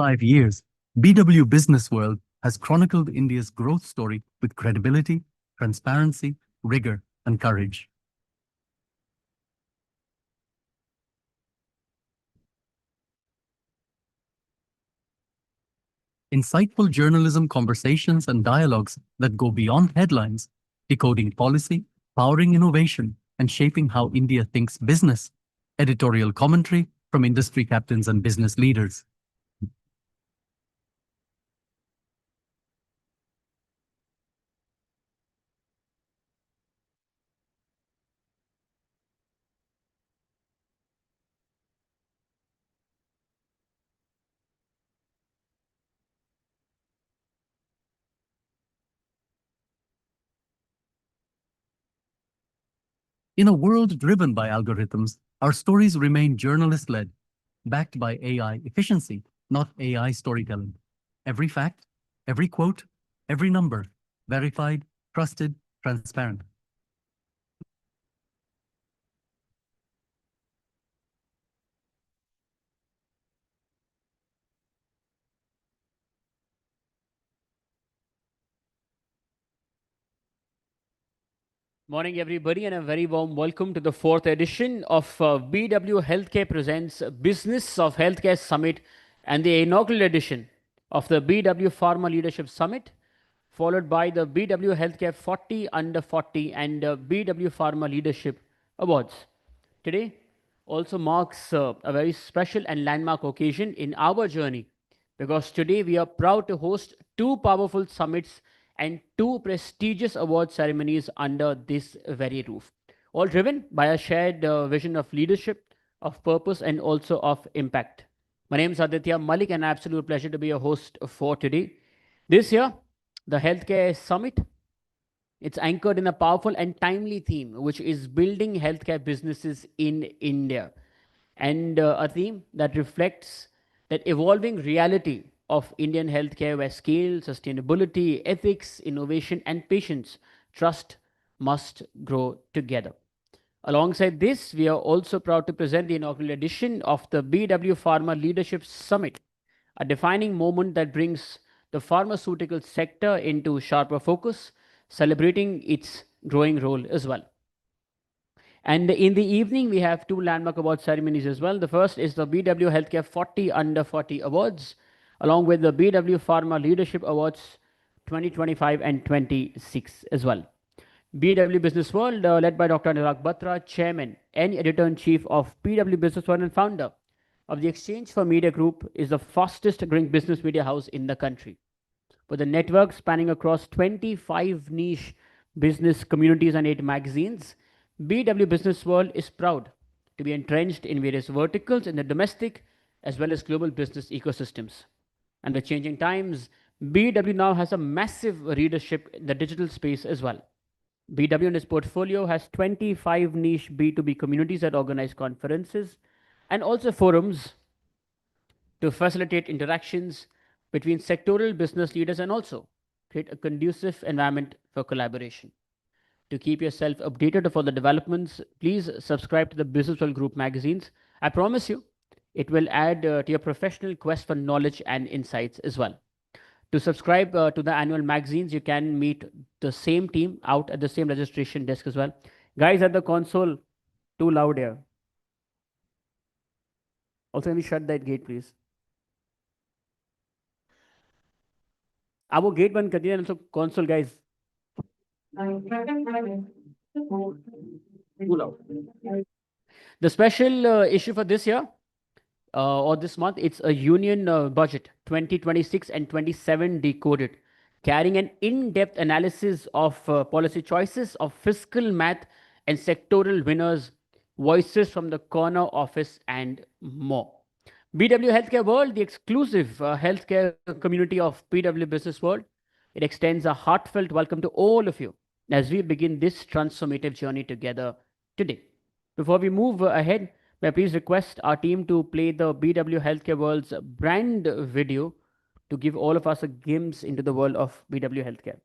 5 years, BW Businessworld has chronicled India's growth story with credibility, transparency, rigor, and courage. Insightful journalism conversations and dialogues that go beyond headlines, decoding policy, powering innovation, and shaping how India thinks business. Editorial commentary from industry captains and business leaders. In a world driven by algorithms, our stories remain journalist-led, backed by AI efficiency, not AI storytelling. Every fact, every quote, every number, verified, trusted, transparent. Morning, everybody, and a very warm welcome to the 4th edition of BW Healthcare Presents Business of Healthcare Summit and the inaugural edition of the BW Pharma Leadership Summit, followed by the BW Healthcare 40 Under 40 and BW Pharma Leadership Awards. Today also marks a very special and landmark occasion in our journey, because today we are proud to host two powerful summits and two prestigious award ceremonies under this very roof, all driven by a shared vision of leadership, of purpose, and also of impact. My name is Aditya Malik, and an absolute pleasure to be a host for today. This year, the Healthcare Summit, it's anchored in a powerful and timely theme, which is building healthcare businesses in India, and a theme that reflects that evolving reality of Indian healthcare, where scale, sustainability, ethics, innovation, and patience trust must grow together. Alongside this, we are also proud to present the inaugural edition of the BW Pharma Leadership Summit, a defining moment that brings the pharmaceutical sector into sharper focus, celebrating its growing role as well. And in the evening, we have two landmark award ceremonies as well. The first is the BW Healthcare 40 Under 40 Awards, along with the BW Pharma Leadership Awards 2025 and 26 as well. BW Businessworld, led by Dr. Anurag Batra, Chairman and Editor-in-Chief of BW Businessworld and founder of the Exchange for Media Group, is the fastest growing business media house in the country, with a network spanning across 25 niche business communities and 8 magazines. BW Businessworld is proud to be entrenched in various verticals in the domestic as well as global business ecosystems. And with changing times, BW now has a massive readership in the digital space as well. BW in its portfolio has 25 niche B2B communities that organize conferences and also forums to facilitate interactions between sectoral business leaders and also create a conducive environment for collaboration. To keep yourself updated for the developments, please subscribe to the Businessworld Group magazines. I promise you, it will add to your professional quest for knowledge and insights as well. To subscribe to the annual magazines, you can meet the same team out at the same registration desk as well. Guys at the console, too loud here. Also, let me shut that gate, please. Our gate one continue and also console, guys. The special issue for this year or this month, it's a union budget 2026 and 27 decoded, carrying an in-depth analysis of policy choices, of fiscal math and sectoral winners, voices from the corner office, and more. BW Healthcare World, the exclusive healthcare community of BW Business World, it extends a heartfelt welcome to all of you as we begin this transformative journey together today. Before we move ahead, may I please request our team to play the BW Healthcare World's brand video to give all of us a glimpse into the world of BW Healthcare.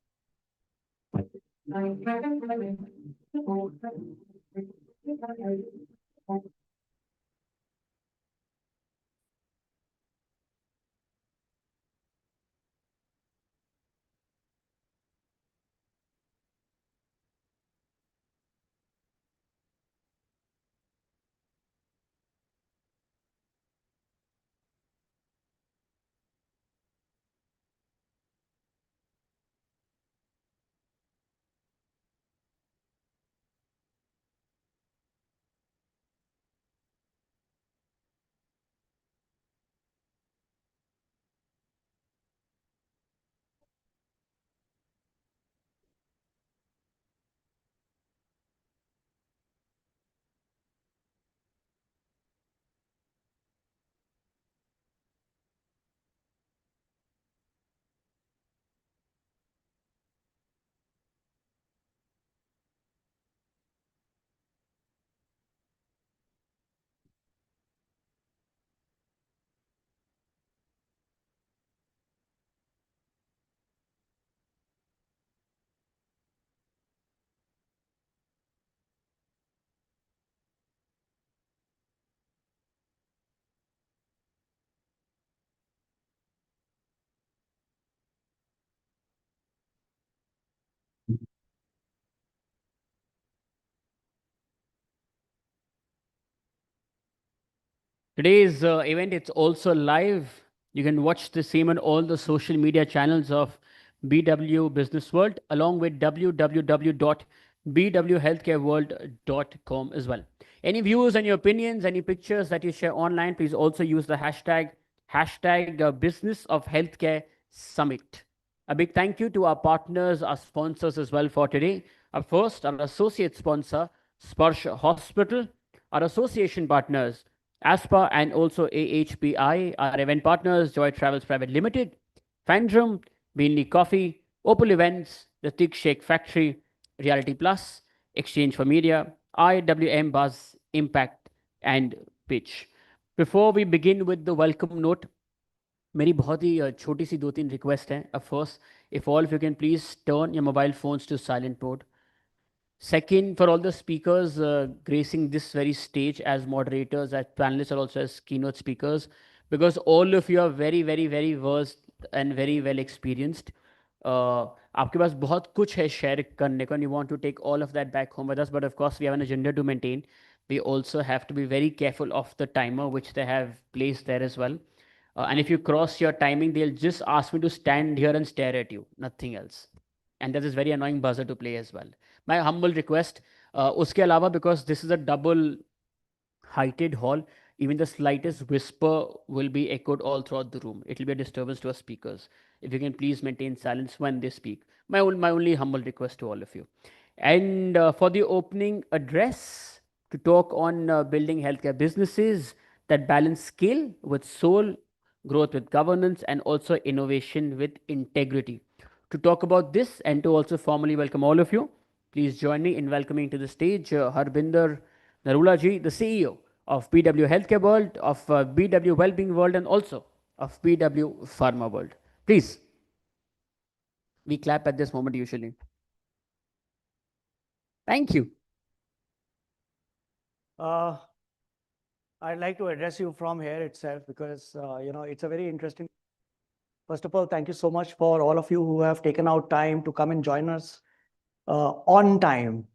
Today's event, it's also live. You can watch the same on all the social media channels of BW Businessworld, along with www.bwhealthcareworld.com as well. Any views and your opinions, any pictures that you share online, please also use the hashtag Business of Healthcare Summit. A big thank you to our partners, our sponsors as well for today. First, our associate sponsor, Sparsh Hospital, our association partners, ASPA and also AHPI, our event partners, Joy Travels Private Limited, Fandrum, Beanley Coffee, Opal Events, The Tick Shake Factory, Reality Plus, Exchange for Media, IWM Buzz, Impact, and Pitch. Before we begin with the welcome note, मेरी बहुत ही छोटी सी 2-3 request हैं. First, if all of you can please turn your mobile phones to silent mode. Second, for all the speakers gracing this very stage as moderators, as panelists, or also as keynote speakers, because all of you are very, very, very versed and very well experienced. आपके पास बहुत कुछ है share करने को, and you want to take all of that back home with us, but of course we have an agenda to maintain. We also have to be very careful of the timer which they have placed there as well. And if you cross your timing, they'll just ask me to stand here and stare at you, nothing else. And that is very annoying buzzer to play as well. My humble request, uske alawa, because this is a double heighted hall, even the slightest whisper will be echoed all throughout the room. It will be a disturbance to our speakers. If you can please maintain silence when they speak. My only humble request to all of you. And for the opening address, to talk on building healthcare businesses that balance scale with soul, growth with governance, and also innovation with integrity. To talk about this and to also formally welcome all of you, please join me in welcoming to the stage Harbinder Narula ji, the CEO of BW Healthcare World, of BW Wellbeing World, and also of BW Pharma World. Please. We clap at this moment usually. Thank you. I'd like to address you from here itself because, it's a very interesting. First of all, thank you so much for all of you who have taken out time to come and join us on time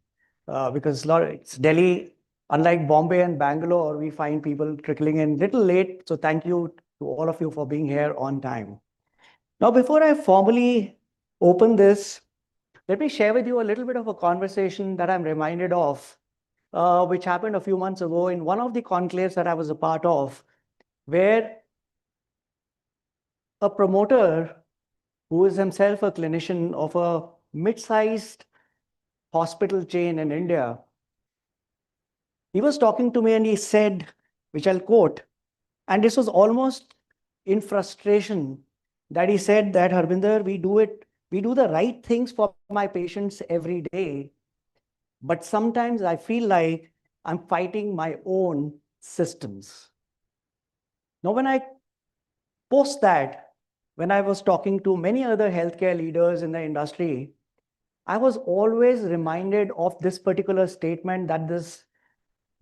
because it's Delhi, unlike Bombay and Bangalore, we find people trickling in little late. So thank you to all of you for being here on time. Now, before I formally open this, let me share with you a little bit of a conversation that I'm reminded of, which happened a few months ago in one of the conclaves that I was a part of, where a promoter who is himself a clinician of a mid-sized hospital chain in India, he was talking to me and he said, which I'll quote, and this was almost in frustration, that he said that, Harbinder, we do the right things for my patients every day, but sometimes I feel like I'm fighting my own systems. Now, when I post that, when I was talking to many other healthcare leaders in the industry, I was always reminded of this particular statement that this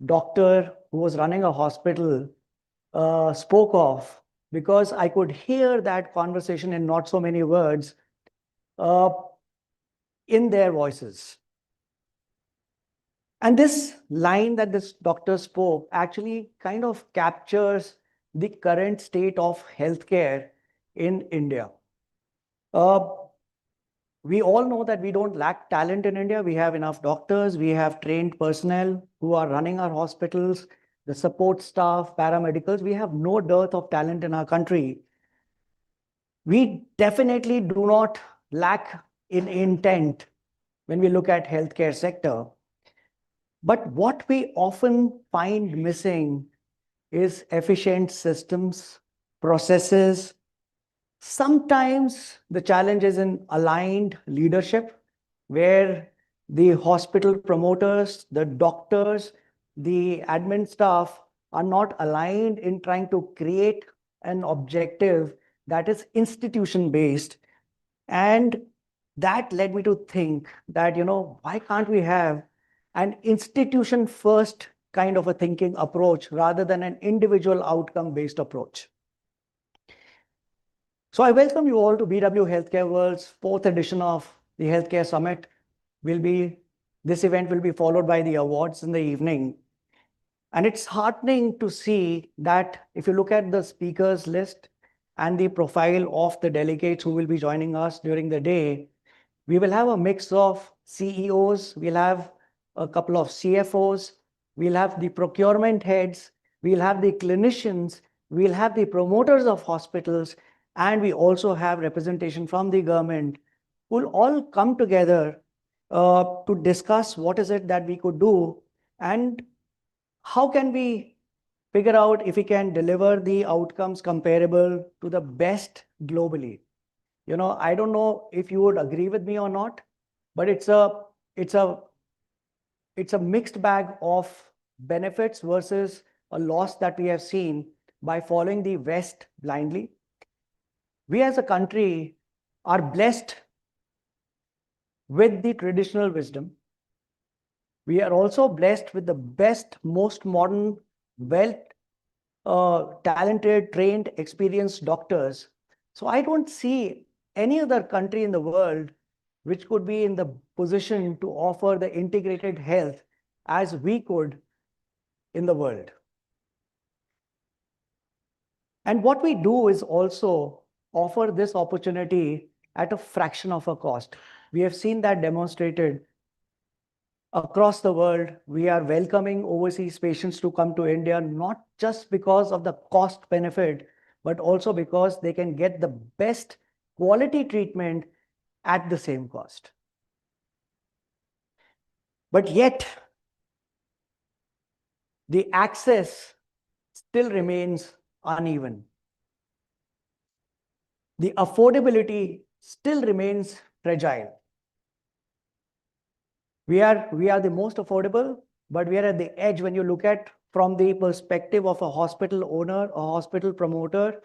doctor who was running a hospital spoke of, because I could hear that conversation in not so many words in their voices. And this line that this doctor spoke actually kind of captures the current state of healthcare in India. We all know that we don't lack talent in India. We have enough doctors, we have trained personnel who are running our hospitals, the support staff, paramedicals. We have no dearth of talent in our country. We definitely do not lack in intent when we look at healthcare sector. But what we often find missing is efficient systems, processes. Sometimes the challenge is in aligned leadership, where the hospital promoters, the doctors, the admin staff are not aligned in trying to create an objective that is institution-based. And that led me to think that, why can't we have an institution-first kind of a thinking approach rather than an individual outcome-based approach? So I welcome you all to BW Healthcare World's 4th edition of the Healthcare Summit. This event will be followed by the awards in the evening. And it's heartening to see that if you look at the speakers list and the profile of the delegates who will be joining us during the day, we will have a mix of CEOs, we'll have a couple of CFOs, we'll have the procurement heads, we'll have the clinicians, we'll have the promoters of hospitals, and we also have representation from the government who will all come together to discuss what is it that we could do and how can we figure out if we can deliver the outcomes comparable to the best globally. I don't know if you would agree with me or not, but it's a mixed bag of benefits versus a loss that we have seen by following the West blindly. We as a country are blessed with the traditional wisdom. We are also blessed with the best, most modern, talented, trained, experienced doctors. So I don't see any other country in the world which could be in the position to offer the integrated health as we could in the world. And what we do is also offer this opportunity at a fraction of a cost. We have seen that demonstrated across the world. We are welcoming overseas patients to come to India, not just because of the cost benefit, but also because they can get the best quality treatment at the same cost. But yet, the access still remains uneven. The affordability still remains fragile. We are the most affordable, but we are at the edge when you look at from the perspective of a hospital owner, a hospital promoter,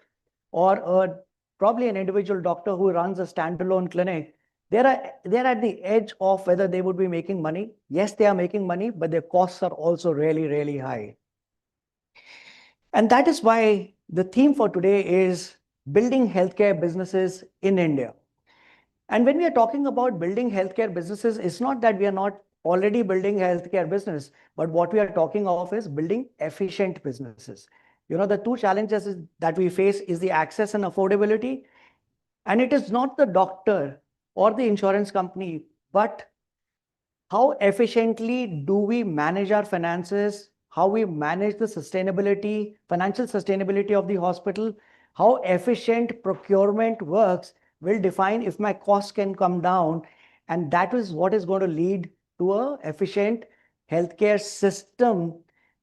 or probably an individual doctor who runs a standalone clinic. They're at the edge of whether they would be making money. Yes, they are making money, but their costs are also really, really high. And that is why the theme for today is building healthcare businesses in India. And when we are talking about building healthcare businesses, it's not that we are not already building healthcare business, but what we are talking of is building efficient businesses. The two challenges that we face is the access and affordability. And it is not the doctor or the insurance company, but how efficiently do we manage our finances, how we manage the sustainability, financial sustainability of the hospital, how efficient procurement works will define if my costs can come down. And that is what is going to lead to an efficient healthcare system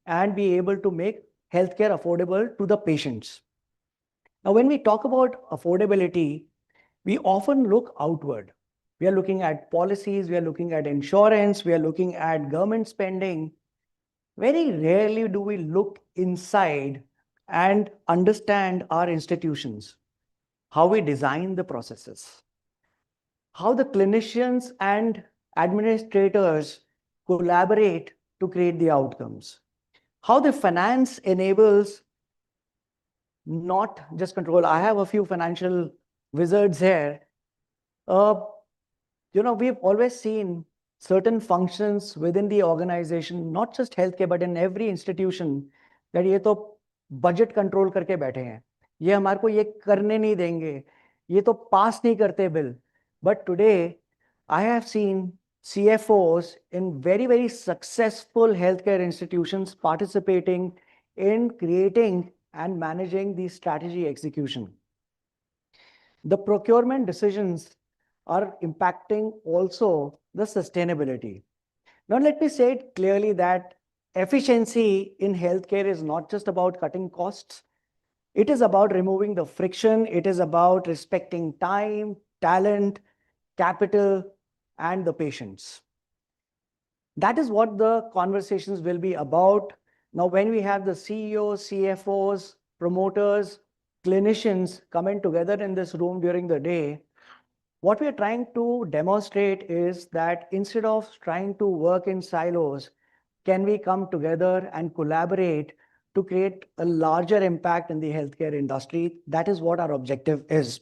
and be able to make healthcare affordable to the patients. Now, when we talk about affordability, we often look outward. We are looking at policies, we are looking at insurance, we are looking at government spending. Very rarely do we look inside and understand our institutions, how we design the processes, how the clinicians and administrators collaborate to create the outcomes, how the finance enables not just control. I have a few financial wizards here. We've always seen certain functions within the organization, not just healthcare, but in every institution, that ये तो budget control करके बैठे हैं, ये हमारे को ये करने नहीं देंगे, ये तो pass नहीं करते bill. But today, I have seen CFOs in very, very successful healthcare institutions participating in creating and managing the strategy execution. The procurement decisions are impacting also the sustainability. Now, let me say it clearly that efficiency in healthcare is not just about cutting costs. It is about removing the friction. It is about respecting time, talent, capital, and the patients. That is what the conversations will be about. Now, when we have the CEOs, CFOs, promoters, clinicians coming together in this room during the day, what we are trying to demonstrate is that instead of trying to work in silos, can we come together and collaborate to create a larger impact in the healthcare industry? That is what our objective is.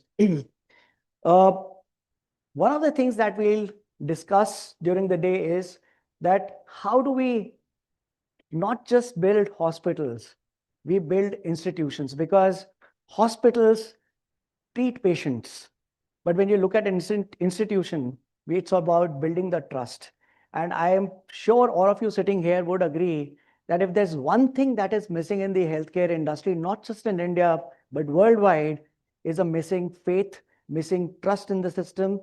One of the things that we'll discuss during the day is that how do we not just build hospitals, we build institutions, because hospitals treat patients. But when you look at an institution, it's about building the trust. And I am sure all of you sitting here would agree that if there's one thing that is missing in the healthcare industry, not just in India, but worldwide, is a missing faith, missing trust in the system.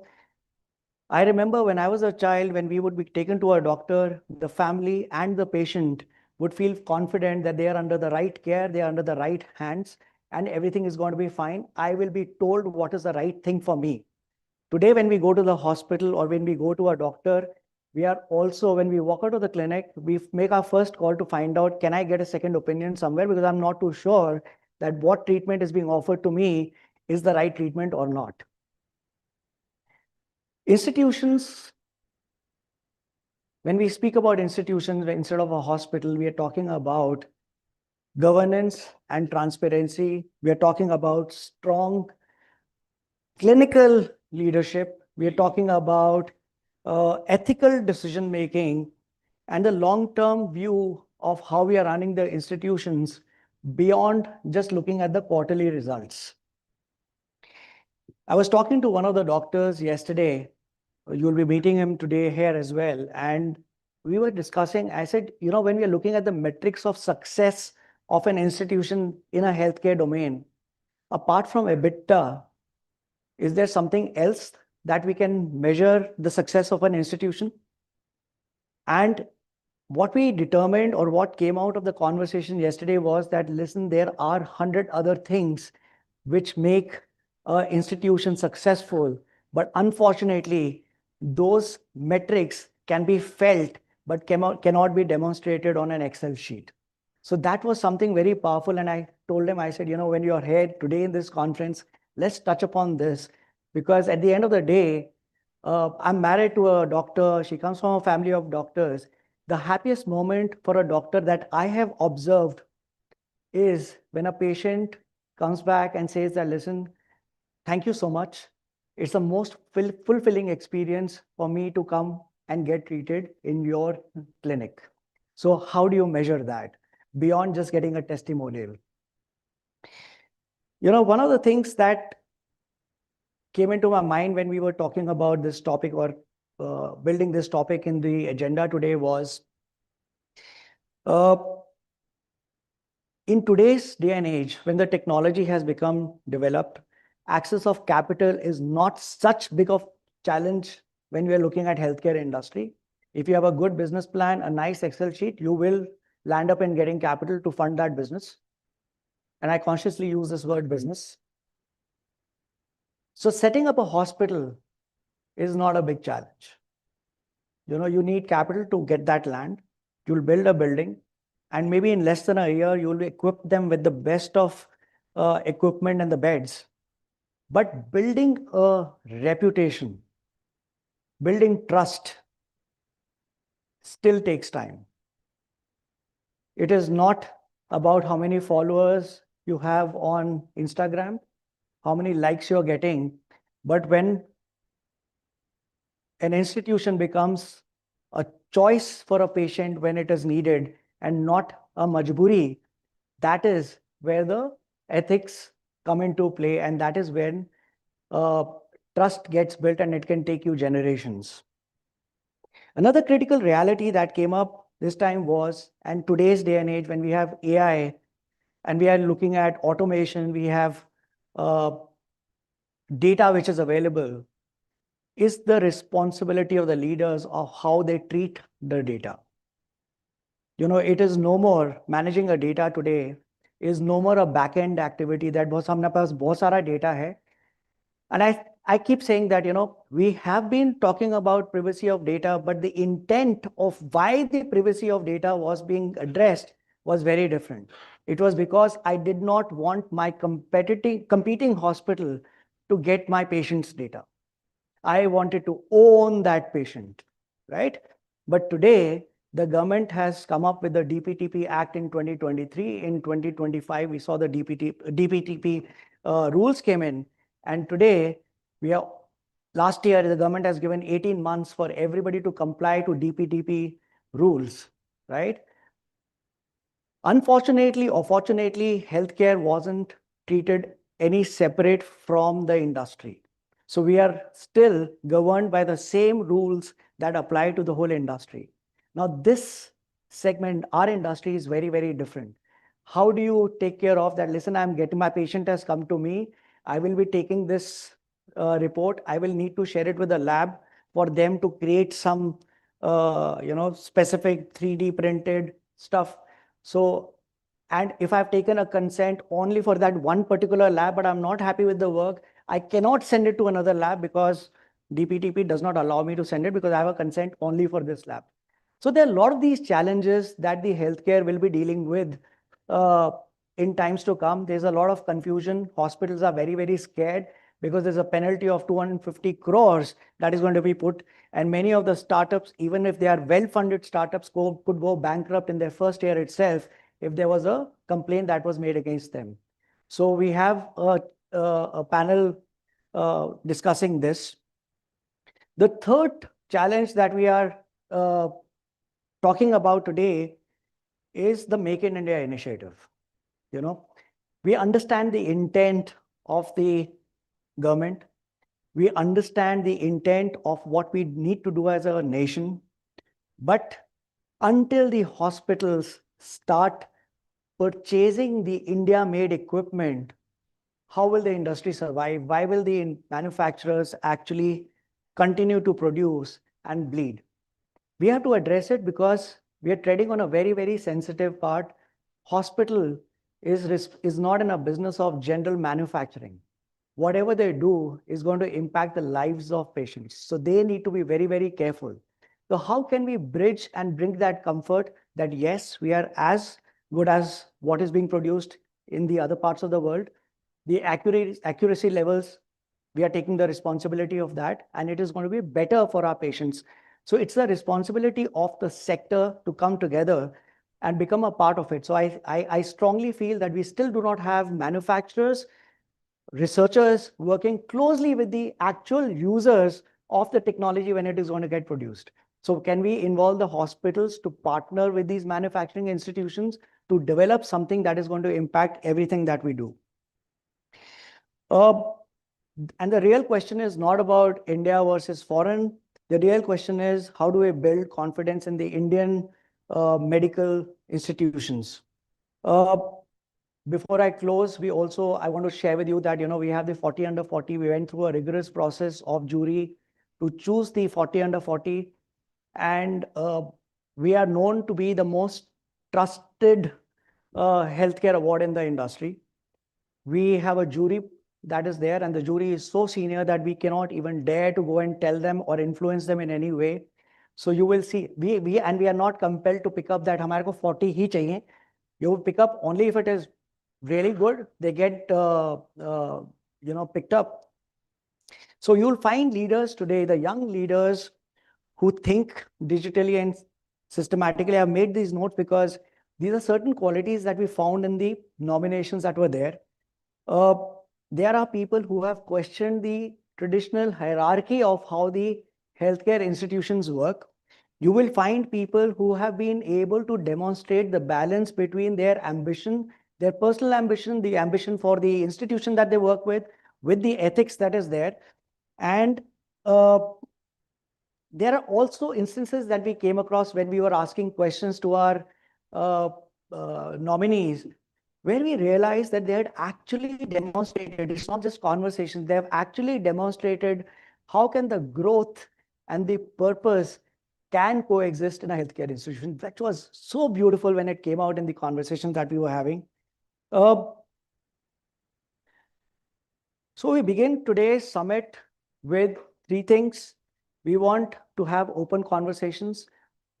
I remember when I was a child, when we would be taken to a doctor, the family and the patient would feel confident that they are under the right care, they are under the right hands, and everything is going to be fine. I will be told what is the right thing for me. Today, when we go to the hospital or when we go to a doctor, we are also, when we walk out of the clinic, we make our first call to find out, can I get a second opinion somewhere? Because I'm not too sure that what treatment is being offered to me is the right treatment or not. Institutions, when we speak about institutions instead of a hospital, we are talking about governance and transparency. We are talking about strong clinical leadership. We are talking about ethical decision making and the long-term view of how we are running the institutions beyond just looking at the quarterly results. I was talking to one of the doctors yesterday. You'll be meeting him today here as well. And we were discussing, I said, when we are looking at the metrics of success of an institution in a healthcare domain, apart from EBITDA, is there something else that we can measure the success of an institution? And what we determined, or what came out of the conversation yesterday, was that, listen, there are 100 other things which make an institution successful. But unfortunately, those metrics can be felt, but cannot be demonstrated on an Excel sheet. So that was something very powerful. And I told him, I said, when you're here today in this conference, let's touch upon this. Because at the end of the day, I'm married to a doctor. She comes from a family of doctors. The happiest moment for a doctor that I have observed is when a patient comes back and says that, listen, thank you so much. It's the most fulfilling experience for me to come and get treated in your clinic. So how do you measure that beyond just getting a testimonial? One of the things that came into my mind when we were talking about this topic, or building this topic in the agenda today, was in today's day and age, when the technology has become developed, access of capital is not such big of challenge when we are looking at healthcare industry. If you have a good business plan, a nice Excel sheet, you will land up in getting capital to fund that business. And I consciously use this word business. So setting up a hospital is not a big challenge. You need capital to get that land. You'll build a building, and maybe in less than a year, you'll equip them with the best of equipment and the beds. But building a reputation, building trust still takes time. It is not about how many followers you have on Instagram, how many likes you're getting, but when an institution becomes a choice for a patient when it is needed and not a majburi, that is where the ethics come into play, and that is when trust gets built, and it can take you generations. Another critical reality that came up this time was, and today's day and age, when we have AI and we are looking at automation, we have data which is available, is the responsibility of the leaders of how they treat the data. It is no more managing a data today is no more a back-end activity that was humne paas bahut sara data hai. And I keep saying that, we have been talking about privacy of data, but the intent of why the privacy of data was being addressed was very different. It was because I did not want my competing hospital to get my patient's data. I wanted to own that patient, right? But today, the government has come up with the DPDP Act in 2023. In 2025, we saw the DPDP rules came in. And today, last year, the government has given 18 months for everybody to comply to DPDP rules, right? Unfortunately or fortunately, healthcare wasn't treated any separate from the industry. So we are still governed by the same rules that apply to the whole industry. Now, this segment, our industry is very, very different. How do you take care of that? Listen, my patient has come to me. I will be taking this report. I will need to share it with the lab for them to create some, specific 3D printed stuff. So, and if I've taken a consent only for that one particular lab, but I'm not happy with the work, I cannot send it to another lab because DPDP does not allow me to send it because I have a consent only for this lab. So there are a lot of these challenges that the healthcare will be dealing with in times to come. There's a lot of confusion. Hospitals are very, very scared because there's a penalty of 250 crores that is going to be put. And many of the startups, even if they are well-funded startups, could go bankrupt in their first year itself if there was a complaint that was made against them. So we have a panel discussing this. The third challenge that we are talking about today is the Make in India initiative. We understand the intent of the government. We understand the intent of what we need to do as a nation. But until the hospitals start purchasing the India-made equipment, how will the industry survive? Why will the manufacturers actually continue to produce and bleed? We have to address it because we are treading on a very, very sensitive part. Hospital is not in a business of general manufacturing. Whatever they do is going to impact the lives of patients. So they need to be very, very careful. So how can we bridge and bring that comfort that yes, we are as good as what is being produced in the other parts of the world? The accuracy levels, we are taking the responsibility of that, and it is going to be better for our patients. So it's the responsibility of the sector to come together and become a part of it. So I strongly feel that we still do not have manufacturers, researchers working closely with the actual users of the technology when it is going to get produced. So can we involve the hospitals to partner with these manufacturing institutions to develop something that is going to impact everything that we do? And the real question is not about India versus foreign. The real question is, how do we build confidence in the Indian medical institutions? Before I close, I want to share with you that, we have the 40 under 40. We went through a rigorous process of jury to choose the 40 under 40. And we are known to be the most trusted healthcare award in the industry. We have a jury that is there, and the jury is so senior that we cannot even dare to go and tell them or influence them in any way. So you will see, we are not compelled to pick up that hamare ko 40 hi chahiye. You will pick up only if it is really good. They get picked up. So you'll find leaders today, the young leaders who think digitally and systematically. have made these notes because these are certain qualities that we found in the nominations that were there. There are people who have questioned the traditional hierarchy of how the healthcare institutions work. You will find people who have been able to demonstrate the balance between their ambition, their personal ambition, the ambition for the institution that they work with the ethics that is there. And there are also instances that we came across when we were asking questions to our nominees, where we realized that they had actually demonstrated, it's not just conversations, they have actually demonstrated how can the growth and the purpose can coexist in a healthcare institution. That was so beautiful when it came out in the conversation that we were having. So we begin today's summit with 3 things. We want to have open conversations.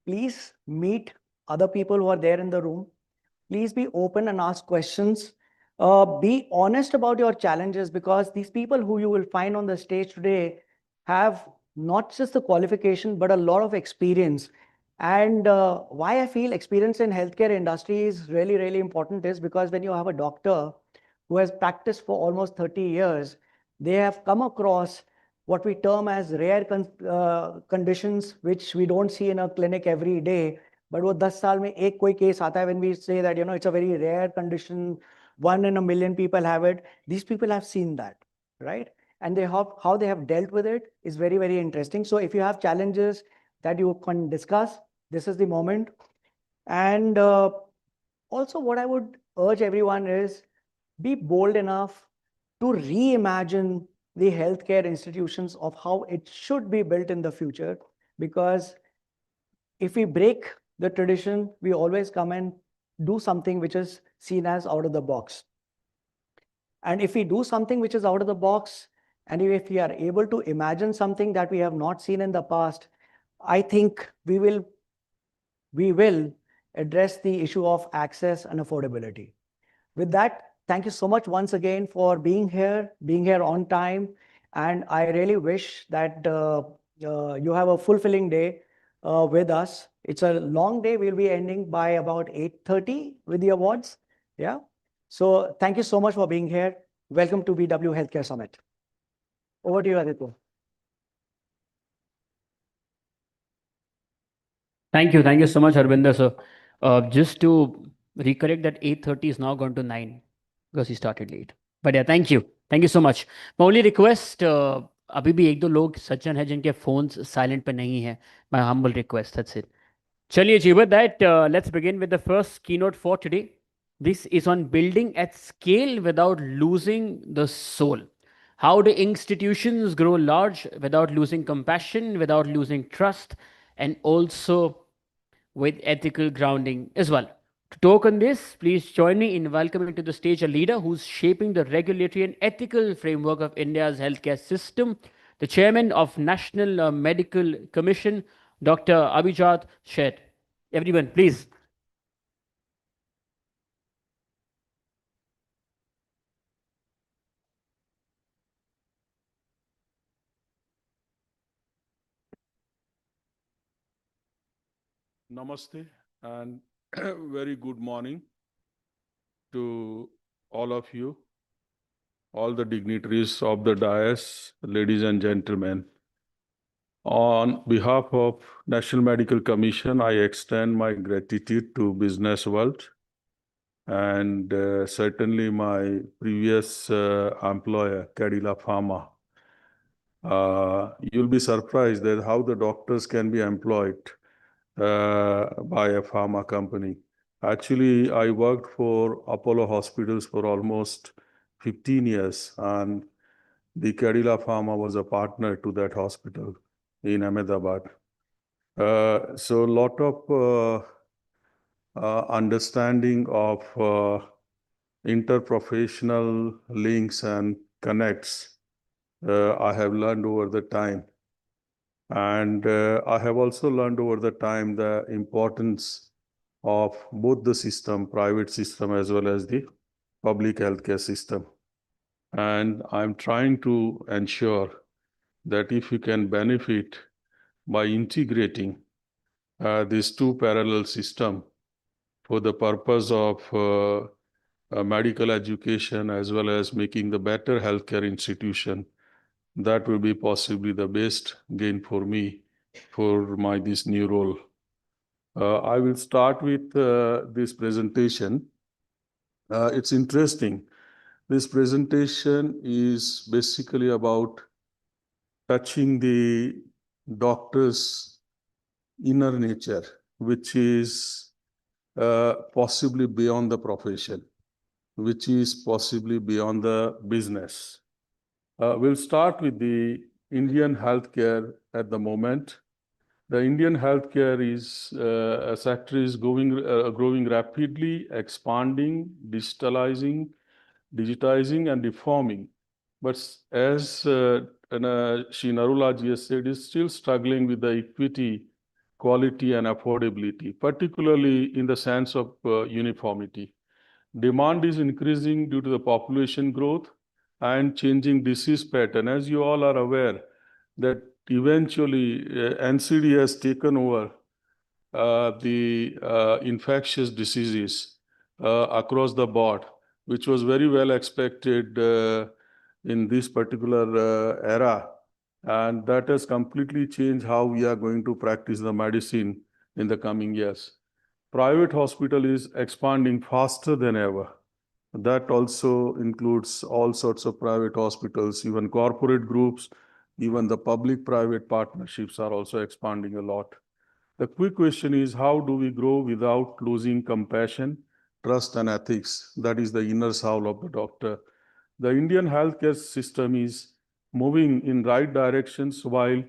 Please meet other people who are there in the room. Please be open and ask questions. Be honest about your challenges, because these people who you will find on the stage today have not just the qualification, but a lot of experience. And why I feel experience in healthcare industry is really, really important is because when you have a doctor who has practiced for almost 30 years, they have come across what we term as rare conditions, which we don't see in a clinic every day. but वो 10 साल में एक कोई case आता है, when we say that, it's a very rare condition, 1 in a million people have it. These people have seen that, right? And how they have dealt with it is very, very interesting. So if you have challenges that you can discuss, this is the moment. And also what I would urge everyone is be bold enough to reimagine the healthcare institutions of how it should be built in the future. Because if we break the tradition, we always come and do something which is seen as out of the box. And if we do something which is out of the box, and if we are able to imagine something that we have not seen in the past, I think we will address the issue of access and affordability. With that, thank you so much once again for being here on time. And I really wish that you have a fulfilling day with us. It's a long day. We'll be ending by about 8:30 with the awards. Yeah. So thank you so much for being here. Welcome to BW Healthcare Summit. Over to you, Aditya. Thank you so much, Harbinder. So, just to recorrect that 8:30 is now gone to 9 because he started late. But yeah, thank you so much. My only request, अभी भी एक दो लोग सज्जन हैं जिनके phones silent पे नहीं है. My humble request, that's it. चलिए जी, with that, let's begin with the first keynote for today. This is on building at scale without losing the soul. How do institutions grow large without losing compassion, without losing trust, and also with ethical grounding as well? To talk on this, please join me in welcoming to the stage a leader who's shaping the regulatory and ethical framework of India's healthcare system, the chairman of National Medical Commission, Dr. Abhijat Sheth. Everyone, please. Namaste and very good morning to all of you, all the dignitaries of the dais, ladies and gentlemen. On behalf of National Medical Commission, I extend my gratitude to Businessworld and certainly my previous employer, BW Pharma. You'll be surprised at how the doctors can be employed by a pharma company. Actually, I worked for Apollo Hospitals for almost 15 years, and the BW Pharma was a partner to that hospital in Ahmedabad. So a lot of understanding of interprofessional links and connects I have learned over the time. And I have also learned over the time the importance of both the system, private system, as well as the public healthcare system. And I'm trying to ensure that if you can benefit by integrating these two parallel systems for the purpose of medical education as well as making the better healthcare institution, that will be possibly the best gain for me for this new role. I will start with this presentation. It's interesting. This presentation is basically about touching the doctor's inner nature, which is possibly beyond the profession, which is possibly beyond the business. We'll start with the Indian healthcare at the moment. The Indian healthcare sector is growing rapidly, expanding, digitizing, and reforming. But as Shri Narula ji has said, is still struggling with the equity, quality, and affordability, particularly in the sense of uniformity. Demand is increasing due to the population growth and changing disease pattern. As you all are aware, that eventually NCD has taken over the infectious diseases across the board, which was very well expected in this particular era. And that has completely changed how we are going to practice the medicine in the coming years. Private hospital is expanding faster than ever. That also includes all sorts of private hospitals, even corporate groups, even the public-private partnerships are also expanding a lot. The quick question is, how do we grow without losing compassion, trust, and ethics? That is the inner soul of the doctor. The Indian healthcare system is moving in right directions while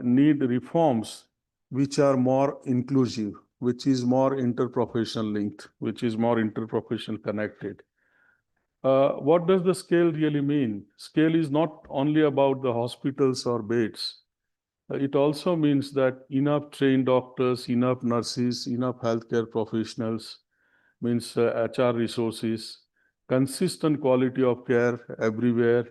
need reforms which are more inclusive, which is more interprofessional linked, which is more interprofessional connected. What does the scale really mean? Scale is not only about the hospitals or beds. It also means that enough trained doctors, enough nurses, enough healthcare professionals, means HR resources, consistent quality of care everywhere,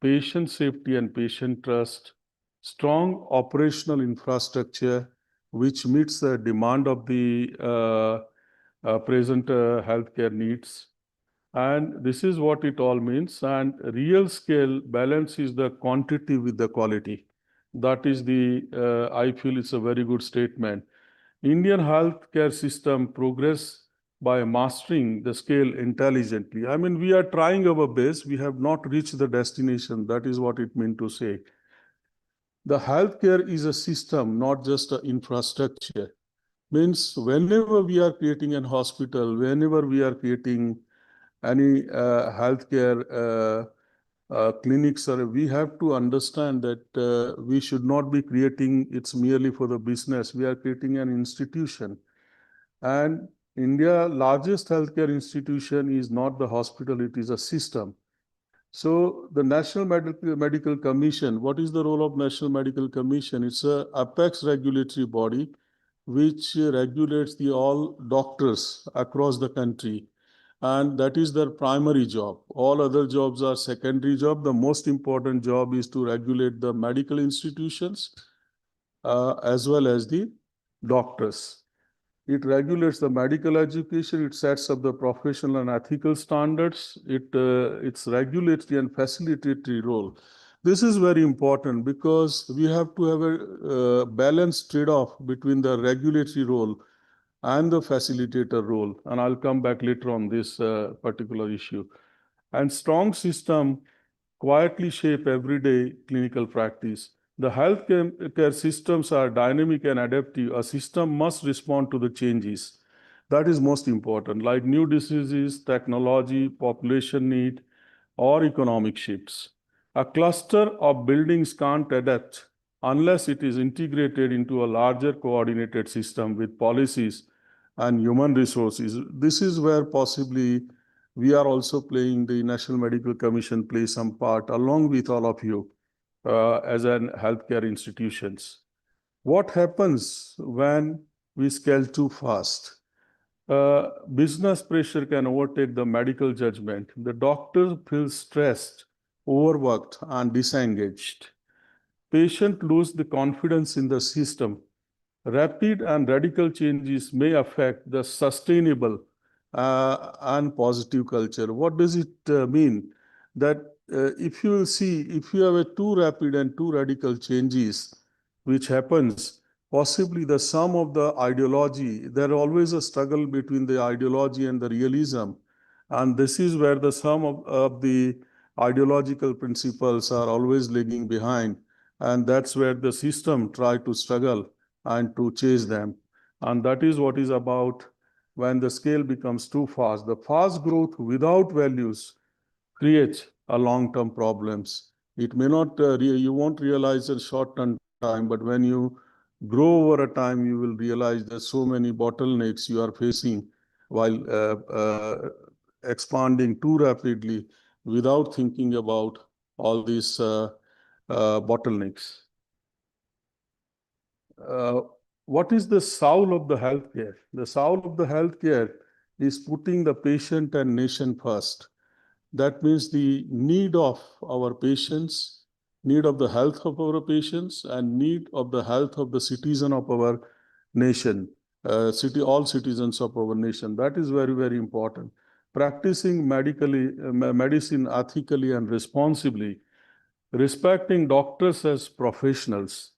patient safety and patient trust, strong operational infrastructure which meets the demand of the present healthcare needs. And this is what it all means. And real scale balance is the quantity with the quality. That is the, I feel it's a very good statement. Indian healthcare system progress by mastering the scale intelligently. I mean, we are trying our best. We have not reached the destination. That is what it meant to say. The healthcare is a system, not just an infrastructure. Means whenever we are creating an hospital, whenever we are creating any healthcare clinics, we have to understand that we should not be creating it's merely for the business. We are creating an institution. And India's largest healthcare institution is not the hospital, it is a system. So the National Medical Commission, what is the role of National Medical Commission? It's a apex regulatory body which regulates the all doctors across the country. And that is their primary job. All other jobs are secondary job. The most important job is to regulate the medical institutions as well as the doctors. It regulates the medical education. It sets up the professional and ethical standards. Its regulatory and facilitatory role. This is very important because we have to have a balanced trade-off between the regulatory role and the facilitator role. And I'll come back later on this particular issue. And strong system quietly shape everyday clinical practice. The healthcare systems are dynamic and adaptive. A system must respond to the changes. That is most important, like new diseases, technology, population need, or economic shifts. A cluster of buildings can't adapt unless it is integrated into a larger coordinated system with policies and human resources. This is where possibly we are also playing, the National Medical Commission plays some part along with all of you as an healthcare institutions. What happens when we scale too fast? Business pressure can overtake the medical judgment. The doctor feels stressed, overworked, and disengaged. Patients lose the confidence in the system. Rapid and radical changes may affect the sustainable and positive culture. What does it mean? That if you see, if you have a too rapid and too radical changes, which happens, possibly the sum of the ideology, there is always a struggle between the ideology and the realism. And this is where the sum of the ideological principles are always lagging behind. And that's where the system try to struggle and to chase them. And that is what is about when the scale becomes too fast. The fast growth without values creates a long-term problems. It may not, you won't realize in short-term time, but when you grow over a time, you will realize there's so many bottlenecks you are facing while expanding too rapidly without thinking about all these bottlenecks. What is the soul of the healthcare? The soul of the healthcare is putting the patient and nation first. That means the need of our patients, need of the health of our patients, and need of the health of the citizen of our nation, all citizens of our nation. That is very, very important. Practicing medicine ethically and responsibly, respecting doctors as professionals,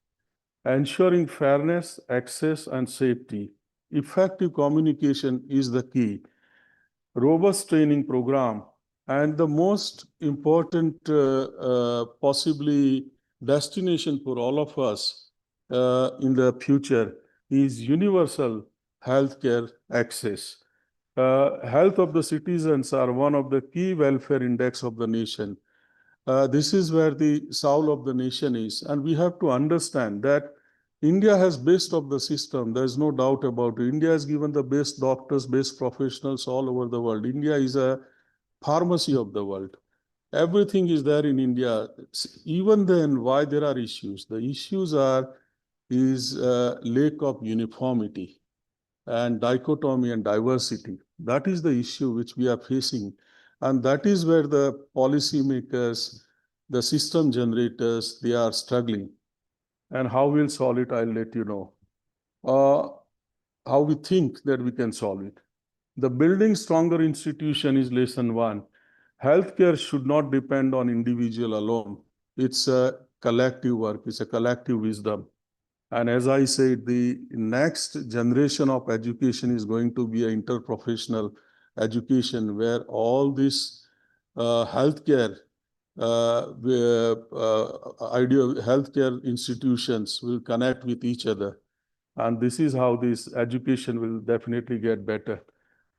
ensuring fairness, access, and safety, effective communication is the key. Robust training program, and the most important possibly destination for all of us in the future is universal healthcare access. Health of the citizens are one of the key welfare index of the nation. This is where the soul of the nation is, and we have to understand that India has best of the system. There is no doubt about it. India has given the best doctors, best professionals all over the world. India is a pharmacy of the world. Everything is there in India. Even then, why there are issues? The issues is lack of uniformity and dichotomy and diversity. That is the issue which we are facing. And that is where the policymakers, the system generators, they are struggling. And how we'll solve it, I'll let you know. How we think that we can solve it. The building stronger institution is lesson one. Healthcare should not depend on individual alone. It's a collective work. It's a collective wisdom. And as I said, the next generation of education is going to be an interprofessional education where all this healthcare healthcare institutions will connect with each other. And this is how this education will definitely get better.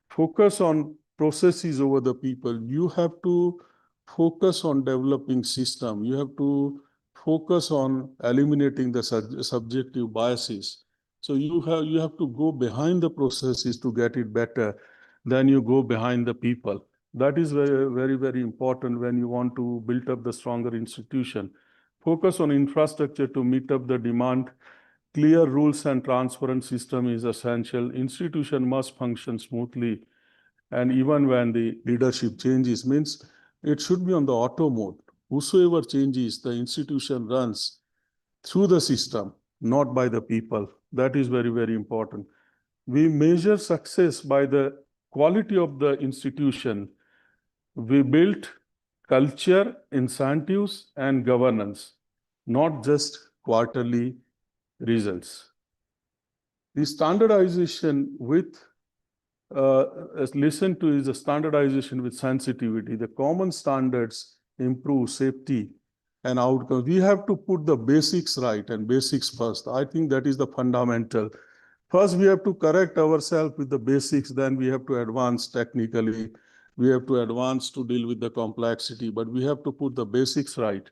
Focus on processes over the people. You have to focus on developing system. You have to focus on eliminating the subjective biases. So you have to go behind the processes to get it better than you go behind the people. That is very, very, very important when you want to build up the stronger institution. Focus on infrastructure to meet up the demand. Clear rules and transparent system is essential. Institution must function smoothly. And even when the leadership changes, means it should be on the auto mode. Whosoever changes, the institution runs through the system, not by the people. That is very, very important. We measure success by the quality of the institution. We built culture, incentives, and governance, not just quarterly results. The standardization with listen to is a standardization with sensitivity. The common standards improve safety and outcome. We have to put the basics right and basics first. I think that is the fundamental. First, we have to correct ourselves with the basics, then we have to advance technically. We have to advance to deal with the complexity, but we have to put the basics right.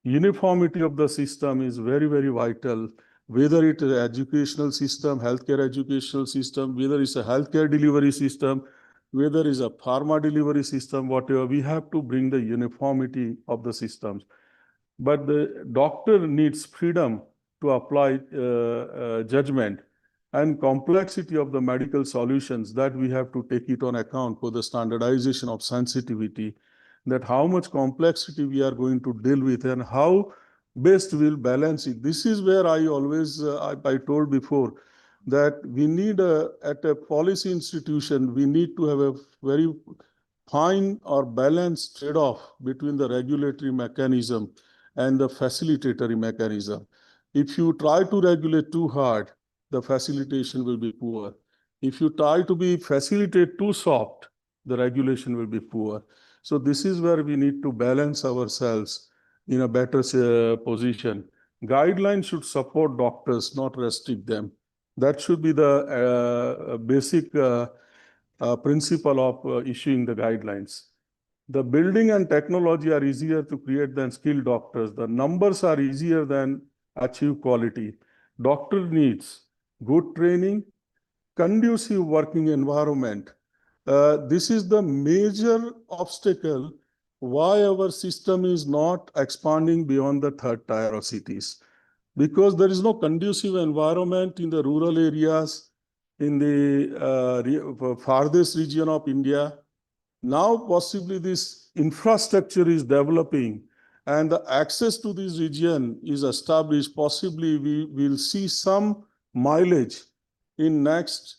Uniformity of the system is very, very vital. Whether it is an educational system, healthcare educational system, whether it's a healthcare delivery system, whether it's a pharma delivery system, whatever, we have to bring the uniformity of the systems. But the doctor needs freedom to apply judgment and complexity of the medical solutions, that we have to take it on account for the standardization of sensitivity, that how much complexity we are going to deal with and how best we'll balance it. This is where I always, I told before, that we need at a policy institution, we need to have a very fine or balanced trade-off between the regulatory mechanism and the facilitatory mechanism. If you try to regulate too hard, the facilitation will be poor. If you try to be facilitate too soft, the regulation will be poor. So this is where we need to balance ourselves in a better position. Guidelines should support doctors, not restrict them. That should be the basic principle of issuing the guidelines. The building and technology are easier to create than skilled doctors. The numbers are easier than achieve quality. Doctor needs good training, conducive working environment. This is the major obstacle why our system is not expanding beyond the third tier of cities. Because there is no conducive environment in the rural areas, in the farthest region of India. Now possibly this infrastructure is developing and the access to this region is established. Possibly we will see some mileage in next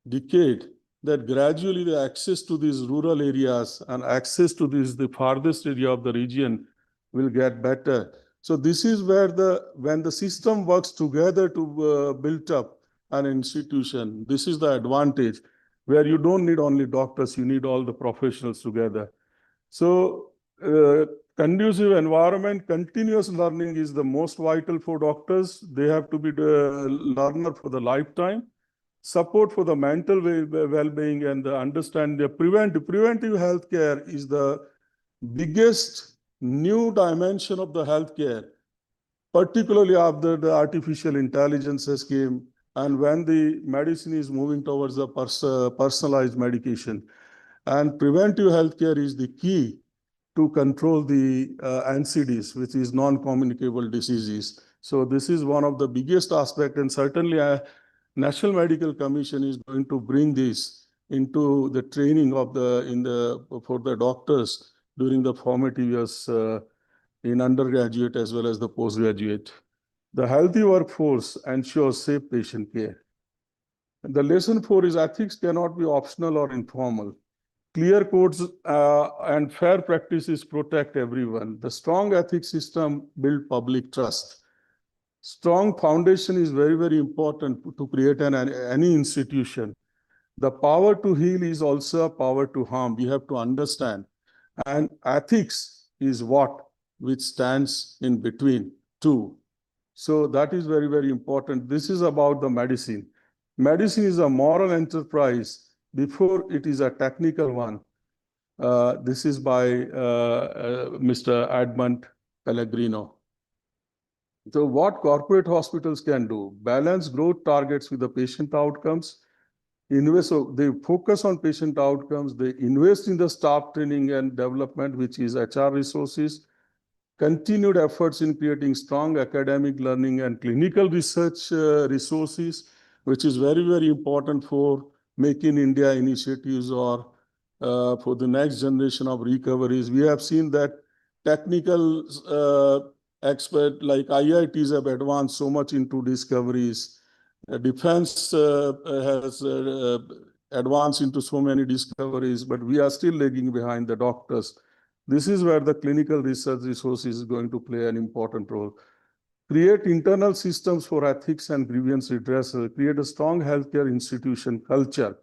decade, that gradually the access to these rural areas and access to the farthest area of the region will get better. So this is where when the system works together to build up an institution. This is the advantage where you don't need only doctors, you need all the professionals together. So conducive environment, continuous learning is the most vital for doctors. They have to be the learner for the lifetime. Support for the mental well-being and the understand the preventive healthcare is the biggest new dimension of the healthcare, particularly after the artificial intelligence came and when the medicine is moving towards the personalized medication. And preventive healthcare is the key to control the NCDs, which is non-communicable diseases. So this is one of the biggest aspects, and certainly National Medical Commission is going to bring this into the training of for the doctors during the formative years in undergraduate as well as the postgraduate. The healthy workforce ensures safe patient care. And the lesson 4 is ethics cannot be optional or informal. Clear codes and fair practices protect everyone. The strong ethics system builds public trust. Strong foundation is very, very important to create any institution. The power to heal is also a power to harm. We have to understand. And ethics is which stands in between two. So that is very, very important. This is about the medicine. Medicine is a moral enterprise before it is a technical one. This is by Mr. Edmund Pellegrino. So what corporate hospitals can do? Balance growth targets with the patient outcomes. So they focus on patient outcomes. They invest in the staff training and development, which is HR resources. Continued efforts in creating strong academic learning and clinical research resources, which is very, very important for Make in India initiatives or for the next generation of recoveries. We have seen that technical expert like IITs have advanced so much into discoveries. Defense has advanced into so many discoveries, but we are still lagging behind the doctors. This is where the clinical research resources is going to play an important role. Create internal systems for ethics and grievance redressal. Create a strong healthcare institution culture.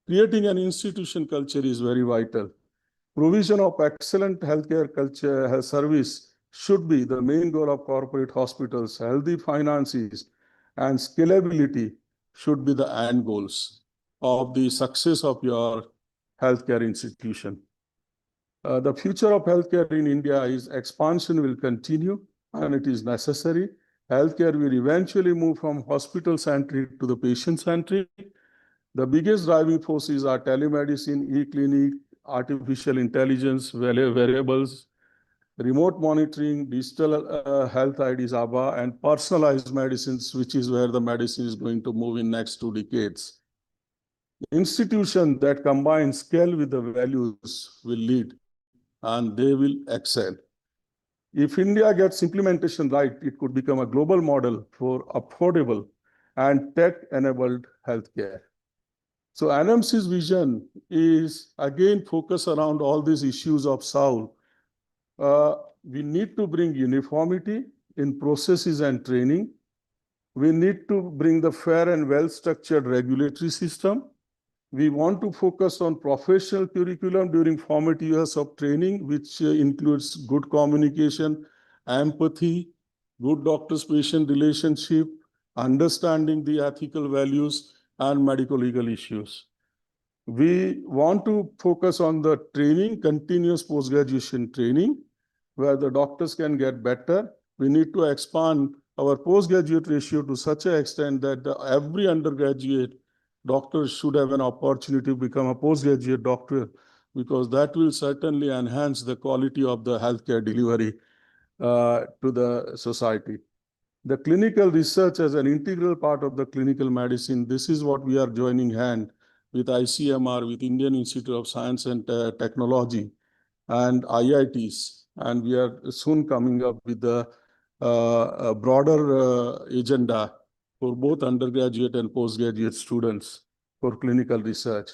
Creating an institution culture is very vital. Provision of excellent healthcare culture health service should be the main goal of corporate hospitals. Healthy finances and scalability should be the end goals of the success of your healthcare institution. The future of healthcare in India is expansion will continue and it is necessary. Healthcare will eventually move from hospital-centric to the patient-centric. The biggest driving forces are telemedicine, e-clinic, artificial intelligence, variables, remote monitoring, digital health IDs, ABA, and personalized medicines, which is where the medicine is going to move in next 2 decades. Institutions that combine scale with the values will lead, and they will excel. If India gets implementation right, it could become a global model for affordable and tech-enabled healthcare. So NMC's vision is again focus around all these issues of Saul. We need to bring uniformity in processes and training. We need to bring the fair and well-structured regulatory system. We want to focus on professional curriculum during formative years of training, which includes good communication, empathy, good doctor-patient relationship, understanding the ethical values, and medical-legal issues. We want to focus on the training, continuous post-graduation training, where the doctors can get better. We need to expand our postgraduate ratio to such an extent that every undergraduate doctor should have an opportunity to become a postgraduate doctor, because that will certainly enhance the quality of the healthcare delivery to the society. The clinical research as an integral part of the clinical medicine, this is what we are joining hand with ICMR, with Indian Institute of Science and Technology and IITs. And we are soon coming up with a broader agenda for both undergraduate and postgraduate students for clinical research.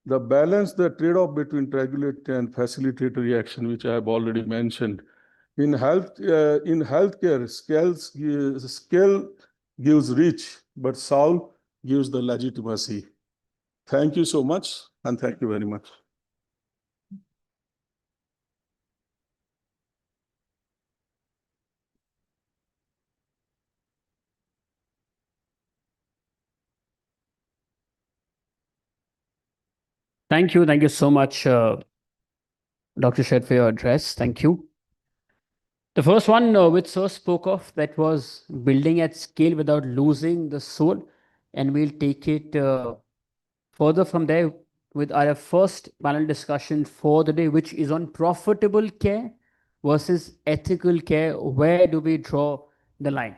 The balance, the trade-off between regulatory and facilitatory action, which I have already mentioned. In healthcare, scale gives reach, but solve gives the legitimacy. Thank you so much, and thank you very much. Thank you. Thank you so much, Dr. Shed, for your address. Thank you. The first one, which Sir spoke of, that was building at scale without losing the soul. And we'll take it further from there with our first panel discussion for the day, which is on profitable care versus ethical care. Where do we draw the line?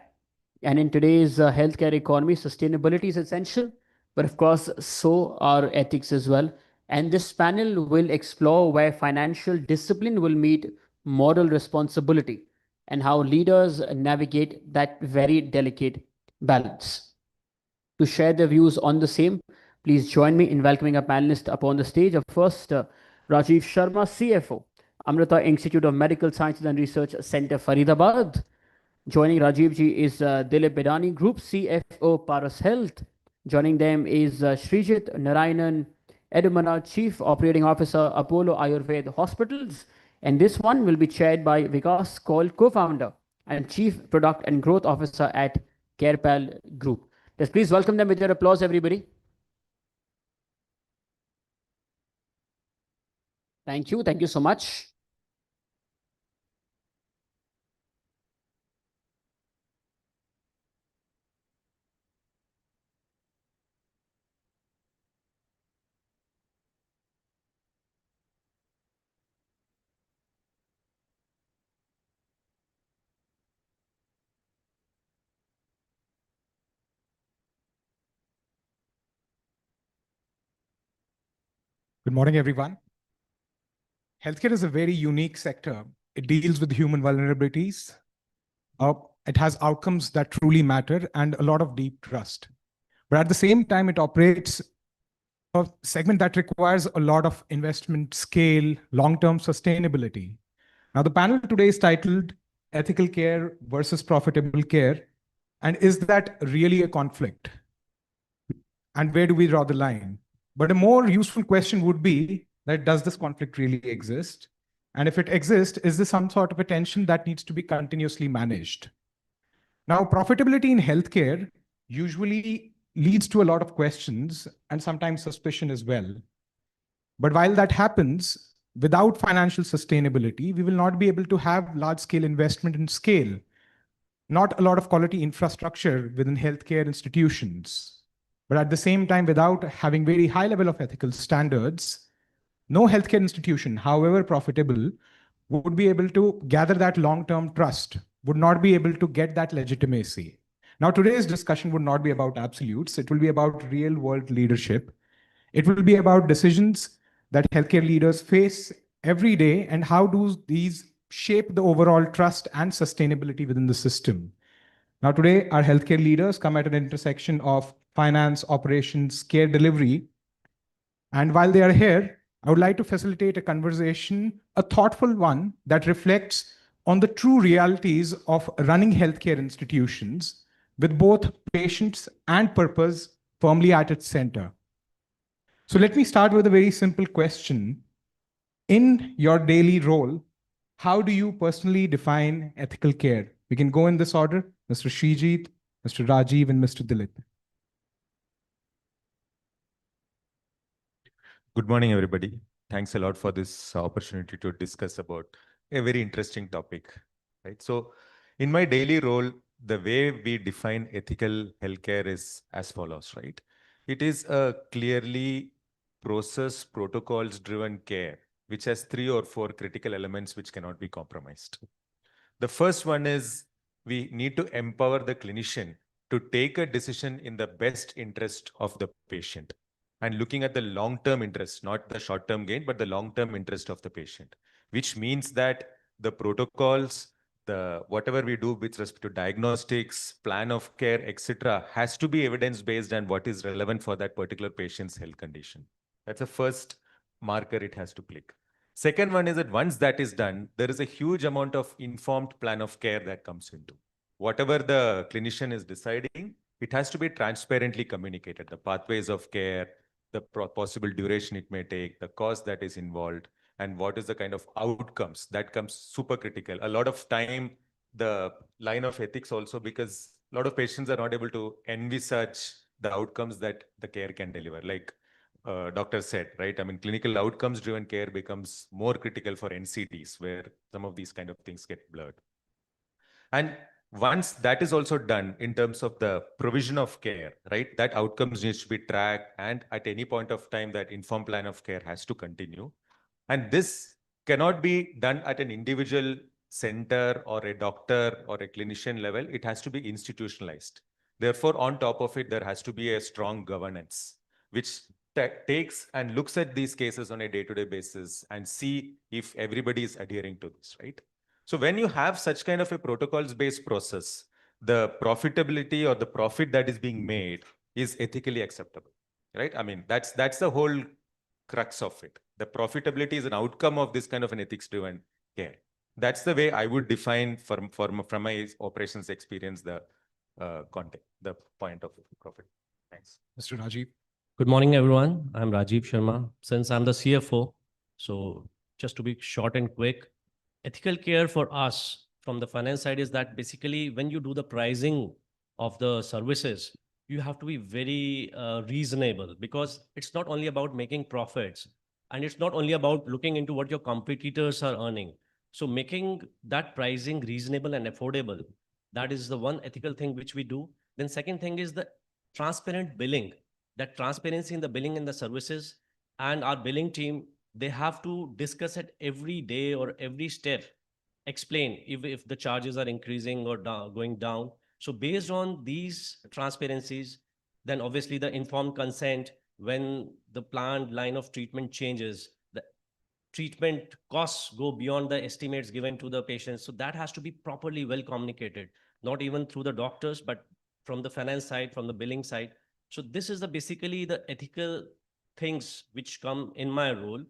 And in today's healthcare economy, sustainability is essential, but of course, so are ethics as well. And this panel will explore where financial discipline will meet moral responsibility and how leaders navigate that very delicate balance. To share their views on the same, please join me in welcoming our panelists upon the stage. First, Rajiv Sharma, CFO, Amrita Institute of Medical Sciences and Research Center, Faridabad. Joining Rajiv ji is Dilip Bedani, Group CFO, Paras Health. Joining them is Srijit Narayanan Edumana, Chief Operating Officer, Apollo Ayurveda Hospitals. And this one will be chaired by Vikas Kaul, co-founder and Chief Product and Growth Officer at CarePal Group. Let's please welcome them with your applause, everybody. Thank you. Thank you so much. Good morning, everyone. Healthcare is a very unique sector. It deals with human vulnerabilities. It has outcomes that truly matter and a lot of deep trust. But at the same time, it operates a segment that requires a lot of investment, scale, long-term sustainability. Now, the panel today is titled Ethical Care versus Profitable Care. And is that really a conflict? And where do we draw the line? But a more useful question would be that does this conflict really exist? And if it exists, is this some sort of a tension that needs to be continuously managed? Now, profitability in healthcare usually leads to a lot of questions and sometimes suspicion as well. But while that happens, without financial sustainability, we will not be able to have large-scale investment and scale, not a lot of quality infrastructure within healthcare institutions. But at the same time, without having very high level of ethical standards, no healthcare institution, however profitable, would be able to gather that long-term trust, would not be able to get that legitimacy. Now, today's discussion would not be about absolutes. It will be about real-world leadership. It will be about decisions that healthcare leaders face every day and how do these shape the overall trust and sustainability within the system. Now, today, our healthcare leaders come at an intersection of finance, operations, care delivery. And while they are here, I would like to facilitate a conversation, a thoughtful one that reflects on the true realities of running healthcare institutions with both patients and purpose firmly at its center. So let me start with a very simple question. In your daily role, how do you personally define ethical care? We can go in this order, Mr. Srijit, Mr. Rajiv, and Mr. Dilip. Good morning, everybody. Thanks a lot for this opportunity to discuss about a very interesting topic, right? So in my daily role, the way we define ethical healthcare is as follows, right? It is a clearly process protocols driven care, which has 3 or 4 critical elements which cannot be compromised. The first one is we need to empower the clinician to take a decision in the best interest of the patient and looking at the long-term interest, not the short-term gain, but the long-term interest of the patient, which means that the protocols, the whatever we do with respect to diagnostics, plan of care, etc., has to be evidence-based and what is relevant for that particular patient's health condition. That's the first marker it has to click. Second one is that once that is done, there is a huge amount of informed plan of care that comes into. whatever the clinician is deciding, it has to be transparently communicated. The pathways of care, the possible duration it may take, the cost that is involved, and what is the kind of outcomes that comes super critical. A lot of time, the line of ethics also, because a lot of patients are not able to envisage the outcomes that the care can deliver. Like doctor said, right? I mean, clinical outcomes driven care becomes more critical for NCTs, where some of these kind of things get blurred. And once that is also done in terms of the provision of care, right, that outcomes needs to be tracked, and at any point of time that informed plan of care has to continue. And this cannot be done at an individual center or a doctor or a clinician level. It has to be institutionalized. Therefore, on top of it, there has to be a strong governance, which takes and looks at these cases on a day-to-day basis and see if everybody is adhering to this, right? So when you have such kind of a protocols-based process, the profitability or the profit that is being made is ethically acceptable, right? I mean, that's the whole crux of it. The profitability is an outcome of this kind of an ethics-driven care. That's the way I would define from my operations experience the content, the point of profit. Thanks. Mr. Rajiv. Good morning, everyone. I'm Rajiv Sharma. Since I'm the CFO, so just to be short and quick, ethical care for us from the finance side is that basically when you do the pricing of the services, you have to be very reasonable, because it's not only about making profits, and it's not only about looking into what your competitors are earning. So making that pricing reasonable and affordable, that is the one ethical thing which we do. Then second thing is the transparent billing. That transparency in the billing and the services, and our billing team, they have to discuss it every day or every step, explain if the charges are increasing or going down. So based on these transparencies, then obviously the informed consent, when the planned line of treatment changes, the treatment costs go beyond the estimates given to the patients. So that has to be properly well communicated, not even through the doctors, but from the finance side, from the billing side. So this is basically the ethical things which come in my role.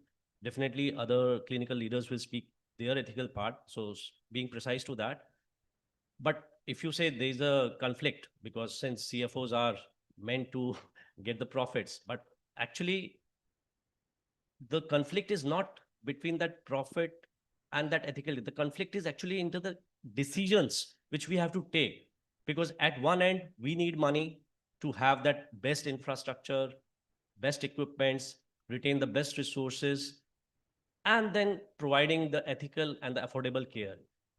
Definitely other clinical leaders will speak their ethical part, so being precise to that. But if you say there's a conflict, because since CFOs are meant to get the profits, but actually the conflict is not between that profit and that ethical. The conflict is actually into the decisions which we have to take, because at one end we need money to have that best infrastructure, best equipments, retain the best resources, and then providing the ethical and the affordable care.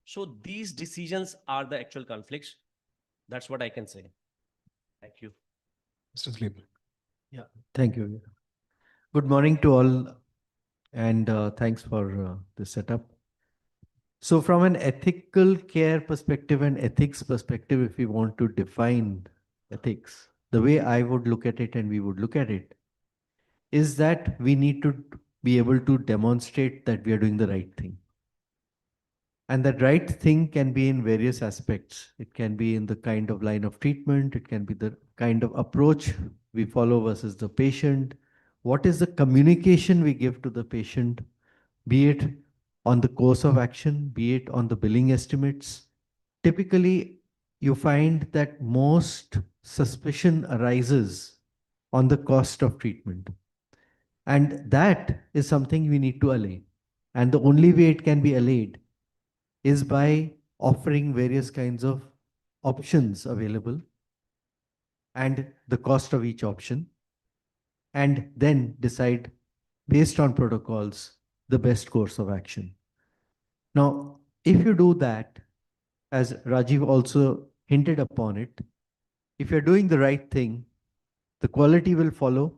So these decisions are the actual conflicts. That's what I can say. Thank you. Mr. Sleep. Yeah, thank you. Good morning to all, and thanks for the setup. So from an ethical care perspective and ethics perspective, if we want to define ethics, the way I would look at it and we would look at it is that we need to be able to demonstrate that we are doing the right thing. And that right thing can be in various aspects. It can be in the kind of line of treatment. It can be the kind of approach we follow versus the patient. What is the communication we give to the patient, be it on the course of action, be it on the billing estimates. Typically, you find that most suspicion arises on the cost of treatment. And that is something we need to allay. And the only way it can be allayed is by offering various kinds of options available and the cost of each option, and then decide based on protocols the best course of action. Now, if you do that, as Rajiv also hinted upon it, if you're doing the right thing, the quality will follow,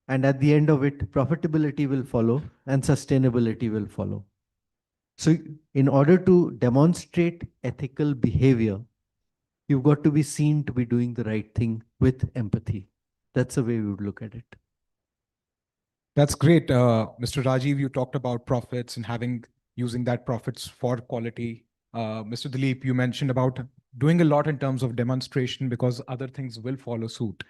and at the end of it, profitability will follow and sustainability will follow. So in order to demonstrate ethical behavior, you've got to be seen to be doing the right thing with empathy. That's the way we would look at it. That's great. Mr. Rajiv, you talked about profits and using that profits for quality. Mr. Dilip, you mentioned about doing a lot in terms of demonstration because other things will follow suit.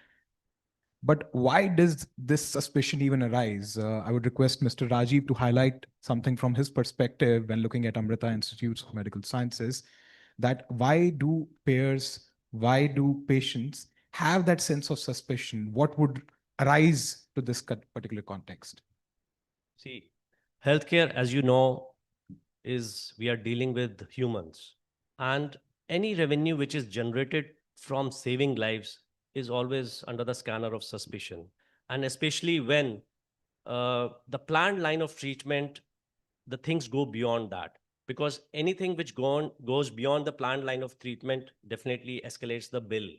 But why does this suspicion even arise? I would request Mr. Rajiv to highlight something from his perspective when looking at Amrita Institutes of Medical Sciences. that why do payers, why do patients have that sense of suspicion? What would arise to this particular context? See, healthcare, as you know, is we are dealing with humans, and any revenue which is generated from saving lives is always under the scanner of suspicion. And especially when the planned line of treatment, the things go beyond that, because anything which goes beyond the planned line of treatment definitely escalates the bill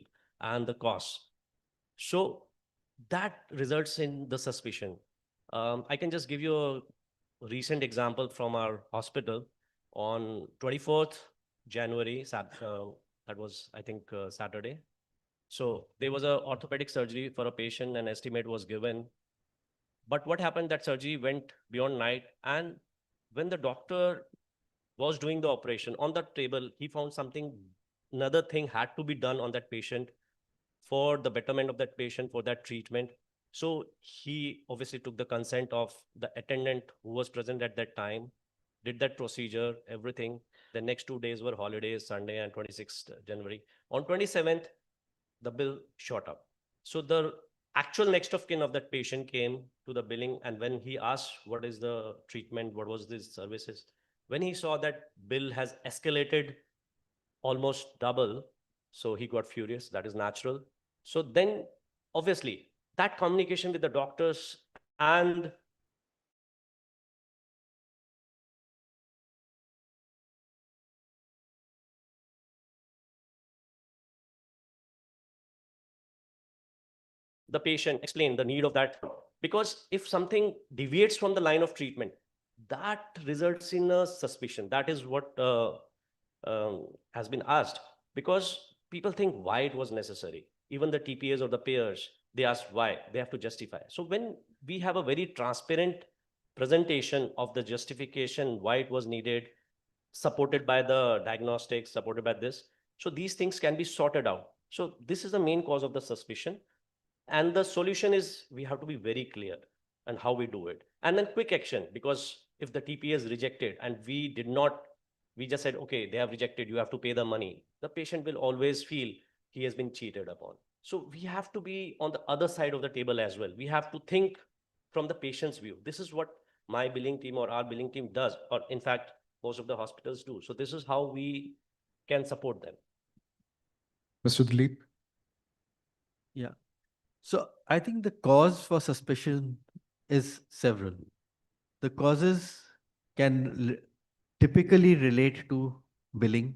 and the cost. So that results in the suspicion. I can just give you a recent example from our hospital. On 24th January, that was, I think, Saturday. So there was a orthopedic surgery for a patient, an estimate was given. But what happened, that surgery went beyond night, and when the doctor was doing the operation, on the table, he found another thing had to be done on that patient for the betterment of that patient, for that treatment. So he obviously took the consent of the attendant who was present at that time, did that procedure, everything. The next 2 days were holidays, Sunday and 26th January. On 27th, the bill shot up. So the actual next of kin of that patient came to the billing, and when he asked what is the treatment, what was these services, when he saw that bill has escalated almost double, so he got furious. That is natural. So then obviously that communication with the doctors and the patient explain the need of that, because if something deviates from the line of treatment, that results in a suspicion. That is what has been asked, because people think why it was necessary. Even the TPAs or the payers, they ask why, they have to justify. So when we have a very transparent presentation of the justification why it was needed, supported by the diagnostics, supported by this, so these things can be sorted out. So this is the main cause of the suspicion. And the solution is we have to be very clear on how we do it. And then quick action, because if the TPA is rejected and we just said, okay, they have rejected, you have to pay the money, the patient will always feel he has been cheated upon. So we have to be on the other side of the table as well. We have to think from the patient's view. This is what my billing team or our billing team does, or in fact, most of the hospitals do. So this is how we can support them. Mr. Dilip? Yeah. So I think the cause for suspicion is several. The causes can typically relate to billing,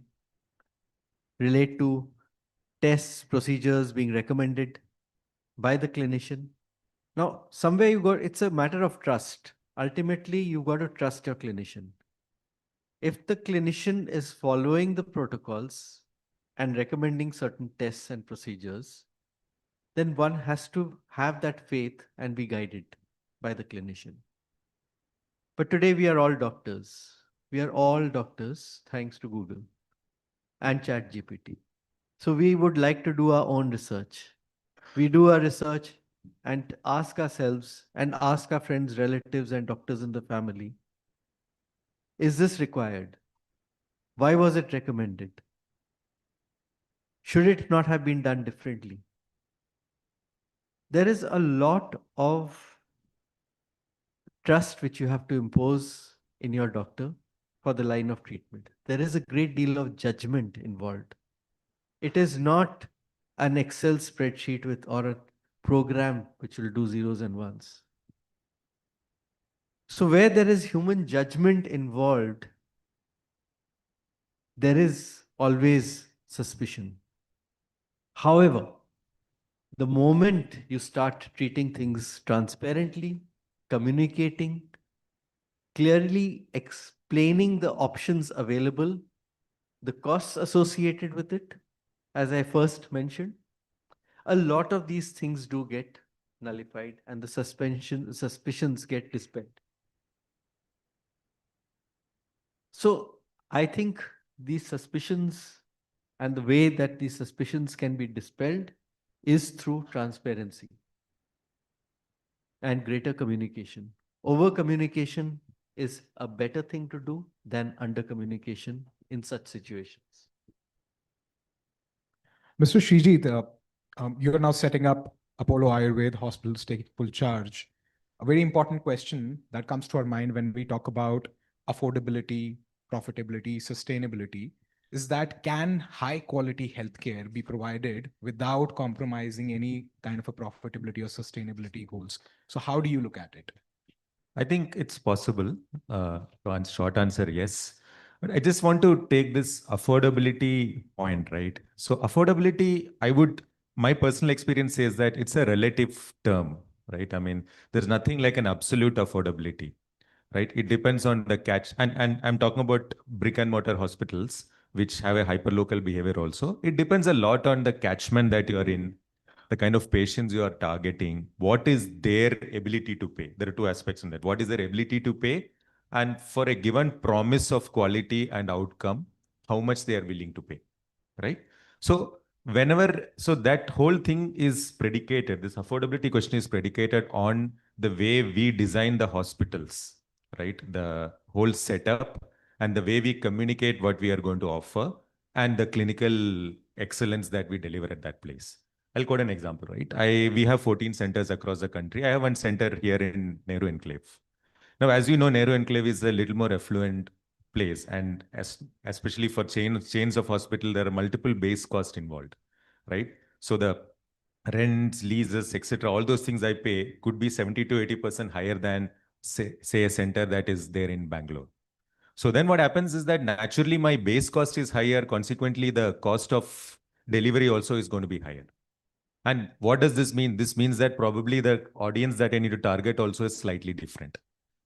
relate to tests, procedures being recommended by the clinician. Now, somewhere it's a matter of trust. Ultimately, you've got to trust your clinician. If the clinician is following the protocols and recommending certain tests and procedures, then one has to have that faith and be guided by the clinician. But today we are all doctors. We are all doctors thanks to Google and ChatGPT. So we would like to do our own research. We do our research and ask ourselves and ask our friends, relatives, and doctors in the family, is this required? Why was it recommended? Should it not have been done differently? There is a lot of trust which you have to impose in your doctor for the line of treatment. There is a great deal of judgment involved. It is not an Excel spreadsheet or a program which will do zeros and ones. So where there is human judgment involved, there is always suspicion. However, the moment you start treating things transparently, communicating, clearly explaining the options available, the costs associated with it, as I first mentioned, a lot of these things do get nullified and the suspicions get dispelled. So I think these suspicions and the way that these suspicions can be dispelled is through transparency and greater communication. Over communication is a better thing to do than under communication in such situations. Mr. Srijit, you are now setting up Apollo Ayurveda hospitals taking full charge. A very important question that comes to our mind when we talk about affordability, profitability, sustainability is that can high quality healthcare be provided without compromising any kind of a profitability or sustainability goals? So how do you look at it? I think it's possible. Short answer, yes. But I just want to take this affordability point, right? So affordability, my personal experience says that it's a relative term, right? I mean, there's nothing like an absolute affordability, right? It depends on the catch. And I'm talking about brick and mortar hospitals, which have a hyperlocal behavior also. It depends a lot on the catchment that you're in, the kind of patients you are targeting, what is their ability to pay. There are two aspects in that. What is their ability to pay? And for a given promise of quality and outcome, how much they are willing to pay, right? So that whole thing is predicated, this affordability question is predicated on the way we design the hospitals, right? The whole setup and the way we communicate what we are going to offer and the clinical excellence that we deliver at that place. I'll quote an example, right? We have 14 centers across the country. I have one center here in Nehru Enclave. Now, as you know, Nehru Enclave is a little more affluent place, and especially for chains of hospital, there are multiple base costs involved, right? So the rents, leases, etc., all those things I pay could be 70 to 80% higher than say a center that is there in Bangalore. So then what happens is that naturally my base cost is higher. Consequently, the cost of delivery also is going to be higher. And what does this mean? This means that probably the audience that I need to target also is slightly different.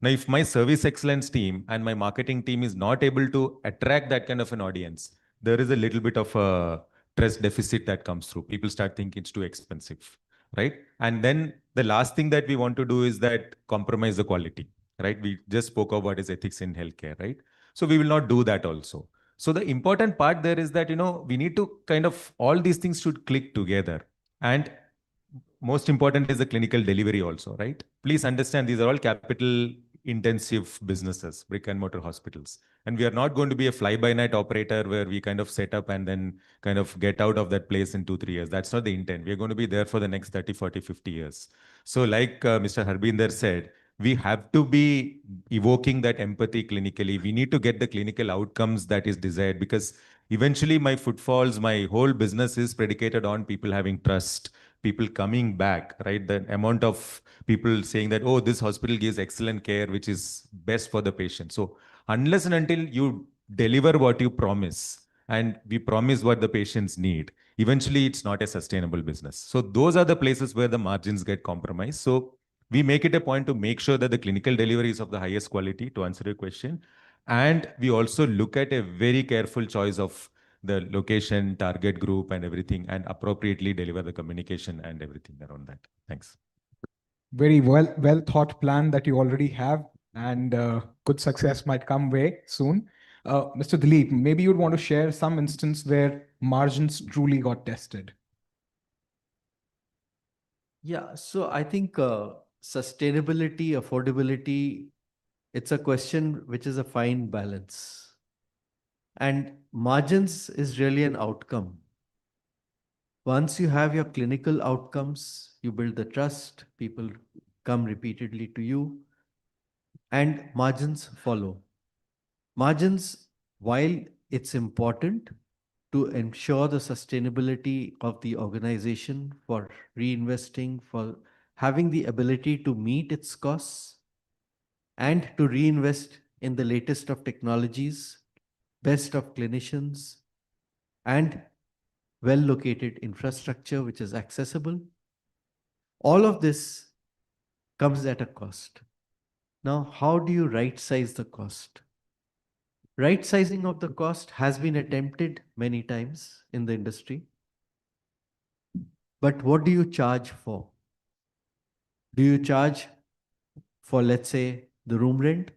Now, if my service excellence team and my marketing team is not able to attract that kind of an audience, there is a little bit of a trust deficit that comes through. People start thinking it's too expensive, right? And then the last thing that we want to do is that compromise the quality, right? We just spoke of what is ethics in healthcare, right? So we will not do that also. So the important part there is that, we need to kind of, all these things should click together. And most important is the clinical delivery also, right? Please understand these are all capital intensive businesses, brick and mortar hospitals. And we are not going to be a fly-by-night operator where we kind of set up and then kind of get out of that place in 2-3 years. That's not the intent. We're going to be there for the next 30, 40, 50 years. So like Mr. Harbinder said, we have to be evoking that empathy clinically. We need to get the clinical outcomes that is desired, because eventually my footfalls, my whole business is predicated on people having trust, people coming back, right? The amount of people saying that, oh, this hospital gives excellent care, which is best for the patient. So unless and until you deliver what you promise, and we promise what the patients need, eventually it's not a sustainable business. So those are the places where the margins get compromised. So we make it a point to make sure that the clinical delivery is of the highest quality, to answer your question. And we also look at a very careful choice of the location, target group, and everything, and appropriately deliver the communication and everything around that. Thanks. Very well thought plan that you already have, and good success might come way soon. Mr. Dilip, maybe you'd want to share some instance where margins truly got tested. Yeah, so I think sustainability, affordability, it's a question which is a fine balance. And margins is really an outcome. Once you have your clinical outcomes, you build the trust, people come repeatedly to you, and margins follow. Margins, while it's important to ensure the sustainability of the organization for reinvesting, for having the ability to meet its costs, and to reinvest in the latest of technologies, best of clinicians, and well-located infrastructure which is accessible. All of this comes at a cost. Now, how do you right-size the cost? Right sizing of the cost has been attempted many times in the industry. But what do you charge for? Do you charge for, let's say, the room rent?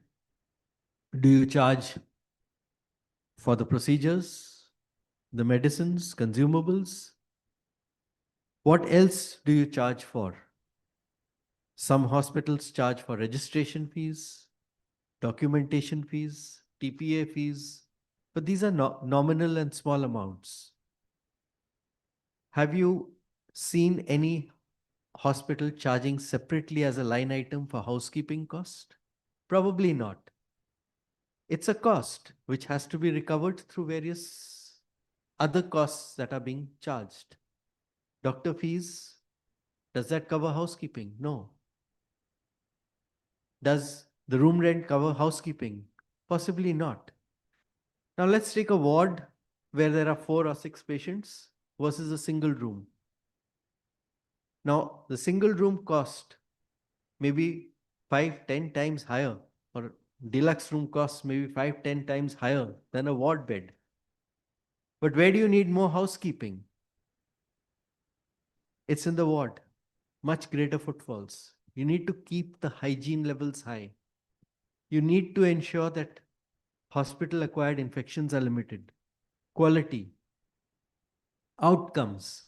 Do you charge for the procedures, the medicines, consumables? What else do you charge for? Some hospitals charge for registration fees, documentation fees, TPA fees, but these are nominal and small amounts. have you seen any hospital charging separately as a line item for housekeeping cost? Probably not. It's a cost which has to be recovered through various other costs that are being charged. Doctor fees, does that cover housekeeping? No. Does the room rent cover housekeeping? Possibly not. Now let's take a ward where there are 4 or 6 patients versus a single room. Now the single room cost may be 5-10 times higher, or deluxe room costs maybe 5-10 times higher than a ward bed. But where do you need more housekeeping? It's in the ward. Much greater footfalls. You need to keep the hygiene levels high. You need to ensure that hospital-acquired infections are limited. Quality. Outcomes.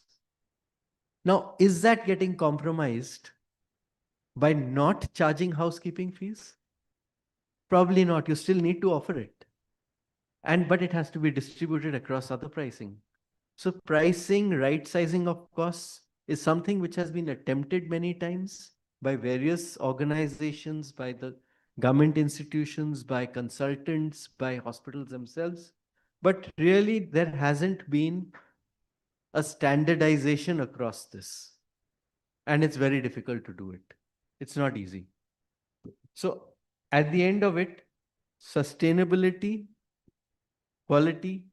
Now, is that getting compromised by not charging housekeeping fees? Probably not. You still need to offer it. But it has to be distributed across other pricing. So pricing, right sizing of costs is something which has been attempted many times by various organizations, by the government institutions, by consultants, by hospitals themselves. But really, there hasn't been a standardization across this. And it's very difficult to do it. It's not easy. So at the end of it, sustainability, quality,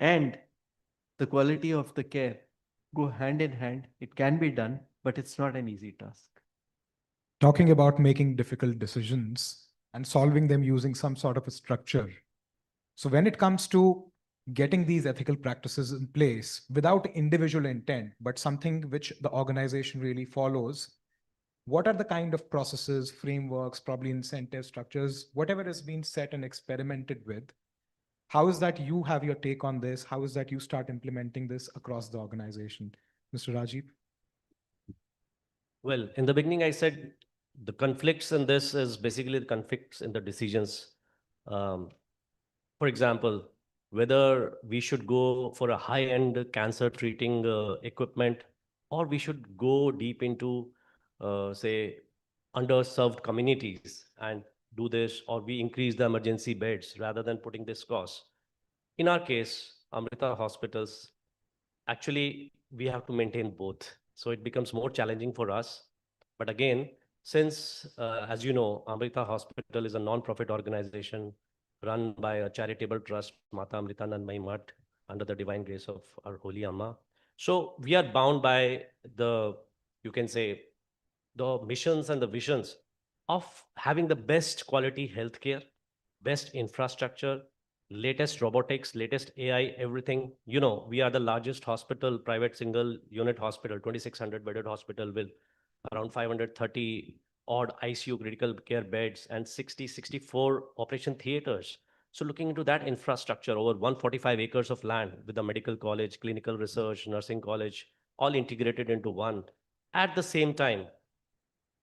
and the quality of the care go hand in hand. It can be done, but it's not an easy task. Talking about making difficult decisions and solving them using some sort of a structure. So when it comes to getting these ethical practices in place without individual intent, but something which the organization really follows, what are the kind of processes, frameworks, probably incentive structures, whatever has been set and experimented with? How is that you have your take on this? How is that you start implementing this across the organization? Mr. Rajiv? Well, in the beginning, I said the conflicts in this is basically the conflicts in the decisions. For example, whether we should go for a high-end cancer treating equipment, or we should go deep into, say, underserved communities and do this, or we increase the emergency beds rather than putting this cost. In our case, Amrita hospitals, actually, we have to maintain both. So it becomes more challenging for us. But again, since, as you know, Amrita Hospital is a non-profit organization run by a charitable trust, Mata Amritanandmayi Math, under the divine grace of our Holy Amma. So we are bound by the, you can say, the missions and the visions of having the best quality healthcare, best infrastructure, latest robotics, latest AI, everything. You know, we are the largest hospital, private single unit hospital, 2,600 bedded hospital with around 530 odd ICU critical care beds and 64 operation theaters. So looking into that infrastructure, over 145 acres of land with a medical college, clinical research, nursing college, all integrated into one. At the same time,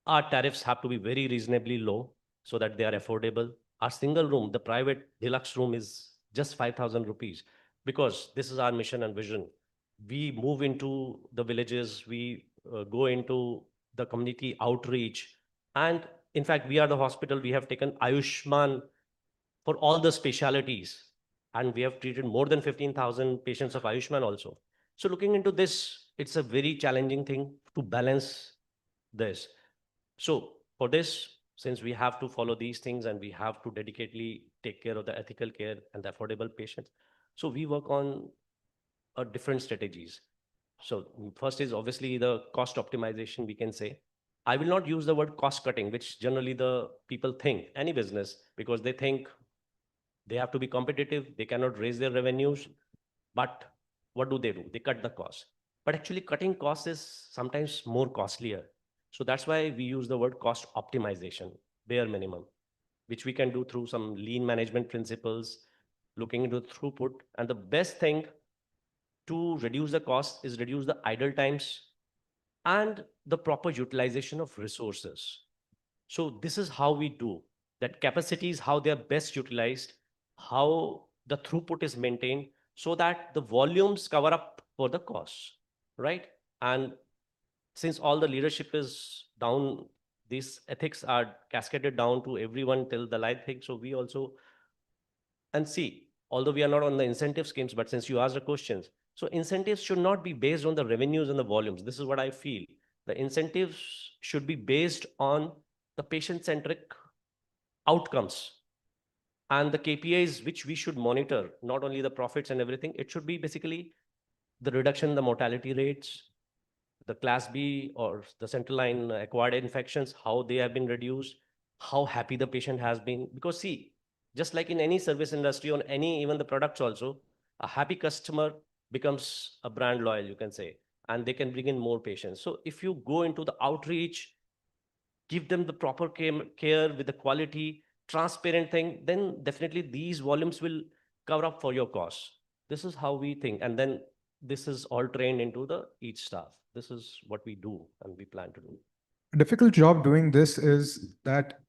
our tariffs have to be very reasonably low so that they are affordable. Our single room, the private deluxe room, is just 5,000 rupees, because this is our mission and vision. We move into the villages, we go into the community outreach. And in fact, we are the hospital, we have taken Ayushman for all the specialities. And we have treated more than 15,000 patients of Ayushman also. So looking into this, it's a very challenging thing to balance this. So for this, since we have to follow these things and we have to dedicatedly take care of the ethical care and the affordable patients, so we work on different strategies. So first is obviously the cost optimization, we can say. I will not use the word cost cutting, which generally the people think, any business, because they think they have to be competitive, they cannot raise their revenues. But what do? They cut the cost. But actually cutting costs is sometimes more costlier. So that's why we use the word cost optimization, bare minimum, which we can do through some lean management principles, looking into throughput. And the best thing to reduce the cost is reduce the idle times and the proper utilization of resources. So this is how we do that. Capacities, how they are best utilized, how the throughput is maintained, so that the volumes cover up for the costs. right? And since all the leadership is down, these ethics are cascaded down to everyone till the life thing. So we also, and see, although we are not on the incentive schemes, but since you asked the questions, so incentives should not be based on the revenues and the volumes. This is what I feel. The incentives should be based on the patient-centric outcomes and the KPIs which we should monitor, not only the profits and everything. It should be basically the reduction in the mortality rates, the class B or the central line acquired infections, how they have been reduced, how happy the patient has been. Because see, just like in any service industry, on any, even the products also, a happy customer becomes a brand loyal, you can say, and they can bring in more patients. So if you go into the outreach, give them the proper care with the quality, transparent thing, then definitely these volumes will cover up for your costs. This is how we think. And then this is all trained into the each staff. This is what we do and we plan to do. A difficult job doing this is that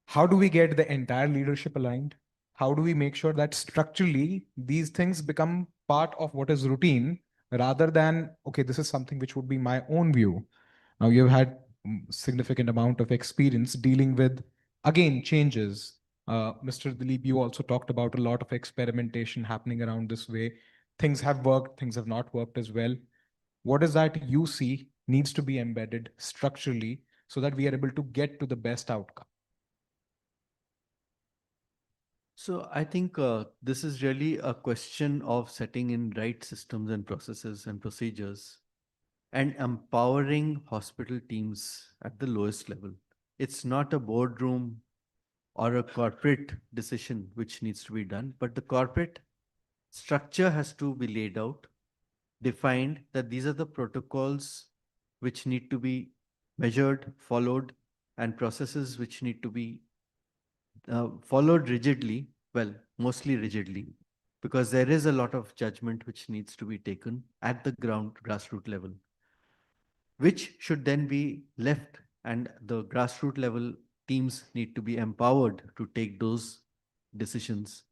how do we get the entire leadership aligned? How do we make sure that structurally these things become part of what is routine rather than, okay, this is something which would be my own view. Now you've had significant amount of experience dealing with, again, changes. Mr. Dilip, you also talked about a lot of experimentation happening around this way. Things have worked, things have not worked as well. What is that you see needs to be embedded structurally so that we are able to get to the best outcome? So I think this is really a question of setting in right systems and processes and procedures and empowering hospital teams at the lowest level. It's not a boardroom or a corporate decision which needs to be done, but the corporate structure has to be laid out, defined that these are the protocols which need to be measured, followed, and processes which need to be followed rigidly, well, mostly rigidly, because there is a lot of judgment which needs to be taken at the grassroots level, which should then be left, and the grassroots level teams need to be empowered to take those decisions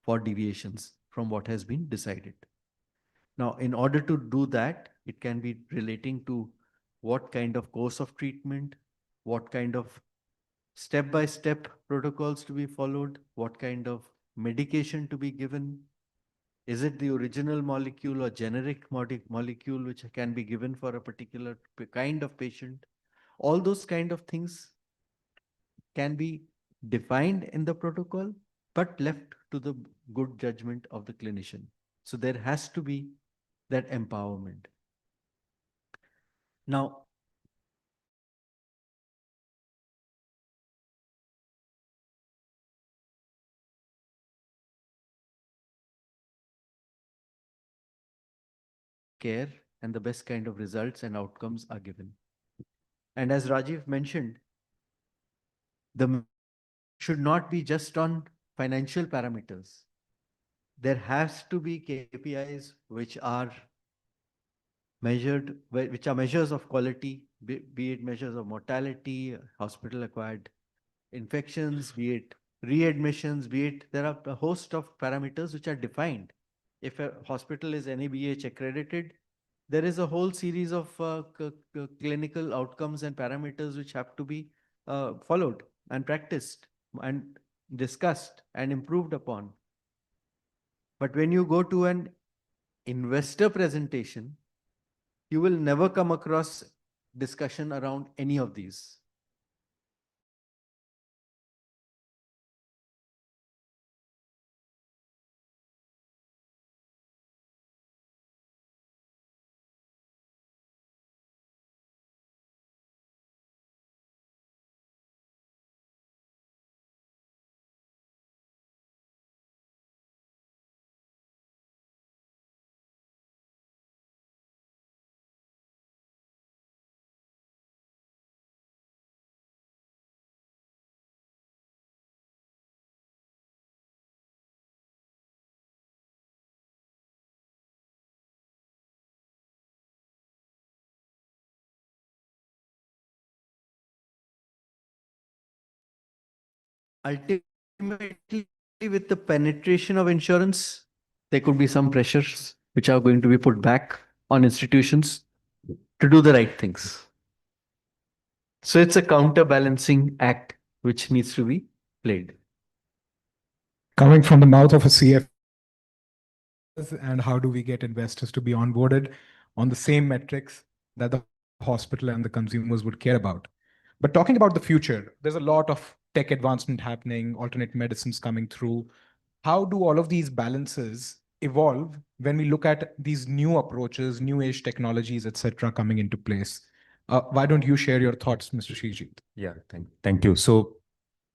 for deviations from what has been decided. Now, in order to do that, it can be relating to what kind of course of treatment, what kind of step-by-step protocols to be followed, what kind of medication to be given. Is it the original molecule or generic molecule which can be given for a particular kind of patient? All those kind of things can be defined in the protocol, but left to the good judgment of the clinician. So there has to be that empowerment. Now, care and the best kind of results and outcomes are given. And as Rajiv mentioned, the should not be just on financial parameters. There has to be KPIs which are measured, which are measures of quality, be it measures of mortality, hospital-acquired infections, be it readmissions, be it, there are a host of parameters which are defined. If a hospital is NABH accredited, there is a whole series of clinical outcomes and parameters which have to be followed and practiced and discussed and improved upon. But when you go to an investor presentation, you will never come across discussion around any of these. Ultimately, with the penetration of insurance, there could be some pressures which are going to be put back on institutions. to do the right things. So it's a counterbalancing act which needs to be played. Coming from the mouth of a CF, and how do we get investors to be onboarded on the same metrics that the hospital and the consumers would care about? But talking about the future, there's a lot of tech advancement happening, alternate medicines coming through. How do all of these balances evolve when we look at these new approaches, new age technologies, etc., coming into place? Why don't you share your thoughts, Mr. Shrijit? Yeah, thank you. So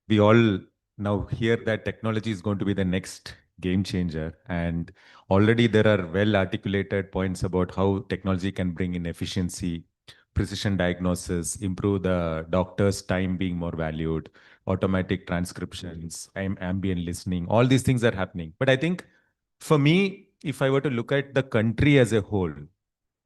we all now hear that technology is going to be the next game changer. And already there are well articulated points about how technology can bring in efficiency, precision diagnosis, improve the doctor's time being more valued, automatic transcriptions, ambient listening, all these things are happening. But I think for me, if I were to look at the country as a whole,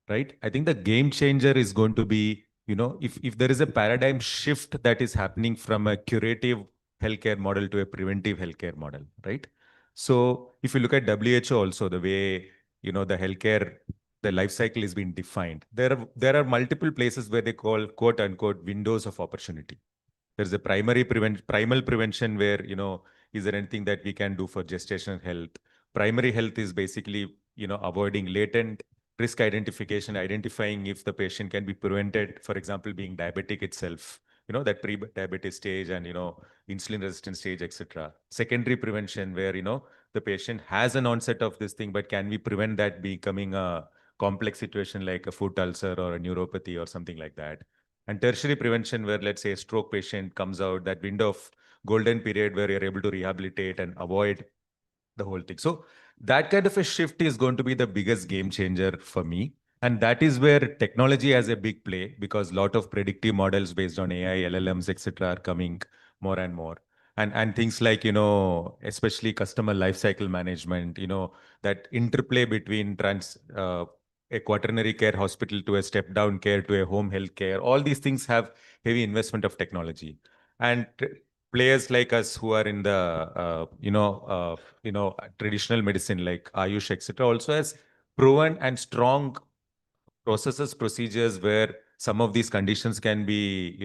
right, I think the game changer is going to be, if there is a paradigm shift that is happening from a curative healthcare model to a preventive healthcare model, right? So if you look at WHO also, the way, the healthcare, the life cycle is being defined, there are multiple places where they call quote unquote windows of opportunity. There's a primal prevention where, is there anything that we can do for gestational health? Primary health is basically, avoiding latent risk identification, identifying if the patient can be prevented, for example, being diabetic itself, that pre-diabetes stage and, insulin resistant stage, etc. Secondary prevention where, the patient has an onset of this thing, but can we prevent that becoming a complex situation like a foot ulcer or a neuropathy or something like that? And tertiary prevention where, let's say, a stroke patient comes out, that window of golden period where you're able to rehabilitate and avoid the whole thing. So that kind of a shift is going to be the biggest game changer for me. And that is where technology has a big play, because a lot of predictive models based on AI, LLMs, etc., are coming more and more. And things like, especially customer lifecycle management, that interplay between a quaternary care hospital to a step down care to a home health care, all these things have heavy investment of technology. And players like us who are in the traditional medicine like Ayush, etc., also has proven and strong processes, procedures where some of these conditions can be,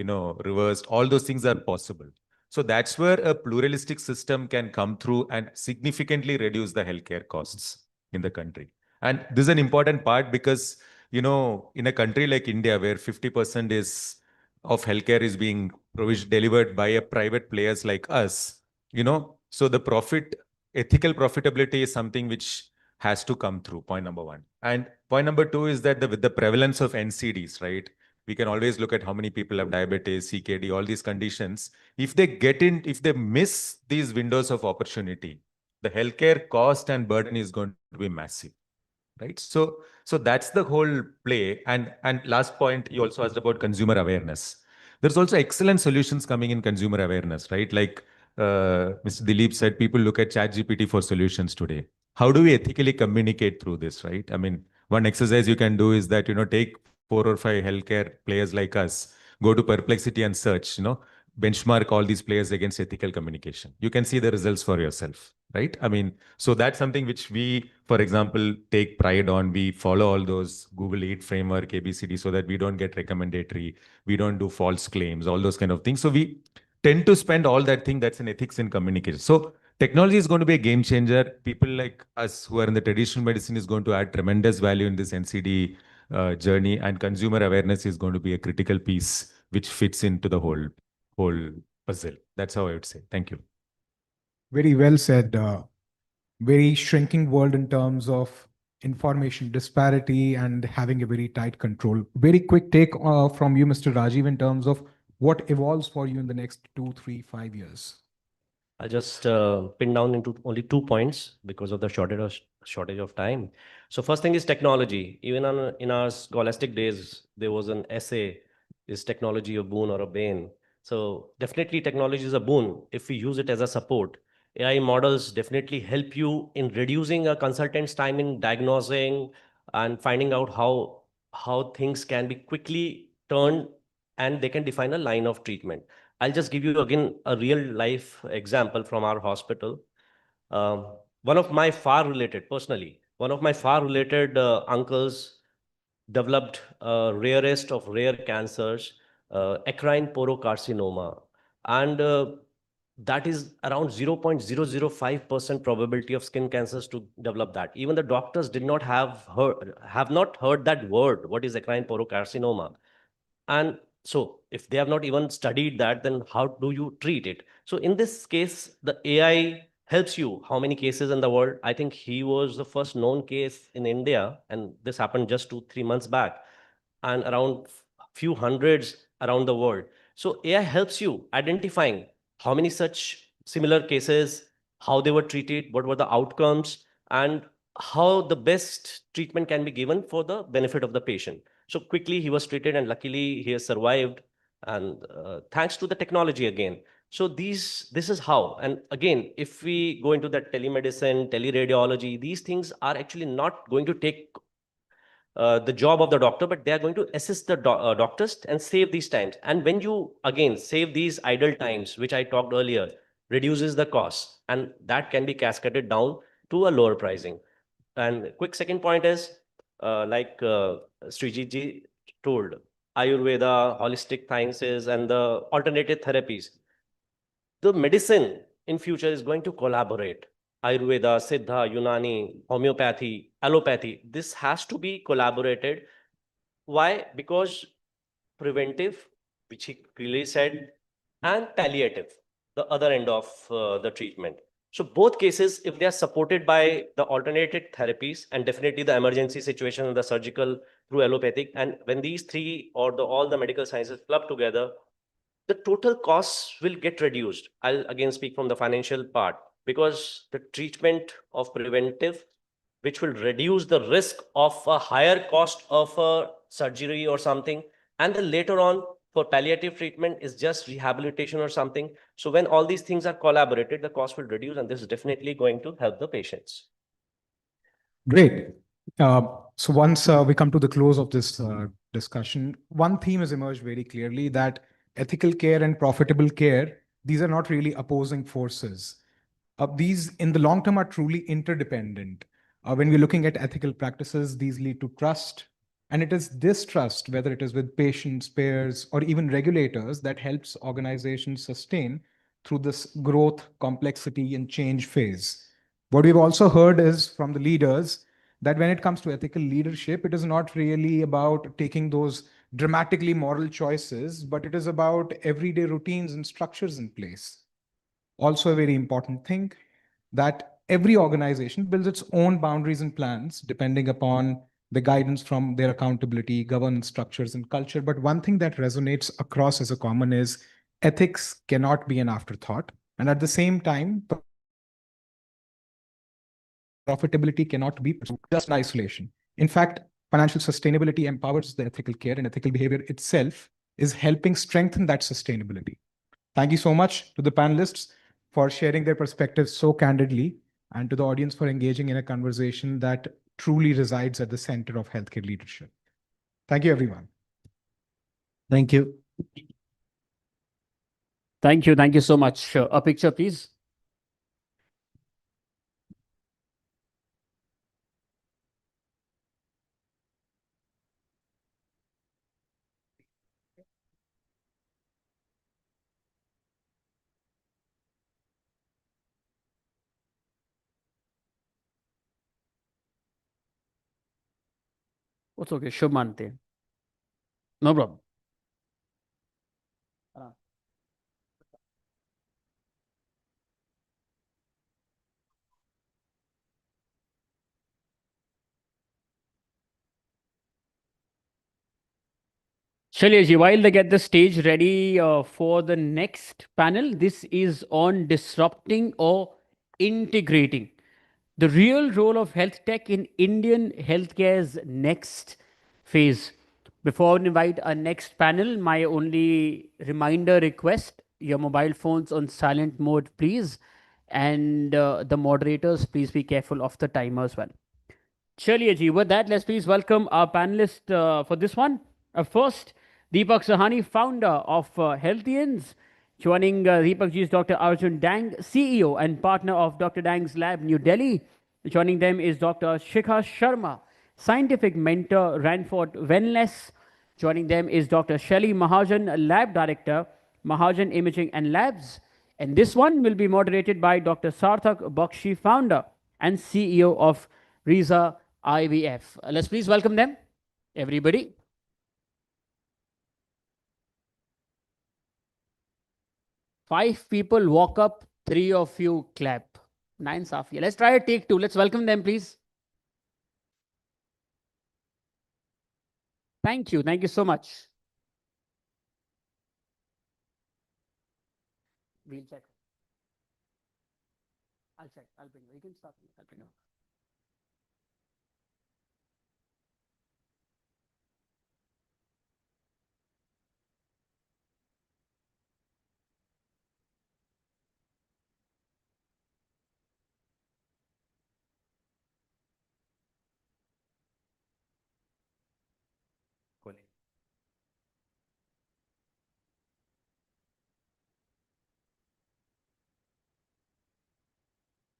reversed. All those things are possible. So that's where a pluralistic system can come through and significantly reduce the healthcare costs in the country. And this is an important part because, in a country like India, where 50% of healthcare is being delivered by a private players like us, so the ethical profitability is something which has to come through, point number one. And point number two is that with the prevalence of NCDs, right? We can always look at how many people have diabetes, CKD, all these conditions. If they miss these windows of opportunity, the healthcare cost and burden is going to be massive, right? So that's the whole play. And last point, you also asked about consumer awareness. There's also excellent solutions coming in consumer awareness, right? Like Mr. Dilip said, people look at ChatGPT for solutions today. How do we ethically communicate through this, right? I mean, one exercise you can do is that, take 4 or 5 healthcare players like us, go to Perplexity and search, benchmark all these players against ethical communication. You can see the results for yourself, right? I mean, so that's something which we, for example, take pride on. We follow all those Google 8 framework, ABCD, so that we don't get recommendatory, we don't do false claims, all those kind of things. So we tend to spend all that thing that's in ethics and communication. So technology is going to be a game changer. People like us who are in the traditional medicine is going to add tremendous value in this NCD journey, and consumer awareness is going to be a critical piece which fits into the whole puzzle. That's how I would say. Thank you. Very well said. Very shrinking world in terms of information disparity and having a very tight control. Very quick take from you, Mr. Rajiv, in terms of what evolves for you in the next 2, 3, 5 years. I'll just pin down into only 2 points because of the shortage of time. So first thing is technology. Even in our scholastic days, there was an essay, is technology a boon or a bane? So definitely technology is a boon if we use it as a support. AI models definitely help you in reducing a consultant's time in diagnosing and finding out how things can be quickly turned, and they can define a line of treatment. I'll just give you again a real life example from our hospital. One of my far related uncles developed rarest of rare cancers, eccrine porocarcinoma. And that is around 0.005% probability of skin cancers to develop that. Even the doctors did not have not heard that word, what is eccrine porocarcinoma. And so if they have not even studied that, then how do you treat it? So in this case, the AI helps you. How many cases in the world? I think he was the first known case in India, and this happened just 2-3 months back, and around few hundreds around the world. So AI helps you identifying how many such similar cases, how they were treated, what were the outcomes, and how the best treatment can be given for the benefit of the patient. So quickly he was treated, and luckily he has survived, and thanks to the technology again. So this is how. And again, if we go into that telemedicine, teleradiology, these things are actually not going to take the job of the doctor, but they are going to assist the doctors and save these times. And when you again save these idle times, which I talked earlier, reduces the cost, and that can be cascaded down to a lower pricing. And quick second point is, like Srijit ji told, Ayurveda, holistic sciences, and the alternative therapies. The medicine in future is going to collaborate. Ayurveda, Siddha, Unani, homeopathy, allopathy. This has to be collaborated. Why? Because preventive, which he clearly said, and palliative, the other end of the treatment. So both cases, if they are supported by the alternative therapies, and definitely the emergency situation and the surgical through allopathic, and when these three or all the medical sciences club together, the total costs will get reduced. I'll again speak from the financial part, because the treatment of preventive, which will reduce the risk of a higher cost of a surgery or something, and then later on for palliative treatment is just rehabilitation or something. So when all these things are collaborated, the cost will reduce, and this is definitely going to help the patients. Great. So once we come to the close of this discussion, one theme has emerged very clearly, that ethical care and profitable care, these are not really opposing forces. These in the long term are truly interdependent. When we're looking at ethical practices, these lead to trust. And it is this trust, whether it is with patients, payers, or even regulators, that helps organizations sustain through this growth, complexity, and change phase. What we've also heard is from the leaders that when it comes to ethical leadership, it is not really about taking those dramatically moral choices, but it is about everyday routines and structures in place. Also, a very important thing, that every organization builds its own boundaries and plans depending upon the guidance from their accountability, governance structures, and culture. But one thing that resonates across as a common is ethics cannot be an afterthought. And at the same time, profitability cannot be just in isolation. In fact, financial sustainability empowers the ethical care, and ethical behavior itself is helping strengthen that sustainability. Thank you so much to the panelists for sharing their perspectives so candidly, and to the audience for engaging in a conversation that truly resides at the center of healthcare leadership. Thank you, everyone. Thank you. Thank you. Thank you so much. A picture, please. It's okay. Shubh mante. No problem. Chaliye ji, while they get the stage ready for the next panel, this is on disrupting or integrating the real role of health tech in Indian healthcare's next phase. Before we invite our next panel, my only reminder request, your mobile phones on silent mode, please. And the moderators, please be careful of the timer as well. Chaliye ji, with that, let's please welcome our panelist for this one. First, Deepak Sahani, founder of Healthians. Joining Deepak ji is Dr. Arjun Dang, CEO and partner of Dr. Dang's Lab, New Delhi. Joining them is Dr. Shikha Sharma, scientific mentor, Ranford Wellness. Joining them is Dr. Shelly Mahajan, Lab Director, Mahajan Imaging and Labs. And this one will be moderated by Dr. Sarthak Bakshi, founder and CEO of Riza IVF. Let's please welcome them, everybody. Five people walk up, three of you clap. Nine Safia. Let's try a take two. Let's welcome them, please. Thank you. Thank you so much. We'll check. I'll check. I'll bring you. You can start. I'll bring you.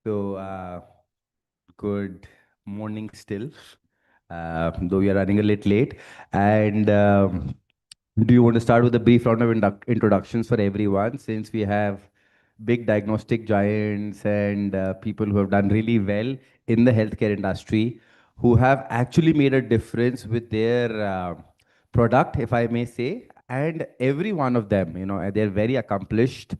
So, good morning still, though we are running a little late. And do you want to start with a brief round of introductions for everyone, since we have big diagnostic giants and people who have done really well in the healthcare industry, who have actually made a difference with their product, if I may say. And every one of them, they're very accomplished,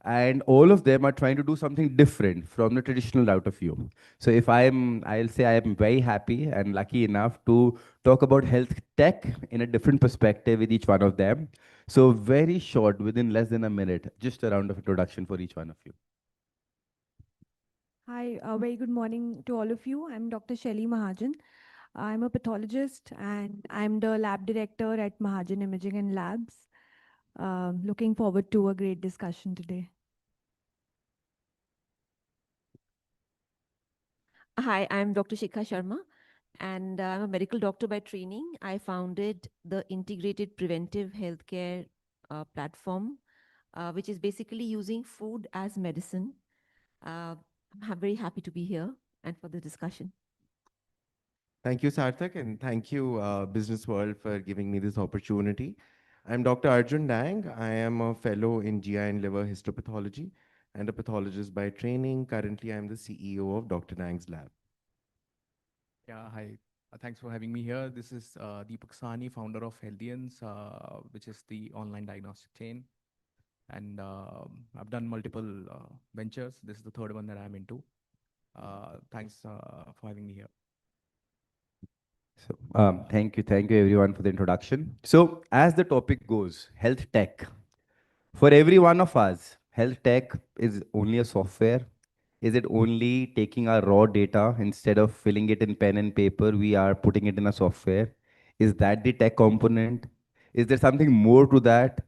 and all of them are trying to do something different from the traditional route of view. So I'll say I am very happy and lucky enough to talk about health tech in a different perspective with each one of them. So very short, within less than a minute, just a round of introduction for each one of you. Hi, very good morning to all of you. I'm Dr. Shelly Mahajan. I'm a pathologist and I'm the lab director at Mahajan Imaging and Labs. Looking forward to a great discussion today. Hi, I'm Dr. Shikha Sharma, and I'm a medical doctor by training. I founded the Integrated Preventive Healthcare platform, which is basically using food as medicine. I'm very happy to be here and for the discussion. Thank you, Sarthak, and thank you, Businessworld, for giving me this opportunity. I'm Dr. Arjun Dang. I am a fellow in GI and liver histopathology and a pathologist by training. Currently, I'm the CEO of Dr. Dang's lab. Yeah, hi. Thanks for having me here. This is Deepak Sani, founder of Healthians, which is the online diagnostic chain. And I've done multiple ventures. This is the third one that I'm into. Thanks for having me here. So, thank you everyone for the introduction. So, as the topic goes, health tech. For every one of us, health tech is only a software. Is it only taking our raw data, instead of filling it in pen and paper, we are putting it in a software? Is that the tech component? Is there something more to that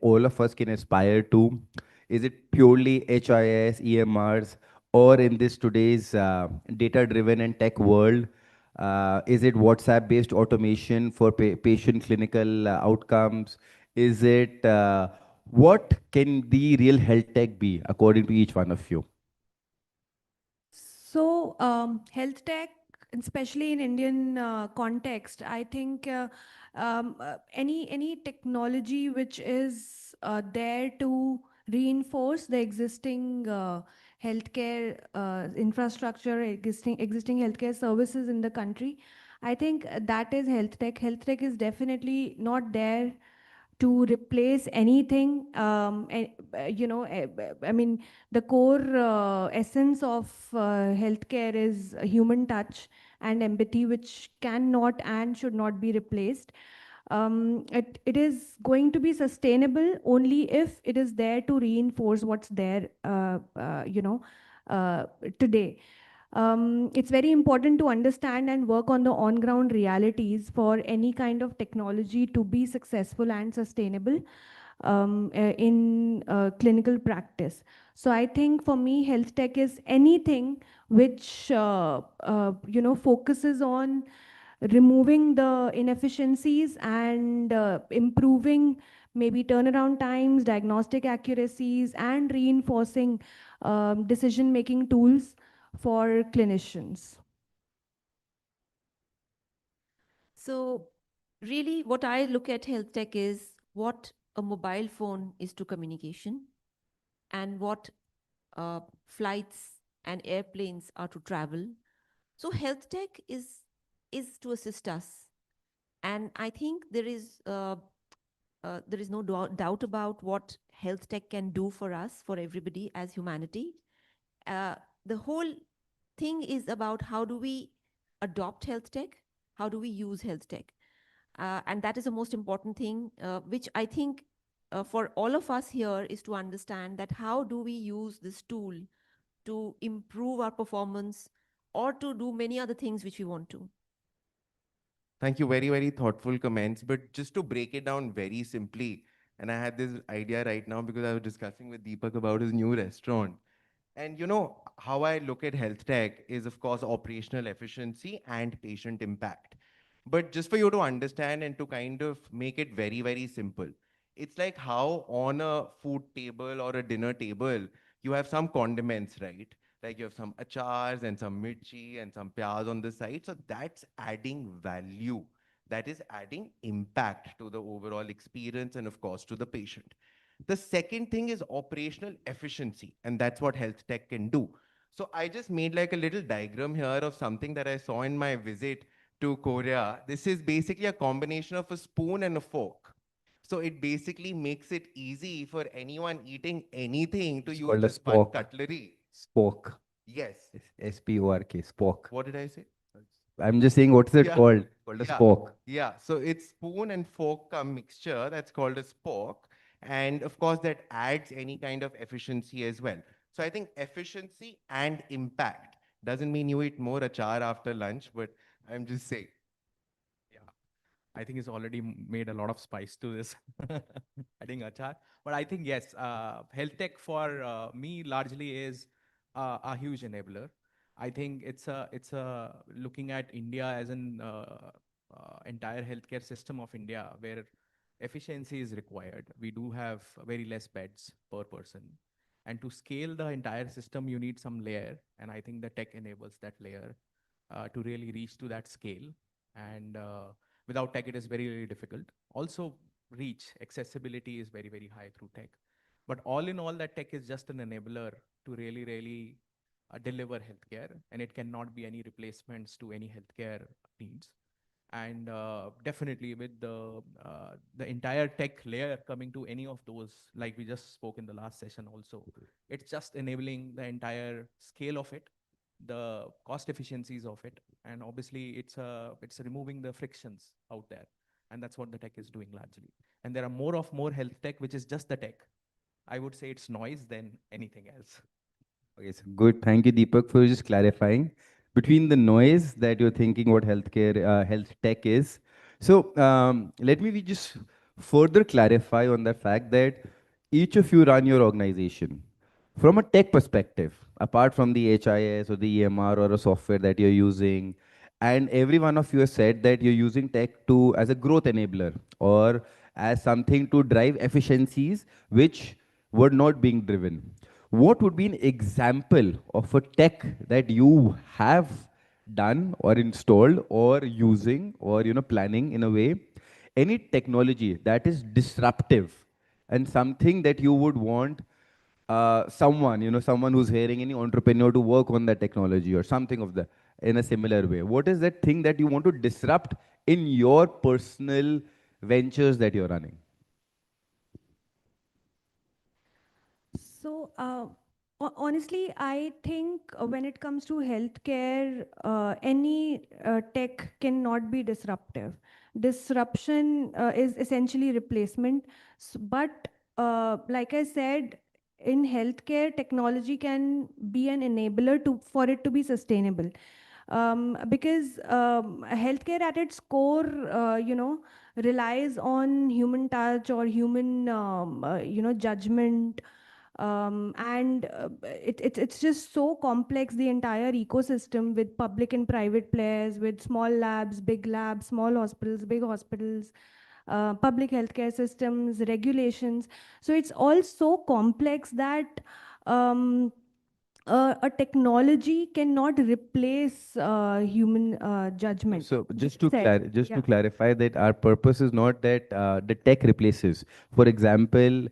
all of us can aspire to? Is it purely HIS, EMRs, or in this today's data-driven and tech world, is it WhatsApp-based automation for patient clinical outcomes? Is it what can the real health tech be according to each one of you? So, health tech, especially in Indian context, I think any technology which is there to reinforce the existing healthcare infrastructure, existing healthcare services in the country, I think that is health tech. Health tech is definitely not there to replace anything. I mean, the core essence of healthcare is human touch and empathy, which cannot and should not be replaced. It is going to be sustainable only if it is there to reinforce what's there, today. It's very important to understand and work on the on-ground realities for any kind of technology to be successful and sustainable in clinical practice. So I think for me, health tech is anything which focuses on removing the inefficiencies and improving maybe turnaround times, diagnostic accuracies, and reinforcing decision-making tools for clinicians. So really what I look at health tech is what a mobile phone is to communication and what flights and airplanes are to travel. So health tech is to assist us. And I think there is no doubt about what health tech can do for us, for everybody as humanity. The whole thing is about how do we adopt health tech, how do we use health tech, and that is the most important thing, which I think for all of us here is to understand that how do we use this tool to improve our performance or to do many other things which we want to. Thank you. Very, very thoughtful comments. But just to break it down very simply, and I had this idea right now because I was discussing with Deepak about his new restaurant. And you know, how I look at health tech is, of course, operational efficiency and patient impact. But just for you to understand and to kind of make it very, very simple, it's like how on a food table or a dinner table, you have some condiments, right? Like you have some achars and some mirchi and some pyaz on the side. So that's adding value. That is adding impact to the overall experience and, of course, to the patient. The second thing is operational efficiency, and that's what health tech can do. So I just made like a little diagram here of something that I saw in my visit to Korea. This is basically a combination of a spoon and a fork. So it basically makes it easy for anyone eating anything to It's use called a just one spork. cutlery. Spork. Yes. SPORK, spork. What did I say? I'm just saying, what's it Yeah. called? Called a spork. Yeah. So it's spoon and fork mixture that's called a spork. And of course, that adds any kind of efficiency as well. So I think efficiency and impact doesn't mean you eat more achar after lunch, but I'm just saying. I think it's already made a lot of spice to this, adding achar. But I think, yes, health tech for me largely is a huge enabler. I think it's looking at India as an entire healthcare system of India where efficiency is required. We do have very less beds per person. And to scale the entire system, you need some layer. And I think the tech enables that layer to really reach to that scale. And without tech, it is very, very difficult. Also, reach, accessibility is very, very high through tech. But all in all, that tech is just an enabler to really, really deliver healthcare. And it cannot be any replacements to any healthcare needs. And definitely with the entire tech layer coming to any of those, like we just spoke in the last session also, it's just enabling the entire scale of it, the cost efficiencies of it, and obviously it's removing the frictions out there, and that's what the tech is doing largely. And there are more health tech, which is just the tech. I would say it's noise than anything else. Okay, so good. Thank you, Deepak, for just clarifying between the noise that you're thinking what healthcare, health tech is. So let me just further clarify on the fact that each of you run your organization. From a tech perspective, apart from the HIS or the EMR or a software that you're using, and every one of you has said that you're using tech to as a growth enabler or as something to drive efficiencies which were not being driven. What would be an example of a tech that you have done or installed or using or planning in a way? Any technology that is disruptive and something that you would want someone who's hiring any entrepreneur to work on that technology or something of the in a similar way. What is that thing that you want to disrupt in your personal ventures that you're running? So, honestly, I think when it comes to healthcare, any tech cannot be disruptive. Disruption is essentially replacement. But like I said, in healthcare, technology can be an enabler for it to be sustainable. Because healthcare at its core, relies on human touch or human, judgment. And it's just so complex, the entire ecosystem with public and private players, with small labs, small hospitals, big hospitals, public healthcare systems, regulations. So it's all so complex that a technology cannot replace human judgment. So just to Said, to clarify that our purpose is not that the tech replaces. For example,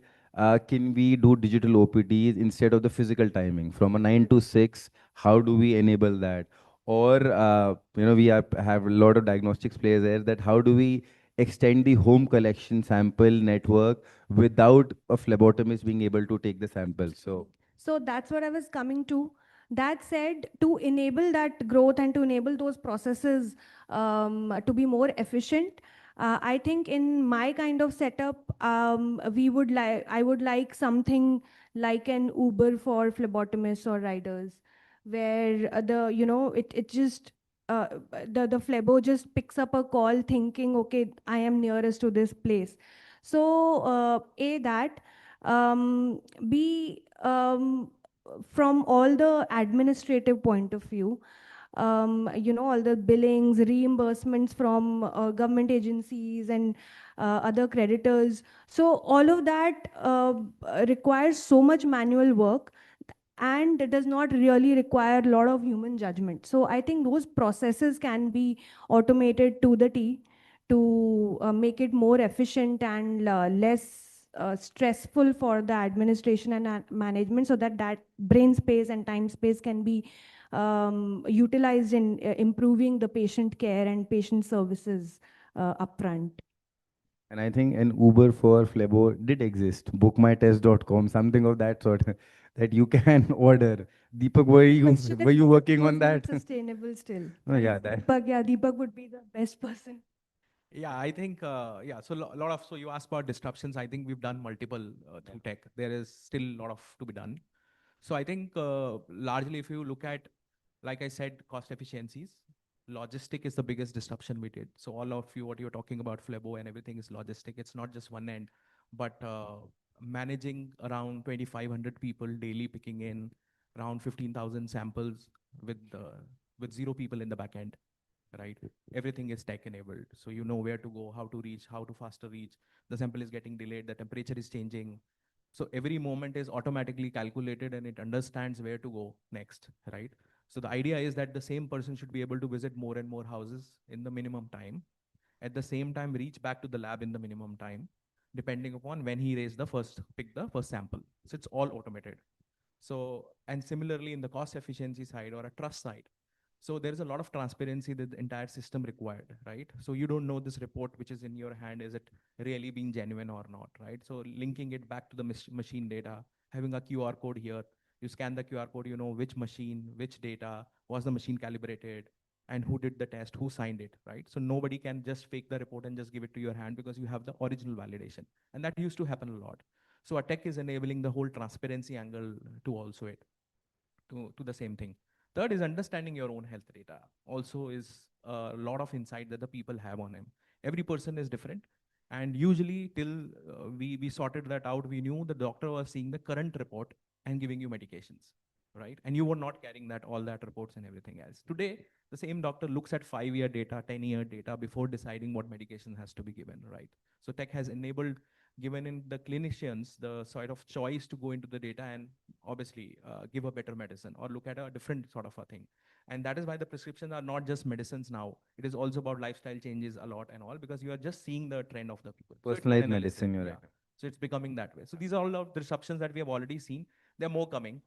can we do digital OPDs instead of the physical timing from a 9 to 6? How do we enable that? Or we have a lot of diagnostics players there. That how do we extend the home collection sample network without a phlebotomist being able to take the sample? So that's what I was coming to. That said, to enable that growth and to enable those processes to be more efficient, I think in my kind of setup, I would like something like an Uber for phlebotomists or riders, where it just the phlebo just picks up a call thinking, okay, I am nearest to this place. So A, that B, from all the administrative point of view, all the billings, reimbursements from government agencies and other creditors. So all of that requires so much manual work, and it does not really require a lot of human judgment. So I think those processes can be automated to the T to make it more efficient and less stressful for the administration and management, so that that brain space and time space can be utilized in improving the patient care and patient services upfront. And I think an Uber for phlebo did exist, bookmytest.com, something of that sort that you can order. Deepak, were you working on that? Sustainable still. Oh, yeah, that. But yeah, Deepak would be the best person. Yeah, I think, so a lot of, so you asked about disruptions. I think we've done multiple through tech. There is still a lot of to be done. So I think largely if you look at, like I said, cost efficiencies, logistic is the biggest disruption we did. So all of you, what you're talking about, phlebo and everything is logistic. It's not just one end, but managing around 2,500 people daily, picking in around 15,000 samples with 0 people in the back end, right? Everything is tech enabled. So you know where to go, how to reach, how to faster reach. The sample is getting delayed, the temperature is changing. So every moment is automatically calculated and it understands where to go next, right? So the idea is that the same person should be able to visit more and more houses in the minimum time. At the same time, reach back to the lab in the minimum time, depending upon when he picked the first sample. So it's all automated. So, and similarly in the cost efficiency side or a trust side, so there is a lot of transparency that the entire system required, right? So you don't know this report which is in your hand, is it really being genuine or not, right? So linking it back to the machine data, having a QR code here, you scan the QR code, you know which machine, which data, was the machine calibrated, and who did the test, who signed it, right? So nobody can just fake the report and just give it to your hand because you have the original validation. And that used to happen a lot. So a tech is enabling the whole transparency angle to also it, to the same thing. Third is understanding your own health data. Also is a lot of insight that the people have on him. Every person is different. And usually till we sorted that out, we knew the doctor was seeing the current report and giving you medications, right? And you were not carrying all that reports and everything else. Today, the same doctor looks at 5-year data, 10-year data before deciding what medication has to be given, right? So tech has enabled, given in the clinicians the sort of choice to go into the data and obviously give a better medicine or look at a different sort of a thing. And that is why the prescriptions are not just medicines now. It is also about lifestyle changes a lot and all, because you are just seeing the trend of the people. Personalized medicine, you're right. So it's becoming that way. So these are all of the disruptions that we have already seen. There are more coming,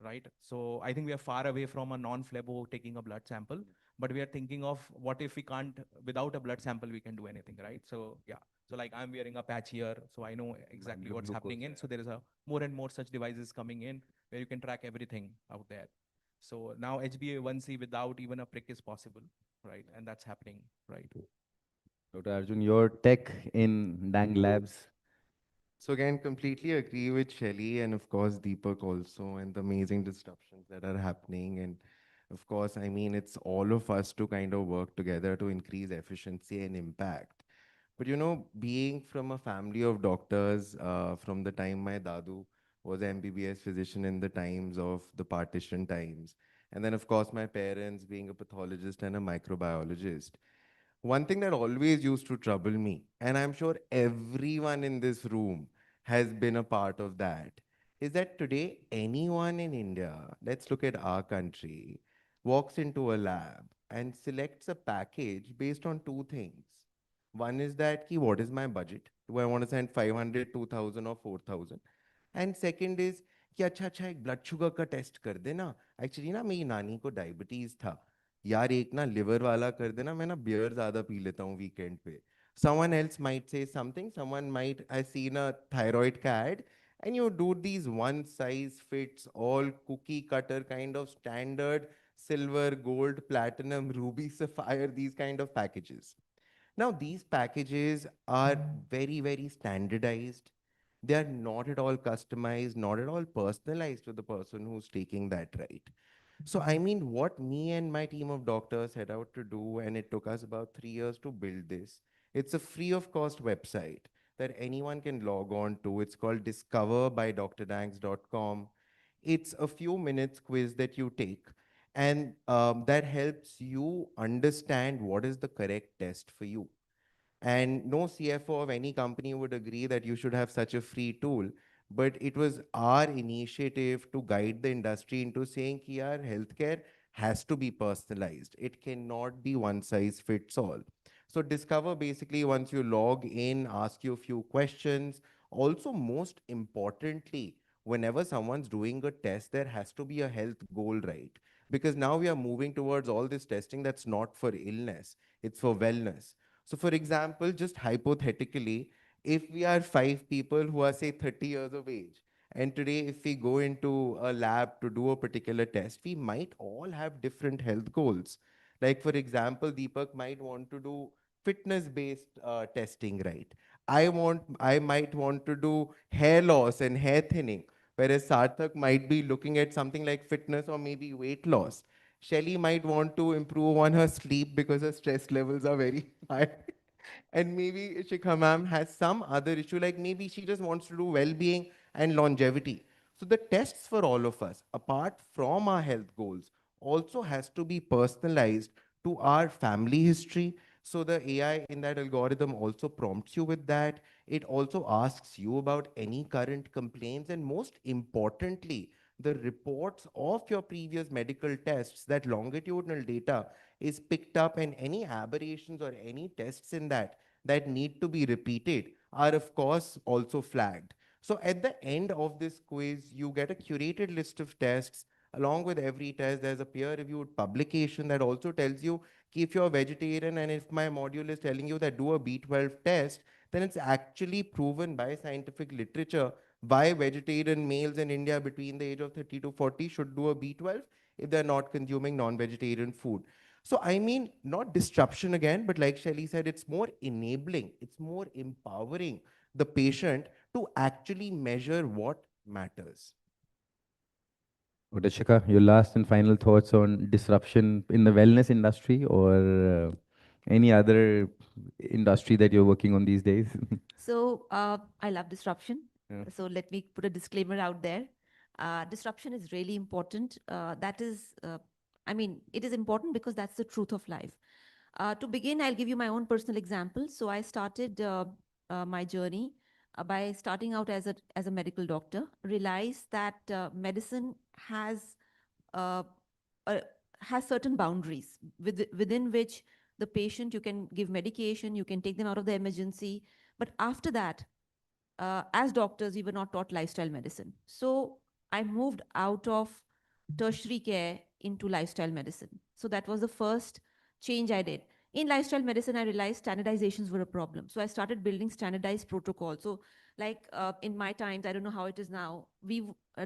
right? So I think we are far away from a non-phlebo taking a blood sample, but we are thinking of what if we can't, without a blood sample, we can do anything, right? So yeah. So like I'm wearing a patch here, so I know exactly what's happening in. So there is a more and more such devices coming in where you can track everything out there. So now HbA1c without even a prick is possible, right? And that's happening, right? Dr. Arjun, your tech in Dang Labs. So again, completely agree with Shelly and of course Deepak also, and the amazing disruptions that are happening. And of course, I mean, it's all of us to kind of work together to increase efficiency and impact. But you know, being from a family of doctors, from the time my dadu was an MBBS physician in the times of the partition times, and then of course my parents being a pathologist and a microbiologist, one thing that always used to trouble me, and I'm sure everyone in this room has been a part of that, is that today anyone in India, let's look at our country, walks into a lab and selects a package based on two things. One is that, ki, what is my budget? Do I want to send 500, 2000 or 4000? And second is, कि अच्छा अच्छा एक blood sugar का test कर देना actually ना मेरी नानी को डायबिटीज था यार एक ना लिवर वाला कर देना मैं ना बियर ज्यादा पी लेता हूँ वीकेंड पे someone else might say something someone might have seen a thyroid ad and you do these one size fits all cookie cutter kind of standard silver gold platinum ruby sapphire these kind of packages. Now these packages are very very standardized. They are not at all customized, not at all personalized to the person who's taking that right. So, I mean, what me and my team of doctors set out to do, and it took us about 3 years to build this. It's a free of cost website that anyone can log on to. It's called discoverbydradanks.com. It's a few minutes quiz that you take, and that helps you understand what is the correct test for you. And no CFO of any company would agree that you should have such a free tool. But it was our initiative to guide the industry into saying that yaar, healthcare has to be personalized. It cannot be one size fits all. So Discover basically, once you log in, ask you a few questions. Also, most importantly, whenever someone's doing a test, there has to be a health goal, right? Because now we are moving towards all this testing that's not for illness, it's for wellness. So for example, just hypothetically, if we are 5 people who are say 30 years of age, and today if we go into a lab to do a particular test, we might all have different health goals. Like for example, Deepak might want to do fitness-based testing, right? I might want to do hair loss and hair thinning, whereas Sarthak might be looking at something like fitness or maybe weight loss. Shelly might want to improve on her sleep because her stress levels are very high. And maybe Shikha ma'am has some other issue, like maybe she just wants to do well-being and longevity. So the tests for all of us, apart from our health goals, also has to be personalized to our family history. So the AI in that algorithm also prompts you with that. It also asks you about any current complaints, and most importantly, the reports of your previous medical tests, that longitudinal data is picked up, and any aberrations or any tests in that need to be repeated are of course also flagged. So at the end of this quiz, you get a curated list of tests. Along with every test, there's a peer-reviewed publication that also tells you if you're a vegetarian, and if my module is telling you that do a B12 test, then it's actually proven by scientific literature why vegetarian males in India between the age of 30 to 40 should do a B12 if they're not consuming non-vegetarian food. So I mean, not disruption again, but like Shelly said, it's more enabling, it's more empowering the patient to actually measure what matters. Dr. Shikha, your last and final thoughts on disruption in the wellness industry or any other industry that you're working on these days? So I love disruption. Yeah. So let me put a disclaimer out there. Disruption is really important. I mean, it is important because that's the truth of life. To begin, I'll give you my own personal example. So I started my journey by starting out as a medical doctor, realized that medicine uh, has certain boundaries within which the patient, you can give medication, you can take them out of the emergency. But after that, as doctors, we were not taught lifestyle medicine. So I moved out of tertiary care into lifestyle medicine. So that was the first change I did. In lifestyle medicine, I realized standardizations were a problem. So I started building standardized protocols. So like in my times, I don't know how it is now,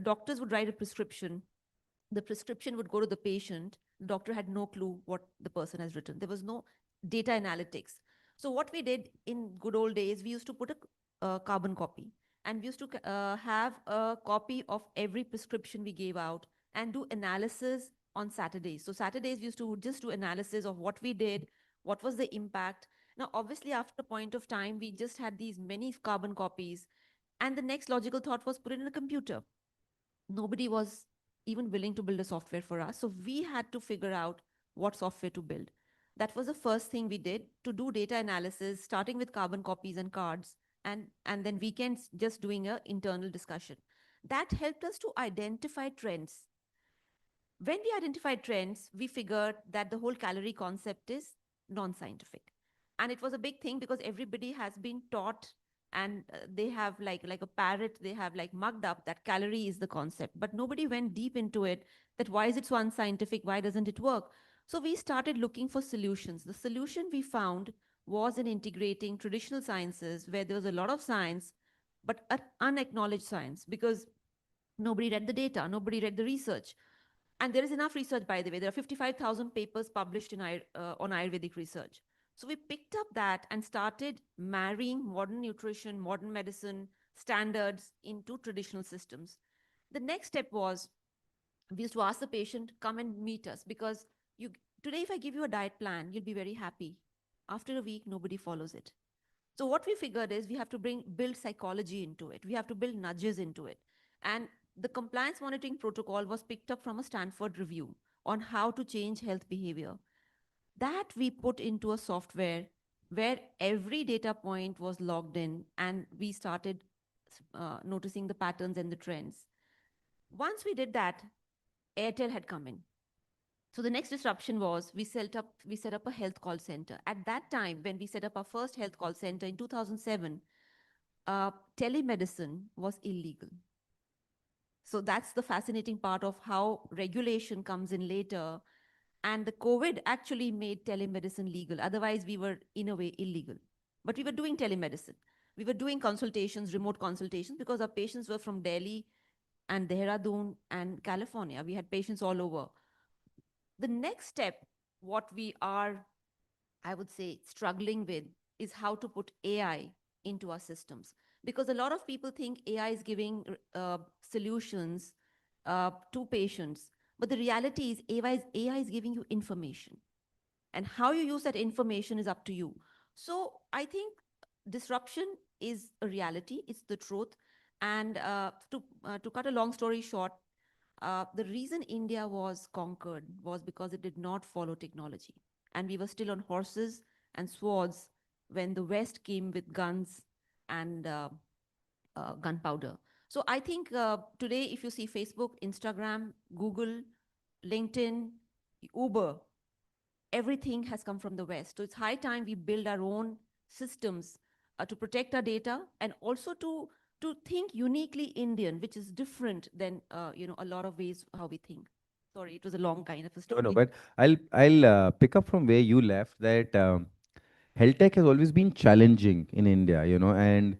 doctors would write a prescription. The prescription would go to the patient. The doctor had no clue what the person has written. There was no data analytics. So what we did in good old days, we used to put a carbon copy, and we used to have a copy of every prescription we gave out and do analysis on Saturdays. So Saturdays, we used to just do analysis of what we did, what was the impact. Now, obviously, after a point of time, we just had these many carbon copies. And the next logical thought was put it in a computer. Nobody was even willing to build a software for us. So we had to figure out what software to build. That was the first thing we did, to do data analysis, starting with carbon copies and cards, and then weekends just doing an internal discussion. That helped us to identify trends. When we identified trends, we figured that the whole calorie concept is non-scientific. And it was a big thing because everybody has been taught, and they have like a parrot, they have like mugged up that calorie is the concept. But nobody went deep into it, that why is it so unscientific? Why doesn't it work? So we started looking for solutions. The solution we found was in integrating traditional sciences where there was a lot of science, but unacknowledged science, because nobody read the data, nobody read the research. And there is enough research, by the way. There are 55,000 papers published in on Ayurvedic research. So we picked up that and started marrying modern nutrition, modern medicine standards into traditional systems. The next step was, we used to ask the patient, come and meet us, because today if I give you a diet plan, you'll be very happy. After a week, nobody follows it. So what we figured is we have to build psychology into it. We have to build nudges into it. And the compliance monitoring protocol was picked up from a Stanford review on how to change health behavior. That we put into a software where every data point was logged in, and we started noticing the patterns and the trends. Once we did that, Airtel had come in. So the next disruption was we set up a health call center. At that time, when we set up our first health call center in 2007, telemedicine was illegal. So that's the fascinating part of how regulation comes in later. And the COVID actually made telemedicine legal. Otherwise, we were in a way illegal. But we were doing telemedicine. We were doing consultations, remote consultations, because our patients were from Delhi and Dehradun and California. We had patients all over. The next step, what we are, I would say, struggling with is how to put AI into our systems. Because a lot of people think AI is giving solutions to patients. But the reality is AI is giving you information. And how you use that information is up to you. So I think disruption is a reality. It's the truth. And to cut a long story short, the reason India was conquered was because it did not follow technology. And we were still on horses and swords when the West came with guns and gunpowder. So I think today, if you see Facebook, Instagram, Google, LinkedIn, Uber, everything has come from the West. So it's high time we build our own systems to protect our data, and also to think uniquely Indian, which is different than a lot of ways how we think. Sorry, it was a long kind of a story. No, but I'll pick up from where you left, that health tech has always been challenging in India, and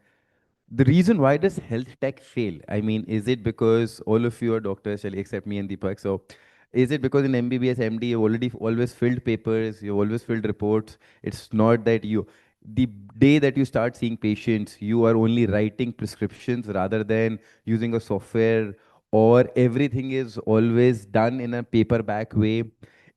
the reason why does health tech fail? I mean, is it because all of you are doctors, except me and Deepak? So, is it because in MBBS, MD, you already always filled papers, you always filled reports? It's not that the day that you start seeing patients, you are only writing prescriptions rather than using a software, or everything is always done in a paperback way?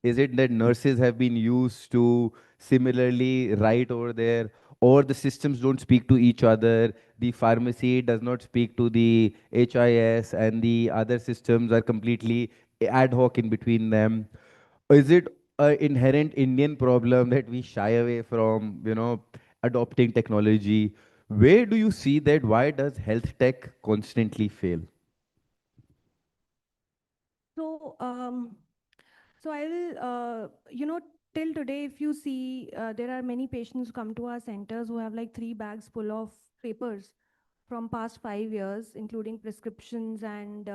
Is it that nurses have been used to similarly write over there, or the systems don't speak to each other? The pharmacy does not speak to the HIS, and the other systems are completely ad hoc in between them. Is it an inherent Indian problem that we shy away from, adopting technology? Where do you see that? Why does health tech constantly fail? So, so I will, till today, if you see, there are many patients who come to our centers who have like 3 bags full of papers from past 5 years, including prescriptions and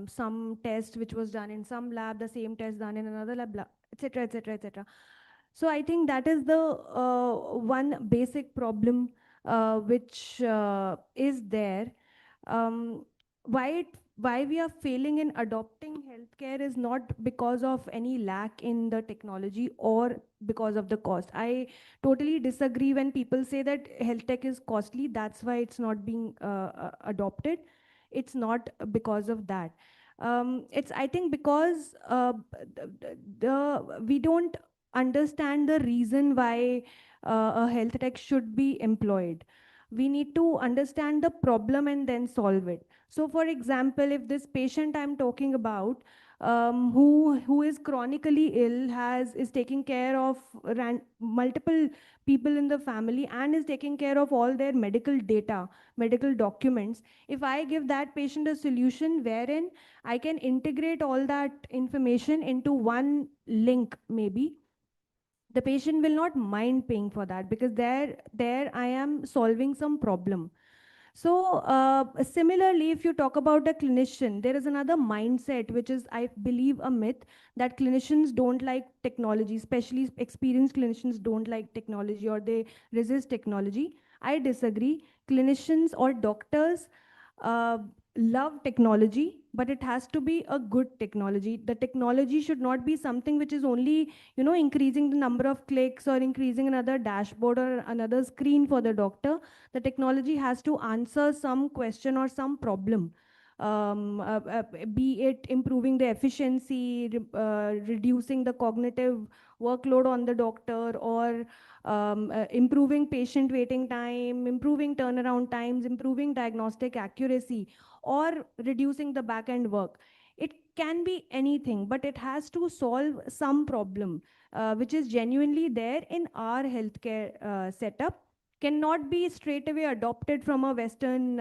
some test which was done in some lab, the same test done in another lab, etc., etc., etc. So I think that is the one basic problem which is there. Um, why we are failing in adopting healthcare is not because of any lack in the technology or because of the cost. I totally disagree when people say that health tech is costly, that's why it's not being adopted. It's not because of that. It's, I think, because we don't understand the reason why a health tech should be employed. We need to understand the problem and then solve it. So for example, if this patient I'm talking about, who is chronically ill, is taking care of multiple people in the family and is taking care of all their medical data, medical documents. If I give that patient a solution wherein I can integrate all that information into one link, maybe the patient will not mind paying for that, because there I am solving some problem. So similarly, if you talk about a clinician, there is another mindset, which is, I believe, a myth, that clinicians don't like technology, especially experienced clinicians don't like technology, or they resist technology. I disagree. Clinicians or doctors uh, love technology, but it has to be a good technology. The technology should not be something which is only, increasing the number of clicks or increasing another dashboard or another screen for the doctor. The technology has to answer some question or some problem. Be it improving the efficiency, reducing the cognitive workload on the doctor, or improving patient waiting time, improving turnaround times, improving diagnostic accuracy, or reducing the back end work. It can be anything, but it has to solve some problem which is genuinely there in our healthcare setup, cannot be straight away adopted from a Western,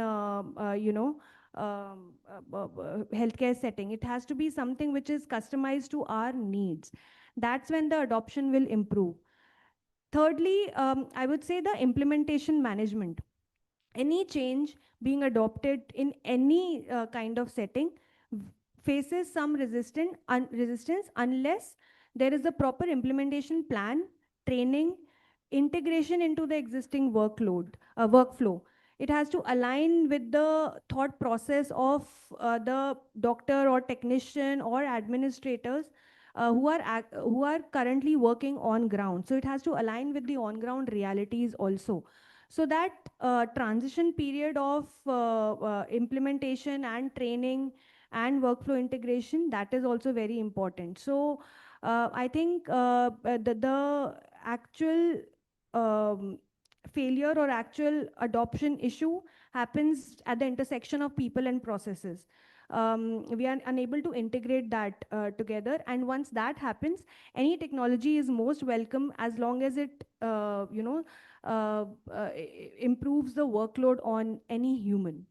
healthcare setting. It has to be something which is customized to our needs. That's when the adoption will improve. Thirdly, I would say the implementation management. Any change being adopted in any kind of setting faces some resistance unless there is a proper implementation plan, training, integration into the existing workflow. It has to align with the thought process of the doctor or technician or administrators who are currently working on ground. So it has to align with the on ground realities also. So that transition period of implementation and training and workflow integration, that is also very important. So I think the actual failure or actual adoption issue happens at the intersection of people and processes. We are unable to integrate that together, and once that happens, any technology is most welcome as long as it improves the workload on any human.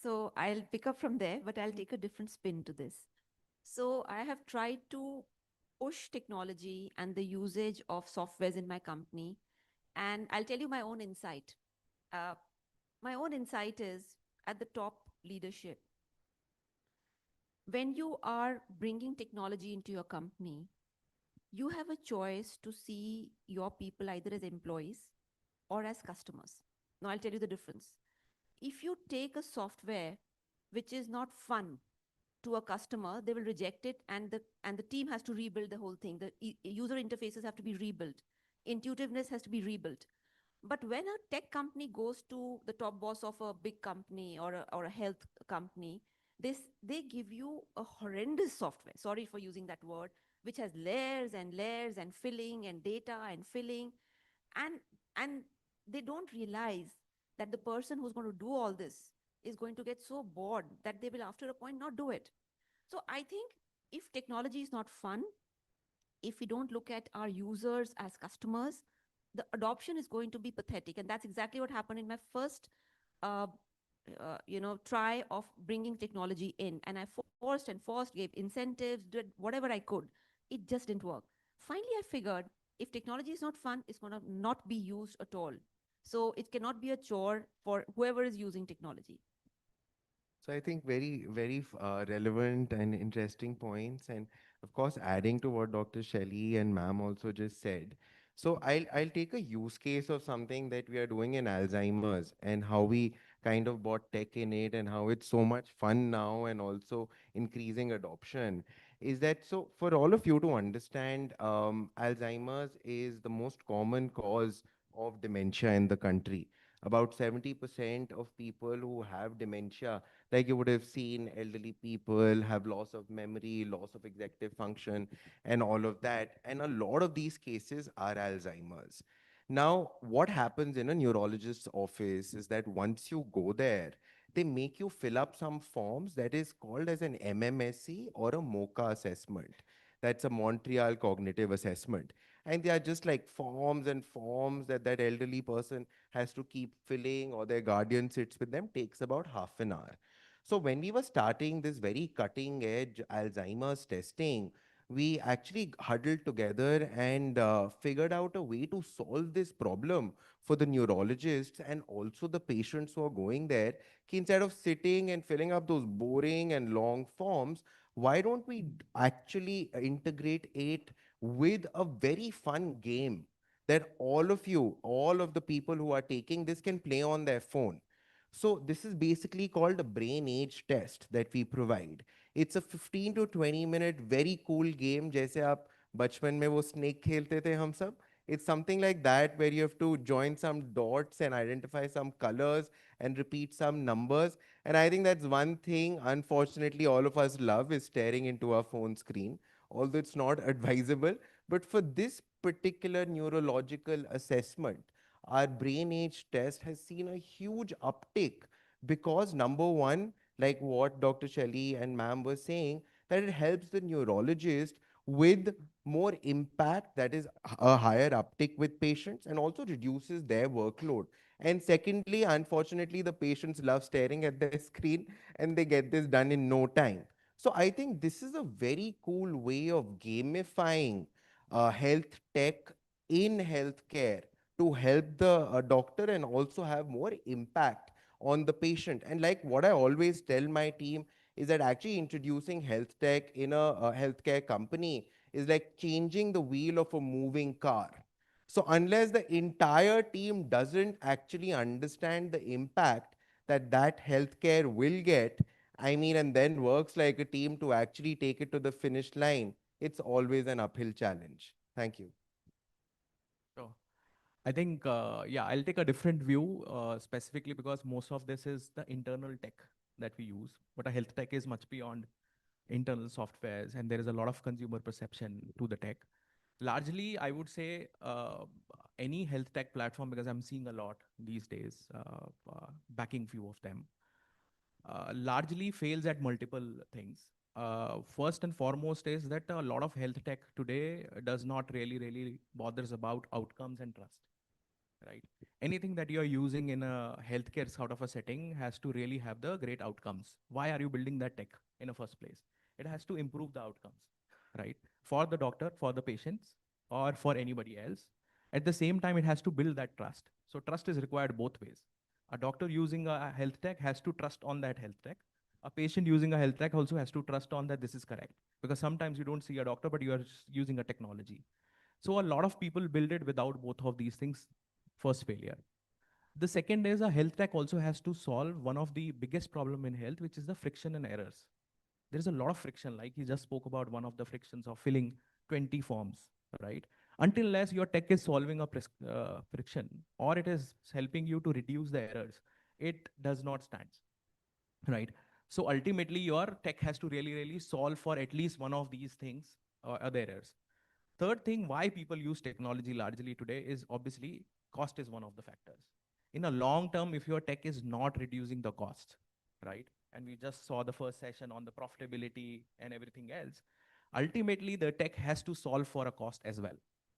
So I'll pick up from there, but I'll take a different spin to this. So I have tried to push technology and the usage of softwares in my company. And I'll tell you my own insight. My own insight is at the top leadership. When you are bringing technology into your company, you have a choice to see your people either as employees or as customers. Now, I'll tell you the difference. If you take a software which is not fun to a customer, they will reject it, and the team has to rebuild the whole thing. The user interfaces have to be rebuilt. Intuitiveness has to be rebuilt. But when a tech company goes to the top boss of a big company or a health company, they give you a horrendous software, sorry for using that word, which has layers and filling and data and filling. And they don't realize that the person who's going to do all this is going to get so bored that they will, after a point, not do it. So I think if technology is not fun, if we don't look at our users as customers, the adoption is going to be pathetic. And that's exactly what happened in my first try of bringing technology in. And I forced, gave incentives, did whatever I could. It just didn't work. Finally, I figured if technology is not fun, it's going to not be used at all. So it cannot be a chore for whoever is using technology. So I think very, very relevant and interesting points. And of course, adding to what Dr. Shelley and ma'am also just said. So I'll take a use case of something that we are doing in Alzheimer's and how we kind of bought tech in it and how it's so much fun now and also increasing adoption. Is that so for all of you to understand, Alzheimer's is the most common cause of dementia in the country. About 70% of people who have dementia, like you would have seen, elderly people have loss of memory, loss of executive function, and all of that. And a lot of these cases are Alzheimer's. Now, what happens in a neurologist's office is that once you go there, they make you fill up some forms that is called as an MMSE or a MOCA assessment. That's a Montreal Cognitive Assessment. And they are just like forms and forms that that elderly person has to keep filling, or their guardian sits with them, takes about half an hour. So when we were starting this very cutting edge Alzheimer's testing, we actually huddled together and figured out a way to solve this problem for the neurologists and also the patients who are going there. Instead of sitting and filling up those boring and long forms, why don't we actually integrate it with a very fun game that all of you, all of the people who are taking this can play on their phone. So this is basically called a brain age test that we provide. It's a 15 to 20 minute very cool game जैसे आप बचपन में वो snake खेलते थे हम सब. It's something like that where you have to join some dots and identify some colors and repeat some numbers. And I think that's one thing, unfortunately, all of us love is staring into our phone screen, although it's not advisable. But for this particular neurological assessment, our brain age test has seen a huge uptick because number one, like what Dr. Shelley and ma'am were saying, that it helps the neurologist with more impact, that is a higher uptick with patients, and also reduces their workload. And secondly, unfortunately, the patients love staring at their screen and they get this done in no time. So I think this is a very cool way of gamifying health tech in healthcare to help the doctor and also have more impact on the patient. And like what I always tell my team is that actually introducing health tech in a healthcare company is like changing the wheel of a moving car. So unless the entire team doesn't actually understand the impact that that healthcare will get, I mean, and then works like a team to actually take it to the finish line, it's always an uphill challenge. Thank you. Sure. I think, yeah, I'll take a different view specifically because most of this is the internal tech that we use. But a health tech is much beyond internal softwares, and there is a lot of consumer perception to the tech. Largely, I would say any health tech platform, because I'm seeing a lot these days, backing few of them, largely fails at multiple things. First and foremost is that a lot of health tech today does not really bothers about outcomes and trust, right? Anything that you're using in a healthcare sort of a setting has to really have the great outcomes. Why are you building that tech in the first place? It has to improve the outcomes, right? For the doctor, for the patients, or for anybody else. At the same time, it has to build that trust. So trust is required both ways. A doctor using a health tech has to trust on that health tech. A patient using a health tech also has to trust on that this is correct. Because sometimes you don't see a doctor, but you are using a technology. So a lot of people build it without both of these things. First failure. The second is a health tech also has to solve one of the biggest problem in health, which is the friction and errors. There's a lot of friction, like he just spoke about one of the frictions of filling 20 forms, right? Until unless your tech is solving a friction or it is helping you to reduce the errors, it does not stand, right? So ultimately your tech has to really solve for at least one of these things or other errors. Third thing, why people use technology largely today is obviously cost is one of the factors. In a long term, if your tech is not reducing the cost, right? And we just saw the first session on the profitability and everything else. Ultimately, the tech has to solve for a cost as well.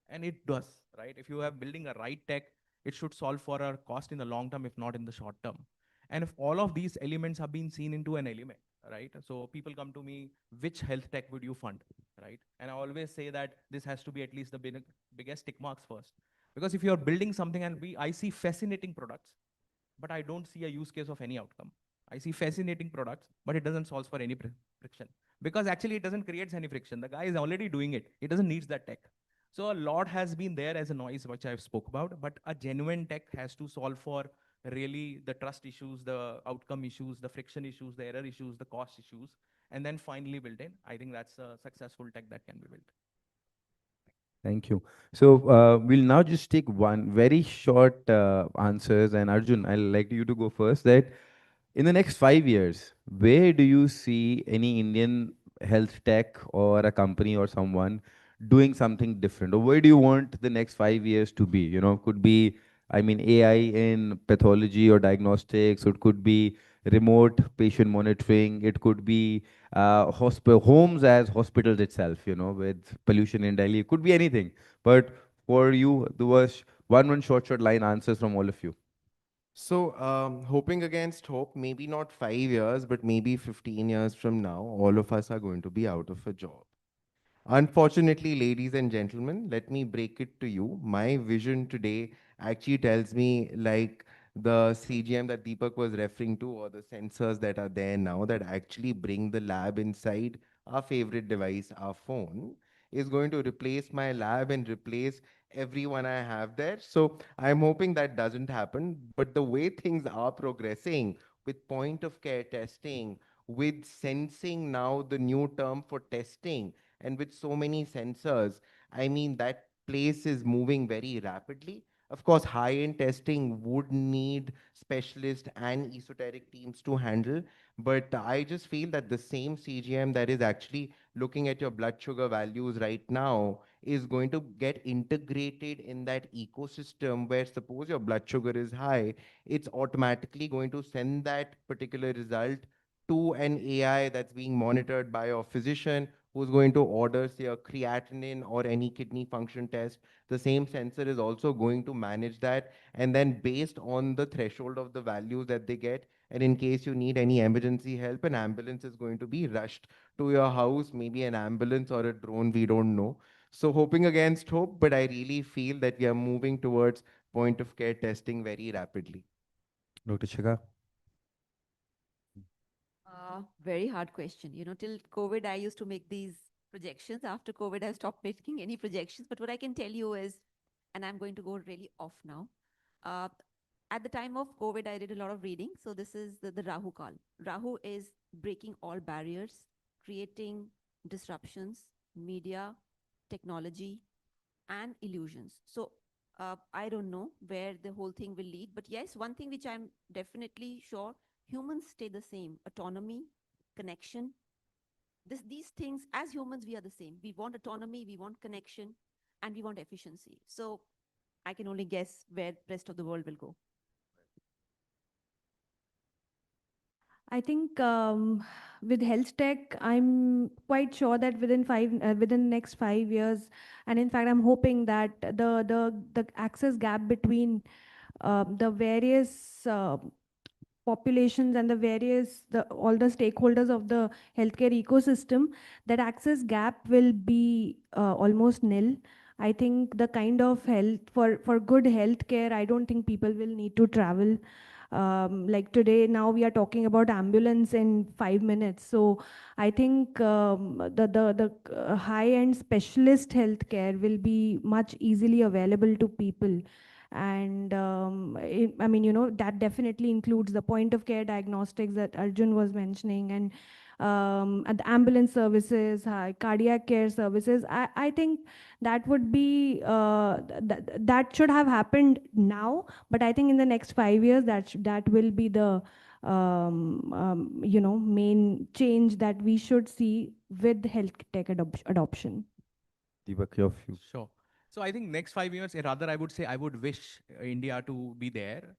And it does, right? If you are building a right tech, it should solve for a cost in the long term, if not in the short term. And if all of these elements have been seen into an element, right? So people come to me, which health tech would you fund, right? And I always say that this has to be at least the biggest tick marks first. Because if you're building something and I see fascinating products, but I don't see a use case of any outcome. I see fascinating products, but it doesn't solve for any friction. Because actually it doesn't create any friction. The guy is already doing it. He doesn't need that tech. So a lot has been there as a noise, which I've spoke about, but a genuine tech has to solve for really the trust issues, the outcome issues, the friction issues, the error issues, the cost issues, and then finally build in. I think that's a successful tech that can be built. Thank you. So we'll now just take one very short answers. And Arjun, I'd like you to go first. That in the next 5 years, where do you see any Indian health tech or a company or someone doing something different? Or where do you want the next 5 years to be? Could be, I mean, AI in pathology or diagnostics, or it could be remote patient monitoring. It could be homes as hospitals itself, with pollution in Delhi. It could be anything. But for you, there was one short line answers from all of you. So, hoping against hope, maybe not 5 years, but maybe 15 years from now, all of us are going to be out of a job. Unfortunately, ladies and gentlemen, let me break it to you. My vision today actually tells me, like the CGM that Deepak was referring to, or the sensors that are there now that actually bring the lab inside our favorite device, our phone, is going to replace my lab and replace everyone I have there. So I'm hoping that doesn't happen. But the way things are progressing with point of care testing, with sensing now the new term for testing, and with so many sensors, I mean, that place is moving very rapidly. Of course, high-end testing would need specialist and esoteric teams to handle, but I just feel that the same CGM that is actually looking at your blood sugar values right now is going to get integrated in that ecosystem where, suppose your blood sugar is high, it's automatically going to send that particular result to an AI that's being monitored by your physician, who's going to order, say, a creatinine or any kidney function test. The same sensor is also going to manage that. And then based on the threshold of the values that they get, and in case you need any emergency help, an ambulance is going to be rushed to your house, maybe an ambulance or a drone, we don't know. So hoping against hope, but I really feel that we are moving towards point of care testing very rapidly. Dr. Shikha? Very hard question. Till COVID, I used to make these projections. After COVID, I stopped making any projections. But what I can tell you is, and I'm going to go really off now. At the time of COVID, I did a lot of reading. So this is the Rahu Kal. Rahu is breaking all barriers, creating disruptions, media, technology, and illusions. So I don't know where the whole thing will lead. But yes, one thing which I'm definitely sure, humans stay the same. Autonomy, connection. These things, as humans, we are the same. We want autonomy, we want connection, and we want efficiency. So I can only guess where the rest of the world will go. I think with health tech, I'm quite sure that within next 5 years, and in fact, I'm hoping that the access gap between the various populations and all the stakeholders of the healthcare ecosystem, that access gap will be almost nil. I think the kind of health for good healthcare, I don't think people will need to travel. Like today, now we are talking about ambulance in 5 minutes. So I think the high-end specialist healthcare will be much easily available to people. And I mean, that definitely includes the point of care diagnostics that Arjun was mentioning, and the ambulance services, cardiac care services. I think that would be, that should have happened now, but I think in the next 5 years, that will be the main change that we should see with health tech adoption. Deepak, your view. Sure. So I think next 5 years, rather I would say I would wish India to be there.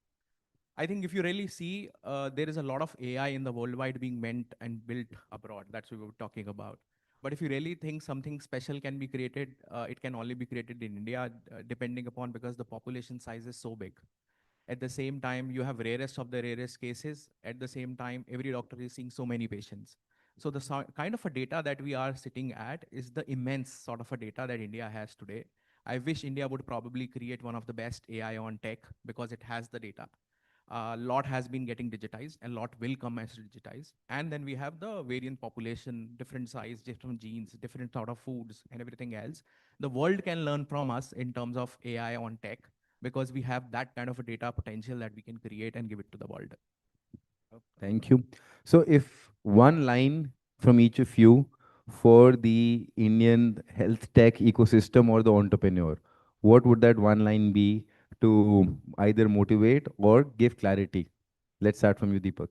I think if you really see, there is a lot of AI in the worldwide being meant and built abroad. That's what we were talking about. But if you really think something special can be created, it can only be created in India, depending upon, because the population size is so big. At the same time, you have rarest of the rarest cases. At the same time, every doctor is seeing so many patients. So the kind of a data that we are sitting at is the immense sort of a data that India has today. I wish India would probably create one of the best AI on tech because it has the data. A lot has been getting digitized, and a lot will come as digitized. And then we have the variant population, different size, different genes, different sort of foods, and everything else. The world can learn from us in terms of AI on tech because we have that kind of a data potential that we can create and give it to the world. Thank you. So if one line from each of you for the Indian health tech ecosystem or the entrepreneur, what would that one line be to either motivate or give clarity? Let's start from you, Deepak.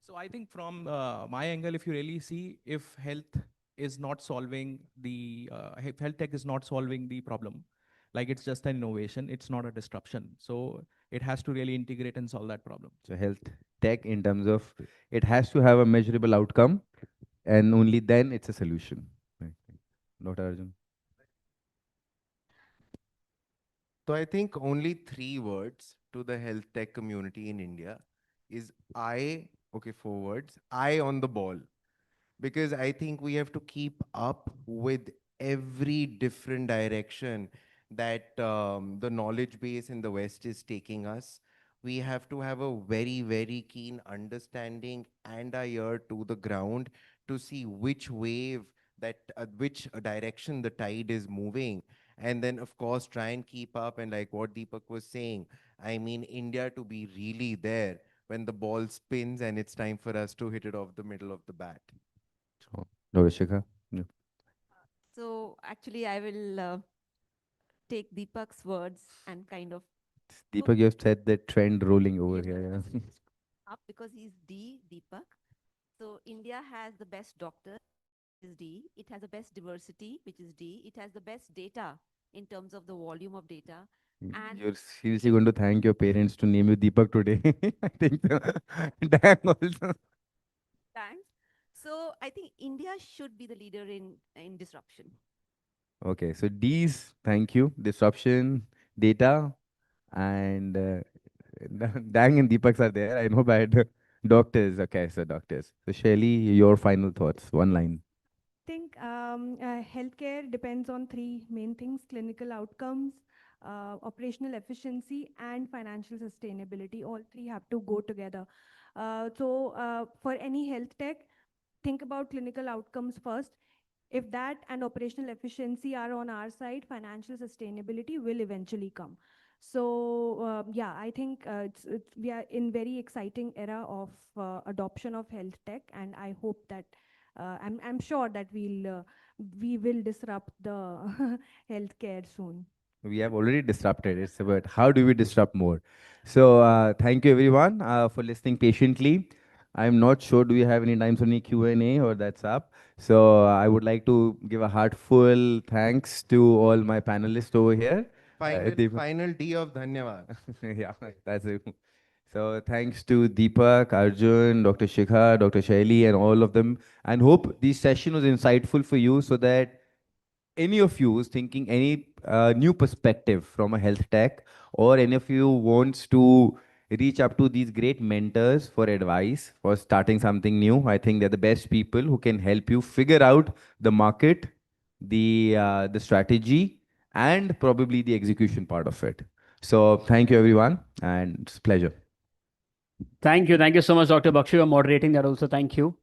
So I think from my angle, if you really see, if health is not solving the, if health tech is not solving the problem, like it's just an innovation, it's not a disruption. So it has to really integrate and solve that problem. So health tech in terms of it has to have a measurable outcome, and only then it's a solution. Right. Dr. Arjun. So I think only 3 words to the health tech community in India is okay, 4 words, eye on the ball. Because I think we have to keep up with every different direction that the knowledge base in the West is taking us. We have to have a very, very keen understanding and a ear to the ground to see which wave which direction the tide is moving. And then, of course, try and keep up. And like what Deepak was saying, I mean, India to be really there when the ball spins and it's time for us to hit it off the middle of the bat. So, Dr. Shikha. Yeah. So actually, I will take Deepak's words and kind of Deepak, you have set the trend rolling over here. Yeah. up because he's Deepak. So India has the best doctors, is D. It has the best diversity, which is D. It has the best data in terms of the volume of data. And You're seriously going to thank your parents to name you Deepak today. I think so. Damn also. thanks. So I think India should be the leader in disruption. Okay, so D's, thank you. Disruption, data, and Dang and Deepaks are there. I know, but doctors. Okay, so doctors. So Shelly, your final thoughts. One line. Think healthcare depends on three main things: clinical outcomes, operational efficiency, and financial sustainability. All three have to go together. For any health tech, think about clinical outcomes first. If that and operational efficiency are on our side, financial sustainability will eventually come. So yeah, I think we are in very exciting era of adoption of health tech, and I hope that I'm sure that we will disrupt the healthcare soon. We have already disrupted. It's about how do we disrupt more. So thank you everyone for listening patiently. I'm not sure, do we have any times on any Q&A or that's up? So I would like to give a heartful thanks to all my panelists over here. Final D of Dhanyavad. Yeah, that's it. So thanks to Deepak, Arjun, Dr. Shikha, Dr. Shaili, and all of them. And hope this session was insightful for you so that any of you is thinking any new perspective from a health tech, or any of you wants to reach up to these great mentors for advice for starting something new, I think they're the best people who can help you figure out the market, the strategy, and probably the execution part of it. So thank you everyone, and it's a pleasure. Thank you. Thank you so much, Dr. Bakshi, for moderating that also. Thank you.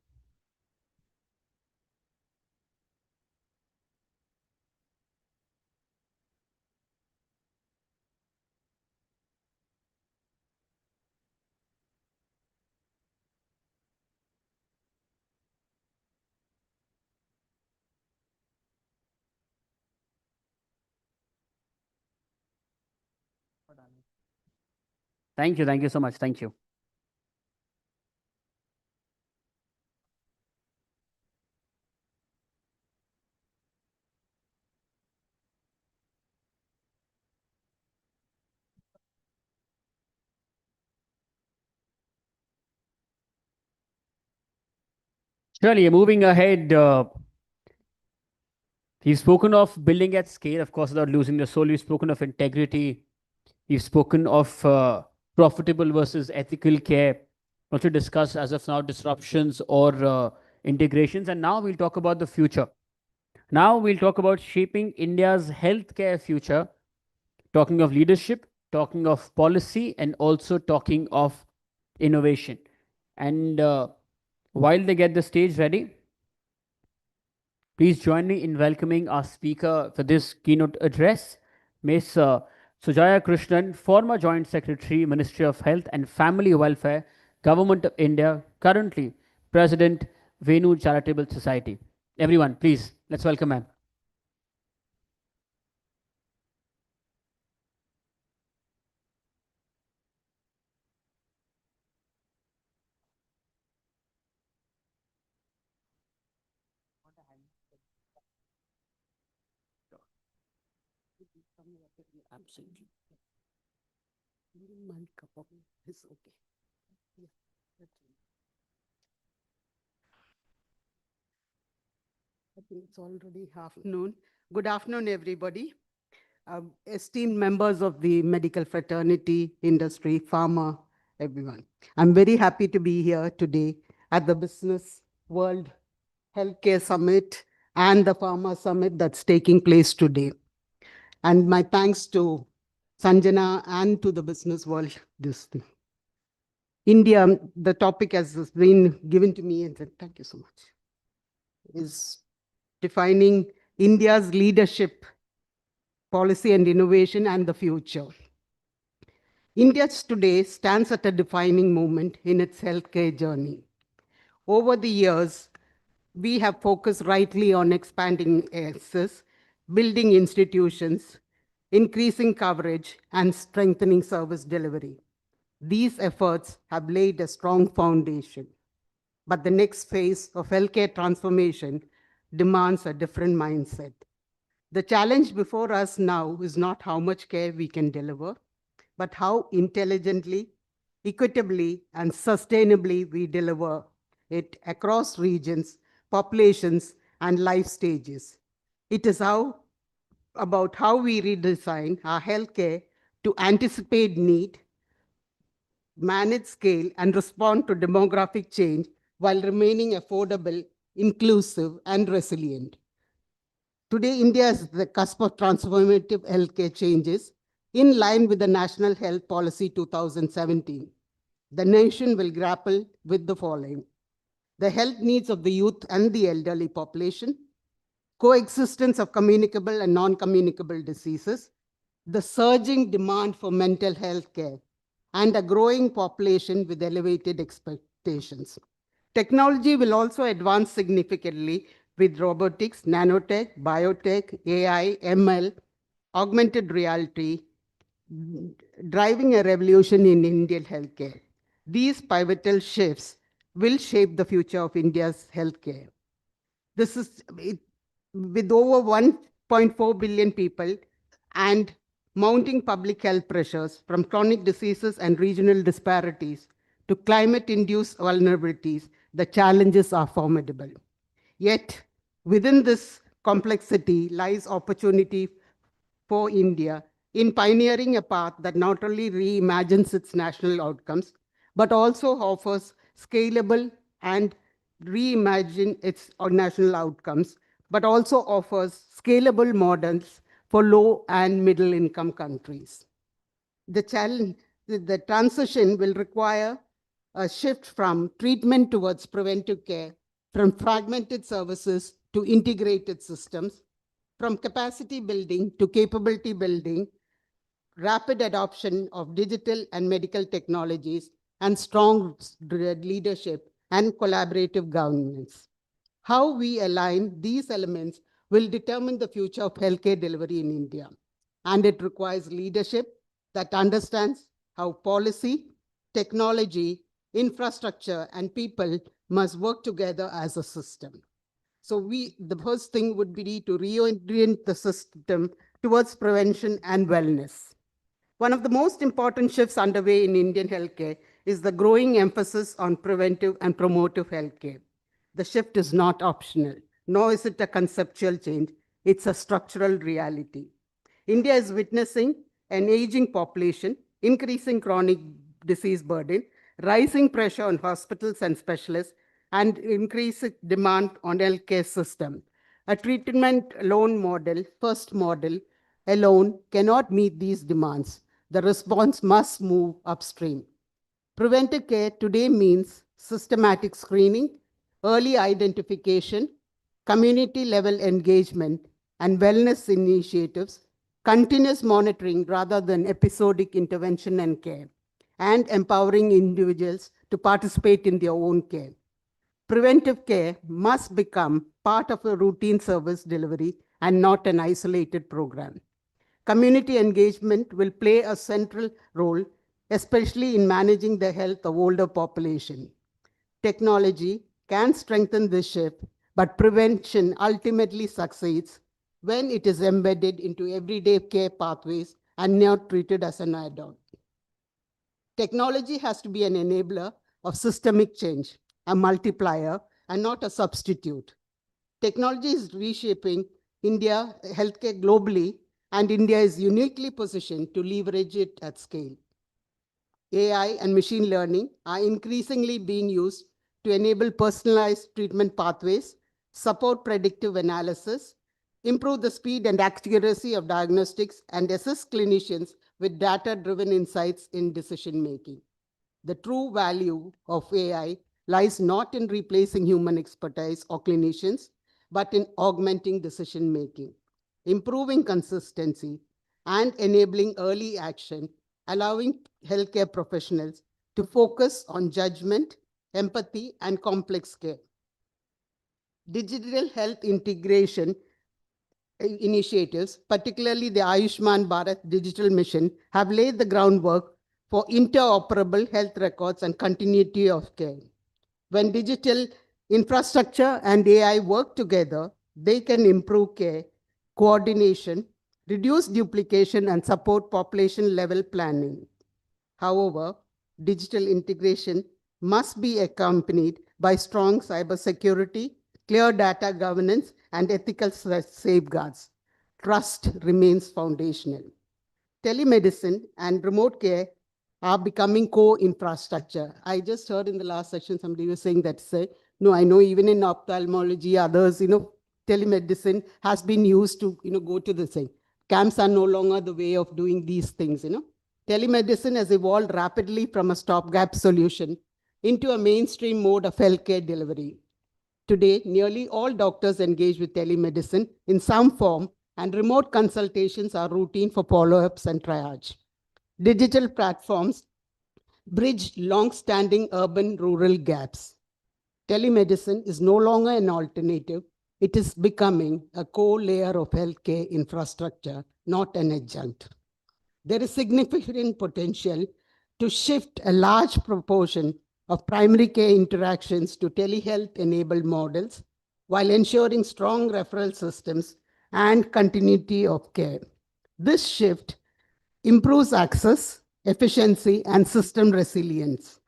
Thank you. Thank you so much. Thank you. Surely, moving ahead, we've spoken of building at scale, of course, without losing the soul. We've spoken of integrity. We've spoken of profitable versus ethical care. Also discussed as of now disruptions or integrations. And now we'll talk about the future. Now we'll talk about shaping India's healthcare future, talking of leadership, talking of policy, and also talking of innovation. And while they get the stage ready, please join me in welcoming our speaker for this keynote address, Ms. Sujaya Krishnan, former Joint Secretary, Ministry of Health and Family Welfare, Government of India, currently President, Venu Charitable Society. Everyone, please, let's welcome her. Absolutely. My cup of is okay. Yeah. I think it's already afternoon. Good afternoon, everybody. Esteemed members of the medical fraternity, industry, pharma, everyone. I'm very happy to be here today at the Business World Healthcare Summit and the Pharma Summit that's taking place today. And my thanks to Sanjana and to the Business World. India, the topic has been given to me, and thank you so much, is defining India's leadership, policy and innovation, and the future. India today stands at a defining moment in its healthcare journey. Over the years, we have focused rightly on expanding access, building institutions, increasing coverage, and strengthening service delivery. These efforts have laid a strong foundation. But the next phase of healthcare transformation demands a different mindset. The challenge before us now is not how much care we can deliver, but how intelligently, equitably, and sustainably we deliver it across regions, populations, and life stages. It is about how we redesign our healthcare to anticipate need, manage scale, and respond to demographic change while remaining affordable, inclusive, and resilient. Today, India is the cusp of transformative healthcare changes in line with the National Health Policy 2017. The nation will grapple with the following: the health needs of the youth and the elderly population, coexistence of communicable and non-communicable diseases, the surging demand for mental health care, and a growing population with elevated expectations. Technology will also advance significantly with robotics, nanotech, biotech, AI, ML, augmented reality, driving a revolution in Indian healthcare. These pivotal shifts will shape the future of India's healthcare. This is with over 1.4 billion people and mounting public health pressures from chronic diseases and regional disparities to climate-induced vulnerabilities, the challenges are formidable. Yet, within this complexity lies opportunity for India in pioneering a path that not only reimagines its national outcomes, but also offers scalable and reimagine its national outcomes, but also offers scalable models for low and middle income countries. The challenge, the transition will require a shift from treatment towards preventive care, from fragmented services to integrated systems, from capacity building to capability building, rapid adoption of digital and medical technologies, and strong leadership and collaborative governance. How we align these elements will determine the future of healthcare delivery in India. And it requires leadership that understands how policy, technology, infrastructure, and people must work together as a system. So the first thing would be to reorient the system towards prevention and wellness. One of the most important shifts underway in Indian healthcare is the growing emphasis on preventive and promotive healthcare. The shift is not optional, nor is it a conceptual change. It's a structural reality. India is witnessing an aging population, increasing chronic disease burden, rising pressure on hospitals and specialists, and increasing demand on healthcare system. A treatment alone model, first model alone cannot meet these demands. The response must move upstream. Preventive care today means systematic screening, early identification, community-level engagement, and wellness initiatives, continuous monitoring rather than episodic intervention and care, and empowering individuals to participate in their own care. Preventive care must become part of a routine service delivery and not an isolated program. Community engagement will play a central role, especially in managing the health of older population. Technology can strengthen this shift, but prevention ultimately succeeds when it is embedded into everyday care pathways and not treated as an add-on. Technology has to be an enabler of systemic change, a multiplier and not a substitute. Technology is reshaping India healthcare globally, and India is uniquely positioned to leverage it at scale. AI and machine learning are increasingly being used to enable personalized treatment pathways, support predictive analysis, improve the speed and accuracy of diagnostics, and assist clinicians with data-driven insights in decision-making. The true value of AI lies not in replacing human expertise or clinicians, but in augmenting decision-making, improving consistency, and enabling early action, allowing healthcare professionals to focus on judgment, empathy, and complex care. Digital health integration initiatives, particularly the Ayushman Bharat Digital Mission, have laid the groundwork for interoperable health records and continuity of care. When digital infrastructure and AI work together, they can improve care, coordination, reduce duplication, and support population-level planning. However, digital integration must be accompanied by strong cybersecurity, clear data governance, and ethical safeguards. Trust remains foundational. Telemedicine and remote care are becoming core infrastructure. I just heard in the last section somebody was saying that, no, I know even in ophthalmology, others, telemedicine has been used to, go to the same. Camps are no longer the way of doing these things, Telemedicine has evolved rapidly from a stopgap solution into a mainstream mode of healthcare delivery. Today, nearly all doctors engage with telemedicine in some form, and remote consultations are routine for follow-ups and triage. Digital platforms bridge long-standing urban-rural gaps. Telemedicine is no longer an alternative. It is becoming a core layer of healthcare infrastructure, not an adjunct. There is significant potential to shift a large proportion of primary care interactions to telehealth-enabled models while ensuring strong referral systems and continuity of care. This shift improves access, efficiency, and system resilience.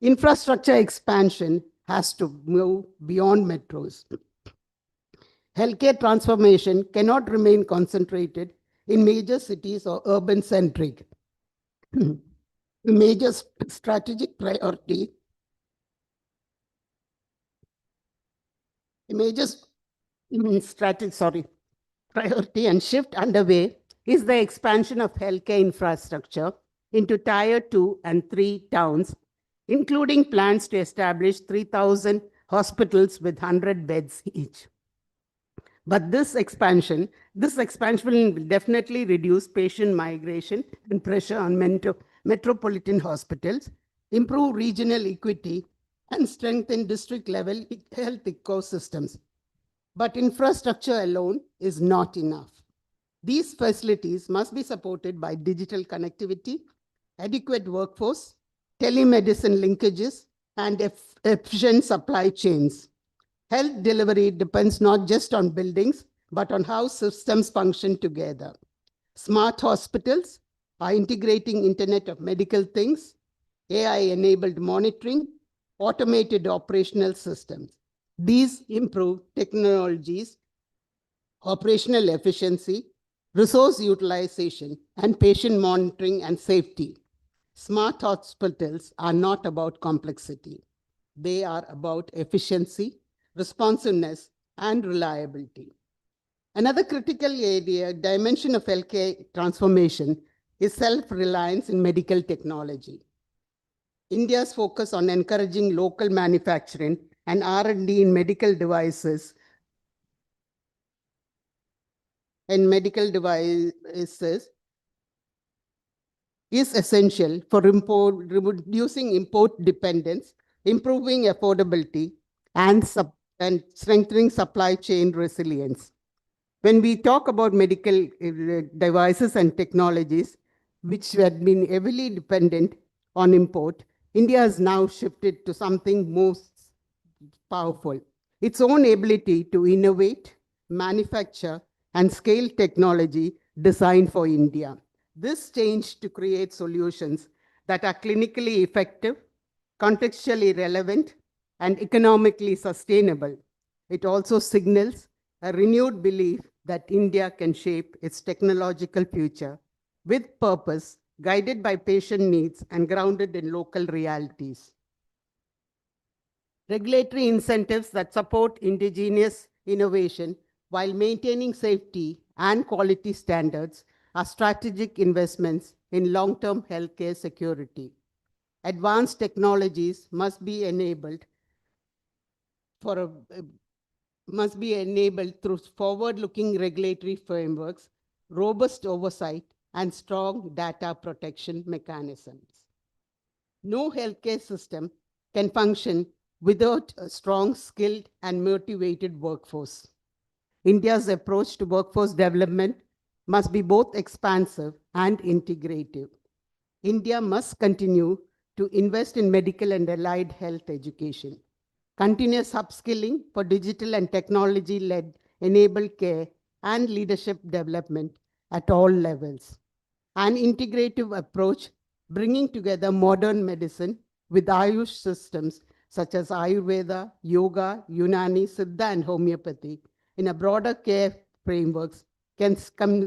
Infrastructure expansion has to move beyond metros. Healthcare transformation cannot remain concentrated in major cities or urban-centric. The major strategic priority, priority and shift underway is the expansion of healthcare infrastructure into Tier 2 and 3 towns, including plans to establish 3,000 hospitals with 100 beds each. But this expansion will definitely reduce patient migration and pressure on metropolitan hospitals, improve regional equity, and strengthen district-level health ecosystems. But infrastructure alone is not enough. These facilities must be supported by digital connectivity, adequate workforce, telemedicine linkages, and efficient supply chains. Health delivery depends not just on buildings, but on how systems function together. Smart hospitals are integrating Internet of Medical Things, AI-enabled monitoring, automated operational systems. These improve technologies, operational efficiency, resource utilization, and patient monitoring and safety. Smart hospitals are not about complexity. They are about efficiency, responsiveness, and reliability. Another critical dimension of healthcare transformation is self-reliance in medical technology. India's focus on encouraging local manufacturing and R&D in medical devices is essential for reducing import dependence, improving affordability, and strengthening supply chain resilience. When we talk about medical devices and technologies, which had been heavily dependent on import, India has now shifted to something most powerful: its own ability to innovate, manufacture, and scale technology designed for India. This change to create solutions that are clinically effective, contextually relevant, and economically sustainable. It also signals a renewed belief that India can shape its technological future with purpose, guided by patient needs and grounded in local realities. Regulatory incentives that support indigenous innovation while maintaining safety and quality standards are strategic investments in long-term healthcare security. Advanced technologies must be enabled through forward-looking regulatory frameworks, robust oversight, and strong data protection mechanisms. No healthcare system can function without a strong, skilled, and motivated workforce. India's approach to workforce development must be both expansive and integrative. India must continue to invest in medical and allied health education, continuous upskilling for digital and technology-led enabled care and leadership development at all levels. An integrative approach bringing together modern medicine with Ayush systems such as Ayurveda, Yoga, Unani, Siddha, and homeopathy in a broader care frameworks can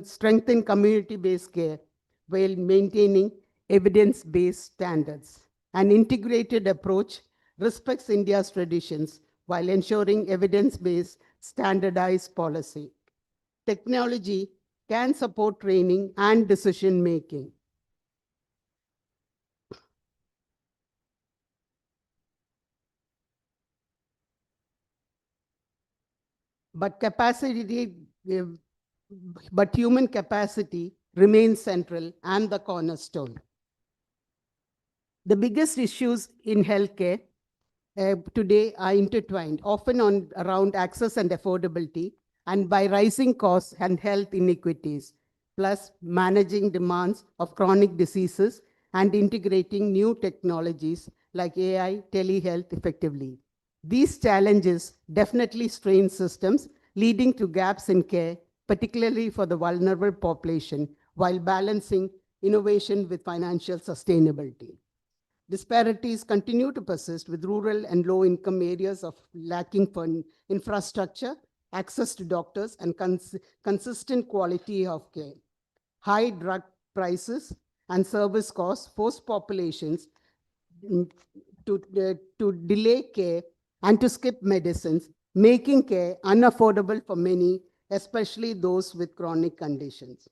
strengthen community-based care while maintaining evidence-based standards. An integrated approach respects India's traditions while ensuring evidence-based standardized policy. Technology can support training and decision-making. But human capacity remains central and the cornerstone. The biggest issues in healthcare today are intertwined, often around access and affordability, and by rising costs and health inequities, plus managing demands of chronic diseases and integrating new technologies like AI, telehealth effectively. These challenges definitely strain systems, leading to gaps in care, particularly for the vulnerable population, while balancing innovation with financial sustainability. Disparities continue to persist with rural and low-income areas of lacking for infrastructure, access to doctors, and consistent quality of care. High drug prices and service costs force populations to delay care and to skip medicines, making care unaffordable for many, especially those with chronic conditions.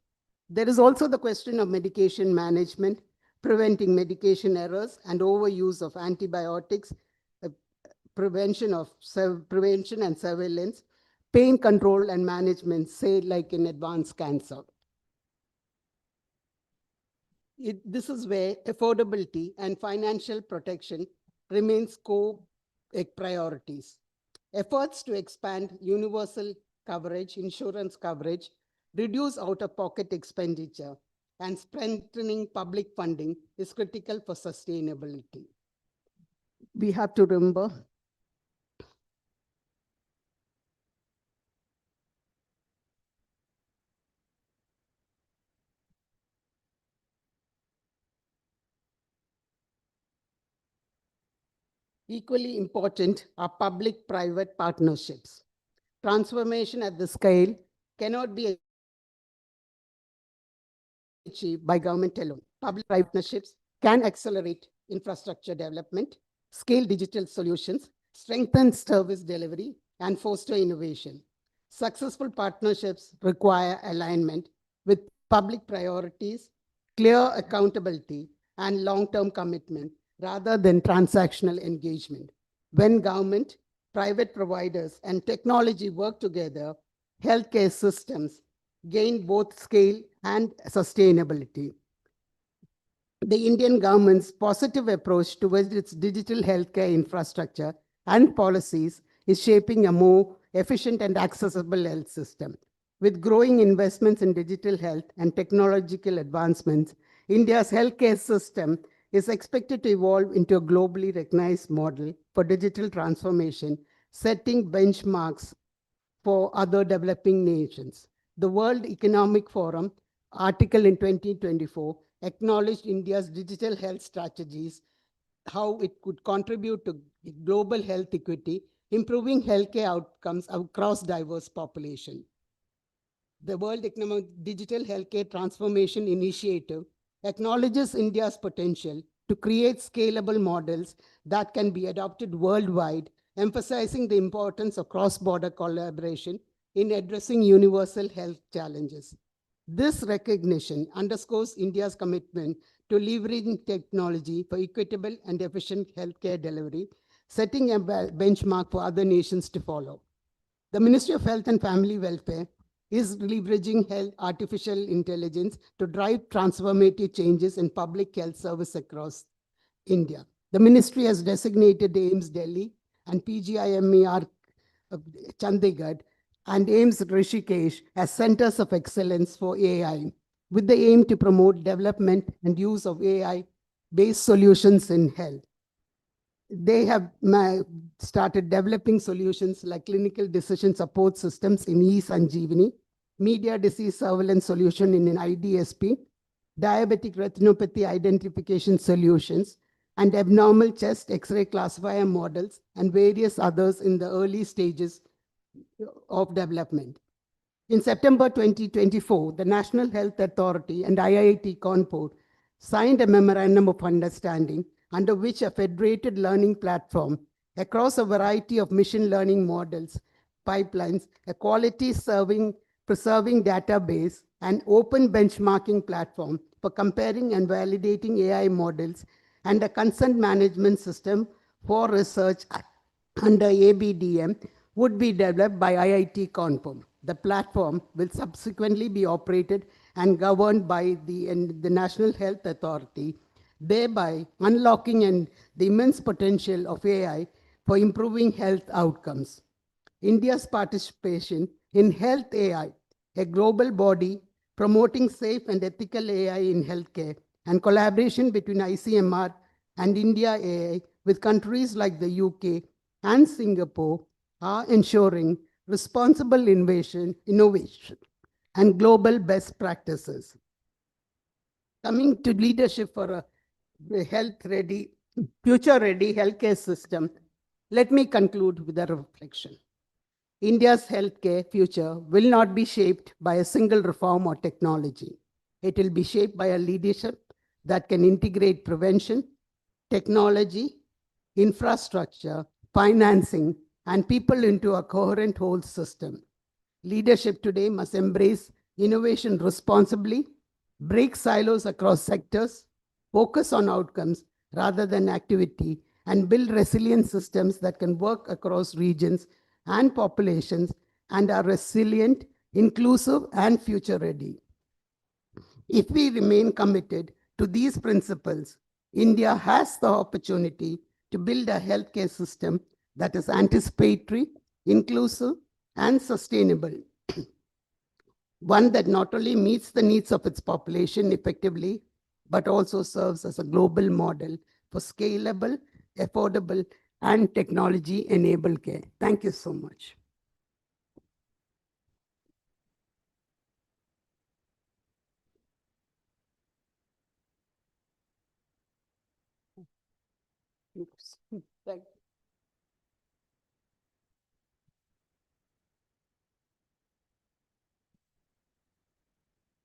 There is also the question of medication management, preventing medication errors and overuse of antibiotics, prevention and surveillance, pain control and management, say like in advanced cancer. This is where affordability and financial protection remains core priorities. Efforts to expand universal coverage, insurance coverage, reduce out-of-pocket expenditure, and strengthening public funding is critical for sustainability. We have to remember equally important are public-private partnerships. Transformation at the scale cannot be achieved by government alone. Public partnerships can accelerate infrastructure development, scale digital solutions, strengthen service delivery, and foster innovation. Successful partnerships require alignment with public priorities, clear accountability, and long-term commitment rather than transactional engagement. When government, private providers, and technology work together, healthcare systems gain both scale and sustainability. The Indian government's positive approach towards its digital healthcare infrastructure and policies is shaping a more efficient and accessible health system. With growing investments in digital health and technological advancements, India's healthcare system is expected to evolve into a globally recognized model for digital transformation, setting benchmarks for other developing nations. The World Economic Forum article in 2024 acknowledged India's digital health strategies how it could contribute to global health equity, improving healthcare outcomes across diverse population. The World Economic Digital Healthcare Transformation Initiative acknowledges India's potential to create scalable models that can be adopted worldwide, emphasizing the importance of cross-border collaboration in addressing universal health challenges. This recognition underscores India's commitment to leveraging technology for equitable and efficient healthcare delivery, setting a benchmark for other nations to follow. The Ministry of Health and Family Welfare is leveraging artificial intelligence to drive transformative changes in public health service across India. The ministry has designated AIMS Delhi and PGIMER Chandigarh and AIMS Rishikesh as centers of excellence for AI, with the aim to promote development and use of AI-based solutions in health. They have started developing solutions like clinical decision support systems in eSanjeevani, media disease surveillance solution in an IDSP, diabetic retinopathy identification solutions, and abnormal chest X-ray classifier models, and various others in the early stages of development. In September 2024, the National Health Authority and IIT Kanpur signed a memorandum of understanding under which a federated learning platform across a variety of machine learning models, pipelines, a quality preserving database, and open benchmarking platform for comparing and validating AI models, and a consent management system for research under ABDM would be developed by IIT Kanpur. The platform will subsequently be operated and governed by the National Health Authority, thereby unlocking the immense potential of AI for improving health outcomes. India's participation in Health AI, a global body promoting safe and ethical AI in healthcare, and collaboration between ICMR and India AI with countries like the UK and Singapore are ensuring responsible innovation, and global best practices. Coming to leadership for a health-ready, future-ready healthcare system, let me conclude with a reflection. India's healthcare future will not be shaped by a single reform or technology. It will be shaped by a leadership that can integrate prevention, technology, infrastructure, financing, and people into a coherent whole system. Leadership today must embrace innovation responsibly, break silos across sectors, focus on outcomes rather than activity, and build resilient systems that can work across regions and populations and are resilient, inclusive, and future-ready. If we remain committed to these principles, India has the opportunity to build a healthcare system that is anticipatory, inclusive, and sustainable. One that not only meets the needs of its population effectively, but also serves as a global model for scalable, affordable, and technology-enabled care. Thank you so much. Oops.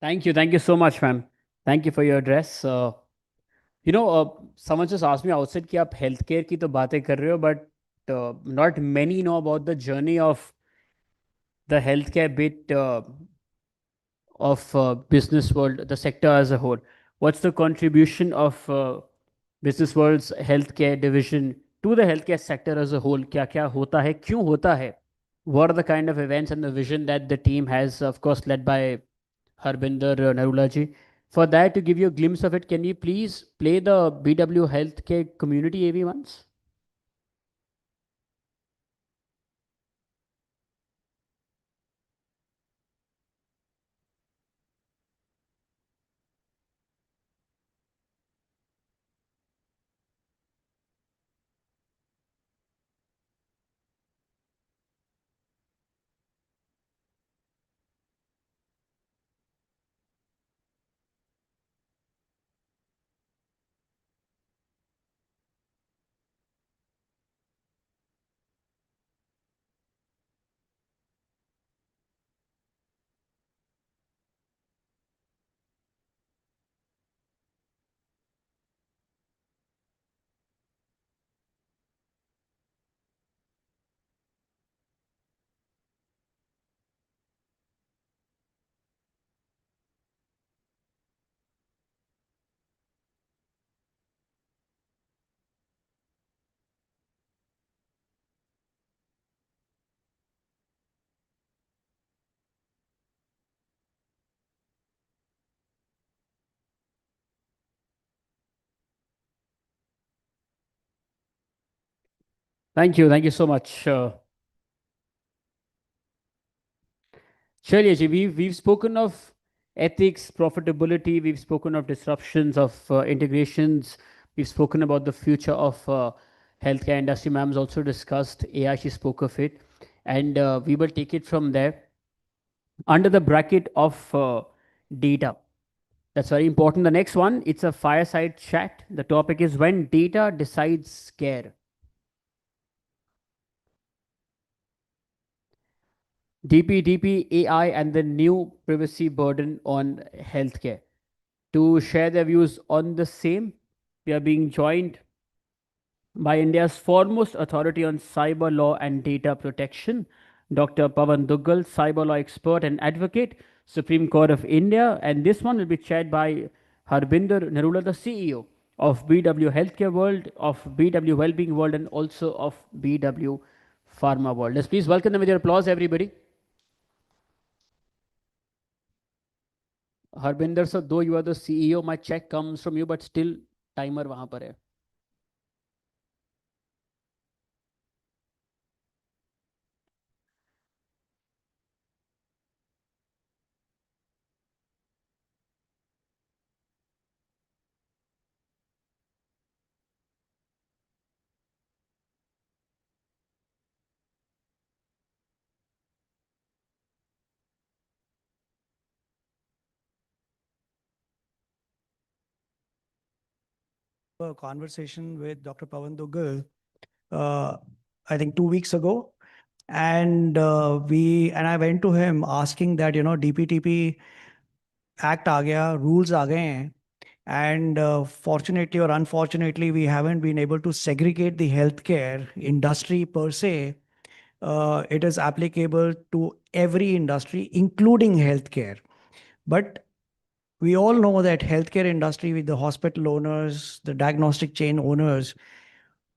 Thank you. Thank you so much, ma'am. Thank you for your address. Someone just asked me outside कि आप healthcare की तो बातें कर रहे हो, but not many know about the journey of the healthcare bit of Businessworld, the sector as a whole. What's the contribution of Businessworld's healthcare division to the healthcare sector as a whole? क्या क्या होता है? क्यों होता है? What are the kind of events and the vision that the team has, of course, led by Harbinder Narula ji? For that, to give you a glimpse of it, can you please play the BW Healthcare Community AV once? Thank you. Thank you so much. Shailesh, we've spoken of ethics, profitability, we've spoken of disruptions, of integrations, we've spoken about the future of healthcare industry. Ma'am's also discussed AI, she spoke of it, and we will take it from there. Under the bracket of data, that's very important. The next one, it's a fireside chat. The topic is when data decides care. DPDP AI and the new privacy burden on healthcare. To share their views on the same, we are being joined by India's foremost authority on cyber law and data protection, Dr. Pawan Duggal, cyber law expert and advocate, Supreme Court of India. And this one will be chaired by Harbinder Narula, the CEO of BW Healthcare World, of BW Wellbeing World, and also of BW Pharma World. Let's please welcome them with your applause, everybody. Harbinder sir, though you are the CEO, my check comes from you, but still timer वहां पर है. A conversation with Dr. Pawan Duggal, I think 2 weeks ago. And I went to him asking that, DPDP Act aa gaya, rules aa gaye hain. And fortunately or unfortunately, we haven't been able to segregate the healthcare industry per se. It is applicable to every industry, including healthcare. But we all know that healthcare industry with the hospital owners, the diagnostic chain owners,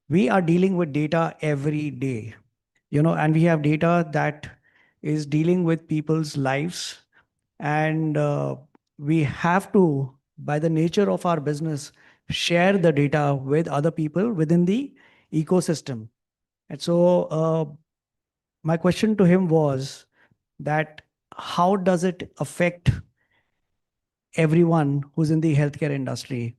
we are dealing with data every day, and we have data that is dealing with people's lives. And we have to, by the nature of our business, share the data with other people within the ecosystem. And so my question to him was that how does it affect everyone who's in the healthcare industry?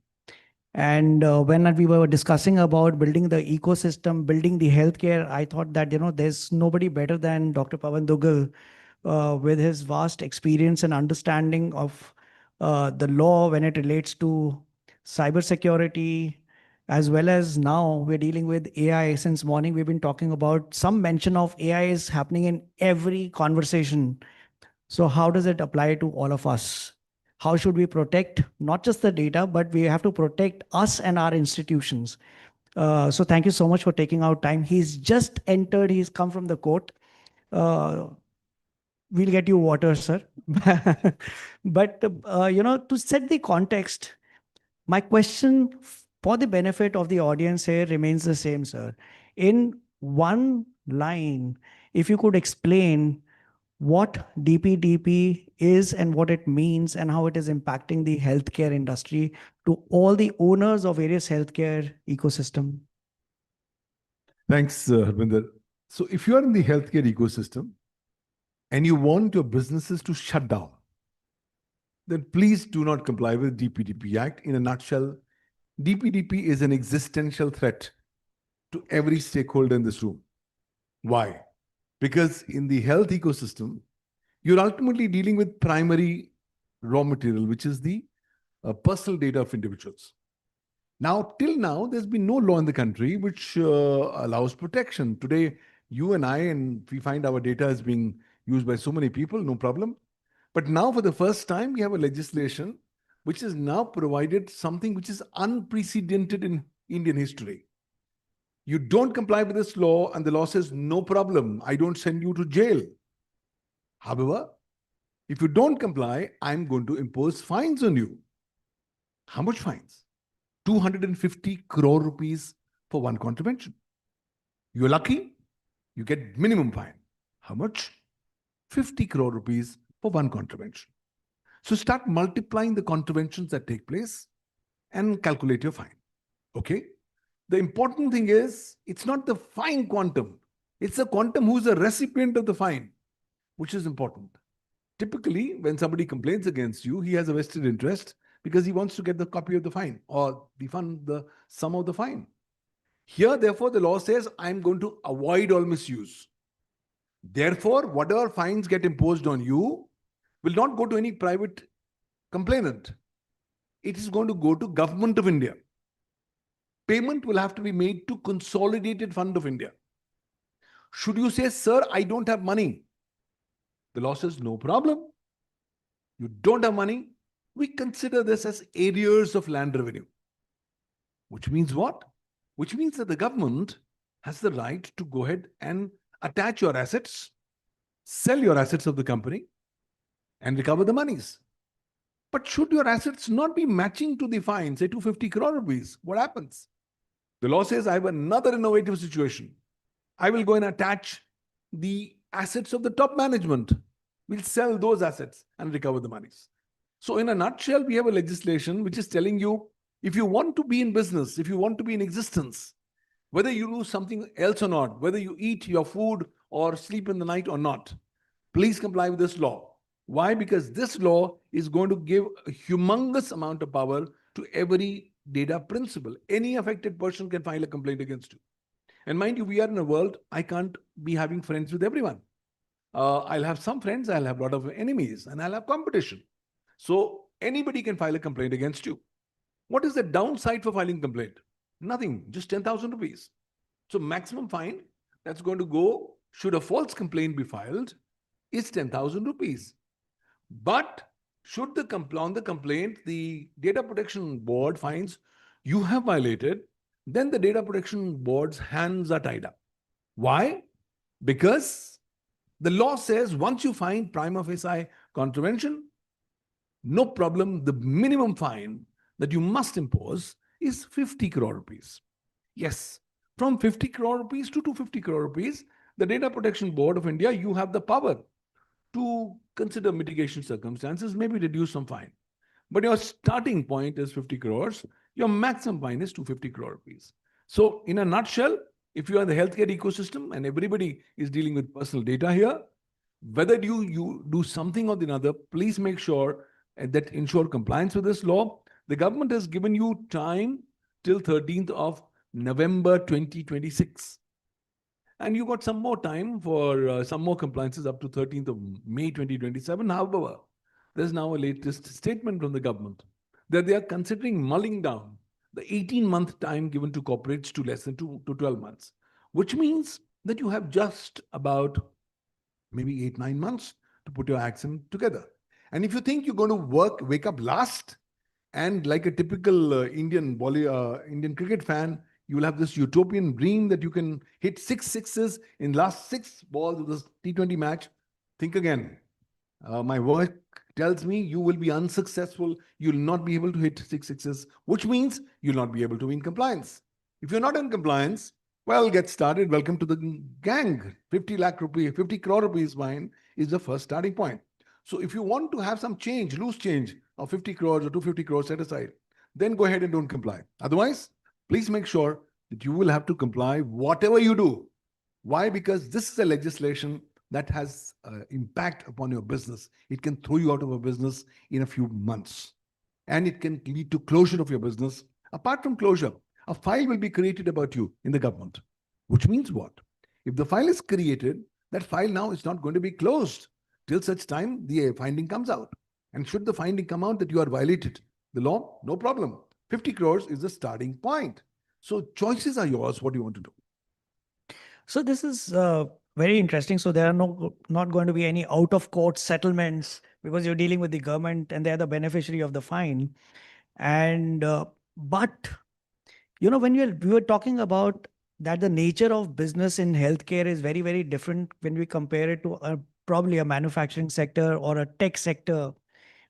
And when we were discussing about building the ecosystem, building the healthcare, I thought that, there's nobody better than Dr. Pawan Duggal with his vast experience and understanding of the law when it relates to cybersecurity, as well as now we're dealing with AI. Since morning, we've been talking about some mention of AI is happening in every conversation. So how does it apply to all of us? How should we protect not just the data, but we have to protect us and our institutions? So thank you so much for taking out time. He's just entered. He's come from the court. We'll get you water, sir. But, to set the context, my question for the benefit of the audience here remains the same, sir. In one line, if you could explain what DPDP is and what it means and how it is impacting the healthcare industry to all the owners of various healthcare ecosystem. Thanks, Harbinder. So if you are in the healthcare ecosystem and you want your businesses to shut down, then please do not comply with DPDP Act. In a nutshell, DPDP is an existential threat to every stakeholder in this room. Why? Because in the health ecosystem, you're ultimately dealing with primary raw material, which is the personal data of individuals. Now, till now, there's been no law in the country which allows protection. Today, you and I, and we find our data is being used by so many people, no problem. But now, for the first time, we have a legislation which has now provided something which is unprecedented in Indian history. You don't comply with this law, and the law says, no problem, I don't send you to jail. However, if you don't comply, I'm going to impose fines on you. How much fines? 250 crore rupees for one contravention. You're lucky, you get minimum fine. How much? 50 crore rupees for one contravention. So start multiplying the contraventions that take place and calculate your fine. Okay? The important thing is, it's not the fine quantum. It's the quantum who's the recipient of the fine, which is important. Typically, when somebody complains against you, he has a vested interest because he wants to get the copy of the fine or the sum of the fine. Here, therefore, the law says, I'm going to avoid all misuse. Therefore, whatever fines get imposed on you will not go to any private complainant. It is going to go to Government of India. Payment will have to be made to Consolidated Fund of India. Should you say, sir, I don't have money? The law says, no problem. You don't have money. We consider this as arrears of land revenue. Which means what? Which means that the government has the right to go ahead and attach your assets, sell your assets of the company, and recover the monies. But should your assets not be matching to the fine, say 250 crore rupees, what happens? The law says, I have another innovative situation. I will go and attach the assets of the top management. We'll sell those assets and recover the monies. So in a nutshell, we have a legislation which is telling you, if you want to be in business, if you want to be in existence, whether you do something else or not, whether you eat your food or sleep in the night or not, please comply with this law. Why? Because this law is going to give a humongous amount of power to every data principal. Any affected person can file a complaint against you. And mind you, we are in a world, I can't be having friends with everyone. I'll have some friends, I'll have a lot of enemies, and I'll have competition. So anybody can file a complaint against you. What is the downside for filing complaint? Nothing, just 10,000 rupees. So maximum fine that's going to go, should a false complaint be filed, is 10,000 rupees. But should on the complaint, the Data Protection Board finds you have violated, then the Data Protection Board's hands are tied up. Why? Because the law says once you find prima facie contravention, no problem, the minimum fine that you must impose is 50 crore rupees. Yes, from 50 crore rupees to 250 crore rupees, the Data Protection Board of India, you have the power to consider mitigation circumstances, maybe reduce some fine. But your starting point is 50 crores, your maximum fine is 250 crore rupees. So in a nutshell, if you are in the healthcare ecosystem and everybody is dealing with personal data here, whether you do something or the other, please make sure that ensure compliance with this law. The government has given you time till 13th of November 2026. And you got some more time for some more compliances up to 13th of May 2027. However, there's now a latest statement from the government that they are considering mulling down the 18-month time given to corporates to less than 2 to 12 months, which means that you have just about maybe 8-9 months to put your acts in together. And if you think you're going to wake up last, and like a typical Indian cricket fan, you will have this utopian dream that you can hit 6 sixes in last 6 balls of this T20 match. Think again. My work tells me you will be unsuccessful. You'll not be able to hit 6 sixes, which means you'll not be able to be in compliance. If you're not in compliance, well, get started. Welcome to the gang. 50 crore rupees fine is the first starting point. So if you want to have some change, loose change of 50 crores or 250 crores set aside, then go ahead and don't comply. Otherwise, please make sure that you will have to comply whatever you do. Why? Because this is a legislation that has impact upon your business. It can throw you out of a business in a few months. And it can lead to closure of your business. Apart from closure, a file will be created about you in the government. Which means what? If the file is created, that file now is not going to be closed till such time the finding comes out. And should the finding come out that you are violated the law, no problem. 50 crores is the starting point. So choices are yours. What do you want to do? So this is very interesting. So there are not going to be any out of court settlements because you're dealing with the government and they're the beneficiary of the fine. And but you know, when we were talking about that, the nature of business in healthcare is very, very different when we compare it to probably a manufacturing sector or a tech sector.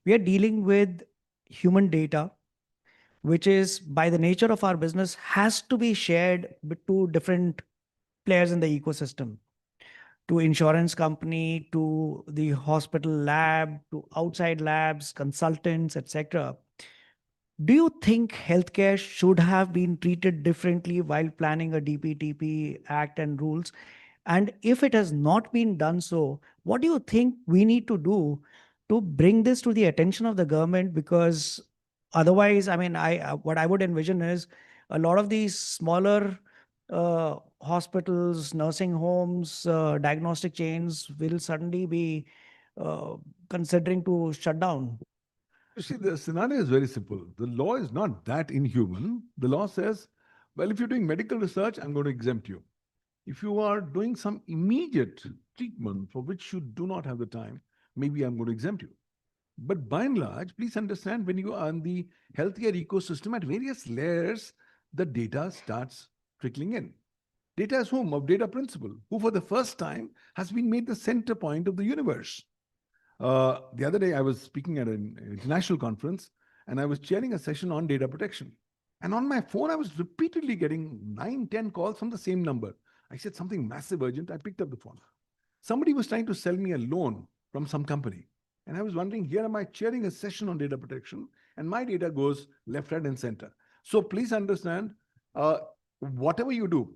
We are dealing with human data, which is by the nature of our business has to be shared to different players in the ecosystem, to insurance company, to the hospital lab, to outside labs, consultants, etc. Do you think healthcare should have been treated differently while planning a DPDP Act and rules? And if it has not been done so, what do you think we need to do to bring this to the attention of the government? Because otherwise, I mean, what I would envision is a lot of these smaller hospitals, nursing homes, diagnostic chains will suddenly be uh, considering to shut down. You see, the scenario is very simple. The law is not that inhuman. The law says, well, if you're doing medical research, I'm going to exempt you. If you are doing some immediate treatment for which you do not have the time, maybe I'm going to exempt you. But by and large, please understand, when you are in the healthcare ecosystem at various layers, the data starts trickling in. Data is whom? Of data principle, who for the first time has been made the center point of the universe. The other day, I was speaking at an international conference and I was chairing a session on data protection. And on my phone, I was repeatedly getting 9, 10 calls from the same number. I said something massive urgent. I picked up the phone. Somebody was trying to sell me a loan from some company. And I was wondering, here am I chairing a session on data protection and my data goes left, right, and center. So please understand, whatever you do,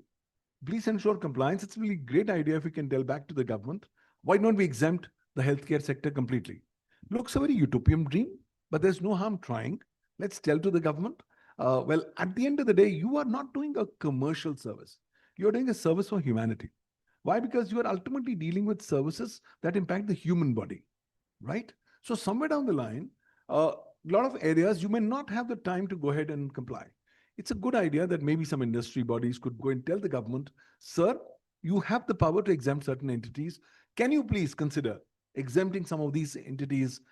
please ensure compliance. It's a really great idea if we can tell back to the government. Why don't we exempt the healthcare sector completely? Looks a very utopian dream, but there's no harm trying. Let's tell to the government, well, at the end of the day, you are not doing a commercial service. You're doing a service for humanity. Why? Because you are ultimately dealing with services that impact the human body, right? So somewhere down the line, a lot of areas you may not have the time to go ahead and comply. It's a good idea that maybe some industry bodies could go and tell the government, sir, you have the power to exempt certain entities. Can you please consider exempting some of these entities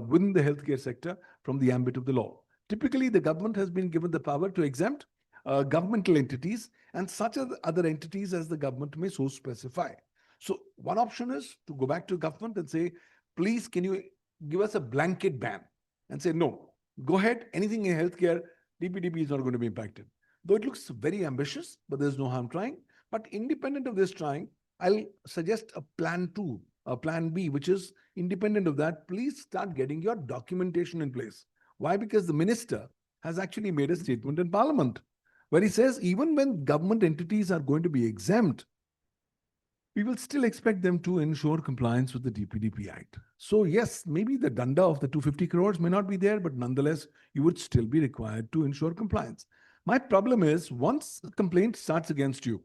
within the healthcare sector from the ambit of the law? Typically, the government has been given the power to exempt governmental entities and such other entities as the government may so specify. So one option is to go back to government and say, please, can you give us a blanket ban? And say, no, go ahead, anything in healthcare, DPDP is not going to be impacted. Though it looks very ambitious, but there's no harm trying. But independent of this trying, I'll suggest a plan 2, a plan B, which is independent of that. Please start getting your documentation in place. Why? Because the minister has actually made a statement in Parliament where he says even when government entities are going to be exempt, we will still expect them to ensure compliance with the DPDP Act. So yes, maybe the danda of the 250 crores may not be there, but nonetheless, you would still be required to ensure compliance. My problem is once a complaint starts against you,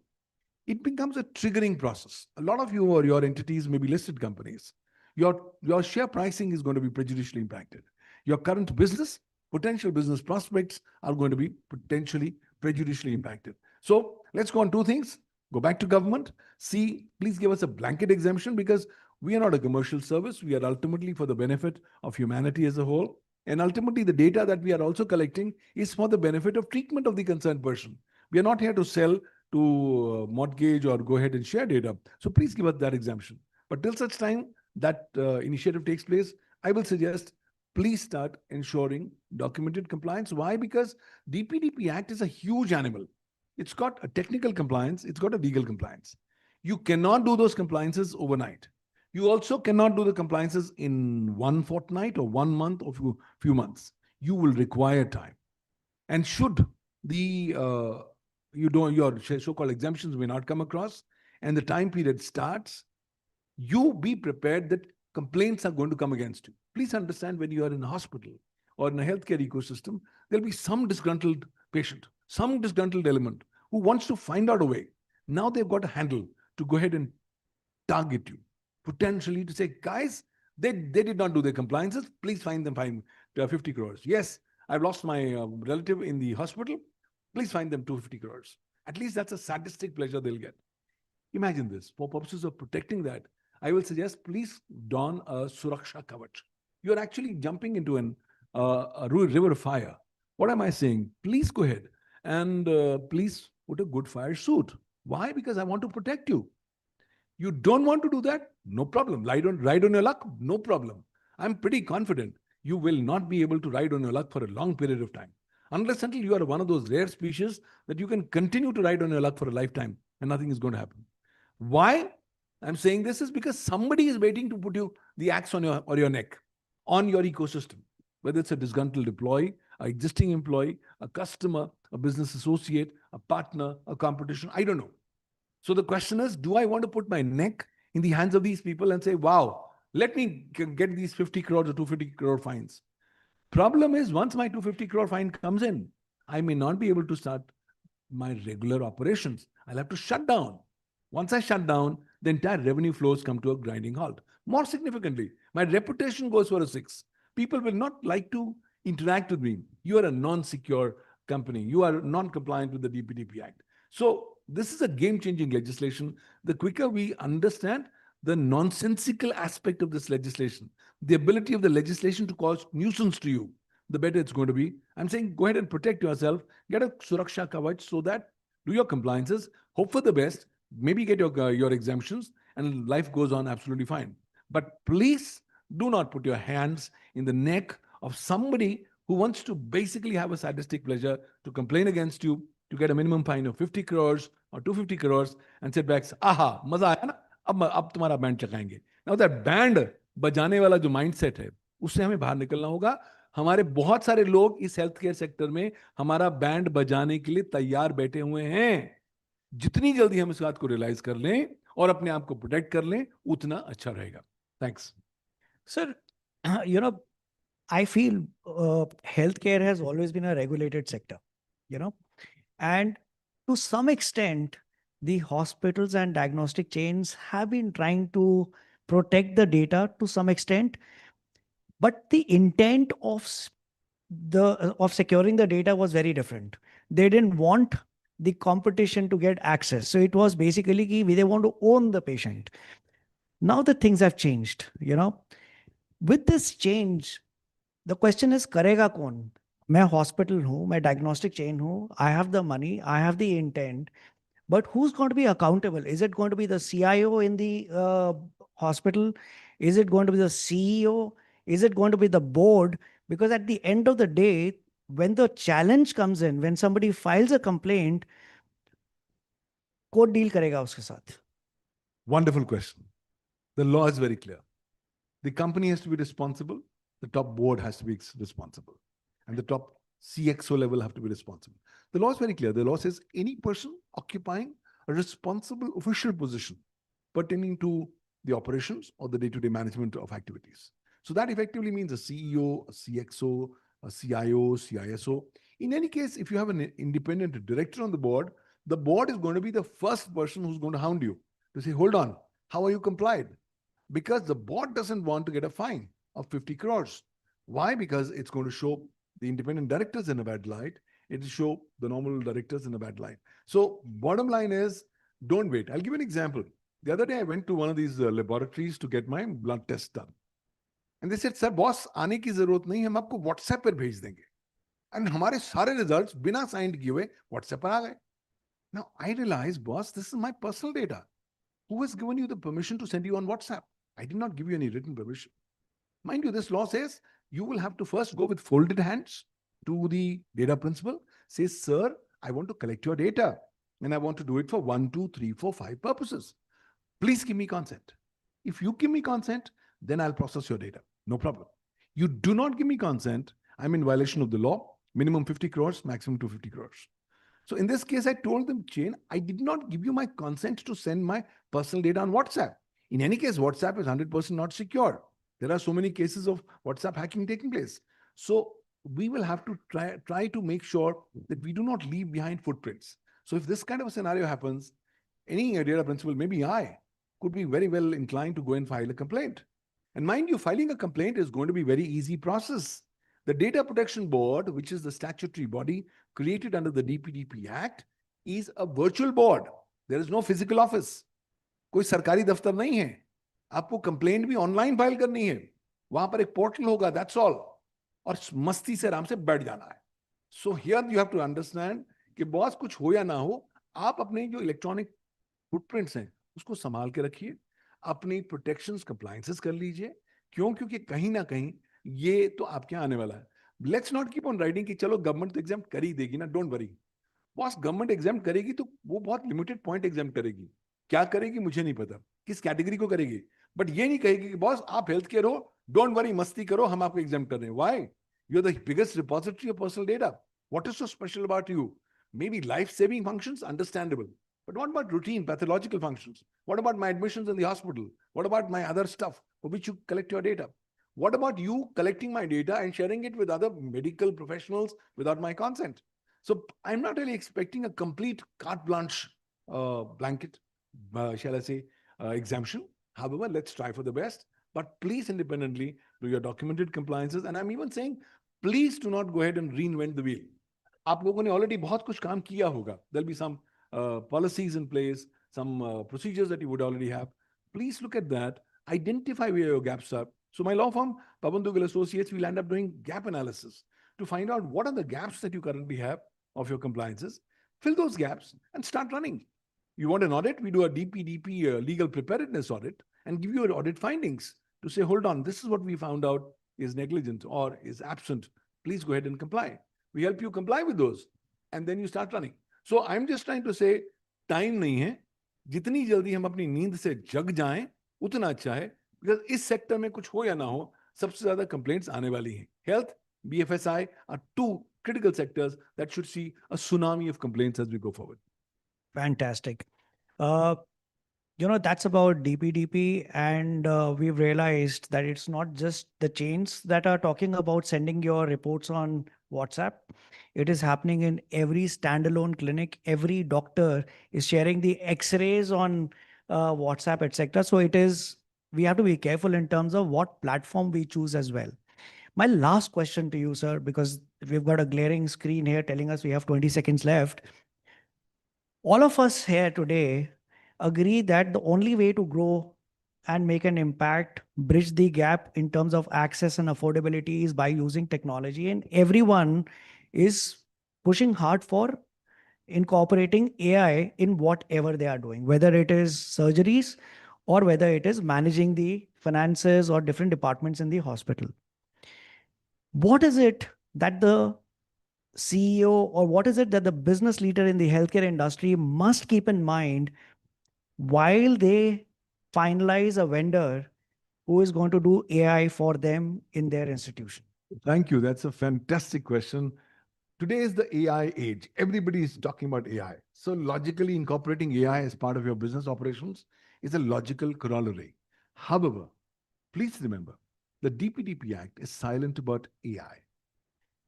it becomes a triggering process. A lot of you or your entities may be listed companies. Your share pricing is going to be prejudicially impacted. Your current business, potential business prospects are going to be potentially prejudicially impacted. So let's go on 2 things. Go back to government. See, please give us a blanket exemption because we are not a commercial service. We are ultimately for the benefit of humanity as a whole. And ultimately, the data that we are also collecting is for the benefit of treatment of the concerned person. We are not here to sell, to mortgage or go ahead and share data. So please give us that exemption. But till such time that initiative takes place, I will suggest please start ensuring documented compliance. Why? Because DPDP Act is a huge animal. It's got a technical compliance. It's got a legal compliance. You cannot do those compliances overnight. You also cannot do the compliances in 1 fortnight or 1 month or few months. You will require time. And should the your so-called exemptions may not come across and the time period starts, you be prepared that complaints are going to come against you. Please understand, when you are in a hospital or in a healthcare ecosystem, there'll be some disgruntled patient, some disgruntled element who wants to find out a way. Now they've got a handle to go ahead and target you, potentially to say, guys, they did not do their compliances. Please fine them 50 crores. Yes, I've lost my relative in the hospital. Please fine them 250 crores. At least that's a sadistic pleasure they'll get. Imagine this. For purposes of protecting that, I will suggest please don a Suraksha Kavach. You're actually jumping into a river of fire. What am I saying? Please go ahead and please put a good fire suit. Why? Because I want to protect you. You don't want to do that? No problem. Ride on your luck? No problem. I'm pretty confident you will not be able to ride on your luck for a long period of time. Unless until you are one of those rare species that you can continue to ride on your luck for a lifetime and nothing is going to happen. Why I'm saying this is because somebody is waiting to put you the axe on your neck, on your ecosystem. Whether it's a disgruntled employee, an existing employee, a customer, a business associate, a partner, a competition? I don't know. So the question is, do I want to put my neck in the hands of these people and say, wow, let me get these 50 crores or 250 crore fines? Problem is, once my 250 crore fine comes in, I may not be able to start my regular operations. I'll have to shut down. Once I shut down, the entire revenue flows come to a grinding halt. More significantly, my reputation goes for a 6. People will not like to interact with me. You are a non-secure company. You are non-compliant with the DPDP Act. So this is a game-changing legislation. The quicker we understand the nonsensical aspect of this legislation, the ability of the legislation to cause nuisance to you, the better it's going to be. I'm saying go ahead and protect yourself, get a Suraksha Kavach so that do your compliances, hope for the best, maybe get your exemptions, and life goes on absolutely fine. But please do not put your hands in the neck of somebody who wants to basically have a sadistic pleasure to complain against you, to get a minimum fine of 50 crores or 250 crores and sit back, aha, maza aaya na, ab tumhara band chakayenge. Now that band bajane wala jo mindset hai, usse hame bahar nikalna hoga. हमारे बहुत सारे लोग इस health care sector में हमारा band बजाने के लिए तैयार बैठे हुए हैं. जितनी जल्दी हम इस बात को रियलाइज कर लें और अपने आप को प्रोटेक्ट कर लें, उतना अच्छा रहेगा. Thanks. Sir, I feel healthcare has always been a regulated sector, and to some extent, the hospitals and diagnostic chains have been trying to protect the data to some extent, but the intent of securing the data was very different. They didn't want the competition to get access. So it was basically they want to own the patient. Now the things have changed, With this change, the question is, karega kaun? मैं hospital हूँ, मैं diagnostic chain हूँ, I have the money, I have the intent, but who's going to be accountable? Is it going to be the CIO in the hospital? Is it going to be the CEO? Is it going to be the board? Because at the end of the day, when the challenge comes in, when somebody files a complaint, court deal karega uske saath? Wonderful question. The law is very clear. The company has to be responsible. The top board has to be responsible. And the top CXO level have to be responsible. The law is very clear. The law says any person occupying a responsible official position pertaining to the operations or the day-to-day management of activities. So that effectively means a CEO, a CXO, a CIO, CISO. In any case, if you have an independent director on the board is going to be the first person who's going to hound you to say, hold on, how are you complied? Because the board doesn't want to get a fine of 50 crores. Why? Because it's going to show the independent directors in a bad light. It will show the normal directors in a bad light. So bottom line is, don't wait. I'll give you an example. The other day, I went to one of these laboratories to get my blood test done. And they said, sir, boss, आने की जरूरत नहीं, हम आपको WhatsApp पर भेज देंगे. And हमारे सारे results बिना signed किए हुए WhatsApp पर आ गए. Now I realized, boss, this is my personal data. Who has given you the permission to send you on WhatsApp? I did not give you any written permission. Mind you, this law says you will have to first go with folded hands to the data principal. Say, sir, I want to collect your data and I want to do it for 1, 2, 3, 4, 5 purposes. Please give me consent. If you give me consent, then I'll process your data. No problem. You do not give me consent, I'm in violation of the law. Minimum 50 crores, maximum 250 crores. So in this case, I told them, chain, I did not give you my consent to send my personal data on WhatsApp. In any case, WhatsApp is 100% not secure. There are so many cases of WhatsApp hacking taking place. So we will have to try to make sure that we do not leave behind footprints. So if this kind of a scenario happens, any data principal, maybe I, could be very well inclined to go and file a complaint. And mind you, filing a complaint is going to be a very easy process. The Data Protection Board, which is the statutory body created under the DPDP Act, is a virtual board. There is no physical office. कोई सरकारी दफ्तर नहीं है. आपको complaint भी online file करनी है. वहां पर एक पोर्टल होगा, दैट्स ऑल. और मस्ती से आराम से बैठ जाना है. So here you have to understand कि बॉस कुछ हो या ना हो, आप अपने जो इलेक्ट्रॉनिक फुटप्रिंट्स हैं उसको संभाल के रखिए. अपनी प्रोटेक्शंस कंप्लायंसेस कर लीजिए. क्यों? क्योंकि कहीं ना कहीं ये तो आपके आने वाला है. Let's not keep on writing कि चलो गवर्नमेंट तो एग्जाम कर ही देगी ना. Don't worry. Boss, government exam करेगी तो वो बहुत लिमिटेड पॉइंट एग्जाम करेगी. क्या करेगी मुझे नहीं पता, किस कैटेगरी को करेगी. बट ये नहीं कहेगी कि बॉस आप हेल्थ केयर हो, डोंट वरी, मस्ती करो, हम आपको एग्जाम कर रहे हैं. Why? You're the biggest repository of personal data. What is so special about you? Maybe life-saving functions, understandable. But what about routine pathological functions? What about my admissions in the hospital? What about my other stuff for which you collect your data? What about you collecting my data and sharing it with other medical professionals without my consent? So I'm not really expecting a complete carte blanche blanket, shall I say, exemption. However, let's try for the best. But please independently do your documented compliances. And I'm even saying, please do not go ahead and reinvent the wheel. आप लोगों ने already बहुत कुछ काम किया होगा. There'll be some policies in place, some procedures that you would already have. Please look at that. Identify where your gaps are. So my law firm, Pabandugal Associates, will end up doing gap analysis to find out what are the gaps that you currently have of your compliances. Fill those gaps and start running. You want an audit? We do a DPDP legal preparedness audit and give you your audit findings to say, hold on, this is what we found out is negligent or is absent. Please go ahead and comply. We help you comply with those. And then you start running. So I'm just trying to say, time nahi hai. Jitni jaldi hum apni neend se jag jaएं, उतना अच्छा है. Because इस sector में कुछ हो या ना हो, सबसे ज्यादा complaints आने वाली हैं. Health, BFSI are two critical sectors that should see a tsunami of complaints as we go forward. Fantastic. That's about DPDP, and we've realized that it's not just the chains that are talking about sending your reports on WhatsApp. It is happening in every standalone clinic. Every doctor is sharing the X-rays on WhatsApp, etc. So we have to be careful in terms of what platform we choose as well. My last question to you, sir, because we've got a glaring screen here telling us we have 20 seconds left. All of us here today agree that the only way to grow and make an impact, bridge the gap in terms of access and affordability is by using technology. And everyone is pushing hard for incorporating AI in whatever they are doing, whether it is surgeries or whether it is managing the finances or different departments in the hospital. What is it that the CEO or what is it that the business leader in the healthcare industry must keep in mind while they finalize a vendor who is going to do AI for them in their institution? Thank you. That's a fantastic question. Today is the AI age. Everybody is talking about AI. So logically incorporating AI as part of your business operations is a logical corollary. However, please remember, the DPDP Act is silent about AI.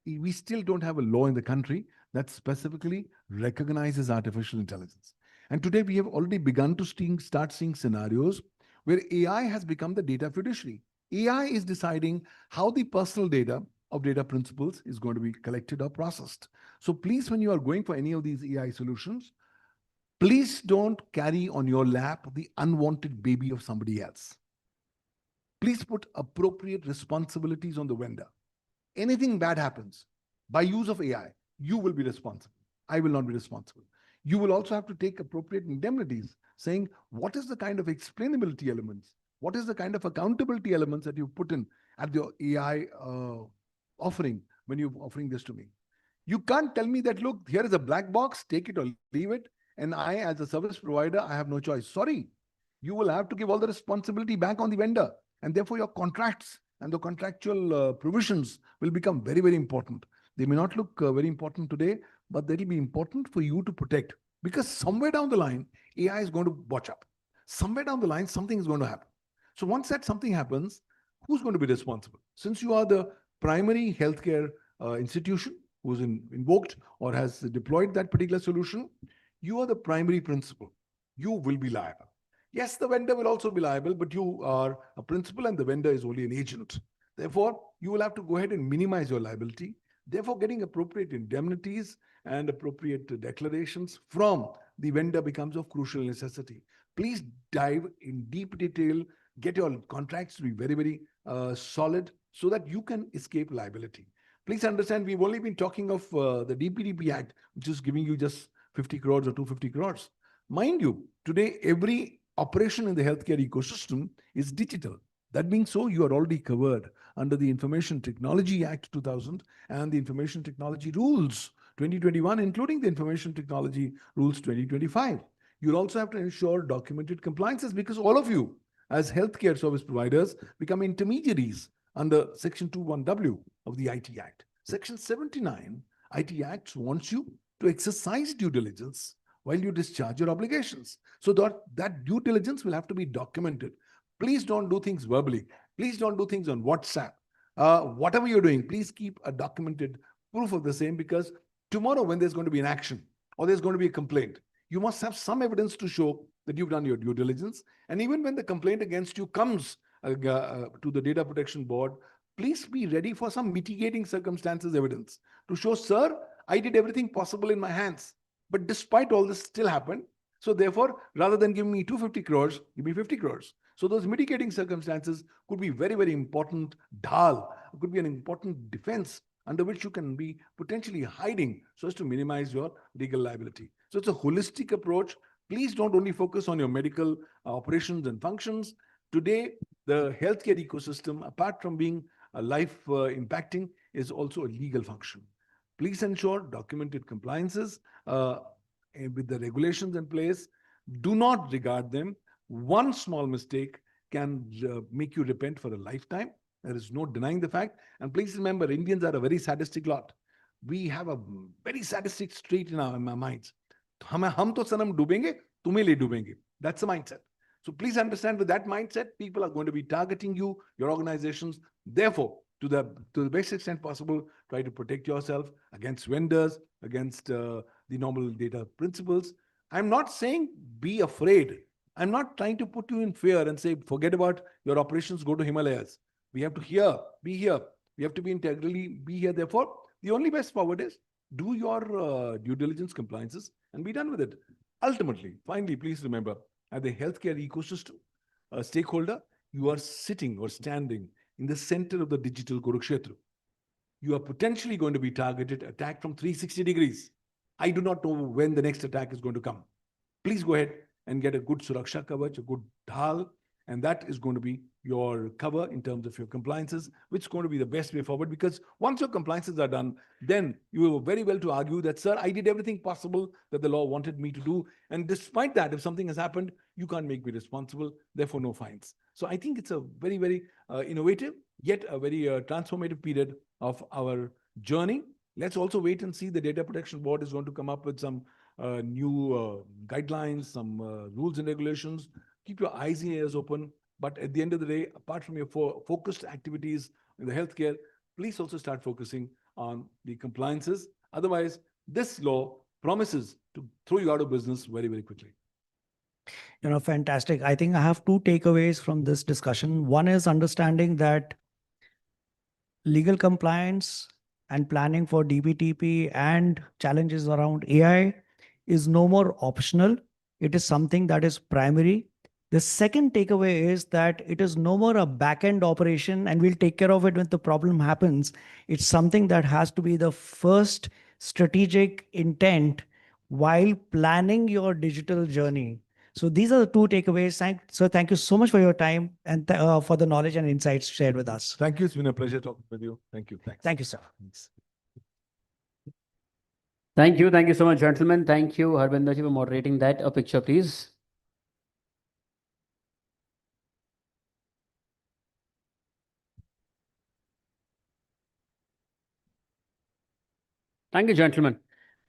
We still don't have a law in the country that specifically recognizes artificial intelligence. And today we have already begun to start seeing scenarios where AI has become the data fiduciary. AI is deciding how the personal data of data principles is going to be collected or processed. So please, when you are going for any of these AI solutions, please don't carry on your lap the unwanted baby of somebody else. Please put appropriate responsibilities on the vendor. Anything bad happens by use of AI, you will be responsible. I will not be responsible. You will also have to take appropriate indemnities, saying what is the kind of explainability elements, what is the kind of accountability elements that you put in at the AI offering when you're offering this to me. You can't tell me that, look, here is a black box, take it or leave it. And I, as a service provider, I have no choice. Sorry, you will have to give all the responsibility back on the vendor. And therefore your contracts and the contractual provisions will become very, very important. They may not look very important today, but they will be important for you to protect. Because somewhere down the line, AI is going to watch up. Somewhere down the line, something is going to happen. So once that something happens, who's going to be responsible? Since you are the primary healthcare institution who's invoked or has deployed that particular solution, you are the primary principal. You will be liable. Yes, the vendor will also be liable, but you are a principal and the vendor is only an agent. Therefore, you will have to go ahead and minimize your liability. Therefore, getting appropriate indemnities and appropriate declarations from the vendor becomes of crucial necessity. Please dive in deep detail, get your contracts to be very, very solid so that you can escape liability. Please understand, we've only been talking of the DPDP Act, which is giving you just 50 crores or 250 crores. Mind you, today, every operation in the healthcare ecosystem is digital. That being so, you are already covered under the Information Technology Act 2000 and the Information Technology Rules 2021, including the Information Technology Rules 2025. You'll also have to ensure documented compliances because all of you as healthcare service providers become intermediaries under Section 21W of the IT Act. Section 79 IT Act wants you to exercise due diligence while you discharge your obligations. So that due diligence will have to be documented. Please don't do things verbally. Please don't do things on WhatsApp. Whatever you're doing, please keep a documented proof of the same, because tomorrow when there's going to be an action or there's going to be a complaint, you must have some evidence to show that you've done your due diligence. And even when the complaint against you comes to the Data Protection Board, please be ready for some mitigating circumstances evidence to show, sir, I did everything possible in my hands, but despite all this still happened. So therefore, rather than giving me 250 crores, give me 50 crores. So those mitigating circumstances could be very, very important dhal, could be an important defense under which you can be potentially hiding so as to minimize your legal liability. So it's a holistic approach. Please don't only focus on your medical operations and functions. Today, the healthcare ecosystem, apart from being a life impacting, is also a legal function. Please ensure documented compliances with the regulations in place. Do not regard them. One small mistake can make you repent for a lifetime. There is no denying the fact. And please remember, Indians are a very sadistic lot. We have a very sadistic streak in our minds. Hum to sanam dubenge, tumhe le dubenge. That's the mindset. So please understand, with that mindset, people are going to be targeting you, your organizations. Therefore, to the best extent possible, try to protect yourself against vendors, against the normal data principles. I'm not saying be afraid. I'm not trying to put you in fear and say, forget about your operations, go to Himalayas. We have to be here. We have to be integrally be here. Therefore, the only best forward is do your due diligence compliances and be done with it. Ultimately, finally, please remember, at the healthcare ecosystem, a stakeholder, you are sitting or standing in the center of the digital Kurukshetra. You are potentially going to be targeted, attacked from 360 degrees. I do not know when the next attack is going to come. Please go ahead and get a good Suraksha Kavach, a good dhal, and that is going to be your cover in terms of your compliances, which is going to be the best way forward, because once your compliances are done, then you are very well to argue that, sir, I did everything possible that the law wanted me to do. And despite that, if something has happened, you can't make me responsible, therefore no fines. So I think it's a very, very innovative, yet a very transformative period of our journey. Let's also wait and see. The Data Protection Board is going to come up with some new guidelines, some rules and regulations. Keep your eyes and ears open. But at the end of the day, apart from your focused activities in the healthcare, please also start focusing on the compliances. Otherwise, this law promises to throw you out of business very, very quickly. Fantastic. I think I have two takeaways from this discussion. One is understanding that legal compliance and planning for DPDP and challenges around AI is no more optional. It is something that is primary. The second takeaway is that it is no more a back-end operation and we'll take care of it when the problem happens. It's something that has to be the first strategic intent while planning your digital journey. So these are the two takeaways. So thank you so much for your time and for the knowledge and insights shared with us. Thank you. It's been a pleasure talking with you. Thank you. Thanks. Thank you, sir. Thanks. Thank you. Thank you so much, gentlemen. Thank you, Harvinderji, for moderating that. A picture, please. Thank you, gentlemen.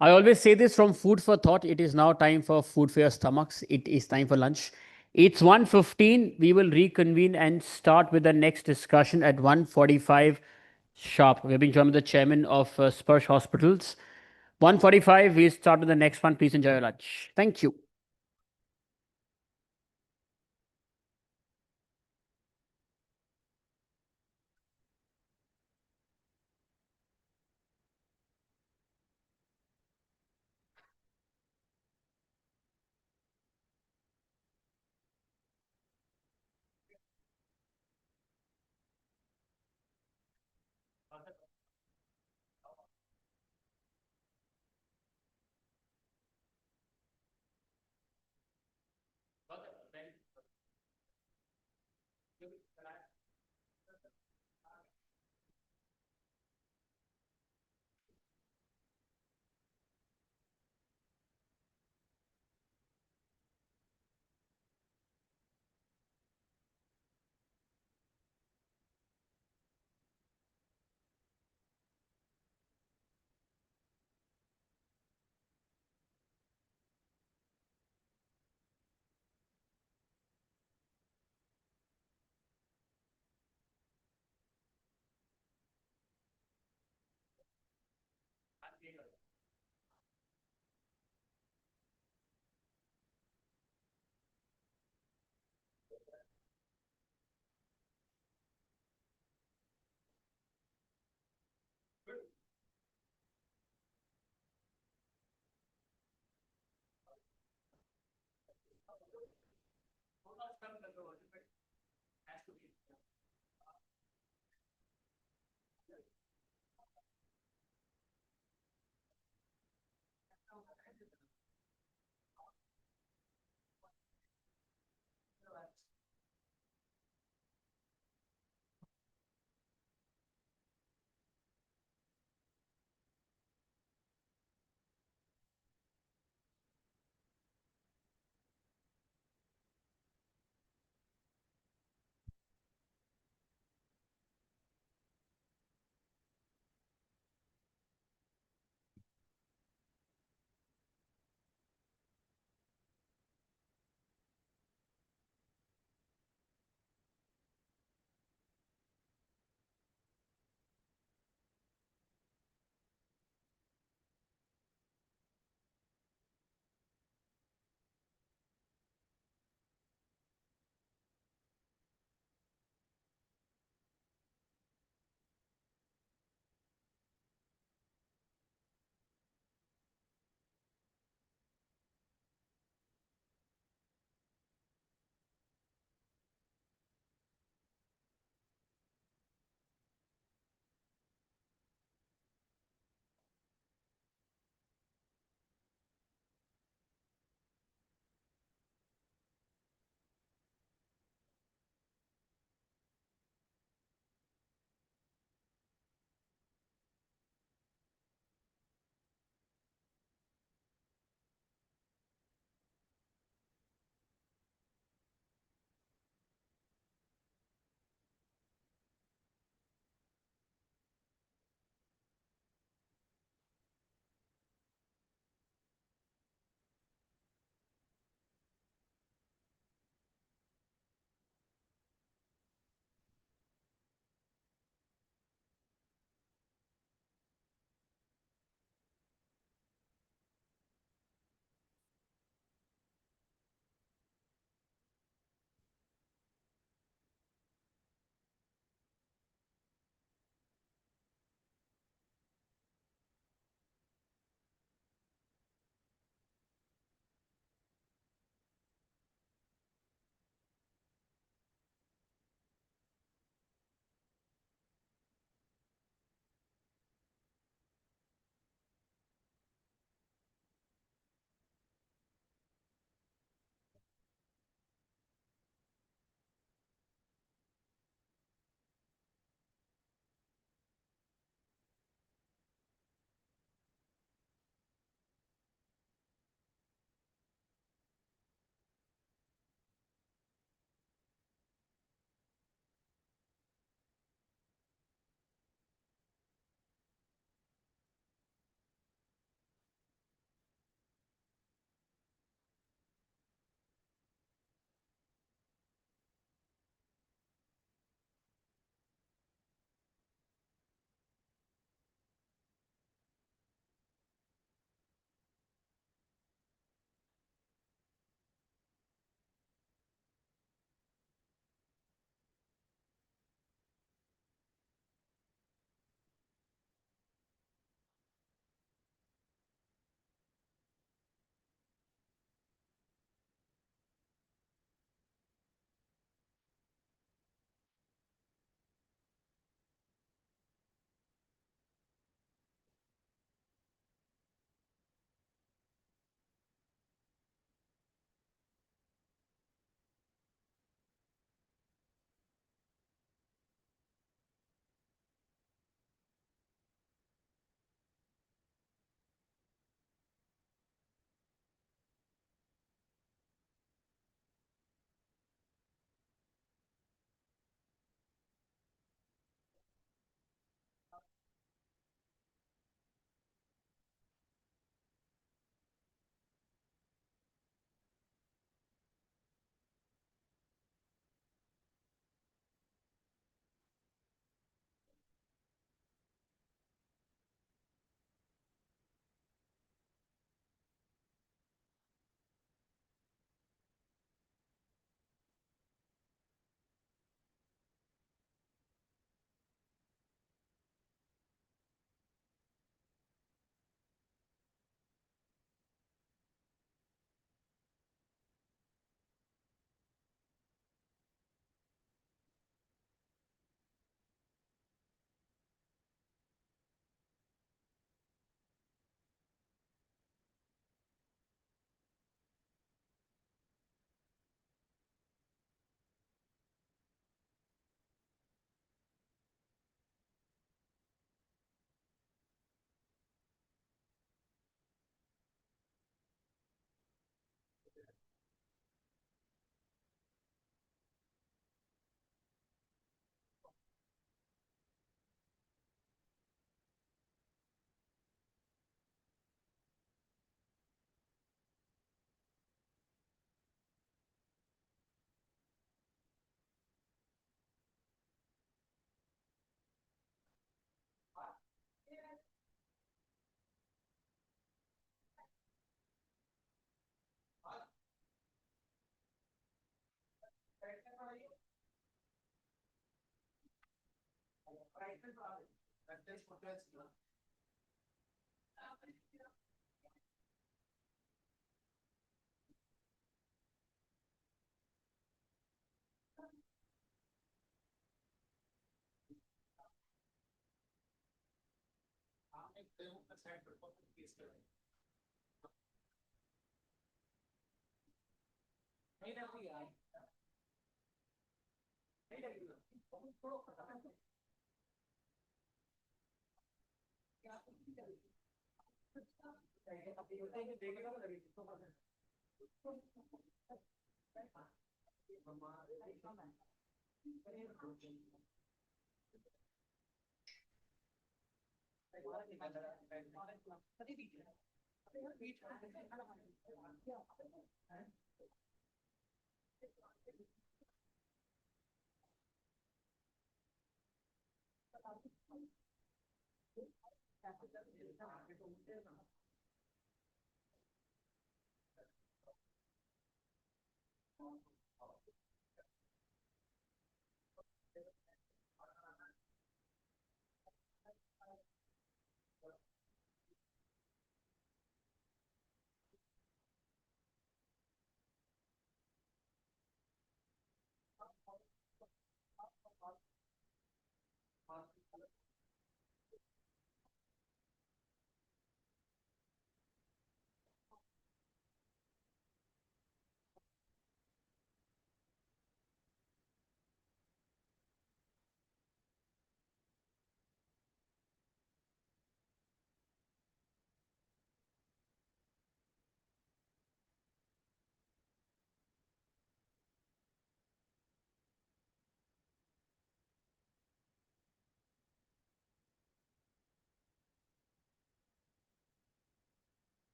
I always say this from food for thought. It is now time for food for your stomachs. It is time for lunch. It's 1:15. We will reconvene and start with the next discussion at 1:45 sharp. We're being joined by the chairman of Sparsh Hospitals. 1:45, we start with the next one. Please enjoy your lunch. Thank you.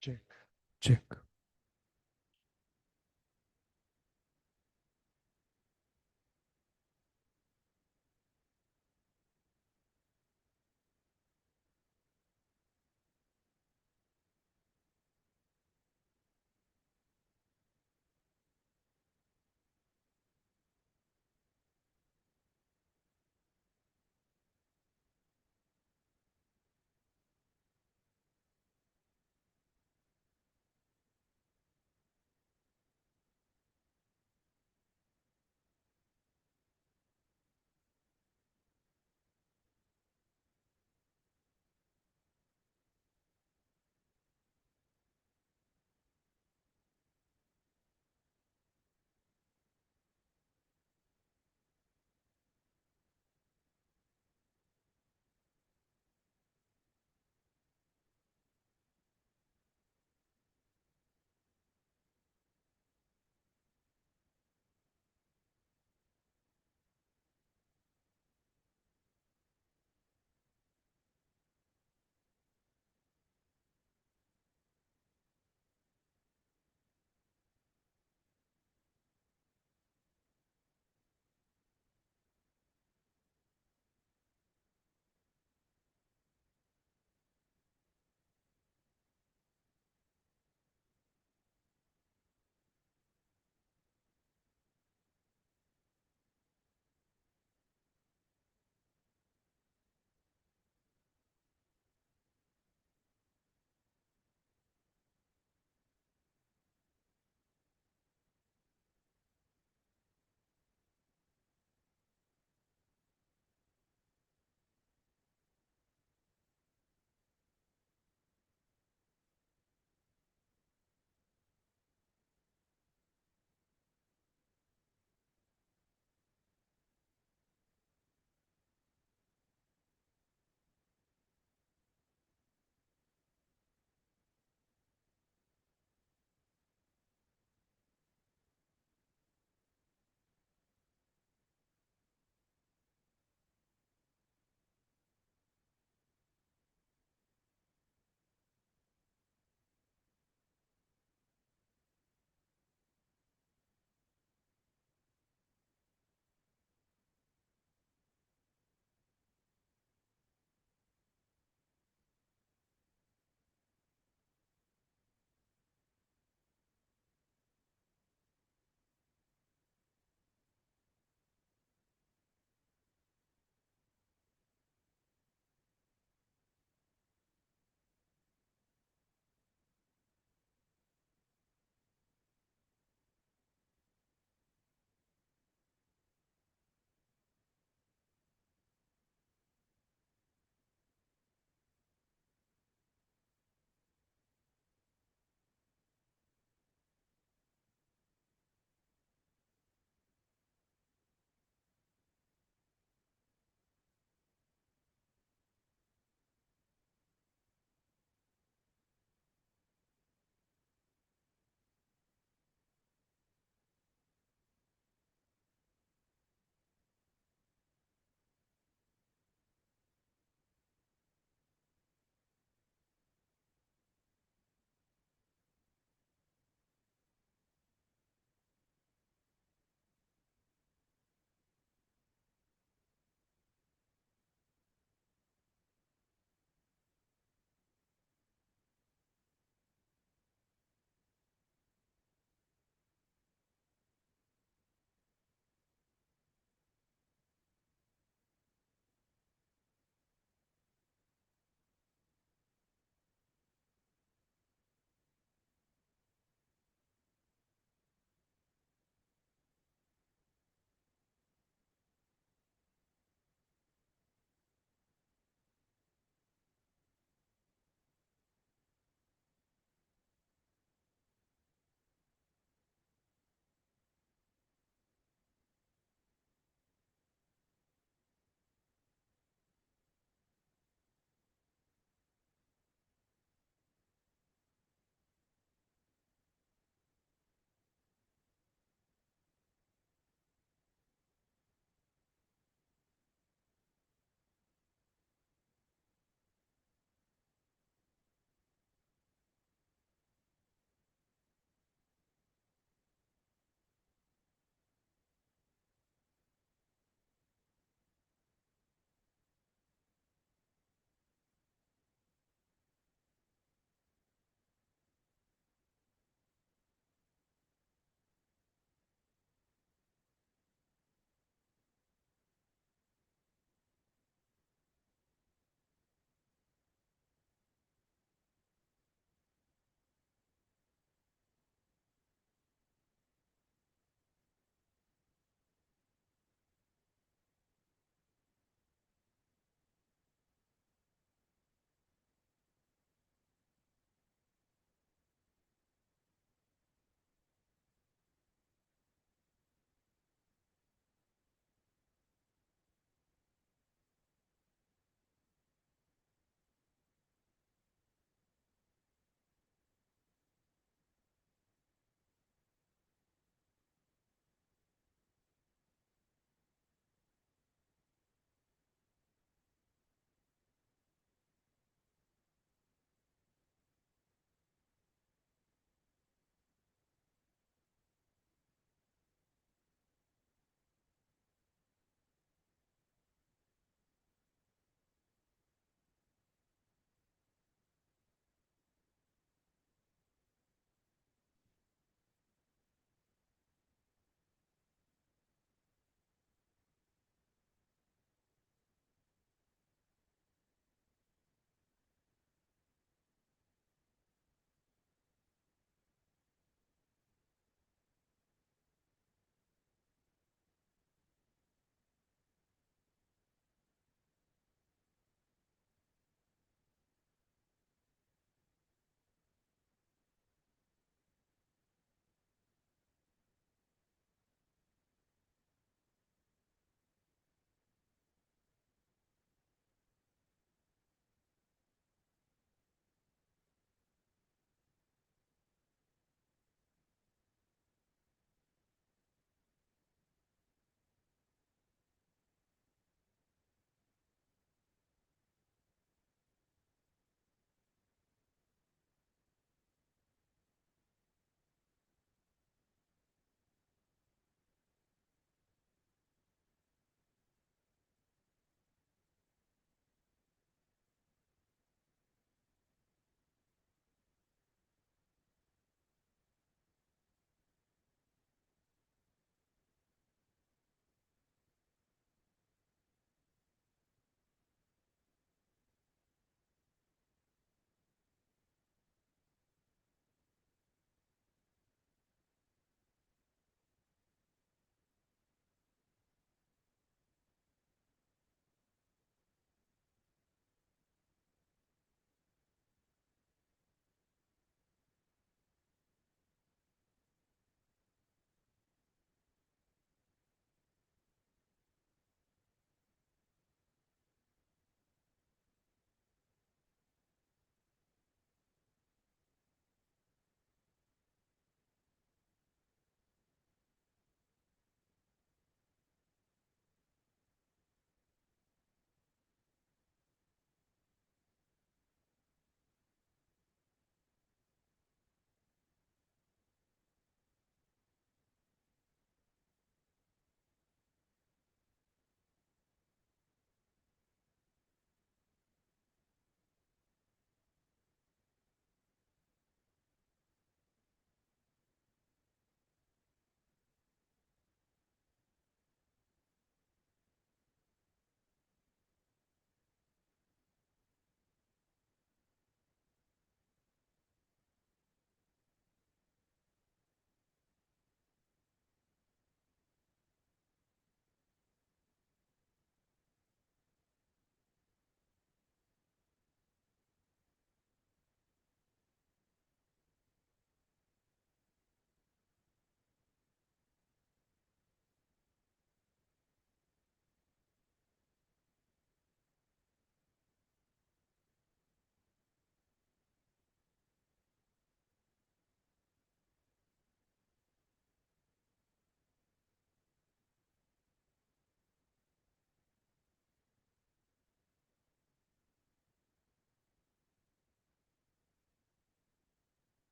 Check, check.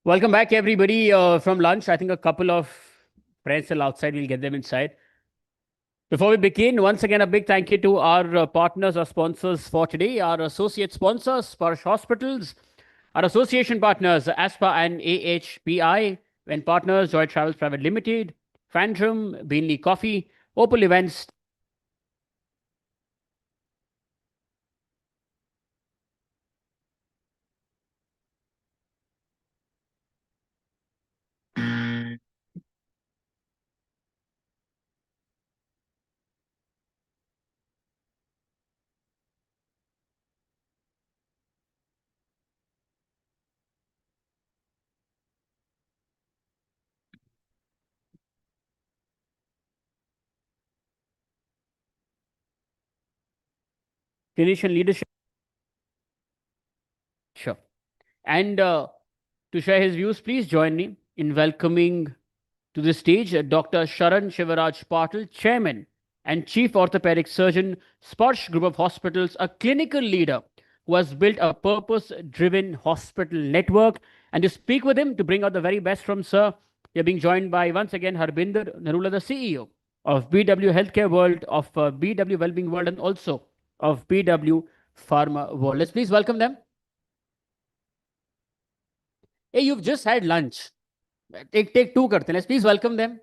Welcome back, everybody, from lunch. I think a couple of friends still outside. We'll get them inside. Before we begin, once again, a big thank you to our partners, our sponsors for today, our associate sponsors, Sparsh Hospitals, our association partners, ASPA and AHPI, and partners, Joy Travels Private Limited, Phantom, Beanley Coffee, Opal Events, Clinician Leadership. Sure. And to share his views, please join me in welcoming to the stage Dr. Sharan Shivaraj Patil, Chairman and Chief Orthopedic Surgeon, Sparsh Group of Hospitals, a clinical leader who has built a purpose-driven hospital network. And to speak with him, to bring out the very best from Sir, we are being joined by, once again, Harbinder Narula, the CEO of BW Healthcare World, of BW Wellbeing World, and also of BW Pharma World. Let's please welcome them. Hey, you've just had lunch. Take two karte hain. Let's please welcome them.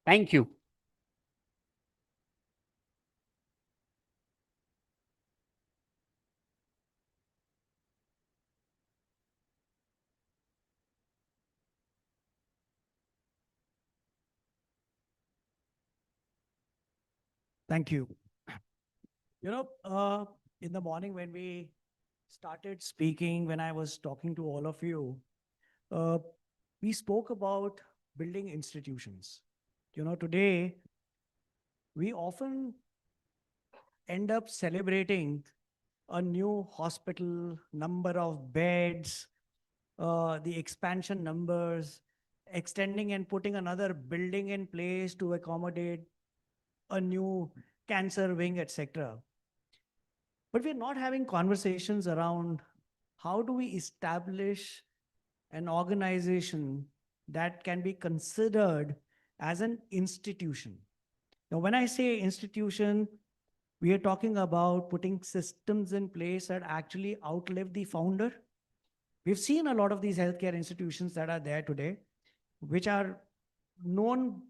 Thank you. Thank you. In the morning when we started speaking, when I was talking to all of you, we spoke about building institutions. Today, we often end up celebrating a new hospital, number of beds, the expansion numbers, extending and putting another building in place to accommodate a new cancer wing, etc. But we're not having conversations around how do we establish an organization that can be considered as an institution. Now, when I say institution, we are talking about putting systems in place that actually outlive the founder. We've seen a lot of these healthcare institutions that are there today, which are known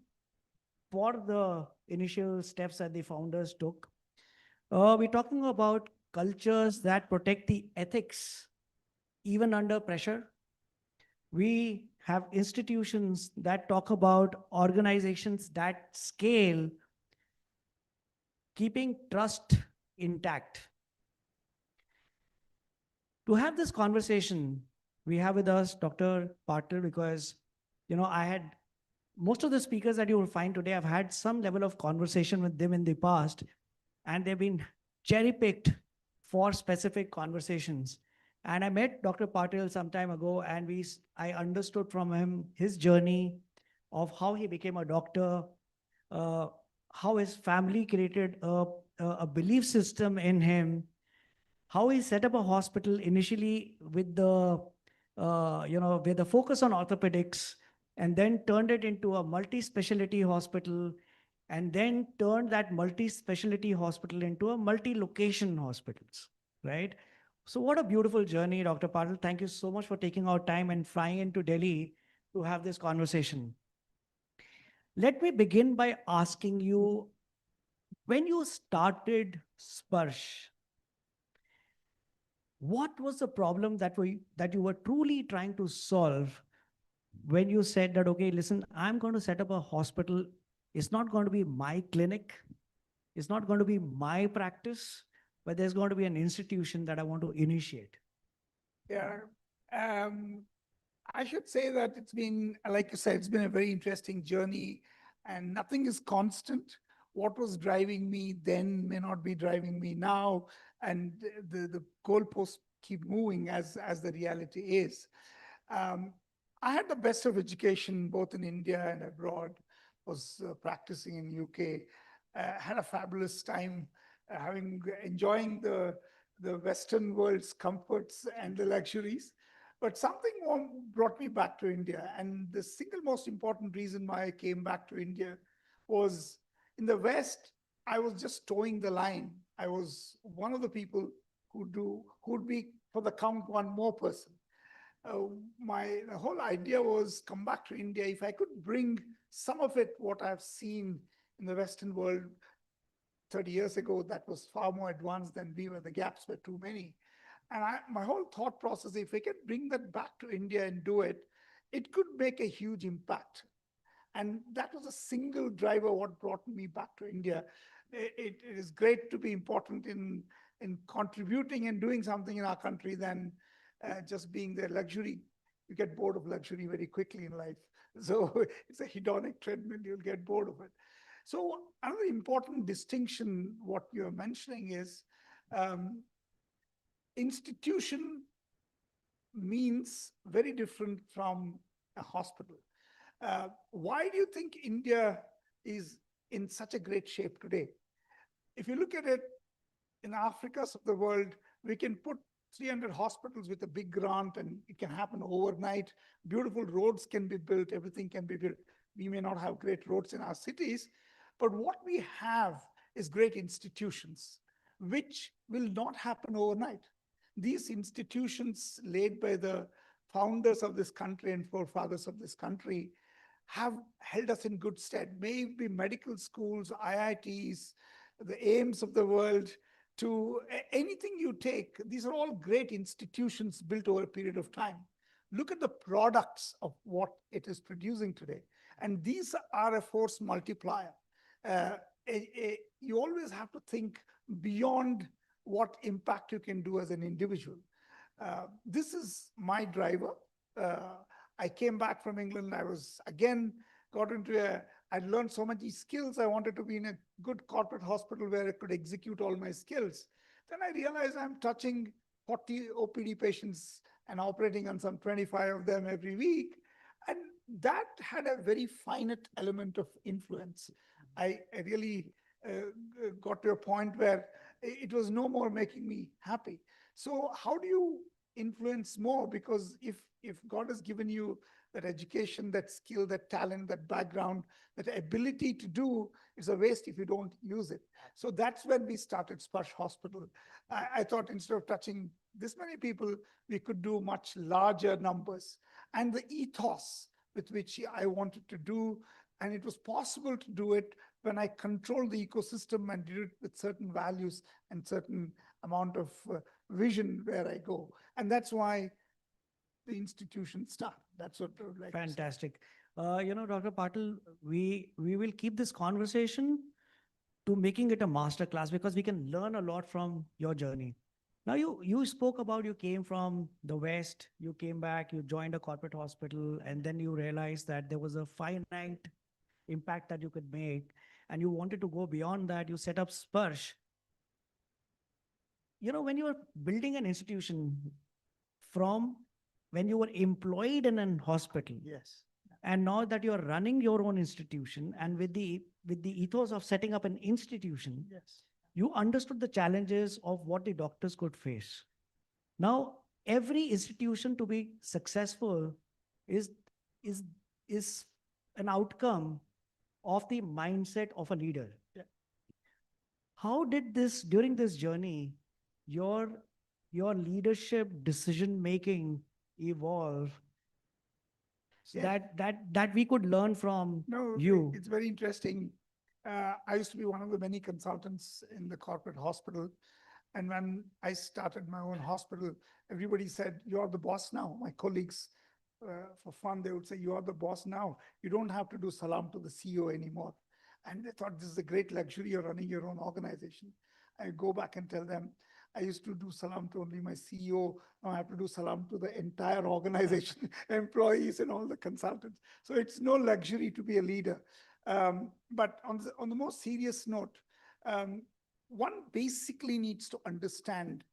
for the initial steps that the founders took. We're talking about cultures that protect the ethics, even under pressure. We have institutions that talk about organizations that scale, keeping trust intact. To have this conversation, we have with us Dr. Patil, because, I had most of the speakers that you will find today, I've had some level of conversation with them in the past, and they've been cherry-picked for specific conversations. And I met Dr. Patil some time ago, and I understood from him his journey of how he became a doctor, how his family created a belief system in him, how he set up a hospital initially with the focus on orthopedics, and then turned it into a multi-specialty hospital, and then turned that multi-specialty hospital into a multi-location hospitals, right? So what a beautiful journey, Dr. Patil. Thank you so much for taking our time and flying into Delhi to have this conversation. Let me begin by asking you, when you started Sparsh, what was the problem that you were truly trying to solve when you said that, okay, listen, I'm going to set up a hospital. It's not going to be my clinic. It's not going to be my practice, but there's going to be an institution that I want to initiate. Yeah. I should say that it's been, like you said, it's been a very interesting journey, and nothing is constant. What was driving me then may not be driving me now, and the goalposts keep moving as the reality is. I had the best of education both in India and abroad. Was practicing in UK. Had a fabulous time, enjoying the Western world's comforts and the luxuries. But something more brought me back to India. And the single most important reason why I came back to India was in the West, I was just towing the line. I was one of the people who'd be for the count one more person. The whole idea was come back to India. If I could bring some of it, what I've seen in the Western world 30 years ago, that was far more advanced than we were. The gaps were too many. And my whole thought process, if I could bring that back to India and do it, it could make a huge impact. And that was a single driver what brought me back to India. It is great to be important in contributing and doing something in our country than just being the luxury. You get bored of luxury very quickly in life. So it's a hedonic treadmill, you'll get bored of it. So another important distinction, what you're mentioning is institution means very different from a hospital. Why do you think India is in such a great shape today? If you look at it, in Africa's of the world, we can put 300 hospitals with a big grant and it can happen overnight. Beautiful roads can be built, everything can be built. We may not have great roads in our cities, but what we have is great institutions, which will not happen overnight. These institutions laid by the founders of this country and forefathers of this country have held us in good stead. Maybe medical schools, IITs, the AIMS of the world, to anything you take, these are all great institutions built over a period of time. Look at the products of what it is producing today. And these are a force multiplier. You always have to think beyond what impact you can do as an individual. This is my driver. I came back from England. I was again I'd learned so many skills. I wanted to be in a good corporate hospital where I could execute all my skills. Then I realized I'm touching 40 OPD patients and operating on some 25 of them every week. And that had a very finite element of influence. I really got to a point where it was no more making me happy. So how do you influence more? Because if God has given you that education, that skill, that talent, that background, that ability to do, it's a waste if you don't use it. So that's when we started Sparsh Hospital. I thought instead of touching this many people, we could do much larger numbers. And the ethos with which I wanted to do, and it was possible to do it when I controlled the ecosystem and did it with certain values and certain amount of vision where I go. And that's why the institution start. That's what I would like Fantastic. Dr. Patil, we will keep this conversation to making it a master class because we can learn a lot from your journey. Now, you spoke about you came from the West, you came back, you joined a corporate hospital, and then you realized that there was a finite impact that you could make, and you wanted to go beyond that. You set up Sparsh. When you are building an institution from when you were employed in an hospital, yes, and now that you are running your own institution, and with the ethos of setting up an institution, yes, you understood the challenges of what the doctors could face. Now, every institution to be successful is an outcome of the mindset of a leader. Yeah. How did during this journey, your leadership decision making evolve that we could learn from you? It's very interesting. I used to be one of the many consultants in the corporate hospital. And when I started my own hospital, everybody said, "You're the boss now." My colleagues, for fun, they would say, "You are the boss now. You don't have to do salam to the CEO anymore." And they thought, this is a great luxury. You're running your own organization. I go back and tell them, I used to do salam to only my CEO. Now I have to do salam to the entire organization, employees and all the consultants. So it's no luxury to be a leader. But on the more serious note, one basically needs to understand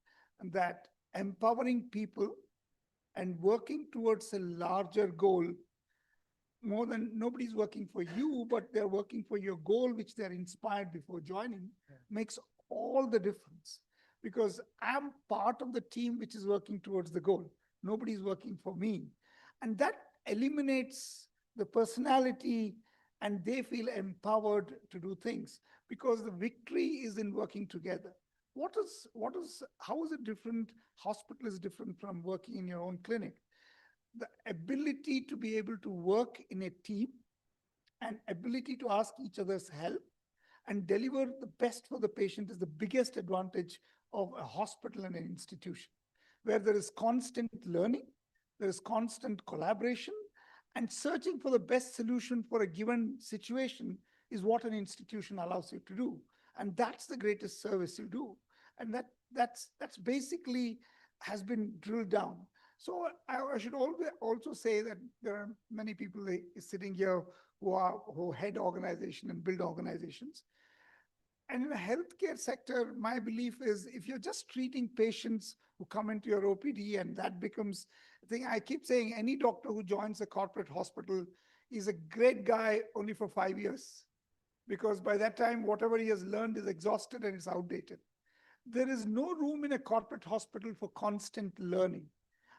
that empowering people and working towards a larger goal, more than nobody's working for you, but they're working for your goal, which they're inspired before joining, makes all the difference. Because I'm part of the team which is working towards the goal. Nobody's working for me. And that eliminates the personality, and they feel empowered to do things because the victory is in working together. How is it different? Hospital is different from working in your own clinic. The ability to be able to work in a team and ability to ask each other's help and deliver the best for the patient is the biggest advantage of a hospital and an institution, where there is constant learning, there is constant collaboration, and searching for the best solution for a given situation is what an institution allows you to do. And that's the greatest service you do. And that's basically has been drilled down. So I should also say that there are many people sitting here who head organizations and build organizations. And in the healthcare sector, my belief is if you're just treating patients who come into your OPD and that becomes the thing, I keep saying any doctor who joins a corporate hospital is a great guy only for 5 years, because by that time, whatever he has learned is exhausted and it's outdated. There is no room in a corporate hospital for constant learning.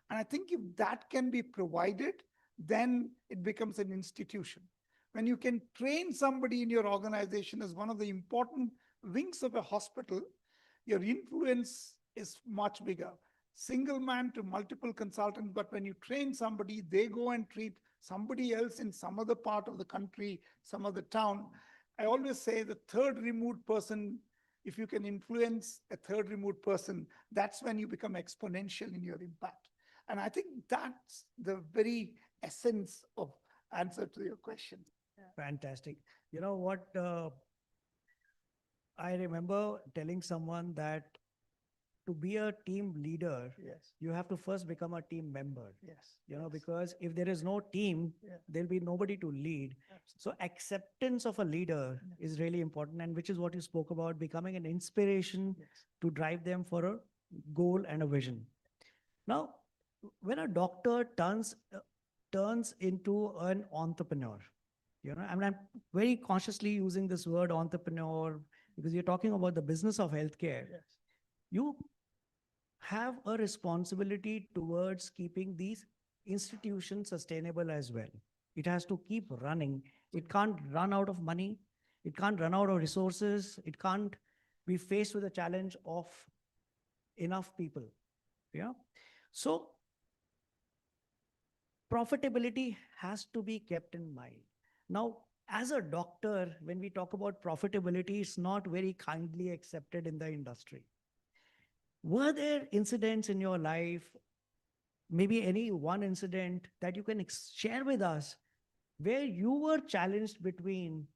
And I think if that can be provided, then it becomes an institution. When you can train somebody in your organization as one of the important wings of a hospital, your influence is much bigger. Single man to multiple consultants, but when you train somebody, they go and treat somebody else in some other part of the country, some other town. I always say the third removed person, if you can influence a third removed person, that's when you become exponential in your impact. And I think that's the very essence of answer to your question. Fantastic. You know what? I remember telling someone that to be a team leader, yes, you have to first become a team member. Yes. You know, because if there is no team, there'll be nobody to lead. So acceptance of a leader is really important, and which is what you spoke about, becoming an inspiration to drive them for a goal and a vision. Now, when a doctor turns into an entrepreneur, you know, I mean, I'm very consciously using this word entrepreneur because you're talking about the business of healthcare. You have a responsibility towards keeping these institutions sustainable as well. It has to keep running. It can't run out of money. It can't run out of resources. It can't be faced with the challenge of enough people. Yeah. So profitability has to be kept in mind. Now, as a doctor, when we talk about profitability, it's not very kindly accepted in the industry. Were there incidents in your life, maybe any one incident that you can share with us where you were challenged between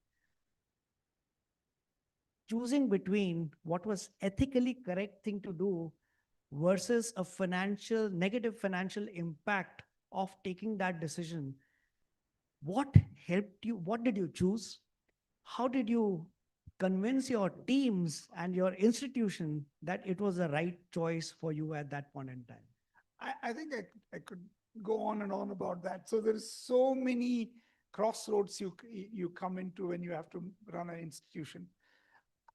choosing between what was ethically correct thing to do versus a negative financial impact of taking that decision? What helped you? What did you choose? How did you convince your teams and your institution that it was the right choice for you at that point in time? I think I could go on and on about that. So there's so many crossroads you come into when you have to run an institution.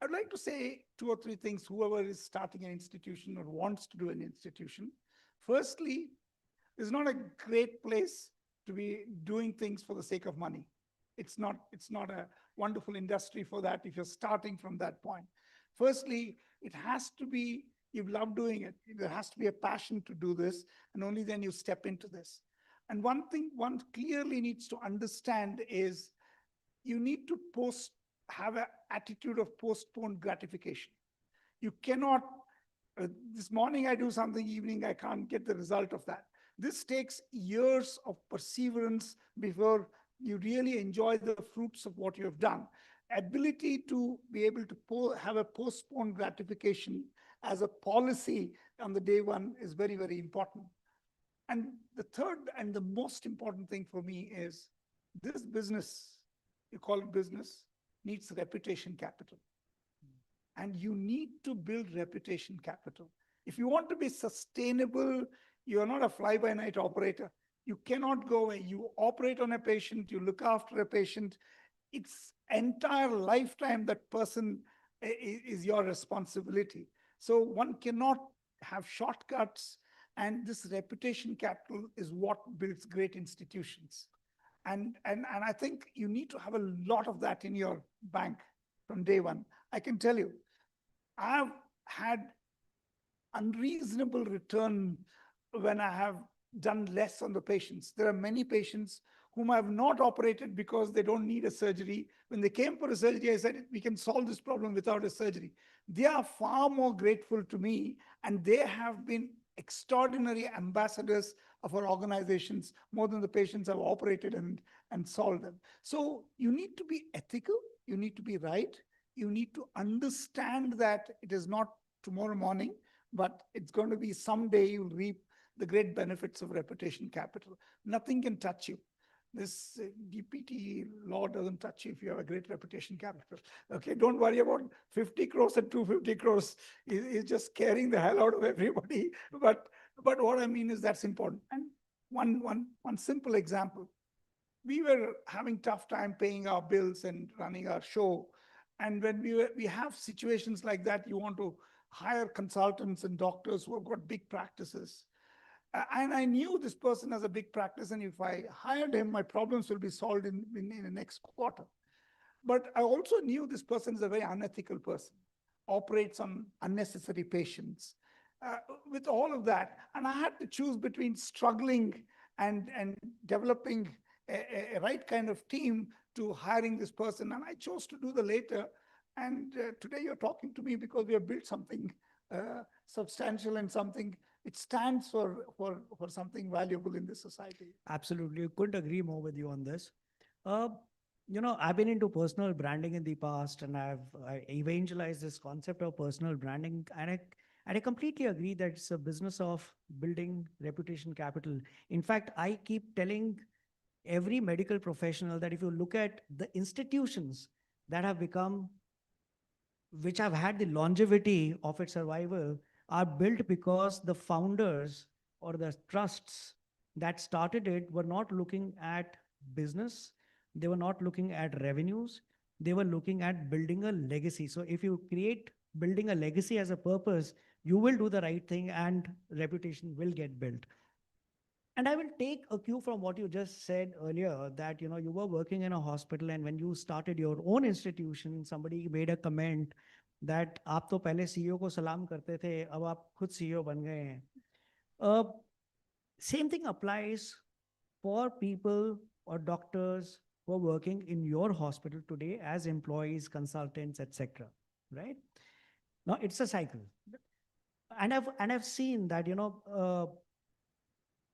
I'd like to say 2 or 3 things, whoever is starting an institution or wants to do an institution. Firstly, it's not a great place to be doing things for the sake of money. It's not a wonderful industry for that if you're starting from that point. Firstly, it has to be, you love doing it. There has to be a passion to do this, and only then you step into this. And one thing one clearly needs to understand is you need to have an attitude of postponed gratification. You cannot, this morning I do something, evening I can't get the result of that. This takes years of perseverance before you really enjoy the fruits of what you have done. Ability to be able to have a postponed gratification as a policy on the day one is very, very important. And the third and the most important thing for me is this business, you call it business, needs reputation capital. And you need to build reputation capital. If you want to be sustainable, you're not a fly-by-night operator. You cannot go away. You operate on a patient, you look after a patient. It's entire lifetime that person is your responsibility. So one cannot have shortcuts And this reputation capital is what builds great institutions. And I think you need to have a lot of that in your bank from day one. I can tell you, I've had unreasonable return when I have done less on the patients. There are many patients whom I have not operated because they don't need a surgery. When they came for a surgery, I said, we can solve this problem without a surgery. They are far more grateful to me, and they have been extraordinary ambassadors of our organizations, more than the patients I've operated and solved them. So you need to be ethical, you need to be right, you need to understand that it is not tomorrow morning, but it's going to be someday you'll reap the great benefits of reputation capital. Nothing can touch you. This DPT law doesn't touch you if you have a great reputation capital. Okay, don't worry about 50 crores and 250 crores. It's just scaring the hell out of everybody. But what I mean is that's important. And one simple example. We were having tough time paying our bills and running our show. And when we have situations like that, you want to hire consultants and doctors who have got big practices. And I knew this person has a big practice, and if I hired him, my problems will be solved in the next quarter. But I also knew this person is a very unethical person, operates on unnecessary patients. With all of that, and I had to choose between struggling and developing a right kind of team to hiring this person, and I chose to do the later. And today you're talking to me because we have built something substantial and something. It stands for something valuable in this society. Absolutely. Couldn't agree more with you on this. I've been into personal branding in the past, and I evangelized this concept of personal branding. And I completely agree that it's a business of building reputation capital. In fact, I keep telling every medical professional that if you look at the institutions that have become, which have had the longevity of its survival, are built because the founders or the trusts that started it were not looking at business. They were not looking at revenues. They were looking at building a legacy. So if you create building a legacy as a purpose, you will do the right thing and reputation will get built. And I will take a cue from what you just said earlier, that you were working in a hospital, and when you started your own institution, somebody made a comment that आप तो पहले CEO को सलाम करते थे, अब आप खुद CEO बन गए हैं. Same thing applies for people or doctors who are working in your hospital today as employees, consultants, etc. Right? Now it's a cycle, and I've seen that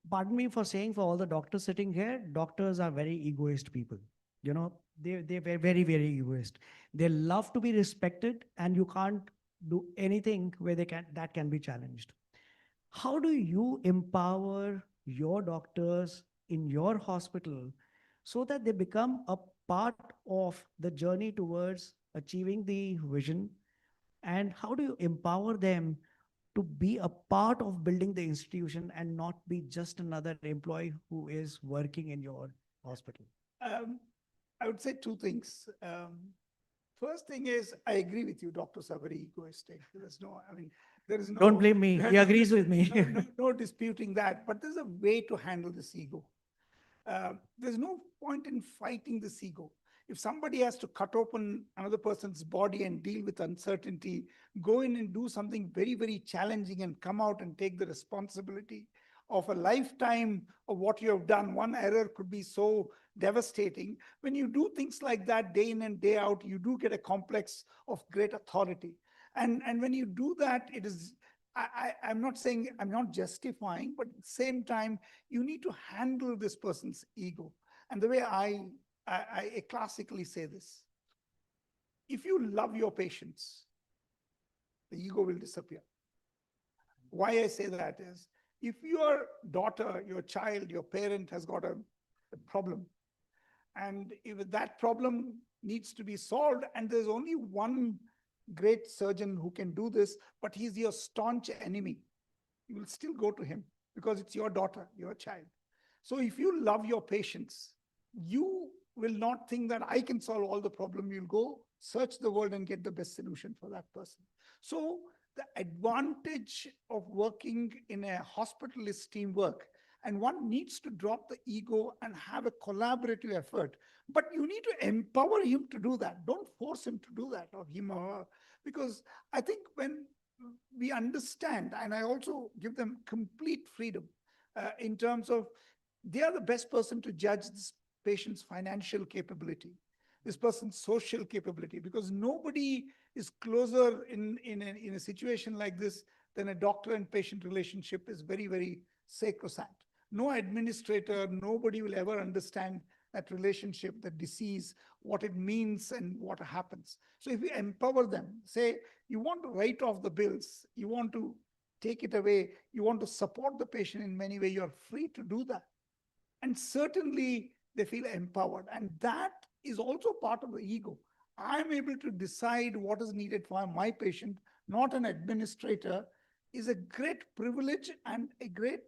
pardon me for saying, for all the doctors sitting here, doctors are very egoist people. They're very, very egoist. They love to be respected, and you can't do anything where that can be challenged. How do you empower your doctors in your hospital so that they become a part of the journey towards achieving the vision? And how do you empower them to be a part of building the institution and not be just another employee who is working in your hospital? I would say two things. First thing is, I agree with you, doctors are very egoistic. There is no. Don't blame me. He agrees with me. No disputing that, but there's a way to handle this ego. There's no point in fighting this ego. If somebody has to cut open another person's body and deal with uncertainty, go in and do something very, very challenging and come out and take the responsibility of a lifetime of what you have done. One error could be so devastating. When you do things like that day in and day out, you do get a complex of great authority. And when you do that, it is, I'm not saying, I'm not justifying, but at the same time, you need to handle this person's ego. And the way I classically say this, if you love your patients, the ego will disappear. Why I say that is, if your daughter, your child, your parent has got a problem, and if that problem needs to be solved, and there's only one great surgeon who can do this, but he's your staunch enemy, you will still go to him because it's your daughter, your child. So if you love your patients, you will not think that I can solve all the problem. You'll go search the world and get the best solution for that person. So the advantage of working in a hospital is teamwork. And one needs to drop the ego and have a collaborative effort. But you need to empower him to do that. Don't force him to do that, or him or her. Because I think when we understand, and I also give them complete freedom in terms of they are the best person to judge this patient's financial capability, this person's social capability, because nobody is closer in a situation like this than a doctor and patient relationship is very, very sacrosanct. No administrator, nobody will ever understand that relationship, the disease, what it means and what happens. So if we empower them, say, you want to write off the bills, you want to take it away, you want to support the patient in many ways, you're free to do that. And certainly they feel empowered. And that is also part of the ego. I'm able to decide what is needed for my patient, not an administrator, is a great privilege and a great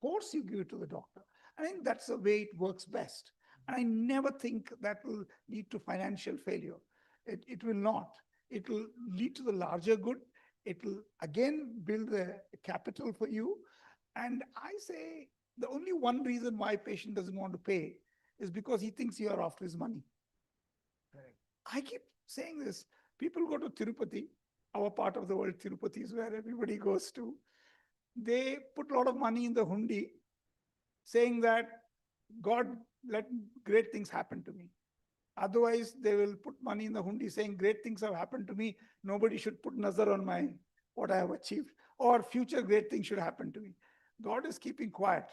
force you give to the doctor. I think that's the way it works best. And I never think that will lead to financial failure. It will not. It will lead to the larger good. It will again build a capital for you. And I say the only one reason why a patient doesn't want to pay is because he thinks you are after his money. Correct. I keep saying this. People go to Tirupati, our part of the world, Tirupati is where everybody goes to. They put a lot of money in the hundi, saying that God, let great things happen to me. Otherwise, they will put money in the hundi saying great things have happened to me. Nobody should put nazar on my what I have achieved, or future great things should happen to me. God is keeping quiet,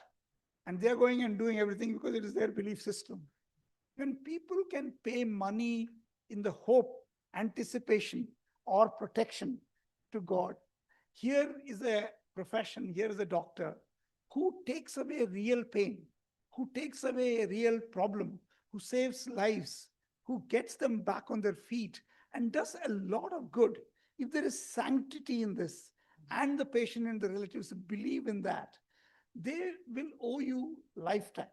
and they're going and doing everything because it is their belief system. When people can pay money in the hope, anticipation, or protection to God, here is a profession, here is a doctor who takes away real pain, who takes away a real problem, who saves lives, who gets them back on their feet and does a lot of good. If there is sanctity in this and the patient and the relatives believe in that, they will owe you lifetime.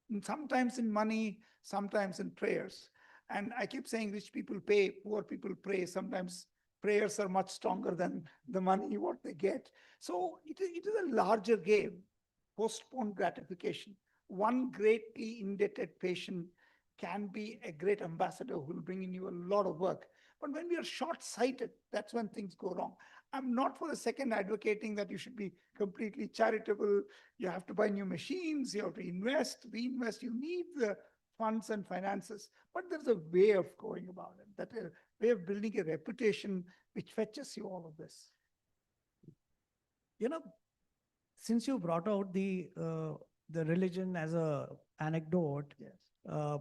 And sometimes in money, sometimes in prayers. And I keep saying rich people pay, poor people pray. Sometimes prayers are much stronger than the money, what they get. So it is a larger game, postponed gratification. One greatly indebted patient can be a great ambassador who will bring in you a lot of work. But when we are short-sighted, that's when things go wrong. I'm not for a second advocating that you should be completely charitable. You have to buy new machines, you have to invest, reinvest. You need the funds and finances. But there's a way of going about it, that a way of building a reputation which fetches you all of this. You know, since you brought out the religion as a anecdote, yes.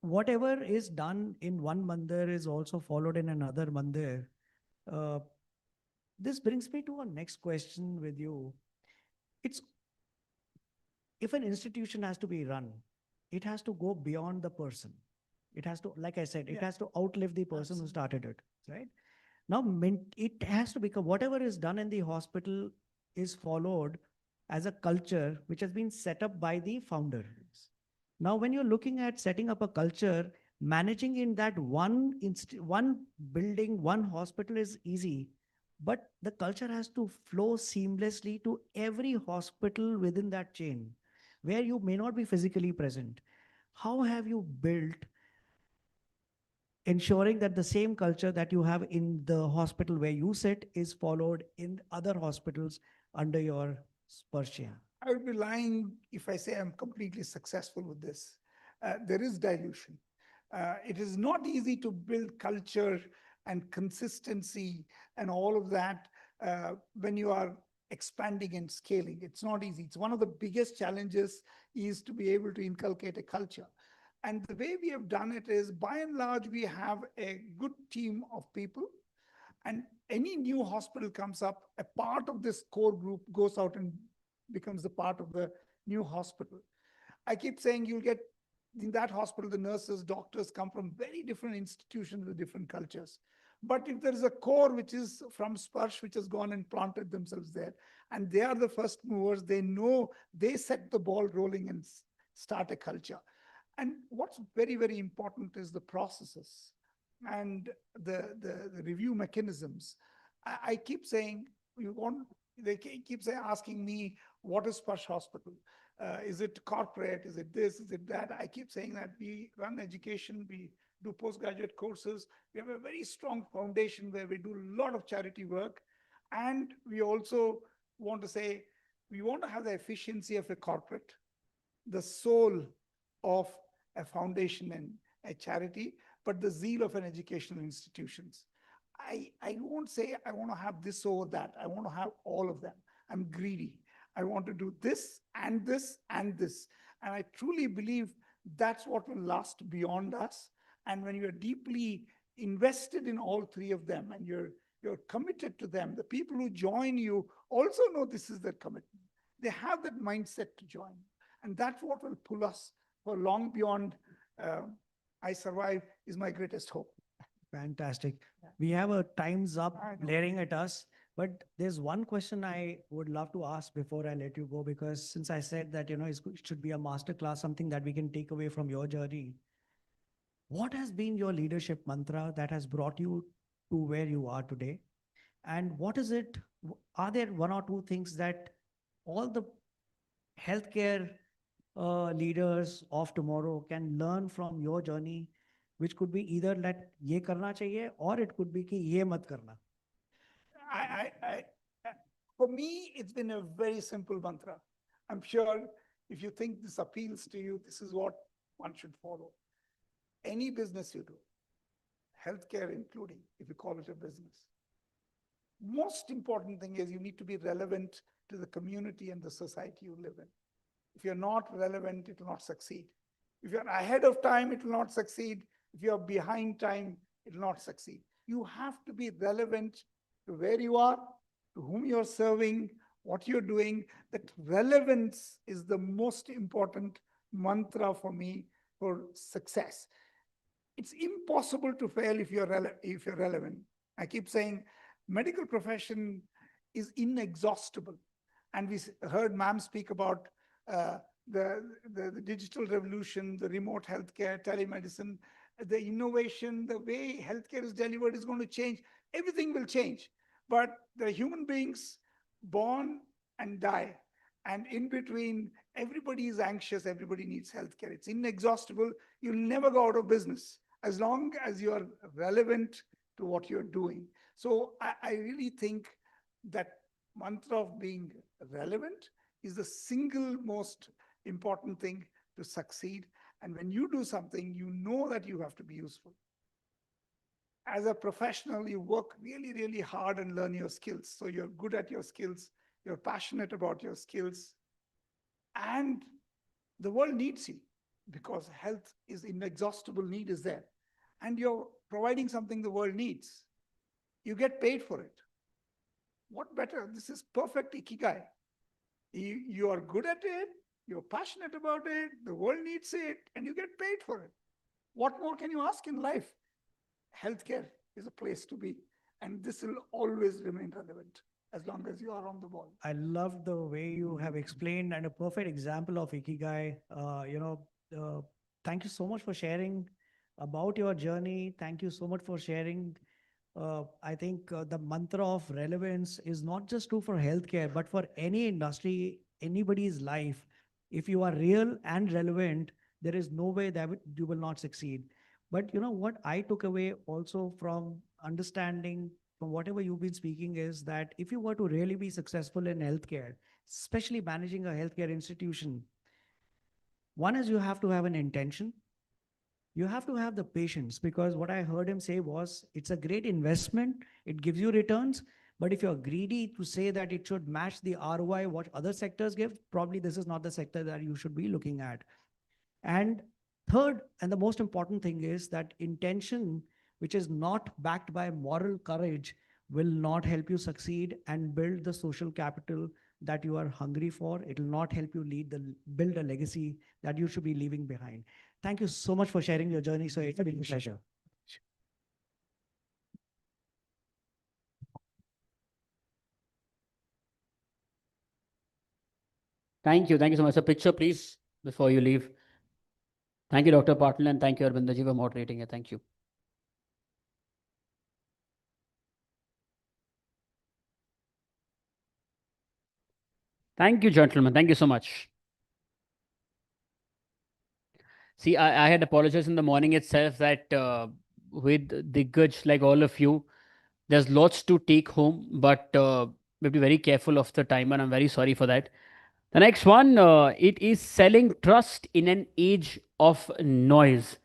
Whatever is done in one mandir is also followed in another mandir. This brings me to our next question with you. It's if an institution has to be run, it has to go beyond the person. It has to, like I said, it has to outlive the person who started it, right? Now, it has to become whatever is done in the hospital is followed as a culture which has been set up by the founder. Now, when you're looking at setting up a culture, managing in that one building, one hospital is easy, but the culture has to flow seamlessly to every hospital within that chain, where you may not be physically present. How have you built ensuring that the same culture that you have in the hospital where you sit is followed in other hospitals under your spursion? I would be lying if I say I'm completely successful with this. There is dilution. It is not easy to build culture and consistency and all of that when you are expanding and scaling. It's not easy. It's one of the biggest challenges is to be able to inculcate a culture. And the way we have done it is, by and large, we have a good team of people. And any new hospital comes up, a part of this core group goes out and becomes a part of the new hospital. I keep saying you'll get in that hospital, the nurses, doctors come from very different institutions with different cultures. But if there is a core which is from Sparsh, which has gone and planted themselves there, and they are the first movers, they know, they set the ball rolling and start a culture. And what's very, very important is the processes. and the review mechanisms. I keep saying, they keep asking me, what is Sparsh Hospital? Is it corporate? Is it this? Is it that? I keep saying that we run education, we do postgraduate courses. We have a very strong foundation where we do a lot of charity work. And we also want to say, we want to have the efficiency of a corporate, the soul of a foundation and a charity, but the zeal of an educational institutions. I won't say I want to have this or that. I want to have all of them. I'm greedy. I want to do this and this and this. And I truly believe that's what will last beyond us. And when you're deeply invested in all three of them and you're committed to them, the people who join you also know this is their commitment. They have that mindset to join. And that's what will pull us for long beyond I survive is my greatest hope. Fantastic. We have a time's up blaring at us, but there's one question I would love to ask before I let you go, because since I said that, it should be a masterclass, something that we can take away from your journey. What has been your leadership mantra that has brought you to where you are today? And what is it? Are there one or two things that all the healthcare leaders of tomorrow can learn from your journey, which could be either that ye karna chahiye, or it could be ki ye mat karna? For me, it's been a very simple mantra. I'm sure if you think this appeals to you, this is what one should follow. Any business you do, healthcare including, if you call it a business, most important thing is you need to be relevant to the community and the society you live in. If you're not relevant, it will not succeed. If you're ahead of time, it will not succeed. If you're behind time, it will not succeed. You have to be relevant to where you are, to whom you're serving, what you're doing. That relevance is the most important mantra for me for success. It's impossible to fail if you're relevant. I keep saying medical profession is inexhaustible. And we heard ma'am speak about the digital revolution, the remote healthcare, telemedicine, the innovation, the way healthcare is delivered is going to change. Everything will change. But there are human beings born and die. And in between, everybody is anxious, everybody needs healthcare. It's inexhaustible. You'll never go out of business as long as you're relevant to what you're doing. So I really think that mantra of being relevant is the single most important thing to succeed. And when you do something, you know that you have to be useful. As a professional, you work really, really hard and learn your skills. So you're good at your skills, you're passionate about your skills, and the world needs you because health is inexhaustible, need is there. And you're providing something the world needs. You get paid for it. What better? This is perfect ikigai. You are good at it, you're passionate about it, the world needs it, and you get paid for it. What more can you ask in life? Healthcare is a place to be, and this will always remain relevant as long as you are on the ball. I love the way you have explained, and a perfect example of Ikigai. Thank you so much for sharing about your journey. Thank you so much for sharing. I think the mantra of relevance is not just true for healthcare, but for any industry, anybody's life. If you are real and relevant, there is no way that you will not succeed. But you know what I took away also from understanding from whatever you've been speaking is that if you were to really be successful in healthcare, especially managing a healthcare institution, one is you have to have an intention. You have to have the patience, because what I heard him say was it's a great investment. It gives you returns. But if you're greedy to say that it should match the ROI, what other sectors give, probably this is not the sector that you should be looking at. And third, and the most important thing is that intention, which is not backed by moral courage, will not help you succeed and build the social capital that you are hungry for. It will not help you build a legacy that you should be leaving behind. Thank you so much for sharing your journey. So it's been a pleasure. Thank you. Thank you so much. A picture, please, before you leave. Thank you, Dr. Patil, and thank you, Arbindaji, for moderating it. Thank you. Thank you, gentlemen. Thank you so much. See, I had apologized in the morning itself that with Diggaj, like all of you, there's lots to take home, but we'll be very careful of the time, and I'm very sorry for that. The next one, it is selling trust in an age of noise.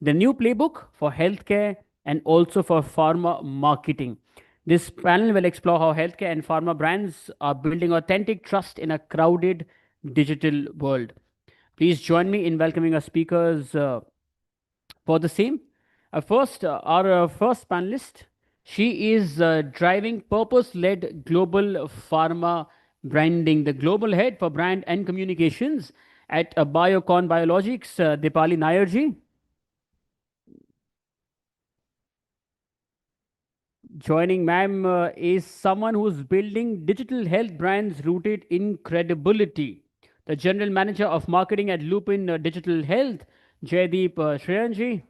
The new playbook for healthcare and also for pharma marketing. This panel will explore how healthcare and pharma brands are building authentic trust in a crowded digital world. Please join me in welcoming our speakers for the same. Our first panelist, she is driving purpose-led global pharma branding, the global head for brand and communications at Biocon Biologics, Dipali Nayarji. Joining ma'am is someone who's building digital health brands rooted in credibility. The general manager of marketing at Lupin Digital Health, Jaideep Shreyanji.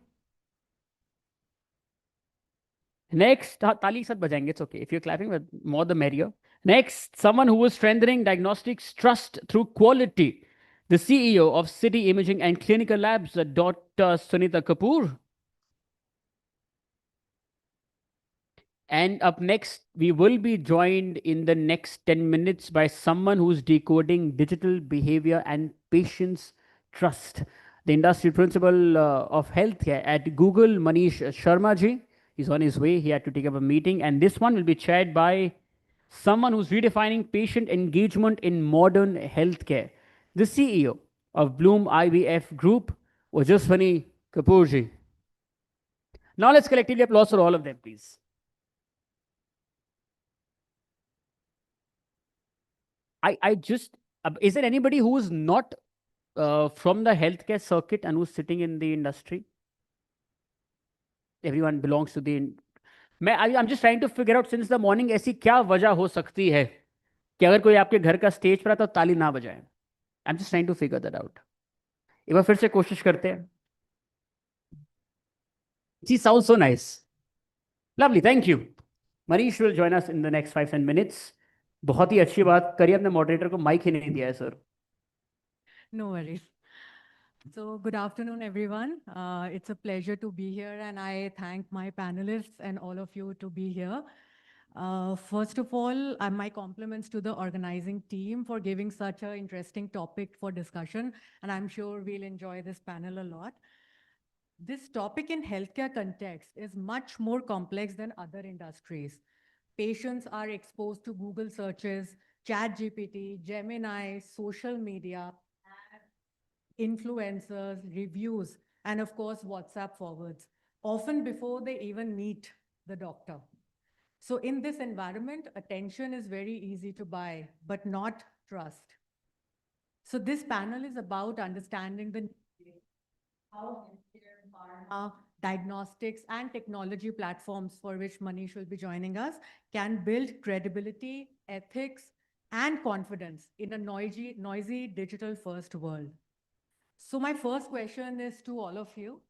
Next, tali sat bajayenge, it's okay. If you're clapping, with more the merrier. Next, someone who is strengthening diagnostics trust through quality. The CEO of City Imaging and Clinical Labs, Dr. Sunita Kapoor. And up next, we will be joined in the next 10 minutes by someone who's decoding digital behavior and patients' trust. The industry principal of healthcare at Google, Manish Sharma ji, is on his way. He had to take up a meeting. And this one will be chaired by someone who's redefining patient engagement in modern healthcare. The CEO of Bloom IVF Group, Ojaswani Kapoor ji. Now let's collectively applaud for all of them, please. I just, is there anybody who is not from the healthcare circuit and who's sitting in the industry? Everyone belongs to the. I'm just trying to figure out since the morning ऐसी क्या वजह हो सकती है कि अगर कोई आपके घर का स्टेज पर आता तो ताली ना बजाए. I'm just trying to figure that out. एक बार फिर से कोशिश करते हैं. She sounds so nice. Lovely, thank you. Manish will join us in the next 5-10 minutes. बहुत ही अच्छी बात करिए, अपने मॉडरेटर को माइक ही नहीं दिया है sir. No worries. So good afternoon, everyone. It's a pleasure to be here, and I thank my panelists and all of you to be here. First of all, my compliments to the organizing team for giving such an interesting topic for discussion, and I'm sure we'll enjoy this panel a lot. This topic in healthcare context is much more complex than other industries. Patients are exposed to Google searches, ChatGPT, Gemini, social media, influencers, reviews, and of course, WhatsApp forwards, often before they even meet the doctor. So in this environment, attention is very easy to buy, but not trust. So this panel is about understanding the how healthcare, pharma, diagnostics, and technology platforms for which Manish will be joining us can build credibility, ethics, and confidence in a noisy digital-first world. So my first question is to all of you,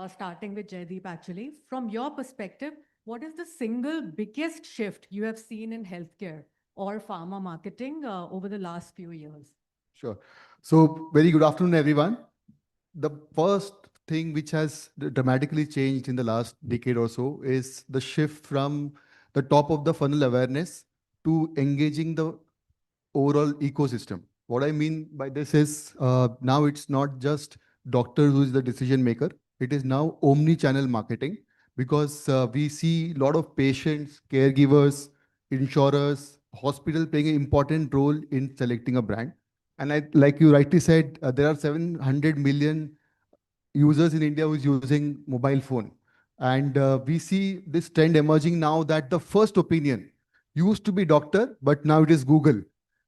starting with Jaideep actually. From your perspective, what is the single biggest shift you have seen in healthcare or pharma marketing over the last few years? Sure. So very good afternoon, everyone. The first thing which has dramatically changed in the last decade or so is the shift from the top of the funnel awareness to engaging the overall ecosystem. What I mean by this is now it's not just doctor who is the decision maker. It is now omni-channel marketing because we see a lot of patients, caregivers, insurers, hospital playing an important role in selecting a brand. And like you rightly said, there are 700 million users in India who is using mobile phone. And we see this trend emerging now that the first opinion used to be doctor, but now it is Google.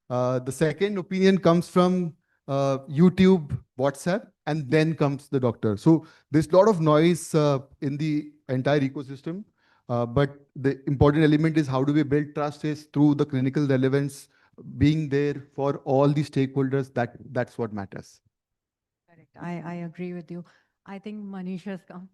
The second opinion comes from YouTube, WhatsApp, and then comes the doctor. So there's a lot of noise in the entire ecosystem. But the important element is how do we build trust is through the clinical relevance, being there for all the stakeholders. That's what matters. Correct. I agree with you. I think Manish has come.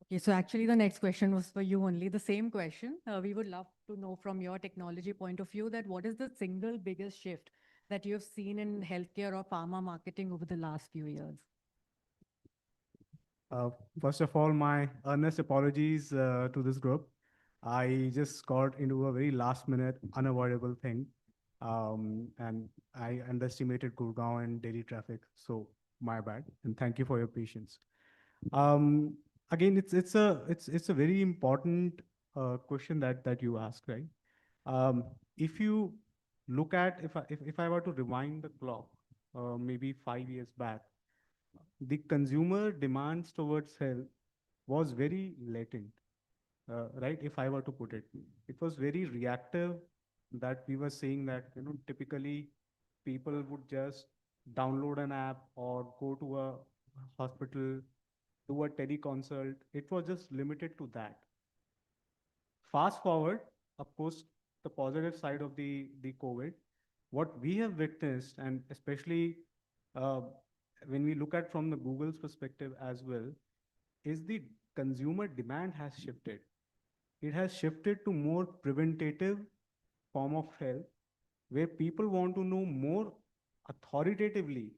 Okay, so actually the next question was for you only, the same question. We would love to know from your technology point of view that what is the single biggest shift that you have seen in healthcare or pharma marketing over the last few years? First of all, my earnest apologies to this group. I just got into a very last minute, unavoidable thing. And I underestimated Gurgaon and daily traffic. So my bad. And thank you for your patience. Again, it's a very important question that you ask, right? If you look at, if I were to rewind the clock, maybe 5 years back, the consumer demands towards health was very latent, right? If I were to put it, it was very reactive, that we were saying that, typically people would just download an app or go to a hospital, do a teleconsult. It was just limited to that. Fast forward, of course, the positive side of the COVID, what we have witnessed, and especially uh, when we look at from the Google's perspective as well, is the consumer demand has shifted. It has shifted to more preventative form of health, where people want to know more authoritatively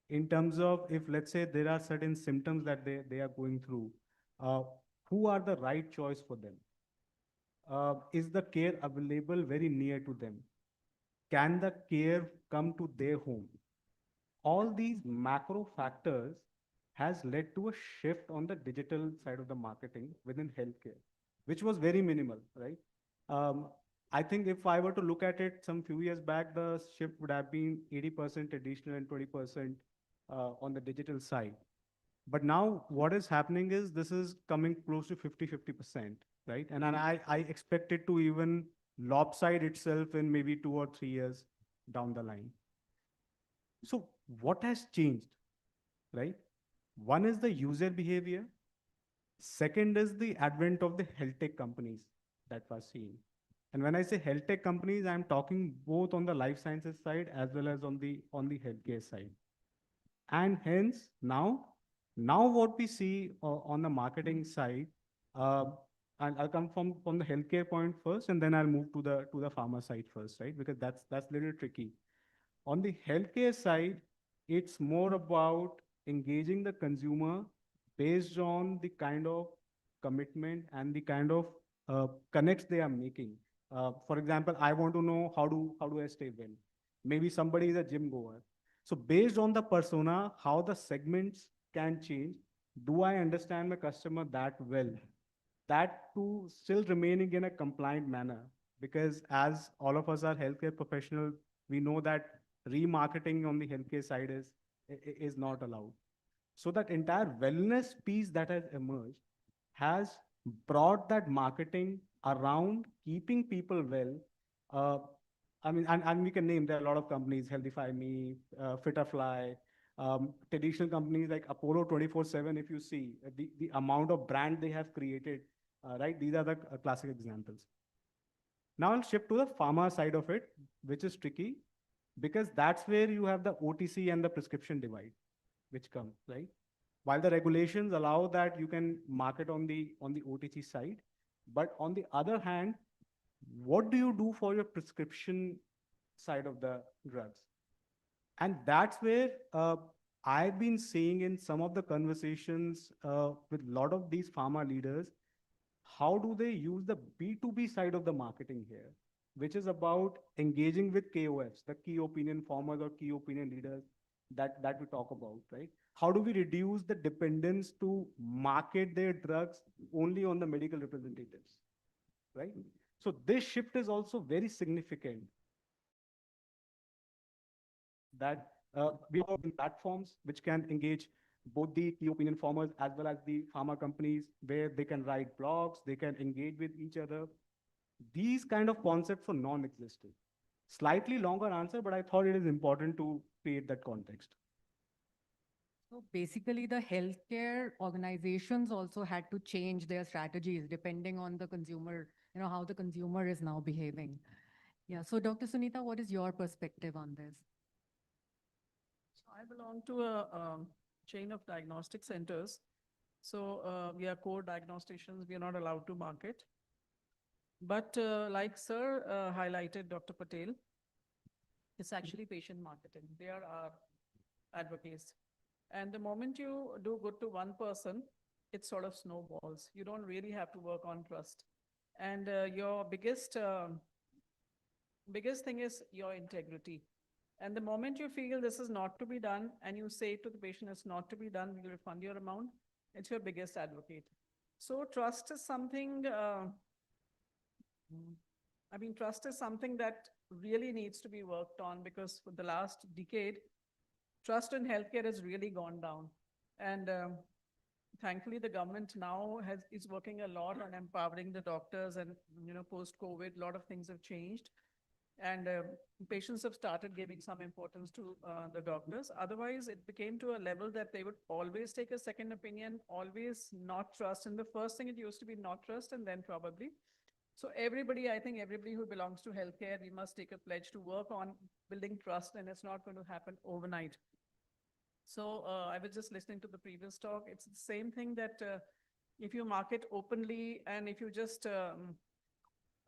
in terms of, if let's say there are certain symptoms that they are going through, uh, who are the right choice for them? Is the care available very near to them? Can the care come to their home? All these macro factors has led to a shift on the digital side of the marketing within healthcare, which was very minimal, right? I think if I were to look at it some few years back, the shift would have been 80% traditional and 20% on the digital side. But now what is happening is this is coming close to 50-50%, right? And I expect it to even lopside itself in maybe 2 or 3 years down the line. So what has changed, right? One is the user behavior. Second is the advent of the health tech companies that we're seeing. And when I say health tech companies, I'm talking both on the life sciences side as well as on the healthcare side. And hence now what we see on the marketing side, and I'll come from the healthcare point first, and then I'll move to the pharma side first, right? Because that's a little tricky. On the healthcare side, it's more about engaging the consumer based on the kind of commitment and the kind of connects they are making. For example, I want to know how do I stay well? Maybe somebody is a gym goer. So based on the persona, how the segments can change, do I understand my customer that well? That too still remaining in a compliant manner, because as all of us are healthcare professionals, we know that remarketing on the healthcare side is not allowed. So that entire wellness piece that has emerged has brought that marketing around keeping people well. I mean, and we can name, there are a lot of companies, Healthify Me, Fitterfly, traditional companies like Apollo 24/7, if you see the amount of brand they have created, right? These are the classic examples. Now I'll shift to the pharma side of it, which is tricky, because that's where you have the OTC and the prescription divide, which comes, right? While the regulations allow that you can market on the OTC side, but on the other hand, what do you do for your prescription side of the drugs? And that's where I've been seeing in some of the conversations with a lot of these pharma leaders, how do they use the B2B side of the marketing here, which is about engaging with KOFs, the key opinion formers or key opinion leaders that we talk about, right? How do we reduce the dependence to market their drugs only on the medical representatives, right? So this shift is also very significant, that we have platforms which can engage both the key opinion formers as well as the pharma companies, where they can write blogs, they can engage with each other. These kind of concepts are non-existent. Slightly longer answer, but I thought it is important to create that context. So basically, the healthcare organizations also had to change their strategies depending on the consumer, how the consumer is now behaving. Yeah. So Dr. Sunita, what is your perspective on this? So I belong to a chain of diagnostic centers. So we are core diagnosticians, we are not allowed to market. But like Sir highlighted, Dr. Patel, it's actually patient marketing. They are our advocates. And the moment you do good to one person, it sort of snowballs. You don't really have to work on trust. And your biggest thing is your integrity. And the moment you feel this is not to be done, and you say to the patient it's not to be done, we'll refund your amount, it's your biggest advocate. So trust is something, trust is something that really needs to be worked on, because for the last decade, trust in healthcare has really gone down. And thankfully, the government now is working a lot on empowering the doctors, and post-COVID, a lot of things have changed. And patients have started giving some importance to the doctors. Otherwise, it became to a level that they would always take a second opinion, always not trust. And the first thing it used to be not trust, and then probably. So everybody, I think everybody who belongs to healthcare, we must take a pledge to work on building trust, and it's not going to happen overnight. So I was just listening to the previous talk. It's the same thing that if you market openly, and if you just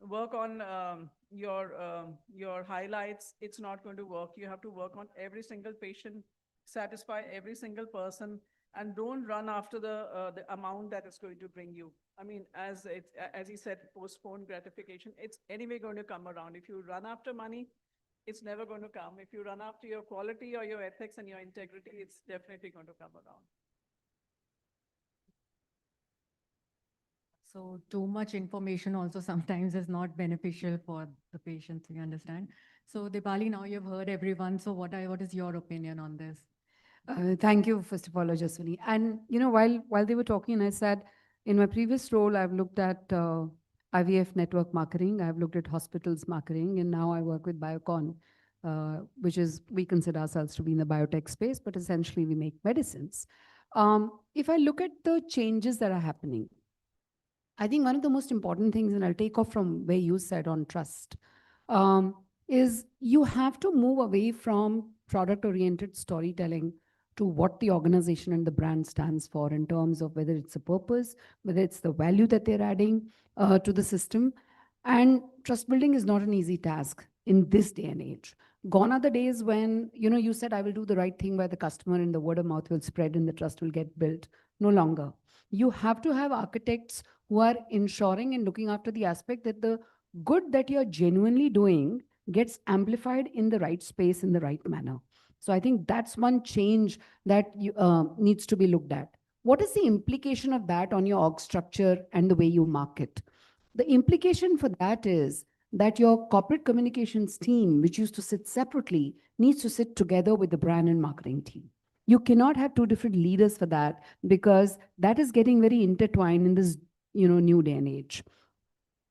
work on your highlights, it's not going to work. You have to work on every single patient, satisfy every single person, and don't run after the amount that it's going to bring you. I mean, as he said, postponed gratification, it's anyway going to come around. If you run after money, it's never going to come. If you run after your quality or your ethics and your integrity, it's definitely going to come around. So too much information also sometimes is not beneficial for the patients, you understand? So Dipali, now you've heard everyone. So what is your opinion on this? Thank you, first of all, Ajaswini. And while they were talking, I said, in my previous role, I've looked at IVF network marketing, I've looked at hospitals marketing, and now I work with Biocon, which is, we consider ourselves to be in the biotech space, but essentially we make medicines. If I look at the changes that are happening, I think one of the most important things, and I'll take off from where you said on trust, is you have to move away from product-oriented storytelling to what the organization and the brand stands for, in terms of whether it's a purpose, whether it's the value that they're adding to the system. And trust building is not an easy task in this day and age. Gone are the days when, you said, I will do the right thing by the customer and the word of mouth will spread and the trust will get built. No longer. You have to have architects who are ensuring and looking after the aspect that the good that you're genuinely doing gets amplified in the right space, in the right manner. So I think that's one change that needs to be looked at. What is the implication of that on your org structure and the way you market? The implication for that is that your corporate communications team, which used to sit separately, needs to sit together with the brand and marketing team. You cannot have two different leaders for that, because that is getting very intertwined in this new day and age.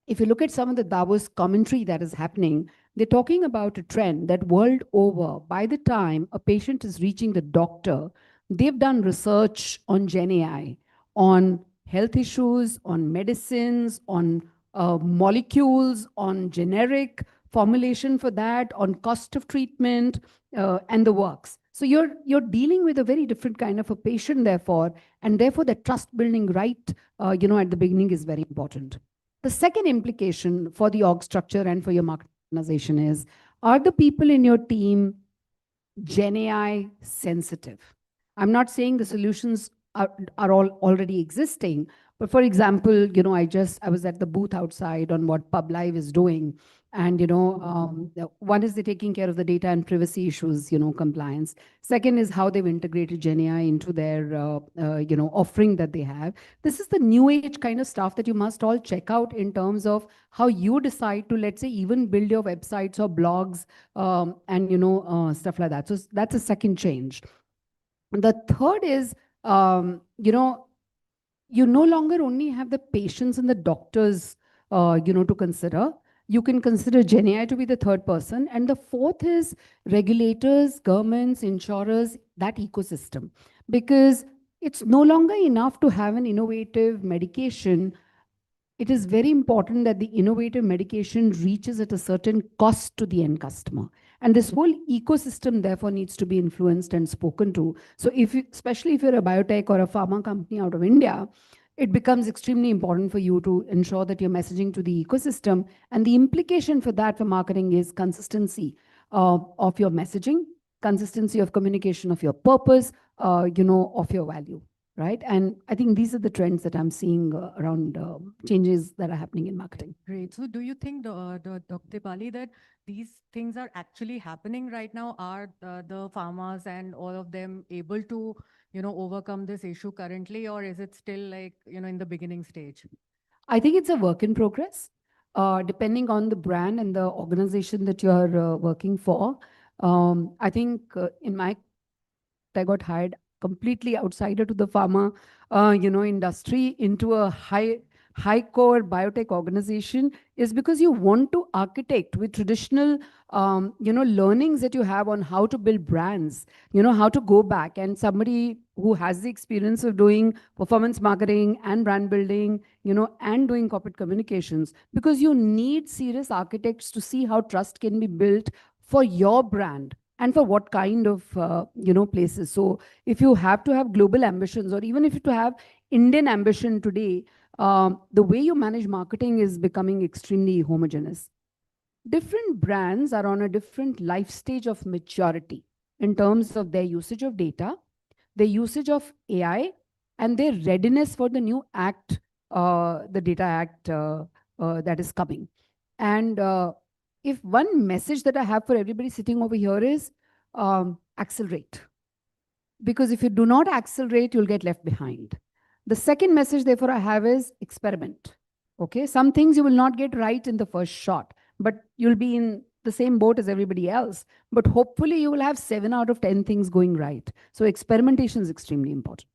If you look at some of the Davos commentary that is happening, they're talking about a trend that world over, by the time a patient is reaching the doctor, they've done research on Gen AI, on health issues, on medicines, on molecules, on generic formulation for that, on cost of treatment, and the works. So you're dealing with a very different kind of a patient, therefore, and therefore the trust building right, at the beginning is very important. The second implication for the org structure and for your market organization is, are the people in your team Gen AI sensitive? I'm not saying the solutions are all already existing, but for example, I was at the booth outside on what PubLive is doing. And, one is they're taking care of the data and privacy issues, compliance. Second is how they've integrated Gen AI into their, offering that they have. This is the new age kind of stuff that you must all check out in terms of how you decide to, let's say, even build your websites or blogs, and, stuff like that. So that's a second change. The third is, you no longer only have the patients and the doctors, to consider. You can consider Gen AI to be the third person. And the fourth is regulators, governments, insurers, that ecosystem. Because it's no longer enough to have an innovative medication it is very important that the innovative medication reaches at a certain cost to the end customer. And this whole ecosystem therefore needs to be influenced and spoken to. So if you, especially if you're a biotech or a pharma company out of India, it becomes extremely important for you to ensure that you're messaging to the ecosystem. And the implication for that for marketing is consistency of your messaging, consistency of communication of your purpose, of your value, right? And I think these are the trends that I'm seeing around changes that are happening in marketing. Great. So do you think, Dr. Dipali, that these things are actually happening right now? Are the farmers and all of them able to, overcome this issue currently, or is it still like, in the beginning stage? I think it's a work in progress, depending on the brand and the organization that you're working for. I think I got hired completely outsider to the pharma, industry into a high core biotech organization is because you want to architect with traditional, learnings that you have on how to build brands, how to go back, and somebody who has the experience of doing performance marketing and brand building, and doing corporate communications, because you need serious architects to see how trust can be built for your brand and for what kind of places. So if you have to have global ambitions, or even if you have Indian ambition today, the way you manage marketing is becoming extremely homogeneous. Different brands are on a different life stage of maturity in terms of their usage of data, their usage of AI, and their readiness for the new act, the Data Act that is coming. And if one message that I have for everybody sitting over here is accelerate. Because if you do not accelerate, you'll get left behind. The second message, therefore, I have is experiment. Okay, some things you will not get right in the first shot, but you'll be in the same boat as everybody else. But hopefully, you will have 7 out of 10 things going right. So experimentation is extremely important.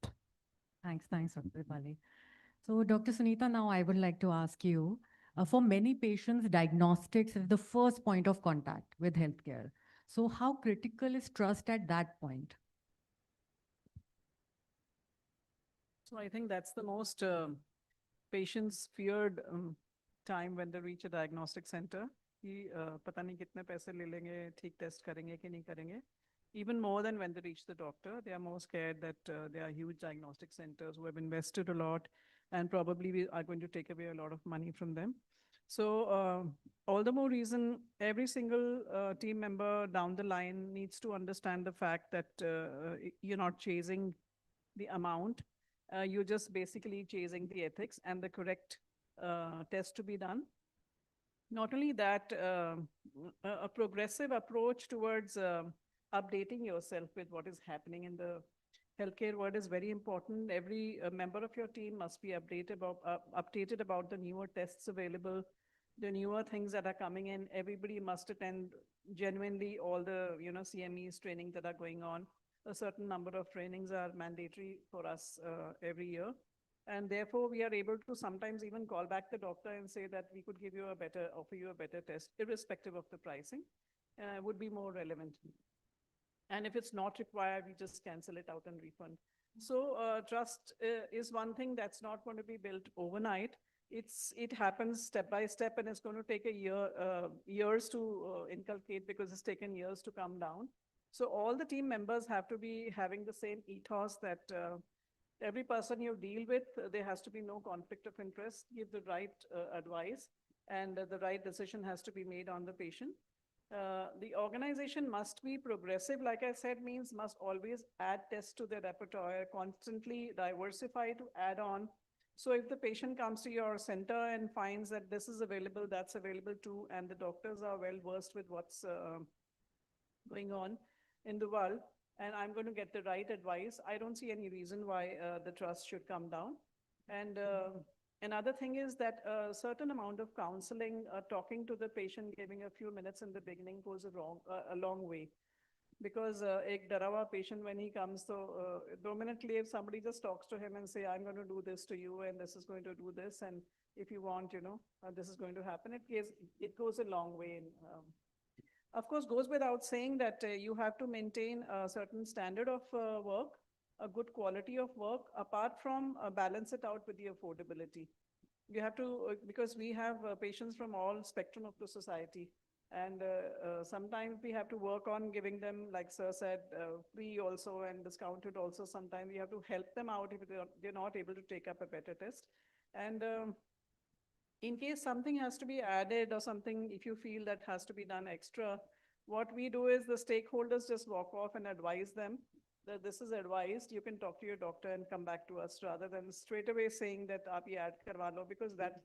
Thanks, Dr. Dipali. So, Dr. Sunita, now I would like to ask you, for many patients, diagnostics is the first point of contact with healthcare. So how critical is trust at that point? So I think that's the most patients feared time when they reach a diagnostic center. कि पता नहीं कितने पैसे ले लेंगे, ठीक test करेंगे कि नहीं करेंगे. Even more than when they reach the doctor, they are more scared that there are huge diagnostic centers who have invested a lot and probably we are going to take away a lot of money from them. So all the more reason every single team member down the line needs to understand the fact that you're not chasing the amount, you're just basically chasing the ethics and the correct test to be done. Not only that, a progressive approach towards updating yourself with what is happening in the healthcare world is very important. Every member of your team must be updated about the newer tests available, the newer things that are coming in. Everybody must attend genuinely all the CMEs training that are going on. A certain number of trainings are mandatory for us every year. And therefore, we are able to sometimes even call back the doctor and say that we could offer you a better test, irrespective of the pricing, would be more relevant. And if it's not required, we just cancel it out and refund. So trust is one thing that's not going to be built overnight. It happens step by step, and it's going to take years to inculcate, because it's taken years to come down. So all the team members have to be having the same ethos that every person you deal with, there has to be no conflict of interest, give the right advice, and the right decision has to be made on the patient. The organization must be progressive, like I said, means must always add tests to their repertoire, constantly diversify to add on. So if the patient comes to your center and finds that this is available, that's available too, and the doctors are well versed with what's going on in the world, and I'm going to get the right advice, I don't see any reason why the trust should come down. And another thing is that a certain amount of counseling, talking to the patient, giving a few minutes in the beginning goes a long way. Because a Darawa patient, when he comes, so dominantly if somebody just talks to him and say, I'm going to do this to you, and this is going to do this, and if you want, this is going to happen, it goes a long way. Of course, goes without saying that you have to maintain a certain standard of work, a good quality of work, apart from balance it out with the affordability. You have to, because we have patients from all spectrum of the society. And sometimes we have to work on giving them, like Sir said, free also and discounted also. Sometimes we have to help them out if they're not able to take up a better test. And in case something has to be added or something, if you feel that has to be done extra, what we do is the stakeholders just walk off and advise them that this is advised, you can talk to your doctor and come back to us, rather than straight away saying that aap ye add karwa lo, because that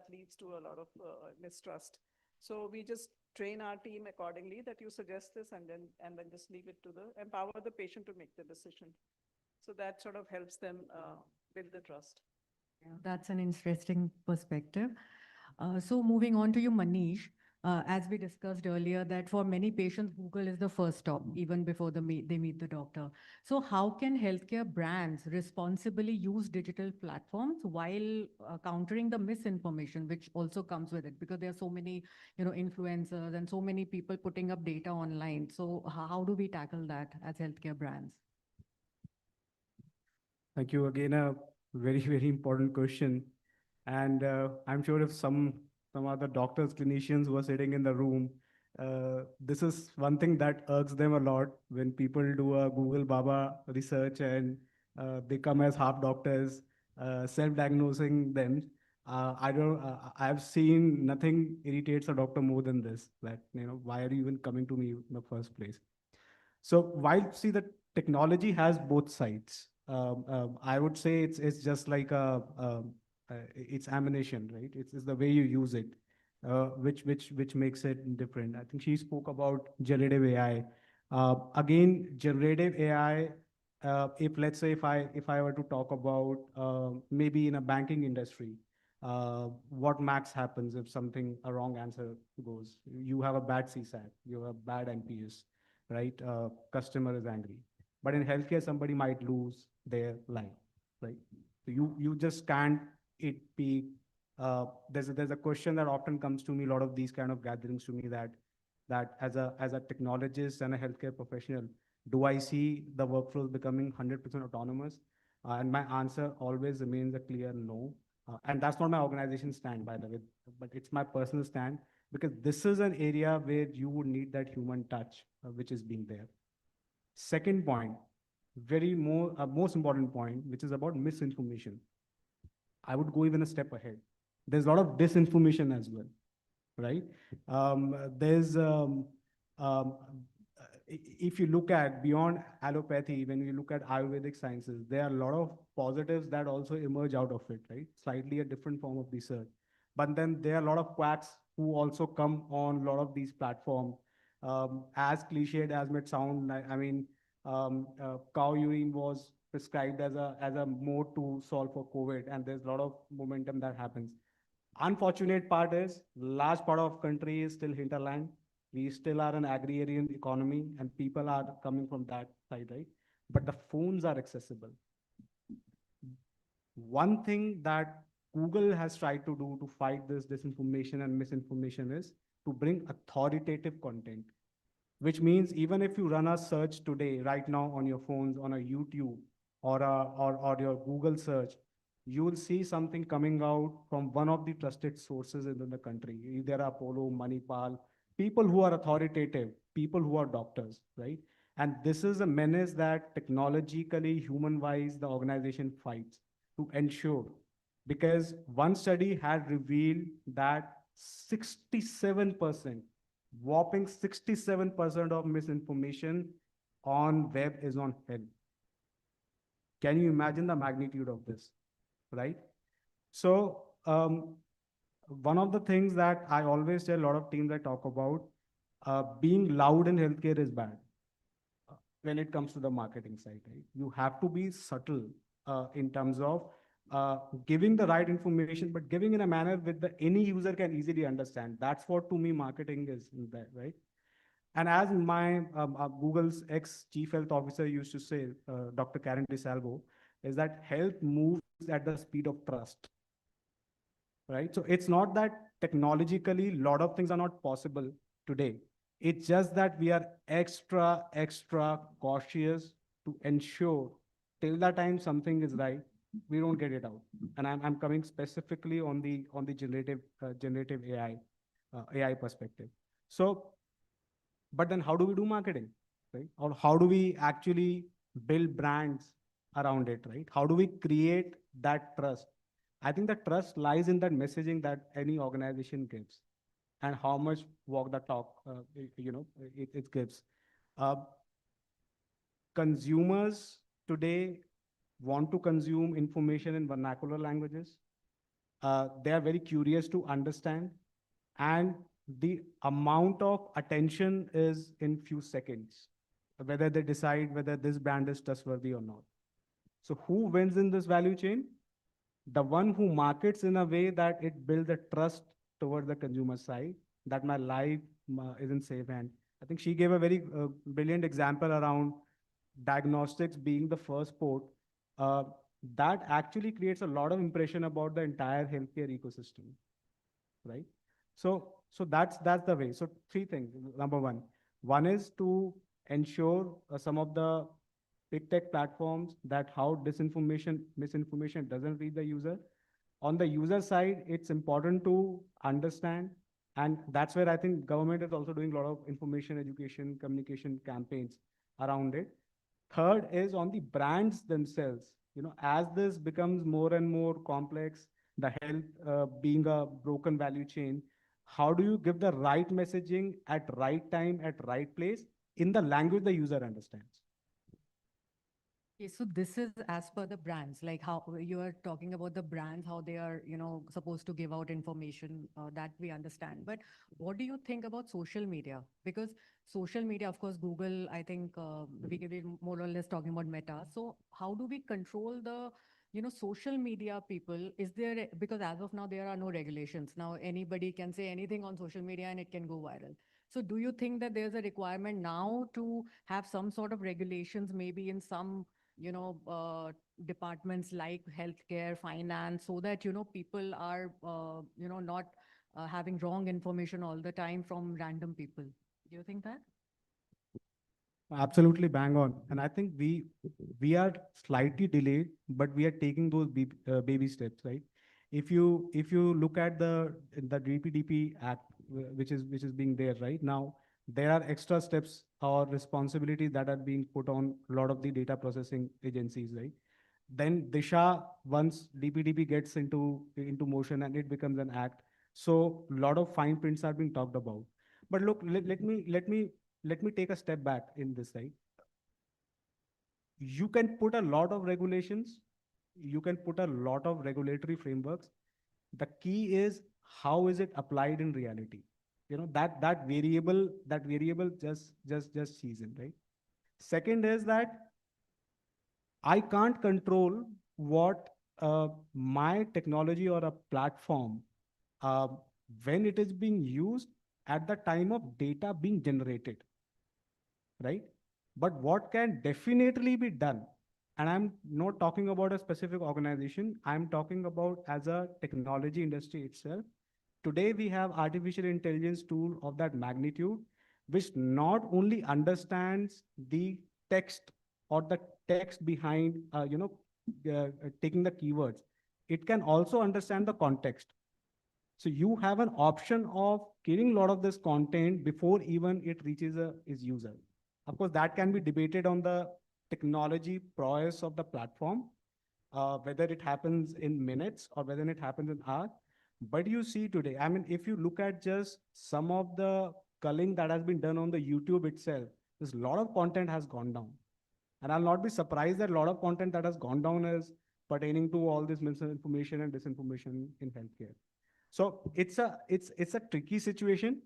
leads to a lot of mistrust. So we just train our team accordingly that you suggest this and then just leave it to empower the patient to make the decision. So that sort of helps them build the trust. Yeah, that's an interesting perspective. So moving on to you, Manish, as we discussed earlier, that for many patients, Google is the first stop, even before they meet the doctor. So how can healthcare brands responsibly use digital platforms while countering the misinformation, which also comes with it? Because there are so many, influencers and so many people putting up data online. So how do we tackle that as healthcare brands? Thank you again. A very, very important question. And I'm sure if some other doctors, clinicians who are sitting in the room, this is one thing that irks them a lot when people do a Google Baba research and they come as half doctors, self-diagnosing them. I've seen nothing irritates a doctor more than this, that, why are you even coming to me in the first place? So while, see, the technology has both sides. I would say it's just like it's ammunition, right? It's the way you use it, which makes it different. I think she spoke about generative AI. Again, generative AI. If let's say if I were to talk about maybe in a banking industry, what max happens if a wrong answer goes? You have a bad CSAT, you have a bad NPS, right? Customer is angry. But in healthcare, somebody might lose their life, right? So you just can't be. There's a question that often comes to me, a lot of these kind of gatherings to me, that as a technologist and a healthcare professional, do I see the workflows becoming 100% autonomous? And my answer always remains a clear no. And that's not my organization stand, by the way, but it's my personal stand, because this is an area where you would need that human touch, which is being there. Second point, most important point, which is about misinformation. I would go even a step ahead. There's a lot of disinformation as well, right? If you look at beyond allopathy, when you look at Ayurvedic sciences, there are a lot of positives that also emerge out of it, right? Slightly a different form of research. But then there are a lot of quacks who also come on a lot of these platforms. As cliched as it sound, I mean, cow urine was prescribed as a mode to solve for COVID, and there's a lot of momentum that happens. Unfortunate part is, large part of country is still hinterland. We still are an agrarian economy, and people are coming from that side, right? But the phones are accessible. One thing that Google has tried to do to fight this disinformation and misinformation is to bring authoritative content, which means even if you run a search today, right now on your phones, on a YouTube or your Google search, you will see something coming out from one of the trusted sources in the country, either Apollo, Manipal, people who are authoritative, people who are doctors, right? And this is a menace that technologically, human-wise, the organization fights to ensure. Because one study had revealed that 67%, whopping 67% of misinformation on web is on health. Can you imagine the magnitude of this, right? So one of the things that I always tell a lot of teams I talk about, being loud in healthcare is bad when it comes to the marketing side, right? You have to be subtle in terms of giving the right information, but giving in a manner that any user can easily understand. That's what, to me, marketing is, right? And as my Google's ex-chief health officer used to say, Dr. Karen DeSalvo, is that health moves at the speed of trust, right? So it's not that technologically, a lot of things are not possible today. It's just that we are extra cautious to ensure till the time something is right, we don't get it out. And I'm coming specifically on the generative AI perspective. So, but then how do we do marketing, right? Or how do we actually build brands around it, right? How do we create that trust? I think the trust lies in that messaging that any organization gives, and how much walk the talk, it gives. Uh, Consumers today want to consume information in vernacular languages. They are very curious to understand, and the amount of attention is in few seconds, whether they decide whether this brand is trustworthy or not. So who wins in this value chain? The one who markets in a way that it builds a trust towards the consumer side, that my life is in safe hand. I think she gave a very brilliant example around diagnostics being the first port. Uh, that actually creates a lot of impression about the entire healthcare ecosystem, right? So that's the way. So three things. Number one is to ensure some of the big tech platforms that how misinformation doesn't reach the user. On the user side, it's important to understand, and that's where I think government is also doing a lot of information, education, communication campaigns around it. Third is on the brands themselves. As this becomes more and more complex, the health being a broken value chain, how do you give the right messaging at right time, at right place, in the language the user understands? Okay, so this is as per the brands, like how you are talking about the brands, how they are, supposed to give out information, that we understand. But what do you think about social media? Because social media, of course, Google, I think we could be more or less talking about Meta. So how do we control the, social media people? Is there, because as of now, there are no regulations. Now, anybody can say anything on social media and it can go viral. So do you think that there's a requirement now to have some sort of regulations, maybe in some departments like healthcare, finance, so that, people are, not having wrong information all the time from random people? Do you think that? Absolutely bang on. And I think we are slightly delayed, but we are taking those baby steps, right? If you look at the DPDP Act, which is being there right now, there are extra steps or responsibilities that are being put on a lot of the data processing agencies, right? Then Disha, once DPDP gets into motion and it becomes an act, so a lot of fine prints are being talked about. But look, let me take a step back in this, right? You can put a lot of regulations, you can put a lot of regulatory frameworks. The key is how is it applied in reality? That variable just season, right? Second is that I can't control what my technology or a platform, uh, when it is being used at the time of data being generated, right? But what can definitely be done, and I'm not talking about a specific organization, I'm talking about as a technology industry itself. Today, we have artificial intelligence tool of that magnitude, which not only understands the text or the text behind, taking the keywords, it can also understand the context. So you have an option of killing a lot of this content before even it reaches its user. Of course, that can be debated on the technology prowess of the platform, whether it happens in minutes or whether it happens in hours. But you see today, I mean, if you look at just some of the culling that has been done on the YouTube itself, there's a lot of content has gone down. And I'll not be surprised that a lot of content that has gone down is pertaining to all this misinformation and disinformation in healthcare. So it's a tricky situation.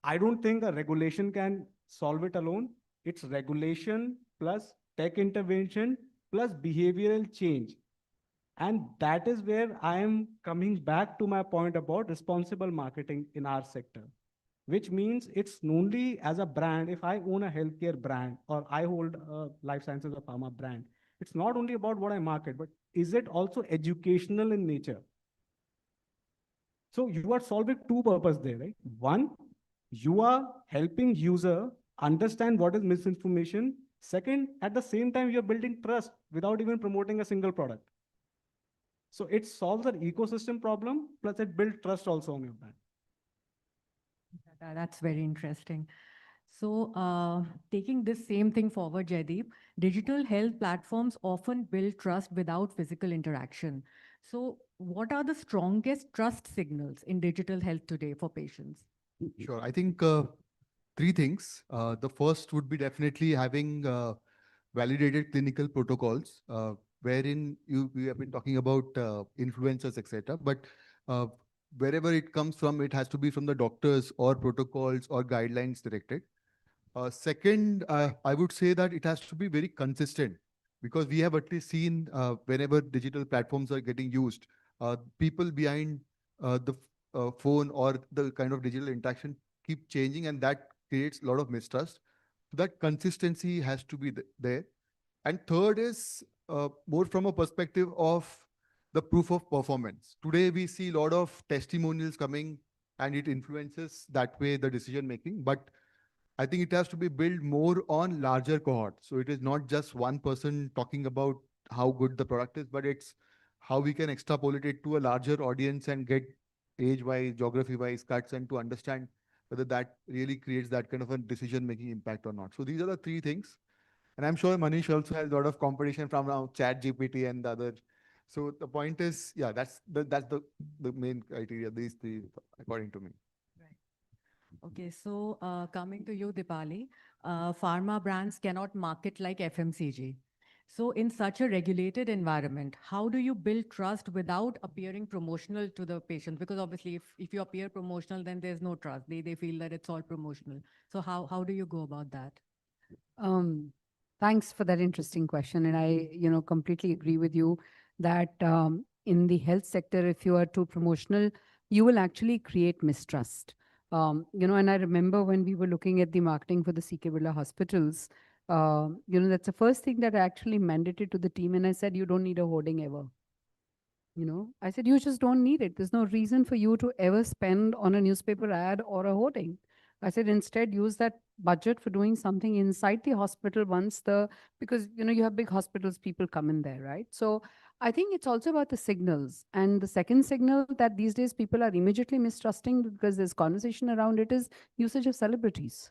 I don't think a regulation can solve it alone. It's regulation plus tech intervention plus behavioral change. And that is where I am coming back to my point about responsible marketing in our sector, which means it's only as a brand, if I own a healthcare brand or I hold a life sciences or pharma brand, it's not only about what I market, but is it also educational in nature? So you are solving two purposes there, right? One, you are helping user understand what is misinformation. Second, at the same time, you're building trust without even promoting a single product. So it solves an ecosystem problem, plus it builds trust also on your brand. That's very interesting. So, taking this same thing forward, Jaideep, digital health platforms often build trust without physical interaction. So, what are the strongest trust signals in digital health today for patients? Sure. I think three things. The first would be definitely having validated clinical protocols, wherein we have been talking about influencers, etc. But uh, wherever it comes from, it has to be from the doctors or protocols or guidelines directed. Second, I would say that it has to be very consistent, because we have at least seen whenever digital platforms are getting used, people behind the phone or the kind of digital interaction keep changing, and that creates a lot of mistrust. So that consistency has to be there. And third is more from a perspective of the proof of performance. Today, we see a lot of testimonials coming, and it influences that way the decision making. But I think it has to be built more on larger cohort. So it is not just one person talking about how good the product is, but it's how we can extrapolate it to a larger audience and get age-wise, geography-wise cuts, and to understand whether that really creates that kind of a decision-making impact or not. So these are the three things. And I'm sure Manish also has a lot of competition from now Chat GPT and the other. So the point is, yeah, that's the main criteria, these three, according to me. Okay, so coming to you, Dipali, pharma brands cannot market like FMCG. So in such a regulated environment, how do you build trust without appearing promotional to the patient? Because obviously, if you appear promotional, then there's no trust. They feel that it's all promotional. So how do you go about that? Thanks for that interesting question. And I, completely agree with you that in the health sector, if you are too promotional, you will actually create mistrust. And I remember when we were looking at the marketing for the CK Birla hospitals, that's the first thing that I actually mandated to the team. And I said, you don't need a hoarding ever. I said, you just don't need it. There's no reason for you to ever spend on a newspaper ad or a hoarding. I said, instead, use that budget for doing something inside the hospital because, you have big hospitals, people come in there, right? So I think it's also about the signals. And the second signal that these days people are immediately mistrusting because there's conversation around it is usage of celebrities.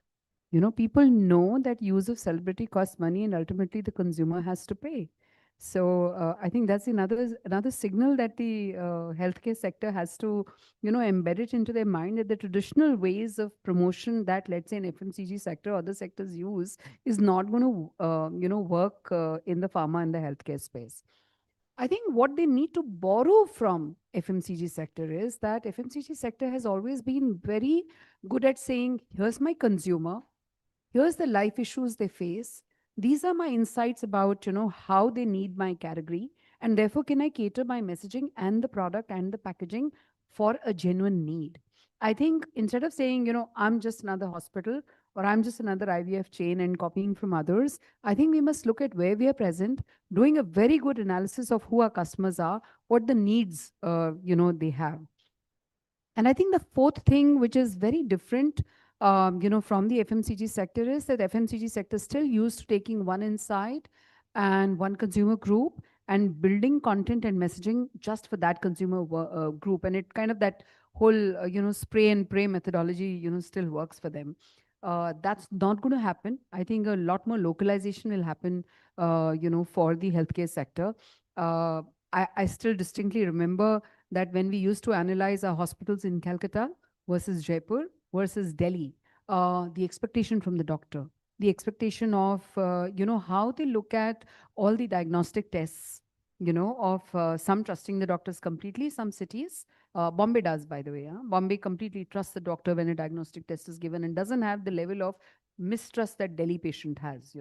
People know that use of celebrity costs money and ultimately the consumer has to pay. So I think that's another signal that the healthcare sector has to, embed it into their mind that the traditional ways of promotion that, let's say, an FMCG sector or other sectors use is not going to, work in the pharma and the healthcare space. I think what they need to borrow from FMCG sector is that FMCG sector has always been very good at saying, here's my consumer, here's the life issues they face, these are my insights about how they need my category, and therefore can I cater my messaging and the product and the packaging for a genuine need. I think instead of saying I'm just another hospital or I'm just another IVF chain and copying from others, I think we must look at where we are present, doing a very good analysis of who our customers are, what the needs they have. And I think the fourth thing, which is very different, from the FMCG sector, is that FMCG sector is still used to taking one insight and one consumer group and building content and messaging just for that consumer group. And it kind of that whole, spray and pray methodology, still works for them. That's not going to happen. I think a lot more localization will happen, for the healthcare sector. I still distinctly remember that when we used to analyze our hospitals in Calcutta versus Jaipur versus Delhi, the expectation from the doctor, the expectation of, how they look at all the diagnostic tests, of some trusting the doctors completely, some cities. Bombay does, by the way. Bombay completely trusts the doctor when a diagnostic test is given and doesn't have the level of mistrust that Delhi patient has.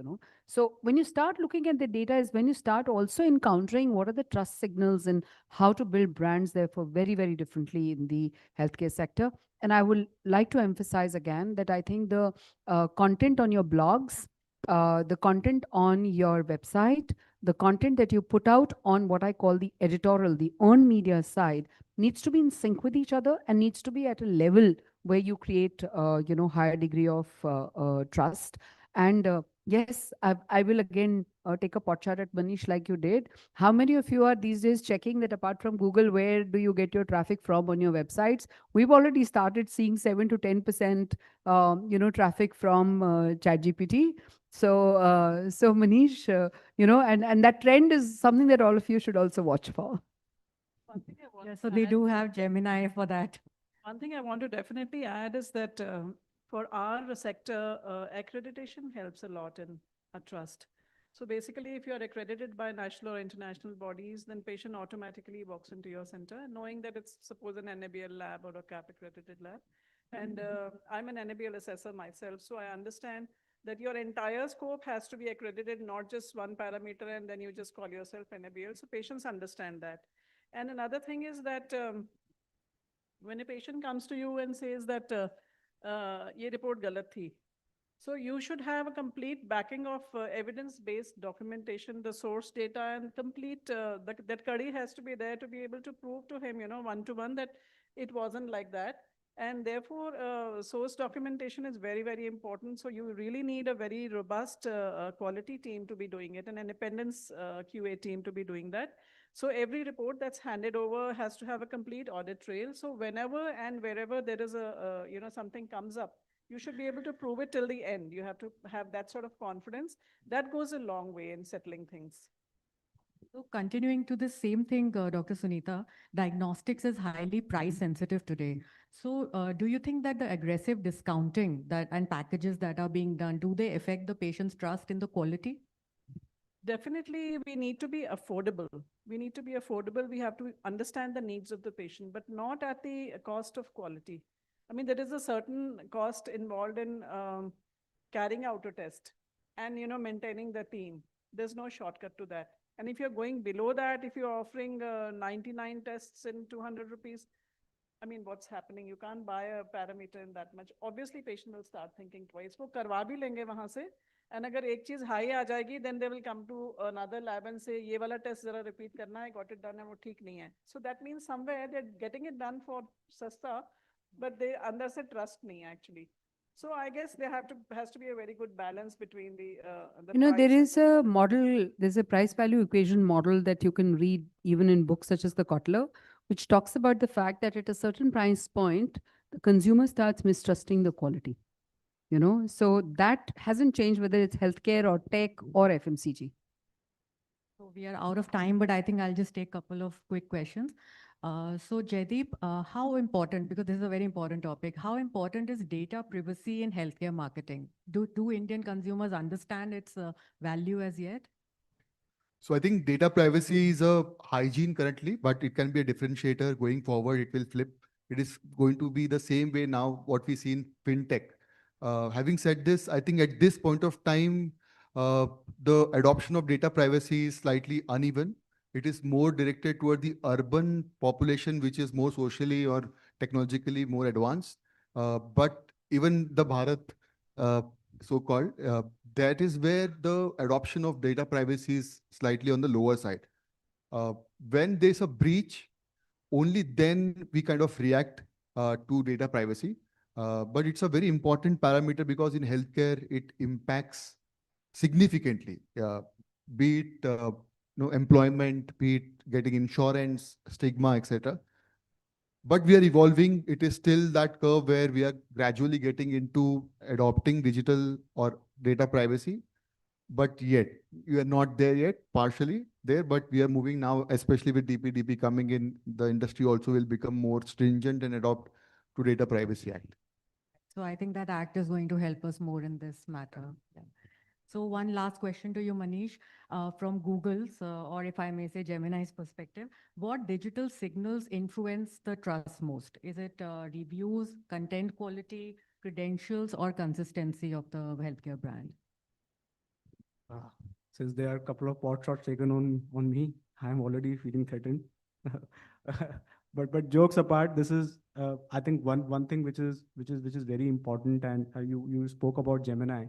So when you start looking at the data is when you start also encountering what are the trust signals and how to build brands therefore very, very differently in the healthcare sector. And I would like to emphasize again that I think the content on your blogs, the content on your website, the content that you put out on what I call the editorial, the earned media side, needs to be in sync with each other and needs to be at a level where you create, higher degree of trust. And Yes, I will again take a pot shot at Manish like you did. How many of you are these days checking that apart from Google, where do you get your traffic from on your websites? We've already started seeing 7 to 10%, traffic from ChatGPT. So Manish, and that trend is something that all of you should also watch for. One thing I want Yeah, to so they add- do have Gemini for that. One thing I want to definitely add is that for our sector, accreditation helps a lot in a trust. So basically, if you are accredited by national or international bodies, then patient automatically walks into your center, knowing that it's suppose an NABL lab or a CAP accredited lab. And I'm an NABL assessor myself, so I understand that your entire scope has to be accredited, not just one parameter, and then you just call yourself NABL. So patients understand that. And another thing is that when a patient comes to you and says that ye report galat thi, so you should have a complete backing of evidence-based documentation, the source data, and complete that Kadi has to be there to be able to prove to him, one-to-one that it wasn't like that. And therefore, source documentation is very, very important. So you really need a very robust quality team to be doing it, an independence QA team to be doing that. So every report that's handed over has to have a complete audit trail. So whenever and wherever there is something comes up, you should be able to prove it till the end. You have to have that sort of confidence. That goes a long way in settling things. So continuing to the same thing, Dr. Sunita, diagnostics is highly price sensitive today. So do you think that the aggressive discounting that and packages that are being done, do they affect the patient's trust in the quality? Definitely, we need to be affordable. We need to be affordable. We have to understand the needs of the patient, but not at the cost of quality. I mean, there is a certain cost involved in carrying out a test and, maintaining the team. There's no shortcut to that. And if you're going below that, if you're offering 99 tests in 200 rupees, I mean, what's happening? You can't buy a parameter in that much. Obviously, patient will start thinking twice. वो करवा भी लेंगे वहाँ से, and अगर एक चीज high आ जाएगी, then they will come to another lab and say, ये वाला test जरा repeat करना है, got it done है, वो ठीक नहीं है. So that means somewhere they're getting it done for सस्ता, but they अंदर से trust नहीं है actually. So I guess there has to be a very good balance between the There price. is a model, there's a price value equation model that you can read even in books such as the Kotler, which talks about the fact that at a certain price point, the consumer starts mistrusting the quality. So that hasn't changed whether it's healthcare or tech or FMCG. So we are out of time, but I think I'll just take a couple of quick questions. So Jaideep, how important, because this is a very important topic, how important is data privacy in healthcare marketing? Do Indian consumers understand its value as yet? So I think data privacy is a hygiene currently, but it can be a differentiator going forward. It will flip. It is going to be the same way now what we see in fintech. Having said this, I think at this point of time, the adoption of data privacy is slightly uneven. It is more directed toward the urban population, which is more socially or technologically more advanced. But even the Bharat, so-called, that is where the adoption of data privacy is slightly on the lower side. When there's a breach, only then we kind of react to data privacy. But it's a very important parameter because in healthcare, it impacts significantly, be it employment, be it getting insurance, stigma, etc. But we are evolving. It is still that curve where we are gradually getting into adopting digital or data privacy. But yet, we are not there yet, partially there, but we are moving now, especially with DPDP coming in, the industry also will become more stringent and adopt to Data Privacy Act. So I think that act is going to help us more in this matter. Yeah. So one last question to you, Manish, from Google's, or if I may say Gemini's perspective, what digital signals influence the trust most? Is it reviews, content quality, credentials, or consistency of the healthcare brand? Since there are a couple of pot shots taken on me, I'm already feeling threatened. But jokes apart, this is I think one thing which is very important, and you spoke about Gemini.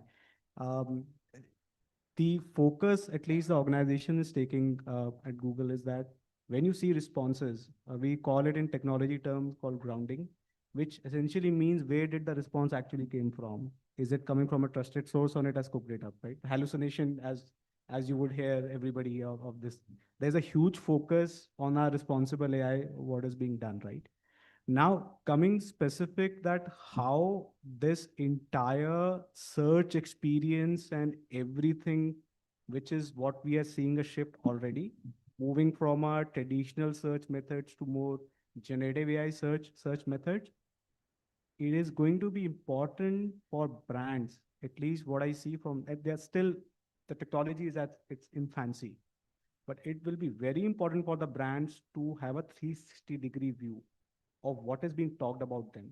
The focus, at least the organization is taking at Google, is that when you see responses, we call it in technology terms called grounding, which essentially means where did the response actually came from. Is it coming from a trusted source or it has cooked it up, right? Hallucination, as you would hear everybody of this, there's a huge focus on our responsible AI, what is being done, right? Now, coming specific that how this entire search experience and everything, which is what we are seeing a shift already, moving from our traditional search methods to more generative AI search methods, it is going to be important for brands, at least what I see from, they're still, the technology is at its infancy, but it will be very important for the brands to have a 360-degree view of what is being talked about them.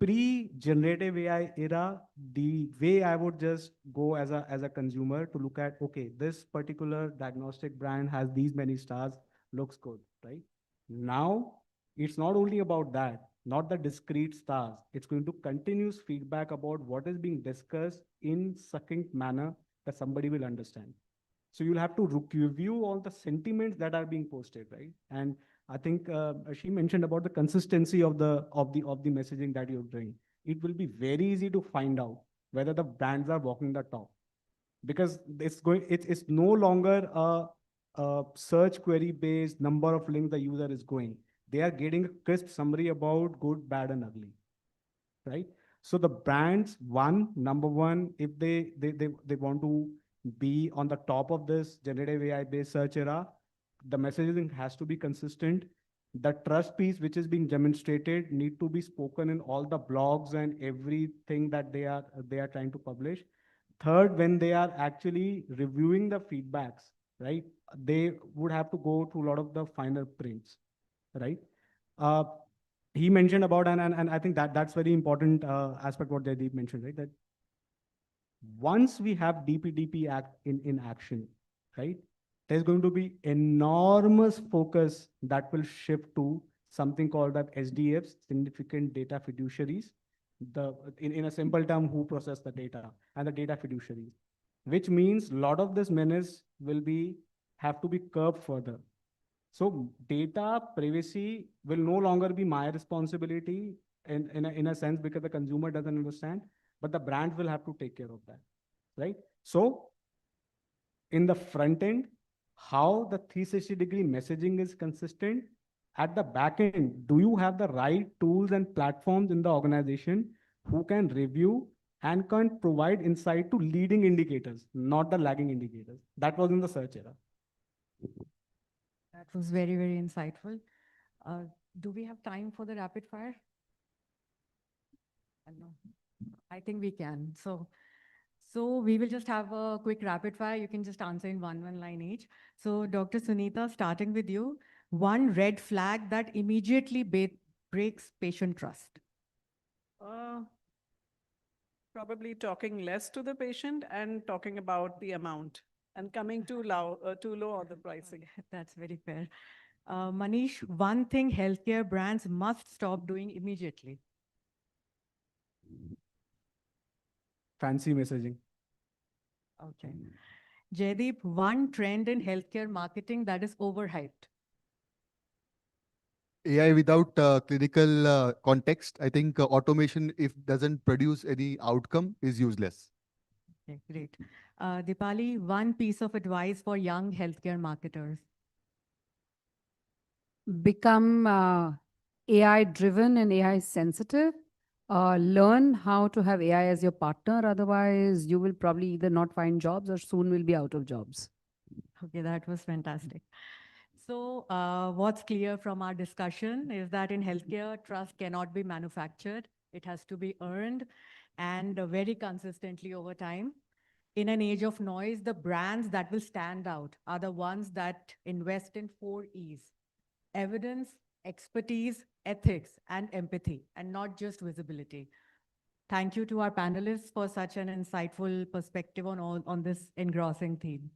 Pre-generative AI era, the way I would just go as a consumer to look at, okay, this particular diagnostic brand has these many stars, looks good, right? Now, it's not only about that, not the discrete stars. It's going to continuous feedback about what is being discussed in succinct manner that somebody will understand. So you'll have to review all the sentiments that are being posted, right? And I think she mentioned about the consistency of the messaging that you're doing. It will be very easy to find out whether the brands are walking the talk, because it's no longer a search query based number of links the user is going. They are getting a crisp summary about good, bad, and ugly, right? So the brands, number one, if they want to be on the top of this generative AI based search era, the messaging has to be consistent. The trust piece which is being demonstrated need to be spoken in all the blogs and everything that they are trying to publish. Third, when they are actually reviewing the feedbacks, right, they would have to go to a lot of the finer prints, right? He mentioned about, and I think that's very important aspect what Jaideep mentioned, right? That once we have DPDP Act in action, right, there's going to be enormous focus that will shift to something called that SDFs, significant data fiduciaries, in a simple term, who process the data, and the data fiduciaries, which means a lot of this menace will have to be curbed further. So data privacy will no longer be my responsibility in a sense, because the consumer doesn't understand, but the brands will have to take care of that, right? So in the front end, how the 360-degree messaging is consistent. At the back end, do you have the right tools and platforms in the organization who can review and can provide insight to leading indicators, not the lagging indicators? That was in the search era. That was very, very insightful. Do we have time for the rapid fire? No. I think we can. So we will just have a quick rapid fire. You can just answer in one line each. So Dr. Sunita, starting with you, one red flag that immediately breaks patient trust. Probably talking less to the patient and talking about the amount and coming too low on the pricing. That's very fair. Manish, one thing healthcare brands must stop doing immediately. Fancy messaging. Okay. Jaideep, one trend in healthcare marketing that is overhyped. AI without clinical context. I think automation, if doesn't produce any outcome, is useless. Okay, great. Dipali, one piece of advice for young healthcare marketers. Become AI driven and AI sensitive. Learn how to have AI as your partner. Otherwise, you will probably either not find jobs or soon will be out of jobs. Okay, that was fantastic. So what's clear from our discussion is that in healthcare, trust cannot be manufactured. It has to be earned and very consistently over time. In an age of noise, the brands that will stand out are the ones that invest in 4 E's: evidence, expertise, ethics, and empathy, and not just visibility. Thank you to our panelists for such an insightful perspective on this engrossing theme.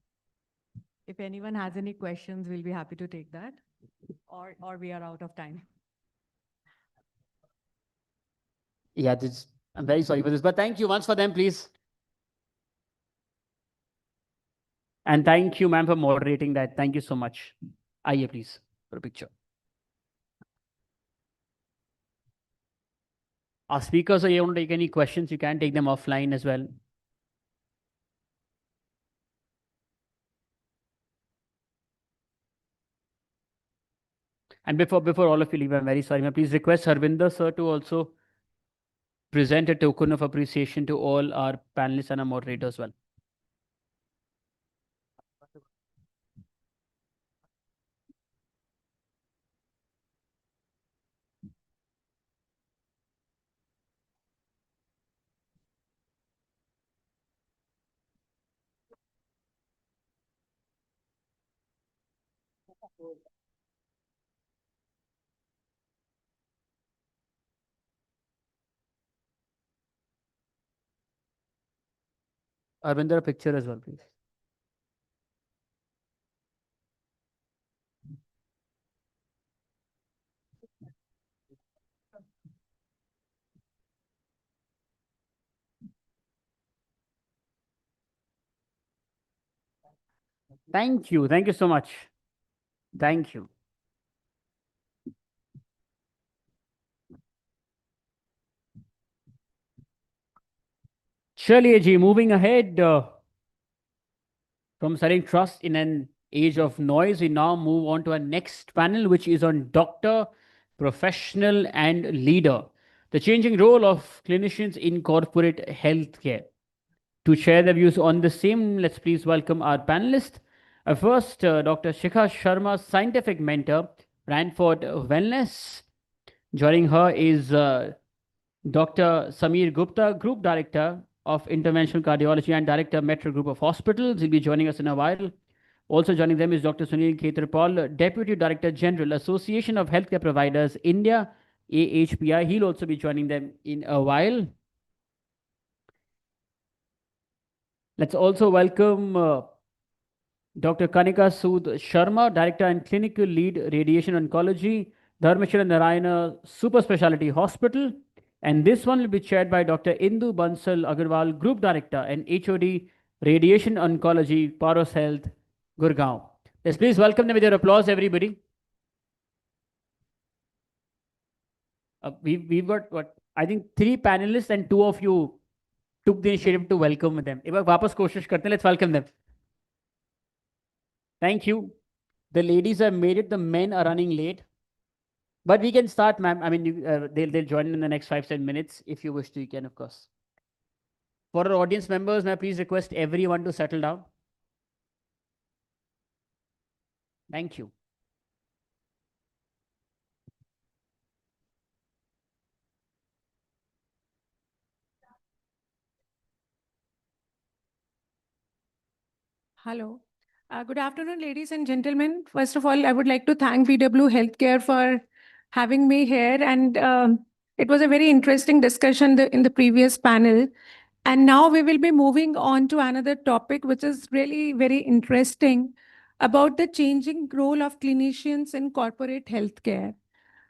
If anyone has any questions, we'll be happy to take that, or we are out of time. Yeah, I'm very sorry for this, but thank you once for them, please. And thank you, ma'am, for moderating that. Thank you so much. Aye, please, for a picture. Our speakers are here to take any questions. You can take them offline as well. And before all of you leave, I'm very sorry. May I please request Harvinder sir to also present a token of appreciation to all our panelists and our moderators as well. Harvinder, a picture as well, please. Thank you. Thank you so much. Thank you. Chaliye ji, moving ahead from selling trust in an age of noise, we now move on to our next panel, which is on doctor, professional, and leader. The changing role of clinicians in corporate healthcare. To share their views on the same, let's please welcome our panelists. First, Dr. Shikha Sharma, scientific mentor, Ranford Wellness. Joining her is Dr. Sameer Gupta, Group Director of Interventional Cardiology and Director, Metro Group of Hospitals. He'll be joining us in a while. Also joining them is Dr. Sunil Khetarpal, Deputy Director General, Association of Healthcare Providers, India, AHPI. He'll also be joining them in a while. Let's also welcome Dr. Kanika Sood Sharma, Director and Clinical Lead, Radiation Oncology, Dharmeshwar Narayana Super Speciality Hospital. And this one will be chaired by Dr. Indu Bansal Agarwal, Group Director and HOD, Radiation Oncology, Paros Health, Gurgaon. Let's please welcome them with your applause, everybody. We've got, what, I think 3 panelists and 2 of you took the initiative to welcome them. एक बार वापस कोशिश करते हैं. Let's welcome them. Thank you. The ladies have made it. The men are running late. But we can start, ma'am. I mean, they'll join in the next 5-10 minutes. If you wish to, you can, of course. For our audience members, may I please request everyone to settle down? Thank you. Hello. Good afternoon, ladies and gentlemen. First of all, I would like to thank BW Healthcare for having me here. And it was a very interesting discussion in the previous panel. And now we will be moving on to another topic, which is really very interesting, about the changing role of clinicians in corporate healthcare.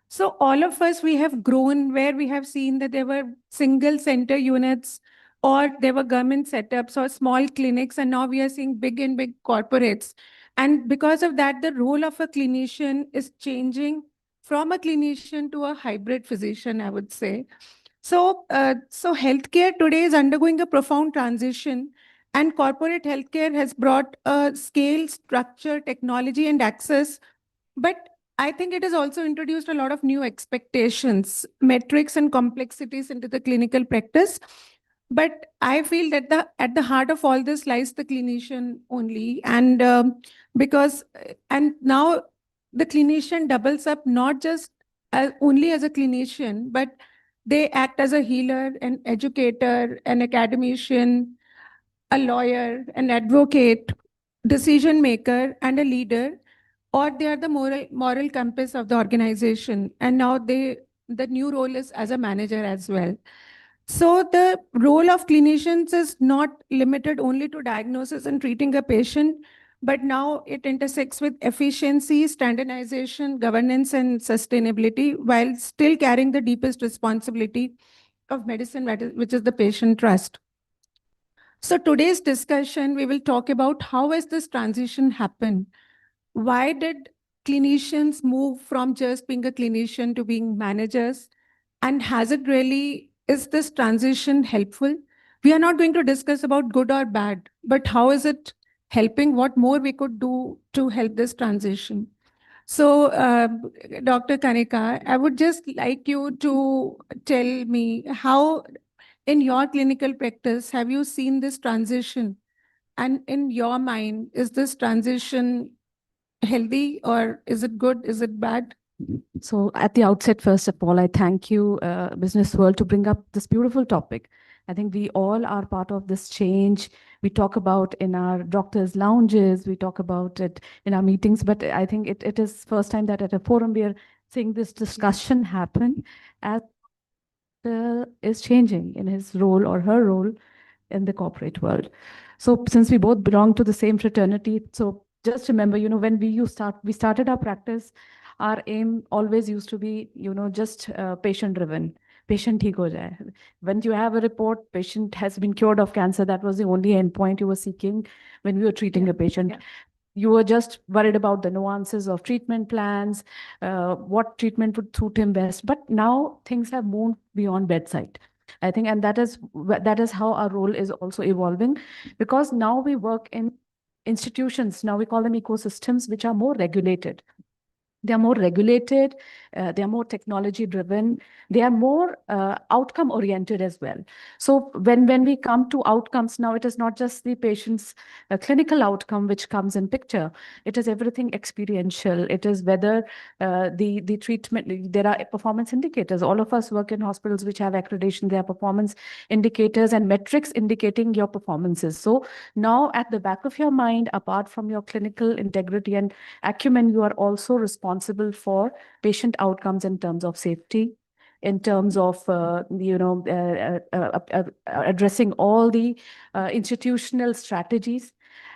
So all of us, we have grown where we have seen that there were single center units, or there were government setups or small clinics, and now we are seeing big corporates. And because of that, the role of a clinician is changing from a clinician to a hybrid physician, I would say. So healthcare today is undergoing a profound transition, and corporate healthcare has brought scale, structure, technology, and access. But I think it has also introduced a lot of new expectations, metrics, and complexities into the clinical practice. But I feel that at the heart of all this lies the clinician only. And now the clinician doubles up not just only as a clinician, but they act as a healer, an educator, an academician, a lawyer, an advocate, decision maker, and a leader, or they are the moral compass of the organization. And now the new role is as a manager as well. So the role of clinicians is not limited only to diagnosis and treating a patient, but now it intersects with efficiency, standardization, governance, and sustainability, while still carrying the deepest responsibility of medicine, which is the patient trust. So today's discussion, we will talk about how has this transition happened? Why did clinicians move from just being a clinician to being managers? And has it really is this transition helpful? We are not going to discuss about good or bad, but how is it helping? What more we could do to help this transition? So, Dr. Kanika, I would just like you to tell me how, in your clinical practice, have you seen this transition? And in your mind, is this transition healthy or is it good? Is it bad? So at the outset, first of all, I thank you, Businessworld, to bring up this beautiful topic. I think we all are part of this change. We talk about in our doctors' lounges, we talk about it in our meetings, but I think it is first time that at a forum we are seeing this discussion happen as is changing in his role or her role in the corporate world. So since we both belong to the same fraternity, so just remember, when we started our practice, our aim always used to be, just patient driven. Patient theek ho jaye. When you have a report, patient has been cured of cancer, that was the only endpoint you were seeking when we were treating a patient. You were just worried about the nuances of treatment plans, what treatment would suit him best. But now things have moved beyond bedside. I think, and that is how our role is also evolving, because now we work in institutions, now we call them ecosystems, which are more regulated. They are more regulated, they are more technology driven, they are more outcome oriented as well. So when we come to outcomes now, it is not just the patient's clinical outcome which comes in picture, it is everything experiential. It is whether the treatment, there are performance indicators. All of us work in hospitals which have accreditation, there are performance indicators and metrics indicating your performances. So now at the back of your mind, apart from your clinical integrity and acumen, you are also responsible for patient outcomes in terms of safety, in terms of addressing all the institutional strategies.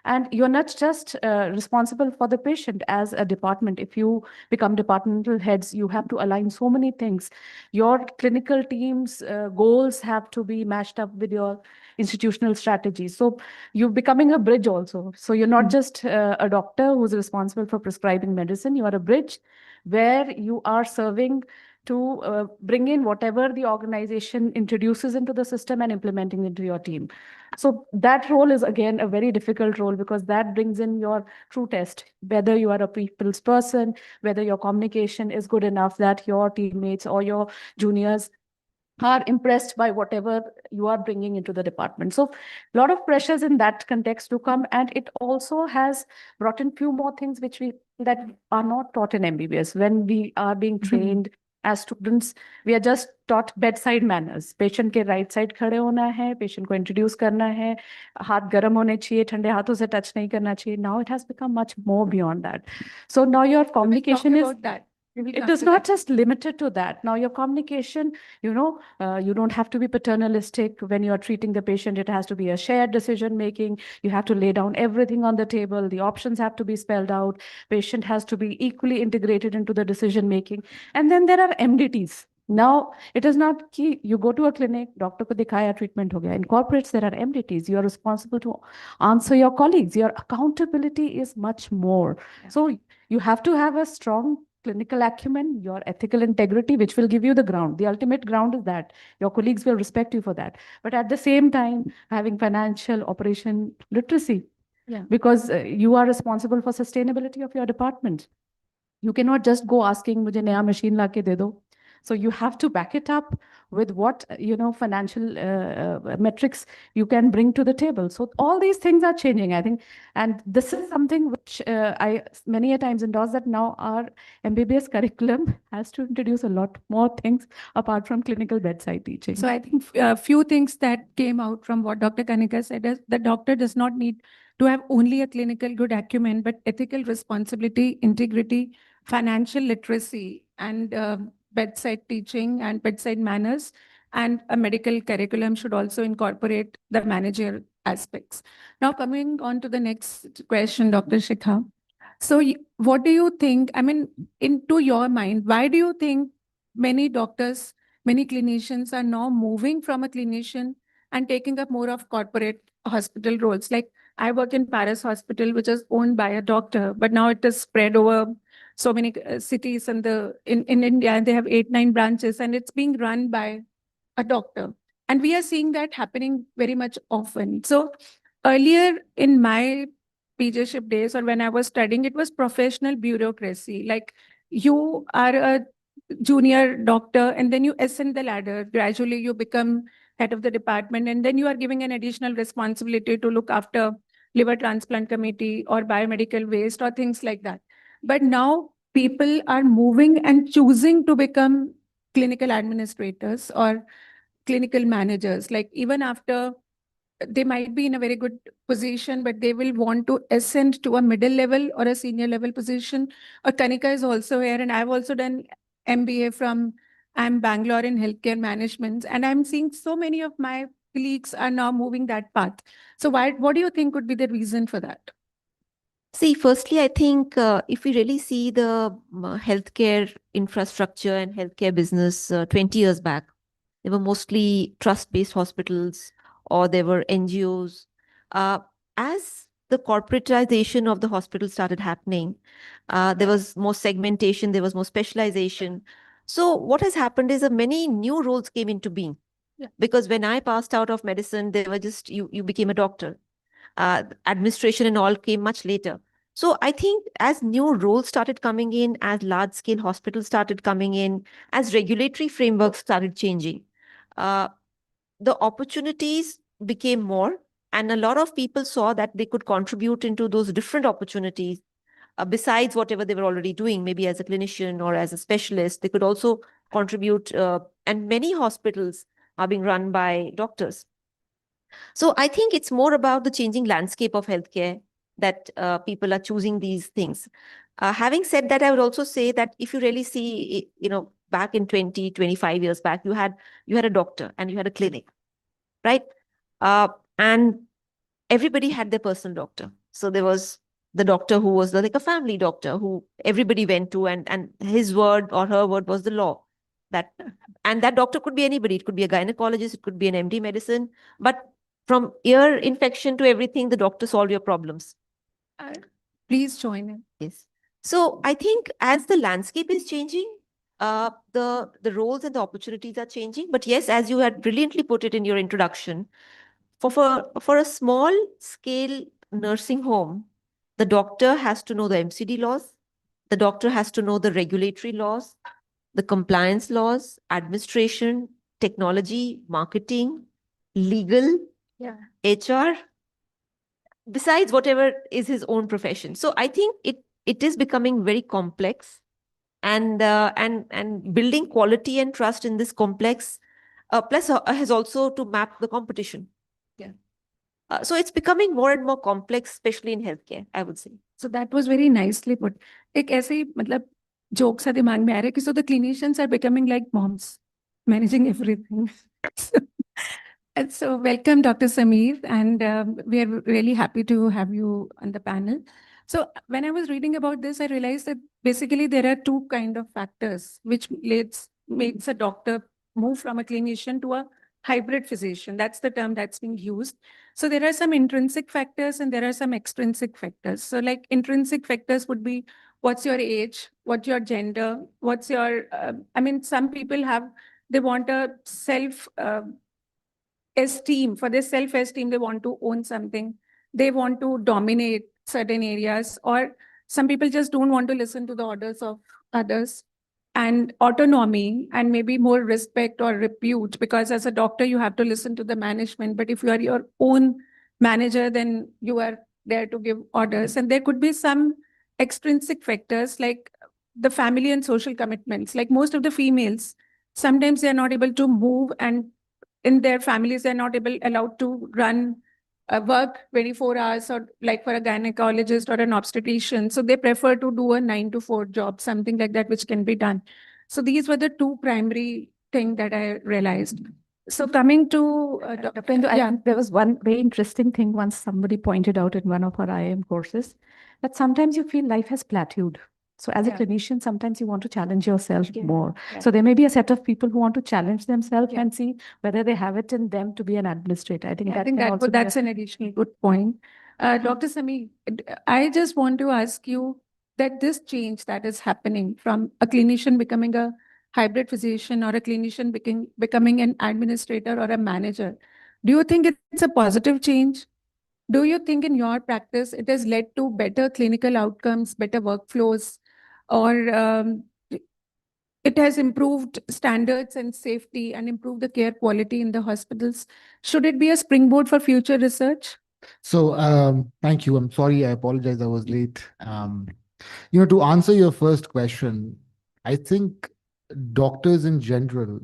And you're not just responsible for the patient as a department. If you become departmental heads, you have to align so many things. Your clinical team's goals have to be matched up with your institutional strategies. So you're becoming a bridge also. So you're not just a doctor who's responsible for prescribing medicine. You are a bridge where you are serving to bring in whatever the organization introduces into the system and implementing into your team. So that role is, again, a very difficult role, because that brings in your true test, whether you are a people's person, whether your communication is good enough that your teammates or your juniors are impressed by whatever you are bringing into the department. So a lot of pressures in that context to come, and it also has brought in few more things that are not taught in MBBS. When we are being trained as students, we are just taught bedside manners. Patient के right side खड़े होना है, patient को introduce करना है, हाथ गर्म होने चाहिए, ठंडे हाथों से touch नहीं करना चाहिए. Now it has become much more beyond that. So now your communication is that. It is not just limited to that. Now your communication, you don't have to be paternalistic when you're treating the patient. It has to be a shared decision making. You have to lay down everything on the table. The options have to be spelled out. Patient has to be equally integrated into the decision making. And then there are MDTs. Now, it is not key. You go to a clinic, doctor ko dikhaya, treatment ho gaya. In corporates, there are MDTs. You are responsible to answer your colleagues. Your accountability is much more. So you have to have a strong clinical acumen, your ethical integrity, which will give you the ground. The ultimate ground is that your colleagues will respect you for that. But at the same time, having financial operation literacy, because you are responsible for sustainability of your department. You cannot just go asking, "Mujhe naya machine la ke de do." So you have to back it up with what, financial metrics you can bring to the table. So all these things are changing, I think. And this is something which I many a times endorse, that now our MBBS curriculum has to introduce a lot more things apart from clinical bedside teaching. So I think a few things that came out from what Dr. Kanika said is the doctor does not need to have only a clinical good acumen, but ethical responsibility, integrity, financial literacy, and bedside teaching and bedside manners, and a medical curriculum should also incorporate the managerial aspects. Now, coming on to the next question, Dr. Shikha. So what do you think, into your mind, why do you think many doctors, many clinicians are now moving from a clinician and taking up more of corporate hospital roles? Like, I work in Paris Hospital, which is owned by a doctor, but now it is spread over so many cities in India, and they have 8-9 branches, and it's being run by a doctor. And we are seeing that happening very much often. So earlier in my PJship days or when I was studying, it was professional bureaucracy. Like you are a junior doctor and then you ascend the ladder. Gradually you become head of the department and then you are giving an additional responsibility to look after liver transplant committee or biomedical waste or things like that. But now people are moving and choosing to become clinical administrators or clinical managers. Like even after they might be in a very good position, but they will want to ascend to a middle level or a senior level position. Or Kanika is also here, and I've also done MBA from Bangalore in healthcare management, and I'm seeing so many of my colleagues are now moving that path. So what do you think would be the reason for that? See, firstly, I think if we really see the healthcare infrastructure and healthcare business 20 years back, they were mostly trust-based hospitals or there were NGOs. As the corporatization of the hospital started happening, there was more segmentation, there was more specialization. So what has happened is many new roles came into being. Yeah. Because when I passed out of medicine, they were just, you became a doctor. Administration and all came much later. So I think as new roles started coming in, as large-scale hospitals started coming in, as regulatory frameworks started changing, the opportunities became more, and a lot of people saw that they could contribute into those different opportunities besides whatever they were already doing, maybe as a clinician or as a specialist. They could also contribute, and many hospitals are being run by doctors. So I think it's more about the changing landscape of healthcare that people are choosing these things. Having said that, I would also say that if you really see, back in 20, 25 years back, you had a doctor and you had a clinic, right? And everybody had their personal doctor. So there was the doctor who was like a family doctor who everybody went to, and his word or her word was the law. And that doctor could be anybody. It could be a gynecologist, it could be an MD medicine, but from ear infection to everything, the doctor solved your problems. Please join in. Yes. So I think as the landscape is changing, the roles and the opportunities are changing. But yes, as you had brilliantly put it in your introduction, for a small scale nursing home, the doctor has to know the MCD laws. The doctor has to know the regulatory laws, the compliance laws, administration, technology, marketing, legal, Yeah. HR, besides whatever is his own profession. So I think it is becoming very complex, and building quality and trust in this complex, plus has also to map the competition. Yeah. So it's becoming more and more complex, especially in healthcare, I would say. So that was very nicely put. एक ऐसे ही मतलब joke सा दिमाग में आ रहा है कि so the clinicians are becoming like moms, managing everything. And so welcome, Dr. Sameer, and we are really happy to have you on the panel. So when I was reading about this, I realized that basically there are two kind of factors which makes a doctor move from a clinician to a hybrid physician. That's the term that's being used. So there are some intrinsic factors and there are some extrinsic factors. So like intrinsic factors would be what's your age, what's your gender, what's your, some people they want a esteem, for their self-esteem, they want to own something. They want to dominate certain areas, or some people just don't want to listen to the orders of others. And autonomy and maybe more respect or repute, because as a doctor, you have to listen to the management. But if you are your own manager, then you are there to give orders. And there could be some extrinsic factors like the family and social commitments. Like most of the females, sometimes they are not able to move, and in their families, they're not allowed to run work 24 hours, or like for a gynecologist or an obstetrician. So they prefer to do a 9 to 4 job, something like that, which can be done. So these were the two primary things that I realized. So coming to Dr. Pendu, I think there was one very interesting thing once somebody pointed out in one of our IIM courses, that sometimes you feel life has plateaued. So as a clinician, sometimes you want to challenge yourself more. Yeah. So there may be a set of people who want to challenge themselves and see whether they have it in them to be an administrator. I think that's an additional good point. Dr. Sami, I just want to ask you that this change that is happening from a clinician becoming a hybrid physician or a clinician becoming an administrator or a manager, do you think it's a positive change? Do you think in your practice it has led to better clinical outcomes, better workflows, or it has improved standards and safety and improved the care quality in the hospitals? Should it be a springboard for future research? So thank you. I'm sorry, I apologize, I was late. To answer your first question, I think doctors in general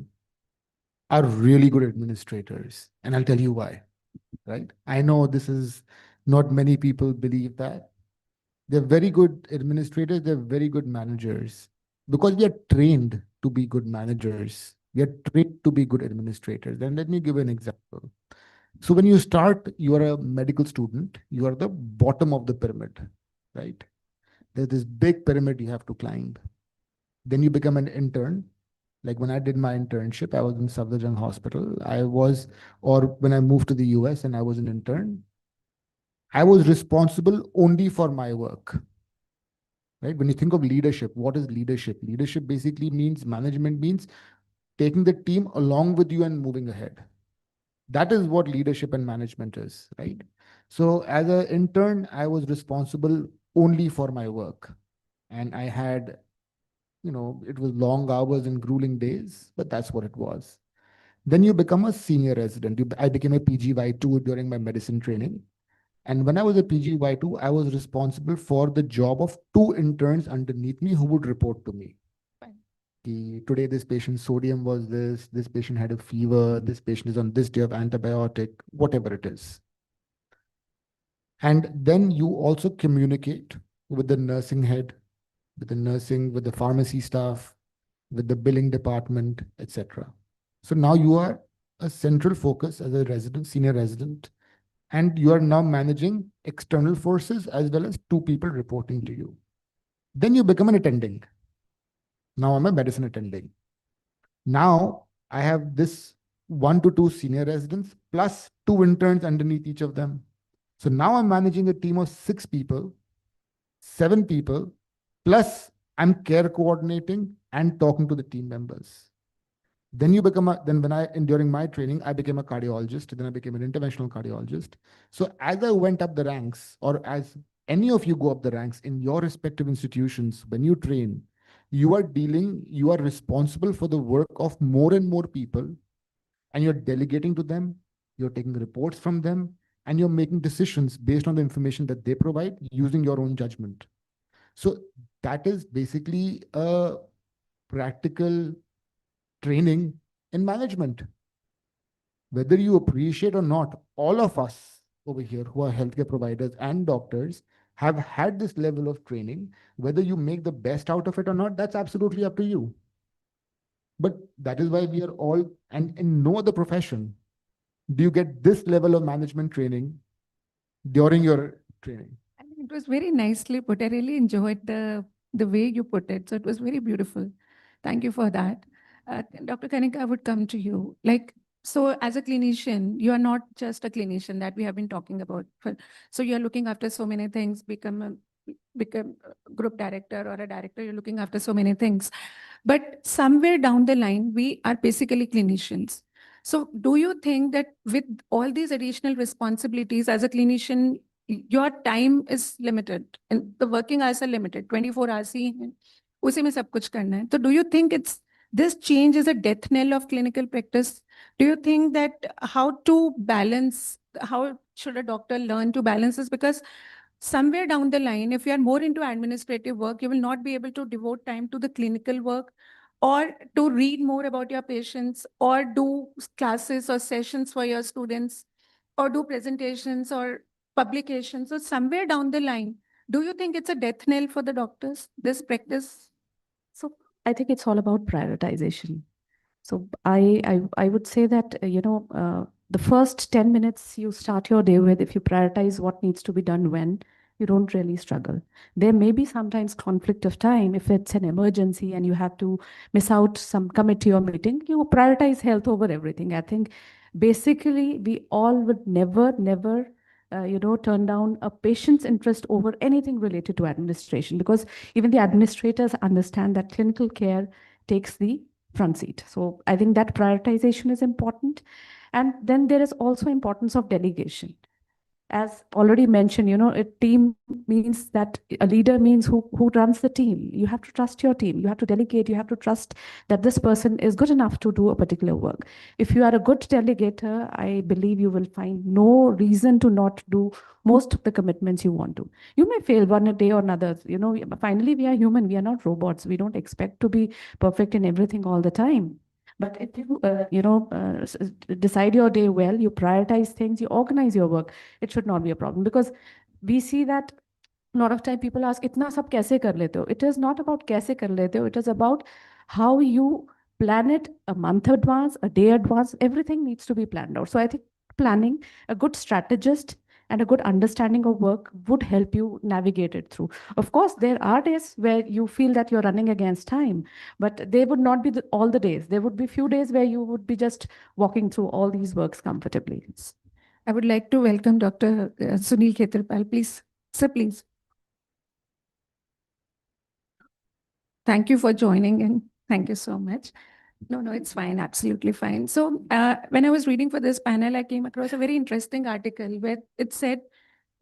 are really good administrators, and I'll tell you why, right? I know this is not many people believe that. They're very good administrators, they're very good managers, because we are trained to be good managers. We are trained to be good administrators. And let me give you an example. So when you start, you are a medical student, you are the bottom of the pyramid, right? There's this big pyramid you have to climb. Then you become an intern. Like when I did my internship, I was in Safdarjung Hospital. Or when I moved to the US and I was an intern, I was responsible only for my work, right? When you think of leadership, what is leadership? Leadership basically means, management means taking the team along with you and moving ahead. That is what leadership and management is, right? So as an intern, I was responsible only for my work. And I had, it was long hours and grueling days, but that's what it was. Then you become a senior resident. I became a PGY2 during my medicine training. And when I was a PGY2, I was responsible for the job of 2 interns underneath me who would report to me. Today, this patient's sodium was this patient had a fever, this patient is on this day of antibiotic, whatever it is. And then you also communicate with the nursing head, with the pharmacy staff, with the billing department, etc. So now you are a central focus as a resident, senior resident, and you are now managing external forces as well as 2 people reporting to you. Then you become an attending. Now I'm a medicine attending. Now I have this 1 to 2 senior residents plus 2 interns underneath each of them. So now I'm managing a team of 6 people, 7 people, plus I'm care coordinating and talking to the team members. Then you become during my training, I became a cardiologist, then I became an interventional cardiologist. So as I went up the ranks, or as any of you go up the ranks in your respective institutions, when you train, you are responsible for the work of more and more people, and you're delegating to them, you're taking reports from them, and you're making decisions based on the information that they provide using your own judgment. So that is basically a practical training in management. Whether you appreciate or not, all of us over here who are healthcare providers and doctors have had this level of training. Whether you make the best out of it or not, that's absolutely up to you. But that is why we are all, and in no other profession do you get this level of management training during your training. I mean, it was very nicely put. I really enjoyed the way you put it. So it was very beautiful. Thank you for that. Dr. Kanika, I would come to you. So as a clinician, you are not just a clinician that we have been talking about. So you're looking after so many things, become a group director or a director, you're looking after so many things. But somewhere down the line, we are basically clinicians. So do you think that with all these additional responsibilities as a clinician, your time is limited and the working hours are limited, 24 hours ही हैं, उसी में सब कुछ करना है. So do you think this change is a death knell of clinical practice? Do you think that how should a doctor learn to balance this? Because somewhere down the line, if you are more into administrative work, you will not be able to devote time to the clinical work or to read more about your patients or do classes or sessions for your students or do presentations or publications. So somewhere down the line, do you think it's a death knell for the doctors, this practice? So I think it's all about prioritization. So I would say that, the first 10 minutes you start your day with, if you prioritize what needs to be done when, you don't really struggle. There may be sometimes conflict of time. If it's an emergency and you have to miss out some committee or meeting, you prioritize health over everything. I think basically we all would never turn down a patient's interest over anything related to administration, because even the administrators understand that clinical care takes the front seat. So I think that prioritization is important. And then there is also importance of delegation. As already mentioned, a team means that a leader means who runs the team. You have to trust your team. You have to delegate. You have to trust that this person is good enough to do a particular work. If you are a good delegator, I believe you will find no reason to not do most of the commitments you want to. You may fail one day or another. Finally, we are human. We are not robots. We don't expect to be perfect in everything all the time. But if you, decide your day well, you prioritize things, you organize your work, it should not be a problem. Because we see that a lot of time people ask, "Itna sab kaise kar lete ho?" It is not about kaise kar lete ho. It is about how you plan it a month advance, a day advance. Everything needs to be planned out. So I think planning, a good strategist, and a good understanding of work would help you navigate it through. Of course, there are days where you feel that you're running against time, but they would not be all the days. There would be few days where you would be just walking through all these works comfortably. I would like to welcome Dr. Sunil Khetarpal. Please, sir, please. Thank you for joining in. Thank you so much. No, it's fine. Absolutely fine. So when I was reading for this panel, I came across a very interesting article where it said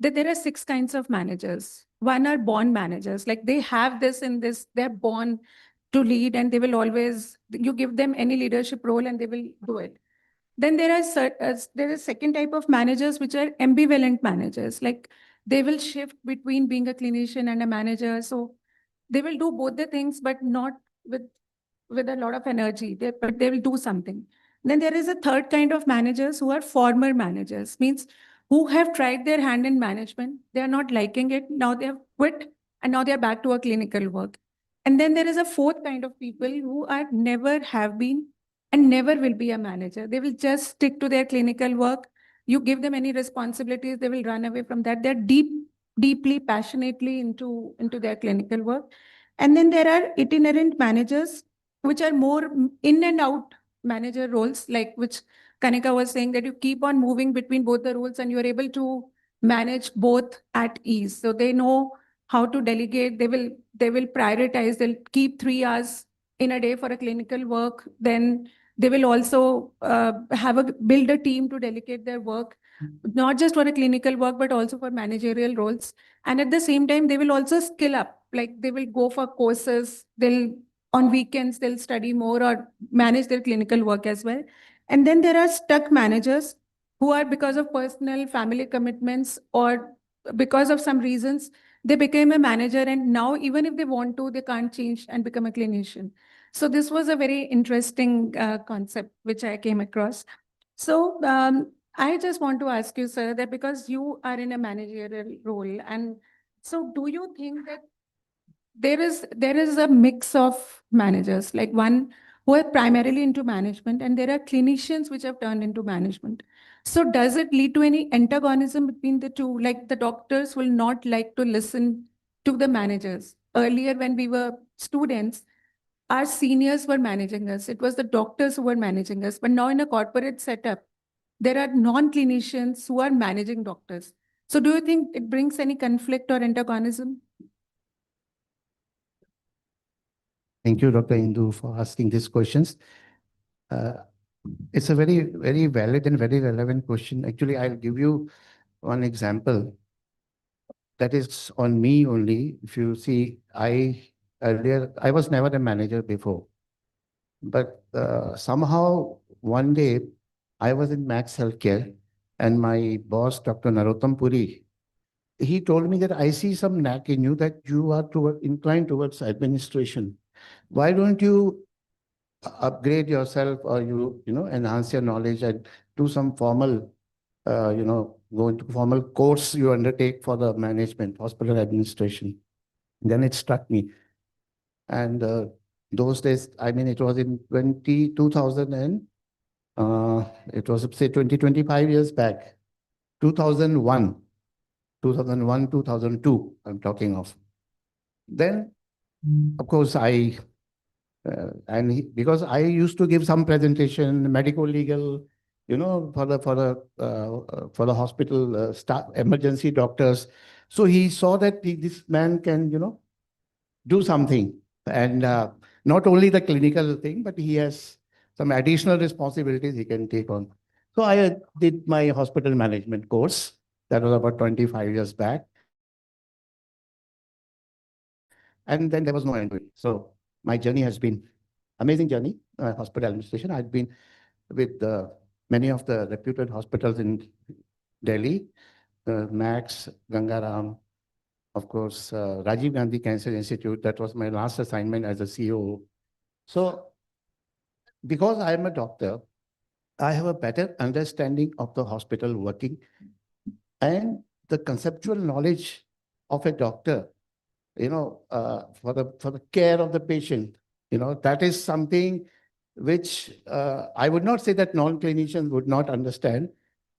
that there are 6 kinds of managers. One are born managers, like they have this in this, they're born to lead and they will always, you give them any leadership role and they will do it. Then there is second type of managers, which are ambivalent managers. Like they will shift between being a clinician and a manager. So they will do both the things, but not with a lot of energy, but they will do something. Then there is a third kind of managers who are former managers, means who have tried their hand in management. They are not liking it. Now they have quit and now they are back to a clinical work. And then there is a fourth kind of people who are never have been and never will be a manager. They will just stick to their clinical work. You give them any responsibilities, they will run away from that. They're deeply, passionately into their clinical work. And then there are itinerant managers, which are more in and out manager roles, like which Kanika was saying, that you keep on moving between both the roles and you're able to manage both at ease. So they know how to delegate. They will prioritize. They'll keep 3 hours in a day for a clinical work. Then they will also build a team to delegate their work, not just for a clinical work, but also for managerial roles. And at the same time, they will also skill up. Like they will go for courses. On weekends, they'll study more or manage their clinical work as well. And then there are stuck managers who are, because of personal family commitments or because of some reasons, they became a manager. And now, even if they want to, they can't change and become a clinician. So this was a very interesting concept which I came across. So I just want to ask you, sir, that because you are in a managerial role, and so do you think that there is a mix of managers, like one who are primarily into management, and there are clinicians which have turned into management. So does it lead to any antagonism between the two? Like the doctors will not like to listen to the managers. Earlier, when we were students, our seniors were managing us. It was the doctors who were managing us. But now in a corporate setup, there are non-clinicians who are managing doctors. So do you think it brings any conflict or antagonism? Thank you, Dr. Indu, for asking these questions. It's a very, very valid and very relevant question. Actually, I'll give you one example that is on me only. If you see, I was never a manager before, but somehow one day I was in Max Healthcare and my boss, Dr. Narottam Puri, he told me that I see some knack in you, that you are inclined towards administration. Why don't you upgrade yourself, or enhance your knowledge and do some formal, go into formal course you undertake for the management, hospital administration. Then it struck me. And those days, I mean, it was in 2000 and it was, say, 25 years back, 2001, 2002, I'm talking of. Then, of course, because I used to give some presentation, medical, legal, for the hospital staff, emergency doctors. So he saw that this man can, do something. And not only the clinical thing, but he has some additional responsibilities he can take on. So I did my hospital management course. That was about 25 years back. And then there was no end to it. So my journey has been amazing journey, hospital administration. I've been with many of the reputed hospitals in Delhi, Max, Gangaram, of course, Rajiv Gandhi Cancer Institute. That was my last assignment as a CEO. So because I am a doctor, I have a better understanding of the hospital working and the conceptual knowledge of a doctor, for the care of the patient. That is something which I would not say that non-clinicians would not understand,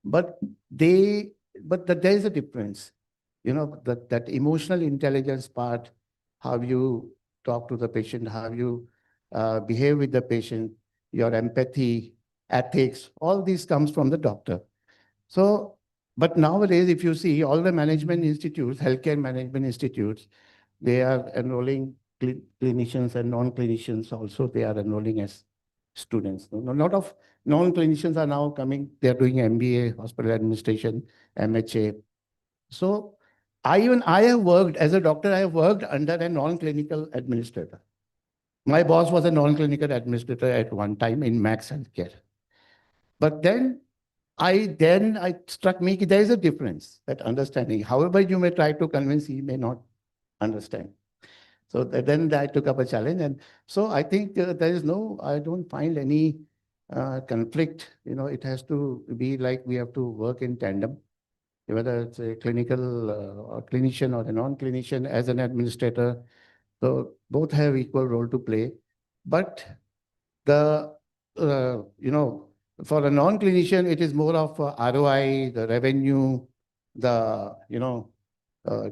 but there is a difference. That emotional intelligence part, how you talk to the patient, how you behave with the patient, your empathy, ethics, all these comes from the doctor. So, but nowadays, if you see all the management institutes, healthcare management institutes, they are enrolling clinicians and non-clinicians also, they are enrolling as students. A lot of non-clinicians are now coming, they are doing MBA, hospital administration, MHA. So I have worked, as a doctor, I have worked under a non-clinical administrator. My boss was a non-clinical administrator at one time in Max Healthcare. But then I struck me, there is a difference, that understanding. However, you may try to convince, he may not understand. So then I took up a challenge. And so I think I don't find any conflict. It has to be like we have to work in tandem, whether it's a clinical or clinician or a non-clinician as an administrator. So both have equal role to play. But for a non-clinician, it is more of ROI, the revenue,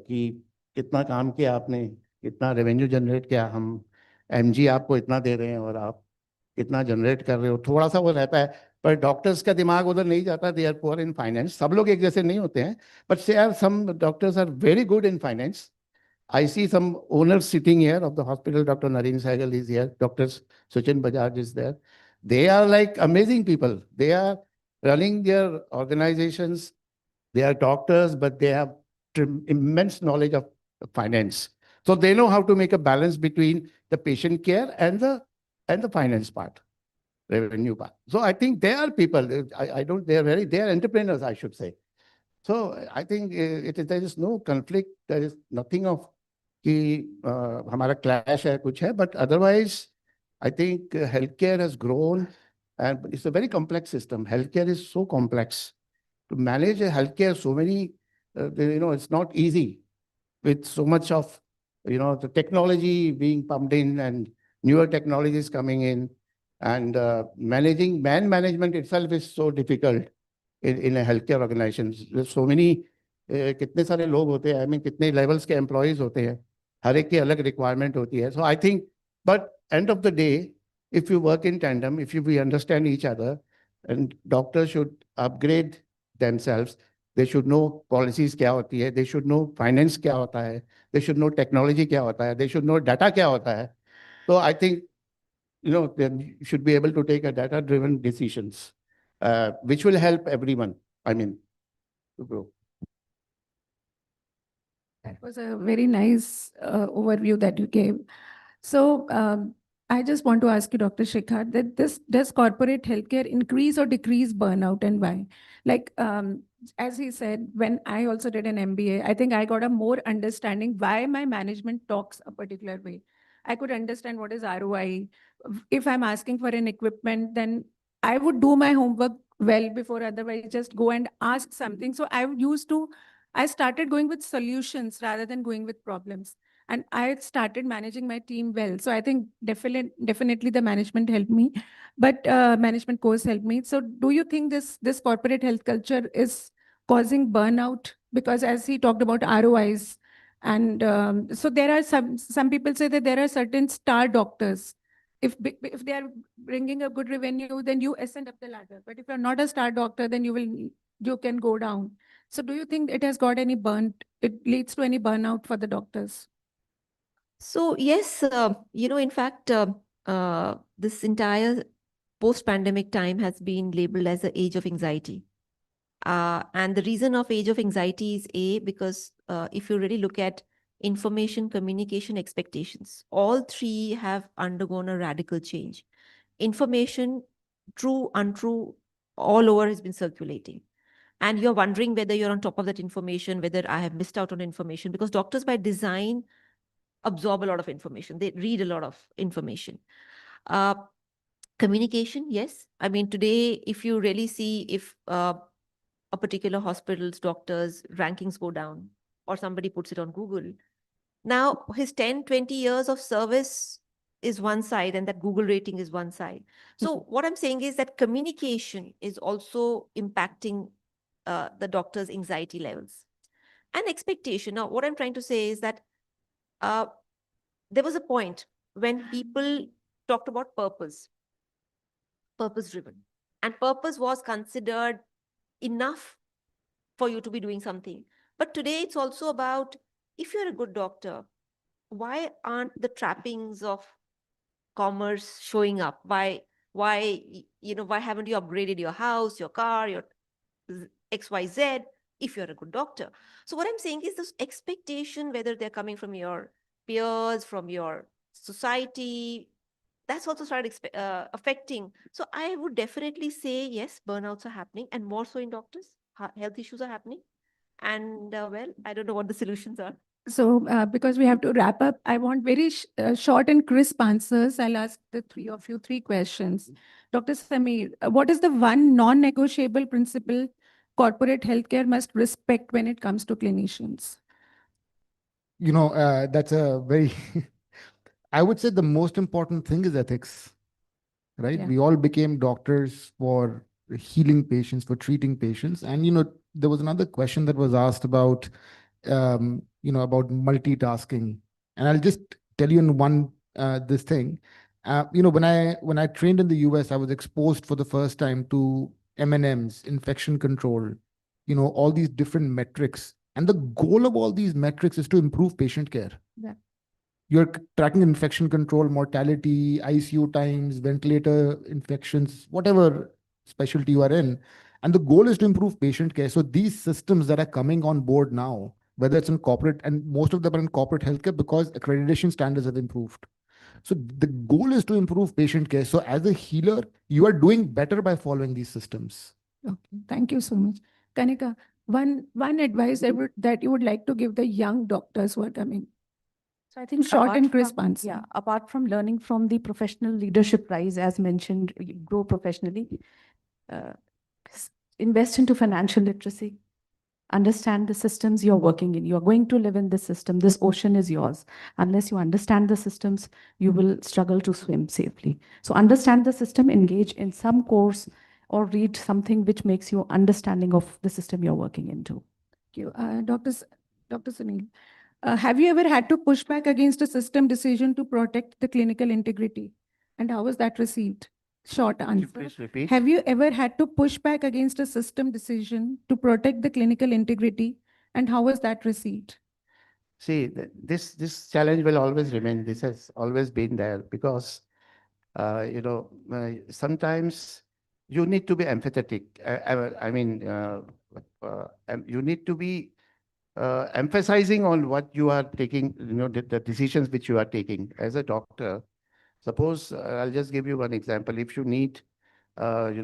कि कितना काम किया आपने, कितना revenue generate किया, हम MG आपको इतना दे रहे हैं और आप कितना जनरेट कर रहे हो, थोड़ा सा वो रहता है. पर डॉक्टर्स का दिमाग उधर नहीं जाता. They are poor in finance. सब लोग एक जैसे नहीं होते हैं, but some doctors are very good in finance. I see some owners sitting here of the hospital. Dr. Nareen Sehgal is here. Dr. Suchin Bajaj is there. They are like amazing people. They are running their organizations. They are doctors, but they have immense knowledge of finance. So they know how to make a balance between the patient care and the finance part, revenue part. So I think they are people. They are entrepreneurs, I should say. So I think there is no conflict. There is nothing of कि हमारा clash है, कुछ है. But otherwise, I think healthcare has grown, and it's a very complex system. Healthcare is so complex. To manage a healthcare, so many, it's not easy with so much of, the technology being pumped in and newer technologies coming in, and managing management itself is so difficult in a healthcare organization. There's so many, कितने सारे लोग होते हैं, I mean, कितने levels के employees होते हैं, हर एक की अलग requirement होती है. So I think, but end of the day, if you work in tandem, if we understand each other, and doctors should upgrade themselves, they should know policies क्या होती है, they should know finance क्या होता है, they should know technology क्या होता है, they should know data क्या होता है. So I think, they should be able to take a data-driven decisions, which will help everyone, to grow. That was a very nice overview that you gave. So I just want to ask you, Dr. Shikhar, that does corporate healthcare increase or decrease burnout, and why? Like, as he said, when I also did an MBA, I think I got a more understanding why my management talks a particular way. I could understand what is ROI. If I'm asking for an equipment, then I would do my homework well before otherwise just go and ask something. So I started going with solutions rather than going with problems. And I started managing my team well. So I think definitely the management helped me, but management course helped me. So do you think this corporate health culture is causing burnout? Because as he talked about ROIs, and so there are some people say that there are certain star doctors. If they are bringing a good revenue, then you ascend up the ladder. But if you're not a star doctor, then you can go down. So do you think it has got it leads to any burnout for the doctors? So yes, in fact, this entire post-pandemic time has been labeled as the age of anxiety. And the reason of age of anxiety is because if you really look at information, communication, expectations, all three have undergone a radical change. Information, true, untrue, all over has been circulating. And you're wondering whether you're on top of that information, whether I have missed out on information, because doctors by design absorb a lot of information. They read a lot of information. Communication, yes. I mean, today, if you really see if a particular hospital's doctors' rankings go down or somebody puts it on Google, now his 10, 20 years of service is one side and that Google rating is one side. So what I'm saying is that communication is also impacting the doctor's anxiety levels and expectation. Now, what I'm trying to say is that there was a point when people talked about purpose driven, and purpose was considered enough for you to be doing something. But today it's also about, if you're a good doctor, why aren't the trappings of commerce showing up? Why haven't you upgraded your house, your car, your XYZ if you're a good doctor? So what I'm saying is this expectation, whether they're coming from your peers, from your society, that's also started affecting. So I would definitely say, yes, burnouts are happening, and more so in doctors. Health issues are happening. And well, I don't know what the solutions are. So, because we have to wrap up, I want very short and crisp answers. I'll ask the three of you three questions. Dr. Sameer, what is the one non-negotiable principle corporate healthcare must respect when it comes to clinicians? That's a very, I would say the most important thing is ethics, right? Yeah. We all became doctors for healing patients, for treating patients. And, there was another question that was asked about, about multitasking. And I'll just tell you in one, this thing. When I trained in the US, I was exposed for the first time to M&Ms, infection control, all these different metrics. And the goal of all these metrics is to improve patient care. Yeah. You're tracking infection control, mortality, ICU times, ventilator infections, whatever specialty you are in. And the goal is to improve patient care. So these systems that are coming on board now, whether it's in corporate, and most of them are in corporate healthcare because accreditation standards have improved. So the goal is to improve patient care. So as a healer, you are doing better by following these systems. Okay, thank you so much. Kanika, one advice that you would like to give the young doctors who are coming. So I think Short apart and crisp from- answer. Yeah, apart from learning from the professional leadership prize, as mentioned, you grow professionally, invest into financial literacy, understand the systems you're working in. You're going to live in this system. This ocean is yours. Unless you understand the systems, you will struggle to swim safely. So understand the system, engage in some course, or read something which makes you understanding of the system you're working into. Thank you. Dr. Sunil, have you ever had to push back against a system decision to protect the clinical integrity? And how was that received? Short answer. Please repeat. Have you ever had to push back against a system decision to protect the clinical integrity? And how was that received? See, this challenge will always remain. This has always been there because, sometimes you need to be empathetic. You need to be emphasizing on what you are taking, the decisions which you are taking as a doctor. Suppose I'll just give you one example. If you need, in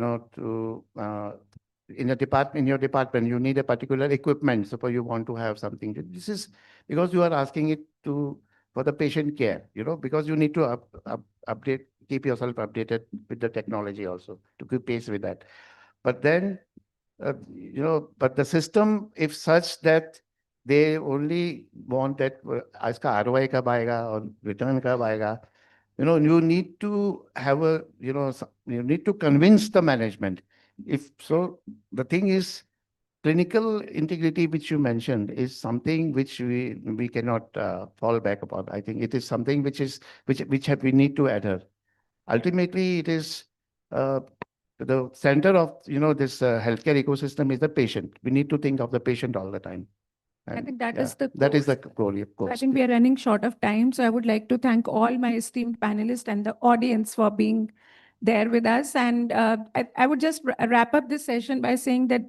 your department, you need a particular equipment. Suppose you want to have something. This is because you are asking it for the patient care, because you need to update, keep yourself updated with the technology also to keep pace with that. But then, but the system, if such that they only want that, iska ROI kab aayega or return kab aayega, you need to have you need to convince the management. If so, the thing is, clinical integrity, which you mentioned, is something which we cannot fall back upon. I think it is something which we need to adhere. Ultimately, it is the center of this healthcare ecosystem is the patient. We need to think of the patient all the time. I And think that yeah, is the that is the core. goal, of I course. think we are running short of time, so I would like to thank all my esteemed panelists and the audience for being there with us. And I would just wrap up this session by saying that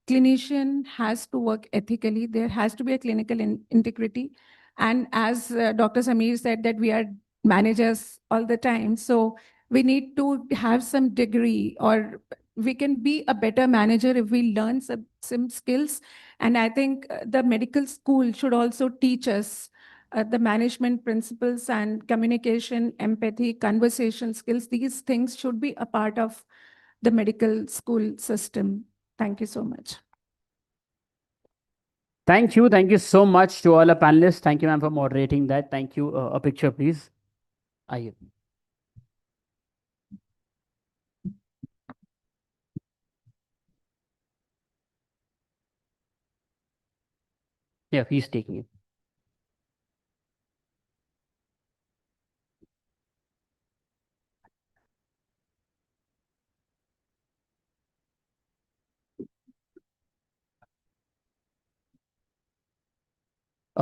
clinician has to work ethically. There has to be a clinical integrity. And as Dr. Sameer said, that we are managers all the time. So we need to have some degree, or we can be a better manager if we learn some skills. And I think the medical school should also teach us the management principles and communication, empathy, conversation skills. These things should be a part of the medical school system. Thank you so much. Thank you. Thank you so much to all our panelists. Thank you, ma'am, for moderating that. Thank you. A picture, please. Aye. Yeah, he's taking it.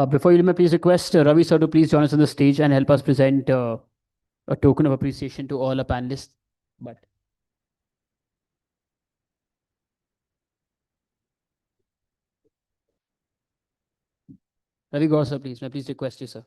Before you may please request Ravi sir to please join us on the stage and help us present a token of appreciation to all our panelists. But Ravi Gaur sir, please, may I please request you, sir.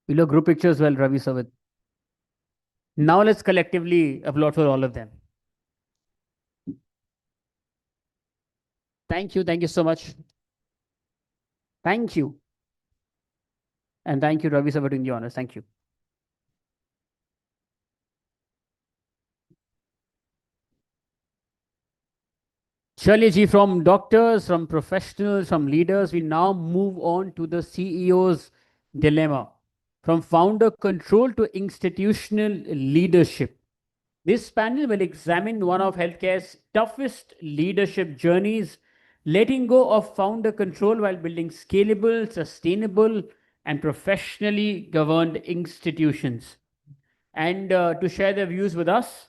We'll do a group picture as well, Ravi sir. With now, let's collectively applaud for all of them. Thank you. Thank you so much. Thank you. And thank you, Ravi sir, for doing the honors. Thank you. Shirley ji, from doctors, from professionals, from leaders, we now move on to the CEO's dilemma. From founder control to institutional leadership. This panel will examine one of healthcare's toughest leadership journeys, letting go of founder control while building scalable, sustainable, and professionally governed institutions. And to share their views with us,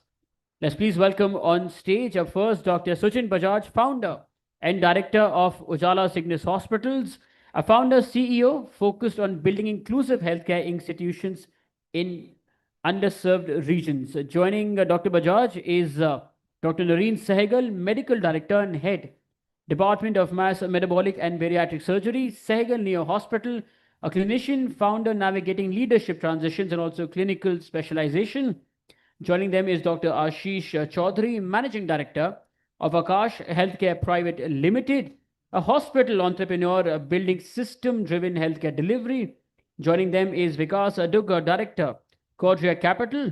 let's please welcome on stage our first Dr. Suchin Bajaj, founder and director of Ujala Cygnus Hospitals, a founder CEO focused on building inclusive healthcare institutions in underserved regions. Joining Dr. Bajaj is Dr. Noreen Sehgal, medical director and head, Department of Mass Metabolic and Bariatric Surgery, Sehgal Neo Hospital, a clinician, founder navigating leadership transitions and also clinical specialization. Joining them is Dr. Ashish Chaudhary, Managing Director of Akash Healthcare Private Limited, a hospital entrepreneur building system-driven healthcare delivery. Joining them is Vikas Adug, Director, Quadria Capital,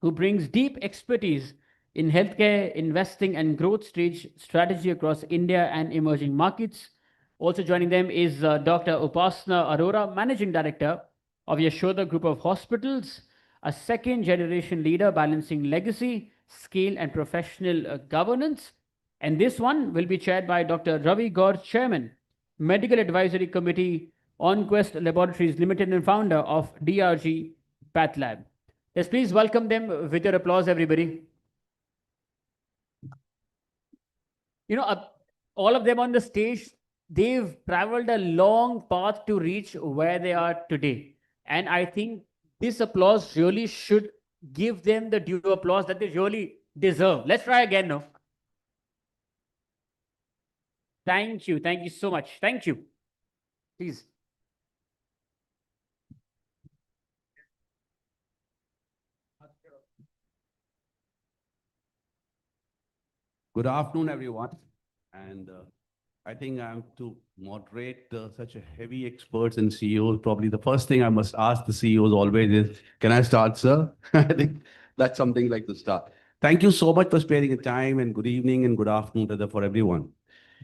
who brings deep expertise in healthcare, investing and growth stage strategy across India and emerging markets. Also joining them is Dr. Upasna Arora, Managing Director of Yashoda Group of Hospitals, a second generation leader balancing legacy, scale and professional governance. And this one will be chaired by Dr. Ravi Gaur, Chairman, Medical Advisory Committee, OnQuest Laboratories Limited and founder of DRG Path Lab. Let's please welcome them with your applause, everybody. You know, all of them on the stage, they've traveled a long path to reach where they are today. And I think this applause really should give them the due applause that they really deserve. Let's try again now. Thank you. Thank you so much. Thank you. Please. Good afternoon, everyone. And I think I'm to moderate such a heavy experts and CEOs. Probably the first thing I must ask the CEOs always is, can I start, sir? I think that's something like the start. Thank you so much for sparing the time, and good evening and good afternoon for everyone.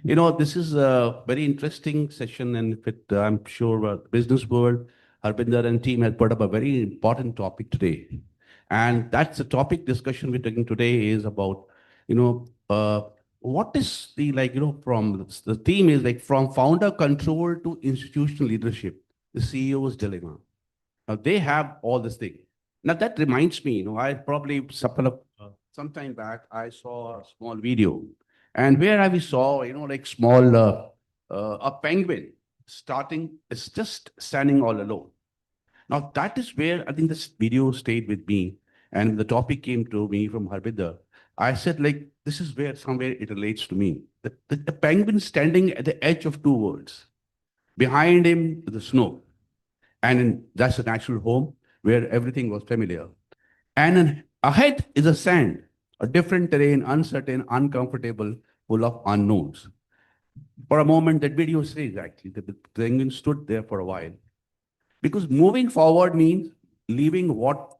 You know, this is a very interesting session, and I'm sure Business World, Harbinder and team has put up a very important topic today. And that's the topic discussion we're taking today is about, what is the, from the theme is like from founder control to institutional leadership, the CEO's dilemma. Now they have all this thing. Now that reminds me, I probably some time back, I saw a small video, and where I saw, a penguin it's just standing all alone. Now that is where I think this video stayed with me, and the topic came to me from Harbinder. I said, this is where somewhere it relates to me. The penguin standing at the edge of two worlds. Behind him, the snow. And that's a natural home where everything was familiar. And ahead is a sand, a different terrain, uncertain, uncomfortable, full of unknowns. For a moment, that video says actually that the penguin stood there for a while. Because moving forward means leaving what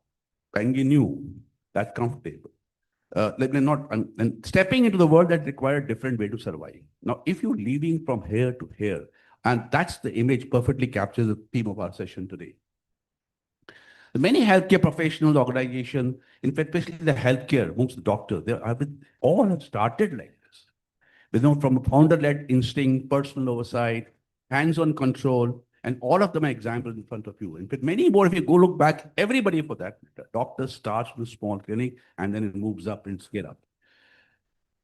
penguin knew, that's comfortable. And stepping into the world that required a different way to survive. Now, if you're leaving from here to here, and that's the image perfectly captures the theme of our session today. The many healthcare professionals, organizations, in fact, especially the healthcare, amongst the doctors, all have started like this. From a founder-led instinct, personal oversight, hands-on control, and all of them are examples in front of you. In fact, many more, if you go look back, everybody for that, the doctor starts with small clinic and then it moves up and scale up.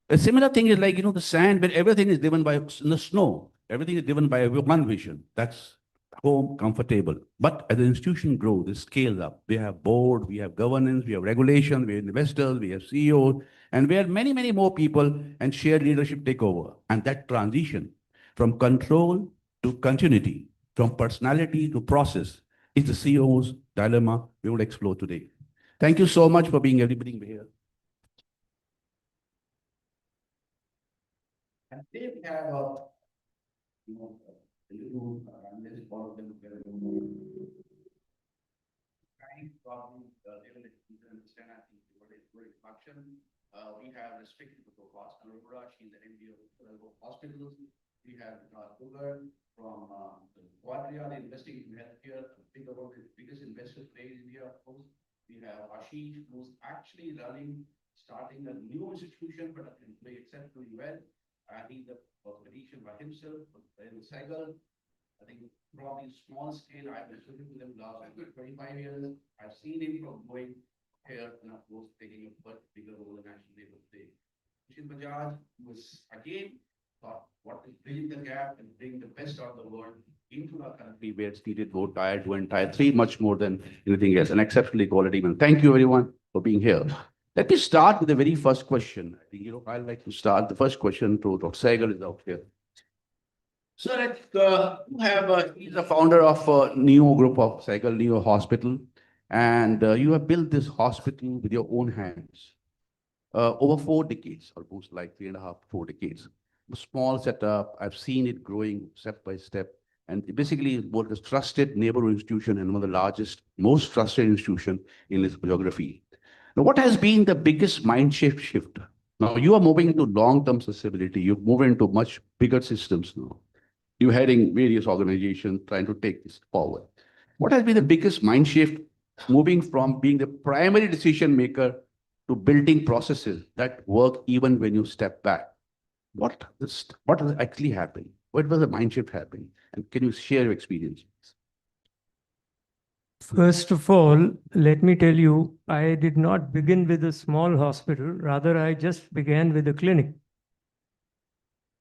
A similar thing is like, the sand where everything is driven by the snow. Everything is driven by one vision. That's home, comfortable. But as the institution grows, it scales up. We have board, we have governance, we have regulation, we have investors, we have CEOs, and we have many, many more people and shared leadership take over. And that transition from control to continuity, from personality to process, is the CEO's dilemma we will explore today. Thank you so much for being everybody here. And today we have we have restricted to Boston, Aurora. She's the MD of hospitals. We have Sugar from Quadria, investing in healthcare, biggest investor today in India, of course. We have Ashish, who's actually starting a new institution, but they accept doing well. He's a physician by himself, in Segal. I think probably small scale. I've been listening to them last 25 years. I've seen him from going here and of course taking a much bigger role in national level today. Kishan Bajaj was again thought what is bridging the gap and bring the best out of the world into our country where it's needed both tier 2 and tier 3 much more than anything else. An exceptionally quality man. Thank you everyone for being here. Let me start with the very first question. I think I'd like to start the first question to Dr. Sehgal is out here. So he's the founder of Neo Group of Sehgal Neo Hospital, and you have built this hospital with your own hands over 4 decades, almost like 3.5, 4 decades. A small setup. I've seen it growing step by step, and basically it's both a trusted neighborhood institution and one of the largest, most trusted institution in its geography. Now, what has been the biggest mind shift? Now you are moving into long-term sustainability. You're moving into much bigger systems now. You're heading various organizations trying to take this forward. What has been the biggest mind shift moving from being the primary decision maker to building processes that work even when you step back? What has actually happened? What was the mind shift happening? And can you share your experience? First of all, let me tell you, I did not begin with a small hospital. Rather, I just began with a clinic.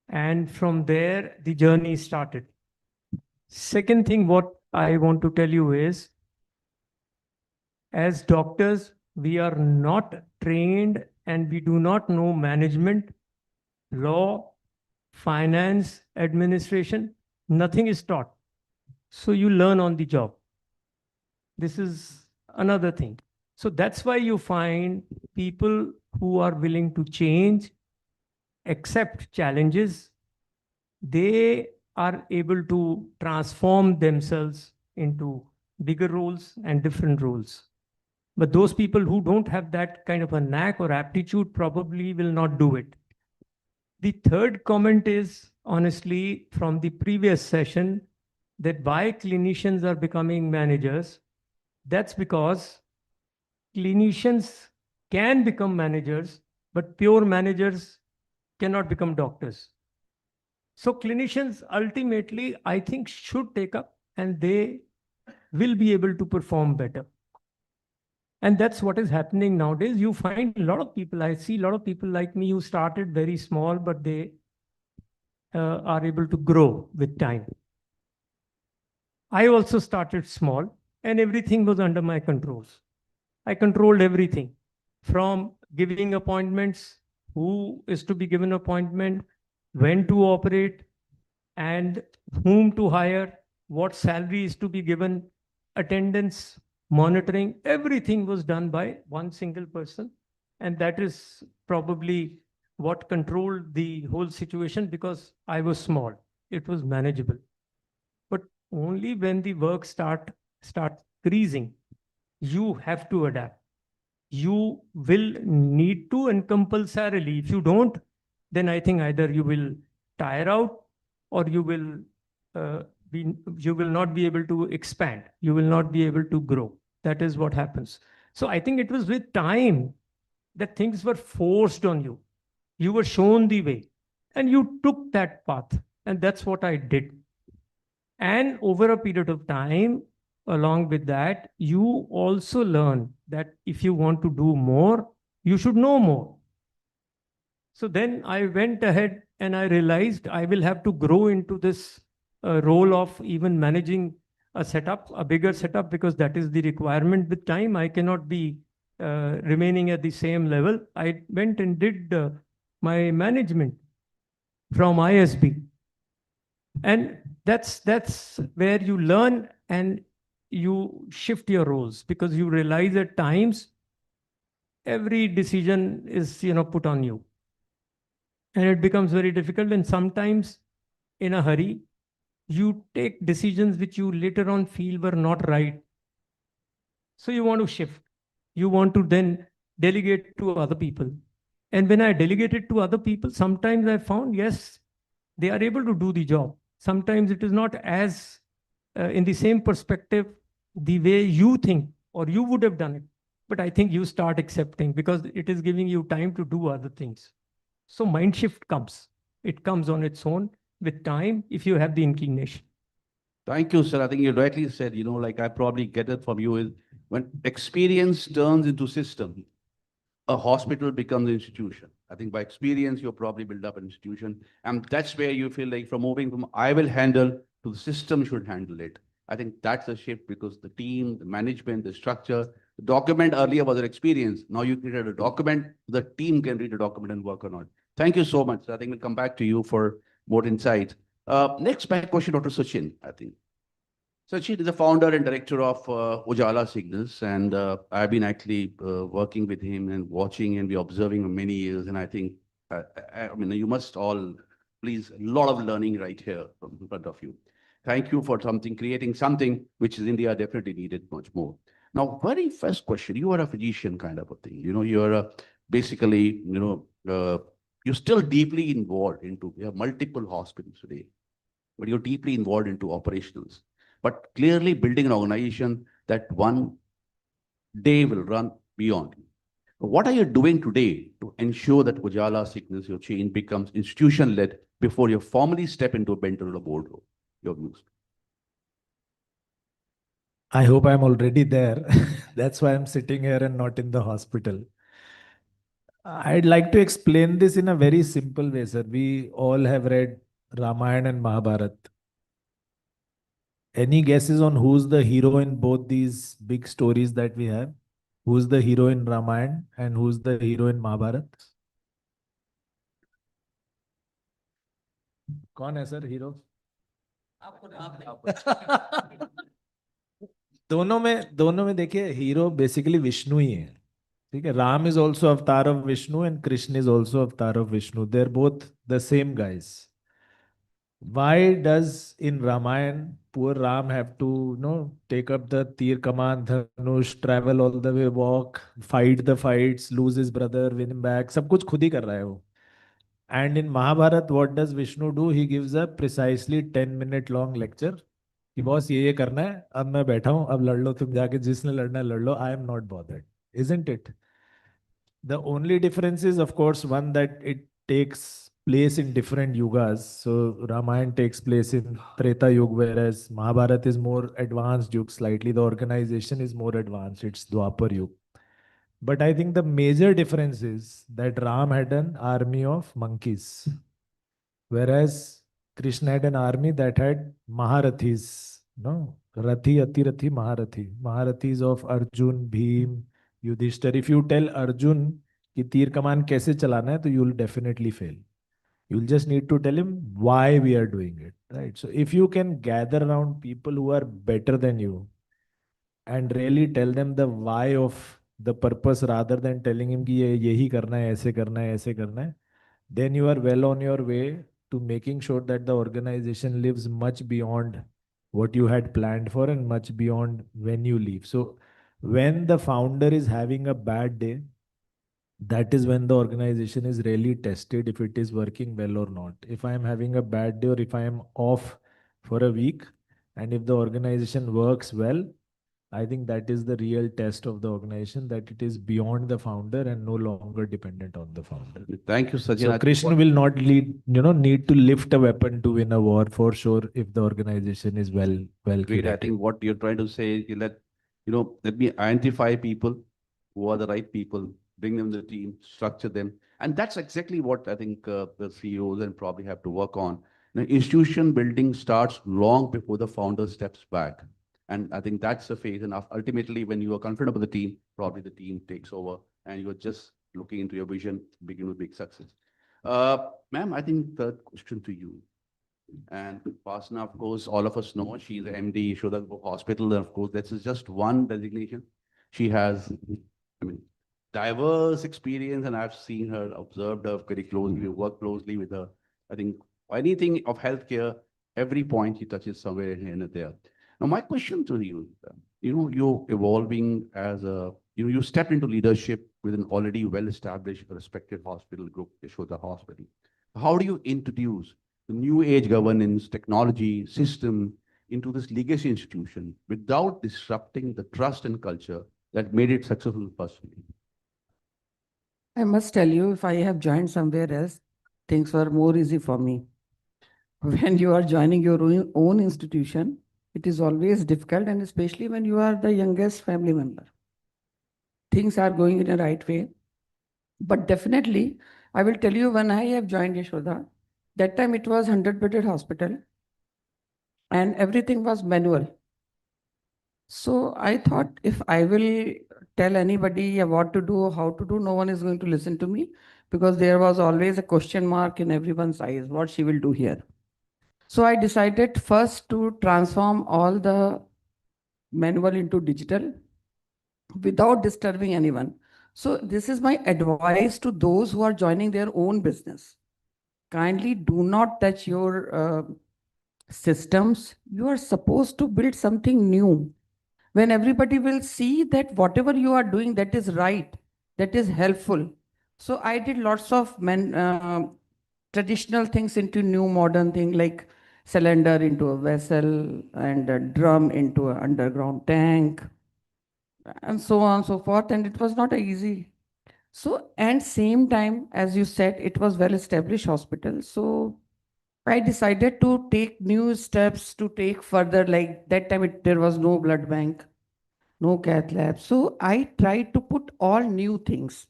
And from there, the journey started. Second thing, what I want to tell you is, as doctors, we are not trained and we do not know management, law, finance, administration, nothing is taught. So you learn on the job. This is another thing. So that's why you find people who are willing to change, accept challenges, they are able to transform themselves into bigger roles and different roles. But those people who don't have that kind of a knack or aptitude probably will not do it. The third comment is, honestly, from the previous session, that why clinicians are becoming managers. That's because clinicians can become managers, but pure managers cannot become doctors. So clinicians ultimately, I think, should take up, and they will be able to perform better. And that's what is happening nowadays. You find a lot of people, I see a lot of people like me who started very small, but they are able to grow with time. I also started small and everything was under my controls. I controlled everything from giving appointments, who is to be given appointment, when to operate, and whom to hire, what salary is to be given, attendance, monitoring, everything was done by one single person. And that is probably what controlled the whole situation, because I was small. It was manageable. But only when the work starts increasing, you have to adapt. You will need to, and compulsorily. If you don't, then I think either you will tire out or you will not be able to expand. You will not be able to grow. That is what happens. So I think it was with time that things were forced on you. You were shown the way and you took that path. And that's what I did. And over a period of time, along with that, you also learn that if you want to do more, you should know more. So then I went ahead and I realized I will have to grow into this role of even managing a setup, a bigger setup, because that is the requirement with time. I cannot be remaining at the same level. I went and did my management from ISB. And that's where you learn and you shift your roles, because you realize at times every decision is put on you. And it becomes very difficult. And sometimes in a hurry, you take decisions which you later on feel were not right. So you want to shift. You want to then delegate to other people. And when I delegated to other people, sometimes I found, yes, they are able to do the job. Sometimes it is not as in the same perspective, the way you think or you would have done it. But I think you start accepting because it is giving you time to do other things. So mind shift comes. It comes on its own with time if you have the inclination. Thank you, sir. I think you rightly said, like I probably get it from you is when experience turns into system, a hospital becomes an institution. I think by experience, you'll probably build up an institution. And that's where you feel like from moving from I will handle to the system should handle it. I think that's a shift because the team, the management, the structure, the document earlier was an experience. Now you created a document, the team can read a document and work on it. Thank you so much. I think we'll come back to you for more insight. Next back question, Dr. Sachin, I think. Sachin is the founder and director of Ujala Signals, and I've been actually working with him and watching and be observing for many years. And I think, I mean, you must all please, a lot of learning right here from in front of you. Thank you for creating something which is India definitely needed much more. Now, very first question, you are a physician kind of a thing. You're basically, you're still deeply involved into, we have multiple hospitals today, but you're deeply involved into operationals. But clearly building an organization that one day will run beyond you. What are you doing today to ensure that Ujala Signals, your chain, becomes institution-led before you formally step into a mentor or boardroom? Your views. I hope I'm already there. That's why I'm sitting here and not in the hospital. I'd like to explain this in a very simple way, sir. We all have read Ramayana and Mahabharata. Any guesses on who's the hero in both these big stories that we have? Who's the hero in Ramayana and who's the hero in Mahabharata? कौन है sir hero? दोनों में देखिए hero basically Vishnu ही है, ठीक है. Ram is also avatar of Vishnu and Krishna is also avatar of Vishnu. They are both the same guys. Why does in Ramayana poor Ram have to take up the Tir Kaman, Dhanush, travel all the way, walk, fight the fights, lose his brother, win him back, सब कुछ खुद ही कर रहा है वो. And in Mahabharat, what does Vishnu do? He gives a precisely 10-minute long lecture कि boss ये करना है, अब मैं बैठा हूँ, अब लड़ लो तुम जाके, जिसने लड़ना है लड़ लो, I am not bothered. Isn't it? The only difference is, of course, one that it takes place in different yugas. So Ramayana takes place in Treta Yuga, whereas Mahabharata is more advanced yuga slightly. The organization is more advanced. It's Dwapar Yuga. But I think the major difference is that Ram had an army of monkeys, whereas Krishna had an army that had Maharathis. No, Rathi, Atirathi, Maharathi. Maharathis of Arjun, Bhim, Yudhishthir. If you tell Arjun कि तीर कमान कैसे चलाना है, तो you will definitely fail. You'll just need to tell him why we are doing it, right? So if you can gather around people who are better than you and really tell them the why of the purpose rather than telling him कि ये यही करना है, ऐसे करना है, ऐसे करना है, then you are well on your way to making sure that the organization lives much beyond what you had planned for and much beyond when you leave. So when the founder is having a bad day, that is when the organization is really tested if it is working well or not. If I am having a bad day or if I am off for a week, and if the organization works well, I think that is the real test of the organization, that it is beyond the founder and no longer dependent on the founder. Thank you, Sajjan. So Krishna will not need to lift a weapon to win a war for sure if the organization is well Great. connected. I think what you're trying to say is that, let me identify people who are the right people, bring them to the team, structure them. And that's exactly what I think the CEOs and probably have to work on. Institution building starts long before the founder steps back. And I think that's the phase. And ultimately, when you are confident with the team, probably the team takes over and you're just looking into your vision, begin with big success. Ma'am, I think third question to you. And Pasna, of course, all of us know she's the MD, Yashoda Hospital. And of course, this is just one designation. She has, diverse experience, and I've seen her, observed her very closely, worked closely with her. I think anything of healthcare, every point she touches somewhere here and there. Now, my question to you, you're evolving as you stepped into leadership with an already well-established, respected hospital group, Yashoda Hospital. How do you introduce the new age governance, technology, system into this legacy institution without disrupting the trust and culture that made it successful personally? I must tell you, if I have joined somewhere else, things were more easy for me. When you are joining your own institution, it is always difficult, and especially when you are the youngest family member. Things are going in a right way. But definitely, I will tell you, when I have joined Yashoda, that time it was 100-bedded hospital and everything was manual. So I thought, if I will tell anybody what to do, how to do, no one is going to listen to me, because there was always a question mark in everyone's eyes, what she will do here. So I decided first to transform all the manual into digital without disturbing anyone. So this is my advice to those who are joining their own business. Kindly do not touch your systems. You are supposed to build something new. When everybody will see that whatever you are doing, that is right, that is helpful. So I did lots of traditional things into new modern thing, like cylinder into a vessel and a drum into an underground tank, and so on and so forth. And it was not easy. So, and same time, as you said, it was well-established hospital. So I decided to take new steps to take further. Like that time, there was no blood bank, no cath lab. So I tried to put all new things.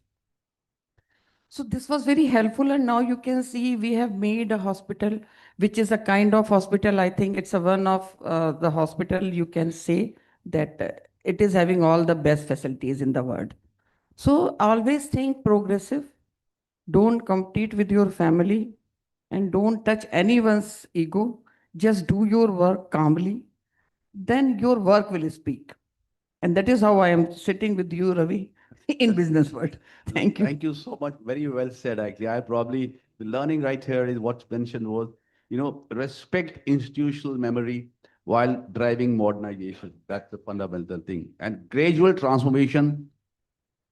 So this was very helpful. And now you can see we have made a hospital, which is a kind of hospital. I think it's a one of the hospital you can say that it is having all the best facilities in the world. So always think progressive. Don't compete with your family. and don't touch anyone's ego. Just do your work calmly. Then your work will speak. And that is how I am sitting with you, Ravi, in business world. Thank you. Thank you so much. Very well said, actually. I probably, the learning right here is what's mentioned was, respect institutional memory while driving modernization. That's the fundamental thing. And gradual transformation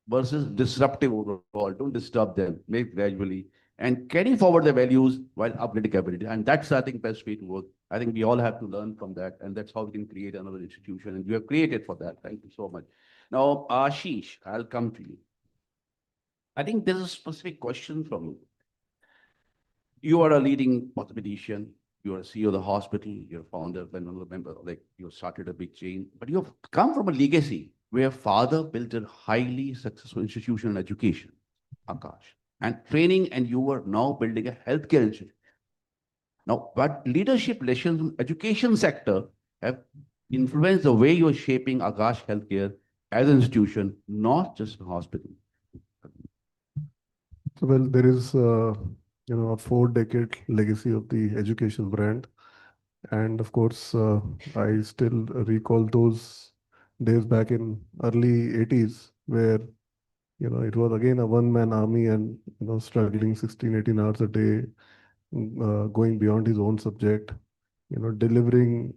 versus disruptive overall. Don't disturb them, make gradually. And carry forward the values while upgrading capability. And that's, I think, best way to work. I think we all have to learn from that. And that's how we can create another institution. And you have created for that. Thank you so much. Now, Ashish, I'll come to you. I think there's a specific question from you. You are a leading mathematician. You are a CEO of the hospital. You're a founder, one of the member, like you started a big chain. But you have come from a legacy where father built a highly successful institution in education, Akash, and training, and you are now building a healthcare institution. Now, what leadership lessons in education sector have influenced the way you're shaping Akash Healthcare as an institution, not just a hospital? Well, there is, a 4-decade legacy of the education brand. And of course, I still recall those days back in early 80s where, it was again a one-man army and, struggling 16, 18 hours a day, going beyond his own subject, delivering,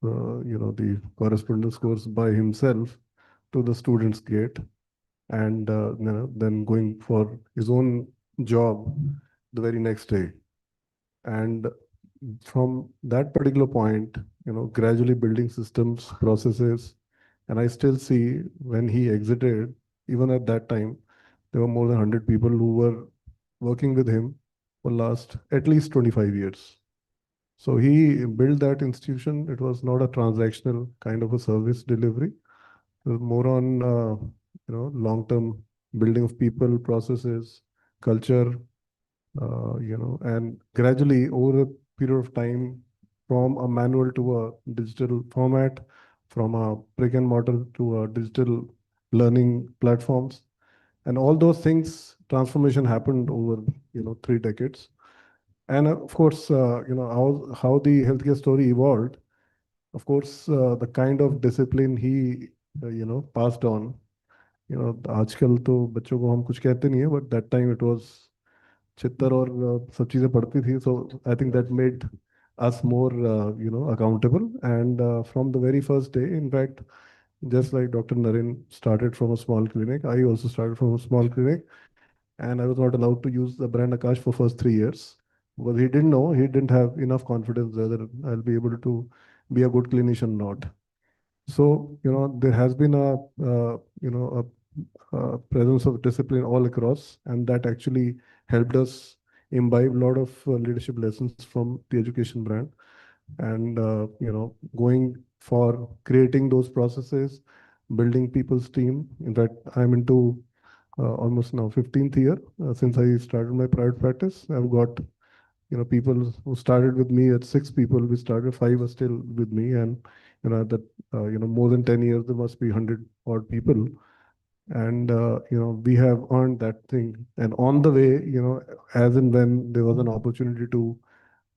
the correspondence course by himself to the student's gate, and then going for his own job the very next day. And from that particular point, gradually building systems, processes, and I still see when he exited, even at that time, there were more than 100 people who were working with him for last at least 25 years. So he built that institution. It was not a transactional kind of a service delivery. It was more on long-term building of people, processes, culture, and gradually over a period of time, from a manual to a digital format, from a brick and mortar to a digital learning platforms, and all those things, transformation happened over 3 decades. And of course, how the healthcare story evolved. Of course, the kind of discipline he passed on. आजकल तो बच्चों को हम कुछ कहते नहीं है, but that time it was चित्तर और सब चीजें पढ़ती थी. So I think that made us more accountable. And from the very first day, in fact, just like Dr. Naren started from a small clinic, I also started from a small clinic, and I was not allowed to use the brand Akash for first 3 years. Because he didn't know, he didn't have enough confidence whether I'll be able to be a good clinician or not. So, there has been a presence of discipline all across, and that actually helped us imbibe a lot of leadership lessons from the education brand. And, going for creating those processes, building people's team. In fact, I'm into almost now 15th year since I started my private practice. I've got people who started with me at 6 people. We started, 5 are still with me, and that more than 10 years there must be 100 odd people, and we have earned that thing. And on the way, as and when there was an opportunity to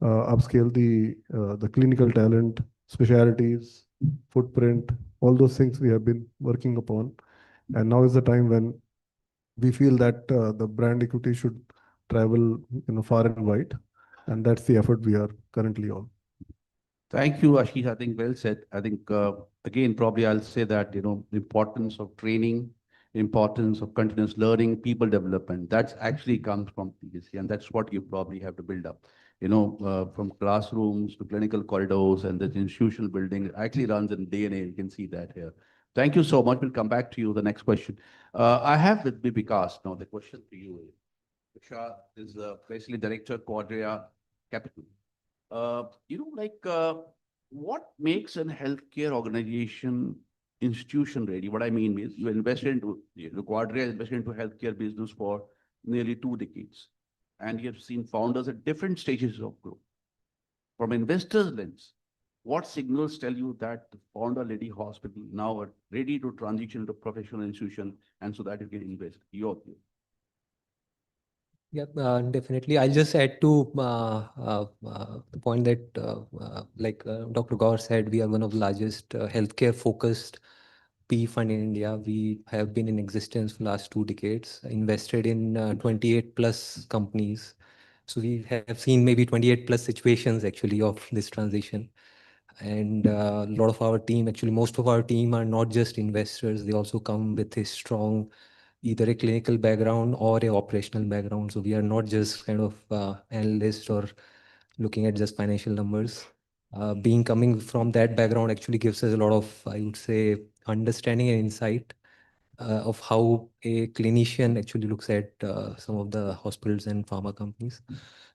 upscale the clinical talent, specialties, footprint, all those things we have been working upon. And now is the time when we feel that the brand equity should travel far and wide, and that's the effort we are currently on. Thank you, Ashish. I think well said. I think, again, probably I'll say that, the importance of training, importance of continuous learning, people development, that's actually comes from PGC, and that's what you probably have to build up. From classrooms to clinical corridors, and the institutional building actually runs in DNA. You can see that here. Thank you so much. We'll come back to you. The next question. I have with me Vikas. Now, the question to you is, Vishal is basically Director, Quadria Capital. What makes a healthcare organization institution ready? What I mean is, you invested into, the Quadria invested into healthcare business for nearly 2 decades. And you have seen founders at different stages of growth. From investors' lens, what signals tell you that the founder-led hospital now are ready to transition to professional institution, and so that you can invest? Your view. Yeah, definitely. I'll just add to the point that, Dr. Gaur said, we are one of the largest healthcare-focused PE fund in India. We have been in existence for the last 2 decades, invested in 28 plus companies. So we have seen maybe 28 plus situations actually of this transition. And a lot of our team, actually most of our team are not just investors, they also come with a strong either a clinical background or a operational background. So we are not just kind of analysts or looking at just financial numbers. Being coming from that background actually gives us a lot of, I would say, understanding and insight of how a clinician actually looks at some of the hospitals and pharma companies.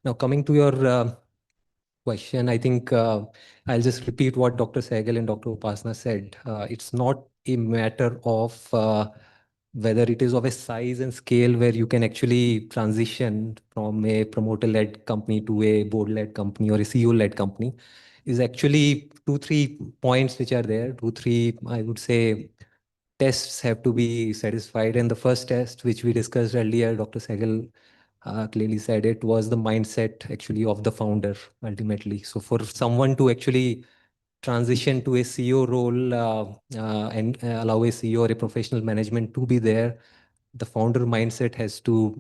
Now, coming to your question, I think I'll just repeat what Dr. Sehgal and Dr. Upasana said. It's not a matter of whether it is of a size and scale where you can actually transition from a promoter-led company to a board-led company or a CEO-led company. Is actually 2-3 points which are there. 2-3, I would say, tests have to be satisfied. And the first test, which we discussed earlier, Dr. Sehgal clearly said it, was the mindset actually of the founder ultimately. So for someone to actually transition to a CEO role and allow a CEO or a professional management to be there, the founder mindset has to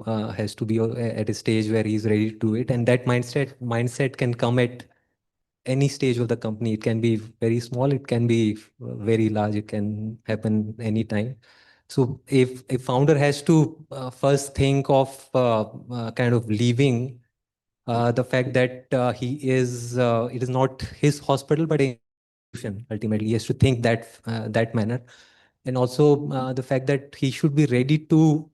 be at a stage where he's ready to do it. And that mindset can come at any stage of the company. It can be very small, it can be very large, it can happen anytime. So if a founder has to first think of kind of leaving the fact that it is not his hospital, but a institution, ultimately, he has to think that manner. And also the fact that he should be ready to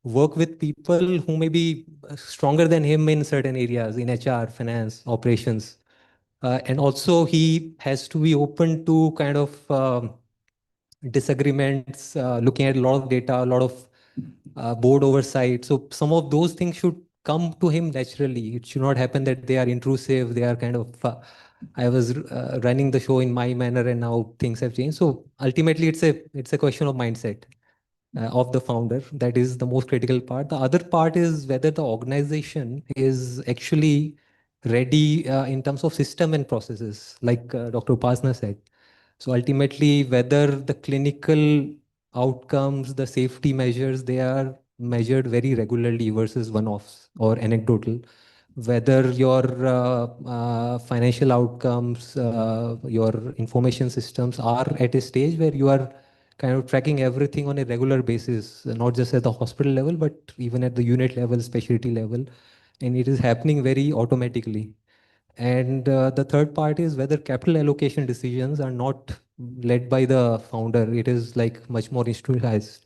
work with people who may be stronger than him in certain areas, in HR, finance, operations. And also he has to be open to kind of disagreements, looking at a lot of data, a lot of board oversight. So some of those things should come to him naturally. It should not happen that they are intrusive. They are kind of, I was running the show in my manner and now things have changed. So ultimately it's a question of mindset of the founder. That is the most critical part. The other part is whether the organization is actually ready in terms of system and processes, like Dr. Upasana said. So ultimately, whether the clinical outcomes, the safety measures, they are measured very regularly versus one-offs or anecdotal. Whether your financial outcomes, your information systems are at a stage where you are kind of tracking everything on a regular basis, not just at the hospital level, but even at the unit level, specialty level. And it is happening very automatically. And the third part is whether capital allocation decisions are not led by the founder. It is like much more institutionalized.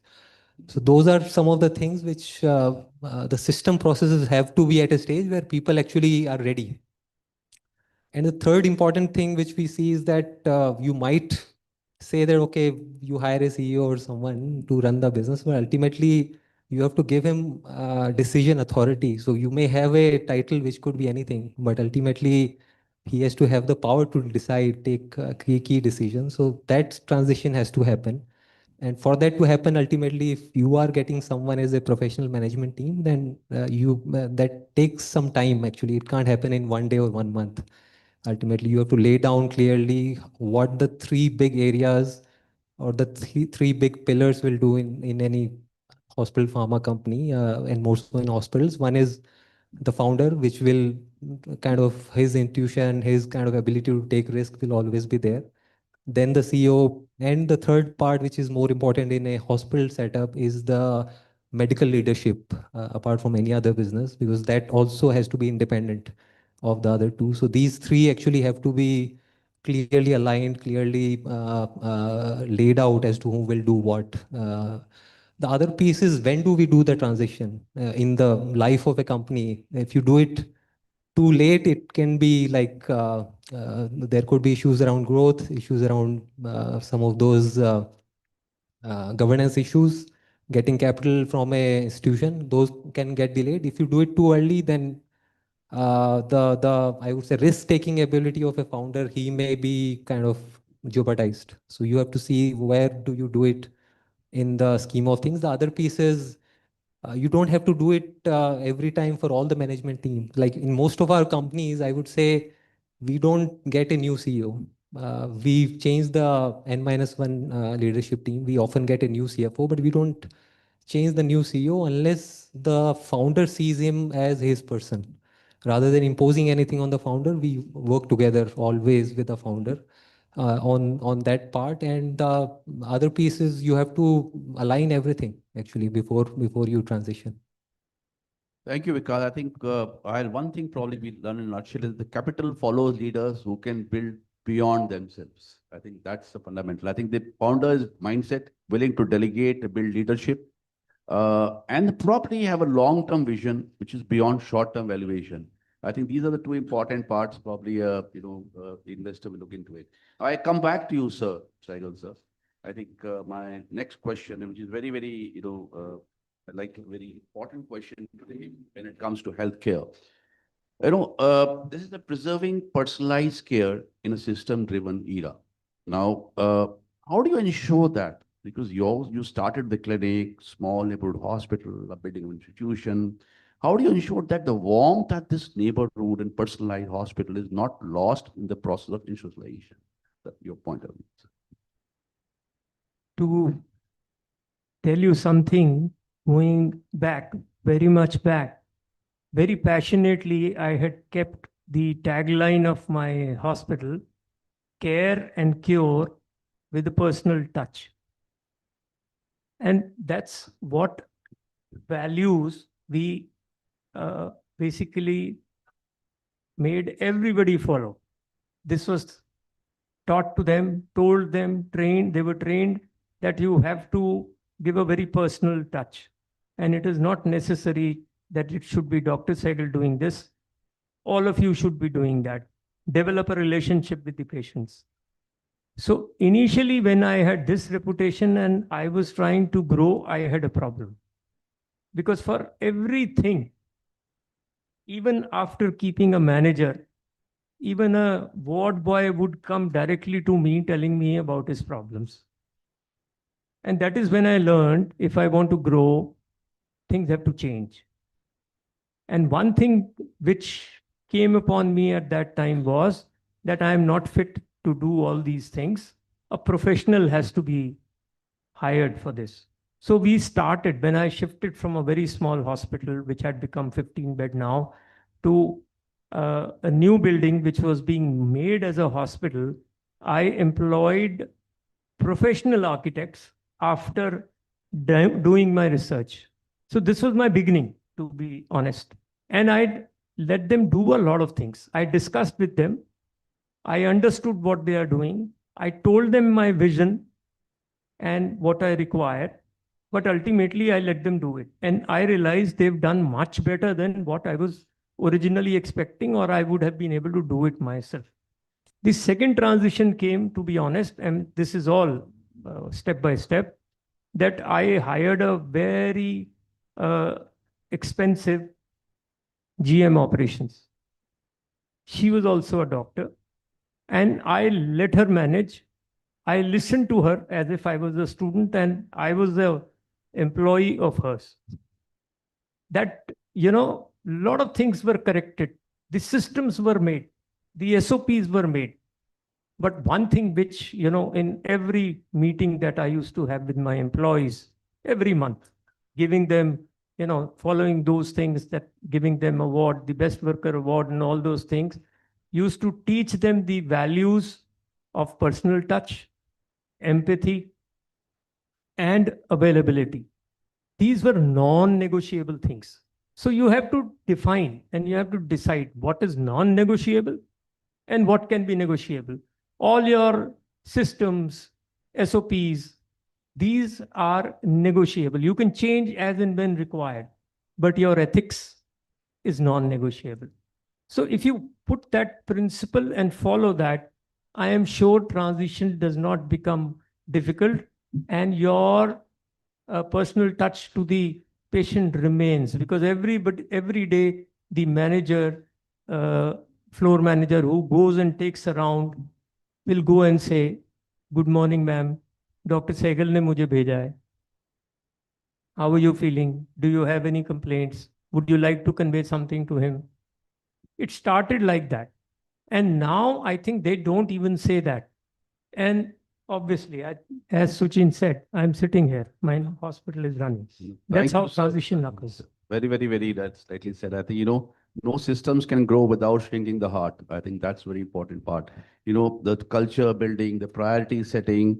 So those are some of the things which the system processes have to be at a stage where people actually are ready. And the third important thing which we see is that you might say that, okay, you hire a CEO or someone to run the business, but ultimately you have to give him decision authority. So you may have a title which could be anything, but ultimately he has to have the power to decide, take key decisions. So that transition has to happen. And for that to happen, ultimately, if you are getting someone as a professional management team, then that takes some time. Actually, it can't happen in one day or 1 month. Ultimately, you have to lay down clearly what the 3 big areas or the three big pillars will do in any hospital pharma company, and more so in hospitals. One is the founder, which will kind of his intuition, his kind of ability to take risk will always be there. Then the CEO, and the third part, which is more important in a hospital setup, is the medical leadership, apart from any other business, because that also has to be independent of the other two. So these three actually have to be clearly aligned, clearly laid out as to who will do what. The other piece is, when do we do the transition in the life of a company? If you do it too late, it can be like there could be issues around growth, issues around some of those governance issues, getting capital from a institution. Those can get delayed. If you do it too early, then the I would say risk-taking ability of a founder, he may be kind of jeopardized. So you have to see where do you do it in the scheme of things. The other piece is You don't have to do it every time for all the management team. Like in most of our companies, I would say we don't get a new CEO. We've changed the N-1 leadership team. We often get a new CFO, but we don't change the new CEO unless the founder sees him as his person. Rather than imposing anything on the founder, we work together always with the founder on that part. And the other piece is you have to align everything actually before you transition. Thank you, Vikas. I think one thing probably we learn in a nutshell is the capital follows leaders who can build beyond themselves. I think that's the fundamental. I think the founder's mindset, willing to delegate, build leadership, and probably have a long-term vision, which is beyond short-term valuation. I think these are the two important parts. Probably, the investor will look into it. I come back to you, sir, Saigal, sir. I think my next question, which is very, very, like a very important question today when it comes to healthcare. This is the preserving personalized care in a system-driven era. Now, how do you ensure that? Because you started the clinic, small neighborhood hospital, a building institution. How do you ensure that the warmth at this neighborhood and personalized hospital is not lost in the process of institutionalization? That's your point of view, sir. To tell you something, going back, very much back, very passionately, I had kept the tagline of my hospital, care and cure with a personal touch. And that's what values we basically made everybody follow. This was taught to them, told them, trained, they were trained that you have to give a very personal touch. And it is not necessary that it should be Dr. Saigal doing this. All of you should be doing that. Develop a relationship with the patients. So initially, when I had this reputation and I was trying to grow, I had a problem. Because for everything, even after keeping a manager, even a ward boy would come directly to me telling me about his problems. And that is when I learned if I want to grow, things have to change. And one thing which came upon me at that time was that I am not fit to do all these things. A professional has to be hired for this. So we started, when I shifted from a very small hospital, which had become 15-bed now, to a new building which was being made as a hospital. I employed professional architects after doing my research. So this was my beginning, to be honest. And I let them do a lot of things. I discussed with them. I understood what they are doing. I told them my vision and what I require. But ultimately, I let them do it. And I realized they've done much better than what I was originally expecting, or I would have been able to do it myself. The second transition came, to be honest, and this is all step by step, that I hired a very expensive GM operations. She was also a doctor, and I let her manage. I listened to her as if I was a student and I was the employee of hers. That, a lot of things were corrected. The systems were made. The SOPs were made. But one thing which, in every meeting that I used to have with my employees, every month, giving them, following those things, that giving them award, the best worker award and all those things, used to teach them the values of personal touch, empathy, and availability. These were non-negotiable things. So you have to define and you have to decide what is non-negotiable and what can be negotiable. All your systems, SOPs, these are negotiable. You can change as and when required, but your ethics is non-negotiable. So if you put that principle and follow that, I am sure transition does not become difficult and your personal touch to the patient remains, because every day the manager, floor manager who goes and takes around will go and say, "Good morning, ma'am. Dr. Saigal ne mujhe bheja hai." How are you feeling? Do you have any complaints? Would you like to convey something to him? It started like that. And now I think they don't even say that. And obviously, as Suchin said, I'm sitting here, my hospital is running. That's Thank how you, sir. transition occurs. Very, that's rightly said. I think, no systems can grow without shrinking the heart. I think that's very important part. The culture building, the priority setting,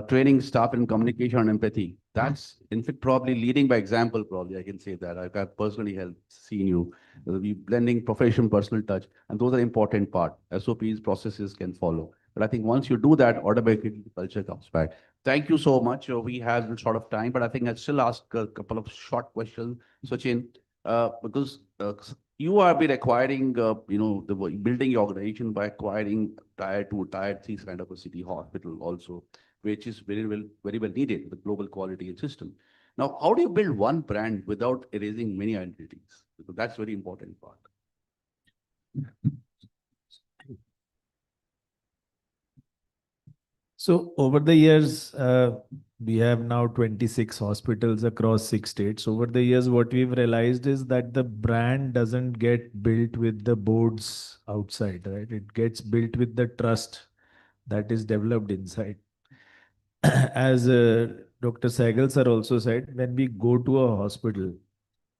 training staff in communication and empathy. That's, in fact, probably leading by example, probably, I can say that. I've personally seen you. We blending profession, personal touch, and those are important part. SOPs, processes can follow. But I think once you do that, automatically the culture comes back. Thank you so much. We have a short of time, but I think I'll still ask a couple of short questions, Sachin, because you have been acquiring, building your organization by acquiring tier 2, tier 3 kind of a city hospital also, which is very well needed, the global quality system. Now, how do you build one brand without erasing many identities? Because that's very important part. So over the years, we have now 26 hospitals across 6 states. Over the years, what we've realized is that the brand doesn't get built with the boards outside, right? It gets built with the trust that is developed inside. As Dr. Sehgal sir also said, when we go to a hospital,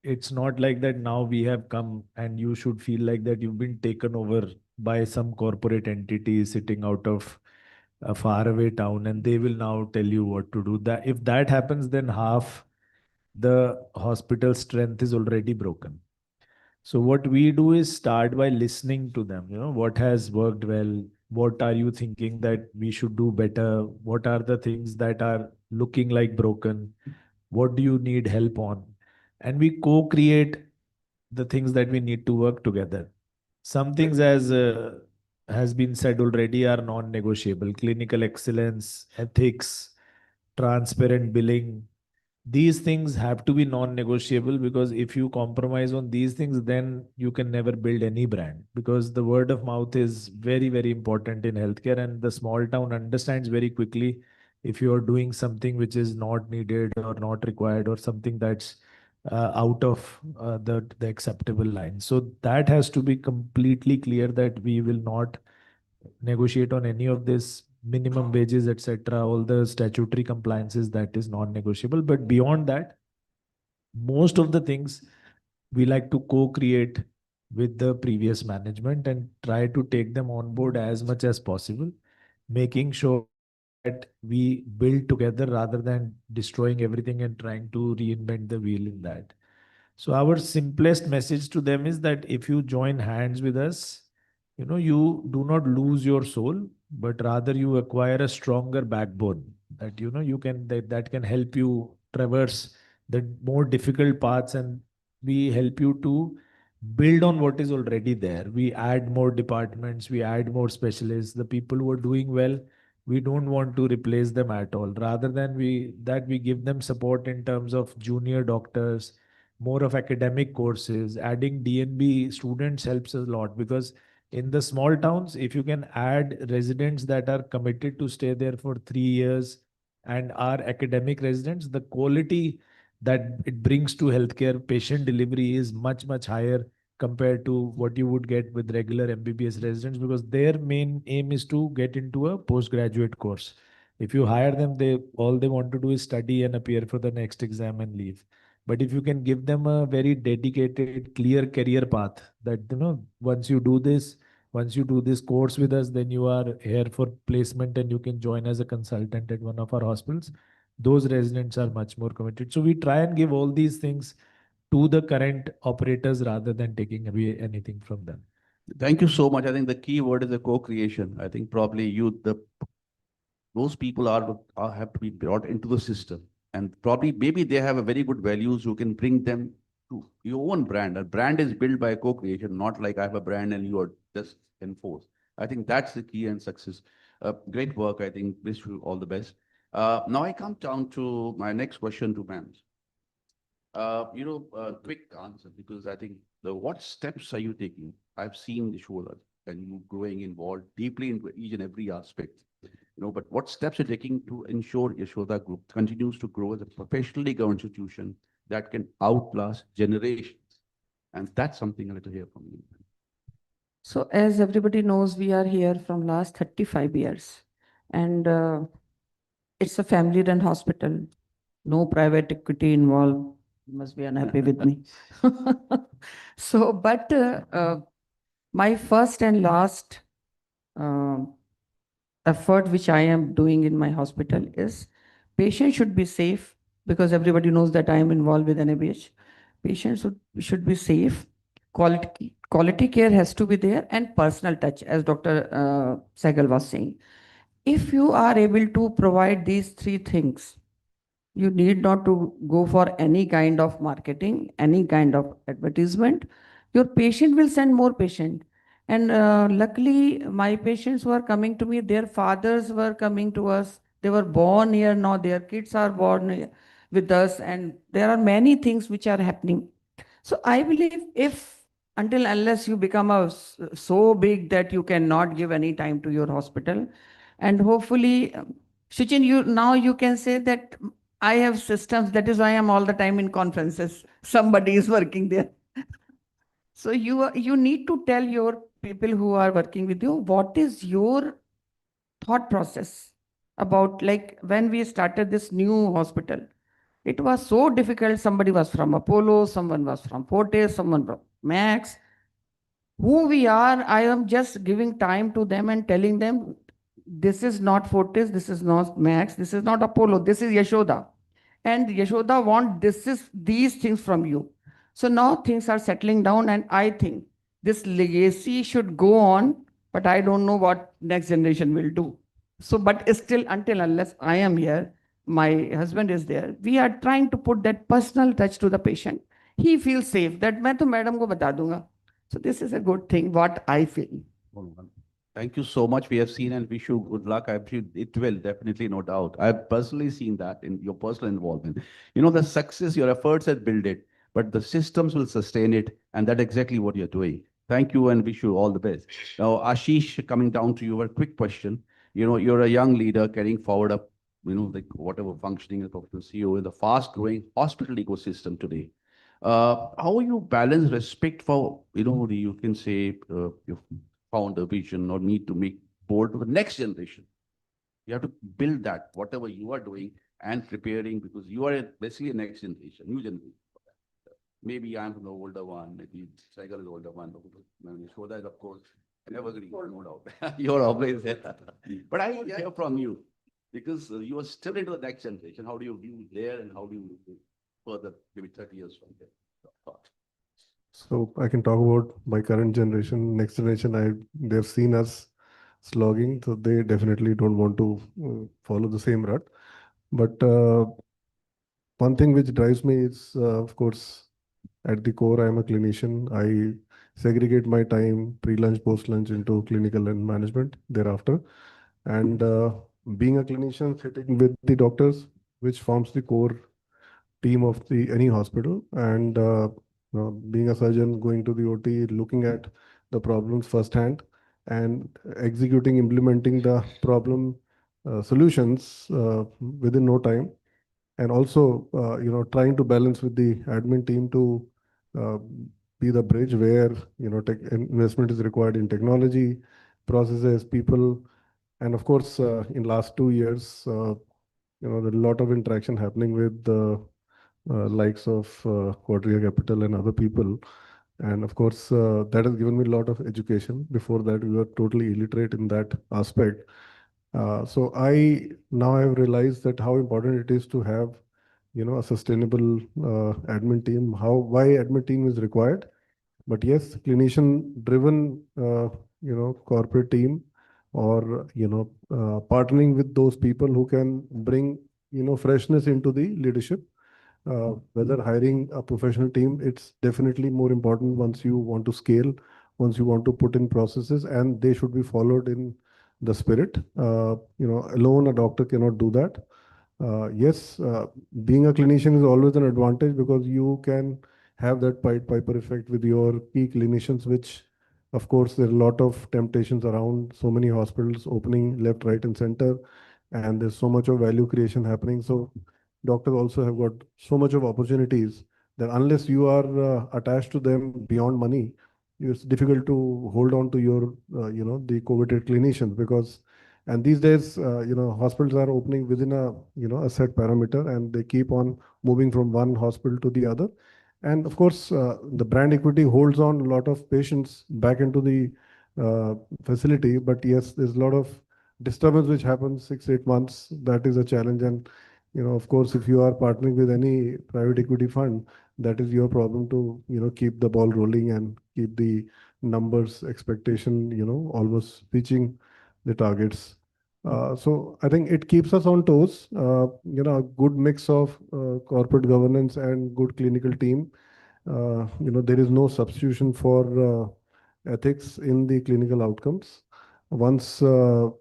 it's not like that now we have come and you should feel like that you've been taken over by some corporate entity sitting out of a faraway town and they will now tell you what to do. That if that happens, then half the hospital strength is already broken. So what we do is start by listening to them. What has worked well? What are you thinking that we should do better? What are the things that are looking like broken? What do you need help on? And we co-create the things that we need to work together. Some things, as has been said already, are non-negotiable. Clinical excellence, ethics, transparent billing. These things have to be non-negotiable, because if you compromise on these things, then you can never build any brand, because the word of mouth is very, very important in healthcare, and the small town understands very quickly if you are doing something which is not needed or not required, or something that's out of the acceptable line. So that has to be completely clear, that we will not negotiate on any of this minimum wages, etc., all the statutory compliances, that is non-negotiable. But beyond that, most of the things we like to co-create with the previous management and try to take them on board as much as possible, making sure that we build together rather than destroying everything and trying to reinvent the wheel in that. So our simplest message to them is that if you join hands with us, you do not lose your soul, but rather you acquire a stronger backbone that, you can, that can help you traverse the more difficult paths, and we help you to build on what is already there. We add more departments, we add more specialists. The people who are doing well, we don't want to replace them at all. Rather than we give them support in terms of junior doctors, more of academic courses. Adding DNB students helps a lot, because in the small towns, if you can add residents that are committed to stay there for 3 years and are academic residents, the quality that it brings to healthcare patient delivery is much, much higher compared to what you would get with regular MBBS residents, because their main aim is to get into a postgraduate course. If you hire them, all they want to do is study and appear for the next exam and leave. But if you can give them a very dedicated, clear career path, that once you do this course with us, then you are here for placement and you can join as a consultant at one of our hospitals. Those residents are much more committed. So we try and give all these things to the current operators rather than taking away anything from them. Thank you so much. I think the key word is the co-creation. I think probably those people have to be brought into the system, and probably maybe they have a very good values. You can bring them to your own brand. A brand is built by co-creation, not like I have a brand and you are just enforced. I think that's the key and success. Great work. I think wish you all the best. Now I come down to my next question to ma'am. Quick answer, because I think what steps are you taking? I've seen the show and you growing involved deeply into each and every aspect. But what steps are taking to ensure Yashoda Group continues to grow as a professionally governed institution that can outlast generations? And that's something I'd like to hear from you. So as everybody knows, we are here from last 35 years. And it's a family-run hospital. No private equity involved. You must be unhappy with me. So, but my first and last effort which I am doing in my hospital is patients should be safe, because everybody knows that I am involved with NABH. Patients should be safe. Quality care has to be there, and personal touch, as Dr. Sehgal was saying. If you are able to provide these three things, you need not to go for any kind of marketing, any kind of advertisement. Your patient will send more patient. And luckily, my patients who are coming to me, their fathers were coming to us. They were born here, now their kids are born with us. And there are many things which are happening. So I believe if, until unless you become so big that you cannot give any time to your hospital, and hopefully, Shichin, now you can say that I have systems. That is why I'm all the time in conferences. Somebody is working there. So you need to tell your people who are working with you, what is your thought process about, like, when we started this new hospital, it was so difficult. Somebody was from Apollo, someone was from Fortis, someone from Max. Who we are, I am just giving time to them and telling them, this is not Fortis, this is not Max, this is not Apollo, this is Yashoda. And Yashoda want these things from you. So now things are settling down, and I think this legacy should go on, but I don't know what next generation will do. So, but still, until unless I am here, my husband is there, we are trying to put that personal touch to the patient. He feels safe that मैं तो madam को बता दूंगा. So this is a good thing, what I feel. Thank you so much. We have seen and wish you good luck. I feel it will, definitely, no doubt. I've personally seen that in your personal involvement. The success, your efforts have built it, but the systems will sustain it. And that's exactly what you're doing. Thank you and wish you all the best. Now, Ashish, coming down to you, a quick question. You're a young leader carrying forward up, like whatever functioning as professional CEO in the fast growing hospital ecosystem today. How you balance respect for, you can say, your founder vision or need to make bold to the next generation? You have to build that, whatever you are doing and preparing, because you are basically a next generation, new generation. Maybe I'm the older one, maybe Sehgal is the older one. Yashoda is, of course, never agree, no doubt. You're always there. But I want to hear from you, because you are still into the next generation. How do you view there, and how do you further, maybe 30 years from there? So I can talk about my current generation, next generation. They've seen us slogging, so they definitely don't want to follow the same rut. But one thing which drives me is, of course, at the core, I'm a clinician. I segregate my time, pre-lunch, post-lunch, into clinical and management thereafter. And being a clinician, sitting with the doctors, which forms the core team of any hospital, and being a surgeon, going to the OT, looking at the problems firsthand, and executing, implementing the problem solutions within no time, and also trying to balance with the admin team to be the bridge where investment is required in technology, processes, people, and of course in last 2 years there's a lot of interaction happening with the likes of Quadria Capital and other people. And of course, that has given me a lot of education. Before that, we were totally illiterate in that aspect. So I now have realized that how important it is to have, a sustainable admin team, why admin team is required. But yes, clinician-driven, corporate team, or, partnering with those people who can bring, freshness into the leadership. Whether hiring a professional team, it's definitely more important once you want to scale, once you want to put in processes, and they should be followed in the spirit. Alone a doctor cannot do that. Yes, being a clinician is always an advantage, because you can have that Pied Piper effect with your key clinicians, which Of course, there are a lot of temptations around, so many hospitals opening left, right, and center, and there's so much of value creation happening. So doctors also have got so much of opportunities that unless you are attached to them beyond money, it's difficult to hold on to your, the coveted clinicians because, and these days, hospitals are opening within a set parameter and they keep on moving from one hospital to the other. And of course, the brand equity holds on a lot of patients back into the facility. But yes, there's a lot of disturbance which happens 6-8 months. That is a challenge. And, of course, if you are partnering with any private equity fund, that is your problem to, keep the ball rolling and keep the numbers expectation, almost reaching the targets. So I think it keeps us on toes, a good mix of corporate governance and good clinical team. There is no substitution for ethics in the clinical outcomes. Once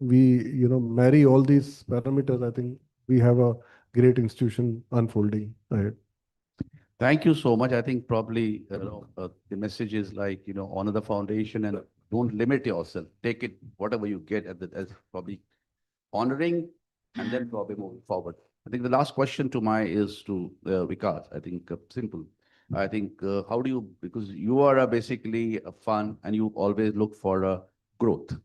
we, marry all these parameters, I think we have a great institution unfolding ahead. Thank you so much. I think probably the message is like, honor the foundation and don't limit yourself. Take it, whatever you get as probably honoring and then probably moving forward. I think the last question is to Vikas. I think simple. I think how do you, because you are basically a fund and you always look for growth.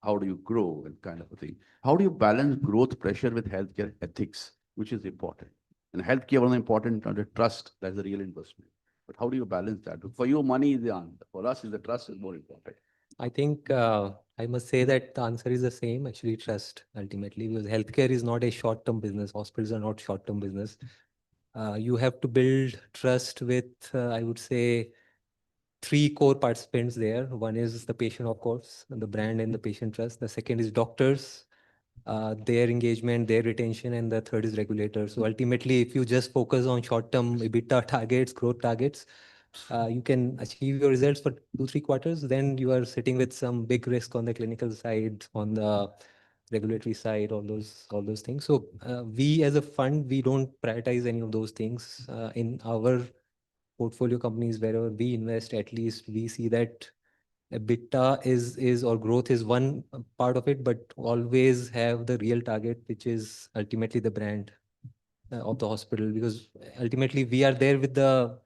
How do you grow and kind of a thing? How do you balance growth pressure with healthcare ethics, which is important? And healthcare, one important under trust, that's the real investment. But how do you balance that? For you, money is the answer. For us, the trust is more important. I think I must say that the answer is the same, actually, trust ultimately, because healthcare is not a short-term business. Hospitals are not short-term business. You have to build trust with, I would say, 3 core participants there. One is the patient, of course, and the brand and the patient trust. The second is doctors, their engagement, their retention, and the third is regulators. So ultimately, if you just focus on short-term EBITDA targets, growth targets, you can achieve your results for 2-3 quarters. Then you are sitting with some big risk on the clinical side, on the regulatory side, all those things. So we as a fund, we don't prioritize any of those things in our portfolio companies. Wherever we invest, at least we see that EBITDA is or growth is one part of it, but always have the real target, which is ultimately the brand of the hospital, because ultimately we are there with the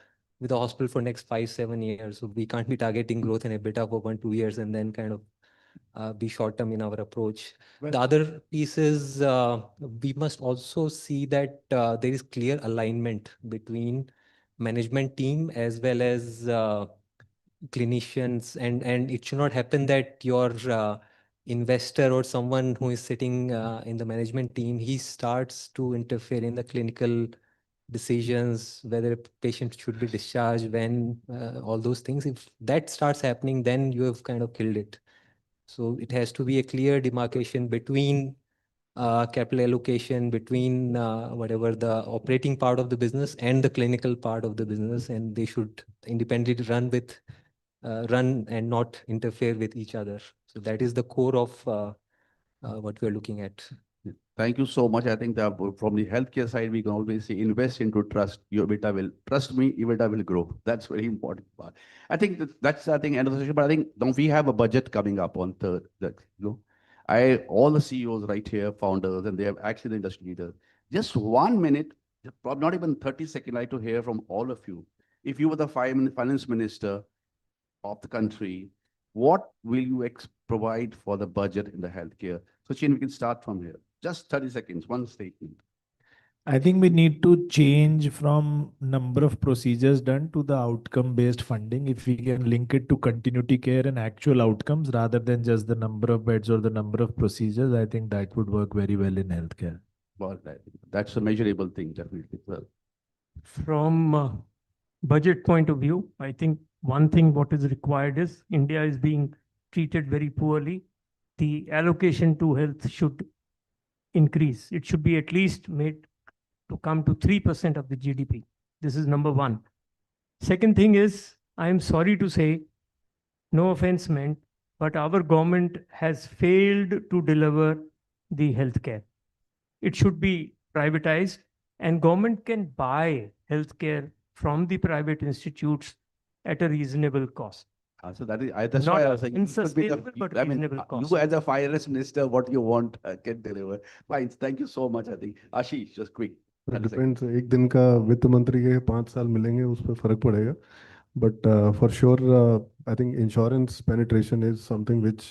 hospital for next 5-7 years. So we can't be targeting growth in EBITDA for 1-2 years and then kind of be short term in our approach. The other piece is we must also see that there is clear alignment between management team as well as clinicians, and it should not happen that your investor or someone who is sitting in the management team, he starts to interfere in the clinical decisions, whether a patient should be discharged, when, all those things. If that starts happening, then you have kind of killed it. So it has to be a clear demarcation between capital allocation, between whatever the operating part of the business and the clinical part of the business, and they should independently run and not interfere with each other. So that is the core of what we are looking at. Thank you so much. I think that from the healthcare side, we can always say invest into trust. Your EBITDA will, trust me, EBITDA will grow. That's very important part. I think that's end of the session. But I think don't we have a budget coming up on 3rd? All the CEOs right here, founders, and they have actually the industry leaders. Just 1 minute, probably not even 30 seconds, I'd like to hear from all of you. If you were the finance minister of the country, what will you provide for the budget in the healthcare? So, Chin, we can start from here. Just 30 seconds, one statement. I think we need to change from number of procedures done to the outcome-based funding. If we can link it to continuity care and actual outcomes rather than just the number of beds or the number of procedures, I think that would work very well in healthcare. Well, that's a measurable thing, definitely. Well, From budget point of view, I think one thing what is required is India is being treated very poorly. The allocation to health should increase. It should be at least made to come to 3% of the GDP. This is number one. Second thing is, I am sorry to say, no offense meant, but our government has failed to deliver the healthcare. It should be privatized, and government can buy healthcare from the private institutes at a reasonable cost. So that's why I was saying, you should be Unsustainable, but reasonable cost. you as a finance minister, what you want can deliver. Fine, thank you so much. I think Ashish, just quick. It depends. एक दिन का वित्त मंत्री के 5 साल मिलेंगे उस पर फर्क पड़ेगा. But for sure, I think insurance penetration is something which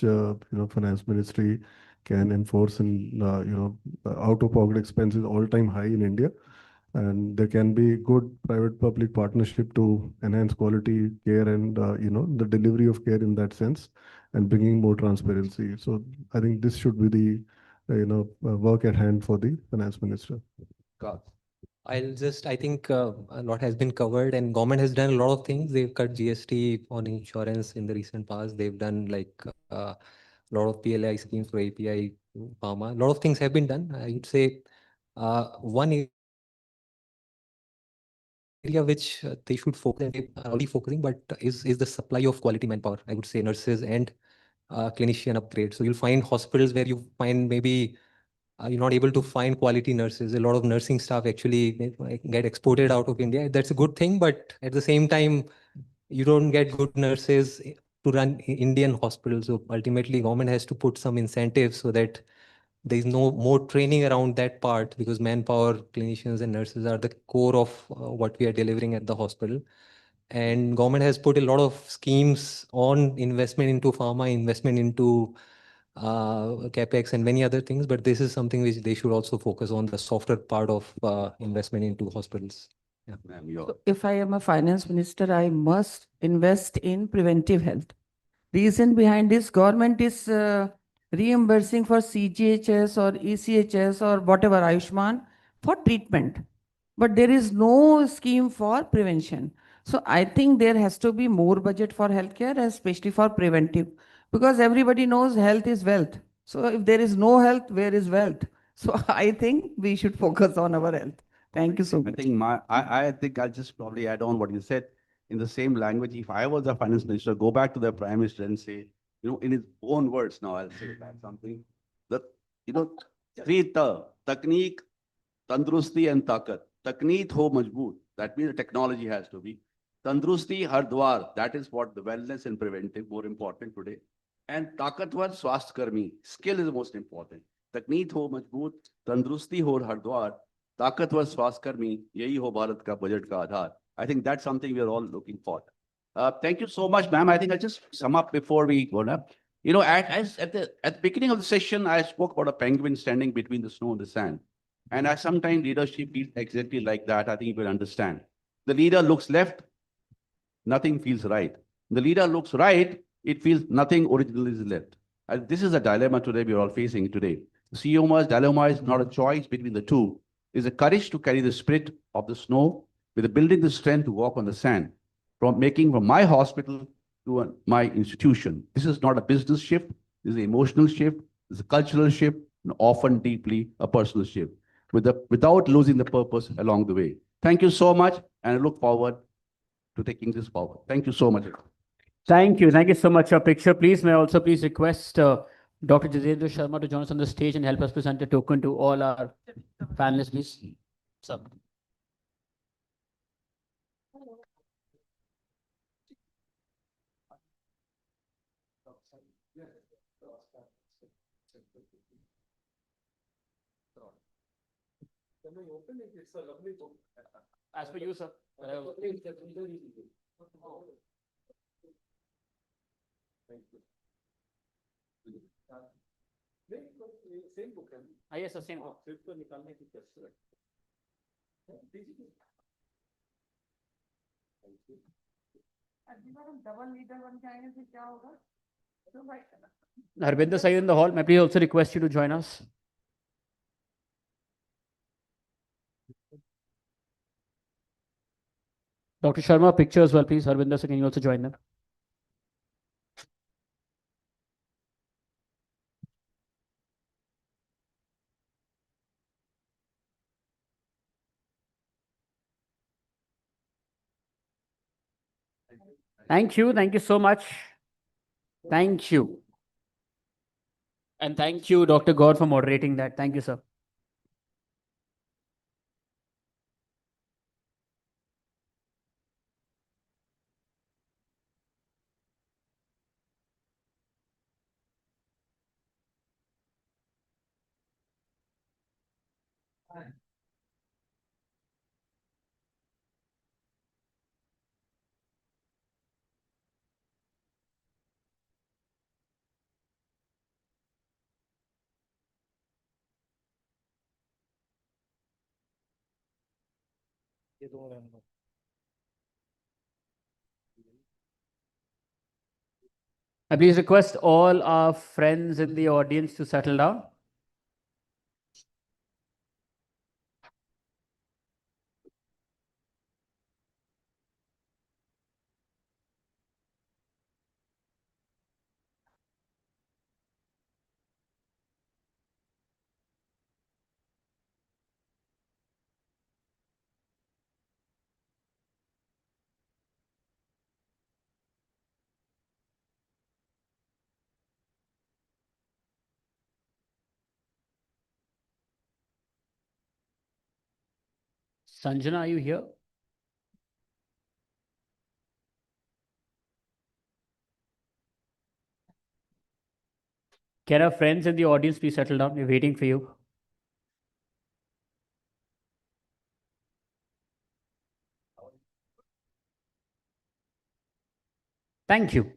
finance ministry can enforce, and out-of-pocket expenses all-time high in India, and there can be good private-public partnership to enhance quality care and the delivery of care in that sense, and bringing more transparency. So I think this should be the work at hand for the finance minister. I think a lot has been covered, and government has done a lot of things. They've cut GST on insurance in the recent past. They've done like a lot of PLI schemes for API pharma. A lot of things have been done. I would say one area which they should focus, and they are already focusing, but is the supply of quality manpower. I would say nurses and clinician upgrade. So you'll find hospitals where you find maybe you're not able to find quality nurses. A lot of nursing staff actually get exported out of India. That's a good thing, but at the same time, you don't get good nurses to run Indian hospitals. So ultimately, government has to put some incentives so that there is no more training around that part, because manpower, clinicians and nurses are the core of what we are delivering at the hospital. And government has put a lot of schemes on investment into pharma, investment into capex and many other things, but this is something which they should also focus on, the softer part of investment into hospitals. Yeah. So if I am a finance minister, I must invest in preventive health. Reason behind this, government is reimbursing for CGHS or ECHS or whatever, Ayushman, for treatment. But there is no scheme for prevention. So I think there has to be more budget for healthcare, especially for preventive, because everybody knows health is wealth. So if there is no health, where is wealth? So I think we should focus on our health. Thank you so much. I think I'll just probably add on what you said in the same language. If I was a finance minister, go back to the prime minister and say, in his own words now, I'll say that something that, three technique, tandrusti and takat. Takneet ho majboot. That means the technology has to be. Tandrusti har dwar. That is what the wellness and preventive, more important today. And takatwar swasth karmi. Skill is the most important. Takneet ho majboot. Tandrusti ho har dwar. ताकतवर स्वास्थ्यकर्मी यही हो भारत का budget का आधार. I think that's something we are all looking for. Thank you so much, ma'am. I think I'll just sum up before we go up. At the beginning of the session, I spoke about a penguin standing between the snow and the sand. And sometimes leadership feels exactly like that. I think you will understand. The leader looks left, nothing feels right. The leader looks right, it feels nothing original is left. And this is a dilemma today we are all facing today. CEO's dilemma is not a choice between the two. Is the courage to carry the spirit of the snow with the building the strength to walk on the sand, from my hospital to my institution. This is not a business shift. This is an emotional shift. This is a cultural shift, and often deeply a personal shift, without losing the purpose along the way. Thank you so much, and I look forward to taking this forward. Thank you so much. Thank you. Thank you so much. Your picture, please. May I also please request Dr. Jitendra Sharma to join us on the stage and help us present a token to all our panelists, please. Sir. It's a lovely book. As per you, sir. Thank you. Same book. Yes, sir, same book. Harbinder Sayyid in the hall. May I please also request you to join us? Dr. Sharma, picture as well, please. Harbinder, can you also join them? Thank you. Thank you so much. Thank you. And thank you, Dr. God, for moderating that. Thank you, sir. I please request all our friends in the audience to settle down. Sanjana, are you here? Can our friends in the audience please settle down? We're waiting for you. Thank you.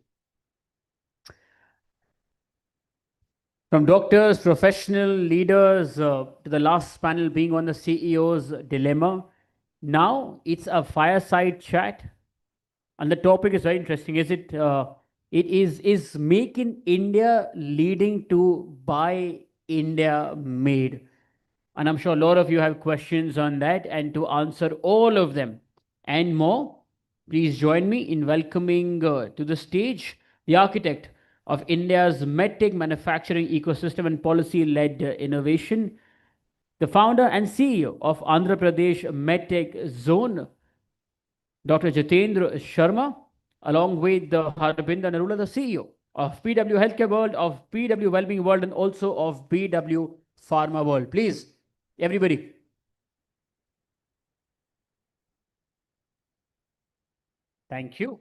From doctors, professional leaders, to the last panel being on the CEO's dilemma. Now it's a fireside chat. And the topic is very interesting. Is Make in India leading to Buy India Made? And I'm sure a lot of you have questions on that. And to answer all of them and more, please join me in welcoming to the stage the architect of India's medtech manufacturing ecosystem and policy-led innovation, the founder and CEO of Andhra Pradesh MedTech Zone, Dr. Jitendra Sharma, along with Harbinder Narula, the CEO of BW Healthcare World, of BW Wellbeing World, and also of BW Pharma World. Please, everybody. Thank you.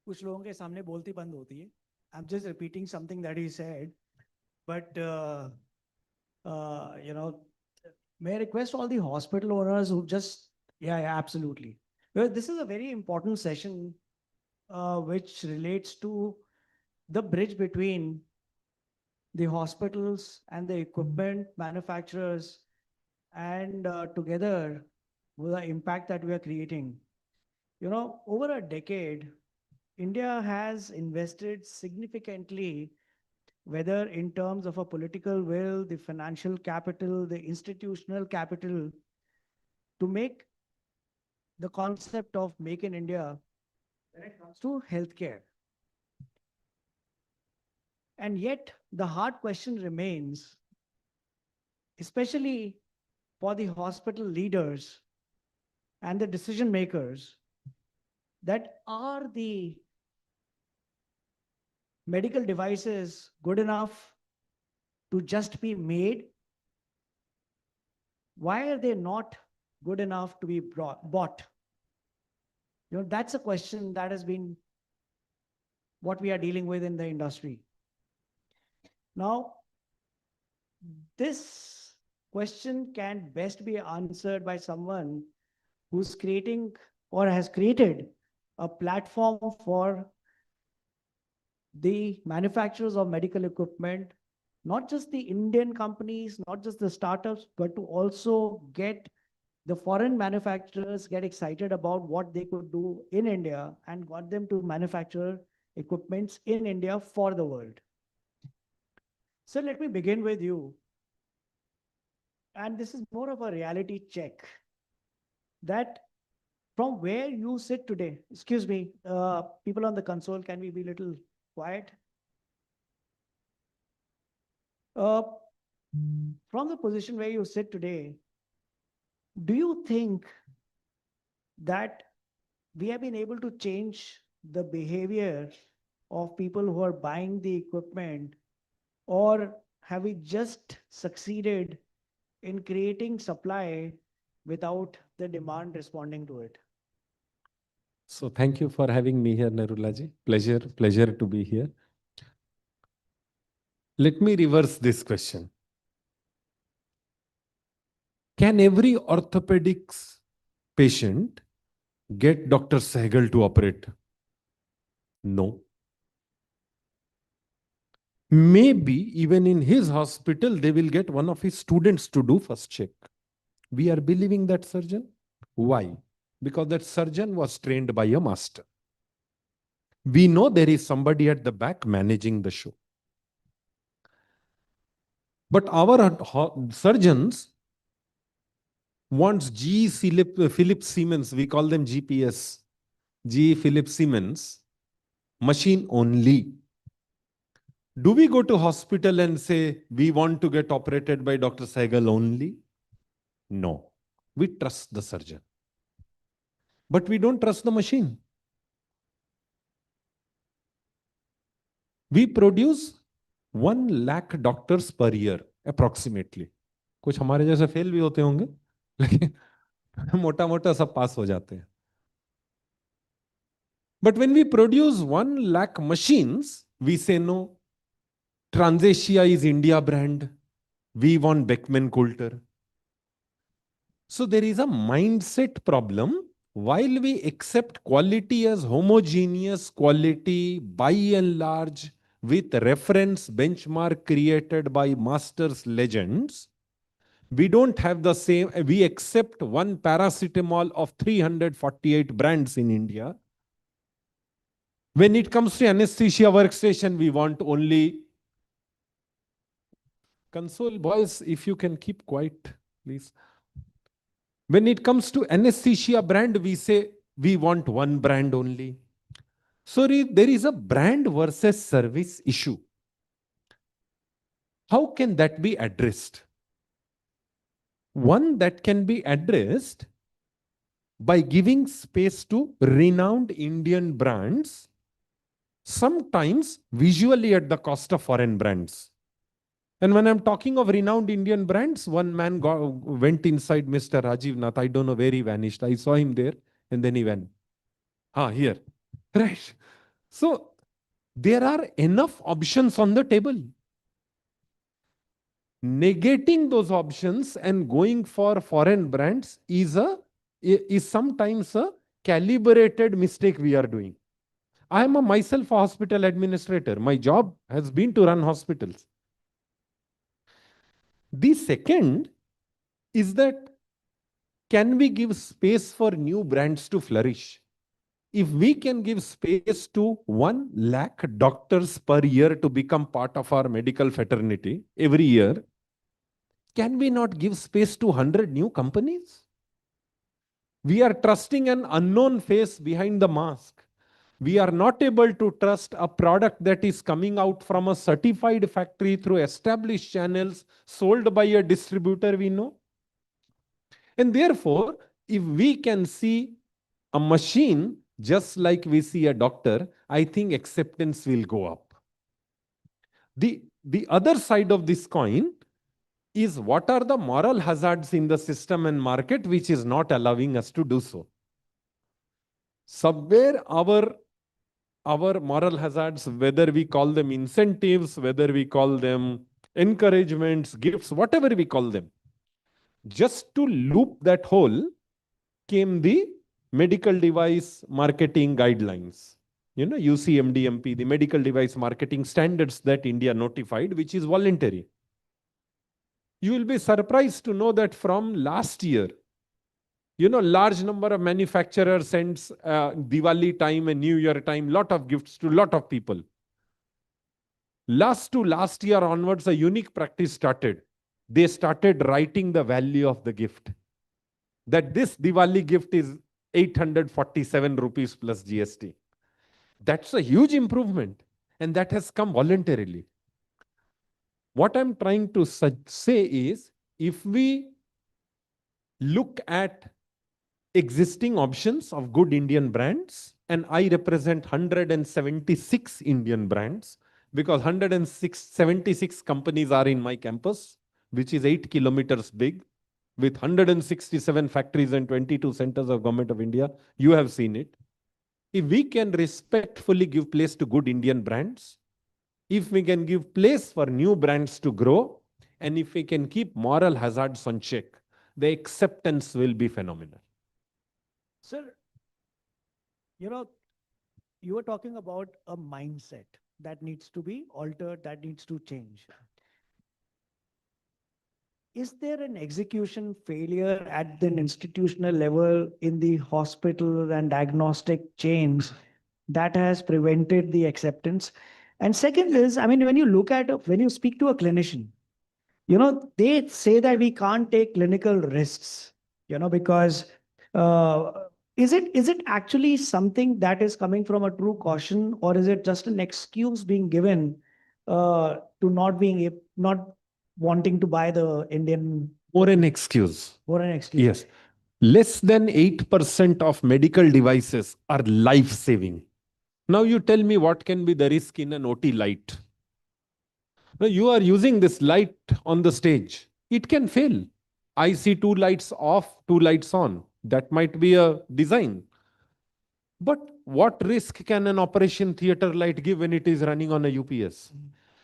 कुछ लोगों के सामने बोलती बंद होती है. I'm just repeating something that he said, but may I request all the hospital owners who just absolutely. Well, this is a very important session which relates to the bridge between the hospitals and the equipment manufacturers, and together with the impact that we are creating. Over a decade, India has invested significantly, whether in terms of a political will, the financial capital, the institutional capital, to make the concept of Make in India when it comes to healthcare. And yet, the hard question remains, especially for the hospital leaders and the decision makers, that are the medical devices good enough to just be made? Why are they not good enough to be bought? That's a question that has been what we are dealing with in the industry. Now, this question can best be answered by someone who's creating or has created a platform for the manufacturers of medical equipment, not just the Indian companies, not just the startups, but to also get the foreign manufacturers get excited about what they could do in India and got them to manufacture equipments in India for the world. So let me begin with you. And this is more of a reality check, that from where you sit today, excuse me, people on the console, can we be a little quiet? From the position where you sit today, do you think that we have been able to change the behavior of people who are buying the equipment, or have we just succeeded in creating supply without the demand responding to it? So thank you for having me here, Narulaji. Pleasure to be here. Let me reverse this question. Can every orthopedics patient get Dr. Sehgal to operate? No. Maybe even in his hospital, they will get one of his students to do first check. We are believing that surgeon. Why? Because that surgeon was trained by a master. We know there is somebody at the back managing the show. But our surgeons wants GE Philip Siemens, we call them GPS, GE Philip Siemens, machine only. Do we go to hospital and say, we want to get operated by Dr. Sehgal only? No. We trust the surgeon. But we don't trust the machine. We produce 1 lakh doctors per year, approximately. कुछ हमारे जैसे fail भी होते होंगे, लेकिन मोटा मोटा सब पास हो जाते हैं. But when we produce 1 lakh machines, we say no. Transasia is India brand. We want Beckman Coulter. So there is a mindset problem. While we accept quality as homogeneous quality by and large with reference benchmark created by masters legends, we don't have the same. We accept one paracetamol of 348 brands in India. When it comes to anesthesia workstation, we want only console. Boys, if you can keep quiet, please. When it comes to anesthesia brand, we say we want one brand only. Sorry, there is a brand versus service issue. How can that be addressed? One that can be addressed by giving space to renowned Indian brands, sometimes visually at the cost of foreign brands. And when I'm talking of renowned Indian brands, one man went inside Mr. Rajiv Nath. I don't know where he vanished. I saw him there and then he went. Here. Right. So there are enough options on the table. Negating those options and going for foreign brands is sometimes a calibrated mistake we are doing. I am myself a hospital administrator. My job has been to run hospitals. The second is that, can we give space for new brands to flourish? If we can give space to 1 lakh doctors per year to become part of our medical fraternity every year, can we not give space to 100 new companies? We are trusting an unknown face behind the mask. We are not able to trust a product that is coming out from a certified factory through established channels, sold by a distributor we know. And therefore, if we can see a machine just like we see a doctor, I think acceptance will go up. The other side of this coin is, what are the moral hazards in the system and market which is not allowing us to do so? Somewhere our moral hazards, whether we call them incentives, whether we call them encouragements, gifts, whatever we call them, just to loop that hole came the medical device marketing guidelines. UCMDMP, the medical device marketing standards that India notified, which is voluntary. You will be surprised to know that from last year, large number of manufacturers sends Diwali time and New Year time, lot of gifts to lot of people. Last year onwards, a unique practice started. They started writing the value of the gift. That this Diwali gift is 847 rupees plus GST. That's a huge improvement. And that has come voluntarily. What I'm trying to say is, if we look at existing options of good Indian brands, and I represent 176 Indian brands, because 176 companies are in my campus, which is 8 kilometers big, with 167 factories and 22 centers of Government of India. You have seen it. If we can respectfully give place to good Indian brands, if we can give place for new brands to grow, and if we can keep moral hazards on check, the acceptance will be phenomenal. Sir, you were talking about a mindset that needs to be altered, that needs to change. Is there an execution failure at the institutional level in the hospital and diagnostic chains that has prevented the acceptance? And second is, I mean, when you speak to a clinician, they say that we can't take clinical risks, because is it actually something that is coming from a true caution, or is it just an excuse being given to not wanting to buy the Indian? More an excuse. More an excuse. Yes. Less than 8% of medical devices are life-saving. Now you tell me what can be the risk in an OT light. Now you are using this light on the stage. It can fail. I see 2 lights off, 2 lights on. That might be a design. But what risk can an operation theater light give when it is running on a UPS?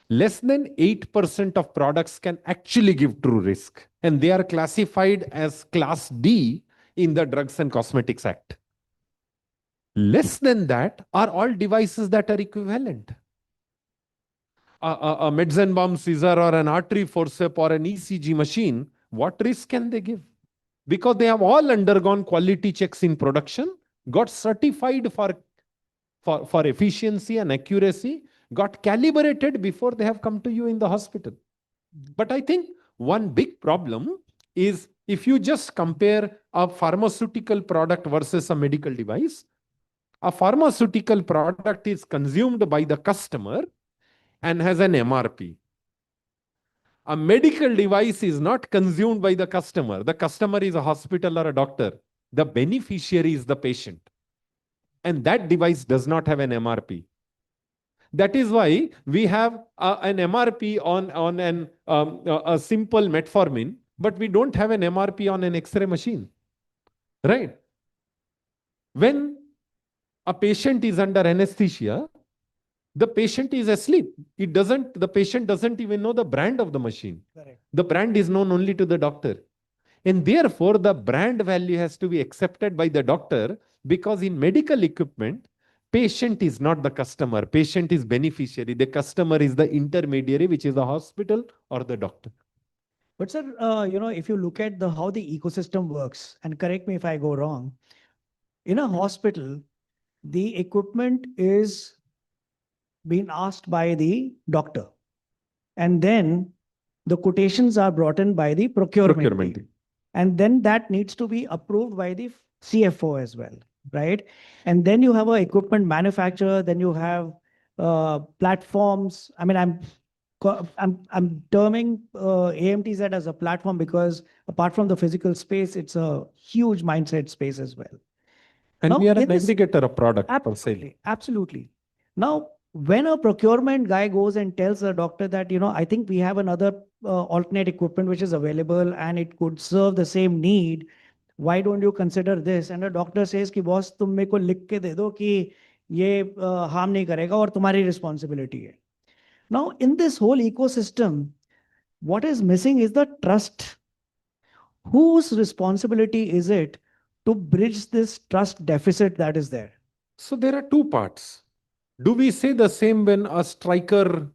Less than 8% of products can actually give true risk. And they are classified as Class D in the Drugs and Cosmetics Act. Less than that are all devices that are equivalent. A Metzenbaum scissor or an artery forceps or an ECG machine, what risk can they give? Because they have all undergone quality checks in production, got certified for efficiency and accuracy, got calibrated before they have come to you in the hospital. But I think one big problem is if you just compare a pharmaceutical product versus a medical device, a pharmaceutical product is consumed by the customer and has an MRP. A medical device is not consumed by the customer. The customer is a hospital or a doctor. The beneficiary is the patient. And that device does not have an MRP. That is why we have an MRP on a simple metformin, but we don't have an MRP on an X-ray machine. Right? When a patient is under anesthesia, the patient is asleep. The patient doesn't even know the brand of the machine. Correct. The brand is known only to the doctor. And therefore, the brand value has to be accepted by the doctor, because in medical equipment, patient is not the customer. Patient is beneficiary. The customer is the intermediary, which is the hospital or the doctor. But sir, if you look at how the ecosystem works, and correct me if I go wrong, in a hospital, the equipment is being asked by the doctor. And then the quotations are brought in by the procurement team. And then that needs to be approved by the CFO as well, right? And then you have an equipment manufacturer, then you have platforms. I mean, I'm terming AMTZ as a platform because apart from the physical space, it's a huge mindset space as well. And Now, we are an in this- aggregator of product per se. Absolutely, absolutely. Now, when a procurement guy goes and tells a doctor that, I think we have another alternate equipment which is available and it could serve the same need, why don't you consider this? And the doctor says कि boss तुम मेरे को लिख के दे दो कि ये harm नहीं करेगा और तुम्हारी responsibility है. Now, in this whole ecosystem, what is missing is the trust. Whose responsibility is it to bridge this trust deficit that is there? So there are 2 parts. Do we say the same when a striker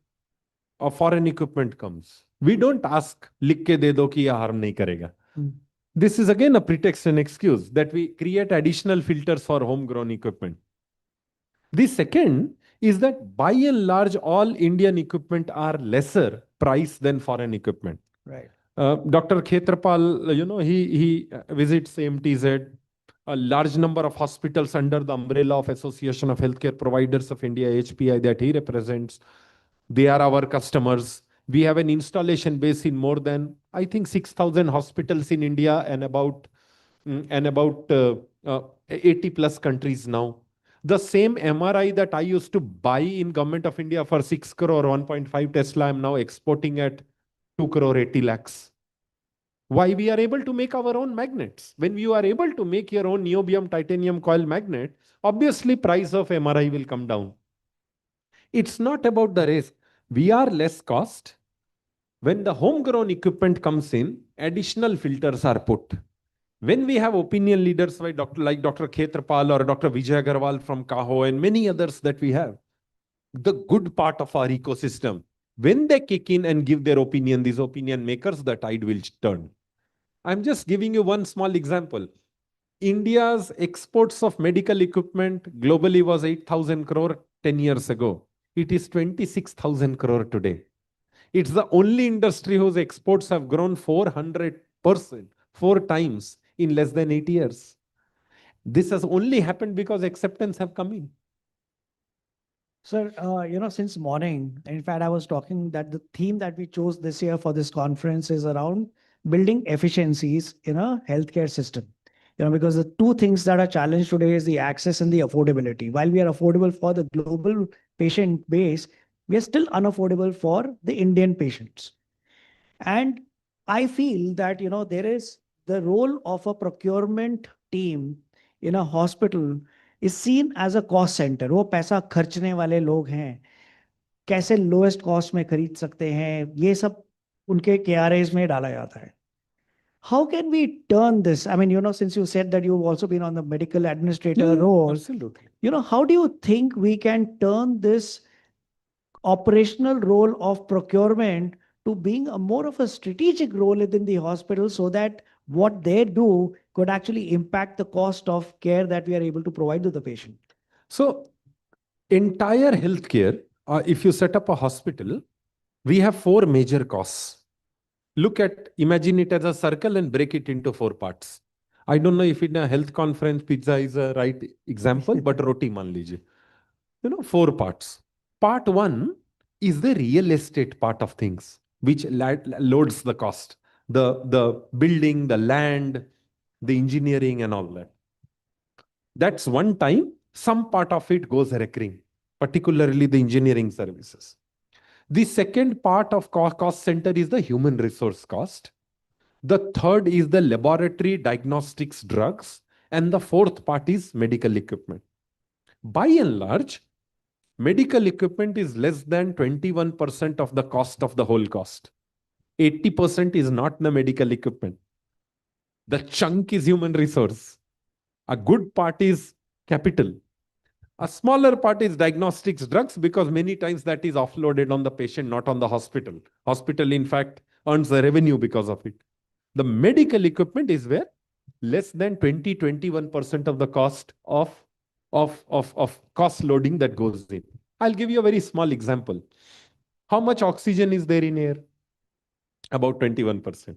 of foreign equipment comes? We don't ask, लिख के दे दो कि ये harm नहीं करेगा. This is again a pretext and excuse that we create additional filters for homegrown equipment. The second is that by and large, all Indian equipment are lesser price than foreign equipment. Right. Dr. Khetrapal, he visits AMTZ. A large number of hospitals under the umbrella of Association of Healthcare Providers of India, HPI, that he represents. They are our customers. We have an installation base in more than, I think, 6,000 hospitals in India and about 80 plus countries now. The same MRI that I used to buy in Government of India for 6 crore, 1.5 Tesla, I'm now exporting at 2 crore 80 lakhs. Why we are able to make our own magnets? When you are able to make your own niobium titanium coil magnet, obviously price of MRI will come down. It's not about the risk. We are less cost. When the homegrown equipment comes in, additional filters are put. When we have opinion leaders like Dr. Khetrapal or Dr. Vijay Agarwal from Kaho and many others that we have, the good part of our ecosystem, when they kick in and give their opinion, these opinion makers, the tide will turn. I'm just giving you one small example. India's exports of medical equipment globally was 8,000 crore 10 years ago. It is 26,000 crore today. It's the only industry whose exports have grown 400%, 4 times in less than 8 years. This has only happened because acceptance have come in. Sir, since morning, in fact, I was talking that the theme that we chose this year for this conference is around building efficiencies in a healthcare system. Because the two things that are challenged today is the access and the affordability. While we are affordable for the global patient base, we are still unaffordable for the Indian patients. And I feel that, there is the role of a procurement team in a hospital is seen as a cost center. वो पैसा खर्चने वाले लोग हैं, कैसे lowest cost में खरीद सकते हैं, ये सब उनके KRAs में डाला जाता है. How can we turn this? I mean, since you said that you've also been on the medical administrator role, absolutely. How do you think we can turn this operational role of procurement to being a more of a strategic role within the hospital so that what they do could actually impact the cost of care that we are able to provide to the patient? So entire healthcare, if you set up a hospital, we have 4 major costs. Imagine it as a circle and break it into 4 parts. I don't know if in a health conference, pizza is a right example, but roti man lijiye. 4 parts. Part 1 is the real estate part of things, which loads the cost. The building, the land, the engineering and all that. That's one time, some part of it goes recurring, particularly the engineering services. The second part of cost center is the human resource cost. The third is the laboratory diagnostics drugs. And the fourth part is medical equipment. By and large, medical equipment is less than 21% of the cost of the whole cost. 80% is not the medical equipment. The chunk is human resource. A good part is capital. A smaller part is diagnostics drugs because many times that is offloaded on the patient, not on the hospital. Hospital, in fact, earns the revenue because of it. The medical equipment is where less than 21% of the cost of cost loading that goes in. I'll give you a very small example. How much oxygen is there in air? About 21%.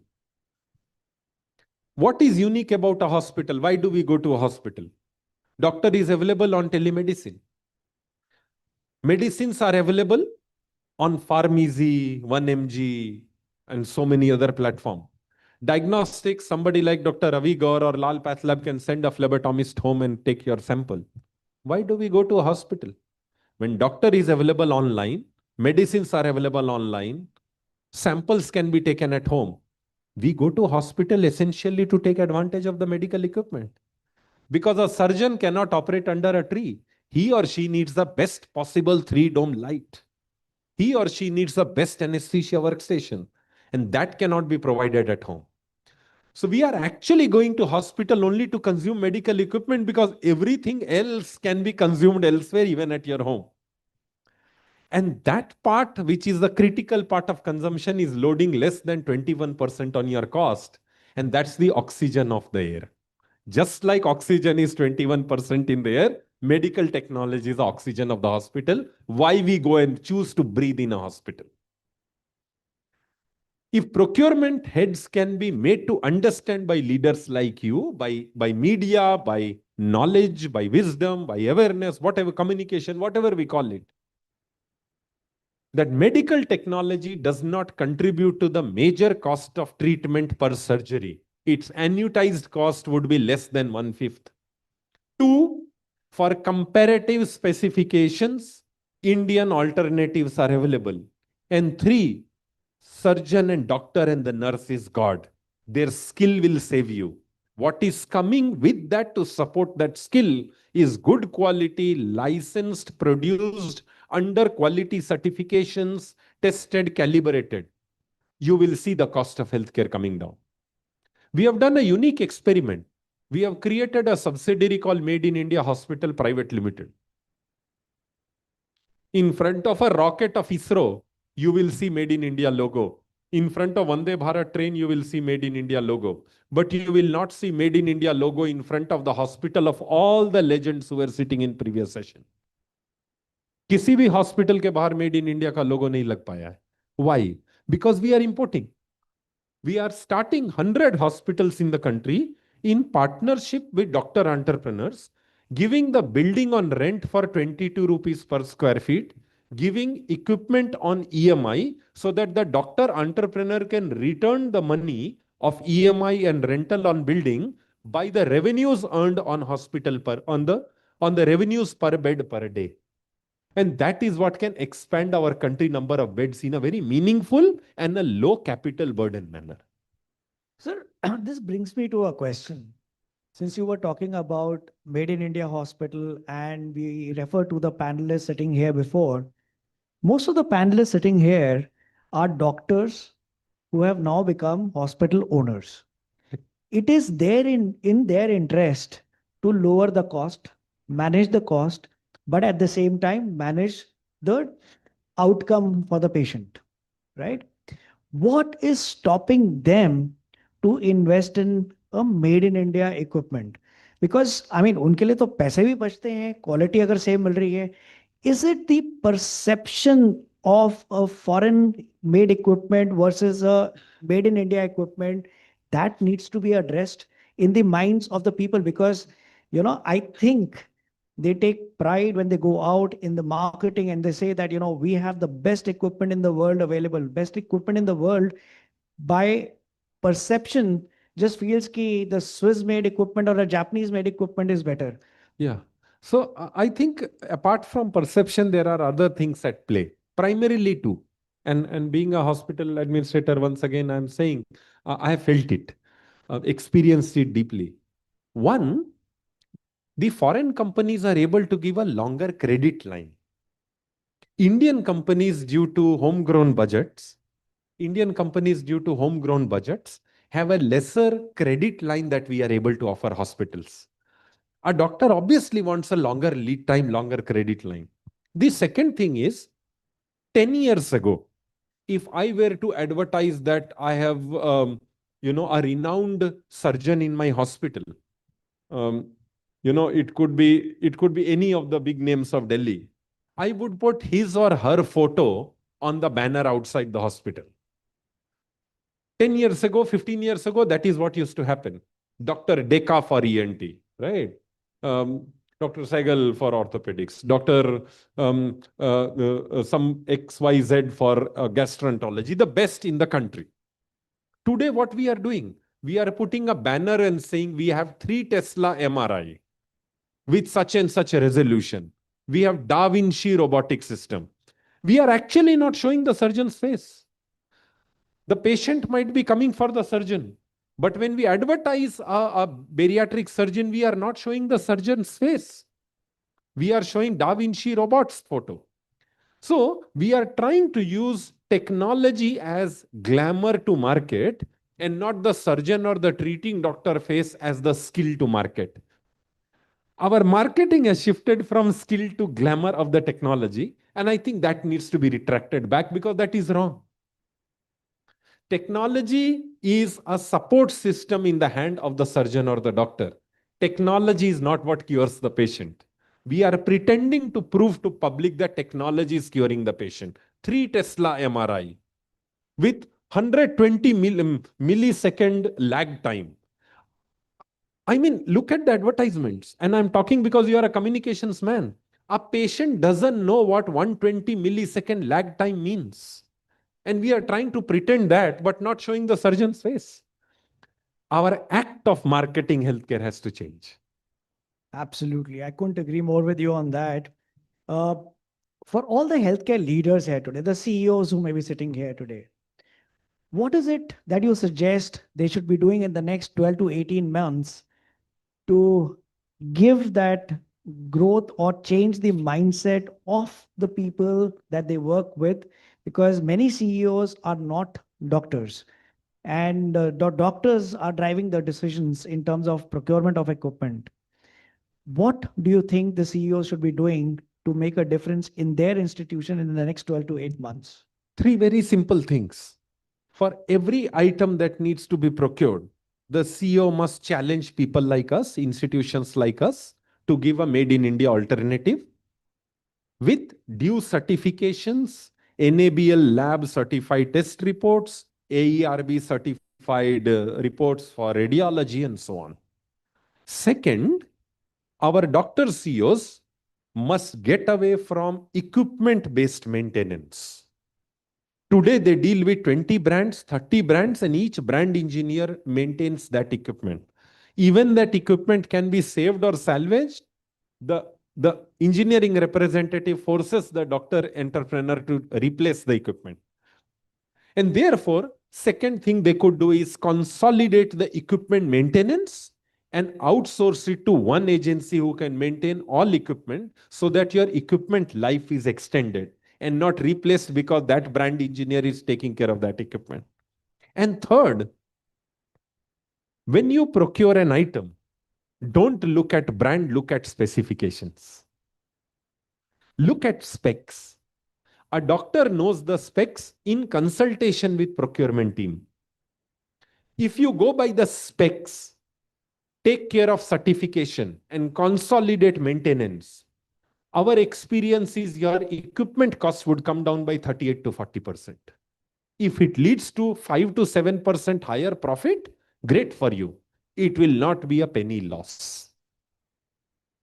What is unique about a hospital? Why do we go to a hospital? Doctor is available on telemedicine. Medicines are available on Pharmeasy, 1mg, and so many other platforms. Diagnostics, somebody like Dr. Ravi Gaur or Lal Path Lab can send a phlebotomist home and take your sample. Why do we go to a hospital? When doctor is available online, medicines are available online, samples can be taken at home. We go to hospital essentially to take advantage of the medical equipment. Because a surgeon cannot operate under a tree. He or she needs the best possible 3-dome light. He or she needs the best anesthesia workstation. And that cannot be provided at home. So we are actually going to hospital only to consume medical equipment because everything else can be consumed elsewhere, even at your home. And that part, which is the critical part of consumption, is loading less than 21% on your cost. And that's the oxygen of the air. Just like oxygen is 21% in the air, medical technology is the oxygen of the hospital. Why we go and choose to breathe in a hospital? If procurement heads can be made to understand by leaders like you, by media, by knowledge, by wisdom, by awareness, whatever communication, whatever we call it, that medical technology does not contribute to the major cost of treatment per surgery. Its annuitized cost would be less than 1/5. 2, for comparative specifications, Indian alternatives are available. And 3, surgeon and doctor and the nurse is God. Their skill will save you. What is coming with that to support that skill is good quality, licensed, produced, under quality certifications, tested, calibrated. You will see the cost of healthcare coming down. We have done a unique experiment. We have created a subsidiary called Made in India Hospital Private Limited. In front of a rocket of ISRO, you will see Made in India logo. In front of Vande Bharat train, you will see Made in India logo. But you will not see Made in India logo in front of the hospital of all the legends who were sitting in previous session. किसी भी hospital के बाहर Made in India का logo नहीं लग पाया है. Why? Because we are importing. We are starting 100 hospitals in the country in partnership with doctor entrepreneurs, giving the building on rent for 22 rupees per square feet, giving equipment on EMI so that the doctor entrepreneur can return the money of EMI and rental on building by the revenues earned on hospital on the revenues per bed per day. And that is what can expand our country number of beds in a very meaningful and a low capital burden manner. Sir, this brings me to a question. Since you were talking about Made in India Hospital and we refer to the panelists sitting here before, most of the panelists sitting here are doctors who have now become hospital owners. It is there in their interest to lower the cost, manage the cost, but at the same time manage the outcome for the patient, right? What is stopping them to invest in a made in India equipment? Because I mean, उनके लिए तो पैसे भी बचते हैं, quality अगर same मिल रही है. Is it the perception of a foreign made equipment versus a made in India equipment that needs to be addressed in the minds of the people? Because, you know, I think they take pride when they go out in the marketing and they say that, you know, we have the best equipment in the world available, best equipment in the world. By perception, just feels ki the Swiss made equipment or a Japanese made equipment is better. Yeah. So I think apart from perception, there are other things at play, primarily two. And being a hospital administrator, once again, I'm saying I have felt it, experienced it deeply. One, the foreign companies are able to give a longer credit line. Indian companies, due to homegrown budgets, have a lesser credit line that we are able to offer hospitals. A doctor obviously wants a longer lead time, longer credit line. The second thing is, 10 years ago, if I were to advertise that I have, a renowned surgeon in my hospital, it could be any of the big names of Delhi, I would put his or her photo on the banner outside the hospital. 10 years ago, 15 years ago, that is what used to happen. Dr. Deka for ENT, right? Dr. Sehgal for orthopedics, Dr. Some XYZ for gastroenterology, the best in the country. Today, what we are doing, we are putting a banner and saying we have 3 Tesla MRI with such and such a resolution. We have Da Vinci robotic system. We are actually not showing the surgeon's face. The patient might be coming for the surgeon. But when we advertise a bariatric surgeon, we are not showing the surgeon's face. We are showing Da Vinci robot's photo. So we are trying to use technology as glamour to market and not the surgeon or the treating doctor face as the skill to market. Our marketing has shifted from skill to glamour of the technology. And I think that needs to be retracted back because that is wrong. Technology is a support system in the hand of the surgeon or the doctor. Technology is not what cures the patient. We are pretending to prove to public that technology is curing the patient. 3 Tesla MRI with 120 millisecond lag time. I mean, look at the advertisements. And I'm talking because you are a communications man. A patient doesn't know what 120 millisecond lag time means. And we are trying to pretend that, but not showing the surgeon's face. Our act of marketing healthcare has to change. Absolutely. I couldn't agree more with you on that. For all the healthcare leaders here today, the CEOs who may be sitting here today, What is it that you suggest they should be doing in the next 12 to 18 months to give that growth or change the mindset of the people that they work with? Because many CEOs are not doctors, and the doctors are driving the decisions in terms of procurement of equipment. What do you think the CEOs should be doing to make a difference in their institution in the next 12 to 8 months? Three very simple things. For every item that needs to be procured, the CEO must challenge people like us, institutions like us, to give a made in India alternative with due certifications, NABL lab certified test reports, AERB certified reports for radiology and so on. Second, our doctor CEOs must get away from equipment-based maintenance. Today, they deal with 20 brands, 30 brands, and each brand engineer maintains that equipment. Even that equipment can be saved or salvaged. The engineering representative forces the doctor entrepreneur to replace the equipment. And therefore, second thing they could do is consolidate the equipment maintenance and outsource it to one agency who can maintain all equipment so that your equipment life is extended and not replaced because that brand engineer is taking care of that equipment. And third, when you procure an item, don't look at brand, look at specifications. Look at specs. A doctor knows the specs in consultation with procurement team. If you go by the specs, take care of certification and consolidate maintenance, our experience is your equipment cost would come down by 38 to 40%. If it leads to 5 to 7% higher profit, great for you. It will not be a penny loss.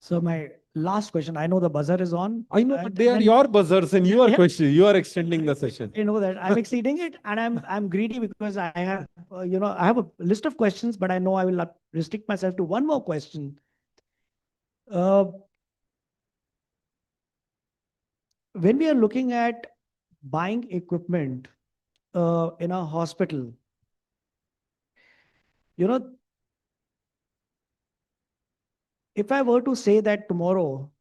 So my last question, I know the buzzer is on. I know, but they are your buzzers and your question. You are extending the session. You know that I'm exceeding it, and I'm greedy because I have I have a list of questions, but I know I will not restrict myself to one more question. When we are looking at buying equipment in a hospital, if I were to say that tomorrow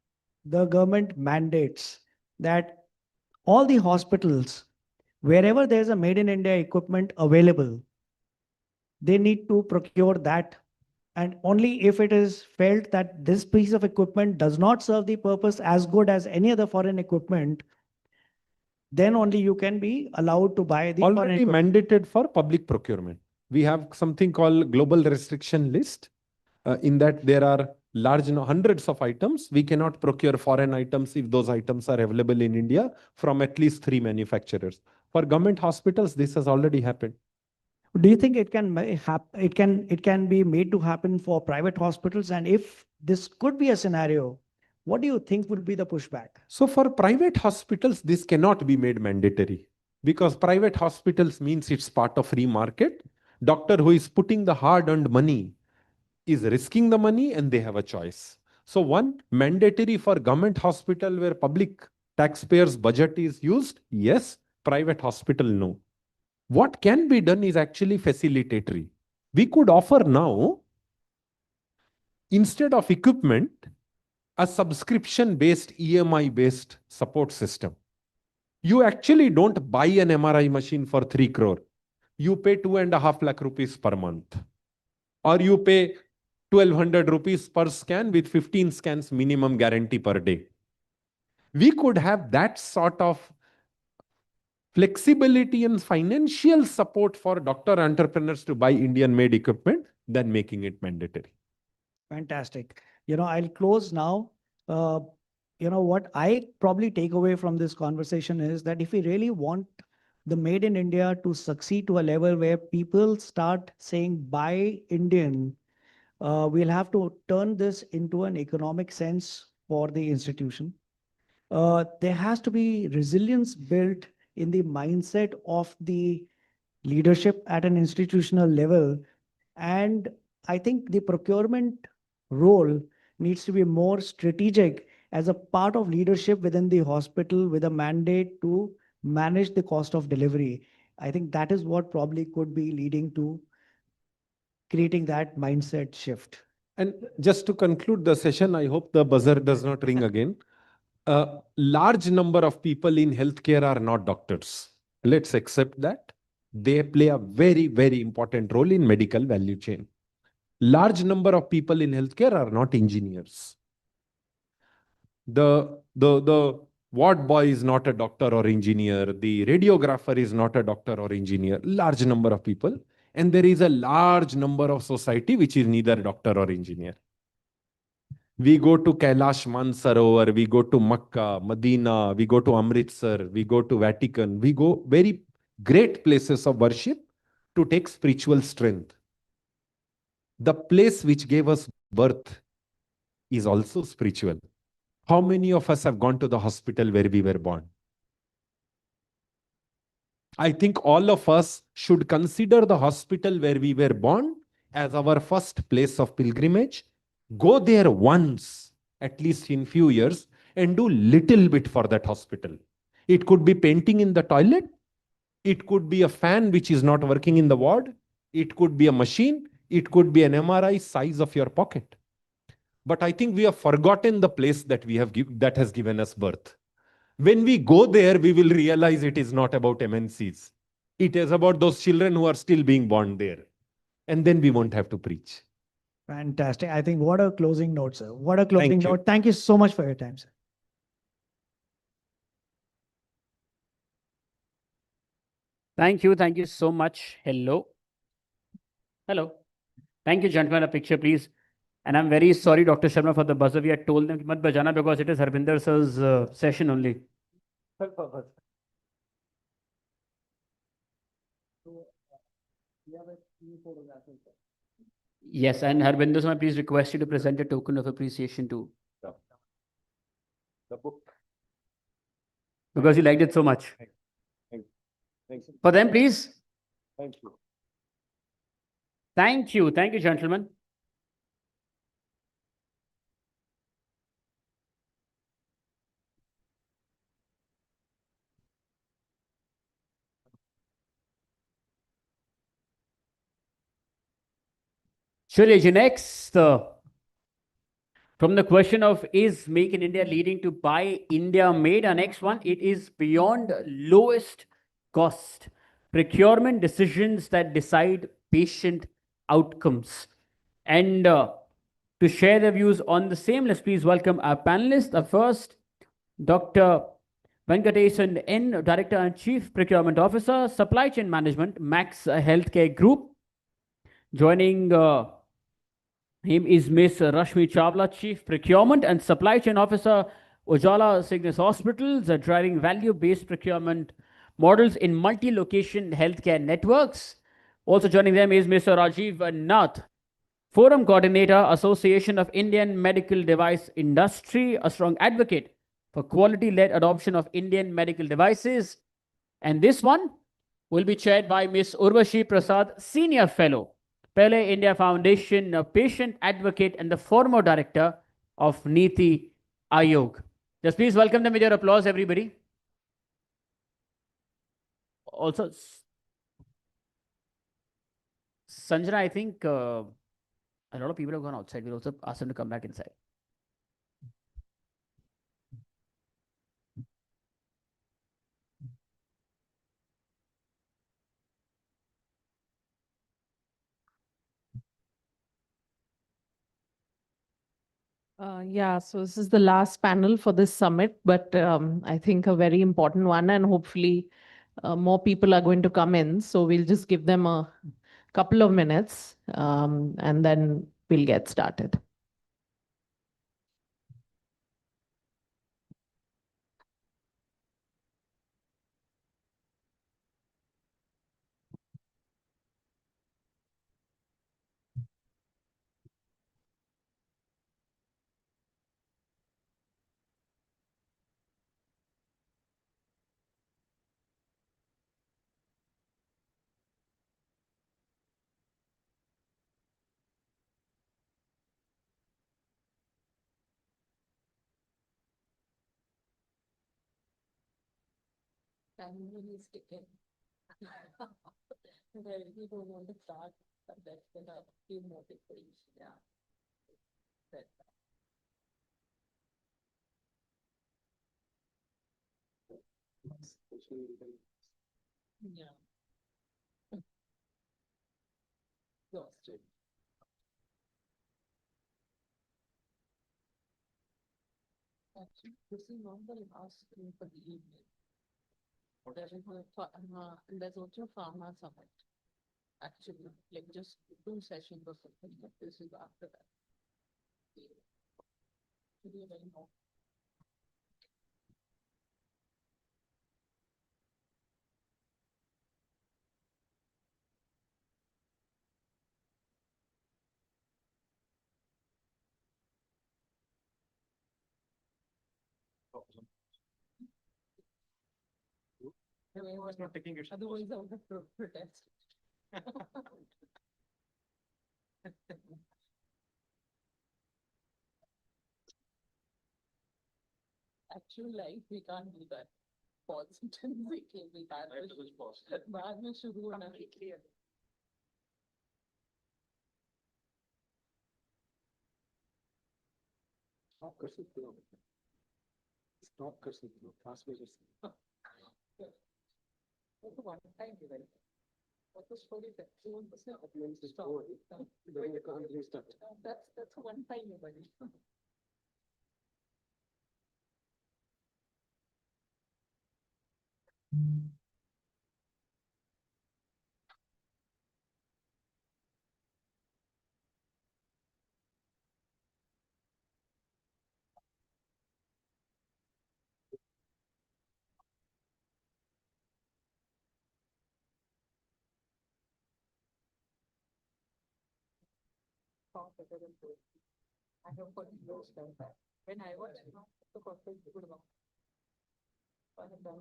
the government mandates that all the hospitals, wherever there's a made in India equipment available, they need to procure that. And only if it is felt that this piece of equipment does not serve the purpose as good as any other foreign equipment, then only you can be allowed to buy the already mandated for public procurement. We have something called global restriction list. In that there are large hundreds of items. We cannot procure foreign items if those items are available in India from at least 3 manufacturers. For government hospitals, this has already happened. Do you think it can be made to happen for private hospitals? And if this could be a scenario, what do you think would be the pushback? So for private hospitals, this cannot be made mandatory because private hospitals means it's part of free market. Doctor who is putting the hard-earned money is risking the money and they have a choice. So one, mandatory for government hospital where public taxpayers' budget is used, yes. Private hospital, no. What can be done is actually facilitatory. We could offer now, instead of equipment, a subscription-based, EMI-based support system. You actually don't buy an MRI machine for 3 crore. You pay 2.5 lakh rupees per month. Or you pay 1,200 rupees per scan with 15 scans minimum guarantee per day. We could have that sort of flexibility and financial support for doctor entrepreneurs to buy Indian made equipment than making it mandatory. Fantastic. I'll close now. What I probably take away from this conversation is that if we really want the made in India to succeed to a level where people start saying buy Indian, we'll have to turn this into an economic sense for the institution. There has to be resilience built in the mindset of the leadership at an institutional level. And I think the procurement role needs to be more strategic as a part of leadership within the hospital with a mandate to manage the cost of delivery. I think that is what probably could be leading to creating that mindset shift. And just to conclude the session, I hope the buzzer does not ring again. A large number of people in healthcare are not doctors. Let's accept that. They play a very, very important role in medical value chain. Large number of people in healthcare are not engineers. The ward boy is not a doctor or engineer. The radiographer is not a doctor or engineer. Large number of people. And there is a large number of society which is neither doctor or engineer. We go to Kailash Mansarovar, we go to Makkah, Medina, we go to Amritsar, we go to Vatican, we go very great places of worship to take spiritual strength. The place which gave us birth is also spiritual. How many of us have gone to the hospital where we were born? I think all of us should consider the hospital where we were born as our first place of pilgrimage. Go there once, at least in few years, and do little bit for that hospital. It could be painting in the toilet. It could be a fan which is not working in the ward. It could be a machine. It could be an MRI size of your pocket. But I think we have forgotten the place that that has given us birth. When we go there, we will realize it is not about MNCs. It is about those children who are still being born there. And then we won't have to preach. Fantastic. I think what a closing note, sir. What a closing note. Thank you so much for your time, sir. Thank you. Thank you so much. Hello. Hello. Thank you, gentlemen. A picture, please. And I'm very sorry, Dr. Sharma, for the buzzer. We had told them mat bajana because it is Harbinder sir's session only. Yes, and Harbinder sir, please request you to present a token of appreciation too. The book. Because you liked it so much. Thank you. For them, please. Thank you. Thank you. Thank you, gentlemen. Shailesh, next, from the question of is Make in India leading to Buy India Made, our next one, it is beyond lowest cost procurement decisions that decide patient outcomes. And to share their views on the same, let's please welcome our panelists. The first, Dr. Venkatesan N, Director and Chief Procurement Officer, Supply Chain Management, Max Healthcare Group. Joining him is Ms. Rashmi Chawla, Chief Procurement and Supply Chain Officer, Ujala Cygnus Hospitals, driving value-based procurement models in multi-location healthcare networks. Also joining them is Mr. Rajiv Nath, Forum Coordinator, Association of Indian Medical Device Industry, a strong advocate for quality-led adoption of Indian medical devices. And this one will be chaired by Ms. Urvashi Prasad, Senior Fellow, Pele India Foundation, a patient advocate and the former director of Niti Aayog. Just please welcome them with your applause, everybody. Also, Sanjana, I think a lot of people have gone outside. We'll also ask them to come back inside. Yeah, so this is the last panel for this summit, but I think a very important one, and hopefully more people are going to come in. So we'll just give them a couple of minutes and then we'll get started. Well, we don't want to start, but that's a few more things. Yeah. That's yeah. Exhausted. Actually, this is not the last thing for the evening. There's also Pharma Summit. Actually, like just 2 sessions or something, but this is after that. Should be very more. I was not taking it. Otherwise, I would have protest. Actual life, we can't do that. Pause intrinsically, we can't. बाद में शुरू होना clear. Stop कर सकते हो stop कर सकते हो translators That's a one-time event. What was 40%? then you can't restart. That's a one-time event. I have got those time back. When I was the corporate good one. I have done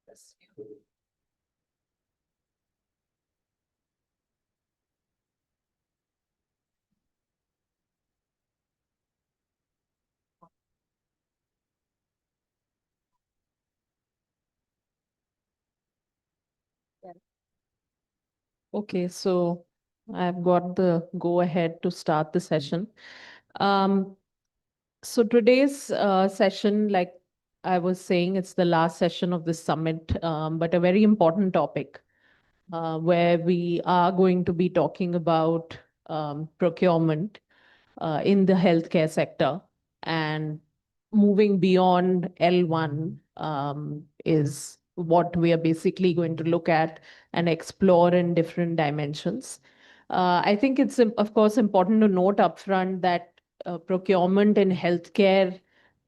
Yes. Okay, so I've got the go ahead to start the session. So today's session, like I was saying, it's the last session of this summit, but a very important topic where we are going to be talking about procurement in the healthcare sector, and moving beyond L1 is what we are basically going to look at and explore in different dimensions. I think it's, of course, important to note upfront that procurement in healthcare,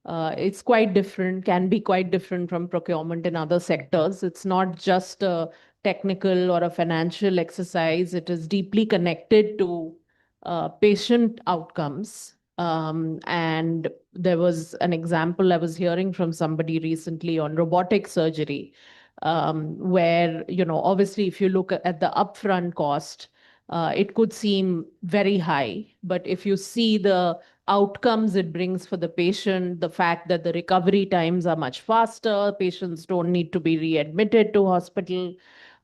it's quite different, can be quite different from procurement in other sectors. It's not just a technical or a financial exercise. It is deeply connected to patient outcomes. And there was an example I was hearing from somebody recently on robotic surgery, where, obviously, if you look at the upfront cost, it could seem very high. But if you see the outcomes it brings for the patient, the fact that the recovery times are much faster, patients don't need to be readmitted to hospital,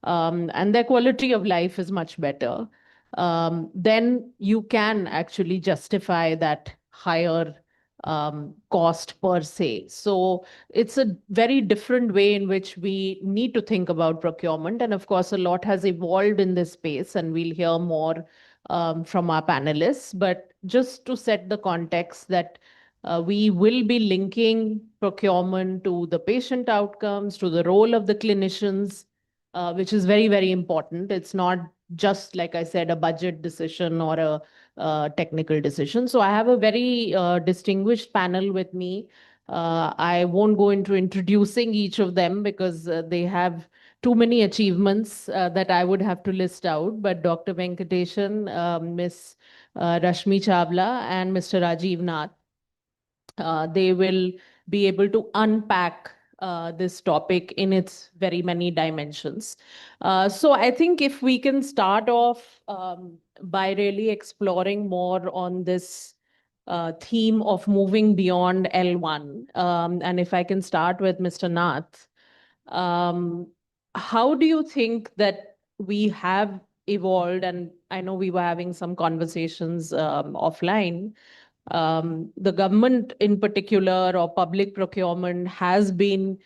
and their quality of life is much better, then you can actually justify that higher cost per se. So it's a very different way in which we need to think about procurement. And of course, a lot has evolved in this space, and we'll hear more from our panelists. But just to set the context that we will be linking procurement to the patient outcomes, to the role of the clinicians, which is very, very important. It's not just, like I said, a budget decision or a technical decision. So I have a very distinguished panel with me. I won't go into introducing each of them because they have too many achievements that I would have to list out. But Dr. Venkateshan, Ms. Rashmi Chawla, and Mr. Rajiv Nath, they will be able to unpack this topic in its very many dimensions. So I think if we can start off by really exploring more on this theme of moving beyond L1, and if I can start with Mr. Nath, how do you think that we have evolved? And I know we were having some conversations offline. The government in particular or public procurement has been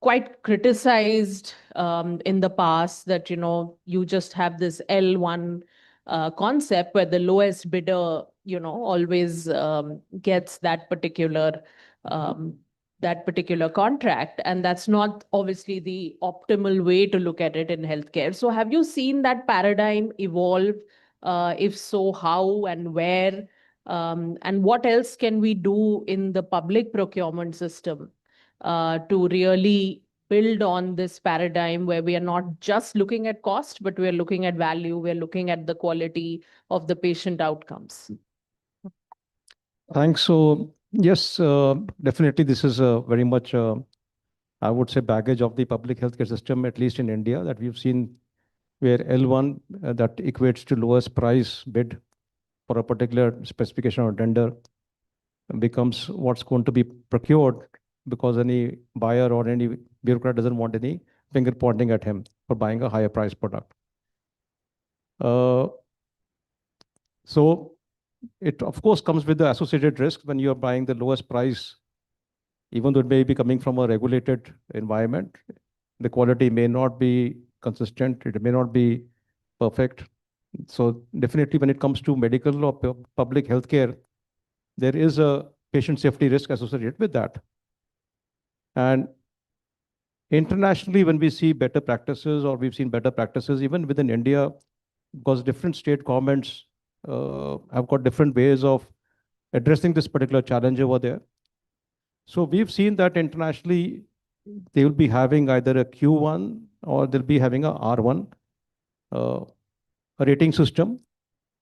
quite criticized in the past that, you just have this L1 concept where the lowest bidder, always gets that particular contract. And that's not obviously the optimal way to look at it in healthcare. So have you seen that paradigm evolve? If so, how and where? And what else can we do in the public procurement system to really build on this paradigm where we are not just looking at cost, but we're looking at value, we're looking at the quality of the patient outcomes? Thanks. So yes, definitely this is very much, I would say, baggage of the public healthcare system, at least in India, that we've seen where L1 that equates to lowest price bid for a particular specification or tender becomes what's going to be procured, because any buyer or any bureaucrat doesn't want any finger pointing at him for buying a higher price product. So it of course comes with the associated risk when you're buying the lowest price, even though it may be coming from a regulated environment. The quality may not be consistent, it may not be perfect. So definitely when it comes to medical or public healthcare, there is a patient safety risk associated with that. And internationally, when we see better practices, or we've seen better practices even within India, because different state governments have got different ways of addressing this particular challenge over there. So we've seen that internationally, they will be having either a Q1 or they'll be having a R1 a rating system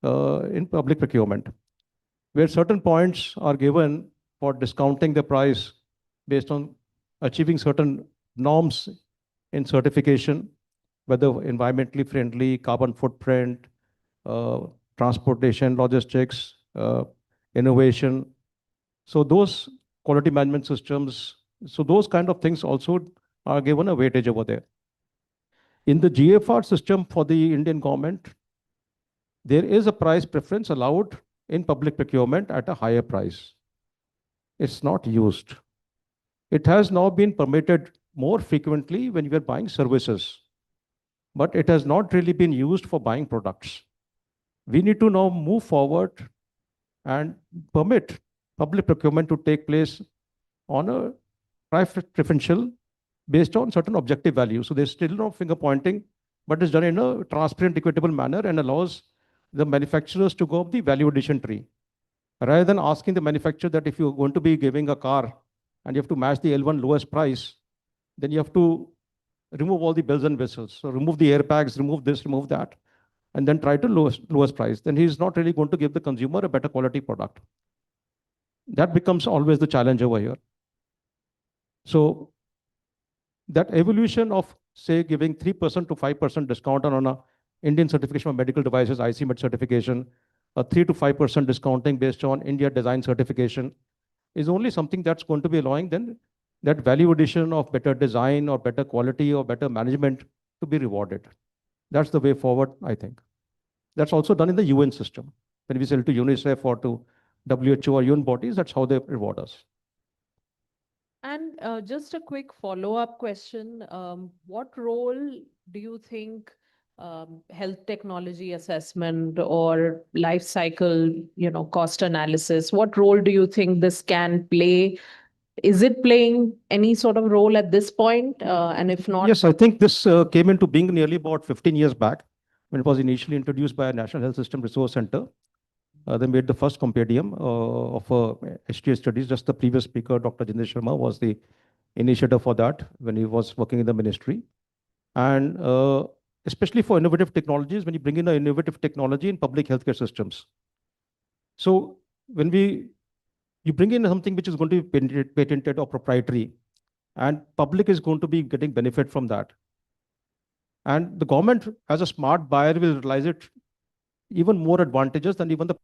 in public procurement, where certain points are given for discounting the price based on achieving certain norms in certification, whether environmentally friendly, carbon footprint, transportation, logistics, innovation. So those quality management systems, so those kind of things also are given a weightage over there. In the GFR system for the Indian government, there is a price preference allowed in public procurement at a higher price. It's not used. It has now been permitted more frequently when you are buying services, but it has not really been used for buying products. We need to now move forward and permit public procurement to take place on a price preferential based on certain objective values. So there's still no finger pointing, but it's done in a transparent, equitable manner and allows the manufacturers to go up the value addition tree. Rather than asking the manufacturer that if you're going to be giving a car and you have to match the L1 lowest price, then you have to remove all the bells and whistles. So remove the airbags, remove this, remove that, and then try to lowest price. Then he's not really going to give the consumer a better quality product. That becomes always the challenge over here. So that evolution of, say, giving 3% to 5% discount on a Indian certification of medical devices, ICMED certification, a 3 to 5% discounting based on India design certification, is only something that's going to be allowing then that value addition of better design or better quality or better management to be rewarded. That's the way forward, I think. That's also done in the UN system. When we sell to UNICEF or to WHO or UN bodies, that's how they reward us. And just a quick follow-up question. What role do you think health technology assessment or life cycle, cost analysis, what role do you think this can play? Is it playing any sort of role at this point? And if not... Yes, I think this came into being nearly about 15 years back when it was initially introduced by a National Health System Resource Center. They made the first compendium of HTA studies. Just the previous speaker, Dr. Jinesh Sharma, was the initiator for that when he was working in the ministry. And especially for innovative technologies, when you bring in an innovative technology in public healthcare systems. So when you bring in something which is going to be patented or proprietary, and public is going to be getting benefit from that. And the government, as a smart buyer, will realize it even more advantageous than even the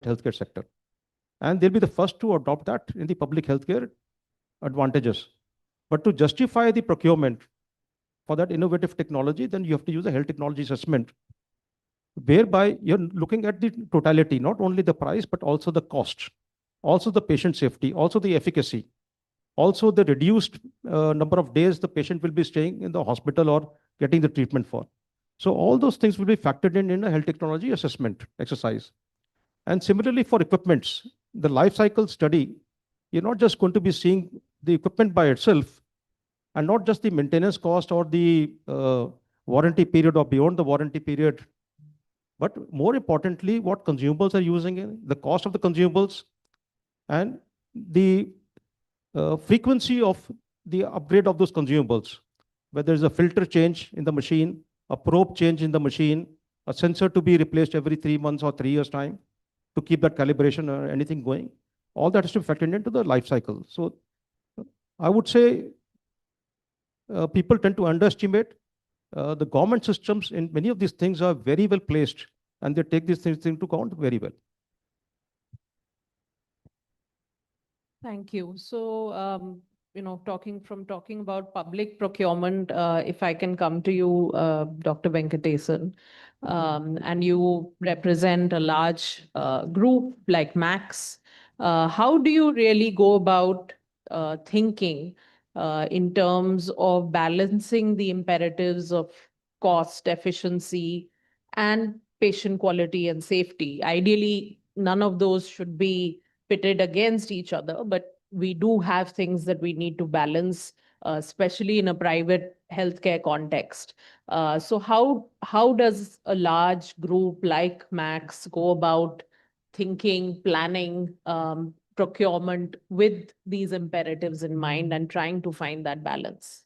healthcare sector. And they'll be the first to adopt that in the public healthcare advantages. But to justify the procurement for that innovative technology, then you have to use a health technology assessment, whereby you're looking at the totality, not only the price, but also the cost, also the patient safety, also the efficacy, also the reduced number of days the patient will be staying in the hospital or getting the treatment for. So all those things will be factored in a health technology assessment exercise. And similarly for equipments, the life cycle study, you're not just going to be seeing the equipment by itself and not just the maintenance cost or the warranty period or beyond the warranty period, but more importantly, what consumables are using in, the cost of the consumables, and the frequency of the upgrade of those consumables, whether there's a filter change in the machine, a probe change in the machine, a sensor to be replaced every 3 months or 3 years' time to keep that calibration or anything going. All that has to be factored into the life cycle. So I would say people tend to underestimate the government systems in many of these things are very well placed, and they take these things into account very well. Thank you. So, talking about public procurement, if I can come to you, Dr. Venkatesan, and you represent a large group like Max, how do you really go about thinking in terms of balancing the imperatives of cost, efficiency, and patient quality and safety? Ideally, none of those should be pitted against each other, but we do have things that we need to balance, especially in a private healthcare context. So how does a large group like Max go about thinking, planning, procurement with these imperatives in mind and trying to find that balance?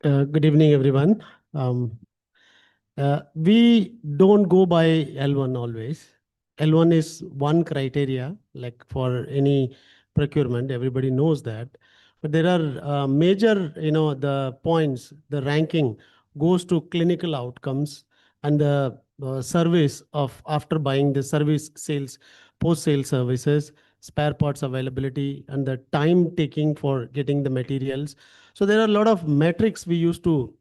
Good evening, everyone. We don't go by L1 always. L1 is one criteria, like for any procurement, everybody knows that. But there are major, the points, the ranking goes to clinical outcomes and the service of after buying the service sales, post-sale services, spare parts availability, and the time taking for getting the materials. So there are a lot of metrics we used to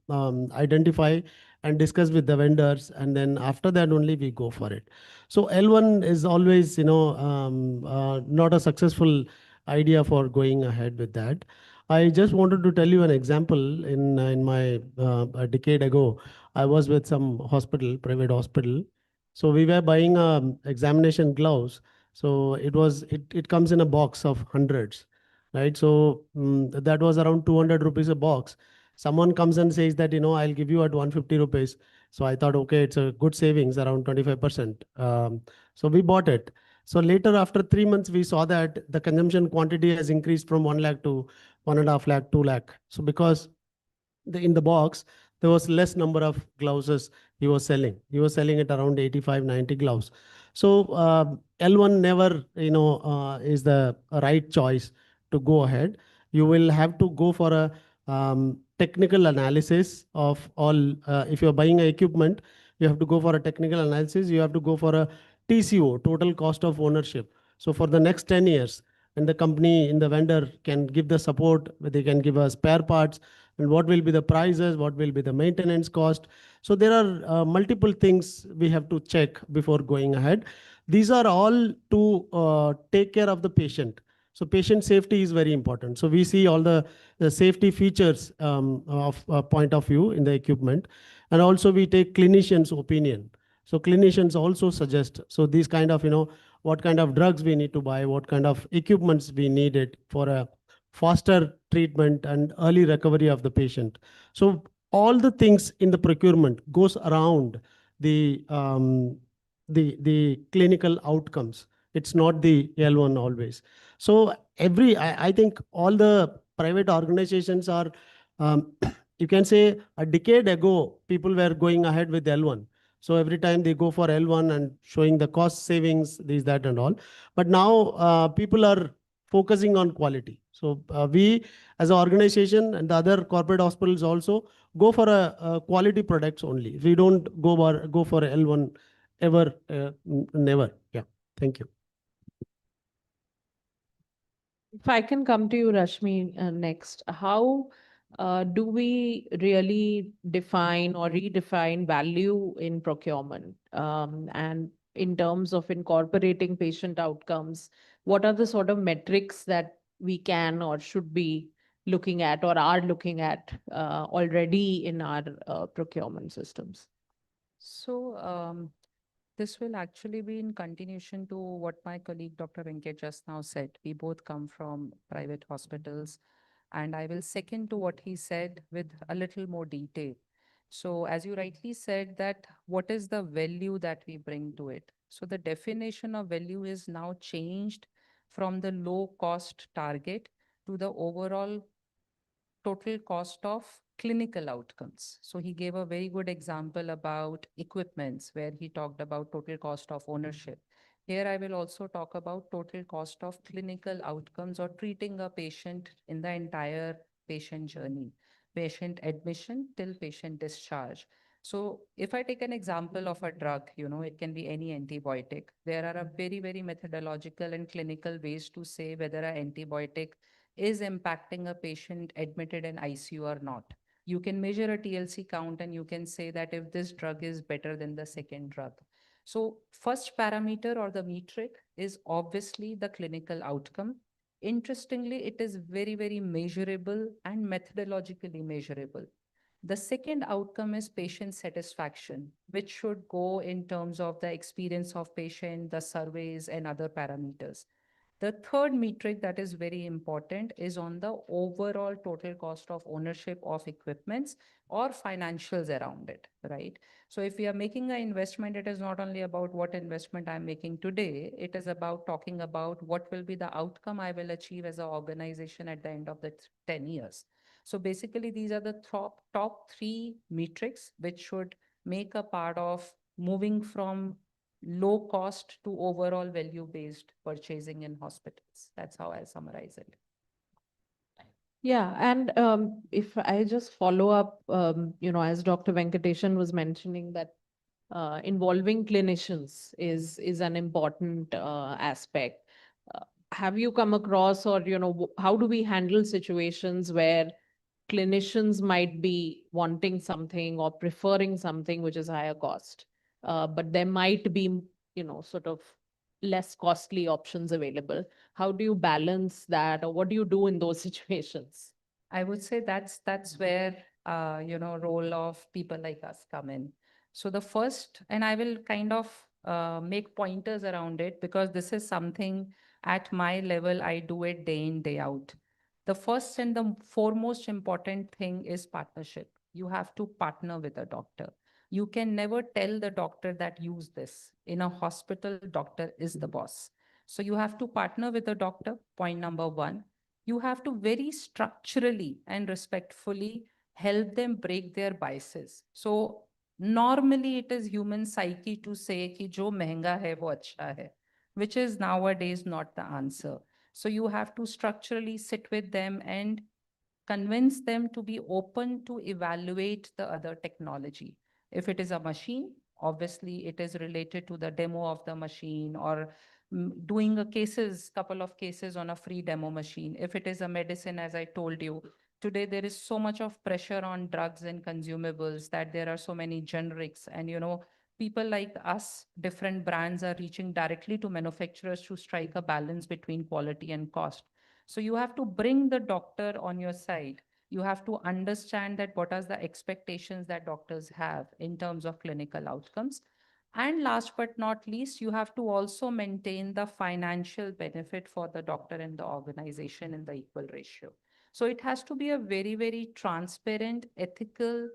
identify and discuss with the vendors, and then after that only we go for it. So L1 is always, not a successful idea for going ahead with that. I just wanted to tell you an example. In my a decade ago, I was with some hospital, private hospital. So we were buying examination gloves. So it comes in a box of hundreds, right? So that was around 200 rupees a box. Someone comes and says that, I'll give you at 150 rupees. So I thought, okay, it's a good savings, around 25%. So we bought it. So later, after 3 months, we saw that the consumption quantity has increased from 1 lakh to 1.5 lakh, 2 lakh. So because in the box, there was less number of gloves he was selling. He was selling it around 85, 90 gloves. So L1 never, is the right choice to go ahead. You will have to go for a technical analysis of all. If you're buying equipment, you have to go for a technical analysis. You have to go for a TCO, total cost of ownership. So for the next 10 years, and the company in the vendor can give the support, they can give us spare parts, and what will be the prices, what will be the maintenance cost. So there are multiple things we have to check before going ahead. These are all to take care of the patient. So patient safety is very important. So we see all the safety features of point of view in the equipment. And also we take clinicians' opinion. So clinicians also suggest, so these kind of, what kind of drugs we need to buy, what kind of equipments we needed for a faster treatment and early recovery of the patient. So all the things in the procurement goes around the clinical outcomes. It's not the L1 always. So I think all the private organizations are, you can say a decade ago, people were going ahead with L1. So every time they go for L1 and showing the cost savings, this, that, and all. But now people are focusing on quality. So we as an organization and the other corporate hospitals also go for a quality products only. We don't go for L1 ever, never. Yeah. Thank you. If I can come to you, Rashmi, next, how do we really define or redefine value in procurement? And in terms of incorporating patient outcomes, what are the sort of metrics that we can or should be looking at or are looking at already in our procurement systems? So this will actually be in continuation to what my colleague Dr. Venkat just now said. We both come from private hospitals, and I will second to what he said with a little more detail. So as you rightly said, that what is the value that we bring to it? So the definition of value is now changed from the low cost target to the overall total cost of clinical outcomes. So he gave a very good example about equipments where he talked about total cost of ownership. Here I will also talk about total cost of clinical outcomes or treating a patient in the entire patient journey, patient admission till patient discharge. So if I take an example of a drug, it can be any antibiotic. There are a very, very methodological and clinical ways to say whether an antibiotic is impacting a patient admitted in ICU or not. You can measure a TLC count and you can say that if this drug is better than the second drug. So first parameter or the metric is obviously the clinical outcome. Interestingly, it is very, very measurable and methodologically measurable. The second outcome is patient satisfaction, which should go in terms of the experience of patient, the surveys and other parameters. The third metric that is very important is on the overall total cost of ownership of equipments or financials around it, right? So if we are making an investment, it is not only about what investment I'm making today, it is about talking about what will be the outcome I will achieve as an organization at the end of the 10 years. So basically, these are the top three metrics which should make a part of moving from low cost to overall value-based purchasing in hospitals. That's how I'll summarize it. Yeah, and if I just follow up, as Dr. Venkatesan was mentioning that involving clinicians is an important aspect. Have you come across or, how do we handle situations where clinicians might be wanting something or preferring something which is higher cost, but there might be, sort of less costly options available? How do you balance that, or what do you do in those situations? I would say that's where role of people like us come in. So the first, and I will kind of make pointers around it because this is something at my level I do it day in, day out. The first and the foremost important thing is partnership. You have to partner with a doctor. You can never tell the doctor that use this. In a hospital, doctor is the boss. So you have to partner with the doctor, point number one. You have to very structurally and respectfully help them break their biases. So normally it is human psyche to say ki jo mehenga hai wo acha hai, which is nowadays not the answer. So you have to structurally sit with them and convince them to be open to evaluate the other technology. If it is a machine, obviously it is related to the demo of the machine or doing couple of cases on a free demo machine. If it is a medicine, as I told you, today there is so much of pressure on drugs and consumables that there are so many generics, and people like us, different brands are reaching directly to manufacturers to strike a balance between quality and cost. So you have to bring the doctor on your side. You have to understand that what are the expectations that doctors have in terms of clinical outcomes. And last but not least, you have to also maintain the financial benefit for the doctor and the organization in the equal ratio. So it has to be a very, very transparent, ethical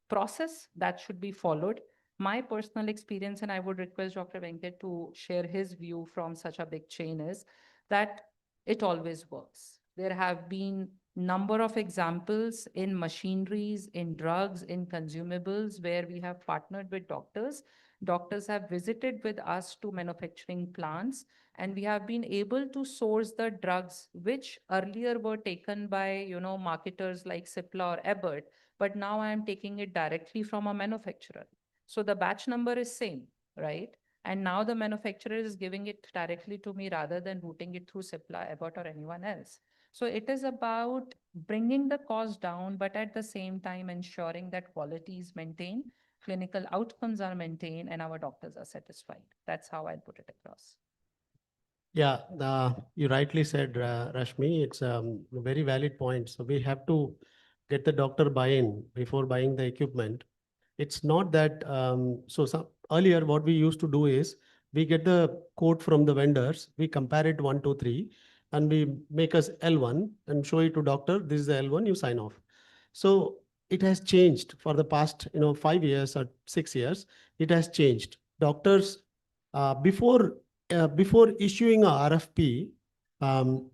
process that should be followed. My personal experience, and I would request Dr. Venkat to share his view from such a big chain, is that it always works. There have been number of examples in machineries, in drugs, in consumables where we have partnered with doctors. doctors have visited with us to manufacturing plants, and we have been able to source the drugs which earlier were taken by, marketers like Cipla or Abbott, but now I am taking it directly from a manufacturer. So the batch number is same, right? And now the manufacturer is giving it directly to me rather than routing it through Cipla, Abbott, or anyone else. So it is about bringing the cost down, but at the same time ensuring that quality is maintained, clinical outcomes are maintained, and our doctors are satisfied. That's how I'll put it across. Yeah, you rightly said, Rashmi, it's a very valid point. So we have to get the doctor buy-in before buying the equipment. It's not that, earlier what we used to do is we get the quote from the vendors, we compare it 1, 2, 3, and we make us L1 and show it to doctor, this is the L1, you sign off. So it has changed for the past, 5 years or 6 years, it has changed. Doctors, before issuing a RFP,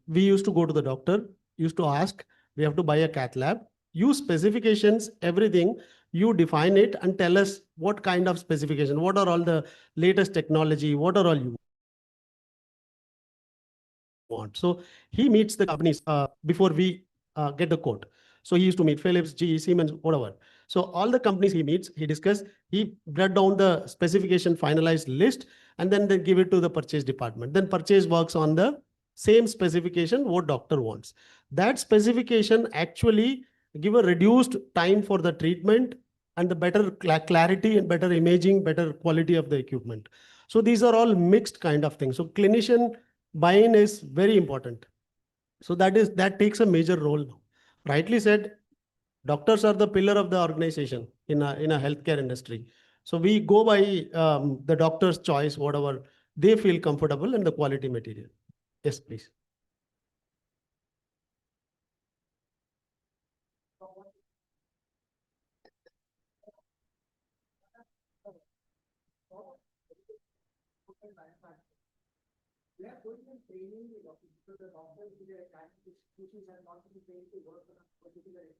we used to go to the doctor, used to ask, we have to buy a cath lab, use specifications, everything, you define it and tell us what kind of specification, what are all the latest technology, what are all you want. So he meets the companies before we get the quote. So he used to meet Philips, GE, Siemens, whatever. So all the companies he meets, he discuss, he brought down the specification finalized list, and then they give it to the purchase department. Then purchase works on the same specification what doctor wants. That specification actually give a reduced time for the treatment and the better clarity and better imaging, better quality of the equipment. So these are all mixed kind of things. So clinician buy-in is very important. So that takes a major role now. Rightly said, doctors are the pillar of the organization in a healthcare industry. So we go by the doctor's choice, whatever they feel comfortable, and the quality material. Yes, please. We are going and training the doctors because the doctors in their institutions are not been trained to work on a particular area.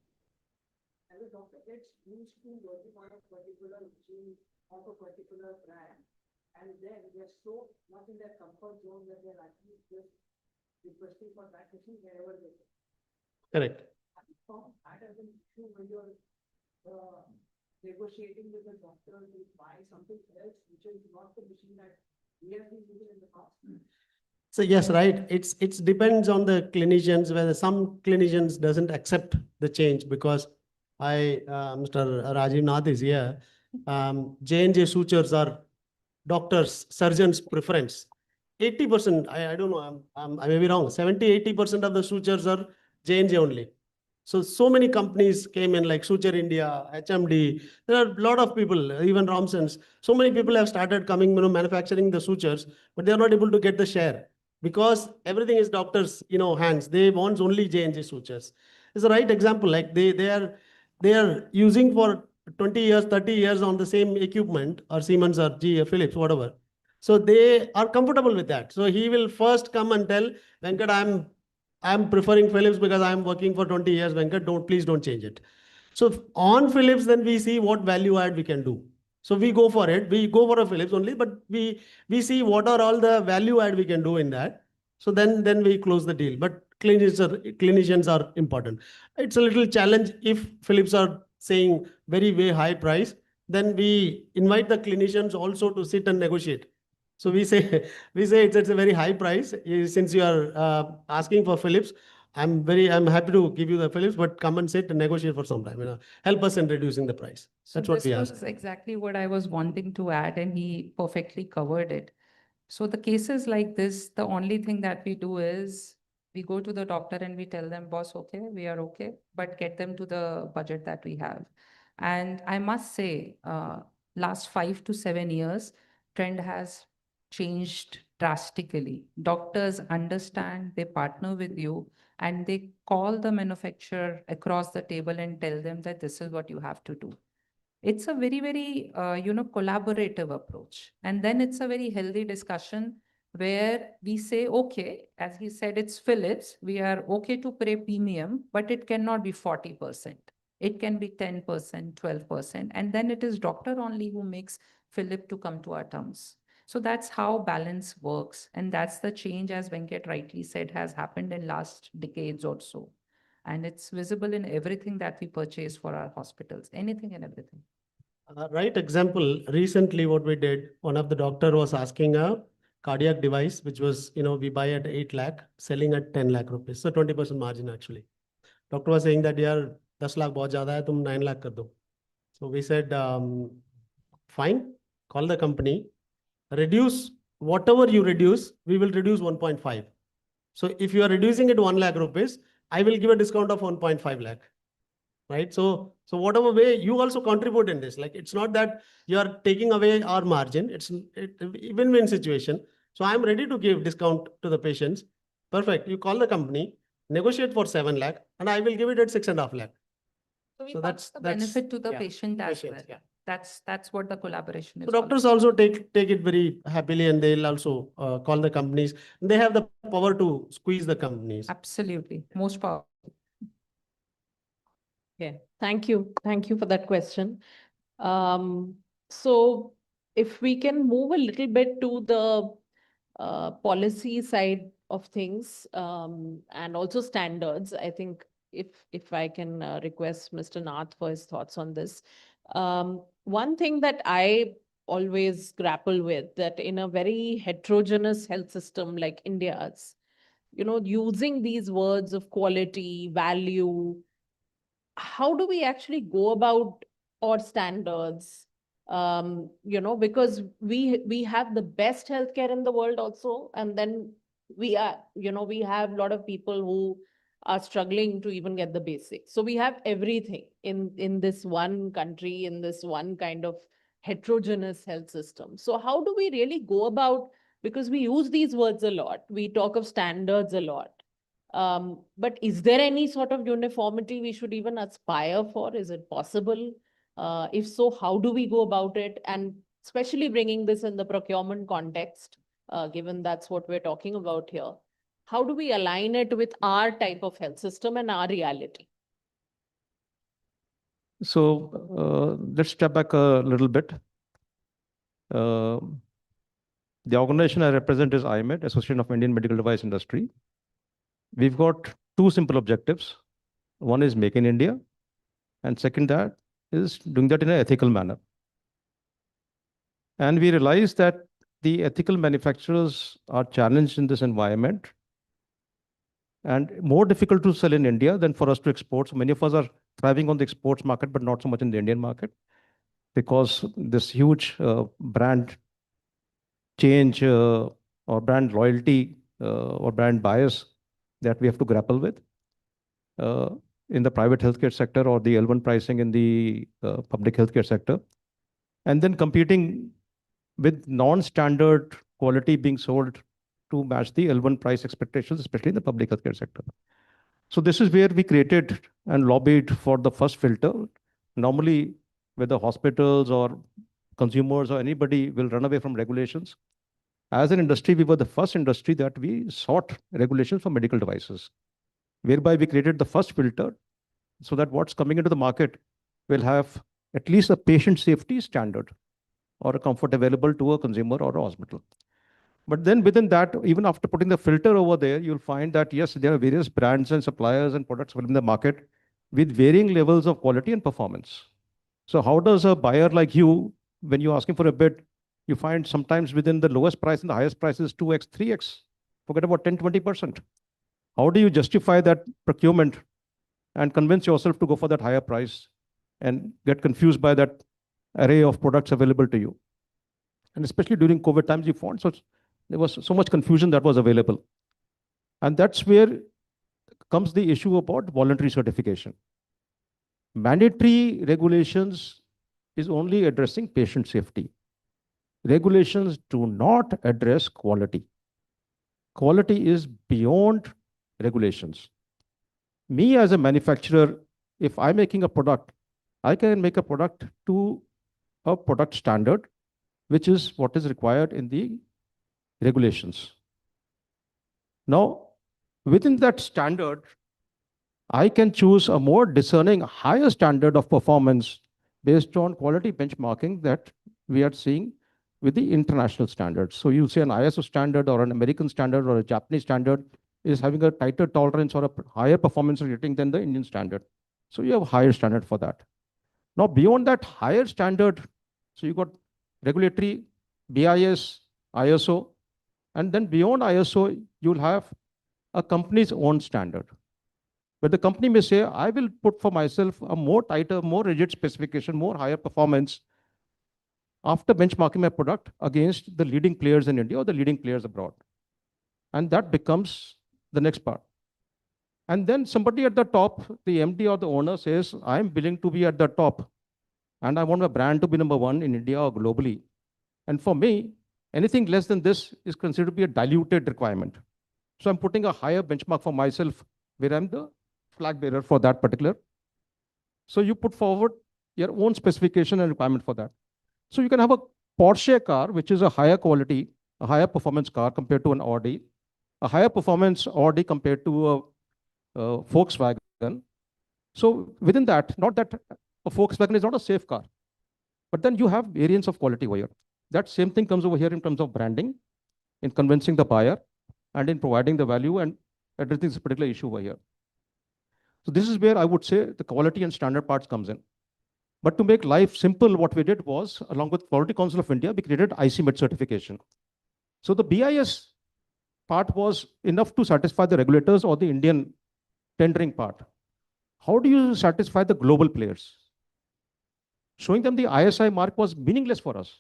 And the doctor gets used to working on a particular machine of a particular brand, and then they're so much in their comfort zone that they're actually just requesting for that machine wherever they go. Correct. That as an issue when you're negotiating with the doctor to buy something else, which is not the machine that we have been using in the past. So yes, right. It's depends on the clinicians, whether some clinicians doesn't accept the change because Mr. Rajiv Nath is here. J&J sutures are doctors, surgeons' preference. 80%, I don't know, I may be wrong, 70-80% of the sutures are J&J only. So many companies came in like Suture India, HMD. There are a lot of people, even Romson's. So many people have started coming, manufacturing the sutures, but they are not able to get the share because everything is doctors, hands. They want only J&J sutures. It's the right example. Like they are using for 20 years, 30 years on the same equipment, or Siemens or GE or Philips, whatever. So they are comfortable with that. So he will first come and tell Venkat, I'm preferring Philips because I'm working for 20 years, Venkat, please don't change it. So on Philips, then we see what value add we can do. So we go for it. We go for a Philips only, but we see what are all the value add we can do in that. So then we close the deal. But clinicians are important. It's a little challenge if Philips are saying way high price, then we invite the clinicians also to sit and negotiate. So we say it's a very high price. Since you are asking for Philips, I'm happy to give you the Philips, but come and sit and negotiate for some time. Help us in reducing the price. That's what we ask. This was exactly what I was wanting to add, and he perfectly covered it. So the cases like this, the only thing that we do is we go to the doctor and we tell them, boss, okay, we are okay, but get them to the budget that we have. And I must say, last 5 to 7 years, trend has changed drastically. Doctors understand, they partner with you, and they call the manufacturer across the table and tell them that this is what you have to do. It's a very, collaborative approach. And then it's a very healthy discussion where we say, okay, as he said, it's Philips, we are okay to pay premium, but it cannot be 40%. It can be 10%, 12%, and then it is doctor only who makes Philip to come to our terms. So that's how balance works. And that's the change, as Venkat rightly said, has happened in last decades or so. And it's visible in everything that we purchase for our hospitals, anything and everything. Right example, recently what we did, one of the doctor was asking a cardiac device, which was, we buy at 8 lakh, selling at 10 lakh rupees. So 20% margin actually. Doctor was saying that, yaar, 10 lakh bahut zyada hai, tum 9 lakh kar do. So we said, fine, call the company, reduce whatever you reduce, we will reduce 1.5. So if you are reducing it 1 lakh rupees, I will give a discount of 1.5 lakh. Right? So whatever way you also contribute in this, like it's not that you are taking away our margin, it's a win-win situation. So I'm ready to give discount to the patients. Perfect. You call the company, negotiate for 7 lakh, and I will give it at 6.5 lakh. So that's the benefit to the patient as well. Yeah. That's what the collaboration is. So doctors also take it very happily, and they'll also call the companies. They have the power to squeeze the companies. Absolutely. Most powerful. Yeah, thank you. Thank you for that question. So if we can move a little bit to the policy side of things and also standards, I think if I can request Mr. Nath for his thoughts on this. One thing that I always grapple with, that in a very heterogeneous health system like India's, using these words of quality, value, how do we actually go about our standards? Because we have the best healthcare in the world also, and then we have a lot of people who are struggling to even get the basics. So we have everything in this one country, in this one kind of heterogeneous health system. So how do we really go about, because we use these words a lot, we talk of standards a lot. But is there any sort of uniformity we should even aspire for? Is it possible? If so, how do we go about it? And especially bringing this in the procurement context, given that's what we're talking about here, how do we align it with our type of health system and our reality? So let's step back a little bit. The organization I represent is IMED, Association of Indian Medical Device Industry. We've got two simple objectives. One is make in India, and second that is doing that in an ethical manner. And we realize that the ethical manufacturers are challenged in this environment and more difficult to sell in India than for us to export. So many of us are thriving on the exports market, but not so much in the Indian market, because this huge brand change or brand loyalty or brand bias that we have to grapple with in the private healthcare sector, or the L1 pricing in the public healthcare sector, and then competing with non-standard quality being sold to match the L1 price expectations, especially in the public healthcare sector. So this is where we created and lobbied for the first filter. Normally, whether hospitals or consumers or anybody will run away from regulations. As an industry, we were the first industry that we sought regulations for medical devices, whereby we created the first filter so that what's coming into the market will have at least a patient safety standard or a comfort available to a consumer or a hospital. But then within that, even after putting the filter over there, you'll find that, yes, there are various brands and suppliers and products within the market with varying levels of quality and performance. So how does a buyer like you, when you're asking for a bid, you find sometimes within the lowest price and the highest price is 2x, 3x, forget about 10, 20%. How do you justify that procurement and convince yourself to go for that higher price and get confused by that array of products available to you? And especially during COVID times, you found there was so much confusion that was available. And that's where comes the issue about voluntary certification. Mandatory regulations is only addressing patient safety. Regulations do not address quality. Quality is beyond regulations. Me as a manufacturer, if I'm making a product, I can make a product to a product standard, which is what is required in the regulations. Now, within that standard, I can choose a more discerning, higher standard of performance based on quality benchmarking that we are seeing with the international standards. So you say an ISO standard or an American standard or a Japanese standard is having a tighter tolerance or a higher performance rating than the Indian standard. So you have a higher standard for that. Now, beyond that higher standard, so you got regulatory, BIS, ISO, and then beyond ISO, you'll have a company's own standard. But the company may say, I will put for myself a more tighter, more rigid specification, more higher performance after benchmarking my product against the leading players in India or the leading players abroad. And that becomes the next part. And then somebody at the top, the MD or the owner says, I'm willing to be at the top. And I want my brand to be number one in India or globally. And for me, anything less than this is considered to be a diluted requirement. So I'm putting a higher benchmark for myself where I'm the flag bearer for that particular. So you put forward your own specification and requirement for that. So you can have a Porsche car, which is a higher quality, a higher performance car compared to an Audi, a higher performance Audi compared to a Volkswagen. So within that, not that a Volkswagen is not a safe car, but then you have variants of quality over here. That same thing comes over here in terms of branding, in convincing the buyer, and in providing the value and addressing this particular issue over here. So this is where I would say the quality and standard parts comes in. But to make life simple, what we did was, along with Quality Council of India, we created ICMET certification. So the BIS part was enough to satisfy the regulators or the Indian tendering part. How do you satisfy the global players? Showing them the ISI mark was meaningless for us.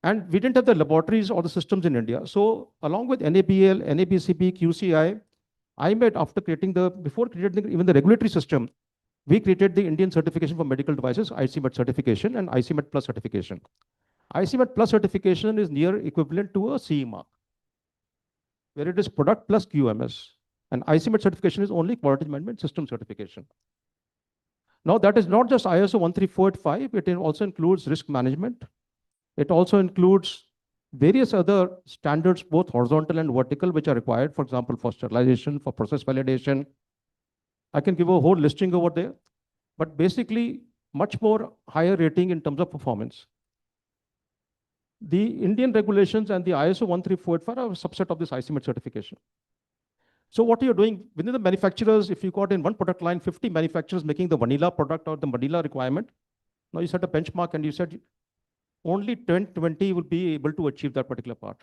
And we didn't have the laboratories or the systems in India. So along with NABL, NABCP, QCI, I met after creating before creating even the regulatory system, we created the Indian certification for medical devices, ICMET certification and ICMET Plus certification. ICMET Plus certification is near equivalent to a CE mark, where it is product plus QMS. And ICMET certification is only quality management system certification. Now that is not just ISO 13485, it also includes risk management. It also includes various other standards, both horizontal and vertical, which are required, for example, for sterilization, for process validation. I can give a whole listing over there, but basically much more higher rating in terms of performance. The Indian regulations and the ISO 13485 are a subset of this ICMET certification. So what you're doing within the manufacturers, if you got in one product line, 50 manufacturers making the vanilla product or the vanilla requirement, now you set a benchmark and you said only 10, 20 will be able to achieve that particular part.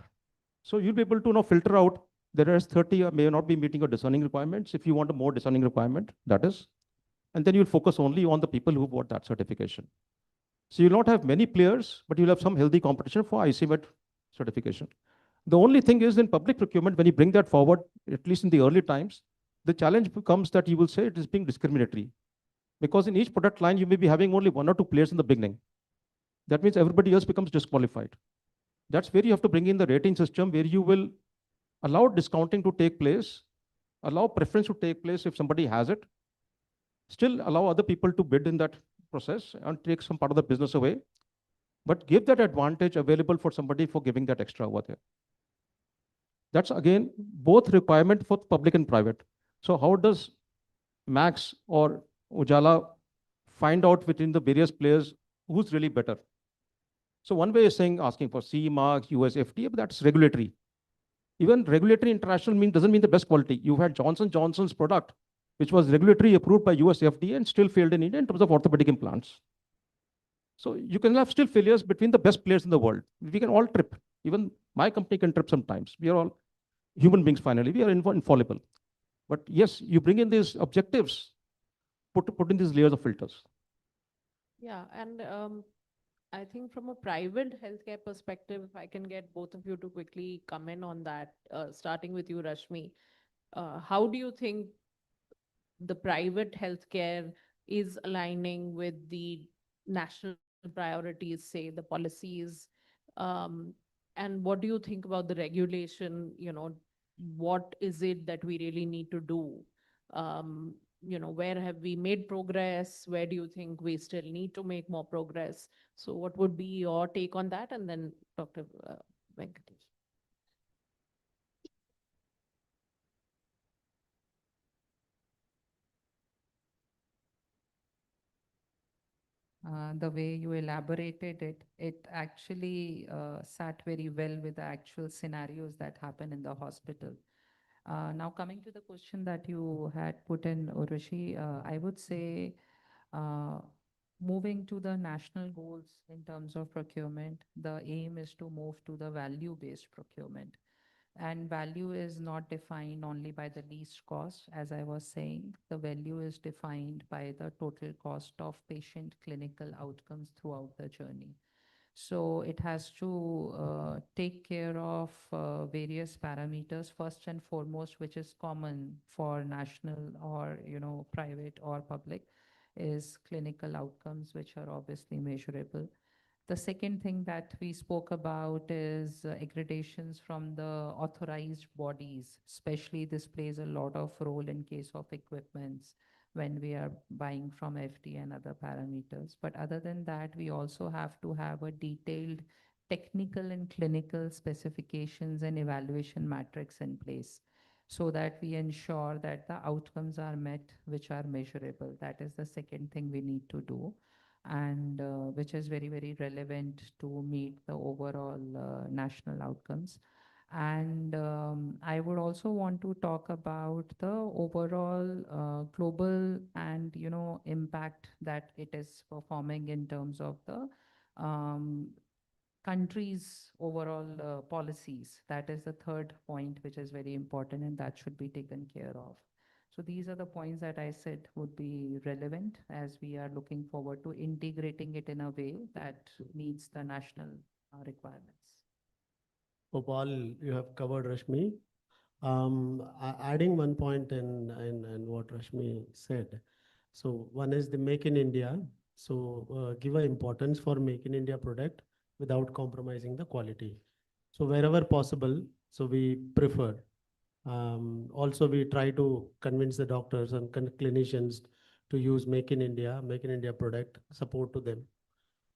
So you'll be able to now filter out the rest 30 may not be meeting your discerning requirements. If you want a more discerning requirement, that is. And then you'll focus only on the people who got that certification. So you'll not have many players, but you'll have some healthy competition for ICMET certification. The only thing is in public procurement, when you bring that forward, at least in the early times, the challenge becomes that you will say it is being discriminatory. Because in each product line, you may be having only one or two players in the beginning. That means everybody else becomes disqualified. That's where you have to bring in the rating system where you will allow discounting to take place, allow preference to take place if somebody has it, still allow other people to bid in that process and take some part of the business away, but give that advantage available for somebody for giving that extra over there. That's again, both requirement for public and private. So how does Max or Ujala find out within the various players who's really better? So one way is saying, asking for CE mark, US FDA, but that's regulatory. Even regulatory international doesn't mean the best quality. You had Johnson & Johnson's product, which was regulatory approved by US FDA and still failed in India in terms of orthopedic implants. So you can have still failures between the best players in the world. We can all trip. Even my company can trip sometimes. We are all human beings finally. We are infallible. But yes, you bring in these objectives, put in these layers of filters. Yeah, and I think from a private healthcare perspective, if I can get both of you to quickly comment on that, starting with you, Rashmi, how do you think the private healthcare is aligning with the national priorities, say the policies, and what do you think about the regulation? What is it that we really need to do? Where have we made progress? Where do you think we still need to make more progress? So what would be your take on that? And then Dr. Venkatesh. The way you elaborated it, it actually sat very well with the actual scenarios that happen in the hospital. Now, coming to the question that you had put in, Urushi, I would say uh, moving to the national goals in terms of procurement, the aim is to move to the value-based procurement. And value is not defined only by the least cost. As I was saying, the value is defined by the total cost of patient clinical outcomes throughout the journey. So it has to take care of various parameters, first and foremost, which is common for national or, private or public, is clinical outcomes, which are obviously measurable. The second thing that we spoke about is accreditations from the authorized bodies. Especially this plays a lot of role in case of equipments when we are buying from FD and other parameters. But other than that, we also have to have a detailed technical and clinical specifications and evaluation matrix in place so that we ensure that the outcomes are met, which are measurable. That is the second thing we need to do, and which is very, very relevant to meet the overall national outcomes. And I would also want to talk about the overall global and, impact that it is performing in terms of the country's overall policies. That is the third point, which is very important, and that should be taken care of. So these are the points that I said would be relevant as we are looking forward to integrating it in a way that meets the national requirements. Gopal, you have covered Rashmi. Adding one point in what Rashmi said. So one is the Make in India. So give an importance for Make in India product without compromising the quality. So wherever possible, so we prefer. Also, we try to convince the doctors and clinicians to use Make in India product, support to them.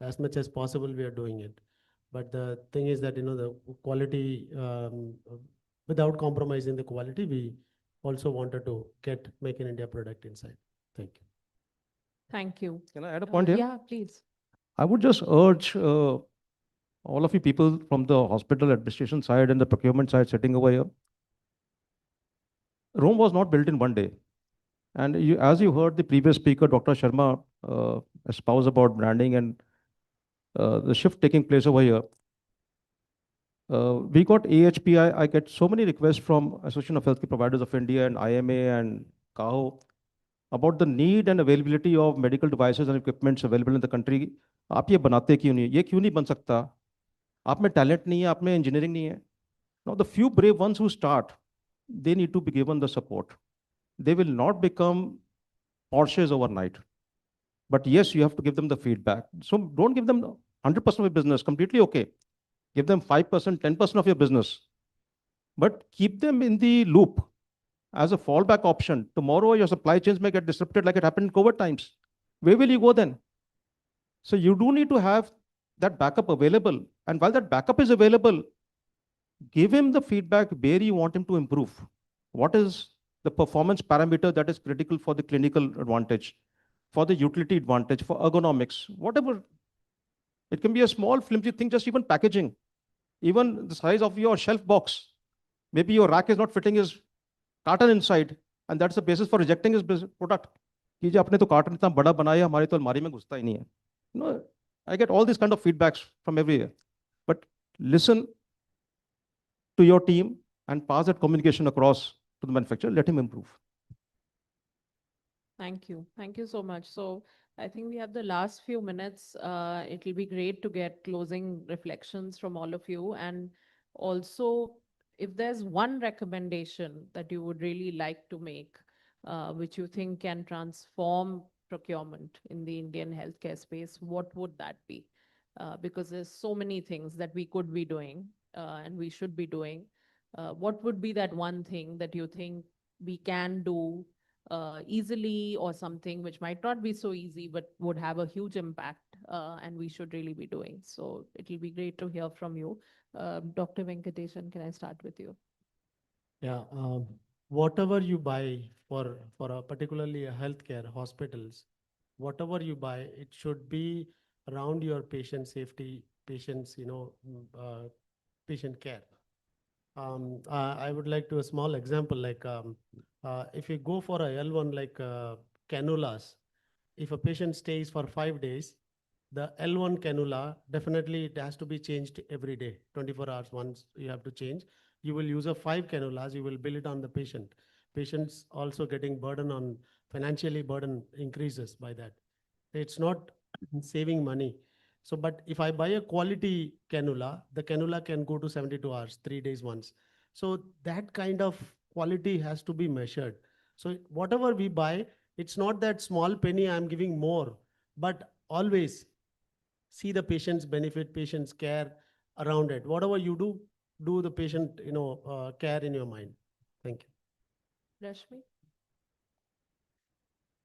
As much as possible, we are doing it. But the thing is that, the quality, without compromising the quality, we also wanted to get Make in India product inside. Thank you. Thank you. Can I add a point here? Yeah, please. I would just urge all of you people from the hospital administration side and the procurement side sitting over here. Rome was not built in one day. And as you heard the previous speaker, Dr. Sharma, espouse about branding and the shift taking place over here. We got AHPI. I get so many requests from Association of Healthcare Providers of India and IMA and CAHO about the need and availability of medical devices and equipments available in the country. आप ये बनाते क्यों नहीं? ये क्यों नहीं बन सकता? आप में talent नहीं है, आप में engineering नहीं है. Now the few brave ones who start, they need to be given the support. They will not become Porsches overnight. But yes, you have to give them the feedback. So don't give them 100% of your business, completely okay. Give them 5%, 10% of your business. But keep them in the loop as a fallback option. Tomorrow, your supply chains may get disrupted like it happened in COVID times. Where will you go then? So you do need to have that backup available. And while that backup is available, give him the feedback where you want him to improve. What is the performance parameter that is critical for the clinical advantage, for the utility advantage, for ergonomics, whatever. It can be a small flimsy thing, just even packaging, even the size of your shelf box. Maybe your rack is not fitting his carton inside, and that's the basis for rejecting his product. कि जी आपने तो carton इतना बड़ा बनाया हमारी तो अलमारी में घुसता ही नहीं है. I get all these kind of feedbacks from everywhere. But listen to your team and pass that communication across to the manufacturer. Let him improve. Thank you. Thank you so much. So I think we have the last few minutes. It will be great to get closing reflections from all of you. And also, if there's one recommendation that you would really like to make, which you think can transform procurement in the Indian healthcare space, what would that be? Because there's so many things that we could be doing and we should be doing. What would be that one thing that you think we can do easily, or something which might not be so easy but would have a huge impact and we should really be doing? So it will be great to hear from you. Dr. Venkatesan, can I start with you? Yeah, whatever you buy for particularly healthcare hospitals, whatever you buy, it should be around your patient safety, patient's, patient care. I would like to a small example, like if you go for a L1 like cannulas, if a patient stays for 5 days, the L1 cannula, definitely it has to be changed every day, 24 hours once you have to change. You will use a 5 cannulas, you will bill it on the patient. Patients also getting burden on, financially burden increases by that. It's not saving money. So, but if I buy a quality cannula, the cannula can go to 72 hours, 3 days once. So that kind of quality has to be measured. So whatever we buy, it's not that small penny I'm giving more, but always see the patient's benefit, patient's care around it. Whatever you do the patient, care in your mind. Thank you. Rashmi?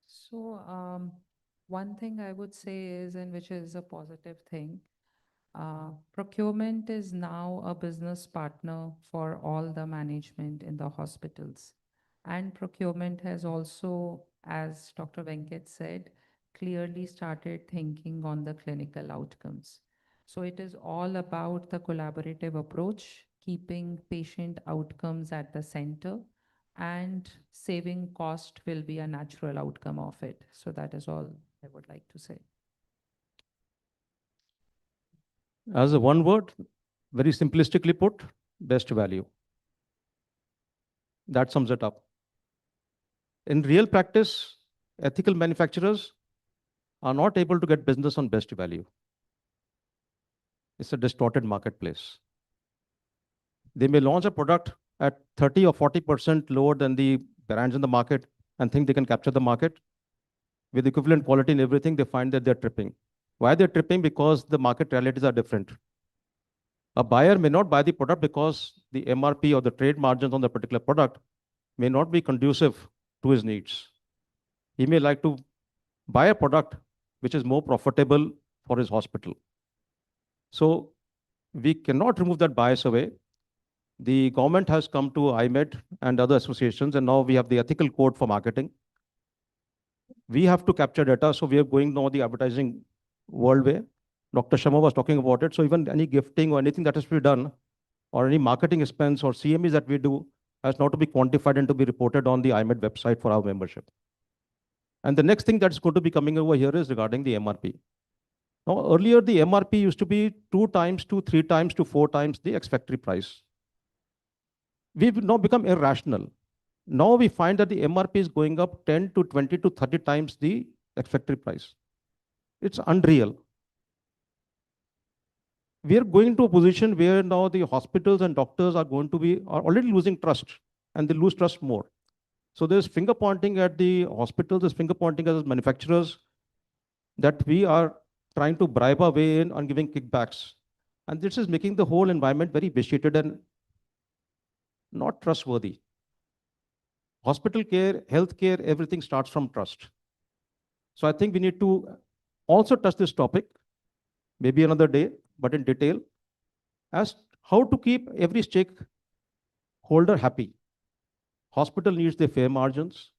So, one thing I would say is, and which is a positive thing, procurement is now a business partner for all the management in the hospitals. And procurement has also, as Dr. Venkat said, clearly started thinking on the clinical outcomes. So it is all about the collaborative approach, keeping patient outcomes at the center, and saving cost will be a natural outcome of it. So that is all I would like to say. As a one word, very simplistically put, best value. That sums it up. In real practice, ethical manufacturers are not able to get business on best value. It's a distorted marketplace. They may launch a product at 30 or 40% lower than the brands in the market and think they can capture the market. With equivalent quality and everything, they find that they're tripping. Why they're tripping? Because the market realities are different. A buyer may not buy the product because the MRP or the trade margins on the particular product may not be conducive to his needs. He may like to buy a product which is more profitable for his hospital. So we cannot remove that bias away. The government has come to IMED and other associations, and now we have the ethical code for marketing. We have to capture data, so we are going now the advertising world way. Dr. Sharma was talking about it. So even any gifting or anything that has to be done, or any marketing expense or CMEs that we do, has now to be quantified and to be reported on the IMED website for our membership. And the next thing that's going to be coming over here is regarding the MRP. Now, earlier the MRP used to be 2 times to 3 times to 4 times the ex-factory price. We've now become irrational. Now we find that the MRP is going up 10 to 20 to 30 times the ex-factory price. It's unreal. We are going to a position where now the hospitals and doctors are already losing trust, and they lose trust more. So there's finger pointing at the hospitals, there's finger pointing at the manufacturers that we are trying to bribe our way in on giving kickbacks. And this is making the whole environment very vitiated and not trustworthy. Hospital care, healthcare, everything starts from trust. So I think we need to also touch this topic, maybe another day, but in detail, as how to keep every stakeholder happy. Hospital needs their fair margins.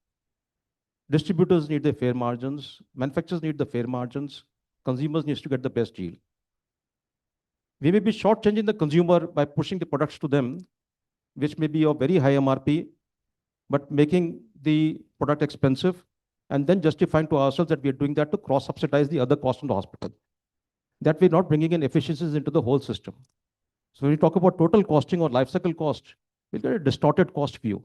Distributors need their fair margins. Manufacturers need the fair margins. Consumers need to get the best deal. We may be shortchanging the consumer by pushing the products to them, which may be of very high MRP, but making the product expensive, and then justifying to ourselves that we are doing that to cross-subsidize the other costs in the hospital. That we're not bringing in efficiencies into the whole system. So when we talk about total costing or life cycle cost, we'll get a distorted cost view.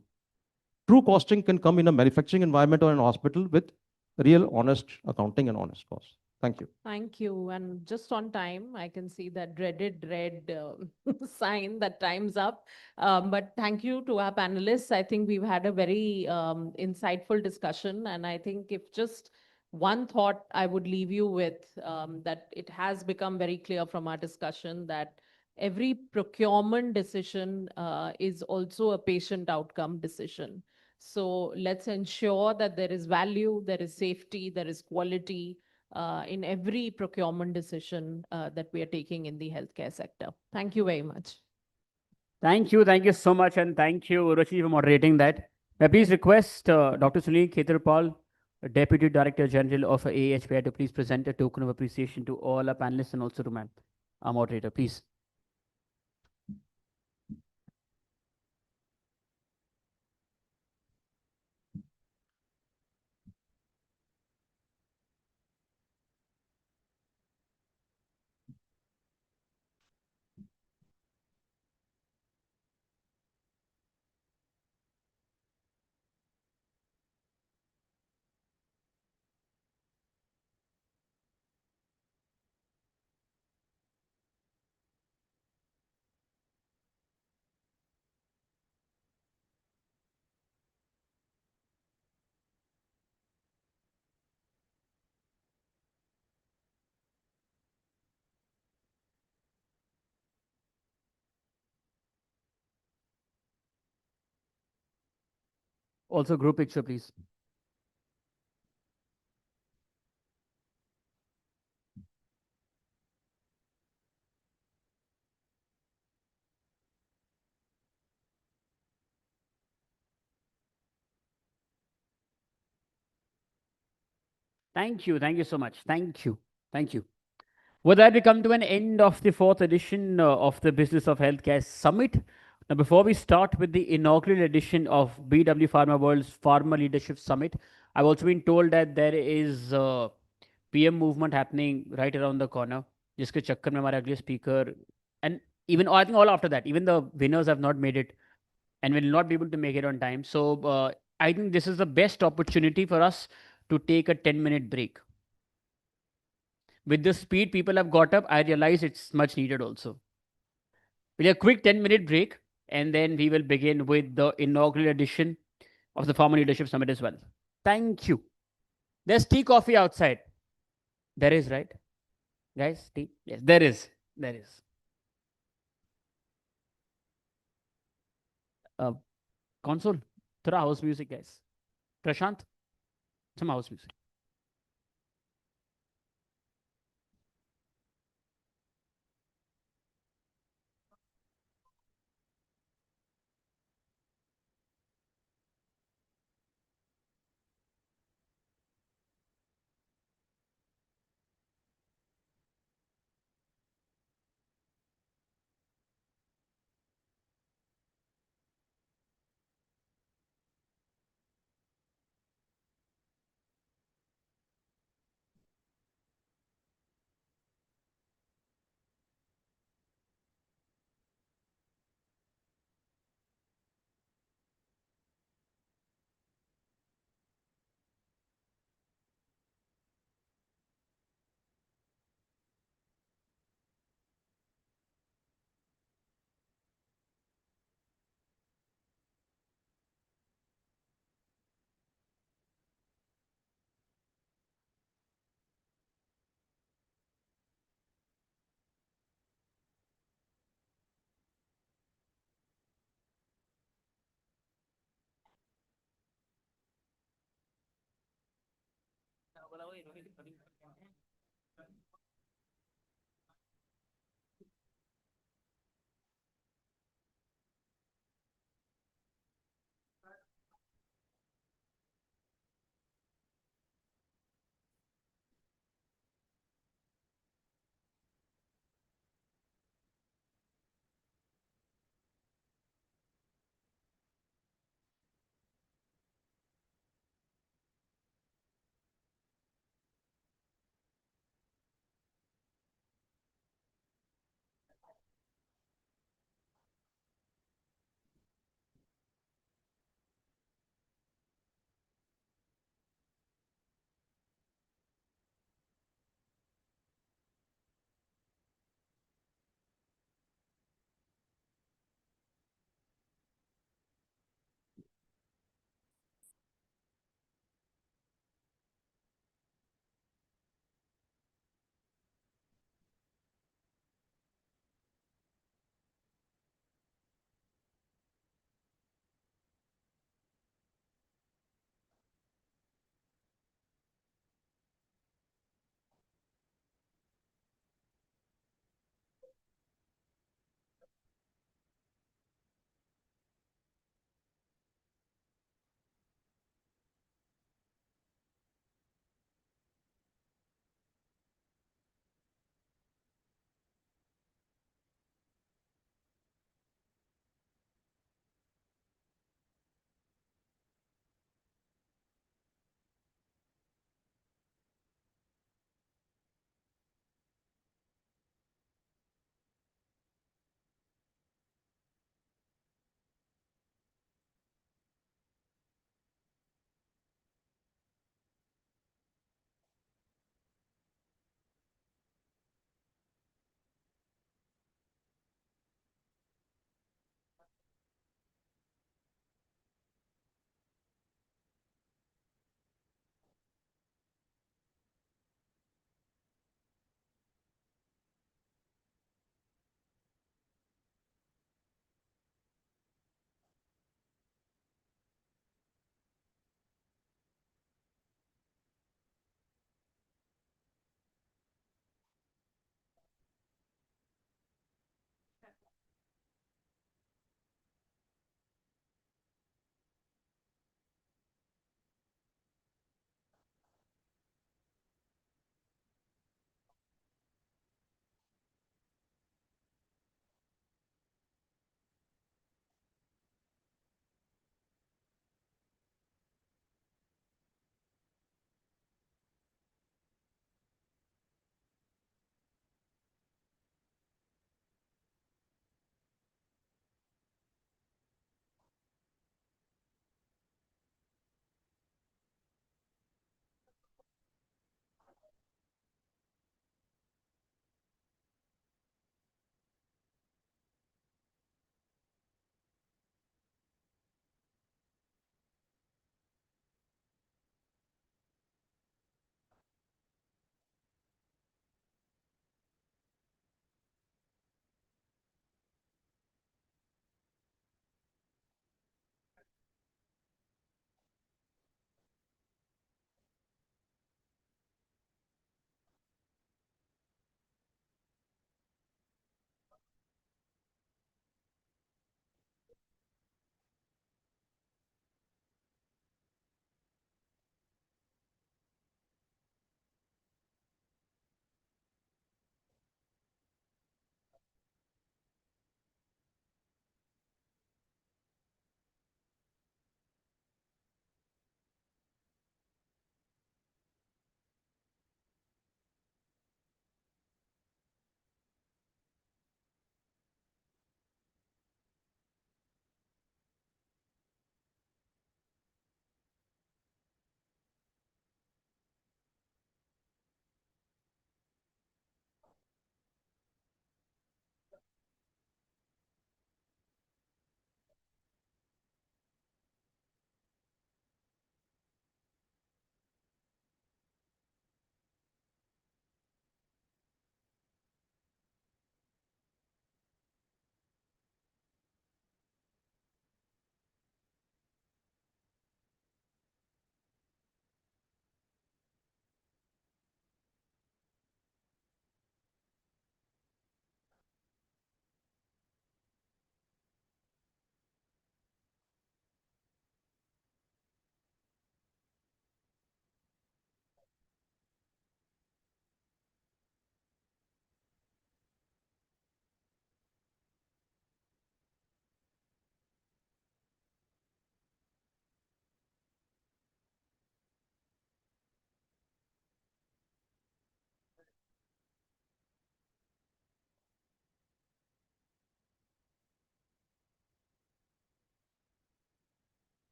True costing can come in a manufacturing environment or in a hospital with real honest accounting and honest costs. Thank you. Thank you. And just on time, I can see that dreaded red sign that time's up. But thank you to our panelists. I think we've had a very insightful discussion. And I think if just one thought I would leave you with, that it has become very clear from our discussion that every procurement decision is also a patient outcome decision. So let's ensure that there is value, there is safety, there is quality in every procurement decision that we are taking in the healthcare sector. Thank you very much. Thank you so much, and thank you, Ruchi, for moderating that. May I please request Dr. Sunil Khetarpal Deputy Director General of AHPI, to please present a token of appreciation to all our panelists and also to ma'am, our moderator, please. Also group picture, please. Thank you. Thank you so much. Thank you. Thank you. With that, we come to an end of the fourth edition of the Business of Healthcare Summit. Now, before we start with the inaugural edition of BW Pharma World's Pharma Leadership Summit, I've also been told that there is a PM movement happening right around the corner. जिसके चक्कर में हमारे अगले speaker and even I think all after that, even the winners have not made it and will not be able to make it on time. So I think this is the best opportunity for us to take a 10-minute break. With the speed people have got up, I realize it's much needed also. We'll have a quick 10-minute break, and then we will begin with the inaugural edition of the Pharma Leadership Summit as well. Thank you. There's tea, coffee outside. There is, right? Guys, tea? Yes, there is. There is. Console, throw house music, guys. Prashant, some house music.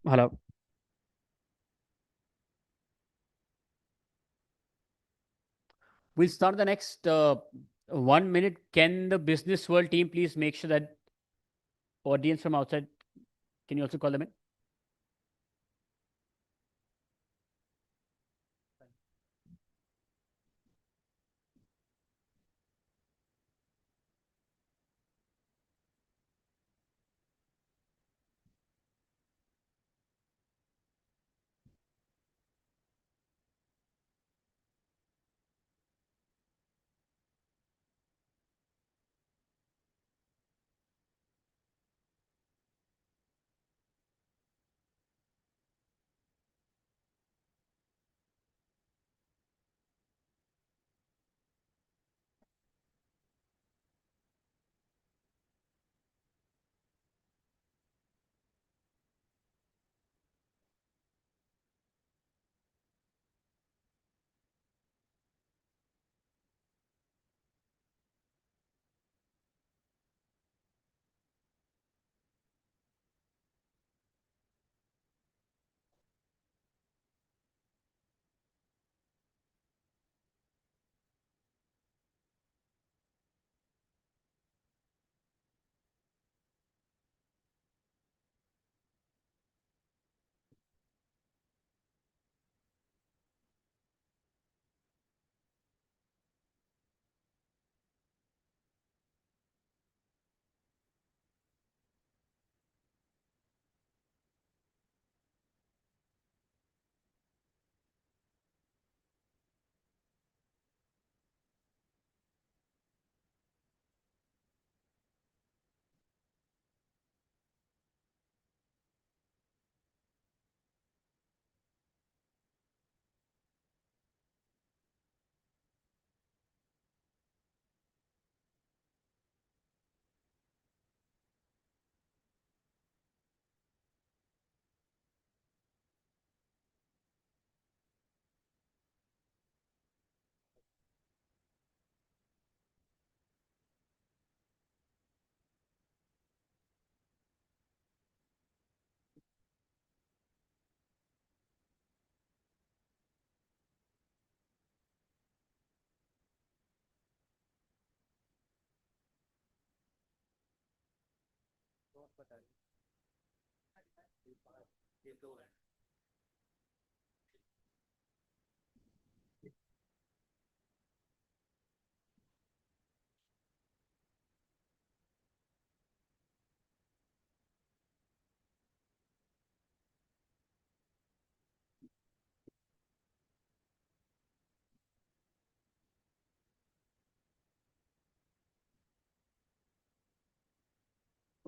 Hello. We'll start the next 1 minute. Can the Business World team please make sure that audience from outside, can you also call them in?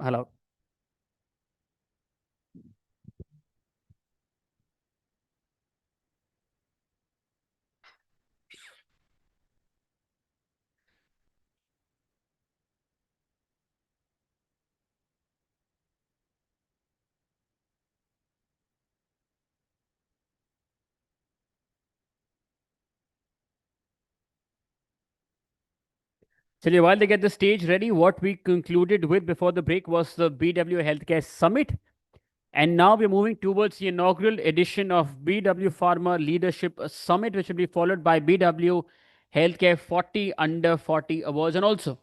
Hello. So while they get the stage ready, what we concluded with before the break was the BW Healthcare Summit. And now we're moving towards the inaugural edition of BW Pharma Leadership Summit, which will be followed by BW Healthcare 40 Under 40 Awards and also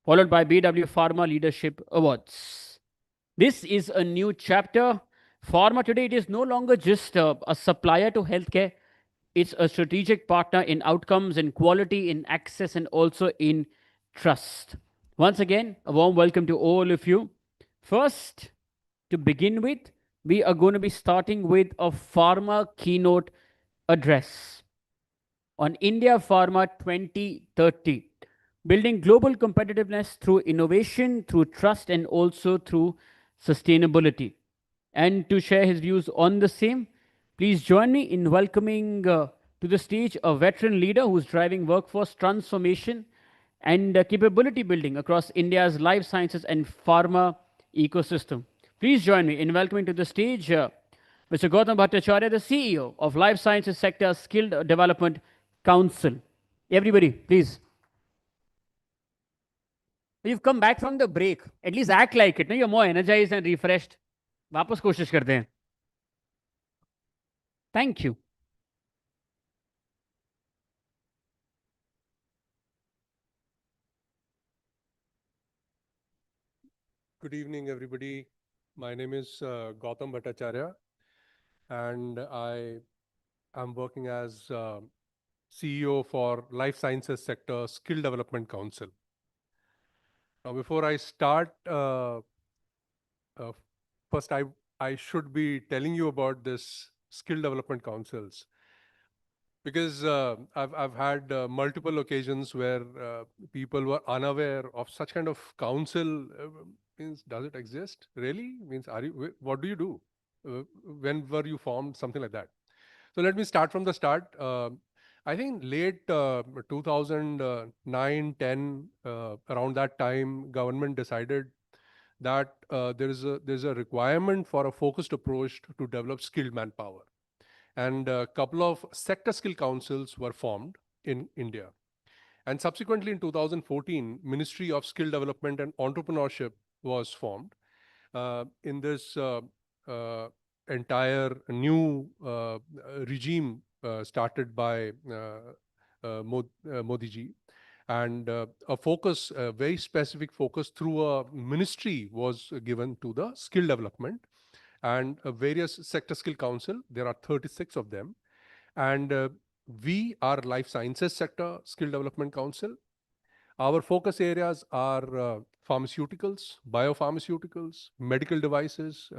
followed by BW Pharma Leadership Awards. This is a new chapter. Pharma today, it is no longer just a supplier to healthcare. It's a strategic partner in outcomes, in quality, in access, and also in trust. Once again, a warm welcome to all of you. First, to begin with, we are going to be starting with a pharma keynote address on India Pharma 2030, building global competitiveness through innovation, through trust, and also through sustainability. And to share his views on the same, please join me in welcoming to the stage a veteran leader who's driving workforce transformation and capability building across India's life sciences and pharma ecosystem. Please join me in welcoming to the stage Mr. Gautam Bhattacharya, the CEO of Life Sciences Sector Skilled Development Council. Everybody, please. You've come back from the break. At least act like it. No? You're more energized and refreshed. वापस कोशिश करते हैं. Thank you. Good evening, everybody. My name is Gautam Bhattacharya, and I am working as CEO for Life Sciences Sector Skill Development Council. Now, before I start, first I should be telling you about this Skill Development Councils, because I've had multiple occasions where people were unaware of such kind of council. Means, does it exist? Really? Means, what do you do? When were you formed? Something like that. So let me start from the start. I think late 2009, 10, around that time, government decided that there's a requirement for a focused approach to develop skilled manpower. And a couple of sector skill councils were formed in India. And subsequently in 2014, Ministry of Skill Development and Entrepreneurship was formed. In this entire new regime started by Modi ji, and a focus, a very specific focus through a ministry was given to the skill development, and various sector skill council. There are 36 of them, and we are Life Sciences Sector Skill Development Council. Our focus areas are pharmaceuticals, biopharmaceuticals, medical devices,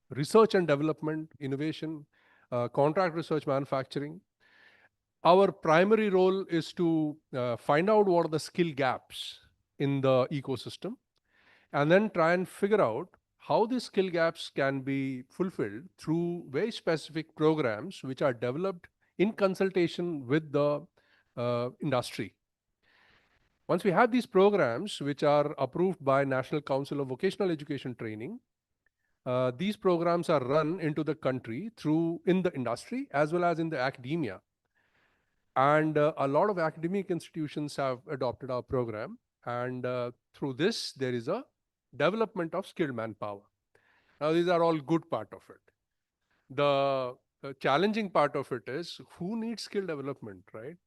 research and development, innovation, contract research manufacturing. Our primary role is to find out what are the skill gaps in the ecosystem, and then try and figure out how these skill gaps can be fulfilled through very specific programs which are developed in consultation with the industry. Once we have these programs, which are approved by National Council of Vocational Education Training, these programs are run into the country in the industry as well as in the academia. And a lot of academic institutions have adopted our program. And through this, there is a development of skilled manpower. Now, these are all good part of it. The challenging part of it is who needs skill development, right?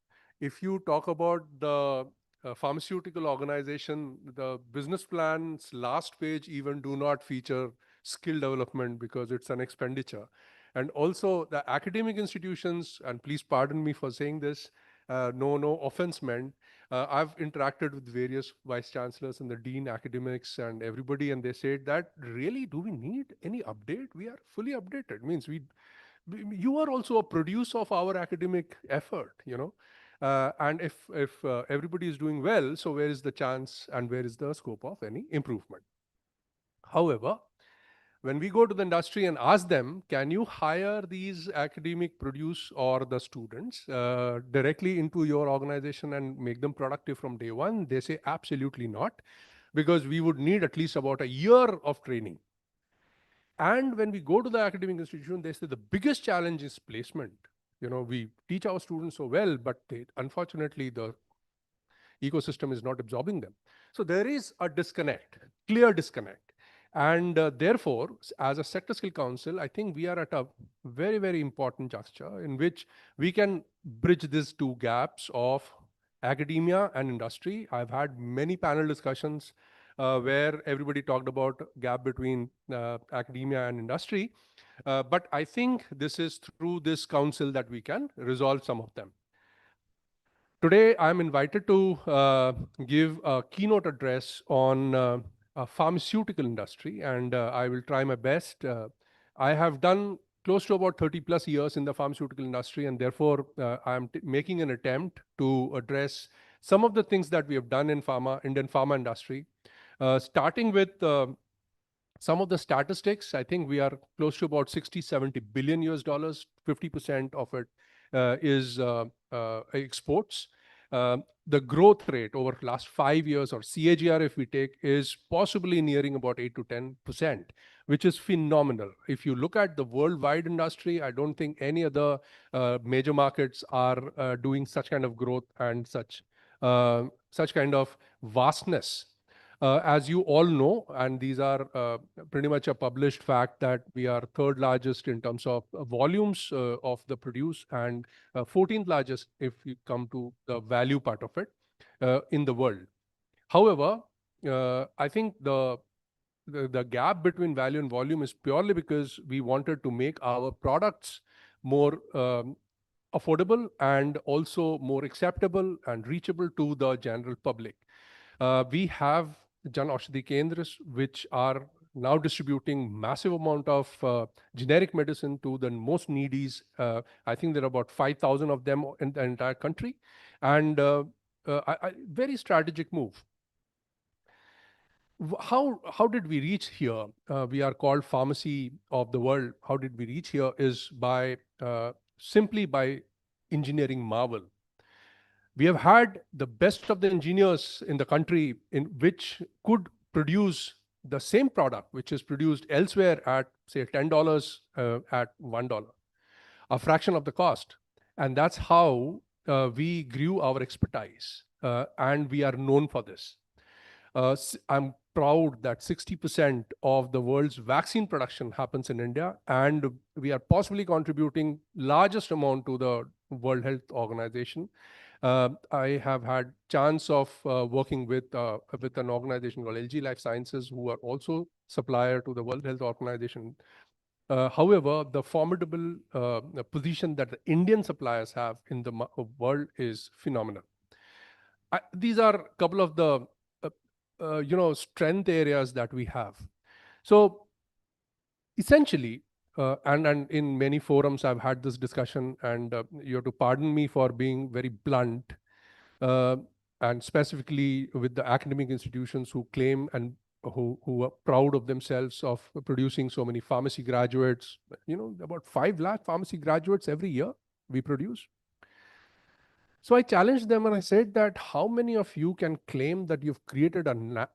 If you talk about the pharmaceutical organization, the business plan's last page even do not feature skill development because it's an expenditure. And also the academic institutions, and please pardon me for saying this, no offense meant. I've interacted with various vice chancellors and the dean academics and everybody, and they said that really, do we need any update? We are fully updated. Means you are also a produce of our academic effort, you know. And if everybody is doing well, so where is the chance and where is the scope of any improvement? However, when we go to the industry and ask them, can you hire these academic produce or the students directly into your organization and make them productive from day one? They say absolutely not, because we would need at least about a year of training. And when we go to the academic institution, they say the biggest challenge is placement. You know, we teach our students so well, but unfortunately the ecosystem is not absorbing them. So there is a disconnect, clear disconnect. And therefore, as a sector skill council, I think we are at a very, very important juncture in which we can bridge these two gaps of academia and industry. I've had many panel discussions where everybody talked about gap between academia and industry. But I think this is through this council that we can resolve some of them. Today, I'm invited to give a keynote address on pharmaceutical industry, and I will try my best. I have done close to about 30 plus years in the pharmaceutical industry, and therefore I'm making an attempt to address some of the things that we have done in Indian pharma industry, starting with some of the statistics. I think we are close to about 60, 70 billion US dollars. 50% of it is exports. The growth rate over the last 5 years, or CAGR if we take, is possibly nearing about 8 to 10%, which is phenomenal. If you look at the worldwide industry, I don't think any other major markets are doing such kind of growth and such kind of vastness. As you all know, and these are pretty much a published fact, that we are third largest in terms of volumes of the produce, and 14th largest if you come to the value part of it in the world. However, I think the gap between value and volume is purely because we wanted to make our products more affordable and also more acceptable and reachable to the general public. We have Jan Aushadhi Kendras, which are now distributing massive amount of generic medicine to the most needies. I think there are about 5,000 of them in the entire country, and very strategic move. How did we reach here? We are called pharmacy of the world. How did we reach here is by simply by engineering marvel. We have had the best of the engineers in the country in which could produce the same product, which is produced elsewhere at, say, $10 at $1, a fraction of the cost. And that's how we grew our expertise, and we are known for this. I'm proud that 60% of the world's vaccine production happens in India, and we are possibly contributing largest amount to the World Health Organization. I have had chance of working with an organization called LG Life Sciences, who are also supplier to the World Health Organization. However, the formidable position that the Indian suppliers have in the world is phenomenal. These are a couple of the strength areas that we have. So essentially, and in many forums I've had this discussion, and you have to pardon me for being very blunt, and specifically with the academic institutions who claim and who are proud of themselves of producing so many pharmacy graduates. About 5 lakh pharmacy graduates every year we produce. So I challenged them and I said that how many of you can claim that you've created a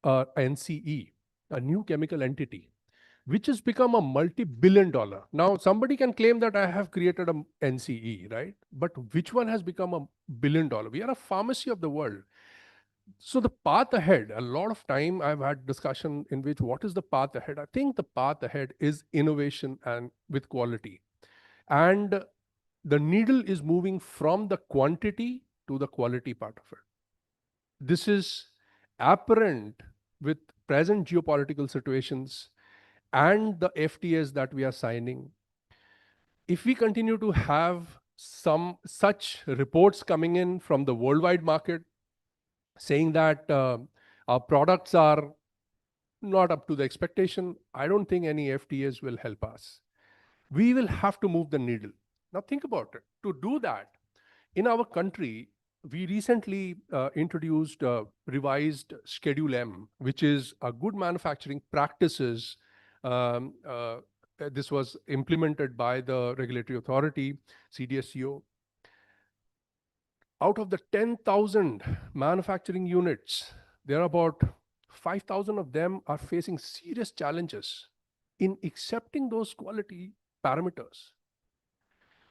NCE, a new chemical entity, which has become a multi-billion-dollar. Now, somebody can claim that I have created a NCE, right? But which one has become a billion-dollar? We are a pharmacy of the world. So the path ahead, a lot of time I've had discussion in which what is the path ahead? I think the path ahead is innovation and with quality. And the needle is moving from the quantity to the quality part of it. This is apparent with present geopolitical situations and the FTAs that we are signing. If we continue to have some such reports coming in from the worldwide market saying that our products are not up to the expectation, I don't think any FTAs will help us. We will have to move the needle. Now think about it. To do that, in our country, we recently introduced revised Schedule M, which is a good manufacturing practices. This was implemented by the regulatory authority, CDSCO. Out of the 10,000 manufacturing units, there are about 5,000 of them are facing serious challenges in accepting those quality parameters.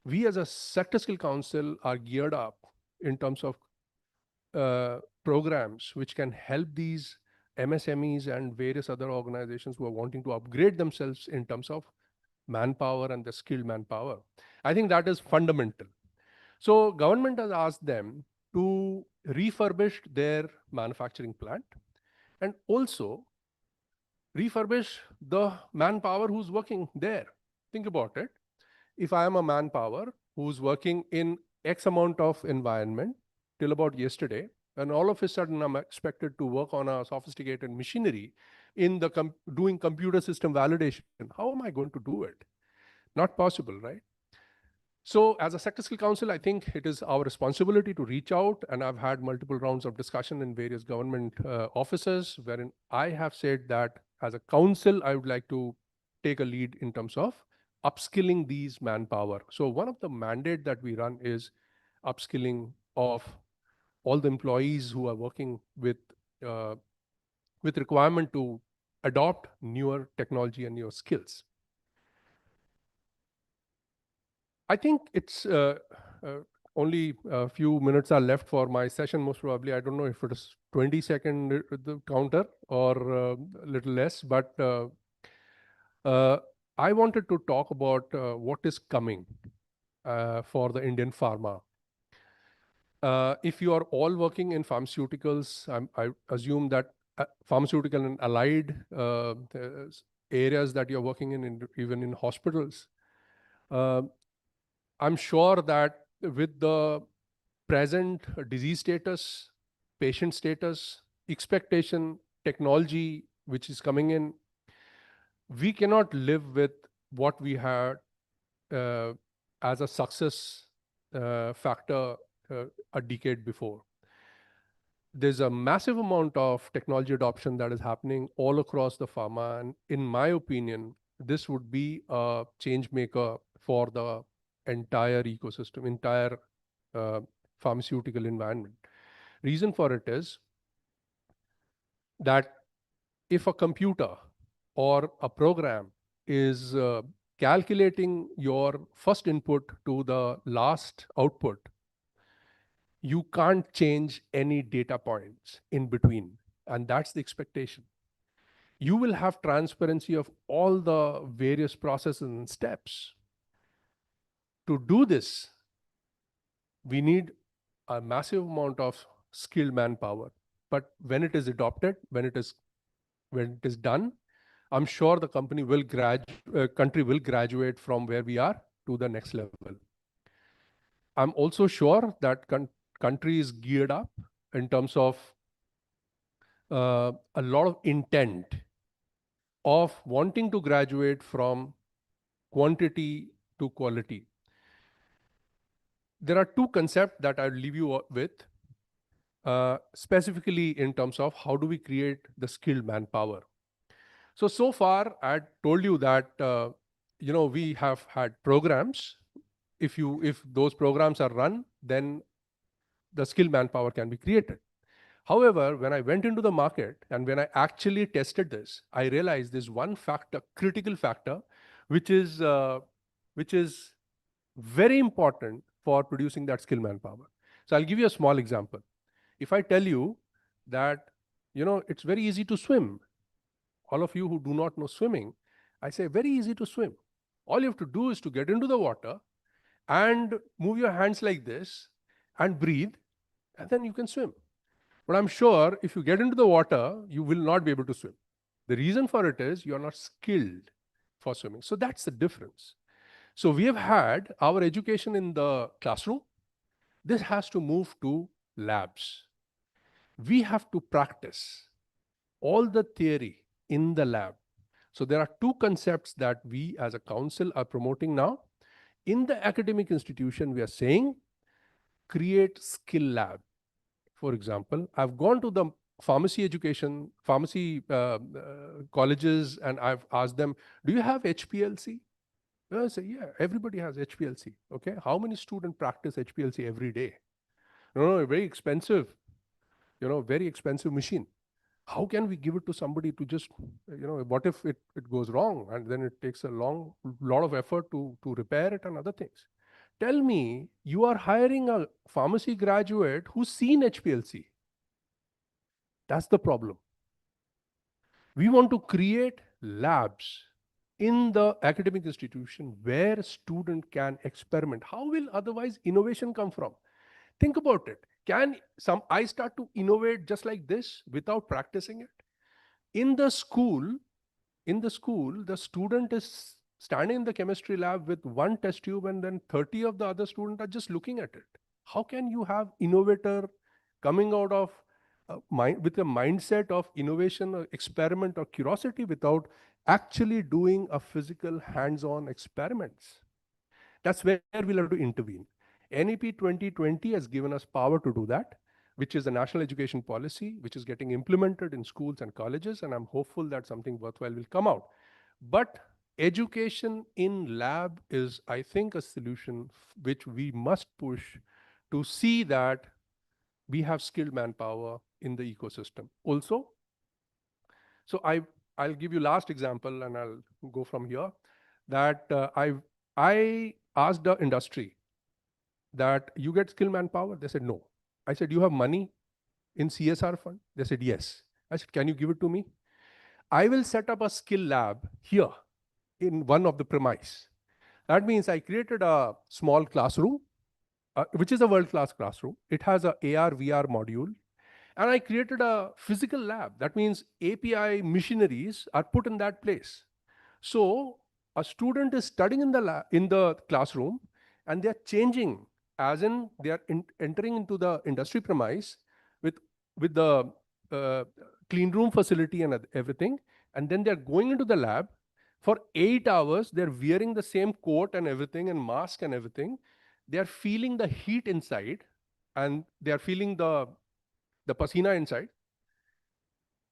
We as a sector skill council are geared up in terms of programs which can help these MSMEs and various other organizations who are wanting to upgrade themselves in terms of manpower and the skilled manpower. I think that is fundamental. So government has asked them to refurbish their manufacturing plant and also refurbish the manpower who's working there. Think about it. If I am a manpower who's working in X amount of environment till about yesterday, and all of a sudden I'm expected to work on a sophisticated machinery in the doing computer system validation, how am I going to do it? Not possible, right? So as a sector skill council, I think it is our responsibility to reach out, and I've had multiple rounds of discussion in various government offices wherein I have said that as a council, I would like to take a lead in terms of upskilling these manpower. So one of the mandate that we run is upskilling of all the employees who are working with requirement to adopt newer technology and newer skills. I think it's only a few minutes are left for my session, most probably. I don't know if it is 20-second the counter or a little less, but I wanted to talk about what is coming for the Indian pharma. If you are all working in pharmaceuticals, I assume that pharmaceutical and allied areas that you're working in even in hospitals, I'm sure that with the present disease status, patient status, expectation, technology which is coming in, we cannot live with what we had as a success factor a decade before. There's a massive amount of technology adoption that is happening all across the pharma. And in my opinion, this would be a change maker for the entire ecosystem, entire pharmaceutical environment. Reason for it is that if a computer or a program is calculating your first input to the last output, you can't change any data points in between. And that's the expectation. You will have transparency of all the various processes and steps. To do this, we need a massive amount of skilled manpower. But when it is adopted, when it is done, I'm sure the country will graduate from where we are to the next level. I'm also sure that country is geared up in terms of a lot of intent of wanting to graduate from quantity to quality. There are two concepts that I'll leave you with, specifically in terms of how do we create the skilled manpower. So far, I told you that we have had programs. If those programs are run, then the skilled manpower can be created. However, when I went into the market and when I actually tested this, I realized there's one factor, critical factor, which is very important for producing that skilled manpower. So I'll give you a small example. If I tell you that, it's very easy to swim. All of you who do not know swimming, I say very easy to swim. All you have to do is to get into the water and move your hands like this and breathe, and then you can swim. But I'm sure if you get into the water, you will not be able to swim. The reason for it is you're not skilled for swimming. So that's the difference. So we have had our education in the classroom. This has to move to labs. We have to practice all the theory in the lab. So there are two concepts that we as a council are promoting now. In the academic institution, we are saying, create skill lab. For example, I've gone to the pharmacy colleges, and I've asked them, do you have HPLC? I say, yeah, everybody has HPLC. Okay, how many students practice HPLC every day? No, very expensive, very expensive machine. How can we give it to somebody to just, what if it goes wrong and then it takes a lot of effort to repair it and other things? Tell me, you are hiring a pharmacy graduate who's seen HPLC. That's the problem. We want to create labs in the academic institution where student can experiment. How will otherwise innovation come from? Think about it. Can I start to innovate just like this without practicing it? In the school, the student is standing in the chemistry lab with one test tube and then 30 of the other students are just looking at it. How can you have innovator coming out of with a mindset of innovation or experiment or curiosity without actually doing a physical hands-on experiments? That's where we'll have to intervene. NEP 2020 has given us power to do that, which is a national education policy, which is getting implemented in schools and colleges, and I'm hopeful that something worthwhile will come out. But education in lab is, I think, a solution which we must push to see that we have skilled manpower in the ecosystem. Also, so I'll give you last example and I'll go from here, that I asked the industry, that you get skilled manpower? They said, no. I said, you have money in CSR fund? They said, yes. I said, can you give it to me? I will set up a skill lab here in one of the premise. That means I created a small classroom, which is a world-class classroom. It has a AR, VR module. And I created a physical lab. That means API machineries are put in that place. So a student is studying in the classroom, and they're changing, as in they are entering into the industry premise with the clean room facility and everything. And then they're going into the lab for 8 hours. They're wearing the same coat and everything and mask and everything. They're feeling the heat inside, and they're feeling the pasina inside.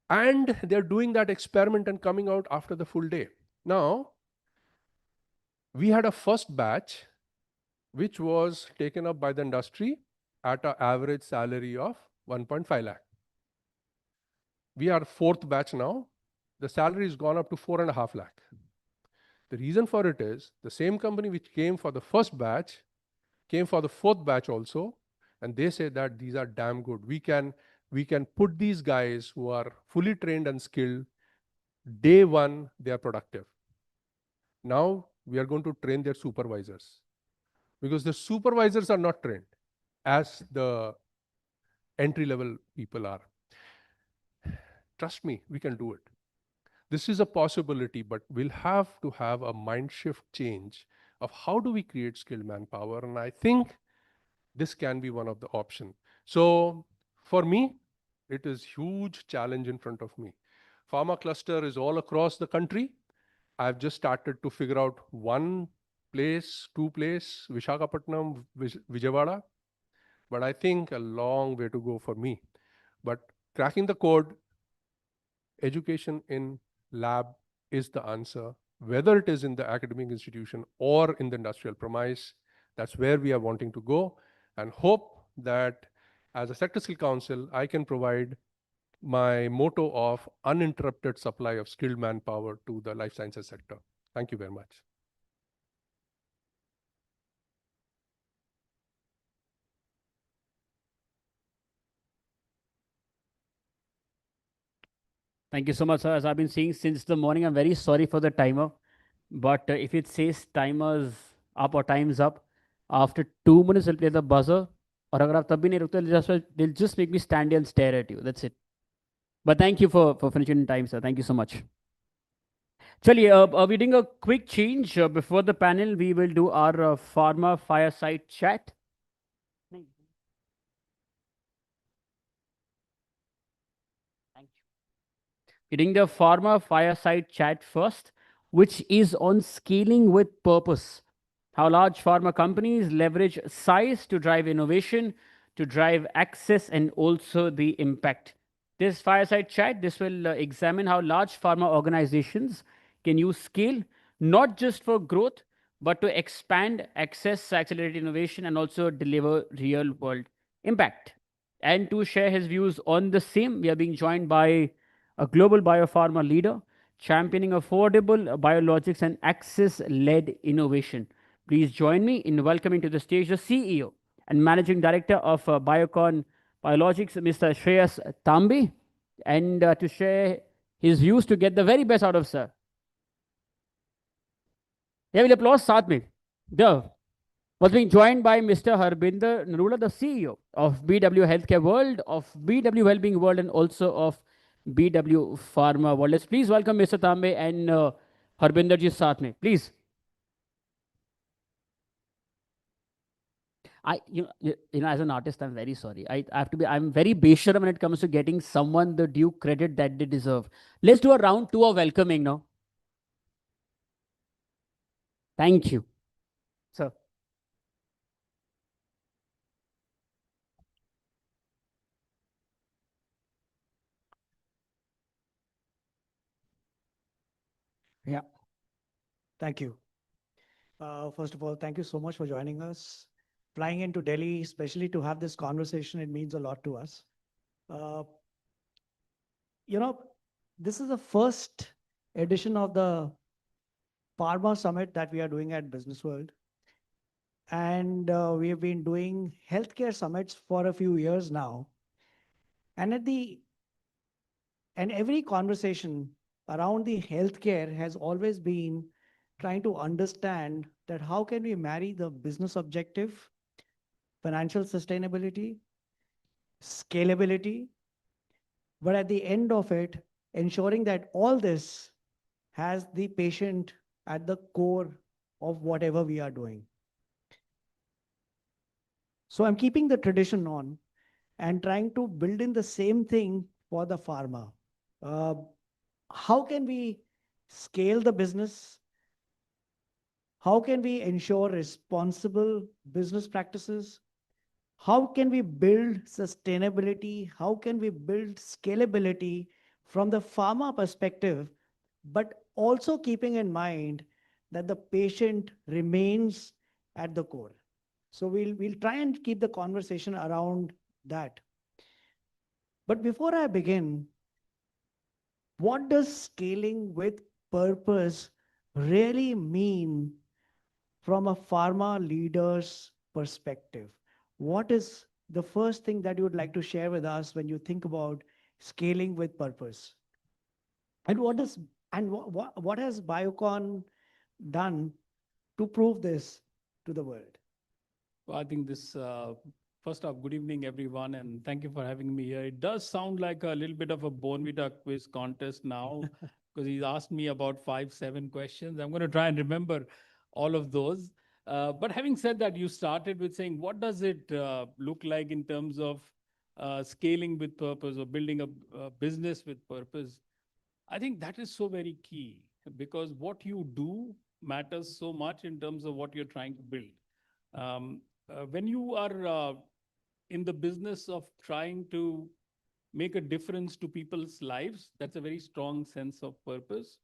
And they're doing that experiment and coming out after the full day. Now, we had a first batch, which was taken up by the industry at an average salary of 1.5 lakh. We are fourth batch now. The salary has gone up to 4.5 lakh. The reason for it is the same company which came for the first batch came for the fourth batch also. And they say that these are damn good. We can put these guys who are fully trained and skilled. Day one, they are productive. Now we are going to train their supervisors, because the supervisors are not trained as the entry-level people are. Trust me, we can do it. This is a possibility, but we'll have to have a mind shift change of how do we create skilled manpower. And I think this can be one of the options. So for me, it is huge challenge in front of me. Pharma cluster is all across the country. I've just started to figure out one place, two place, Visakhapatnam, Vijayawada. But I think a long way to go for me. But cracking the code, education in lab is the answer, whether it is in the academic institution or in the industrial premise. That's where we are wanting to go, and hope that as a sector skill council, I can provide my motto of uninterrupted supply of skilled manpower to the life sciences sector. Thank you very much. Thank you so much, sir. As I've been saying since the morning, I'm very sorry for the timer. But if it says timer's up or time's up, after 2 minutes, I'll play the buzzer. Or agar aap tab bhi nahi rukte, they'll just make me stand here and stare at you. That's it. But thank you for finishing in time, sir. Thank you so much. Chaliye, we're doing a quick change. Before the panel, we will do our pharma fireside chat. Hitting the pharma fireside chat first, which is on scaling with purpose. How large pharma companies leverage size to drive innovation, to drive access, and also the impact. This fireside chat, this will examine how large pharma organizations can use scale, not just for growth, but to expand access, accelerate innovation, and also deliver real world impact. And to share his views on the same, we are being joined by a global biopharma leader, championing affordable biologics and access-led innovation. Please join me in welcoming to the stage the CEO and Managing Director of Biocon Biologics, Mr. Shreyas Tambe, and to share his views to get the very best out of sir. Yeah, we'll applause साथ में. The was being joined by Mr. Harbinder Narula, the CEO of BW Healthcare World, of BW Wellbeing World, and also of BW Pharma World. Let's please welcome Mr. Tambe and Harbinder ji साथ में, please. You know, as an artist, I'm very sorry. I'm very beshara when it comes to getting someone the due credit that they deserve. Let's do a round two of welcoming now. Thank you, sir. Yeah. Thank you. First of all, thank you so much for joining us. Flying into Delhi, especially to have this conversation, it means a lot to us. You know, this is the first edition of the Pharma Summit that we are doing at Businessworld. and we have been doing healthcare summits for a few years now. And every conversation around the healthcare has always been trying to understand that how can we marry the business objective, financial sustainability, scalability, but at the end of it, ensuring that all this has the patient at the core of whatever we are doing. So I'm keeping the tradition on and trying to build in the same thing for the pharma. How can we scale the business? How can we ensure responsible business practices? How can we build sustainability? How can we build scalability from the pharma perspective, but also keeping in mind that the patient remains at the core? So we'll try and keep the conversation around that. But before I begin, what does scaling with purpose really mean from a pharma leader's perspective? What is the first thing that you would like to share with us when you think about scaling with purpose? And what has Biocon done to prove this to the world? Well, I think this, first off, good evening, everyone, and thank you for having me here. It does sound like a little bit of a Bonvita quiz contest now, because he's asked me about 5-7 questions. I'm going to try and remember all of those. But having said that, you started with saying, what does it look like in terms of scaling with purpose or building a business with purpose? I think that is so very key, because what you do matters so much in terms of what you're trying to build. When you are in the business of trying to make a difference to people's lives, that's a very strong sense of purpose.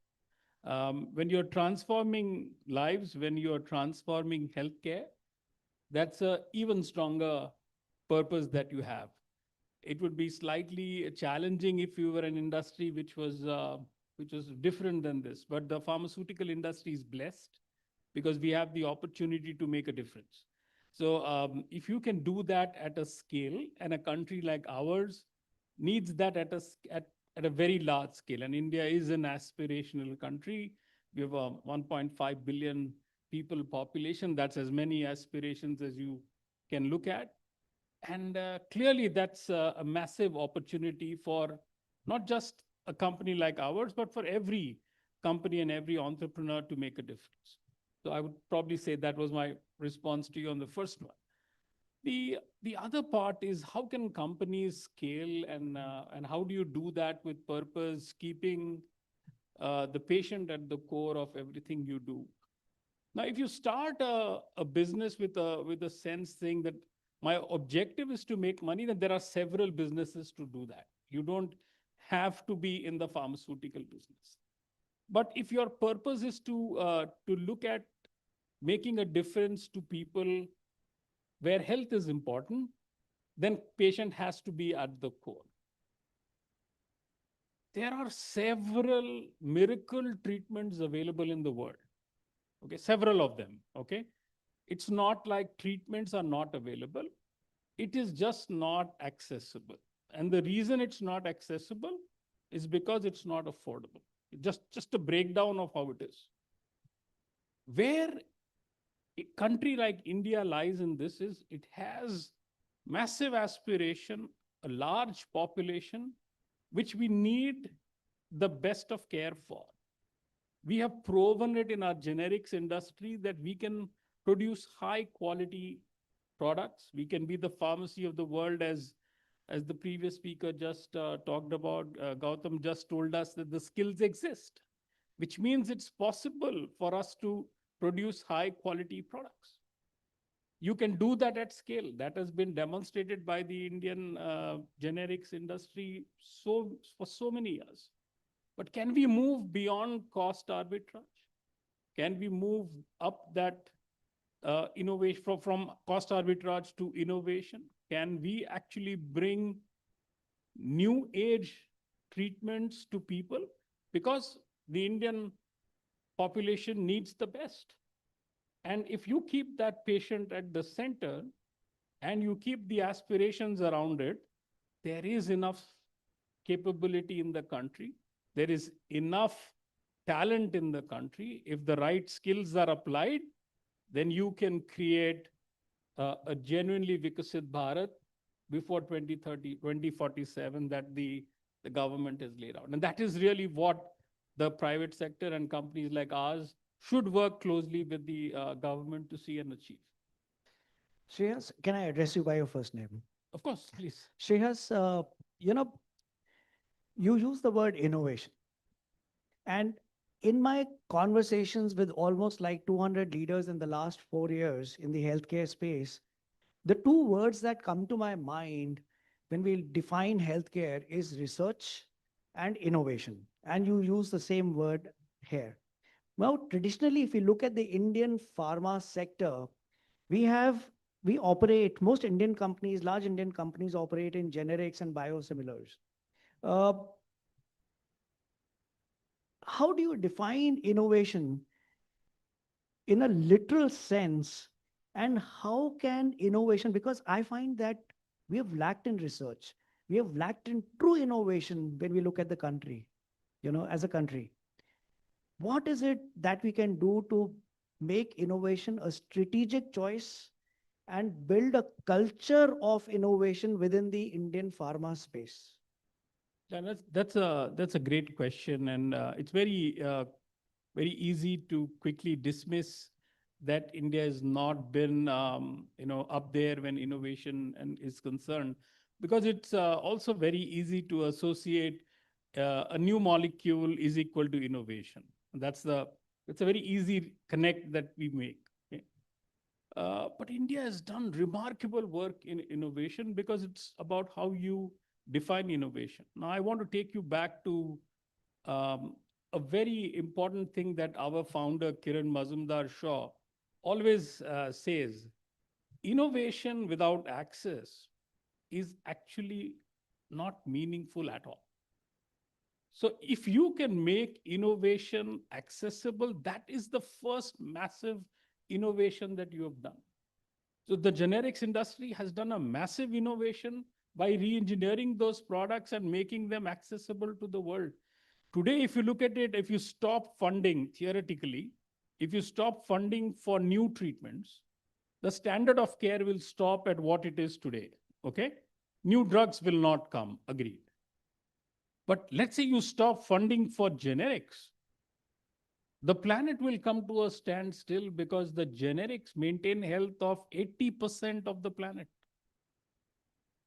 When you're transforming lives, when you're transforming healthcare, that's an even stronger purpose that you have. It would be slightly challenging if you were an industry which was different than this. But the pharmaceutical industry is blessed because we have the opportunity to make a difference. So if you can do that at a scale, and a country like ours needs that at a very large scale, and India is an aspirational country. We have a 1.5 billion people population. That's as many aspirations as you can look at. And clearly that's a massive opportunity for not just a company like ours, but for every company and every entrepreneur to make a difference. So I would probably say that was my response to you on the first one. The other part is, how can companies scale, and how do you do that with purpose, keeping the patient at the core of everything you do? Now, if you start a business with a sense saying that my objective is to make money, then there are several businesses to do that. You don't have to be in the pharmaceutical business. But if your purpose is to look at making a difference to people where health is important, then patient has to be at the core. There are several miracle treatments available in the world. Okay, several of them. Okay, it's not like treatments are not available. It is just not accessible. And the reason it's not accessible is because it's not affordable. Just a breakdown of how it is. Where a country like India lies in this is, it has massive aspiration, a large population, which we need the best of care for. We have proven it in our generics industry that we can produce high quality products. We can be the pharmacy of the world, as the previous speaker just talked about. Gautam just told us that the skills exist, which means it's possible for us to produce high quality products. You can do that at scale. That has been demonstrated by the Indian generics industry for so many years. But can we move beyond cost arbitrage? Can we move up that innovation from cost arbitrage to innovation? Can we actually bring new age treatments to people? Because the Indian population needs the best. And if you keep that patient at the center and you keep the aspirations around it, there is enough capability in the country. There is enough talent in the country. If the right skills are applied, then you can create a genuinely Vikasit Bharat before 2030, 2047 that the government has laid out. And that is really what the private sector and companies like ours should work closely with the government to see and achieve. Shreyas, can I address you by your first name? Of course, please. Shreyas, you use the word innovation. And in my conversations with almost like 200 leaders in the last 4 years in the healthcare space, the two words that come to my mind when we define healthcare is research and innovation. And you use the same word here. Now, traditionally, if you look at the Indian pharma sector, most Indian companies, large Indian companies operate in generics and biosimilars. How do you define innovation in a literal sense? And how can innovation, because I find that we have lacked in research, we have lacked in true innovation when we look at the country, as a country. What is it that we can do to make innovation a strategic choice and build a culture of innovation within the Indian pharma space? Yeah, that's a great question, and it's very easy to quickly dismiss that India has not been up there when innovation is concerned, because it's also very easy to associate a new molecule is equal to innovation. It's a very easy connect that we make. Okay? But India has done remarkable work in innovation because it's about how you define innovation. Now, I want to take you back to a very important thing that our founder, Kiran Mazumdar-Shaw, always says. Innovation without access is actually not meaningful at all. So if you can make innovation accessible, that is the first massive innovation that you have done. So the generics industry has done a massive innovation by re-engineering those products and making them accessible to the world. Today, if you look at it, if you stop funding, theoretically, if you stop funding for new treatments, the standard of care will stop at what it is today, okay? New drugs will not come, agreed. But let's say you stop funding for generics, the planet will come to a standstill because the generics maintain health of 80% of the planet.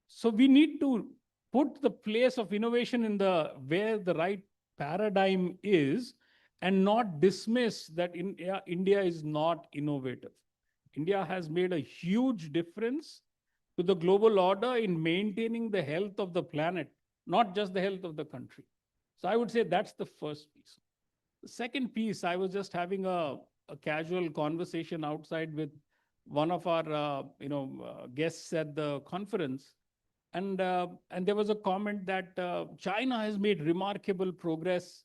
So we need to put the place of innovation in where the right paradigm is and not dismiss that India is not innovative. India has made a huge difference to the global order in maintaining the health of the planet, not just the health of the country. So I would say that's the first piece. The second piece, I was just having a casual conversation outside with one of our guests at the conference. And there was a comment that China has made remarkable progress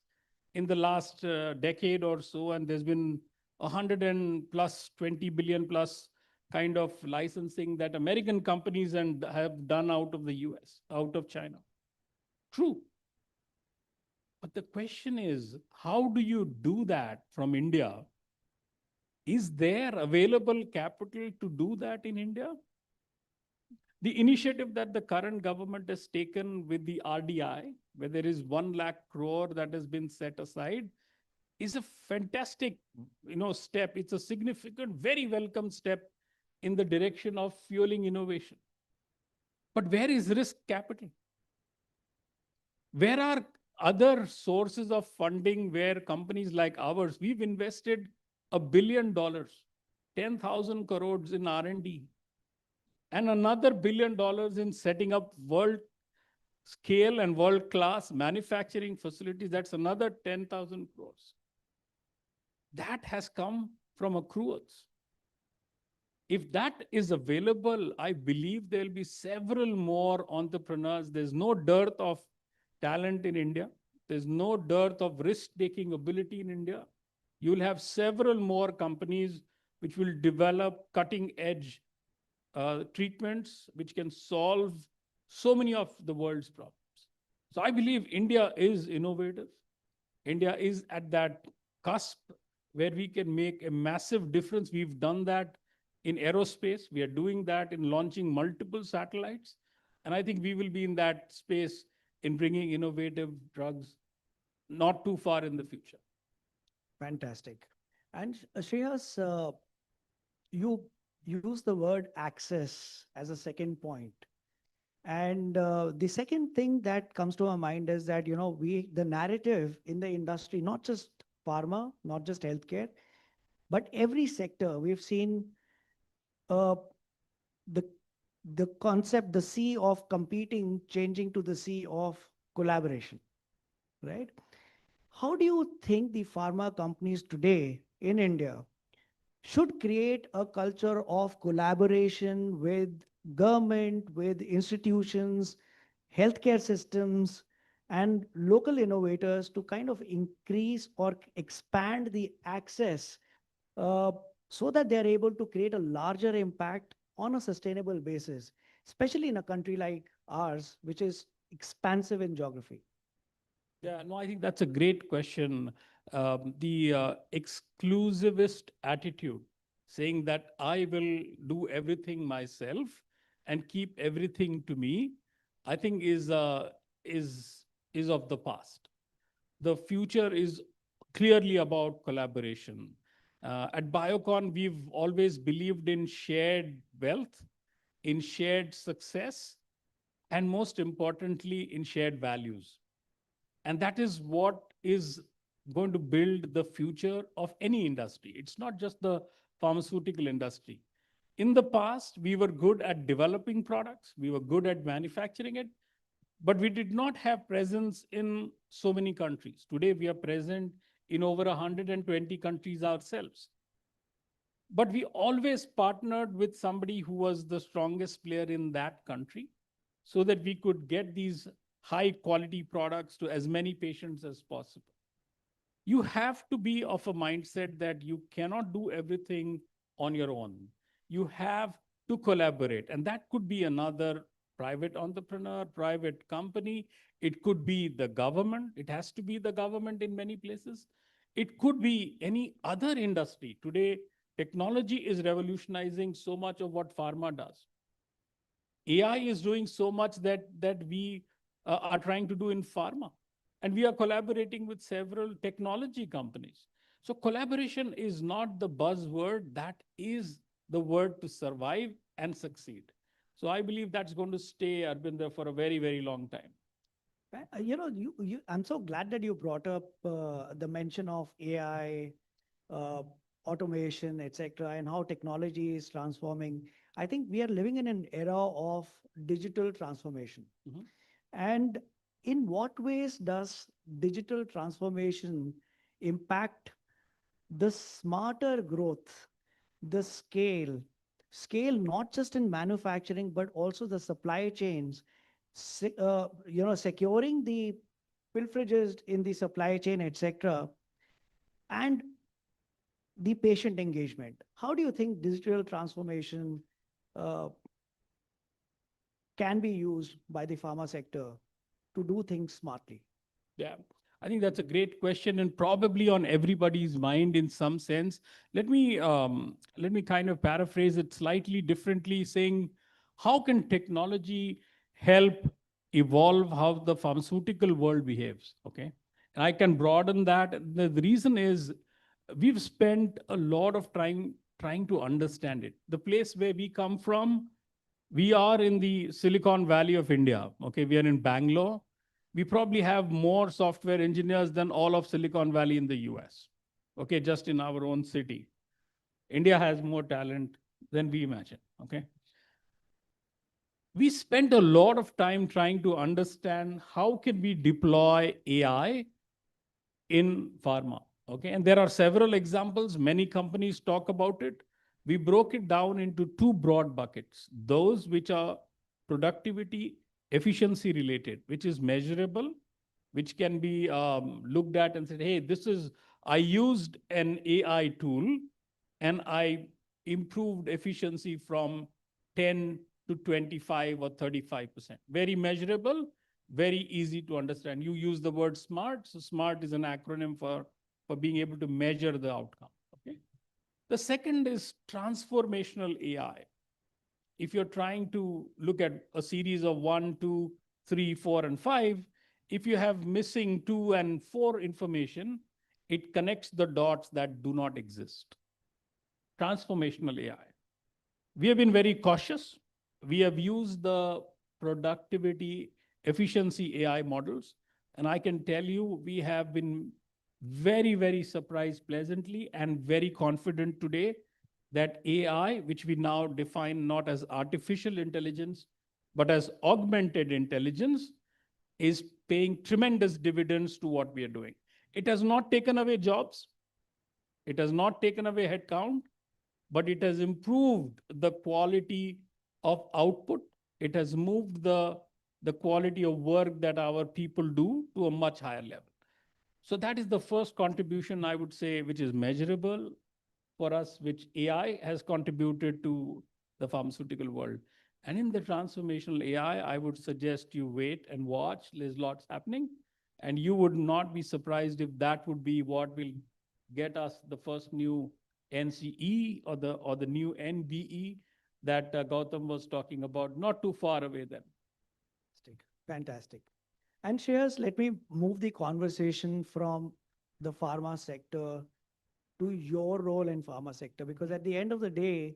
in the last decade or so, and there's been 20 billion plus kind of licensing that American companies have done out of the US, out of China. True. But the question is, how do you do that from India? Is there available capital to do that in India? The initiative that the current government has taken with the RDI, where there is 1 lakh crore that has been set aside, is a fantastic step. It's a significant, very welcome step in the direction of fueling innovation. But where is risk capital? Where are other sources of funding where companies like ours, we've invested $1 billion, 10,000 crores in R&D, and another $1 billion in setting up world scale and world-class manufacturing facilities. That's another 10,000 crores. That has come from accruals. If that is available, I believe there'll be several more entrepreneurs. There's no dearth of talent in India. There's no dearth of risk-taking ability in India. You'll have several more companies which will develop cutting edge treatments which can solve so many of the world's problems. So I believe India is innovative. India is at that cusp where we can make a massive difference. We've done that in aerospace. We are doing that in launching multiple satellites. And I think we will be in that space in bringing innovative drugs not too far in the future. Fantastic. And Shreyas, you use the word access as a second point. And the second thing that comes to our mind is that, the narrative in the industry, not just pharma, not just healthcare, but every sector, we've seen the concept, the C of competing, changing to the C of collaboration, right? How do you think the pharma companies today in India should create a culture of collaboration with government, with institutions, healthcare systems, and local innovators to kind of increase or expand the access so that they're able to create a larger impact on a sustainable basis, especially in a country like ours, which is expansive in geography? Yeah, no, I think that's a great question. The exclusivist attitude, saying that I will do everything myself and keep everything to me, I think is of the past. The future is clearly about collaboration. At Biocon, we've always believed in shared wealth, in shared success, and most importantly, in shared values. And that is what is going to build the future of any industry. It's not just the pharmaceutical industry. In the past, we were good at developing products, we were good at manufacturing it, but we did not have presence in so many countries. Today, we are present in over 120 countries ourselves. But we always partnered with somebody who was the strongest player in that country so that we could get these high quality products to as many patients as possible. You have to be of a mindset that you cannot do everything on your own. You have to collaborate. And that could be another private entrepreneur, private company. It could be the government. It has to be the government in many places. It could be any other industry. Today, technology is revolutionizing so much of what pharma does. AI is doing so much that we are trying to do in pharma. And we are collaborating with several technology companies. So collaboration is not the buzzword, that is the word to survive and succeed. So I believe that's going to stay, Arvinder, for a very, very long time. I'm so glad that you brought up the mention of AI, automation, etc., and how technology is transforming. I think we are living in an era of digital transformation. Mm-hmm. And in what ways does digital transformation impact the smarter growth, the scale not just in manufacturing, but also the supply chains, securing the pilferages in the supply chain, etc., and the patient engagement? How do you think digital transformation can be used by the pharma sector to do things smartly? Yeah, I think that's a great question and probably on everybody's mind in some sense. Let me kind of paraphrase it slightly differently, saying, how can technology help evolve how the pharmaceutical world behaves? Okay, and I can broaden that. The reason is we've spent a lot of time trying to understand it. The place where we come from, we are in the Silicon Valley of India. Okay, we are in Bangalore. We probably have more software engineers than all of Silicon Valley in the US. Okay, just in our own city. India has more talent than we imagine. Okay. We spent a lot of time trying to understand how can we deploy AI in pharma. Okay, and there are several examples. Many companies talk about it. We broke it down into two broad buckets. Those which are productivity, efficiency related, which is measurable, which can be looked at and said, hey, I used an AI tool and I improved efficiency from 10 to 25 or 35%. Very measurable, very easy to understand. You use the word SMART. So SMART is an acronym for being able to measure the outcome. Okay. The second is transformational AI. If you're trying to look at a series of 1, 2, 3, 4, and 5, if you have missing 2 and 4 information, it connects the dots that do not exist. Transformational AI. We have been very cautious. We have used the productivity efficiency AI models. And I can tell you, we have been very, very surprised pleasantly and very confident today that AI, which we now define not as artificial intelligence, but as augmented intelligence, is paying tremendous dividends to what we are doing. It has not taken away jobs. It has not taken away headcount, but it has improved the quality of output. It has moved the quality of work that our people do to a much higher level. So that is the first contribution, I would say, which is measurable for us, which AI has contributed to the pharmaceutical world. And in the transformational AI, I would suggest you wait and watch. There's lots happening. And you would not be surprised if that would be what will get us the first new NCE or the new NBE that Gautam was talking about, not too far away then. Fantastic. And Shreyas, let me move the conversation from the pharma sector to your role in pharma sector, because at the end of the day,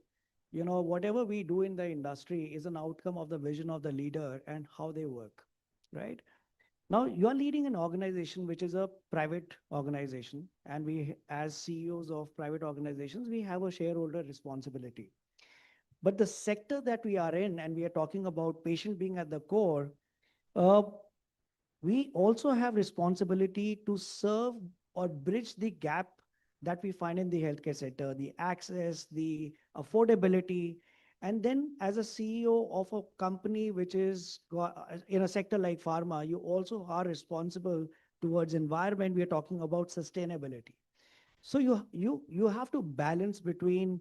you know, whatever we do in the industry is an outcome of the vision of the leader and how they work, right? Now, you are leading an organization which is a private organization, and we, as CEOs of private organizations, we have a shareholder responsibility. But the sector that we are in, and we are talking about patient being at the core, we also have responsibility to serve or bridge the gap that we find in the healthcare sector, the access, the affordability. And then as a CEO of a company which is in a sector like pharma, you also are responsible towards environment. We are talking about sustainability. So you have to balance between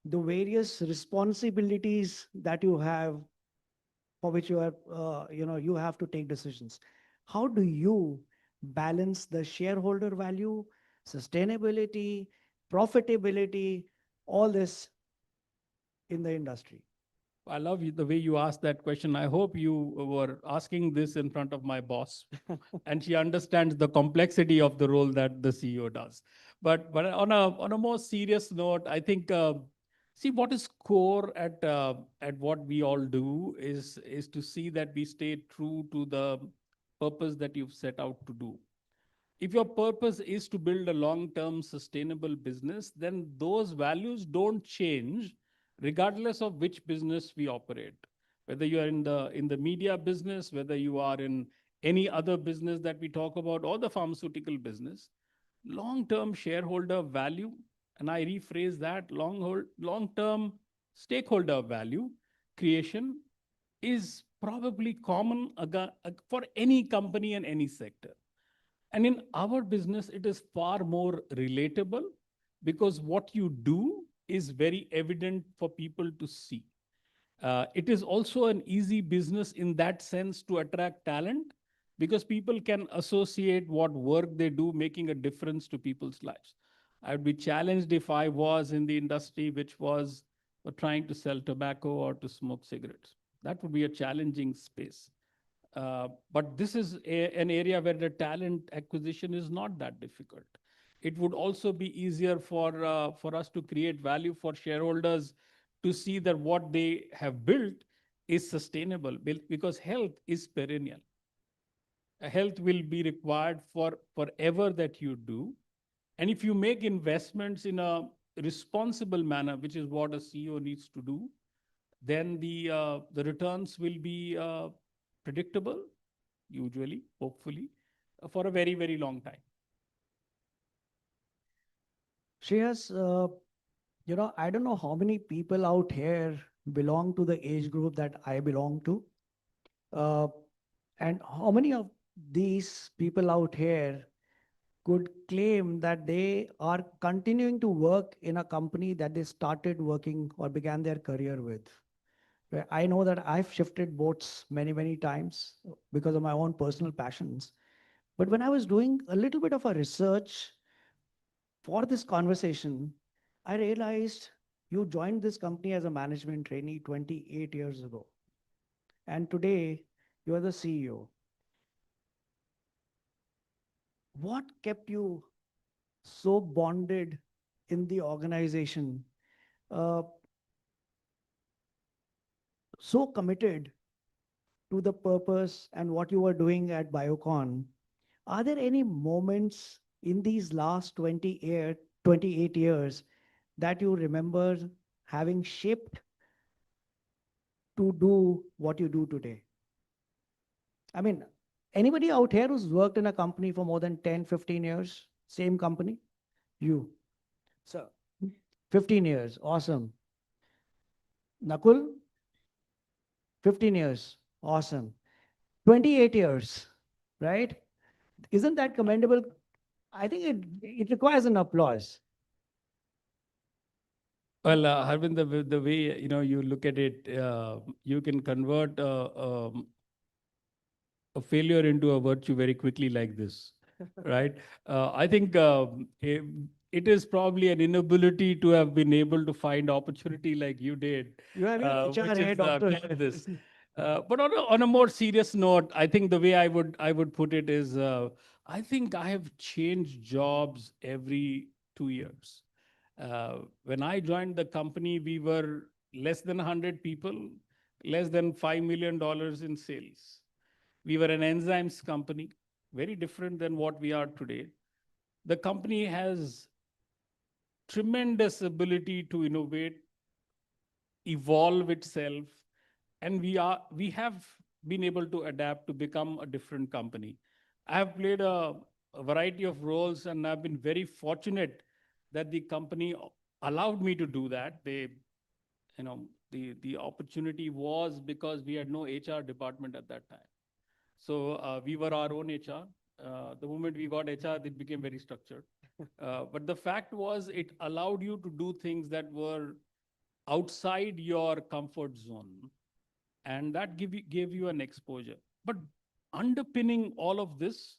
the various responsibilities that you have, for which you have, you have to take decisions. How do you balance the shareholder value, sustainability, profitability, all this in the industry? I love the way you asked that question. I hope you were asking this in front of my boss and she understands the complexity of the role that the CEO does. But on a more serious note, I think, see, what is core at what we all do is to see that we stay true to the purpose that you've set out to do. If your purpose is to build a long-term sustainable business, then those values don't change regardless of which business we operate. Whether you are in the media business, whether you are in any other business that we talk about, or the pharmaceutical business, long-term shareholder value, and I rephrase that, long-term stakeholder value creation is probably common for any company and any sector. And in our business, it is far more relatable because what you do is very evident for people to see. It is also an easy business in that sense to attract talent because people can associate what work they do making a difference to people's lives. I would be challenged if I was in the industry which was trying to sell tobacco or to smoke cigarettes. That would be a challenging space. But this is an area where the talent acquisition is not that difficult. It would also be easier for us to create value for shareholders to see that what they have built is sustainable because health is perennial. Health will be required for forever that you do. And if you make investments in a responsible manner, which is what a CEO needs to do, then the returns will be predictable, usually, hopefully, for a very, very long time. Shreyas, I don't know how many people out here belong to the age group that I belong to. And how many of these people out here could claim that they are continuing to work in a company that they started working or began their career with. Where I know that I've shifted boats many, many times because of my own personal passions. But when I was doing a little bit of a research for this conversation, I realized you joined this company as a management trainee 28 years ago. And today, you're the CEO. What kept you so bonded in the organization, so committed to the purpose and what you were doing at Biocon? Are there any moments in these last 28 years that you remember having shaped to do what you do today? I mean, anybody out here who's worked in a company for more than 10, 15 years? Same company? You. So, 15 years. Awesome. Nakul? 15 years. Awesome. 28 years, right? Isn't that commendable? I think it requires an applause. Well, Harvind, the way you look at it, you can convert a failure into a virtue very quickly like this, right? I think it is probably an inability to have been able to find opportunity like you did. You have your which HR is, head doctor. called this. But on a more serious note, I think the way I would put it is, I think I have changed jobs every 2 years. When I joined the company, we were less than 100 people, less than $5 million in sales. We were an enzymes company, very different than what we are today. The company has tremendous ability to innovate, evolve itself, and we have been able to adapt to become a different company. I have played a variety of roles, and I've been very fortunate that the company allowed me to do that. The opportunity was because we had no HR department at that time. So we were our own HR. The moment we got HR, it became very structured. But the fact was, it allowed you to do things that were outside your comfort zone, and that gave you an exposure. But underpinning all of this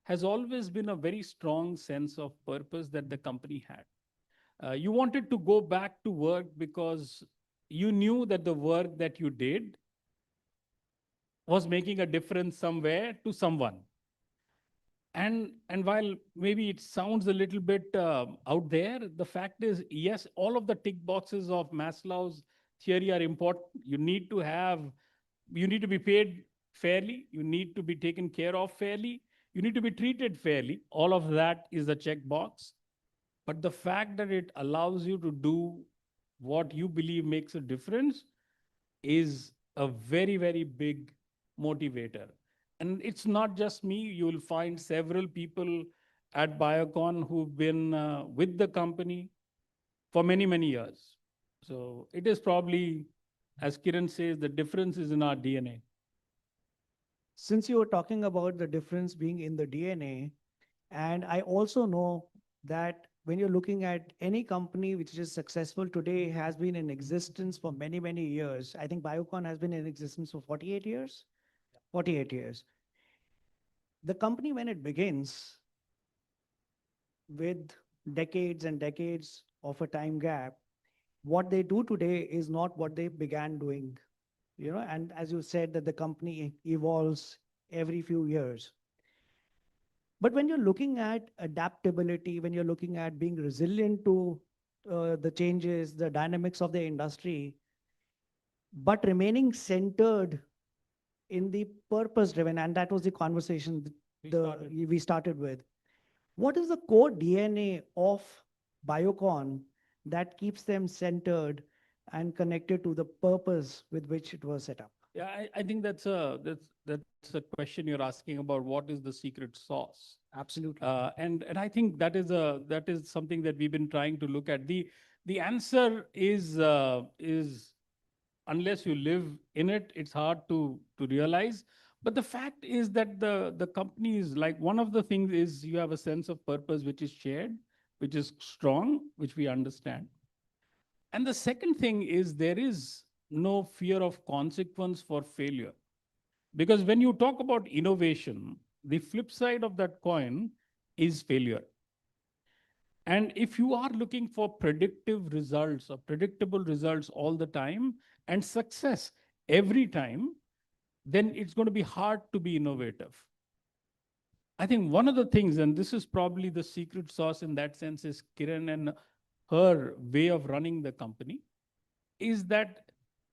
has always been a very strong sense of purpose that the company had. You wanted to go back to work because you knew that the work that you did was making a difference somewhere to someone. And while maybe it sounds a little bit out there, the fact is, yes, all of the tick boxes of Maslow's theory are important. You need to be paid fairly. You need to be taken care of fairly. You need to be treated fairly. All of that is a checkbox. But the fact that it allows you to do what you believe makes a difference is a very, very big motivator. And it's not just me. You'll find several people at Biocon who've been with the company for many, many years. So it is probably, as Kiran says, the difference is in our DNA. Since you were talking about the difference being in the DNA, and I also know that when you're looking at any company which is successful today, has been in existence for many, many years. I think Biocon has been in existence for 48 years. 48 years. The company, when it begins with decades and decades of a time gap, what they do today is not what they began doing. And as you said, that the company evolves every few years. But when you're looking at adaptability, when you're looking at being resilient to the changes, the dynamics of the industry, but remaining centered in the purpose driven, and that was the conversation we started with. What is the core DNA of Biocon that keeps them centered and connected to the purpose with which it was set up? Yeah, I think that's a question you're asking about. What is the secret sauce? Absolutely. And I think that is something that we've been trying to look at. The answer is unless you live in it, it's hard to realize. But the fact is that the company is like, one of the things is you have a sense of purpose which is shared, which is strong, which we understand. And the second thing is there is no fear of consequence for failure. Because when you talk about innovation, the flip side of that coin is failure. And if you are looking for predictive results or predictable results all the time and success every time, then it's going to be hard to be innovative. I think one of the things, and this is probably the secret sauce in that sense, is Kiran and her way of running the company, is that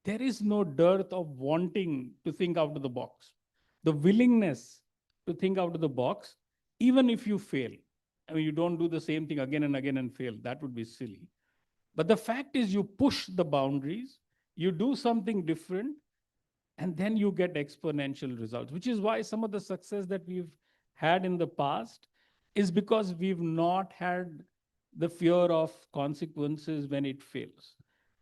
there is no dearth of wanting to think out of the box. The willingness to think out of the box, even if you fail. I mean, you don't do the same thing again and again and fail. That would be silly. But the fact is you push the boundaries, you do something different, and then you get exponential results, which is why some of the success that we've had in the past is because we've not had the fear of consequences when it fails.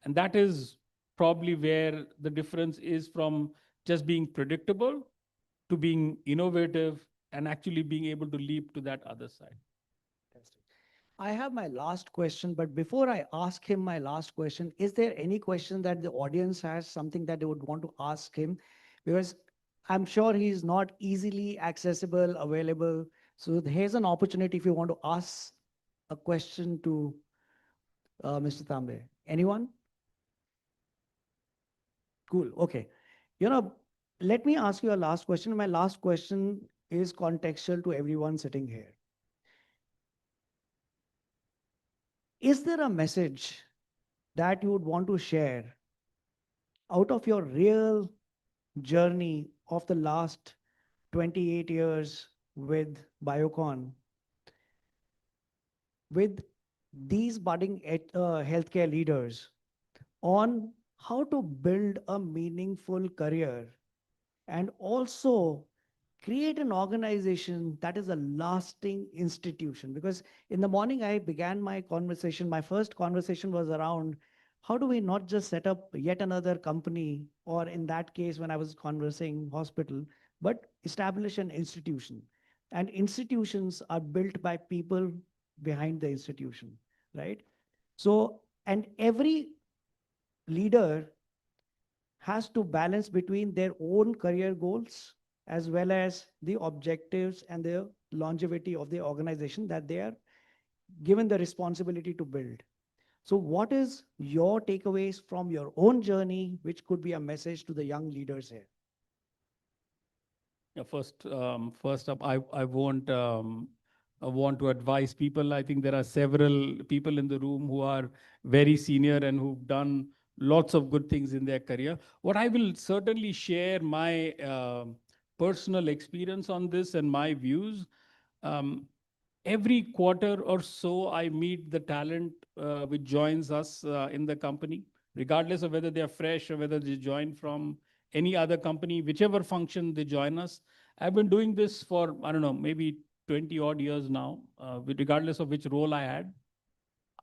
And that is probably where the difference is from just being predictable to being innovative and actually being able to leap to that other side. I have my last question, but before I ask him my last question, is there any question that the audience has, something that they would want to ask him? Because I'm sure he's not easily accessible, available. So here's an opportunity if you want to ask a question to Mr. Tambe. Anyone? Cool. Okay. Let me ask you a last question. My last question is contextual to everyone sitting here. Is there a message that you would want to share out of your real journey of the last 28 years with Biocon, with these budding healthcare leaders, on how to build a meaningful career and also create an organization that is a lasting institution? Because in the morning, I began my conversation. My first conversation was around how do we not just set up yet another company, or in that case, when I was conversing hospital, but establish an institution. And institutions are built by people behind the institution, right? So, and every leader has to balance between their own career goals as well as the objectives and the longevity of the organization that they are given the responsibility to build. So what is your takeaways from your own journey, which could be a message to the young leaders here? Yeah, first up, I won't want to advise people. I think there are several people in the room who are very senior and who've done lots of good things in their career. What I will certainly share my personal experience on this and my views. Every quarter or so, I meet the talent which joins us in the company, regardless of whether they are fresh or whether they join from any other company, whichever function they join us. I've been doing this for, I don't know, maybe 20 odd years now, regardless of which role I had.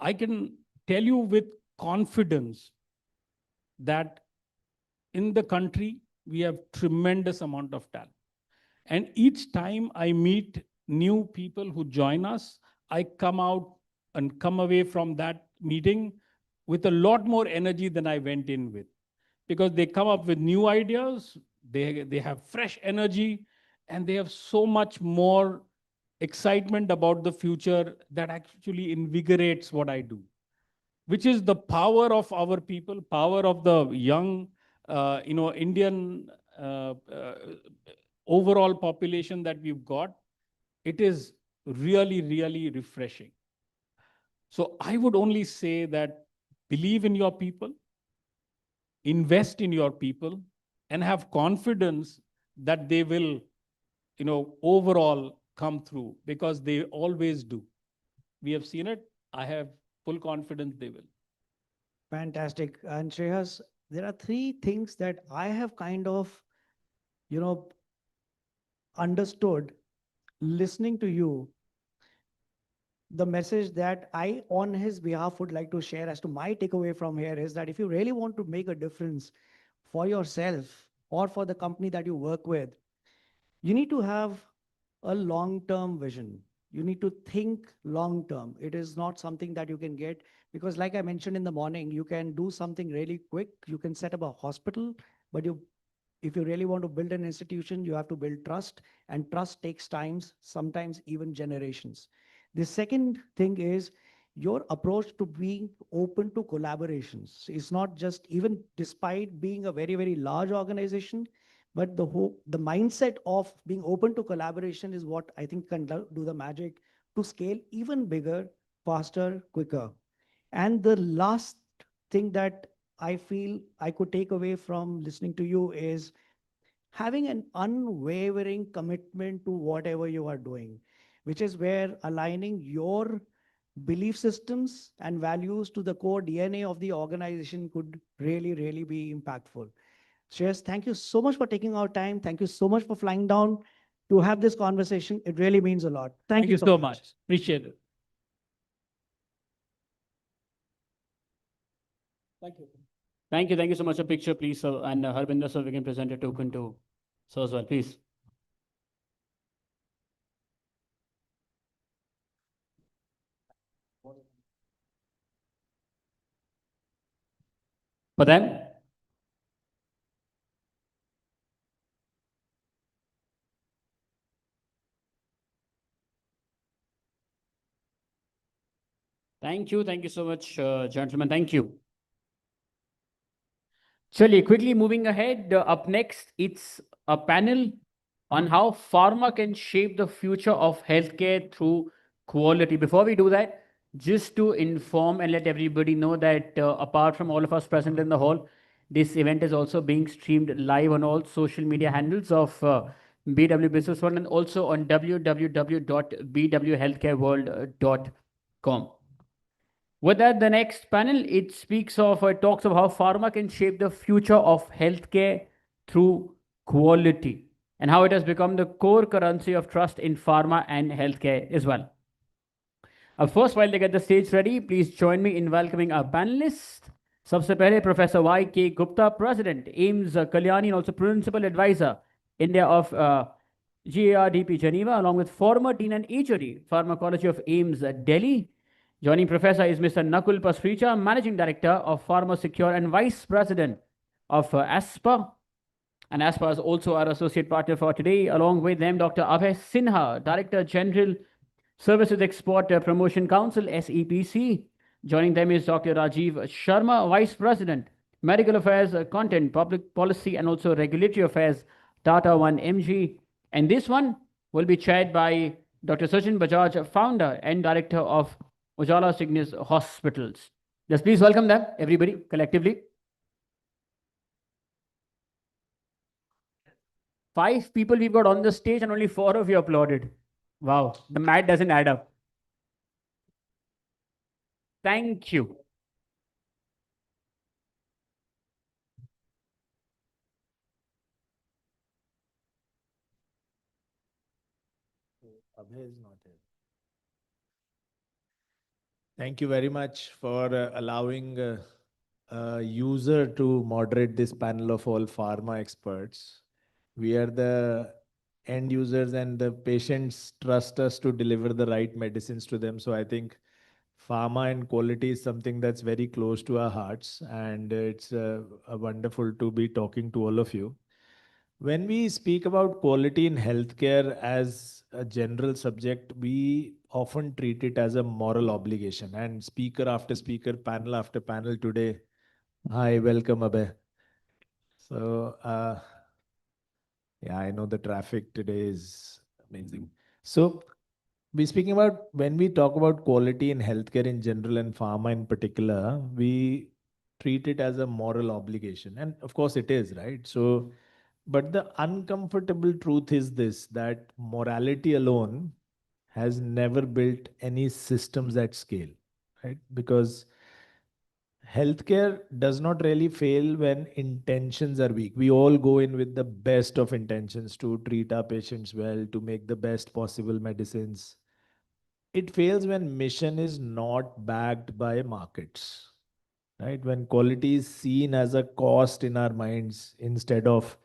I can tell you with confidence that in the country, we have tremendous amount of talent. And each time I meet new people who join us, I come out and come away from that meeting with a lot more energy than I went in with, because they come up with new ideas, they have fresh energy, and they have so much more excitement about the future that actually invigorates what I do, which is the power of our people, power of the young, Indian overall population that we've got. It is really, really refreshing. So I would only say that believe in your people, invest in your people, and have confidence that they will, overall come through, because they always do. We have seen it. I have full confidence they will. Fantastic. And Shreyas, there are three things that I have kind of, understood listening to you. The message that I, on his behalf, would like to share as to my takeaway from here is that if you really want to make a difference for yourself or for the company that you work with, You need to have a long-term vision. You need to think long-term. It is not something that you can get because like I mentioned in the morning, you can do something really quick. You can set up a hospital, but if you really want to build an institution, you have to build trust, and trust takes times, sometimes even generations. The second thing is your approach to being open to collaborations. It's not just, even despite being a very, very large organization, but the mindset of being open to collaboration is what I think can do the magic to scale even bigger, faster, quicker. And the last thing that I feel I could take away from listening to you is having an unwavering commitment to whatever you are doing, which is where aligning your belief systems and values to the core DNA of the organization could really, really be impactful. Shreyas, thank you so much for taking our time. Thank you so much for flying down to have this conversation. It really means a lot. Thank you so much. Appreciate it. Thank you. Thank you. Thank you so much. A picture, please, sir. And Harbinder, sir, we can present a token to sir as well, please. For them. Thank you. Thank you so much, gentlemen. Thank you. Chali, quickly moving ahead. Up next, it's a panel on how pharma can shape the future of healthcare through quality. Before we do that, just to inform and let everybody know that apart from all of us present in the hall, this event is also being streamed live on all social media handles of BW Businessworld and also on www.bwhealthcareworld.com. With that, the next panel, it talks of how pharma can shape the future of healthcare through quality and how it has become the core currency of trust in pharma and healthcare as well. First, while they get the stage ready, please join me in welcoming our panelists. सबसे पहले Professor Y.K. Gupta, President, AIMS Kalyani, and also Principal Advisor, India of GARDP Geneva, along with former Dean and HOD, Pharmacology of AIMS Delhi. Joining Professor is Mr. Nakul Pasricha, Managing Director of PharmaSecure and Vice President of ASPA. And ASPA is also our associate partner for today. Along with them, Dr. Abhay Sinha, Director General, Services Export Promotion Council, SEPC. Joining them is Dr. Rajiv Sharma, Vice President, Medical Affairs, Content, Public Policy, and also Regulatory Affairs, Tata 1 MG. And this one will be chaired by Dr. Sachin Bajaj, Founder and Director of Ujala Cygnus Hospitals. Let's please welcome them, everybody, collectively. 5 people we've got on the stage and only 4 of you applauded. Wow, the math doesn't add up. Thank you. Abhay is not here. Thank you very much for allowing a user to moderate this panel of all pharma experts. We are the end users and the patients trust us to deliver the right medicines to them. So I think pharma and quality is something that's very close to our hearts, and it's wonderful to be talking to all of you. When we speak about quality in healthcare as a general subject, we often treat it as a moral obligation. And speaker after speaker, panel after panel today. Hi, welcome, Abhay. So, yeah, I know the traffic today is amazing. So, we're speaking about when we talk about quality in healthcare in general and pharma in particular, we treat it as a moral obligation. And of course, it is, right? So, but the uncomfortable truth is this, that morality alone has never built any systems at scale, right? Because healthcare does not really fail when intentions are weak. We all go in with the best of intentions to treat our patients well, to make the best possible medicines. It fails when mission is not backed by markets, right? When quality is seen as a cost in our minds instead of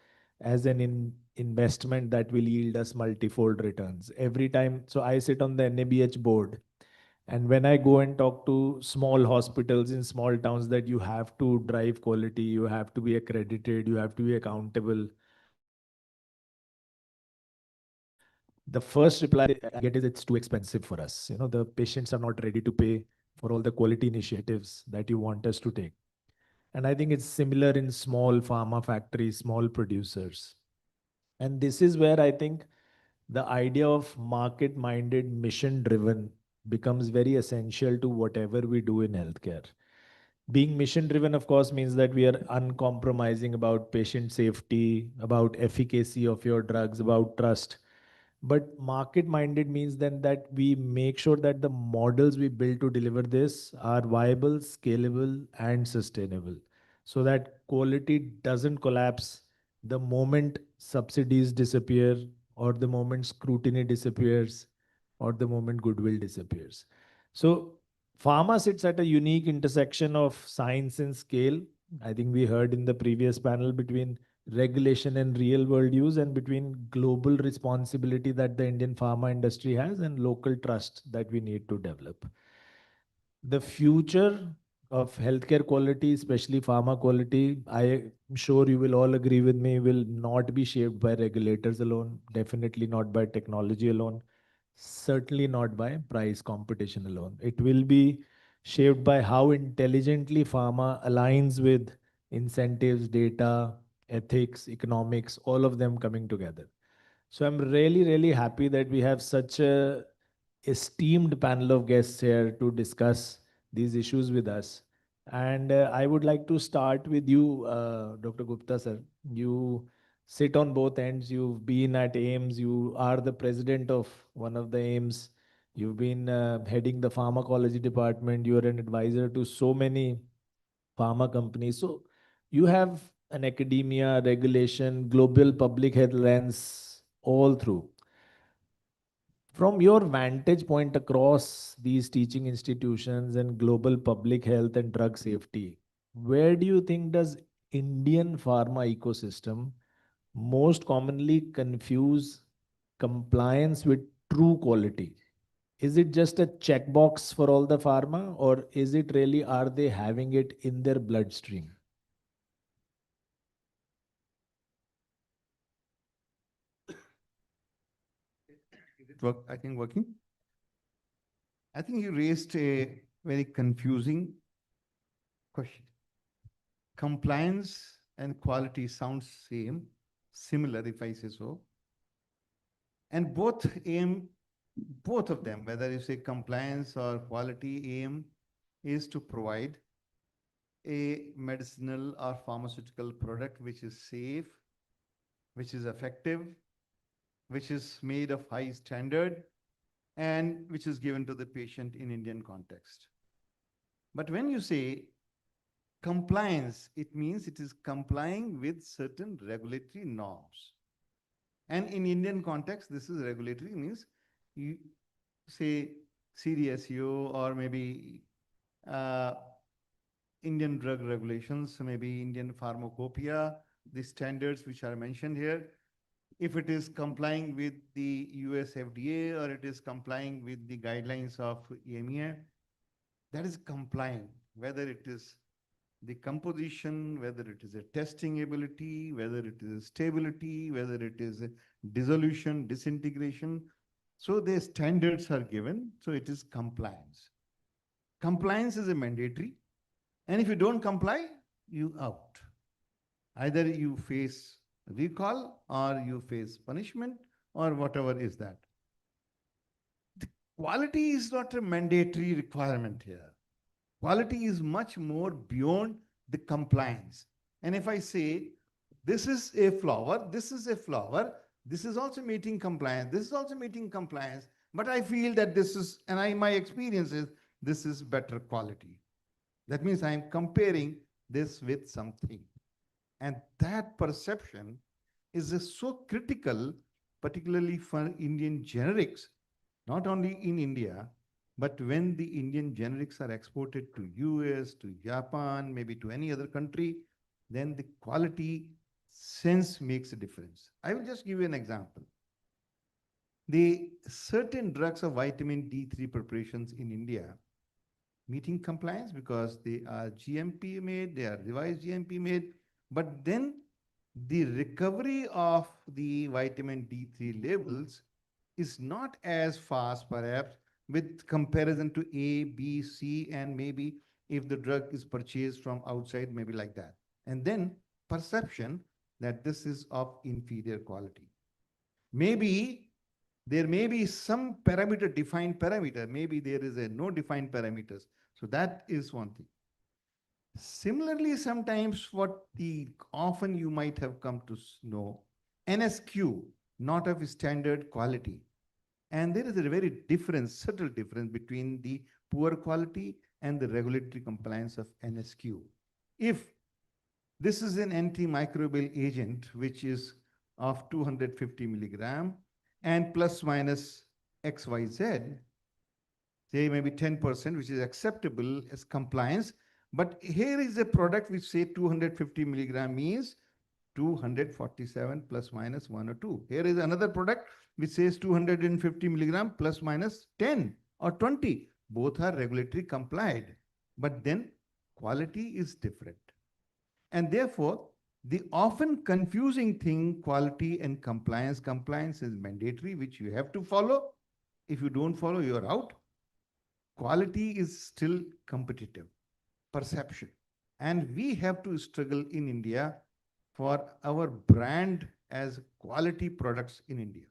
as an investment that will yield us multifold returns. Every time, so I sit on the NABH board, and when I go and talk to small hospitals in small towns that you have to drive quality, you have to be accredited, you have to be accountable, the first reply I get is it's too expensive for us. You know, the patients are not ready to pay for all the quality initiatives that you want us to take. And I think it's similar in small pharma factories, small producers. And this is where I think the idea of market-minded, mission-driven becomes very essential to whatever we do in healthcare. Being mission-driven, of course, means that we are uncompromising about patient safety, about efficacy of your drugs, about trust. But market-minded means then that we make sure that the models we build to deliver this are viable, scalable, and sustainable, so that quality doesn't collapse the moment subsidies disappear, or the moment scrutiny disappears, or the moment goodwill disappears. So pharma sits at a unique intersection of science and scale. I think we heard in the previous panel between regulation and real world use, and between global responsibility that the Indian pharma industry has and local trust that we need to develop. The future of healthcare quality, especially pharma quality, I am sure you will all agree with me, will not be shaped by regulators alone, definitely not by technology alone, certainly not by price competition alone. It will be shaped by how intelligently pharma aligns with incentives, data, ethics, economics, all of them coming together. So I'm really, really happy that we have such a esteemed panel of guests here to discuss these issues with us. And I would like to start with you, Dr. Gupta sir. You sit on both ends. You've been at AIMS. You are the president of one of the AIMS. You've been heading the pharmacology department. You are an advisor to so many pharma companies. So you have an academia, regulation, global public health lens all through. From your vantage point across these teaching institutions and global public health and drug safety, where do you think does Indian pharma ecosystem most commonly confuse compliance with true quality? Is it just a checkbox for all the pharma, or is it really, are they having it in their bloodstream? Is it work? I think working. I think you raised a very confusing question. Compliance and quality sounds similar, if I say so. And both of them, whether you say compliance or quality, aim is to provide a medicinal or pharmaceutical product which is safe, which is effective, which is made of high standard, and which is given to the patient in Indian context. But when you say compliance, it means it is complying with certain regulatory norms. And in Indian context, this is regulatory, means you say CDSU or maybe Indian drug regulations, maybe Indian pharmacopoeia, the standards which are mentioned here. If it is complying with the US FDA or it is complying with the guidelines of EMEA, that is complying, whether it is the composition, whether it is a testing ability, whether it is stability, whether it is a dissolution, disintegration. So the standards are given, so it is compliance. Compliance is a mandatory, and if you don't comply, you out. Either you face recall or you face punishment or whatever is that. The quality is not a mandatory requirement here. Quality is much more beyond the compliance. And if I say, this is a flower, this is a flower, this is also meeting compliance, this is also meeting compliance, but I feel that this is, and my experience is, this is better quality. That means I'm comparing this with something. And that perception is so critical, particularly for Indian generics, not only in India, but when the Indian generics are exported to US, to Japan, maybe to any other country, then the quality sense makes a difference. I will just give you an example. The certain drugs of vitamin D3 preparations in India meeting compliance because they are GMP made, they are revised GMP made, but then the recovery of the vitamin D3 labels is not as fast perhaps with comparison to A, B, C, and maybe if the drug is purchased from outside, maybe like that. And then perception that this is of inferior quality. Maybe there may be some parameter, defined parameter. Maybe there is a no defined parameters. So that is one thing. Similarly, sometimes often you might have come to know, NSQ, not of standard quality. And there is a very subtle difference between the poor quality and the regulatory compliance of NSQ. If this is an antimicrobial agent, which is of 250 milligram and plus minus XYZ, say maybe 10%, which is acceptable as compliance. But here is a product which say 250 milligram means 247 plus minus 1 or 2. Here is another product which says 250 milligram plus minus 10 or 20. Both are regulatory complied, but then quality is different. And therefore, the often confusing thing, quality and compliance. Compliance is mandatory, which you have to follow. If you don't follow, you're out. Quality is still competitive, perception. And we have to struggle in India for our brand as quality products in India.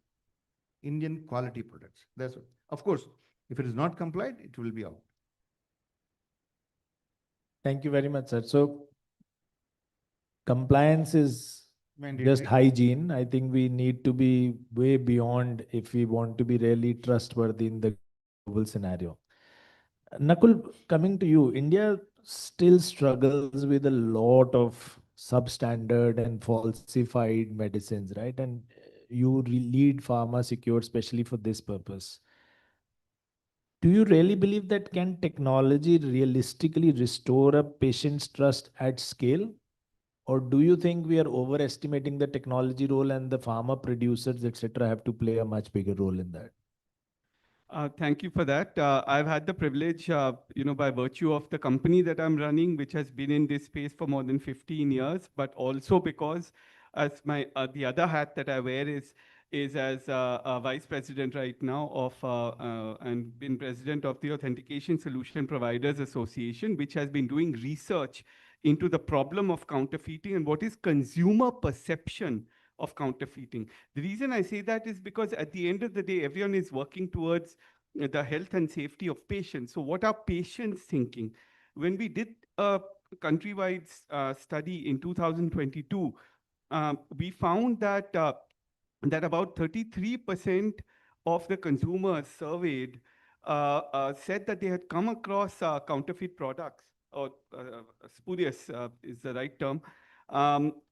Indian quality products. That's what. Of course, if it is not complied, it will be out. Thank you very much, sir. So compliance is mandatory. just hygiene. I think we need to be way beyond if we want to be really trustworthy in the global scenario. Nakul, coming to you, India still struggles with a lot of substandard and falsified medicines, right? And you lead Pharma Secure especially for this purpose. Do you really believe that can technology realistically restore a patient's trust at scale? Or do you think we are overestimating the technology role and the pharma producers, etc., have to play a much bigger role in that? Thank you for that. I've had the privilege, by virtue of the company that I'm running, which has been in this space for more than 15 years, but also because as the other hat that I wear is as a vice president right now of and been president of the Authentication Solution Providers Association, which has been doing research into the problem of counterfeiting and what is consumer perception of counterfeiting. The reason I say that is because at the end of the day, everyone is working towards the health and safety of patients. So what are patients thinking? When we did a countrywide study in 2022, we found that that about 33% of the consumers surveyed said that they had come across counterfeit products, or spurious is the right term,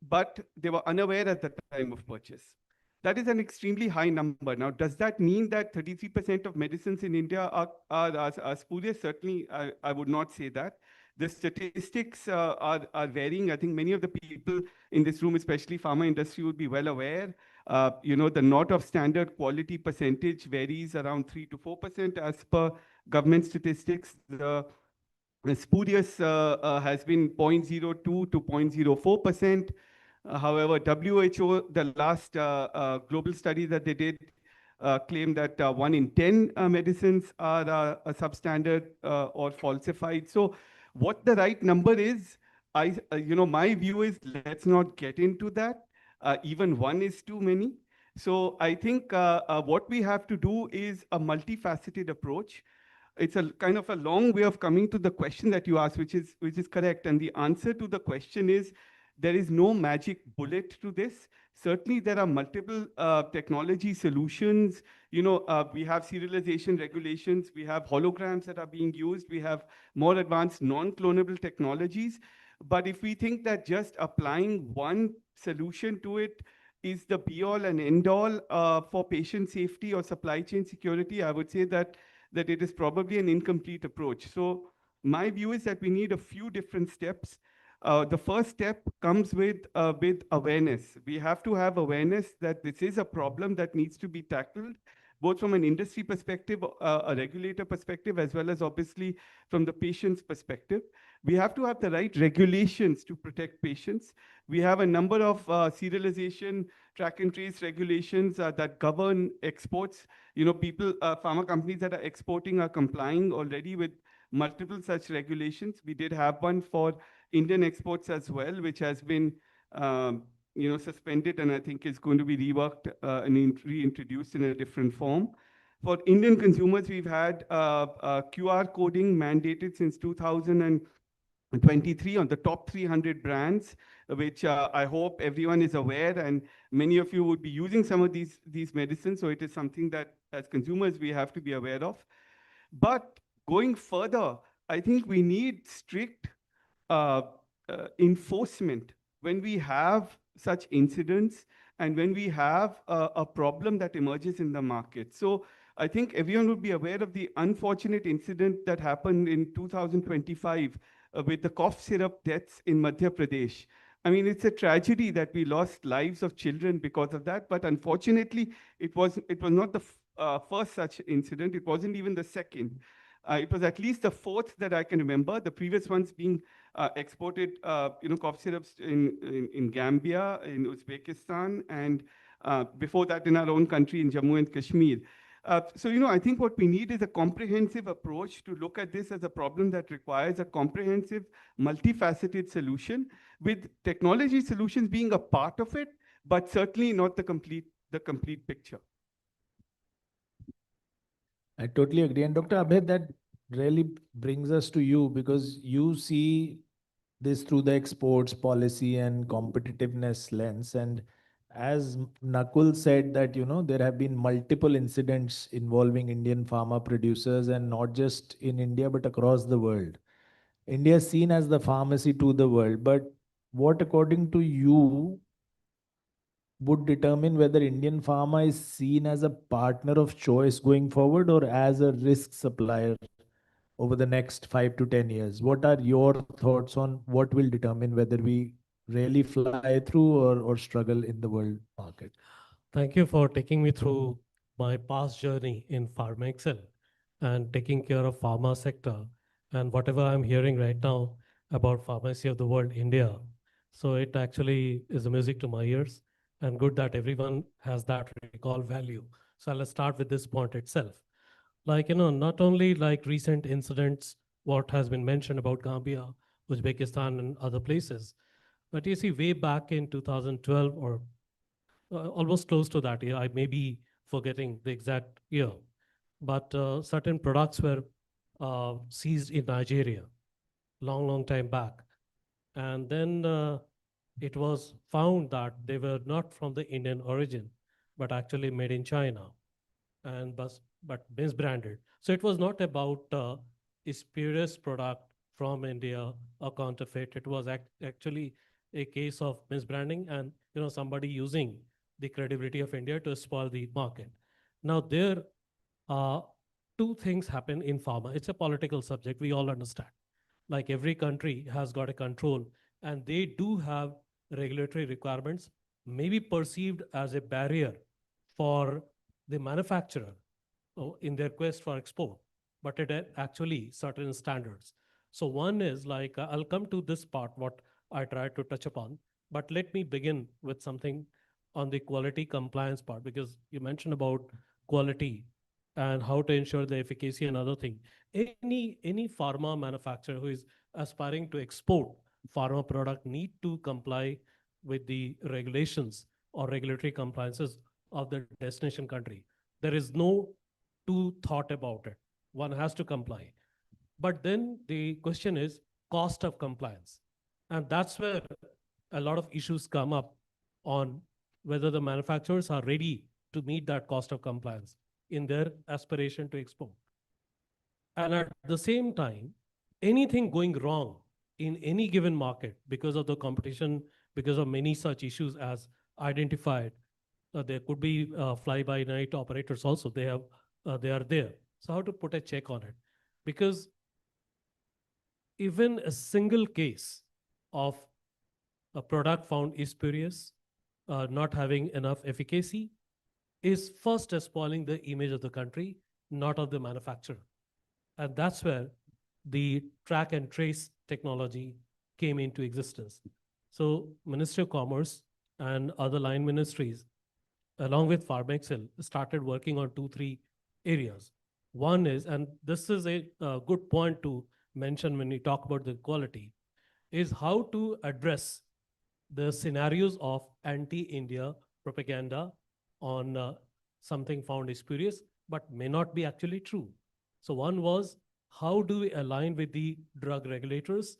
but they were unaware at the time of purchase. That is an extremely high number. Now, does that mean that 33% of medicines in India are spurious? Certainly, I would not say that. The statistics are varying. I think many of the people in this room, especially pharma industry, would be well aware. The not of standard quality percentage varies around 3 to 4% as per government statistics. The spurious has been 0.02 to 0.04%. However, WHO, the last global study that they did, claimed that 1 in 10 medicines are substandard or falsified. So what the right number is, my view is let's not get into that. Even 1 is too many. So I think what we have to do is a multifaceted approach. It's a kind of a long way of coming to the question that you asked, which is correct. And the answer to the question is there is no magic bullet to this. Certainly, there are multiple technology solutions. We have serialization regulations. We have holograms that are being used. We have more advanced non-clonable technologies. But if we think that just applying one solution to it is the be-all and end-all for patient safety or supply chain security, I would say that it is probably an incomplete approach. So my view is that we need a few different steps. the first step comes with awareness. We have to have awareness that this is a problem that needs to be tackled, both from an industry perspective, a regulator perspective, as well as obviously from the patient's perspective. We have to have the right regulations to protect patients. We have a number of serialization, track and trace regulations that govern exports. You know, pharma companies that are exporting are complying already with multiple such regulations. We did have one for Indian exports as well, which has been suspended, and I think is going to be reworked and reintroduced in a different form. For Indian consumers, we've had QR coding mandated since 2023 on the top 300 brands, which I hope everyone is aware, and many of you would be using some of these medicines. So it is something that as consumers, we have to be aware of. But going further, I think we need strict enforcement when we have such incidents and when we have a problem that emerges in the market. So I think everyone would be aware of the unfortunate incident that happened in 2025 with the cough syrup deaths in Madhya Pradesh. I mean, it's a tragedy that we lost lives of children because of that, but unfortunately, it was not the first such incident. It wasn't even the second. It was at least the fourth that I can remember. The previous ones being exported, cough syrups in Gambia, in Uzbekistan, and before that in our own country in Jammu and Kashmir. So, I think what we need is a comprehensive approach to look at this as a problem that requires a comprehensive, multifaceted solution, with technology solutions being a part of it, but certainly not the complete picture. I totally agree. And Dr. Abhay, that really brings us to you, because you see this through the exports policy and competitiveness lens. And as Nakul said that, there have been multiple incidents involving Indian pharma producers, and not just in India, but across the world. India is seen as the pharmacy to the world. But what, according to you, would determine whether Indian pharma is seen as a partner of choice going forward or as a risk supplier over the next 5 to 10 years? What are your thoughts on what will determine whether we really fly through or struggle in the world market? Thank you for taking me through my past journey in Pharma Excel and taking care of pharma sector and whatever I'm hearing right now about pharmacy of the world, India. So it actually is a music to my ears, and good that everyone has that recall value. So let's start with this point itself. Not only like recent incidents, what has been mentioned about Gambia, Uzbekistan, and other places, but you see way back in 2012 or almost close to that year, I may be forgetting the exact year, but certain products were seized in Nigeria long time back. And then it was found that they were not from the Indian origin, but actually made in China, and but misbranded. So it was not about a spurious product from India or counterfeit. It was actually a case of misbranding and somebody using the credibility of India to spoil the market. Now there are two things happen in pharma. It's a political subject, we all understand. Like every country has got a control, and they do have regulatory requirements, maybe perceived as a barrier for the manufacturer in their quest for export, but it actually certain standards. So one is like, I'll come to this part, what I tried to touch upon, but let me begin with something on the quality compliance part, because you mentioned about quality and how to ensure the efficacy and other thing. Any pharma manufacturer who is aspiring to export pharma product need to comply with the regulations or regulatory compliances of the destination country. There is no two thought about it. One has to comply. But then the question is cost of compliance. And that's where a lot of issues come up on whether the manufacturers are ready to meet that cost of compliance in their aspiration to export. And at the same time, anything going wrong in any given market because of the competition, because of many such issues as identified, there could be fly-by-night operators also. They are there. So how to put a check on it? Because even a single case of a product found is spurious, not having enough efficacy, is first spoiling the image of the country, not of the manufacturer. And that's where the track and trace technology came into existence. So Ministry of Commerce and other line ministries, along with PharmExcel, started working on 2, 3 areas. One is, and this is a good point to mention when we talk about the quality, is how to address the scenarios of anti-India propaganda on something found is spurious, but may not be actually true. So one was, how do we align with the drug regulators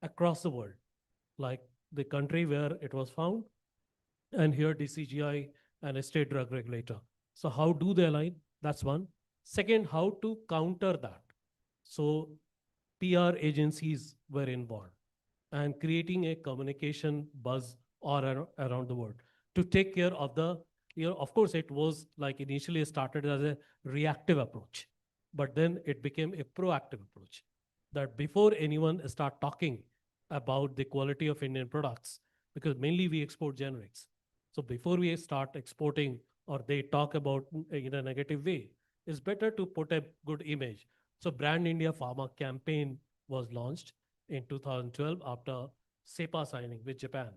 across the world, like the country where it was found, and here DCGI and a state drug regulator. So how do they align? That's one. Second, how to counter that. So PR agencies were involved and creating a communication buzz around the world to take care of the, of course, it was like initially started as a reactive approach, but then it became a proactive approach, that before anyone start talking about the quality of Indian products, because mainly we export generics. So before we start exporting or they talk about in a negative way, it's better to put a good image. So Brand India Pharma campaign was launched in 2012 after SEPA signing with Japan.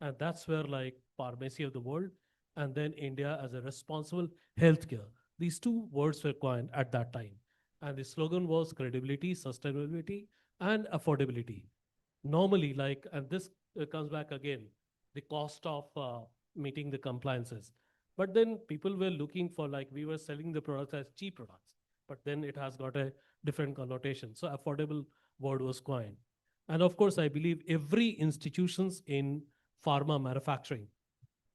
And that's where like pharmacy of the world and then India as a responsible healthcare. These two words were coined at that time. And the slogan was credibility, sustainability, and affordability. Normally, like, and this comes back again, the cost of meeting the compliances. But then people were looking for, like, we were selling the products as cheap products, but then it has got a different connotation. So affordable word was coined. And of course, I believe every institutions in pharma manufacturing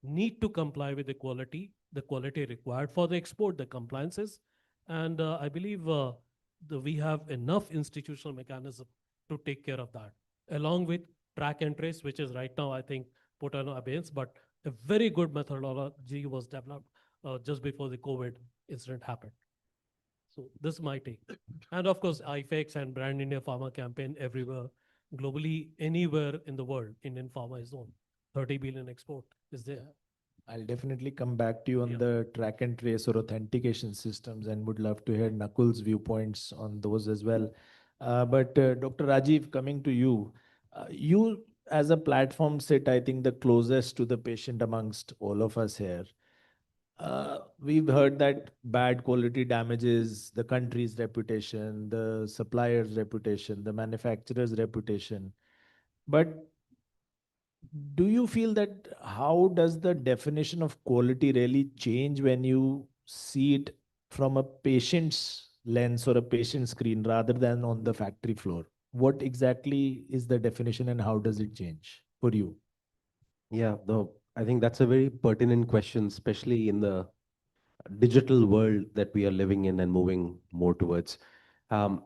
need to comply with the quality required for the export, the compliances. And I believe we have enough institutional mechanism to take care of that, along with track and trace, which is right now, I think, put on abeyance, but a very good methodology was developed just before the COVID incident happened. So this is my take. And of course, IFEX and Brand India Pharma campaign everywhere, globally, anywhere in the world, Indian pharma is on. 30 billion export is there. I'll definitely come back to you on the track and trace or authentication systems and would love to hear Nakul's viewpoints on those as well. But Dr. Rajiv, coming to you, you as a platform sit, I think, the closest to the patient amongst all of us here. We've heard that bad quality damages the country's reputation, the supplier's reputation, the manufacturer's reputation. But do you feel that how does the definition of quality really change when you see it from a patient's lens or a patient screen rather than on the factory floor? What exactly is the definition and how does it change for you? Yeah, I think that's a very pertinent question, especially in the digital world that we are living in and moving more towards. The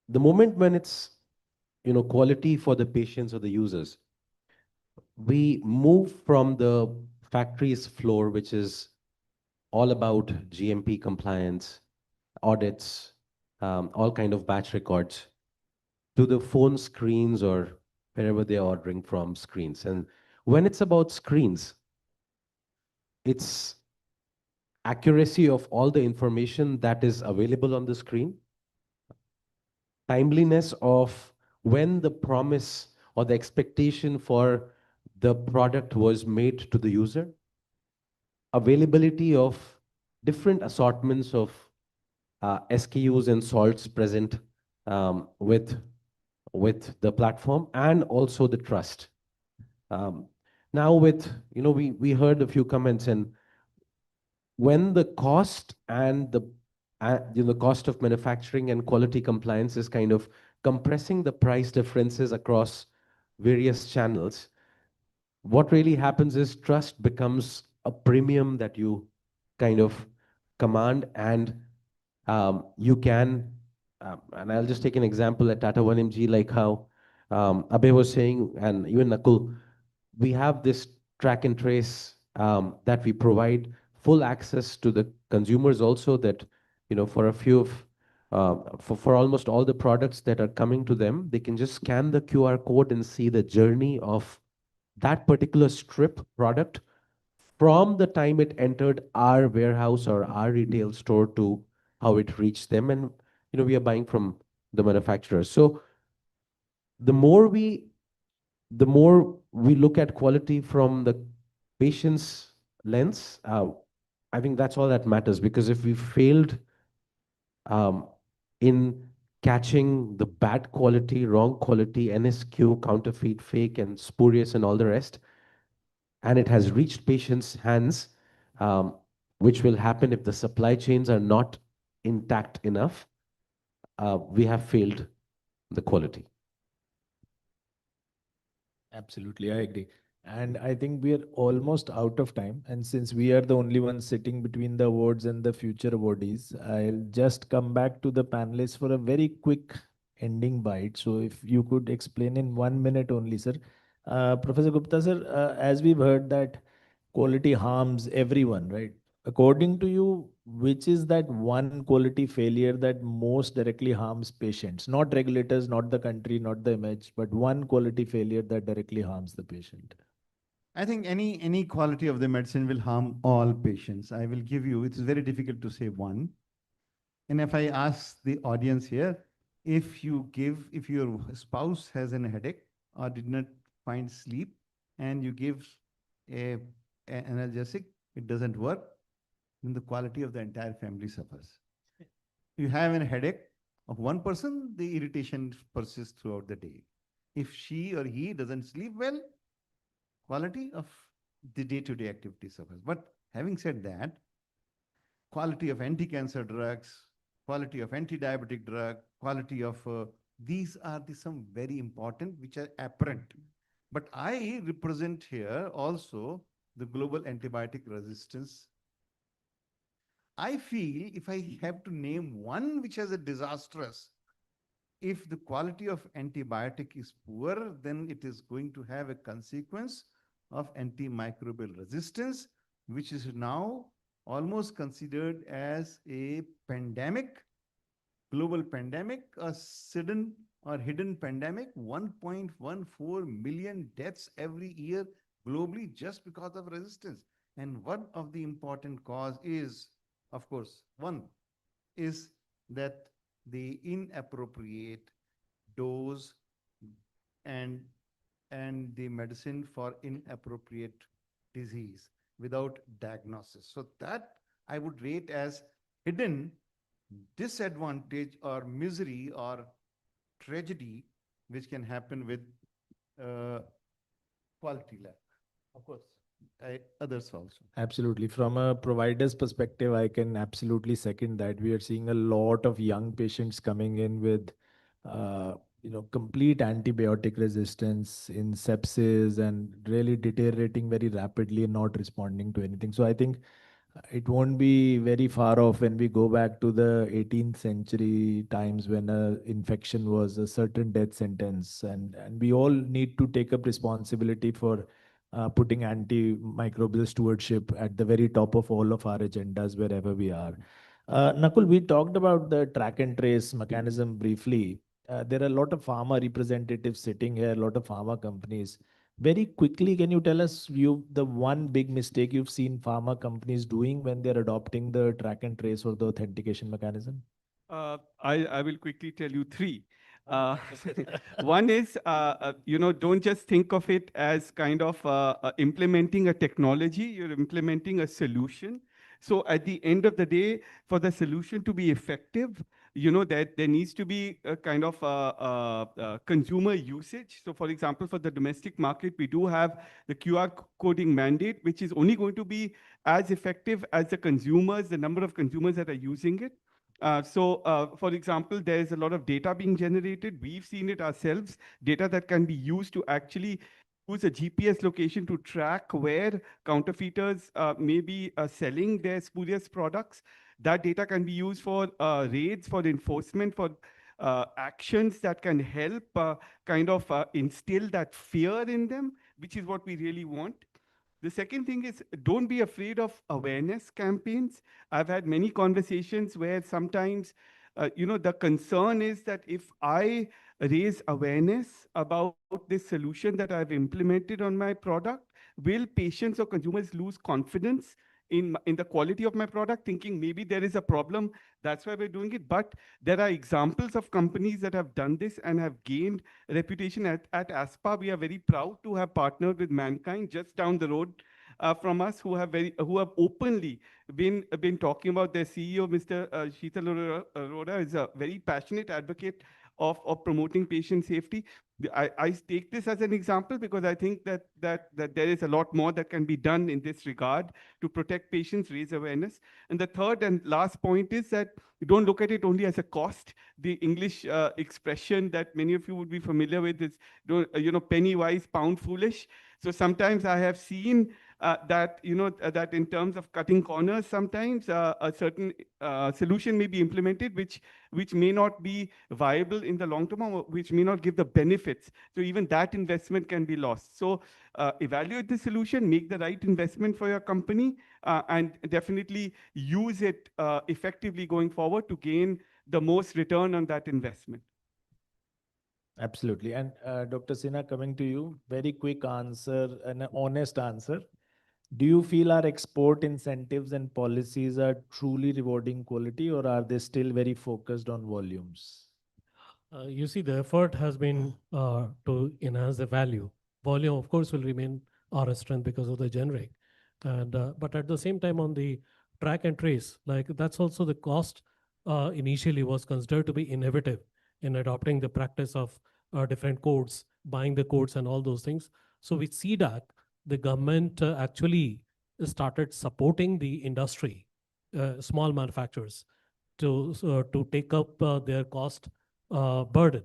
moment when it's, quality for the patients or the users, we move from the factory's floor, which is all about GMP compliance, audits, all kind of batch records, to the phone screens or wherever they're ordering from screens. And when it's about screens, it's accuracy of all the information that is available on the screen, timeliness of when the promise or the expectation for the product was made to the user, availability of different assortments of SKUs and salts present with the platform, and also the trust. Now with, we heard a few comments, and when the cost and the cost of manufacturing and quality compliance is kind of compressing the price differences across various channels, what really happens is trust becomes a premium that you kind of command, and you can, and I'll just take an example at Tata 1mg, like how Abhay was saying, and even Nakul, we have this track and trace that we provide full access to the consumers also, that, for a few of for almost all the products that are coming to them, they can just scan the QR code and see the journey of that particular strip product from the time it entered our warehouse or our retail store to how it reached them. And we are buying from the manufacturers. So the more we look at quality from the patient's lens, I think that's all that matters. Because if we failed in catching the bad quality, wrong quality, NSQ, counterfeit, fake, and spurious, and all the rest, and it has reached patients' hands, which will happen if the supply chains are not intact enough, we have failed the quality. Absolutely, I agree. And I think we are almost out of time. And since we are the only ones sitting between the awards and the future awardees, I'll just come back to the panelists for a very quick ending bite. So if you could explain in 1 minute only, sir. Professor Gupta, sir, as we've heard that quality harms everyone, right? According to you, which is that one quality failure that most directly harms patients? Not regulators, not the country, not the image, but one quality failure that directly harms the patient. I think any quality of the medicine will harm all patients. I will give you, it's very difficult to say one. And if I ask the audience here, if your spouse has an headache or did not find sleep and you give an analgesic, it doesn't work, then the quality of the entire family suffers. You have a headache of one person, the irritation persists throughout the day. If she or he doesn't sleep well, quality of the day-to-day activity suffers. But having said that, quality of anti-cancer drugs, quality of anti-diabetic drug, quality of these are some very important which are apparent. But I represent here also the global antibiotic resistance. I feel if I have to name one which has a disastrous, if the quality of antibiotic is poor, then it is going to have a consequence of antimicrobial resistance, which is now almost considered as a pandemic, global pandemic, a sudden or hidden pandemic, 1.14 million deaths every year globally just because of resistance. And one of the important cause is, of course, one is that the inappropriate dose and the medicine for inappropriate disease without diagnosis. So that I would rate as hidden disadvantage or misery or tragedy which can happen with quality lack. Of course, others also. Absolutely. From a provider's perspective, I can absolutely second that. We are seeing a lot of young patients coming in with, complete antibiotic resistance in sepsis and really deteriorating very rapidly and not responding to anything. So I think it won't be very far off when we go back to the 18th century times when an infection was a certain death sentence. And we all need to take up responsibility for putting antimicrobial stewardship at the very top of all of our agendas wherever we are. Nakul, we talked about the track and trace mechanism briefly. There are a lot of pharma representatives sitting here, a lot of pharma companies. Very quickly, can you tell us the one big mistake you've seen pharma companies doing when they're adopting the track and trace or the authentication mechanism? I will quickly tell you three. One is, don't just think of it as kind of implementing a technology, you're implementing a solution. So at the end of the day, for the solution to be effective, that there needs to be a kind of consumer usage. So for example, for the domestic market, we do have the QR coding mandate, which is only going to be as effective as the number of consumers that are using it. For example, there's a lot of data being generated. We've seen it ourselves, data that can be used to actually use a GPS location to track where counterfeiters may be selling their spurious products. That data can be used for raids, for enforcement, for actions that can help instill that fear in them, which is what we really want. The second thing is, don't be afraid of awareness campaigns. I've had many conversations where sometimes the concern is that if I raise awareness about this solution that I've implemented on my product, will patients or consumers lose confidence in the quality of my product, thinking maybe there is a problem, that's why we're doing it. But there are examples of companies that have done this and have gained reputation. At ASPA, we are very proud to have partnered with Mankind just down the road from us, who have openly been talking about. Their CEO, Mr. Sheetal Arora, is a very passionate advocate of promoting patient safety. I take this as an example because I think that there is a lot more that can be done in this regard to protect patients, raise awareness. And the third and last point is that you don't look at it only as a cost. The English expression that many of you would be familiar with is, penny wise, pound foolish. So sometimes I have seen that that in terms of cutting corners, sometimes a certain solution may be implemented which may not be viable in the long term, or which may not give the benefits. So even that investment can be lost. So evaluate the solution, make the right investment for your company, and definitely use it effectively going forward to gain the most return on that investment. Absolutely. And Dr. Sinha, coming to you, very quick answer, an honest answer. Do you feel our export incentives and policies are truly rewarding quality, or are they still very focused on volumes? You see, the effort has been to enhance the value. Volume, of course, will remain our strength because of the generic. And but at the same time, on the track and trace, like that's also the cost initially was considered to be innovative in adopting the practice of different codes, buying the codes and all those things. So with CDAC, the government actually started supporting the industry, small manufacturers, to take up their cost burden.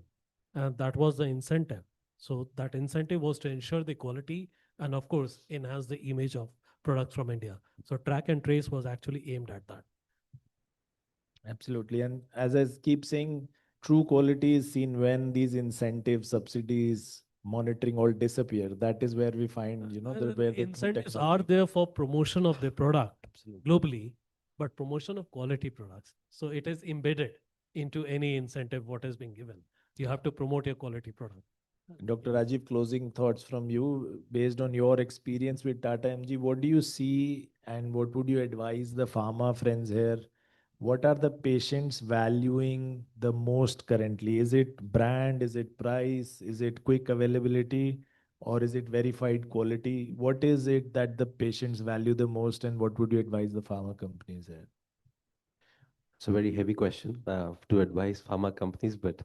And that was the incentive. So that incentive was to ensure the quality and, of course, enhance the image of products from India. So track and trace was actually aimed at that. Absolutely. And as I keep saying, true quality is seen when these incentives, subsidies, monitoring all disappear. That is where we find, where the incentives are there for promotion of the product globally, but promotion of quality products. So it is embedded into any incentive what has been given. You have to promote your quality product. Dr. Rajiv, closing thoughts from you. Based on your experience with Tata MG, what do you see and what would you advise the pharma friends here? What are the patients valuing the most currently? Is it brand? Is it price? Is it quick availability? Or is it verified quality? What is it that the patients value the most, and what would you advise the pharma companies here? It's a very heavy question to advise pharma companies, but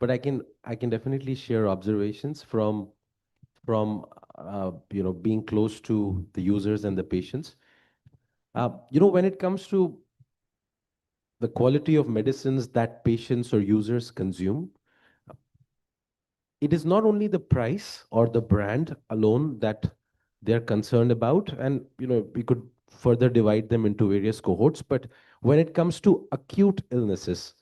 I can definitely share observations from being close to the users and the patients. When it comes to the quality of medicines that patients or users consume, it is not only the price or the brand alone that they're concerned about, and we could further divide them into various cohorts. But when it comes to acute illnesses,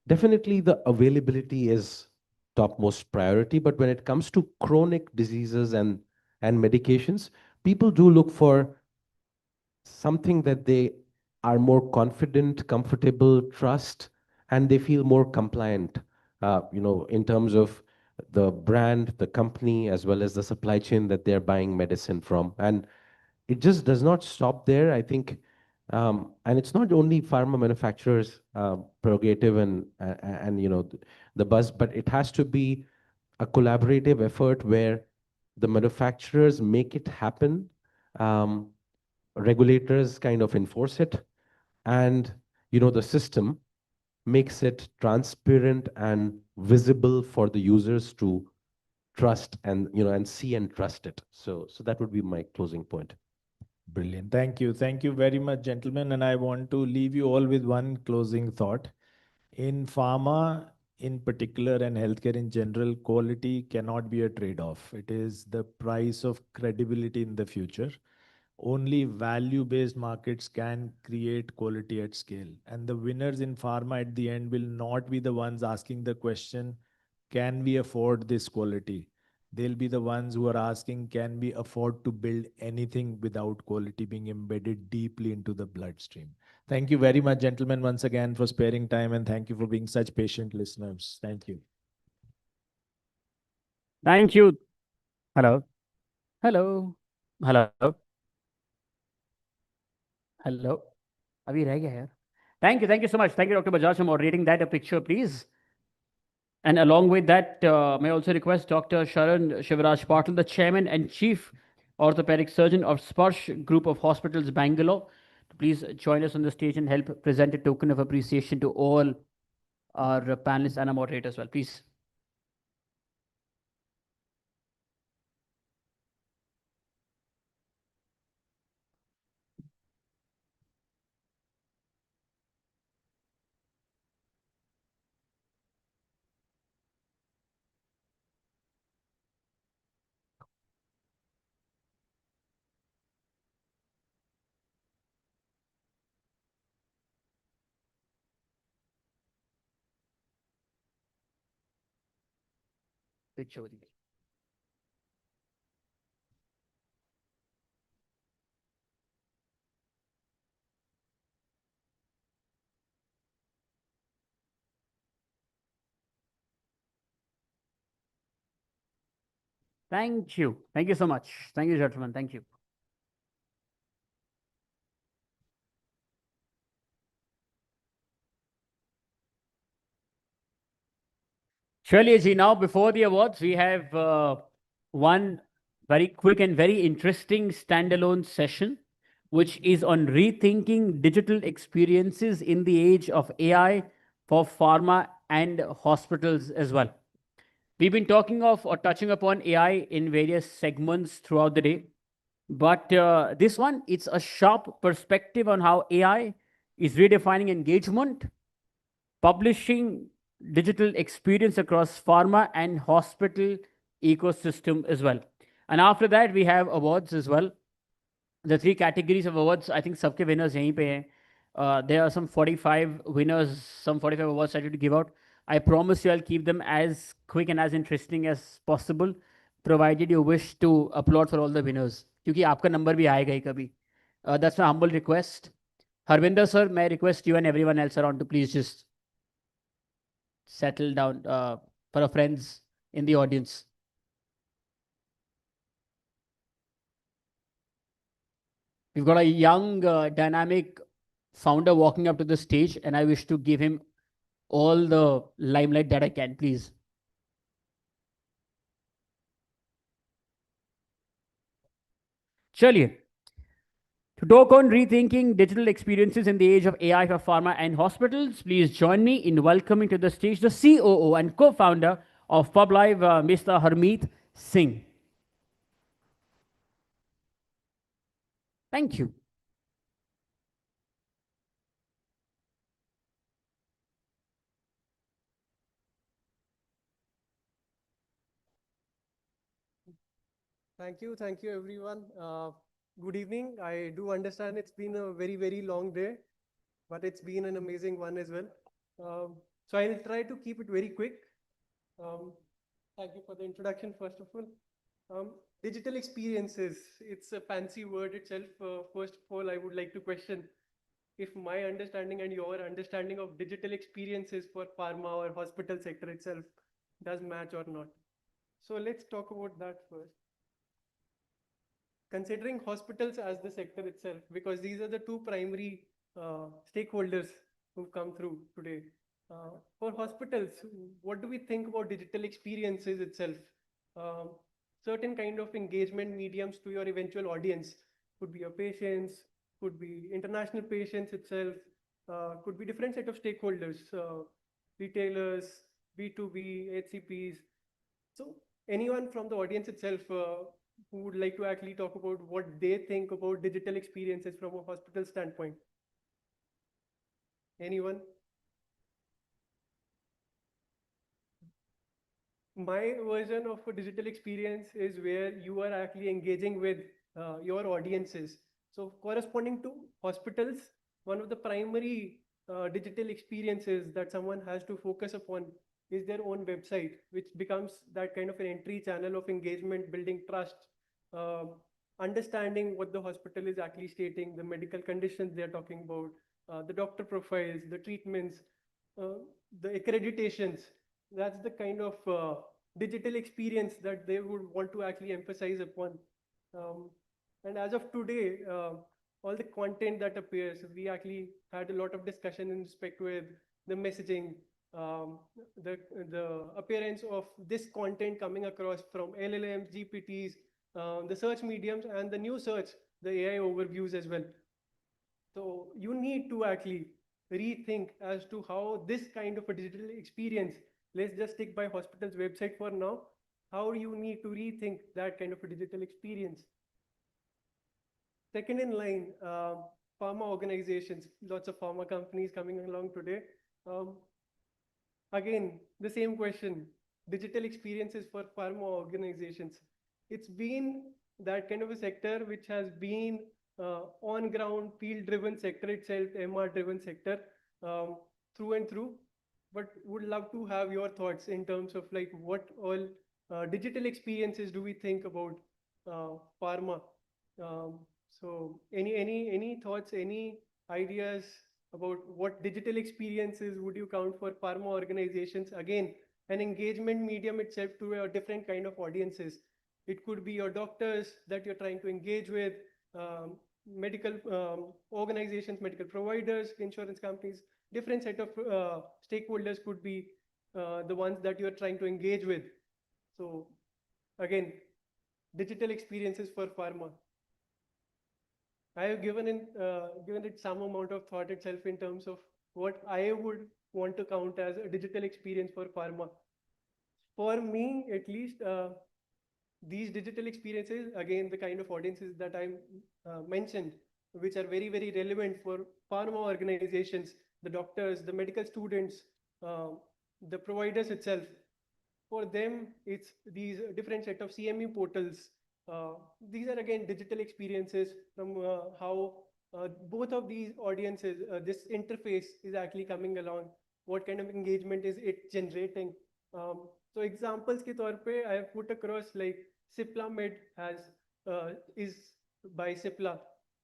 definitely the availability is topmost priority. But when it comes to chronic diseases and medications, people do look for something that they are more confident, comfortable, trust, and they feel more compliant, in terms of the brand, the company, as well as the supply chain that they're buying medicine from. And it just does not stop there, I think. And it's not only pharma manufacturers' prerogative and the buzz, but it has to be a collaborative effort where the manufacturers make it happen. Regulators kind of enforce it, and the system makes it transparent and visible for the users to trust and and see and trust it. So that would be my closing point. Brilliant. Thank you. Thank you very much, gentlemen. And I want to leave you all with one closing thought. In pharma in particular and healthcare in general, quality cannot be a trade-off. It is the price of credibility in the future. Only value-based markets can create quality at scale. And the winners in pharma at the end will not be the ones asking the question, can we afford this quality? They'll be the ones who are asking, can we afford to build anything without quality being embedded deeply into the bloodstream? Thank you very much, gentlemen, once again for sparing time, and thank you for being such patient listeners. Thank you. Thank you. Hello. Hello. Hello. Hello. Abhi reh gaya yaar. Thank you. Thank you so much. Thank you, Dr. Bajaj, for moderating that. A picture, please. And along with that, may I also request Dr. Sharan Shivraj Patil, the Chairman and Chief Orthopedic Surgeon of Sparsh Group of Hospitals, Bangalore, to please join us on the stage and help present a token of appreciation to all our panelists and our moderators as well. Please. Picture with you. Thank you. Thank you so much. Thank you, gentlemen. Thank you. Surely, Ji, now before the awards, we have one very quick and very interesting standalone session, which is on rethinking digital experiences in the age of AI for pharma and hospitals as well. We've been talking of or touching upon AI in various segments throughout the day. But this one, it's a sharp perspective on how AI is redefining engagement, publishing digital experience across pharma and hospital ecosystem as well. And after that, we have awards as well. The three categories of awards, I think सबके winners यहीं पे हैं. There are some 45 winners, some 45 awards I need to give out. I promise you I'll keep them as quick and as interesting as possible, provided you wish to applaud for all the winners. क्योंकि आपका number भी आएगा ही कभी. That's my humble request. Harvinder sir, may I request you and everyone else around to please just settle down for our friends in the audience. We've got a young, dynamic founder walking up to the stage, and I wish to give him all the limelight that I can, please. Chaliye. To talk on rethinking digital experiences in the age of AI for pharma and hospitals, please join me in welcoming to the stage the COO and co-founder of PubLive, Mr. Harmeet Singh. Thank you. Thank you everyone. Good evening. I do understand it's been a very, very long day, but it's been an amazing one as well. So I'll try to keep it very quick. Thank you for the introduction, first of all. Digital experiences, it's a fancy word itself. First of all, I would like to question if my understanding and your understanding of digital experiences for pharma or hospital sector itself does match or not. So let's talk about that first. Considering hospitals as the sector itself, because these are the two primary stakeholders who've come through today. For hospitals, what do we think about digital experiences itself? Certain kind of engagement mediums to your eventual audience could be your patients, could be international patients itself, could be different set of stakeholders, retailers, B2B, HCPs. So anyone from the audience itself who would like to actually talk about what they think about digital experiences from a hospital standpoint? Anyone? My version of a digital experience is where you are actually engaging with your audiences. So corresponding to hospitals, one of the primary digital experiences that someone has to focus upon is their own website, which becomes that kind of an entry channel of engagement, building trust, understanding what the hospital is actually stating, the medical conditions they're talking about, the doctor profiles, the treatments, the accreditations. That's the kind of digital experience that they would want to actually emphasize upon. And as of today, all the content that appears, we actually had a lot of discussion in respect with the messaging, the appearance of this content coming across from LLMs, GPTs, the search mediums, and the new search, the AI overviews as well. So you need to actually rethink as to how this kind of a digital experience, let's just stick by hospital's website for now, how you need to rethink that kind of a digital experience. Second in line, pharma organizations, lots of pharma companies coming along today. Again, the same question, digital experiences for pharma organizations. It's been that kind of a sector which has been on-ground, field-driven sector itself, MR-driven sector through and through. But would love to have your thoughts in terms of like what all digital experiences do we think about pharma? So any thoughts, any ideas about what digital experiences would you count for pharma organizations? Again, an engagement medium itself to a different kind of audiences. It could be your doctors that you're trying to engage with, medical organizations, medical providers, insurance companies, different set of stakeholders could be the ones that you're trying to engage with. So again, digital experiences for pharma. I have given it some amount of thought itself in terms of what I would want to count as a digital experience for pharma. For me, at least, these digital experiences, again, the kind of audiences that I mentioned, which are very, very relevant for pharma organizations, the doctors, the medical students, the providers itself. For them, it's these different set of CME portals. These are again digital experiences from how both of these audiences, this interface is actually coming along. What kind of engagement is it generating? So examples ke taur pe, I have put across like Cipla Med is by Cipla.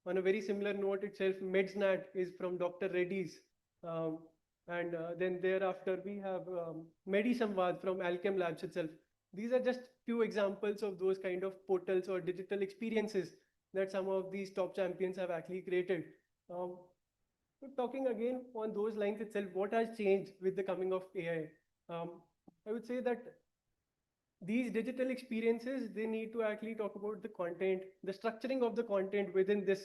On a very similar note itself, MedsNat is from Dr. Reddy's. And then thereafter we have MediSamvad from Alchem Labs itself. These are just few examples of those kind of portals or digital experiences that some of these top champions have actually created. So talking again on those lines itself, what has changed with the coming of AI? I would say that these digital experiences, they need to actually talk about the content, the structuring of the content within this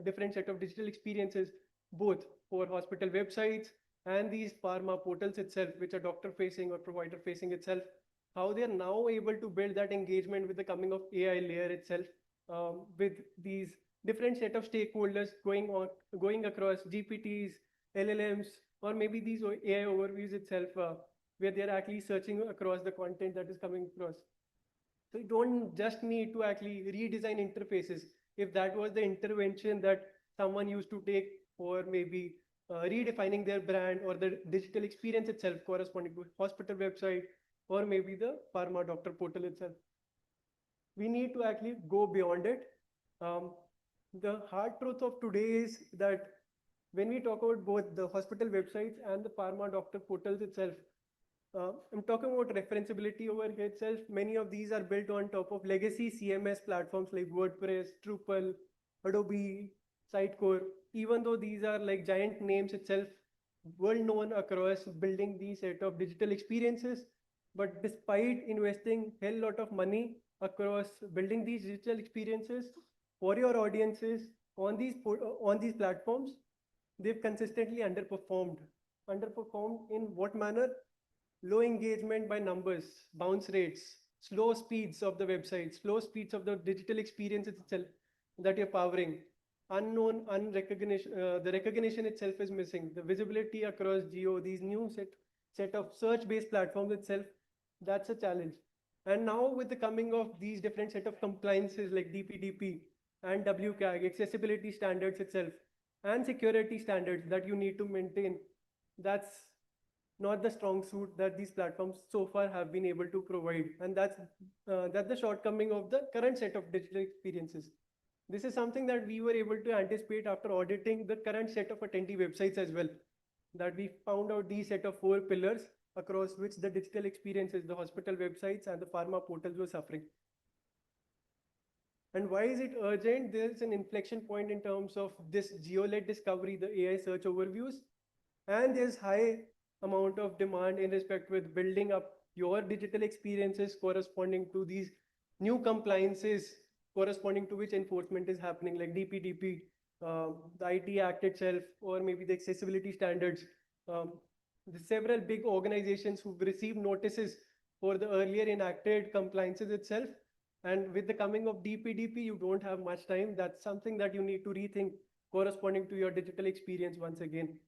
different set of digital experiences, both for hospital websites and these pharma portals itself, which are doctor facing or provider facing itself, how they are now able to build that engagement with the coming of AI layer itself, with these different set of stakeholders going across GPTs, LLMs, or maybe these AI overviews itself, where they're actually searching across the content that is coming across. So you don't just need to actually redesign interfaces. If that was the intervention that someone used to take for maybe redefining their brand or the digital experience itself corresponding to hospital website or maybe the pharma doctor portal itself. We need to actually go beyond it. The hard truth of today is that when we talk about both the hospital websites and the pharma doctor portals itself, I'm talking about referenceability over here itself. Many of these are built on top of legacy CMS platforms like WordPress, Drupal, Adobe, Sitecore. Even though these are like giant names itself, well known across building these set of digital experiences, but despite investing a hell lot of money across building these digital experiences for your audiences on these platforms, they've consistently underperformed. Underperformed in what manner? Low engagement by numbers, bounce rates, slow speeds of the website, slow speeds of the digital experience itself that you're powering, unknown, the recognition itself is missing, the visibility across geo, these new set of search-based platforms itself, that's a challenge. And now with the coming of these different set of compliances like DPDP and WCAG, accessibility standards itself, and security standards that you need to maintain, that's not the strong suit that these platforms so far have been able to provide. And that's the shortcoming of the current set of digital experiences. This is something that we were able to anticipate after auditing the current set of attendee websites as well, that we found out these set of 4 pillars across which the digital experiences, the hospital websites and the pharma portals were suffering. And why is it urgent? There's an inflection point in terms of this geo-led discovery, the AI search overviews, and there's high amount of demand in respect with building up your digital experiences corresponding to these new compliances corresponding to which enforcement is happening, like DPDP, the IT Act itself, or maybe the accessibility standards. The several big organizations who've received notices for the earlier enacted compliances itself. And with the coming of DPDP, you don't have much time. That's something that you need to rethink corresponding to your digital experience once again.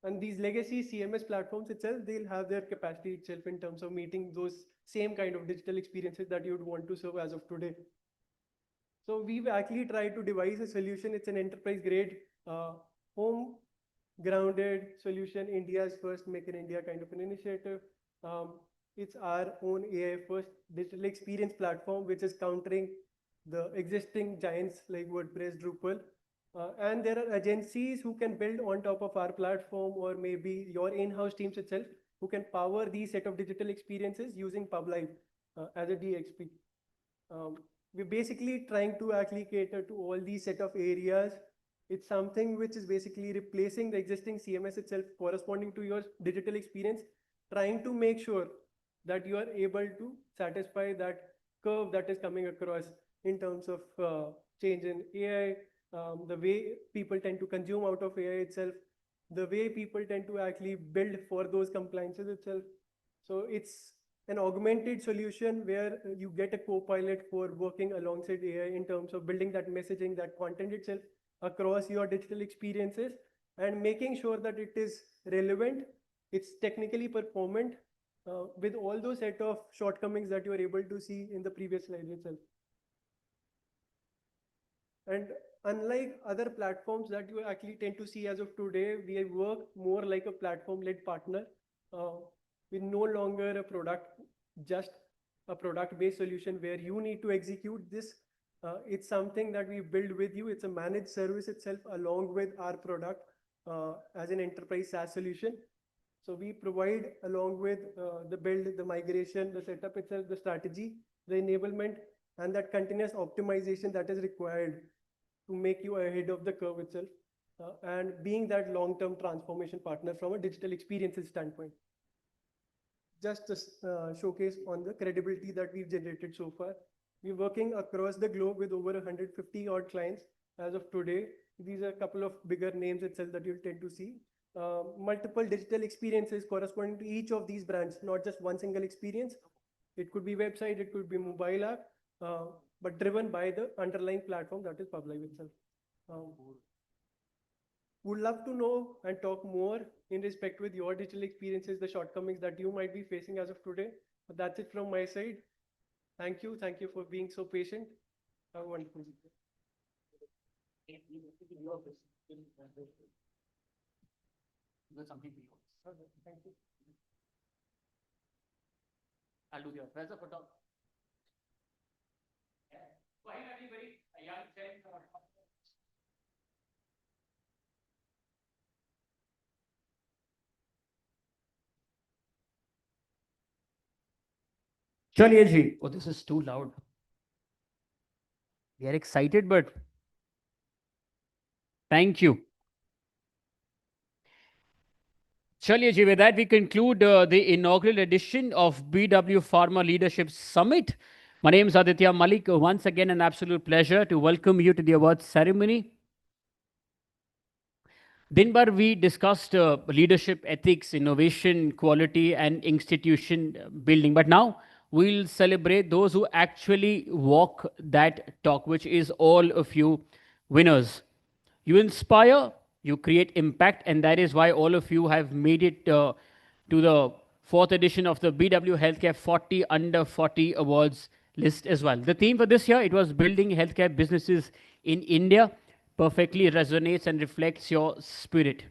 And these legacy CMS platforms itself, they'll have their capacity itself in terms of meeting those same kind of digital experiences that you'd want to serve as of today. So we've actually tried to devise a solution. It's an enterprise grade, home grounded solution, India's first Make in India kind of an initiative. It's our own AI first digital experience platform, which is countering the existing giants like WordPress, Drupal. And there are agencies who can build on top of our platform, or maybe your in-house teams itself, who can power these set of digital experiences using PubLive as a DXP. We're basically trying to actually cater to all these set of areas. It's something which is basically replacing the existing CMS itself corresponding to your digital experience, trying to make sure that you are able to satisfy that curve that is coming across in terms of change in AI, the way people tend to consume out of AI itself, the way people tend to actually build for those compliances itself. So it's an augmented solution where you get a co-pilot for working alongside AI in terms of building that messaging, that content itself across your digital experiences, and making sure that it is relevant, it's technically performant, with all those set of shortcomings that you are able to see in the previous slide itself. And unlike other platforms that you actually tend to see as of today, we work more like a platform-led partner. We're no longer a product, just a product-based solution where you need to execute this. It's something that we build with you. It's a managed service itself along with our product as an enterprise SaaS solution. So we provide along with the build, the migration, the setup itself, the strategy, the enablement, and that continuous optimization that is required to make you ahead of the curve itself, and being that long-term transformation partner from a digital experiences standpoint. Just a showcase on the credibility that we've generated so far. We're working across the globe with over 150 odd clients as of today. These are a couple of bigger names itself that you'll tend to see. Multiple digital experiences corresponding to each of these brands, not just one single experience. It could be website, it could be mobile app, but driven by the underlying platform that is PubLive itself. Would love to know and talk more in respect with your digital experiences, the shortcomings that you might be facing as of today. But that's it from my side. Thank you. Thank you for being so patient. Have a wonderful day. Thank you. I'll do the press of photo. Why everybody, a young friend or Chaliye ji. Oh, this is too loud. We are excited, but thank you. Chaliye ji, with that, we conclude the inaugural edition of BW Pharma Leadership Summit. My name is Aditya Malik. Once again, an absolute pleasure to welcome you to the awards ceremony. Dinbar, we discussed leadership, ethics, innovation, quality, and institution building. But now we'll celebrate those who actually walk that talk, which is all of you winners. You inspire, you create impact, and that is why all of you have made it to the 4th edition of the BW Healthcare 40 Under 40 Awards list as well. The theme for this year, it was building healthcare businesses in India. Perfectly resonates and reflects your spirit.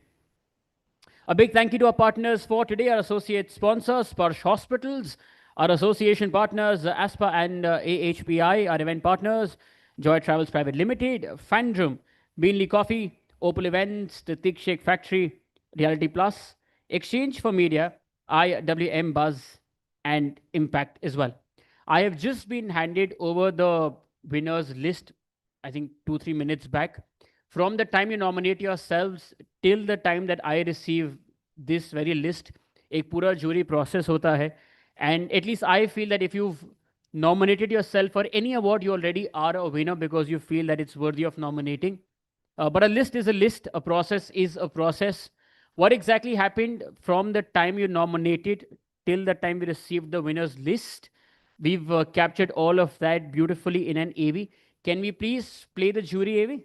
A big thank you to our partners for today, our associate sponsors, Sparsh Hospitals, our association partners, ASPA and AHPI, our event partners, Joy Travels Private Limited, Fandrum, Beanley Coffee, Opal Events, The Thick Shake Factory, Reality Plus, Exchange for Media, IWM Buzz, and Impact as well. I have just been handed over the winners list, I think 2-3 minutes back. From the time you nominate yourselves till the time that I receive this very list, एक पूरा jury process होता है. And at least I feel that if you've nominated yourself for any award, you already are a winner because you feel that it's worthy of nominating. But a list is a list, a process is a process. What exactly happened from the time you nominated till the time we received the winners list? We've captured all of that beautifully in an AV. Can we please play the jury AV?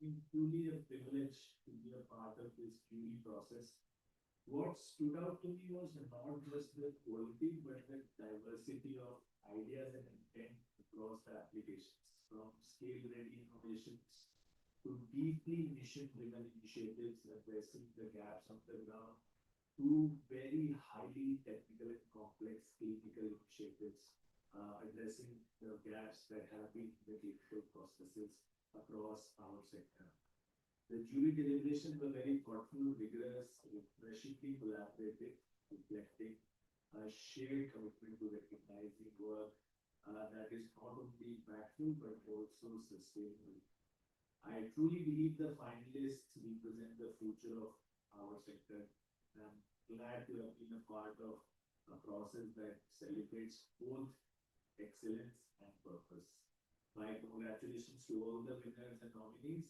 Been truly a privilege to be a part of this jury process. What stood out to me was not just the quality, but the diversity of ideas and intent across the applications, from scale-ready innovations to deeply mission-driven initiatives addressing the gaps on the ground, to very highly technical and complex clinical initiatives addressing the gaps that have been in the clinical processes across our sector. The jury deliberations were very thoughtful, rigorous, refreshingly collaborative, reflecting a shared commitment to recognizing work that is not only impactful but also sustainable. I truly believe the finalists represent the future of our sector. I'm glad to have been a part of a process that celebrates both excellence and purpose. My congratulations to all the winners and nominees.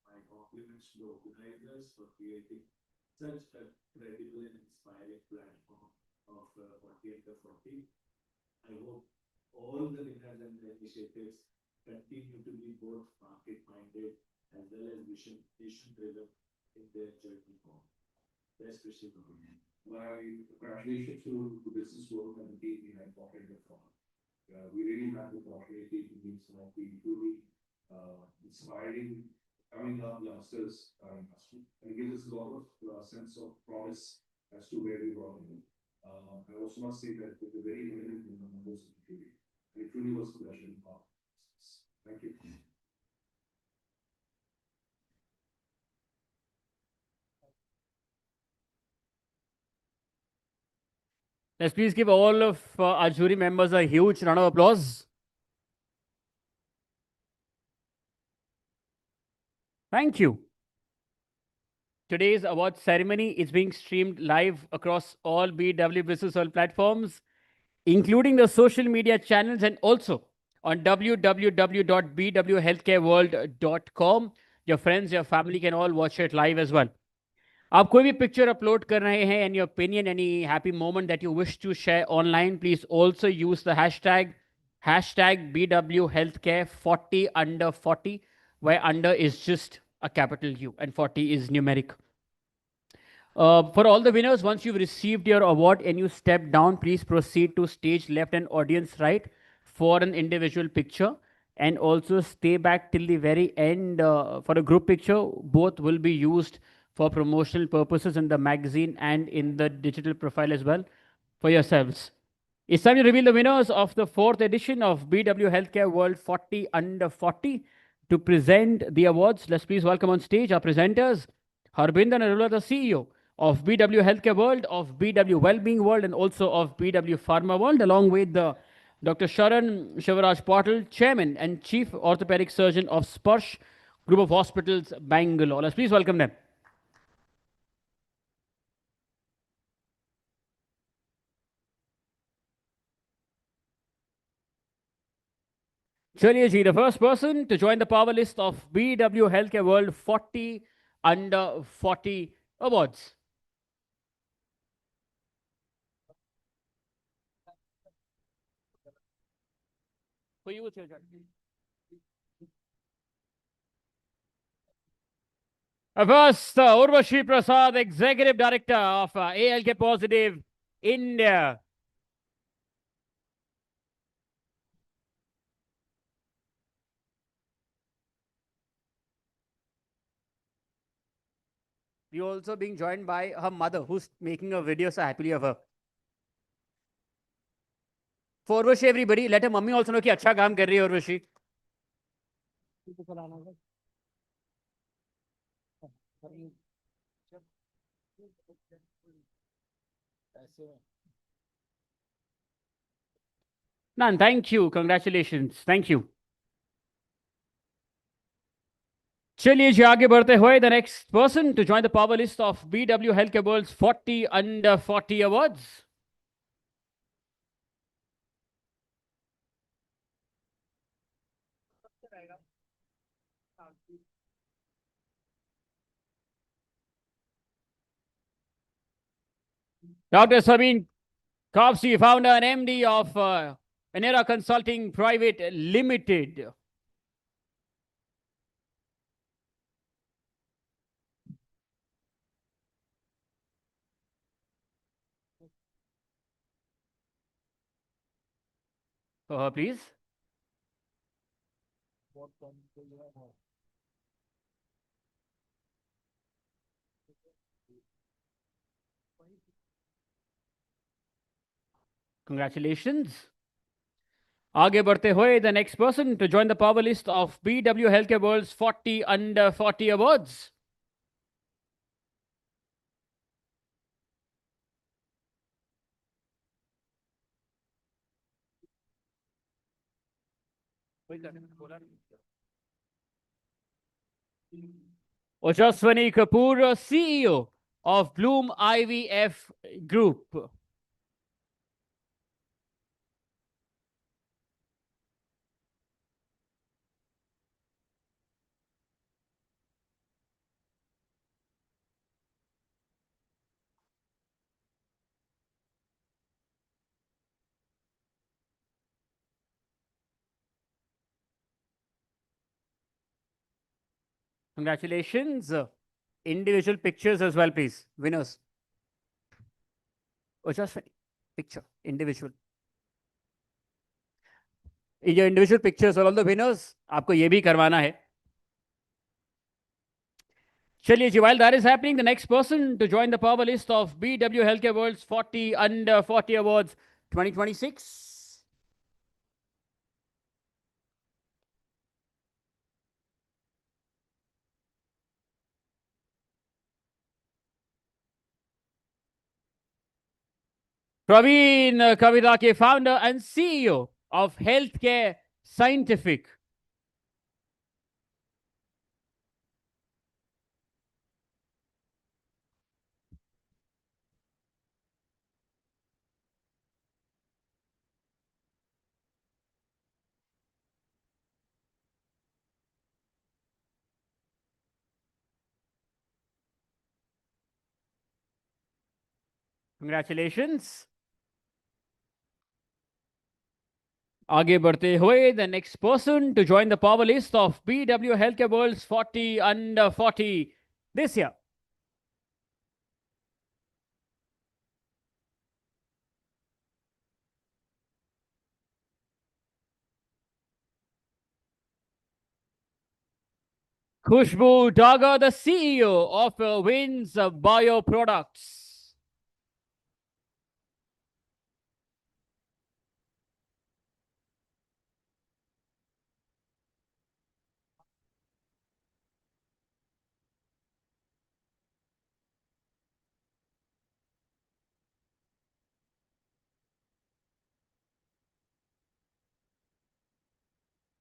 My compliments to the organizers for creating such a credible and inspiring platform of 40 under 40. I hope all the winners and the initiatives continue to be both market-minded as well as vision-driven in their journey home. Best wishes. My congratulations to the Businessworld and the team behind 40 under 40. We really had the opportunity to meet some of the truly inspiring coming up youngsters and it gives us a lot of sense of promise as to where we are going. I also must say that with the very limited numbers of the jury, it truly was a pleasure. Thank you. Let's please give all of our jury members a huge round of applause. Thank you. Today's award ceremony is being streamed live across all BW Businessworld platforms, including the social media channels and also on www.bwhealthcareworld.com. Your friends, your family can all watch it live as well. आप कोई भी picture upload कर रहे हैं, any opinion, any happy moment that you wish to share online, please also use the hashtag BW Healthcare 40 under 40. where under is just a capital U and 40 is numeric. For all the winners, once you've received your award and you step down, please proceed to stage left and audience right for an individual picture, and also stay back till the very end for a group picture. Both will be used for promotional purposes in the magazine and in the digital profile as well for yourselves. It's time to reveal the winners of the 4th edition of BW Healthcare World 40 Under 40. To present the awards, let's please welcome on stage our presenters, Harbinder Narula, the CEO of BW Healthcare World, of BW Wellbeing World, and also of BW Pharma World, along with Dr. Sharan Shivaraj Patil, Chairman and Chief Orthopedic Surgeon of Sparsh Group of Hospitals, Bangalore. Let's please welcome them. Chaliye ji, the first person to join the power list of BW Healthcare World 40 Under 40 Awards. For you, first, Urvashi Prasad, Executive Director of ALK Positive India. We're also being joined by her mother, who's making a video so happily of her. For Urvashi, everybody, let her mummy also know कि अच्छा काम कर रही है Urvashi. Nan, thank you. Congratulations. Thank you. चलिए जी आगे बढ़ते हुए the next person to join the power list of BW Healthcare World's 40 Under 40 Awards. Dr. Sabine Kopsi, founder and MD of Enera Consulting Private Limited. For her, please. Congratulations. आगे बढ़ते हुए the next person to join the power list of BW Healthcare World's 40 Under 40 Awards. Ojaswani Kapoor, CEO of Bloom IVF Group. Congratulations. Individual pictures as well, please. Winners. Ojaswani, picture, individual. In your individual pictures for all the winners, आपको ये भी करवाना है. चलिए जी, while that is happening, the next person to join the power list of BW Healthcare World's 40 Under 40 Awards 2026. Praveen Kavidake, founder and CEO of Healthcare Scientific. Congratulations. आगे बढ़ते हुए, the next person to join the power list of BW Healthcare World's 40 under 40 this year. Khushbu Daga, the CEO of Wins Bioproducts.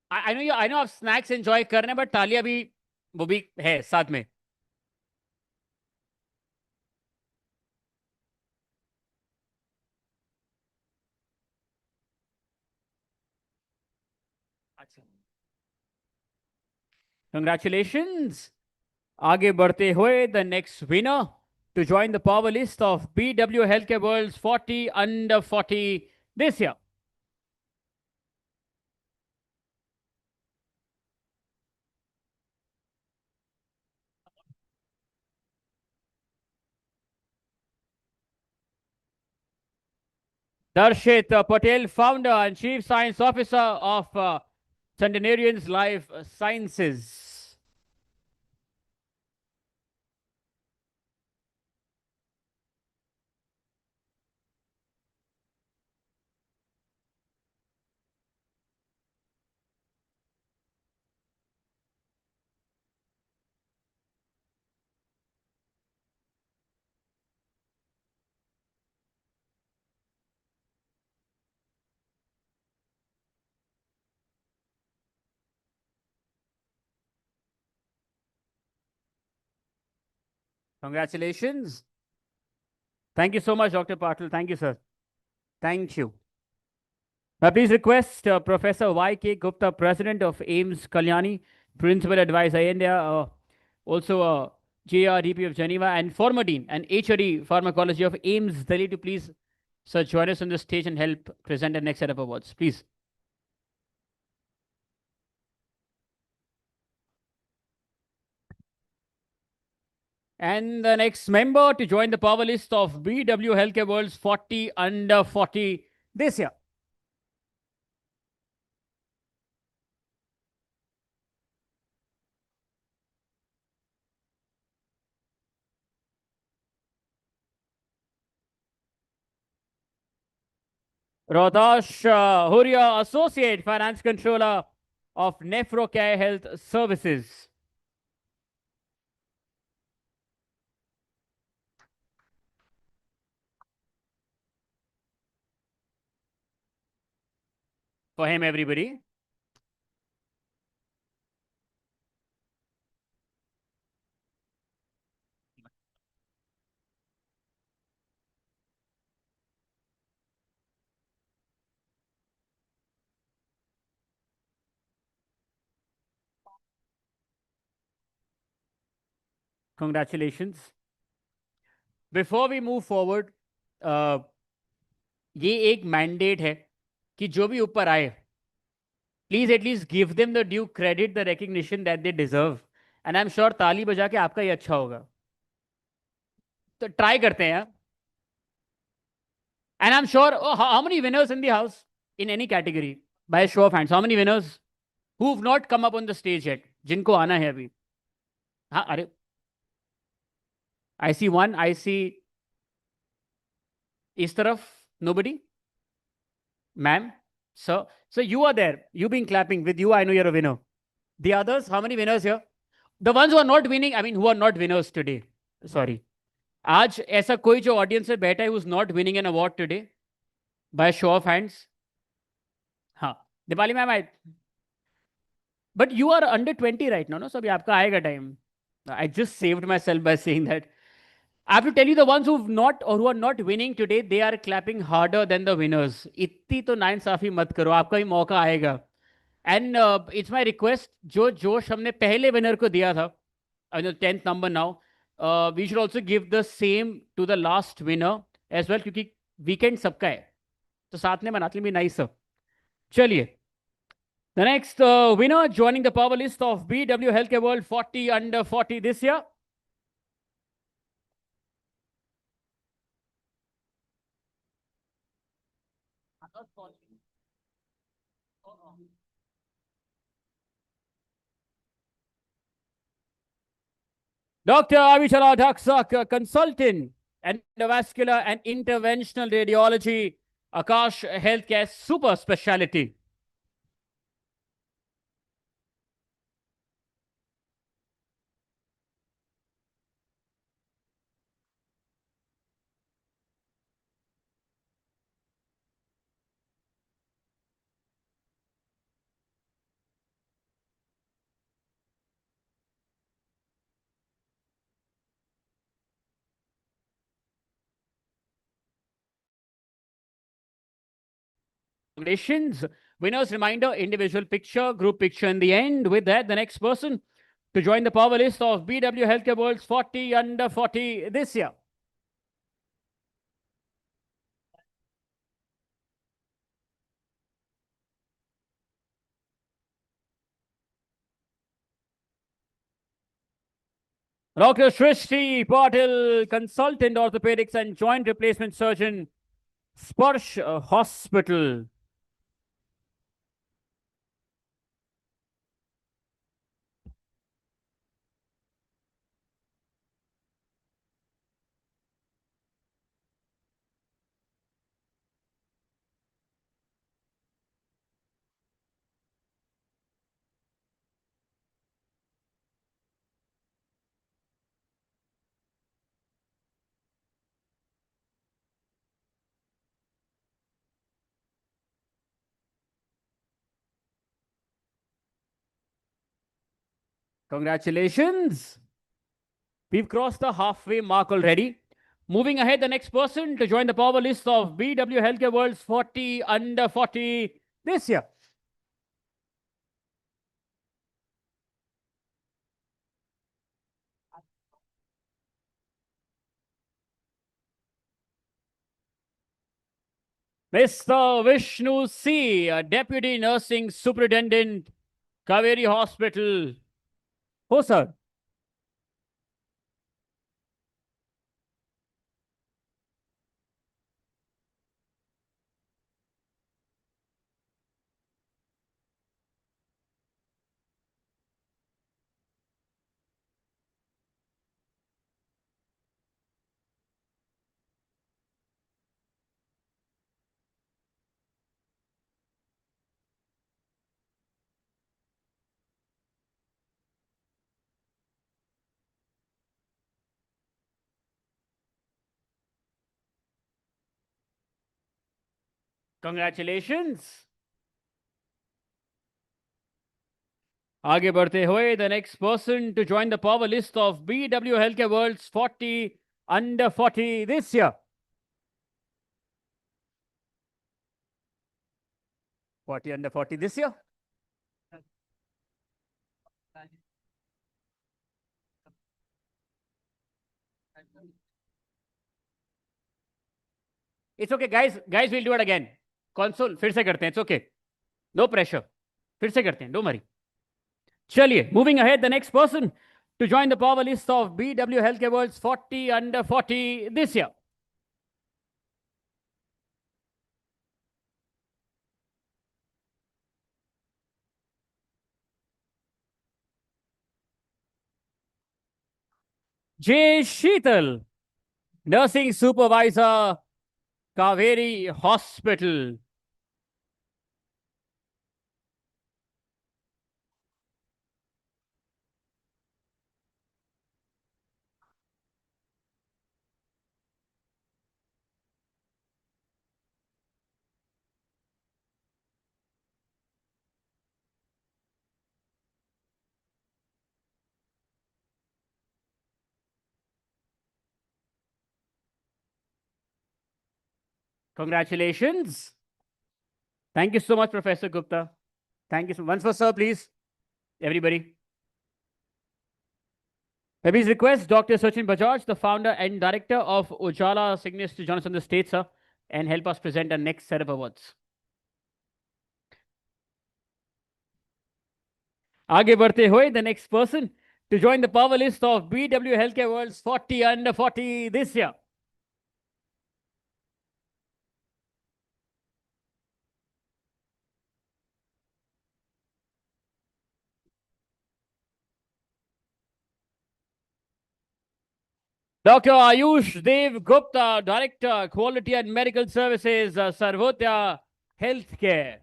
I know आप snacks enjoy कर रहे हैं, but तालियां भी वो भी है साथ में. Congratulations. आगे बढ़ते हुए, the next winner to join the power list of BW Healthcare World's 40 under 40 this year. Darshit Patel, founder and chief science officer of Centenarians Life Sciences. Congratulations. Thank you so much, Dr. Patil. Thank you, sir. Thank you. Now, please request Professor Y.K. Gupta, President of AIMS Kalyani, Principal Advisor India, also JRDP of Geneva, and former Dean and HOD Pharmacology of AIMS Delhi to please, sir, join us on the stage and help present the next set of awards. Please. And the next member to join the power list of BW Healthcare World's 40 under 40 this year. Rodash Huria, Associate Finance Controller of Nephrocare Health Services. For him, everybody. Congratulations. Before we move forward, ये एक mandate है कि जो भी ऊपर आए, please at least give them the due credit, the recognition that they deserve. And I'm sure ताली बजा के आपका ये अच्छा होगा. तो try करते हैं. And I'm sure, how many winners in the house in any category? By a show of hands, how many winners who've not come up on the stage yet? जिनको आना है अभी. हाँ, अरे. I see one, I see इस तरफ, nobody? Ma'am, sir. So you are there. You've been clapping. With you, I know you're a winner. The others, how many winners here? The ones who are not winning, I mean, who are not winners today. Sorry. आज ऐसा कोई जो audience में बैठा है who's not winning an award today? By a show of hands. हाँ. Dipali ma'am, but you are under 20 right now, no? So अभी आपका आएगा time. I just saved myself by saying that. I have to tell you, the ones who've not or who are not winning today, they are clapping harder than the winners. इतनी तो नाइंसाफी मत करो, आपका भी मौका आएगा. And it's my request, जो जोश हमने पहले winner को दिया था, I mean, the 10th number now, we should also give the same to the last winner as well, क्योंकि weekend सबका है. तो साथ में मनाते भी nice. Chaliye. The next winner joining the power list of BW Healthcare World 40 under 40 this year. Dr. Avichala Daksak, consultant, endovascular and interventional radiology, Akash Healthcare Super Speciality. Congratulations. Winners reminder, individual picture, group picture in the end. With that, the next person to join the power list of BW Healthcare World's 40 under 40 this year. Dr. Shrishti Patil, consultant orthopedics and joint replacement surgeon, Sparsh Hospital. Congratulations. We've crossed the halfway mark already. Moving ahead, the next person to join the power list of BW Healthcare World's 40 under 40 this year. Mr. Vishnu C., Deputy Nursing Superintendent, Kaveri Hospital. Oh, sir. Congratulations. आगे बढ़ते हुए, the next person to join the power list of BW Healthcare World's 40 under 40 this year. 40 under 40 this year. It's okay, guys. Guys, we'll do it again. Console, फिर से करते हैं. It's okay. No pressure. फिर से करते हैं. Don't worry. Chaliye, moving ahead, the next person to join the power list of BW Healthcare World's 40 under 40 this year. J. Sheetal, Nursing Supervisor, Kaveri Hospital. Congratulations. Thank you so much, Professor Gupta. Thank you so much. Once for sir, please. Everybody. May I please request Dr. Sachin Bajaj, the founder and director of Ujala Cygnus, to join us on the stage, sir, and help us present our next set of awards. आगे बढ़ते हुए the next person to join the power list of BW Healthcare World's 40 under 40 this year. Dr. Ayush Dev Gupta, Director, Quality and Medical Services, Sarvotya Healthcare.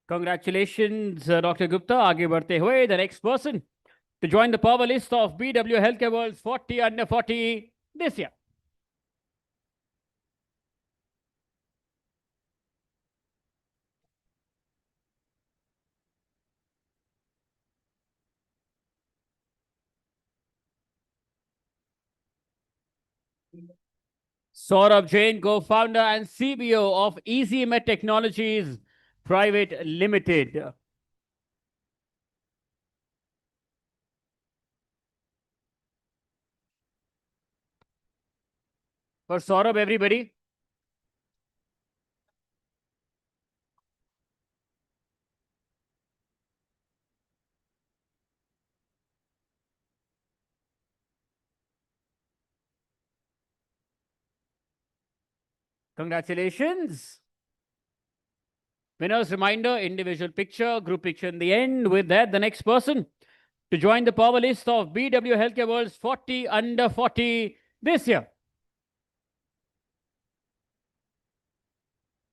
Congratulations, Dr. Gupta. आगे बढ़ते हुए the next person to join the power list of BW Healthcare World's 40 under 40 this year. Saurabh Jain, co-founder and CBO of EasyMed Technologies Private Limited. For Saurabh, everybody. Congratulations. Winners reminder, individual picture, group picture in the end. With that, the next person to join the power list of BW Healthcare World's 40 under 40 this year.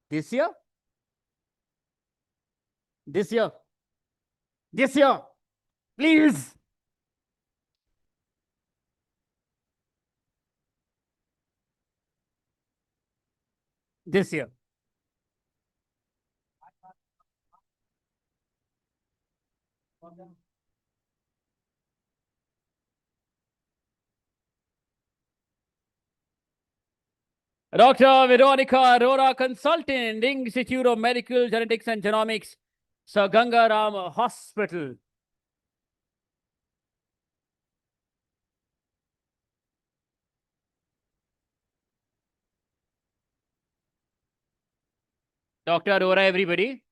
This year? This year? This year? Please. This year. Dr. Veronica Arora, consultant, Institute of Medical Genetics and Genomics, Sir Gangaram Hospital. Dr. Arora, everybody.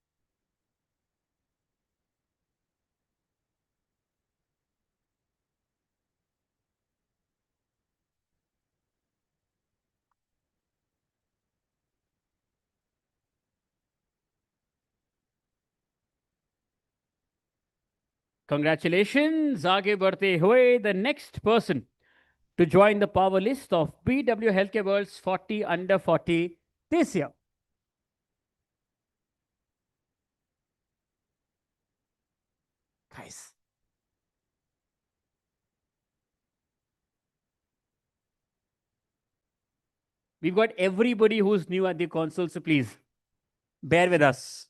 Congratulations. आगे बढ़ते हुए the next person to join the power list of BW Healthcare World's 40 under 40 this year. Guys. We've got everybody who's new at the console, so please bear with us.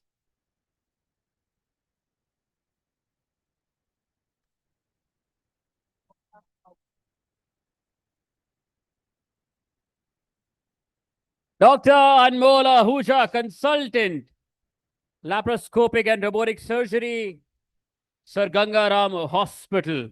Dr. Anmola Ahuja, consultant, laparoscopic and robotic surgery, Sir Gangaram Hospital.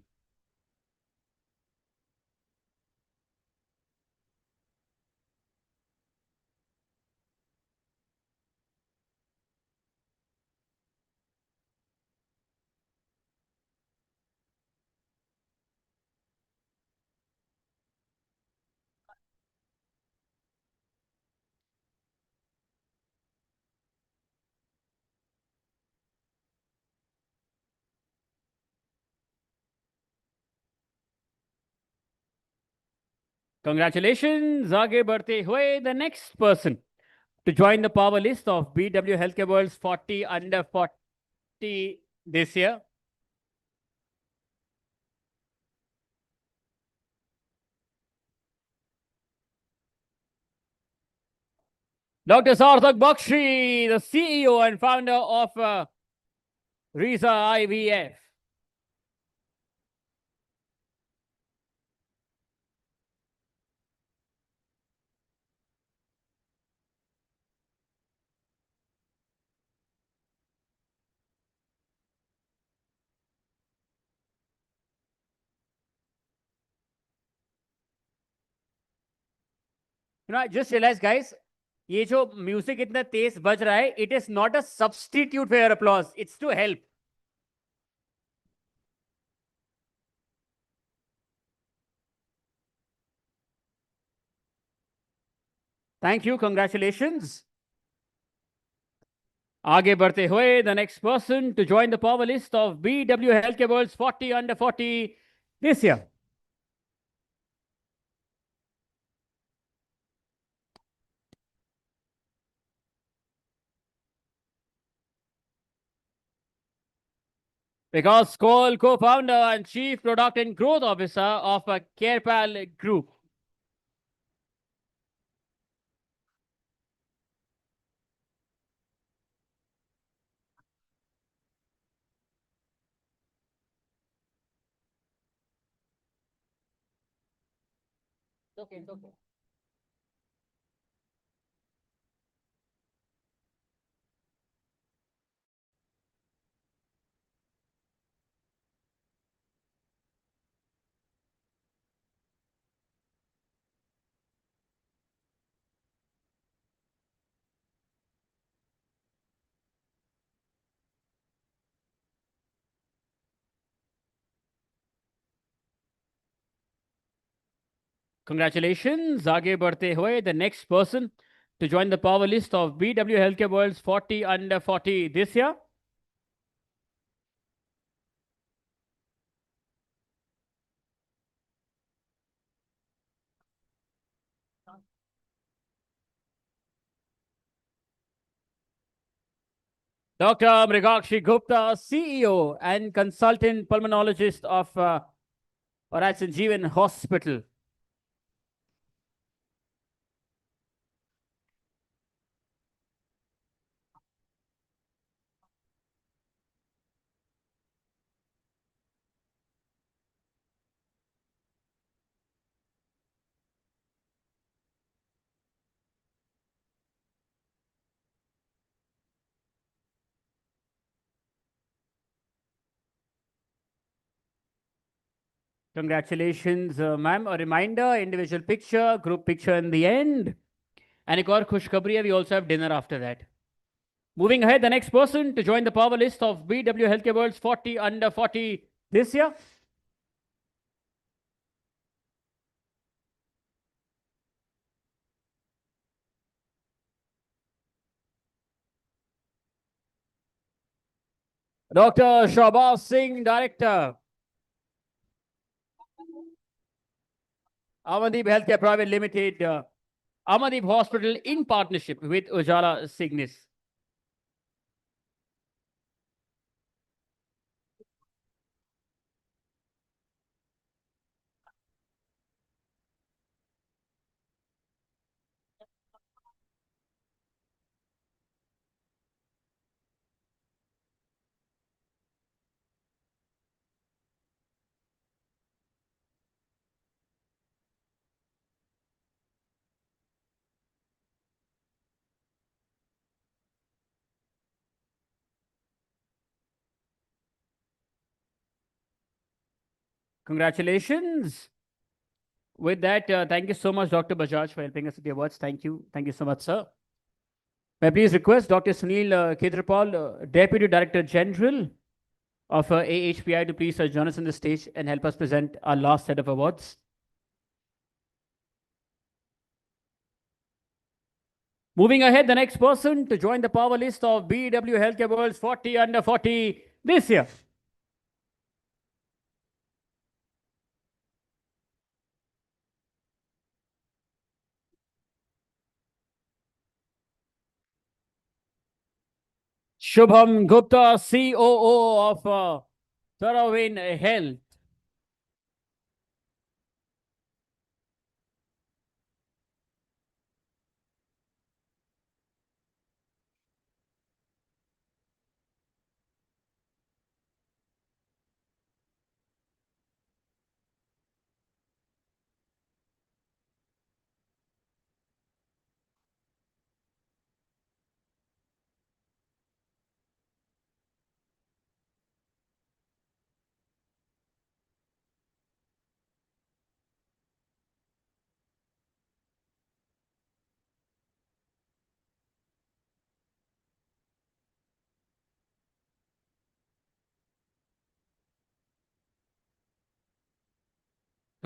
Congratulations. आगे बढ़ते हुए the next person to join the power list of BW Healthcare World's 40 under 40 this year. Dr. Sarthak Bakshi, the CEO and founder of Riza IVF. I just realized, guys, ये जो music इतना तेज बज रहा है, it is not a substitute for your applause. It's to help. Thank you. Congratulations. आगे बढ़ते हुए, the next person to join the power list of BW Healthcare World's 40 under 40 this year. Because Cole, co-founder and chief product and growth officer of a CarePal Group. Okay, okay. Congratulations. आगे बढ़ते हुए, the next person to join the power list of BW Healthcare World's 40 under 40 this year. Dr. Mrigakshi Gupta, CEO and consultant pulmonologist of St. Jeevan Hospital. Congratulations, ma'am. A reminder, individual picture, group picture in the end. And एक और खुशखबरी है, we also have dinner after that. Moving ahead, the next person to join the power list of BW Healthcare World's 40 under 40 this year. Dr. Shahbaz Singh, Director, Amandeep Healthcare Private Limited, Amandeep Hospital in partnership with Ujala Signis. Congratulations. With that, thank you so much, Dr. Bajaj, for helping us with the awards. Thank you. Thank you so much, sir. May I please request Dr. Sunil Ketrapal, Deputy Director General of AHPI, to please join us on the stage and help us present our last set of awards. Moving ahead, the next person to join the power list of BW Healthcare World's 40 under 40 this year. Shubham Gupta, COO of Tarawin Health.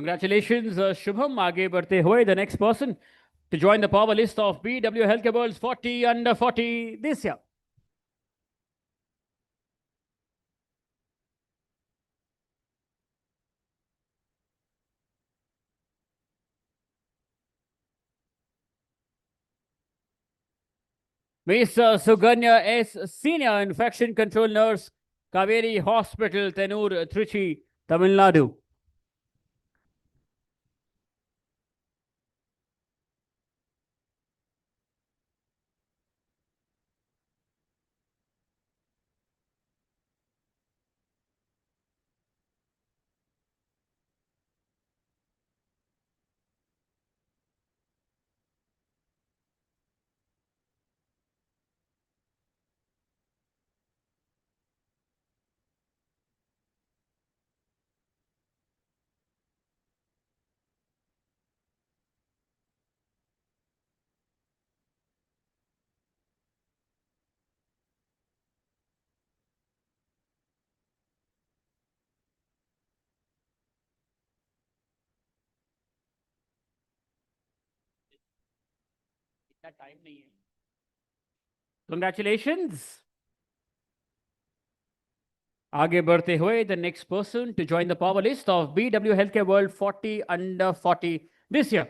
Congratulations, Shubham. आगे बढ़ते हुए, the next person to join the power list of BW Healthcare World's 40 under 40 this year. Miss Suganya S, Senior Infection Control Nurse, Kaveri Hospital, Tenur, Trichy, Tamil Nadu. Congratulations. आगे बढ़ते हुए, the next person to join the power list of BW Healthcare World 40 under 40 this year.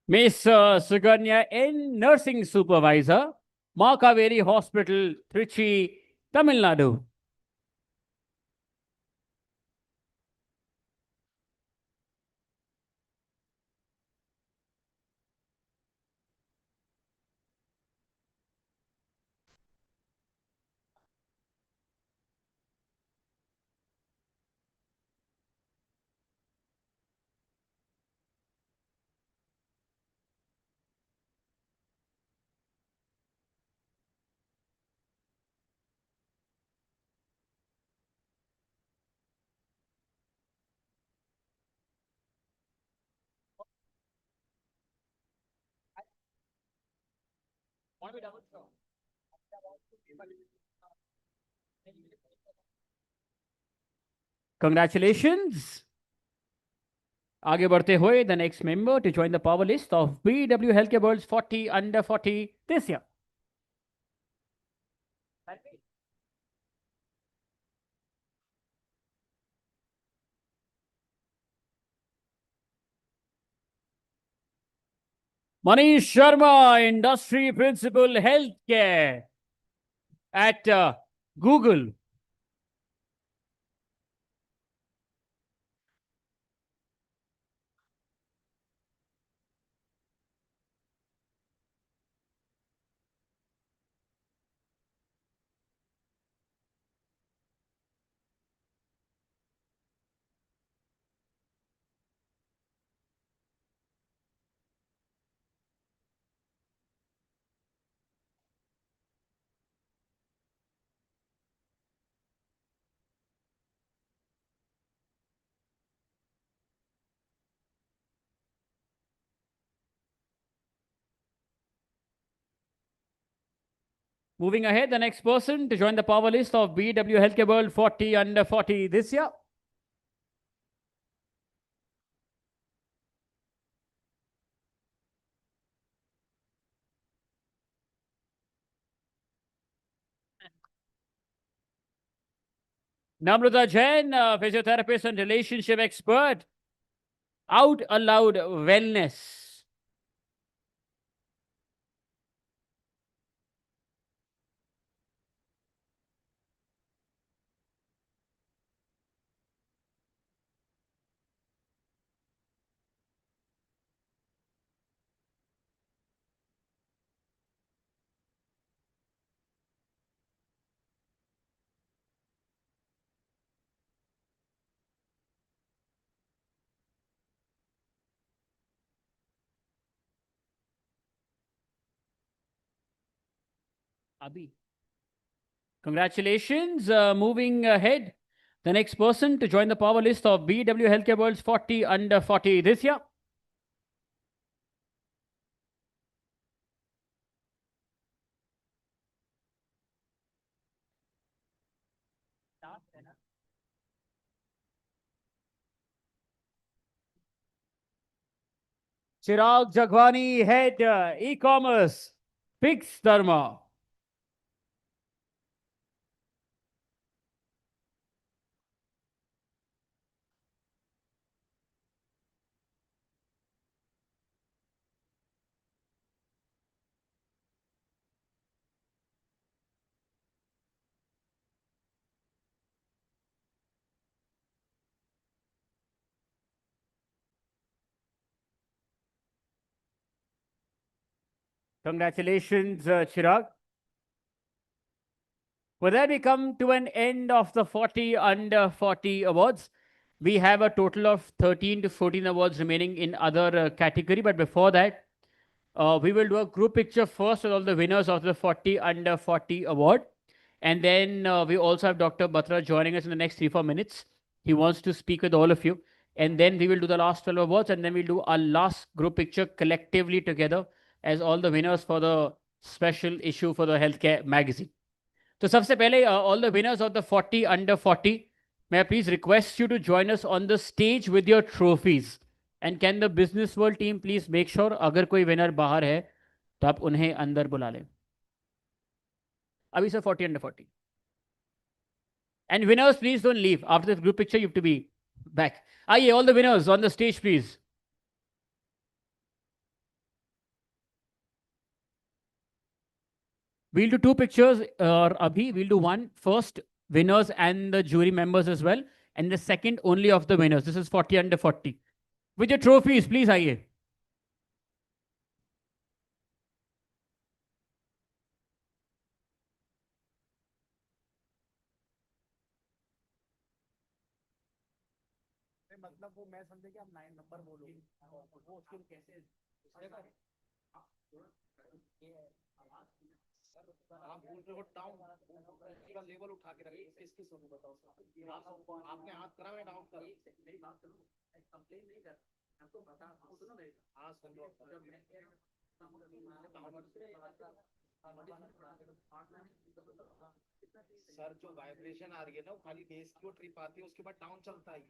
Miss Suganya N, Nursing Supervisor, Makaveri Hospital, Trichy, Tamil Nadu. Congratulations. आगे बढ़ते हुए, the next member to join the power list of BW Healthcare World's 40 under 40 this year. Manish Sharma, Industry Principal Healthcare at Google. Moving ahead, the next person to join the power list of BW Healthcare World 40 under 40 this year. Namrata Jain, physiotherapist and relationship expert. Out Aloud Wellness. Abhi. Congratulations. Moving ahead, the next person to join the power list of BW Healthcare World's 40 under 40 this year. Chirag Jagwani, Head E-Commerce, Fix Dharma. Congratulations, Chirag. With that, we come to an end of the 40 under 40 awards. We have a total of 13 to 14 awards remaining in other category. But before that, we will do a group picture first with all the winners of the 40 under 40 award. And then we also have Dr. Batra joining us in the next 3-4 minutes. He wants to speak with all of you. And then we will do the last 12 awards. And then we'll do our last group picture collectively together as all the winners for the special issue for the healthcare magazine. So सबसे पहले all the winners of the 40 under 40, may I please request you to join us on the stage with your trophies. And can the Business World team please make sure अगर कोई winner बाहर है तो आप उन्हें अंदर बुला लें. अभी sir 40 under 40. And winners, please don't leave. After this group picture, you have to be back. आइए, all the winners on the stage, please. We'll do 2 pictures, Abhi. We'll do one first, winners and the jury members as well. And the second only of the winners. This is 40 under 40. With your trophies, please, आइए. मतलब वो मैं समझे कि आप 9 number बोलोगे वो उसके कैसे आप बोल रहे हो डाउन पूरा लेवल उठा के रखिए किसकी सुनो बताओ आपने हाथ करा है डाउन कर मेरी बात सुनो कंप्लेन नहीं कर आपको बता सुनो मेरी हां सुन लो जब मैं सर जो वाइब्रेशन आ रही है ना वो खाली बेस की ट्रिप आती है उसके बाद डाउन चलता है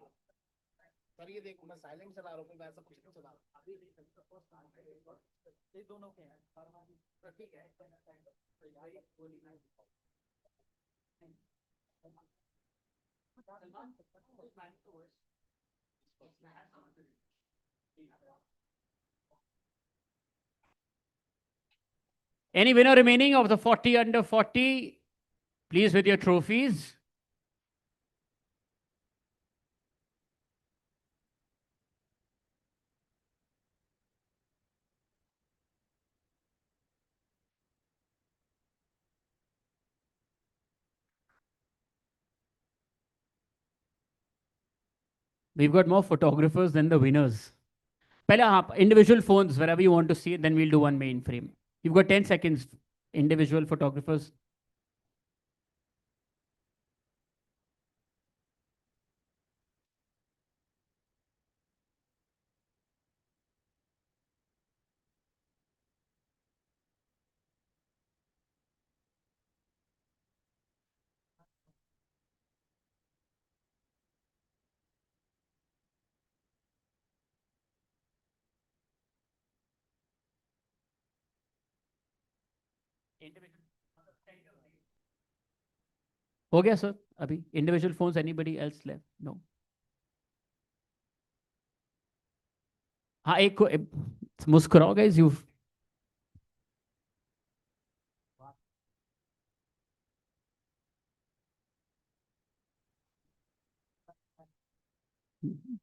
सर ये देखो मैं साइलेंट चला रहा हूँ मैं ऐसा कुछ नहीं चला रहा अभी ये दोनों के हैं ठीक है Any winner remaining of the 40 under 40? Please with your trophies. We've got more photographers than the winners. Pehla, individual phones, wherever you want to see it, then we'll do one main frame. You've got 10 seconds, individual photographers. हो गया sir अभी individual phones anybody else left no हाँ एक को मुस्कुराओ guys you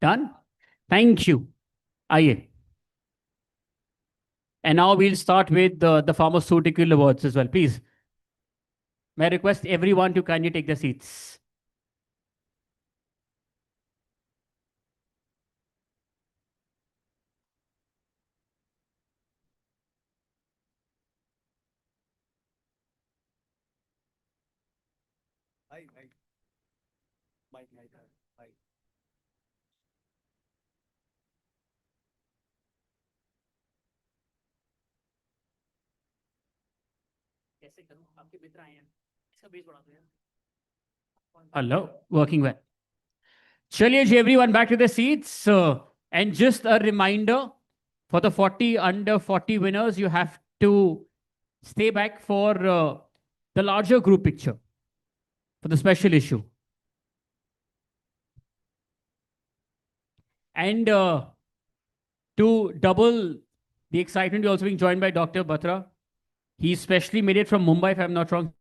done thank you आइए and now we'll start with the pharmaceutical awards as well please may I request everyone to kindly take their seats. Mike. कैसे करूं आपके मित्र आए हैं इसका बेस बढ़ा दो यार Hello, working well. Chaliye ji, everyone back to their seats. And just a reminder for the 40 under 40 winners, you have to stay back for the larger group picture, for the special issue. And to double the excitement, we're also being joined by Dr. Batra. He specially made it from Mumbai, if I'm not wrong.